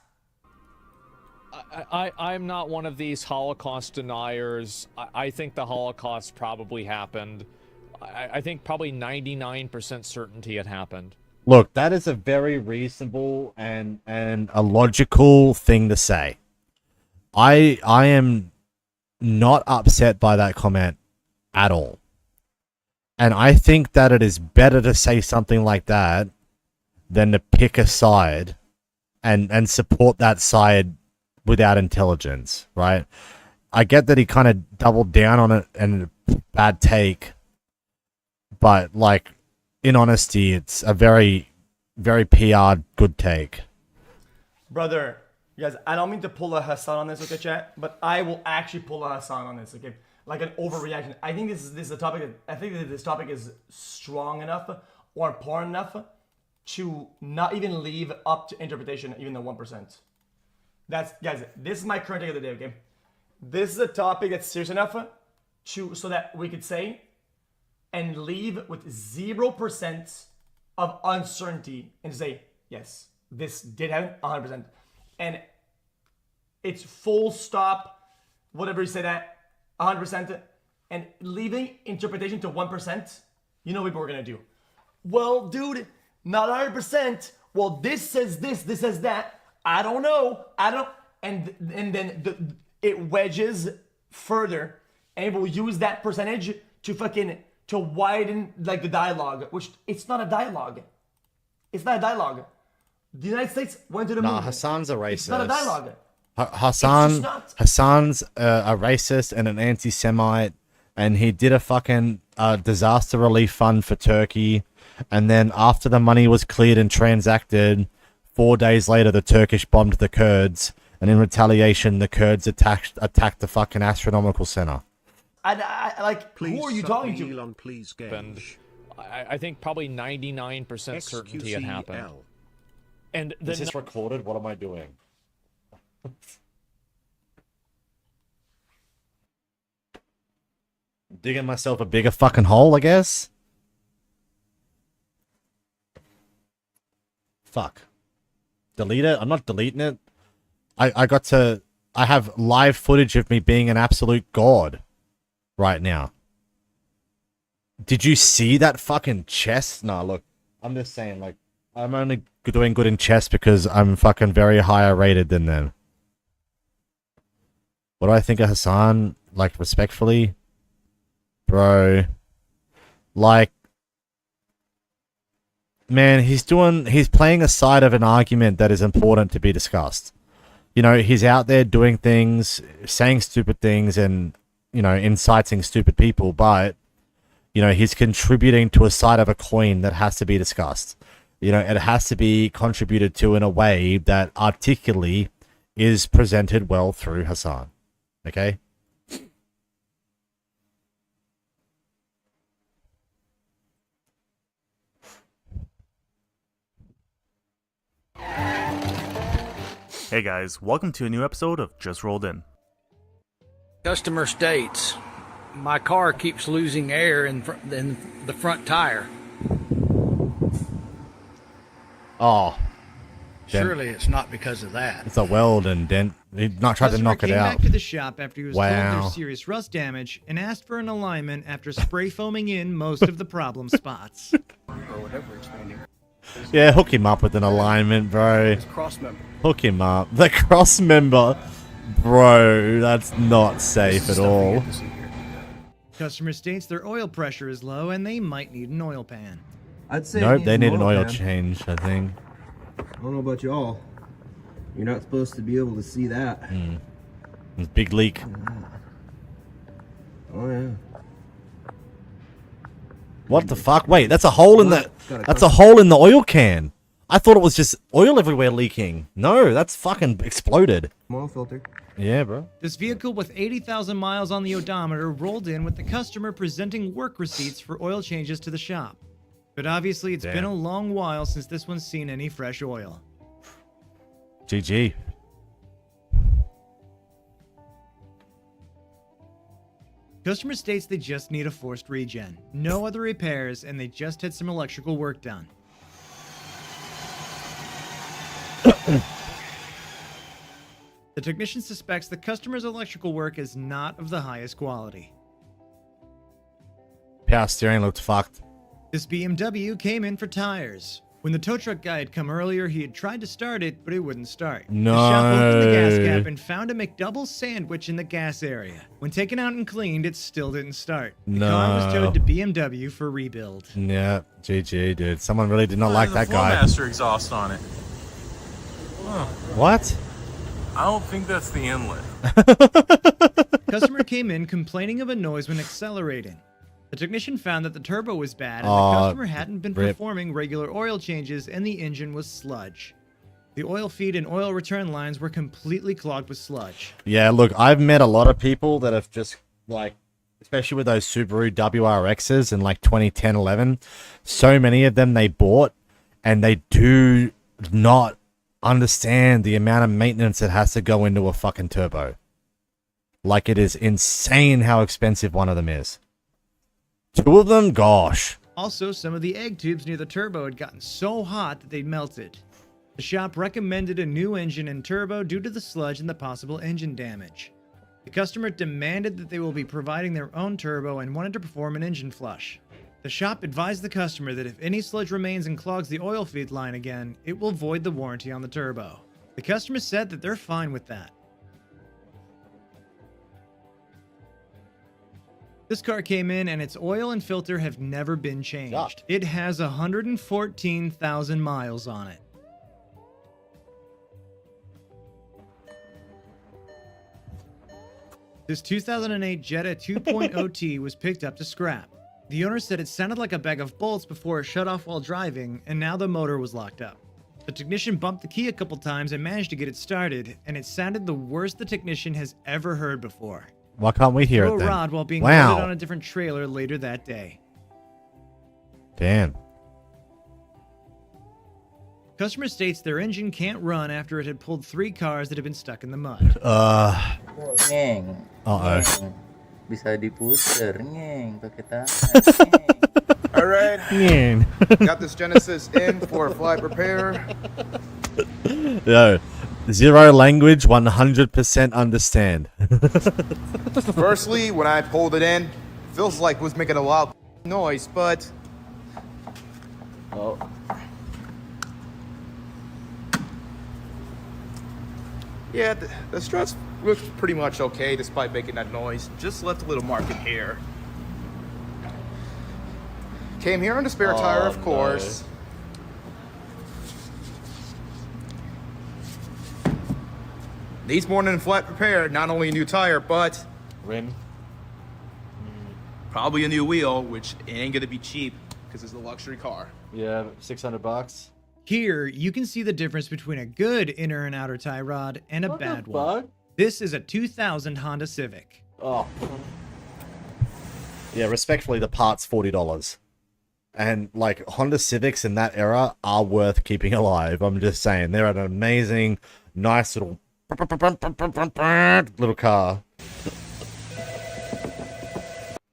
I'm not one of these Holocaust deniers. I think the Holocaust probably happened. I think probably 99% certainty it happened. Look, that is a very reasonable and a logical thing to say. I am not upset by that comment at all. And I think that it is better to say something like that than to pick a side and support that side without intelligence, right? I get that he kind of doubled down on it and bad take, but like, in honesty, it's a very, very PR good take. Brother, guys, I don't mean to pull a Hassan on this, okay, chat? But I will actually pull a Hassan on this, okay? Like an overreaction. I think this is a topic that, I think that this topic is strong enough or important enough to not even leave up to interpretation, even the 1%. That's, guys, this is my current take of the day, okay? This is a topic that's serious enough so that we could say and leave with 0% of uncertainty and say, yes, this did happen 100%. And it's full stop, whatever you say that, 100%, and leaving interpretation to 1%, you know what we're gonna do. Well, dude, not 100%. Well, this says this says that. I don't know. And then it wedges further, and it will use that percentage to widen like the dialogue, which it's not a dialogue. It's not a dialogue. The United States went to the moon. Nah, Hassan's a racist. It's not a dialogue. Hassan's a racist and an anti-Semite, and he did a fucking disaster relief fund for Turkey, and then after the money was cleared and transacted, 4 days later the Turkish bombed the Kurds, and in retaliation the Kurds attacked the fucking astronomical center. I like, who are you talking to? Elon, please gauge. I think probably 99% certainty it happened. And Is this recorded? What am I doing? Digging myself a bigger fucking hole, I guess. Fuck. Delete it? I'm not deleting it. I have live footage of me being an absolute god right now. Did you see that fucking chess? No, look, I'm just saying, like, I'm only doing good in chess because I'm fucking very higher rated than them. What do I think of Hassan? Like, respectfully? Bro. Like, man, he's playing a side of an argument that is important to be discussed. you know, he's out there doing things, saying stupid things, and, you know, inciting stupid people, but, you know, he's contributing to a side of a coin that has to be discussed. You know, it has to be contributed to in a way that articulately is presented well through Hassan. Okay? Hey guys, welcome to a new episode of Just Rolled In. Customer states, my car keeps losing air in the front tire. Oh. Surely it's not because of that. It's a weld and dent. He not tried to knock it came out. back to the shop after he was told Wow. there's serious rust damage and asked for an alignment after spray foaming in most of the problem spots. Yeah, hook him up with an alignment, bro. Hook him up. The cross member. Bro, that's not safe at all. Customer states their oil pressure is low and they might need an oil pan. I'd say Nope, they need an oil pan. change, I think. I don't know about y'all. You're not supposed to be able to see that. It's a big leak. Oh yeah. What the fuck? Wait, that's a hole in the... That's a hole in the oil can. I thought it was just oil everywhere leaking. No, that's fucking exploded. Oil filter. Yeah, bro. This vehicle with 80,000 miles on the odometer rolled in with the customer presenting work receipts for oil changes to the shop. But obviously it's been a long while since this one's seen any fresh oil. GG. Customer states they just need a forced regen. No other repairs, and they just had some electrical work done. The technician suspects the customer's electrical work is not of the highest quality. Power steering looked fucked. This BMW came in for tires. When the tow truck guy had come earlier, he had tried to start it, but it wouldn't start. No. The shop opened the gas cap and found a McDouble sandwich in the gas area. When taken out and cleaned, it still didn't start. The car was towed to BMW for rebuild. Yeah, GG, dude. Someone really did not like that guy. Flowmaster exhaust on it. Huh. What? I don't think that's the inlet. Customer came in complaining of a noise when accelerating. The technician found that the turbo was bad and Aw, the customer hadn't been rip. performing regular oil changes and the engine was sludge. The oil feed and oil return lines were completely clogged with sludge. Yeah, look, I've met a lot of people that have just, like, especially with those Subaru WRXs in, like, 2010, 11, so many of them they bought, and they do not understand the amount of maintenance that has to go into a fucking turbo. Like, it is insane how expensive one of them is. Two of them? Gosh. Also, some of the egg tubes near the turbo had gotten so hot that they melted. The shop recommended a new engine and turbo due to the sludge and the possible engine damage. The customer demanded that they will be providing their own turbo and wanted to perform an engine flush. The shop advised the customer that if any sludge remains and clogs the oil feed line again, it will void the warranty on the turbo. The customer said that they're fine with that. This car came in and its oil and filter have never been changed. It has 114,000 miles on it. This 2008 Jetta 2.0T was picked up to scrap. The owner said it sounded like a bag of bolts before it shut off while driving, and now the motor was locked up. The technician bumped the key a couple times and managed to get it started, and it sounded the worst the technician has ever heard before. Why can't we hear Threw it a then? rod while being Wow. loaded on a different trailer later that day. Damn. Customer states their engine can't run after it had pulled 3 cars that had been stuck in the mud. Ngeng. Uh-oh. Ngeng. Bisa diputer, ngeng, pakai tangan. All right. Ngeng. Got this Genesis in for flight repair. Yo, zero language, 100% understand. Firstly, when I pulled it in, feels like it was making a loud noise, but yeah, the struts looks pretty much okay despite making that noise. Just left a little mark in here. Came here on the spare tire, of course. No. Nice. Needs more than a flat repair. Not only a new tire, but rim. Probably a new wheel, which ain't gonna be cheap because it's a luxury car. Yeah, $600. Here, you can see the difference between a good inner and outer tie rod and a bad one. This is a 2000 Honda Civic. Oh. Yeah, respectfully, the part's $40. And, like, Honda Civics in that era are worth keeping alive. I'm just saying. They're an amazing, nice little car.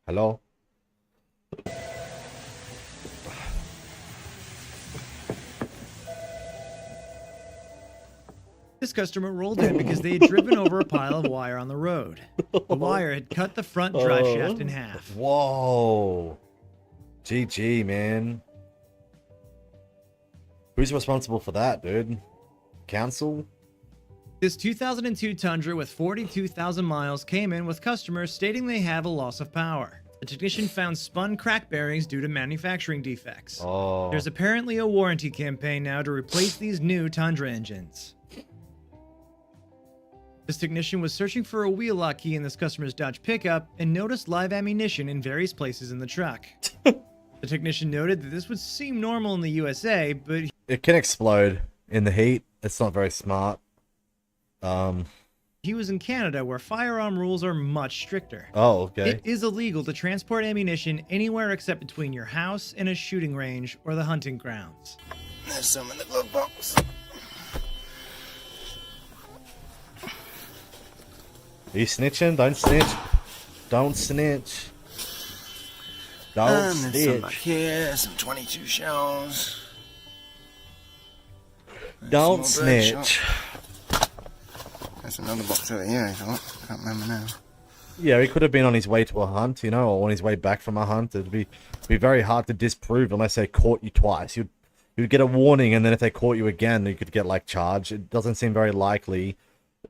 Hello? This customer rolled in because they had driven over a pile of wire on the road. The wire had cut the front drive shaft in half. Whoa. GG, man. Who's responsible for that, dude? Council? This 2002 Tundra with 42,000 miles came in with customers stating they have a loss of power. The technician found spun crack bearings due to manufacturing defects. Oh. There's apparently a warranty campaign now to replace these new Tundra engines. This technician was searching for a wheel lock key in this customer's Dodge pickup and noticed live ammunition in various places in the truck. The technician noted that this would seem normal in the USA, but it can explode in the heat. It's not very smart. He was in Canada where firearm rules are much stricter. Oh, okay. It is illegal to transport ammunition anywhere except between your house and a shooting range or the hunting grounds. There's some in the glove box. Are you snitching? Don't snitch. Don't snitch. Don't There's some back here, some 22 shells. Don't snitch. There's another box over here, I thought. I can't remember now. Yeah, he could have been on his way to a hunt, you know, or on his way back from a hunt. It'd be very hard to disprove unless they caught you twice. You'd get a warning, and then if they caught you again, you could get, like, charged. It doesn't seem very likely,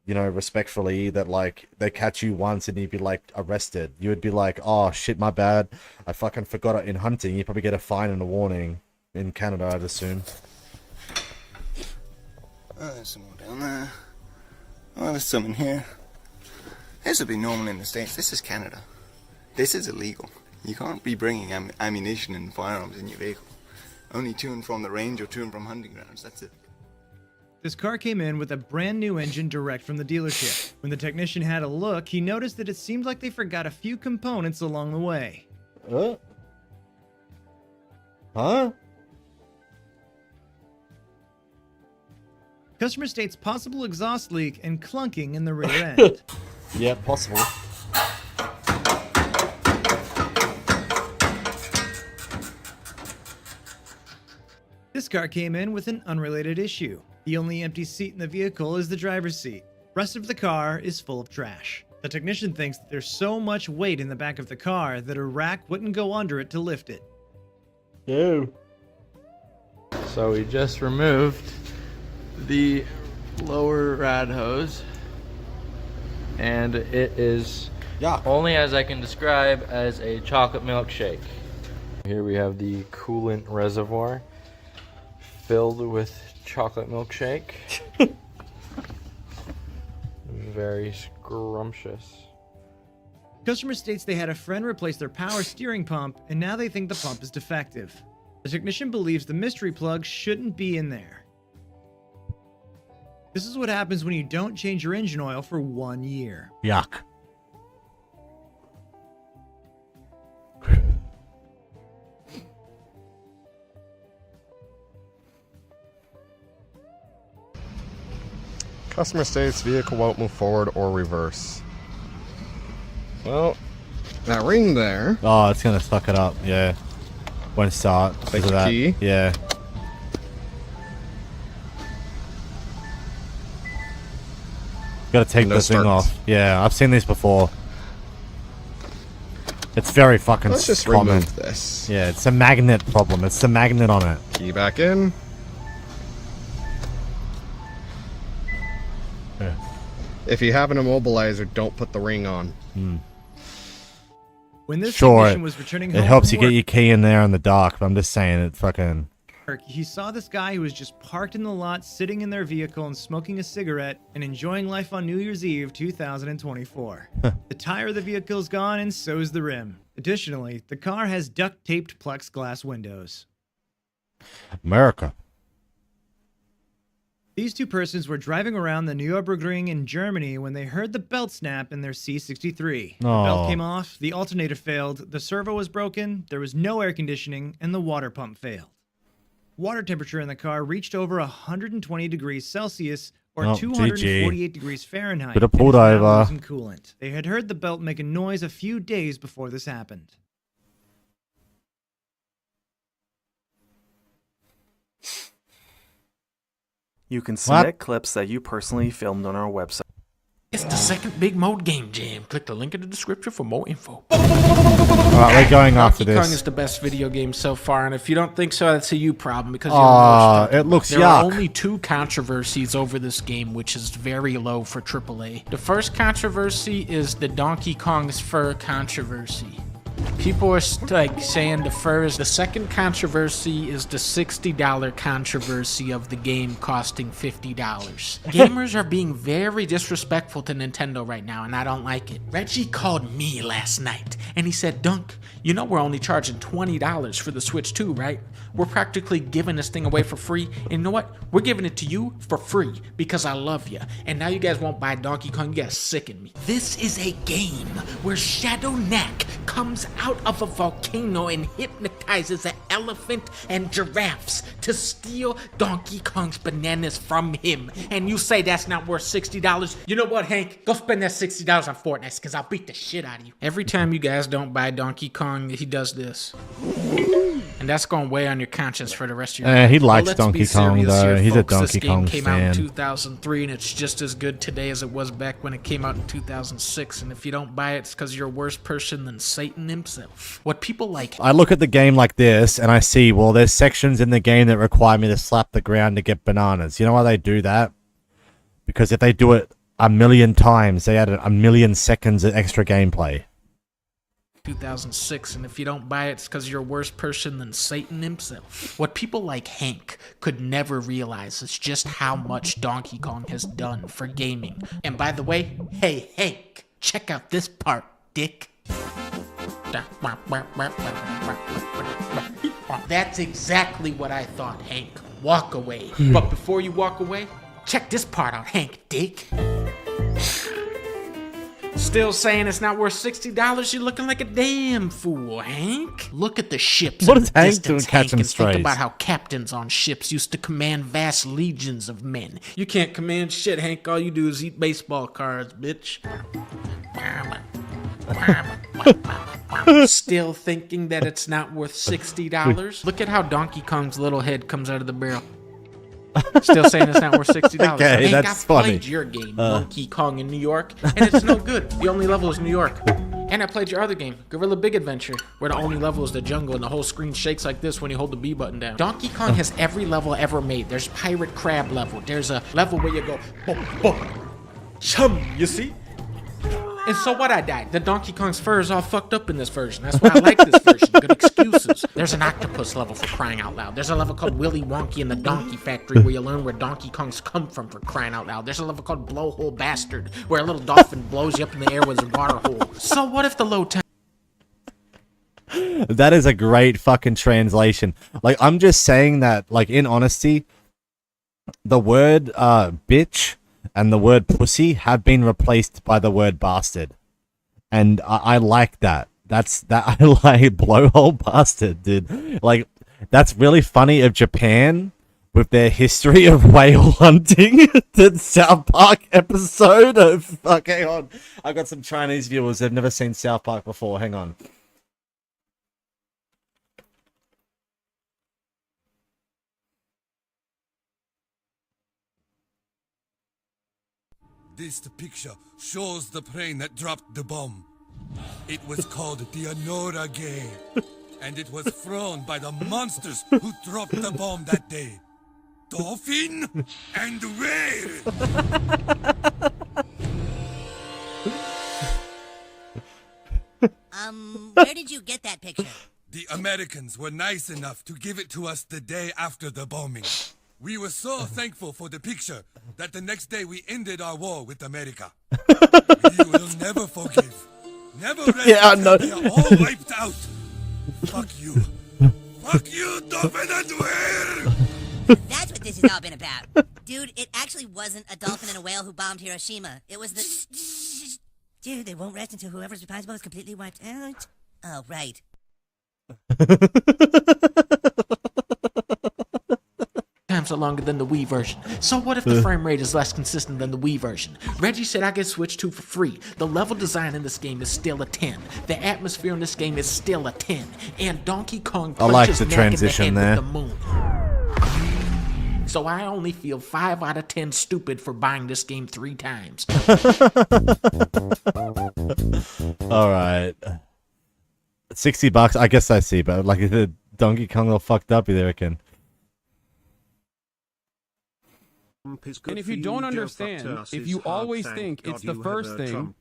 you know, respectfully, that, like, they catch you once and you'd be, like, arrested. You would be like, oh, shit, my bad. I fucking forgot it in hunting. You probably get a fine and a warning. In Canada, I'd assume. Oh, there's some more down there. Oh, there's some in here. This would be normal in the States. This is Canada. This is illegal. You can't be bringing ammunition and firearms in your vehicle. Only to and from the range or to and from hunting grounds. That's it. This car came in with a brand new engine direct from the dealership. When the technician had a look, he noticed that it seemed like they forgot a few components along the way. Huh? Customer states possible exhaust leak and clunking in the rear end. Yeah, possible. This car came in with an unrelated issue. The only empty seat in the vehicle is the driver's seat. Rest of the car is full of trash. The technician thinks that there's so much weight in the back of the car that a rack wouldn't go under it to lift it. Ew. So we just removed the lower rad hose, and it is only as I can describe as a chocolate milkshake. Here we have the coolant reservoir filled with chocolate milkshake. Very scrumptious. Customer states they had a friend replace their power steering pump, and now they think the pump is defective. The technician believes the mystery plug shouldn't be in there. This is what happens when you don't change your engine oil for 1 year. Yuck. Customer states vehicle won't move forward or reverse. Well, that ring there. Oh, it's gonna fuck it up. Yeah. Won't start. Like Because of that. key? Yeah. Gotta take Window the thing starts. off. Yeah, I've seen this before. It's very fucking Let's just common. remove this. Yeah, it's a magnet problem. It's the magnet on it. Key back in. Yeah. If you have an immobilizer, don't put the ring on. When this Sure, technician was returning home it helps from you get work- your key in there in the dark, but I'm just saying it fucking... he saw this guy who was just parked in the lot, sitting in their vehicle and smoking a cigarette and enjoying life on New Year's Eve 2024. The tire of the vehicle is gone and so is the rim. Additionally, the car has duct-taped plexiglass windows. America. These two persons were driving around the Nürburgring in Germany when they heard the belt snap in their C63. The belt Aw. came off, the alternator failed, the servo was broken, there was no air conditioning, and the water pump failed. Water temperature in the car reached over 120 degrees Celsius or Oh, 248 GG. degrees Fahrenheit. Could have and pulled is now over. losing coolant. They had heard the belt make a noise a few days before this happened. You can submit clips that you personally filmed on our website. It's the second Big Mode Game Jam. Click the link in the description for more info. Alright, we're going after Donkey Kong this. is the best video game so far, and if you don't think so, that's a you problem because you Aw, don't know it looks There are yuck. only two controversies over this game, which is very low for AAA. The first controversy is the Donkey Kong's fur controversy. People are like saying the fur is. The second controversy is the $60 controversy of the game costing $50. Gamers are being very disrespectful to Nintendo right now, and I don't like it. Reggie called me last night, and he said, Dunk, you know we're only charging $20 for the Switch 2, right? We're practically giving this thing away for free, and you know what? We're giving it to you for free because I love you. And now you guys won't buy Donkey Kong. You guys sicken me. This is a game where Shadow Knack comes out of a volcano and hypnotizes an elephant and giraffes to steal Donkey Kong's bananas from him. And you say that's not worth $60? You know what, Hank? Go spend that $60 on Fortnite because I'll beat the shit out of you. Every time you guys don't buy Donkey Kong, he does this. And that's going to weigh on your conscience for the rest of your life. He likes let's Donkey be Kong, serious though. here, He's a folks. Donkey This Kong game came out in fan. 2003, and it's just as good today as it was back when it came out in 2006. And if you don't buy it, it's because you're a worse person than Satan himself. What people like... I look at the game like this and I see, well, there's sections in the game that require me to slap the ground to get bananas. You know why they do that? Because if they do it a million times, they add a million seconds of extra gameplay. 2006, and if you don't buy it, it's because you're a worse person than Satan himself. What people like Hank could never realize is just how much Donkey Kong has done for gaming. And by the way, hey Hank, check out this part, dick. That's exactly what I thought, Hank. Walk away. But before you walk away, check this part out, Hank, dick. Still saying it's not worth $60? You're looking like a damn fool, Hank. Look at the ships. What in is the Hank distance, doing catching and strays? Think about how captains on ships used to command vast legions of men. You can't command shit, Hank. All you do is eat baseball cards, bitch. Still thinking that it's not worth $60? Look at how Donkey Kong's little head comes out of the barrel. Still saying it's not worth $60. Okay, Hank, that's I funny. played your game, Donkey Kong in New York, and it's no good. The only level is New York. And I played your other game, Gorilla Big Adventure, where the only level is the jungle and the whole screen shakes like this when you hold the B button down. Donkey Kong has every level ever made. There's Pirate Crab level. There's a level where you go, boom, boom, chum, you see? And so what I died? The Donkey Kong's fur is all fucked up in this version. That's why I like this version. Good excuses. There's an octopus level for crying out loud. There's a level called Willy Wonky in the Donkey Factory where you learn where Donkey Kongs come from for crying out loud. There's a level called Blowhole Bastard where a little dolphin blows you up in the air with a water hole. So what if the low time... That is a great fucking translation. Like, I'm just saying that, like, in honesty, the word bitch and the word pussy have been replaced by the word bastard. And I like that. I like blowhole bastard, dude. Like, that's really funny of Japan with their history of whale hunting. The South Park episode of... Fuck, hang on. I've got some Chinese viewers that have never seen South Park before. Hang on. This picture shows the plane that dropped the bomb. It was called the Enola Gay, and it was thrown by the monsters who dropped the bomb that day. Dolphin and whale! Where did you get that picture? The Americans were nice enough to give it to us the day after the bombing. We were so thankful for the picture that the next day we ended our war with America. We will never forgive. Never rest until they are all wiped out. Fuck you. Fuck you, dolphin and whale! That's what this has all been about. Dude, it actually wasn't a dolphin and a whale who bombed Hiroshima. It was the... Dude, they won't rest until whoever's responsible is completely wiped out. Oh, right. Times are longer than the Wii version. So what if the frame rate is less consistent than the Wii version? Reggie said I get Switch 2 for free. The level design in this game is still a 10. The atmosphere in this game is still a 10. And Donkey Kong I like punches the Mac transition in the head there. with the moon. So I only feel 5 out of 10 stupid for buying this game 3 times. Alright. $60, I guess I see, but like the Donkey Kong all fucked up, you reckon? And if you don't understand, if you always think it's the first thing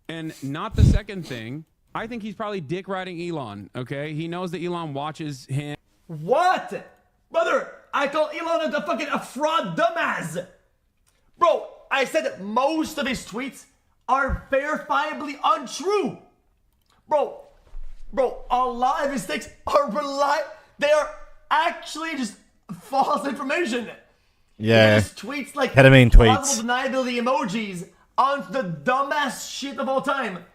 and not the second thing, I think he's probably dick riding Elon, okay? He knows that Elon watches him. What? Brother, I call Elon a fraud dumbass. Bro, I said that most of his tweets are verifiably untrue. Bro, a lot of his takes are they are actually just false information. Yeah. He just tweets like Ketamine tweets. plausible deniability emojis on the dumbass shit of all time.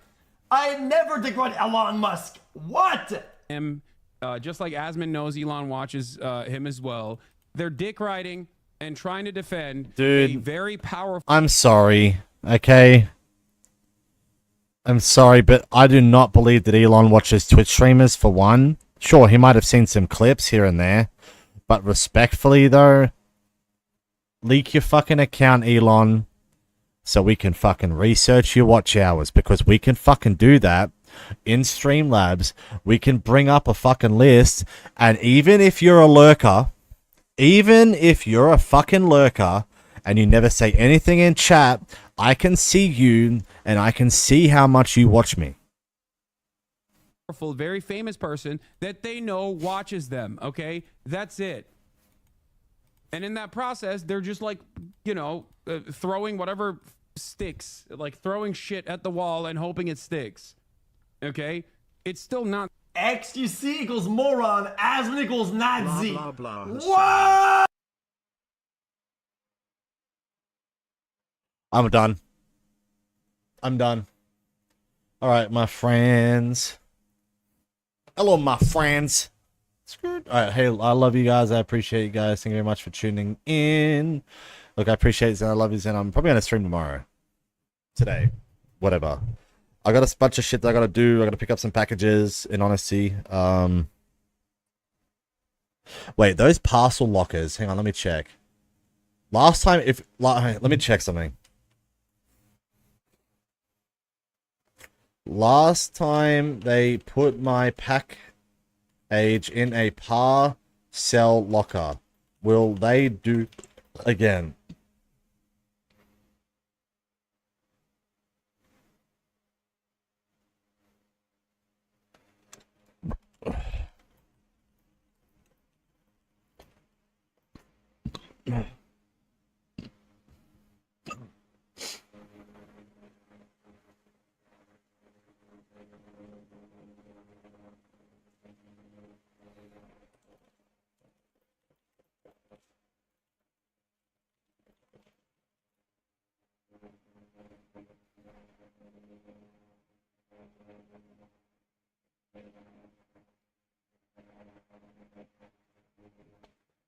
I never degrade Elon Musk. What? Him, just like Asmund knows Elon watches him as well. They're dick riding and trying to defend a very powerful... I'm sorry, okay? I'm sorry, but I do not believe that Elon watches Twitch streamers, for one. Sure, he might have seen some clips here and there, but respectfully, though, leak your fucking account, Elon, so we can fucking research your watch hours, because we can fucking do that in Streamlabs. We can bring up a fucking list, and even if you're a lurker, even if you're a fucking lurker, and you never say anything in chat, I can see you, and I can see how much you watch me. Very famous person that they know watches them, okay? That's it. And in that process, they're just like, you know, throwing whatever sticks, like throwing shit at the wall and hoping it sticks. Okay? It's still not... XQC equals moron, Asmund equals Nazi. Blah, blah, blah. What? I'm done. Alright, my friends. Hello, my friends. Alright, hey, I love you guys. I appreciate you guys. Thank you very much for tuning in. Look, I appreciate it. I love you, and I'm probably going to stream tomorrow. Today. Whatever. I got a bunch of shit that I got to do. I got to pick up some packages, in honesty. Wait, those parcel lockers. Hang on, let me check. Last time, let me check something. Last time they put my package in a parcel locker. Will they do again?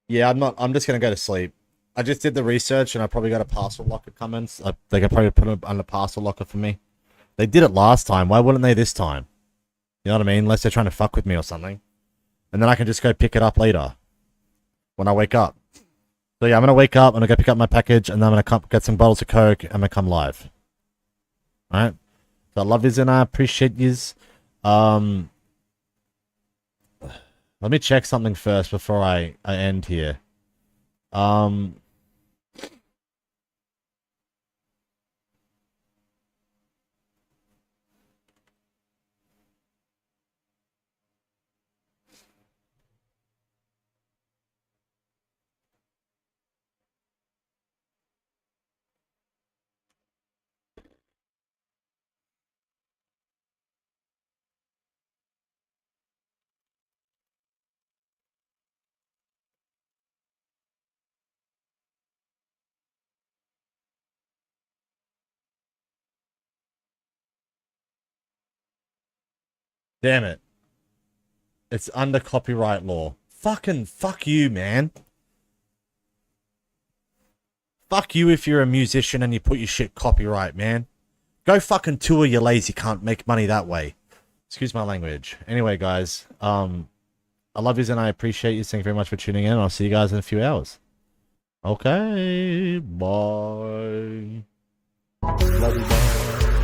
Yeah, I'm just gonna go to sleep. I just did the research and I probably got a parcel locker comments. They could probably put it on the parcel locker for me. They did it last time. Why wouldn't they this time? You know what I mean? Unless they're trying to fuck with me or something. And then I can just go pick it up later. When I wake up. So yeah, I'm gonna wake up, I'm gonna go pick up my package, and then I'm gonna get some bottles of Coke, and I'm gonna come live. Alright? So I love yous and I appreciate yous. Let me check something first before I end here. Damn it. It's under copyright law. Fucking fuck you, man. Fuck you if you're a musician and you put your shit copyright, man. Go fucking tour, you lazy cunt. Make money that way. Excuse my language. Anyway, guys, I love yous and I appreciate you. Thank you very much for tuning in. I'll see you guys in a few hours. Okay, bye. Love you, bye.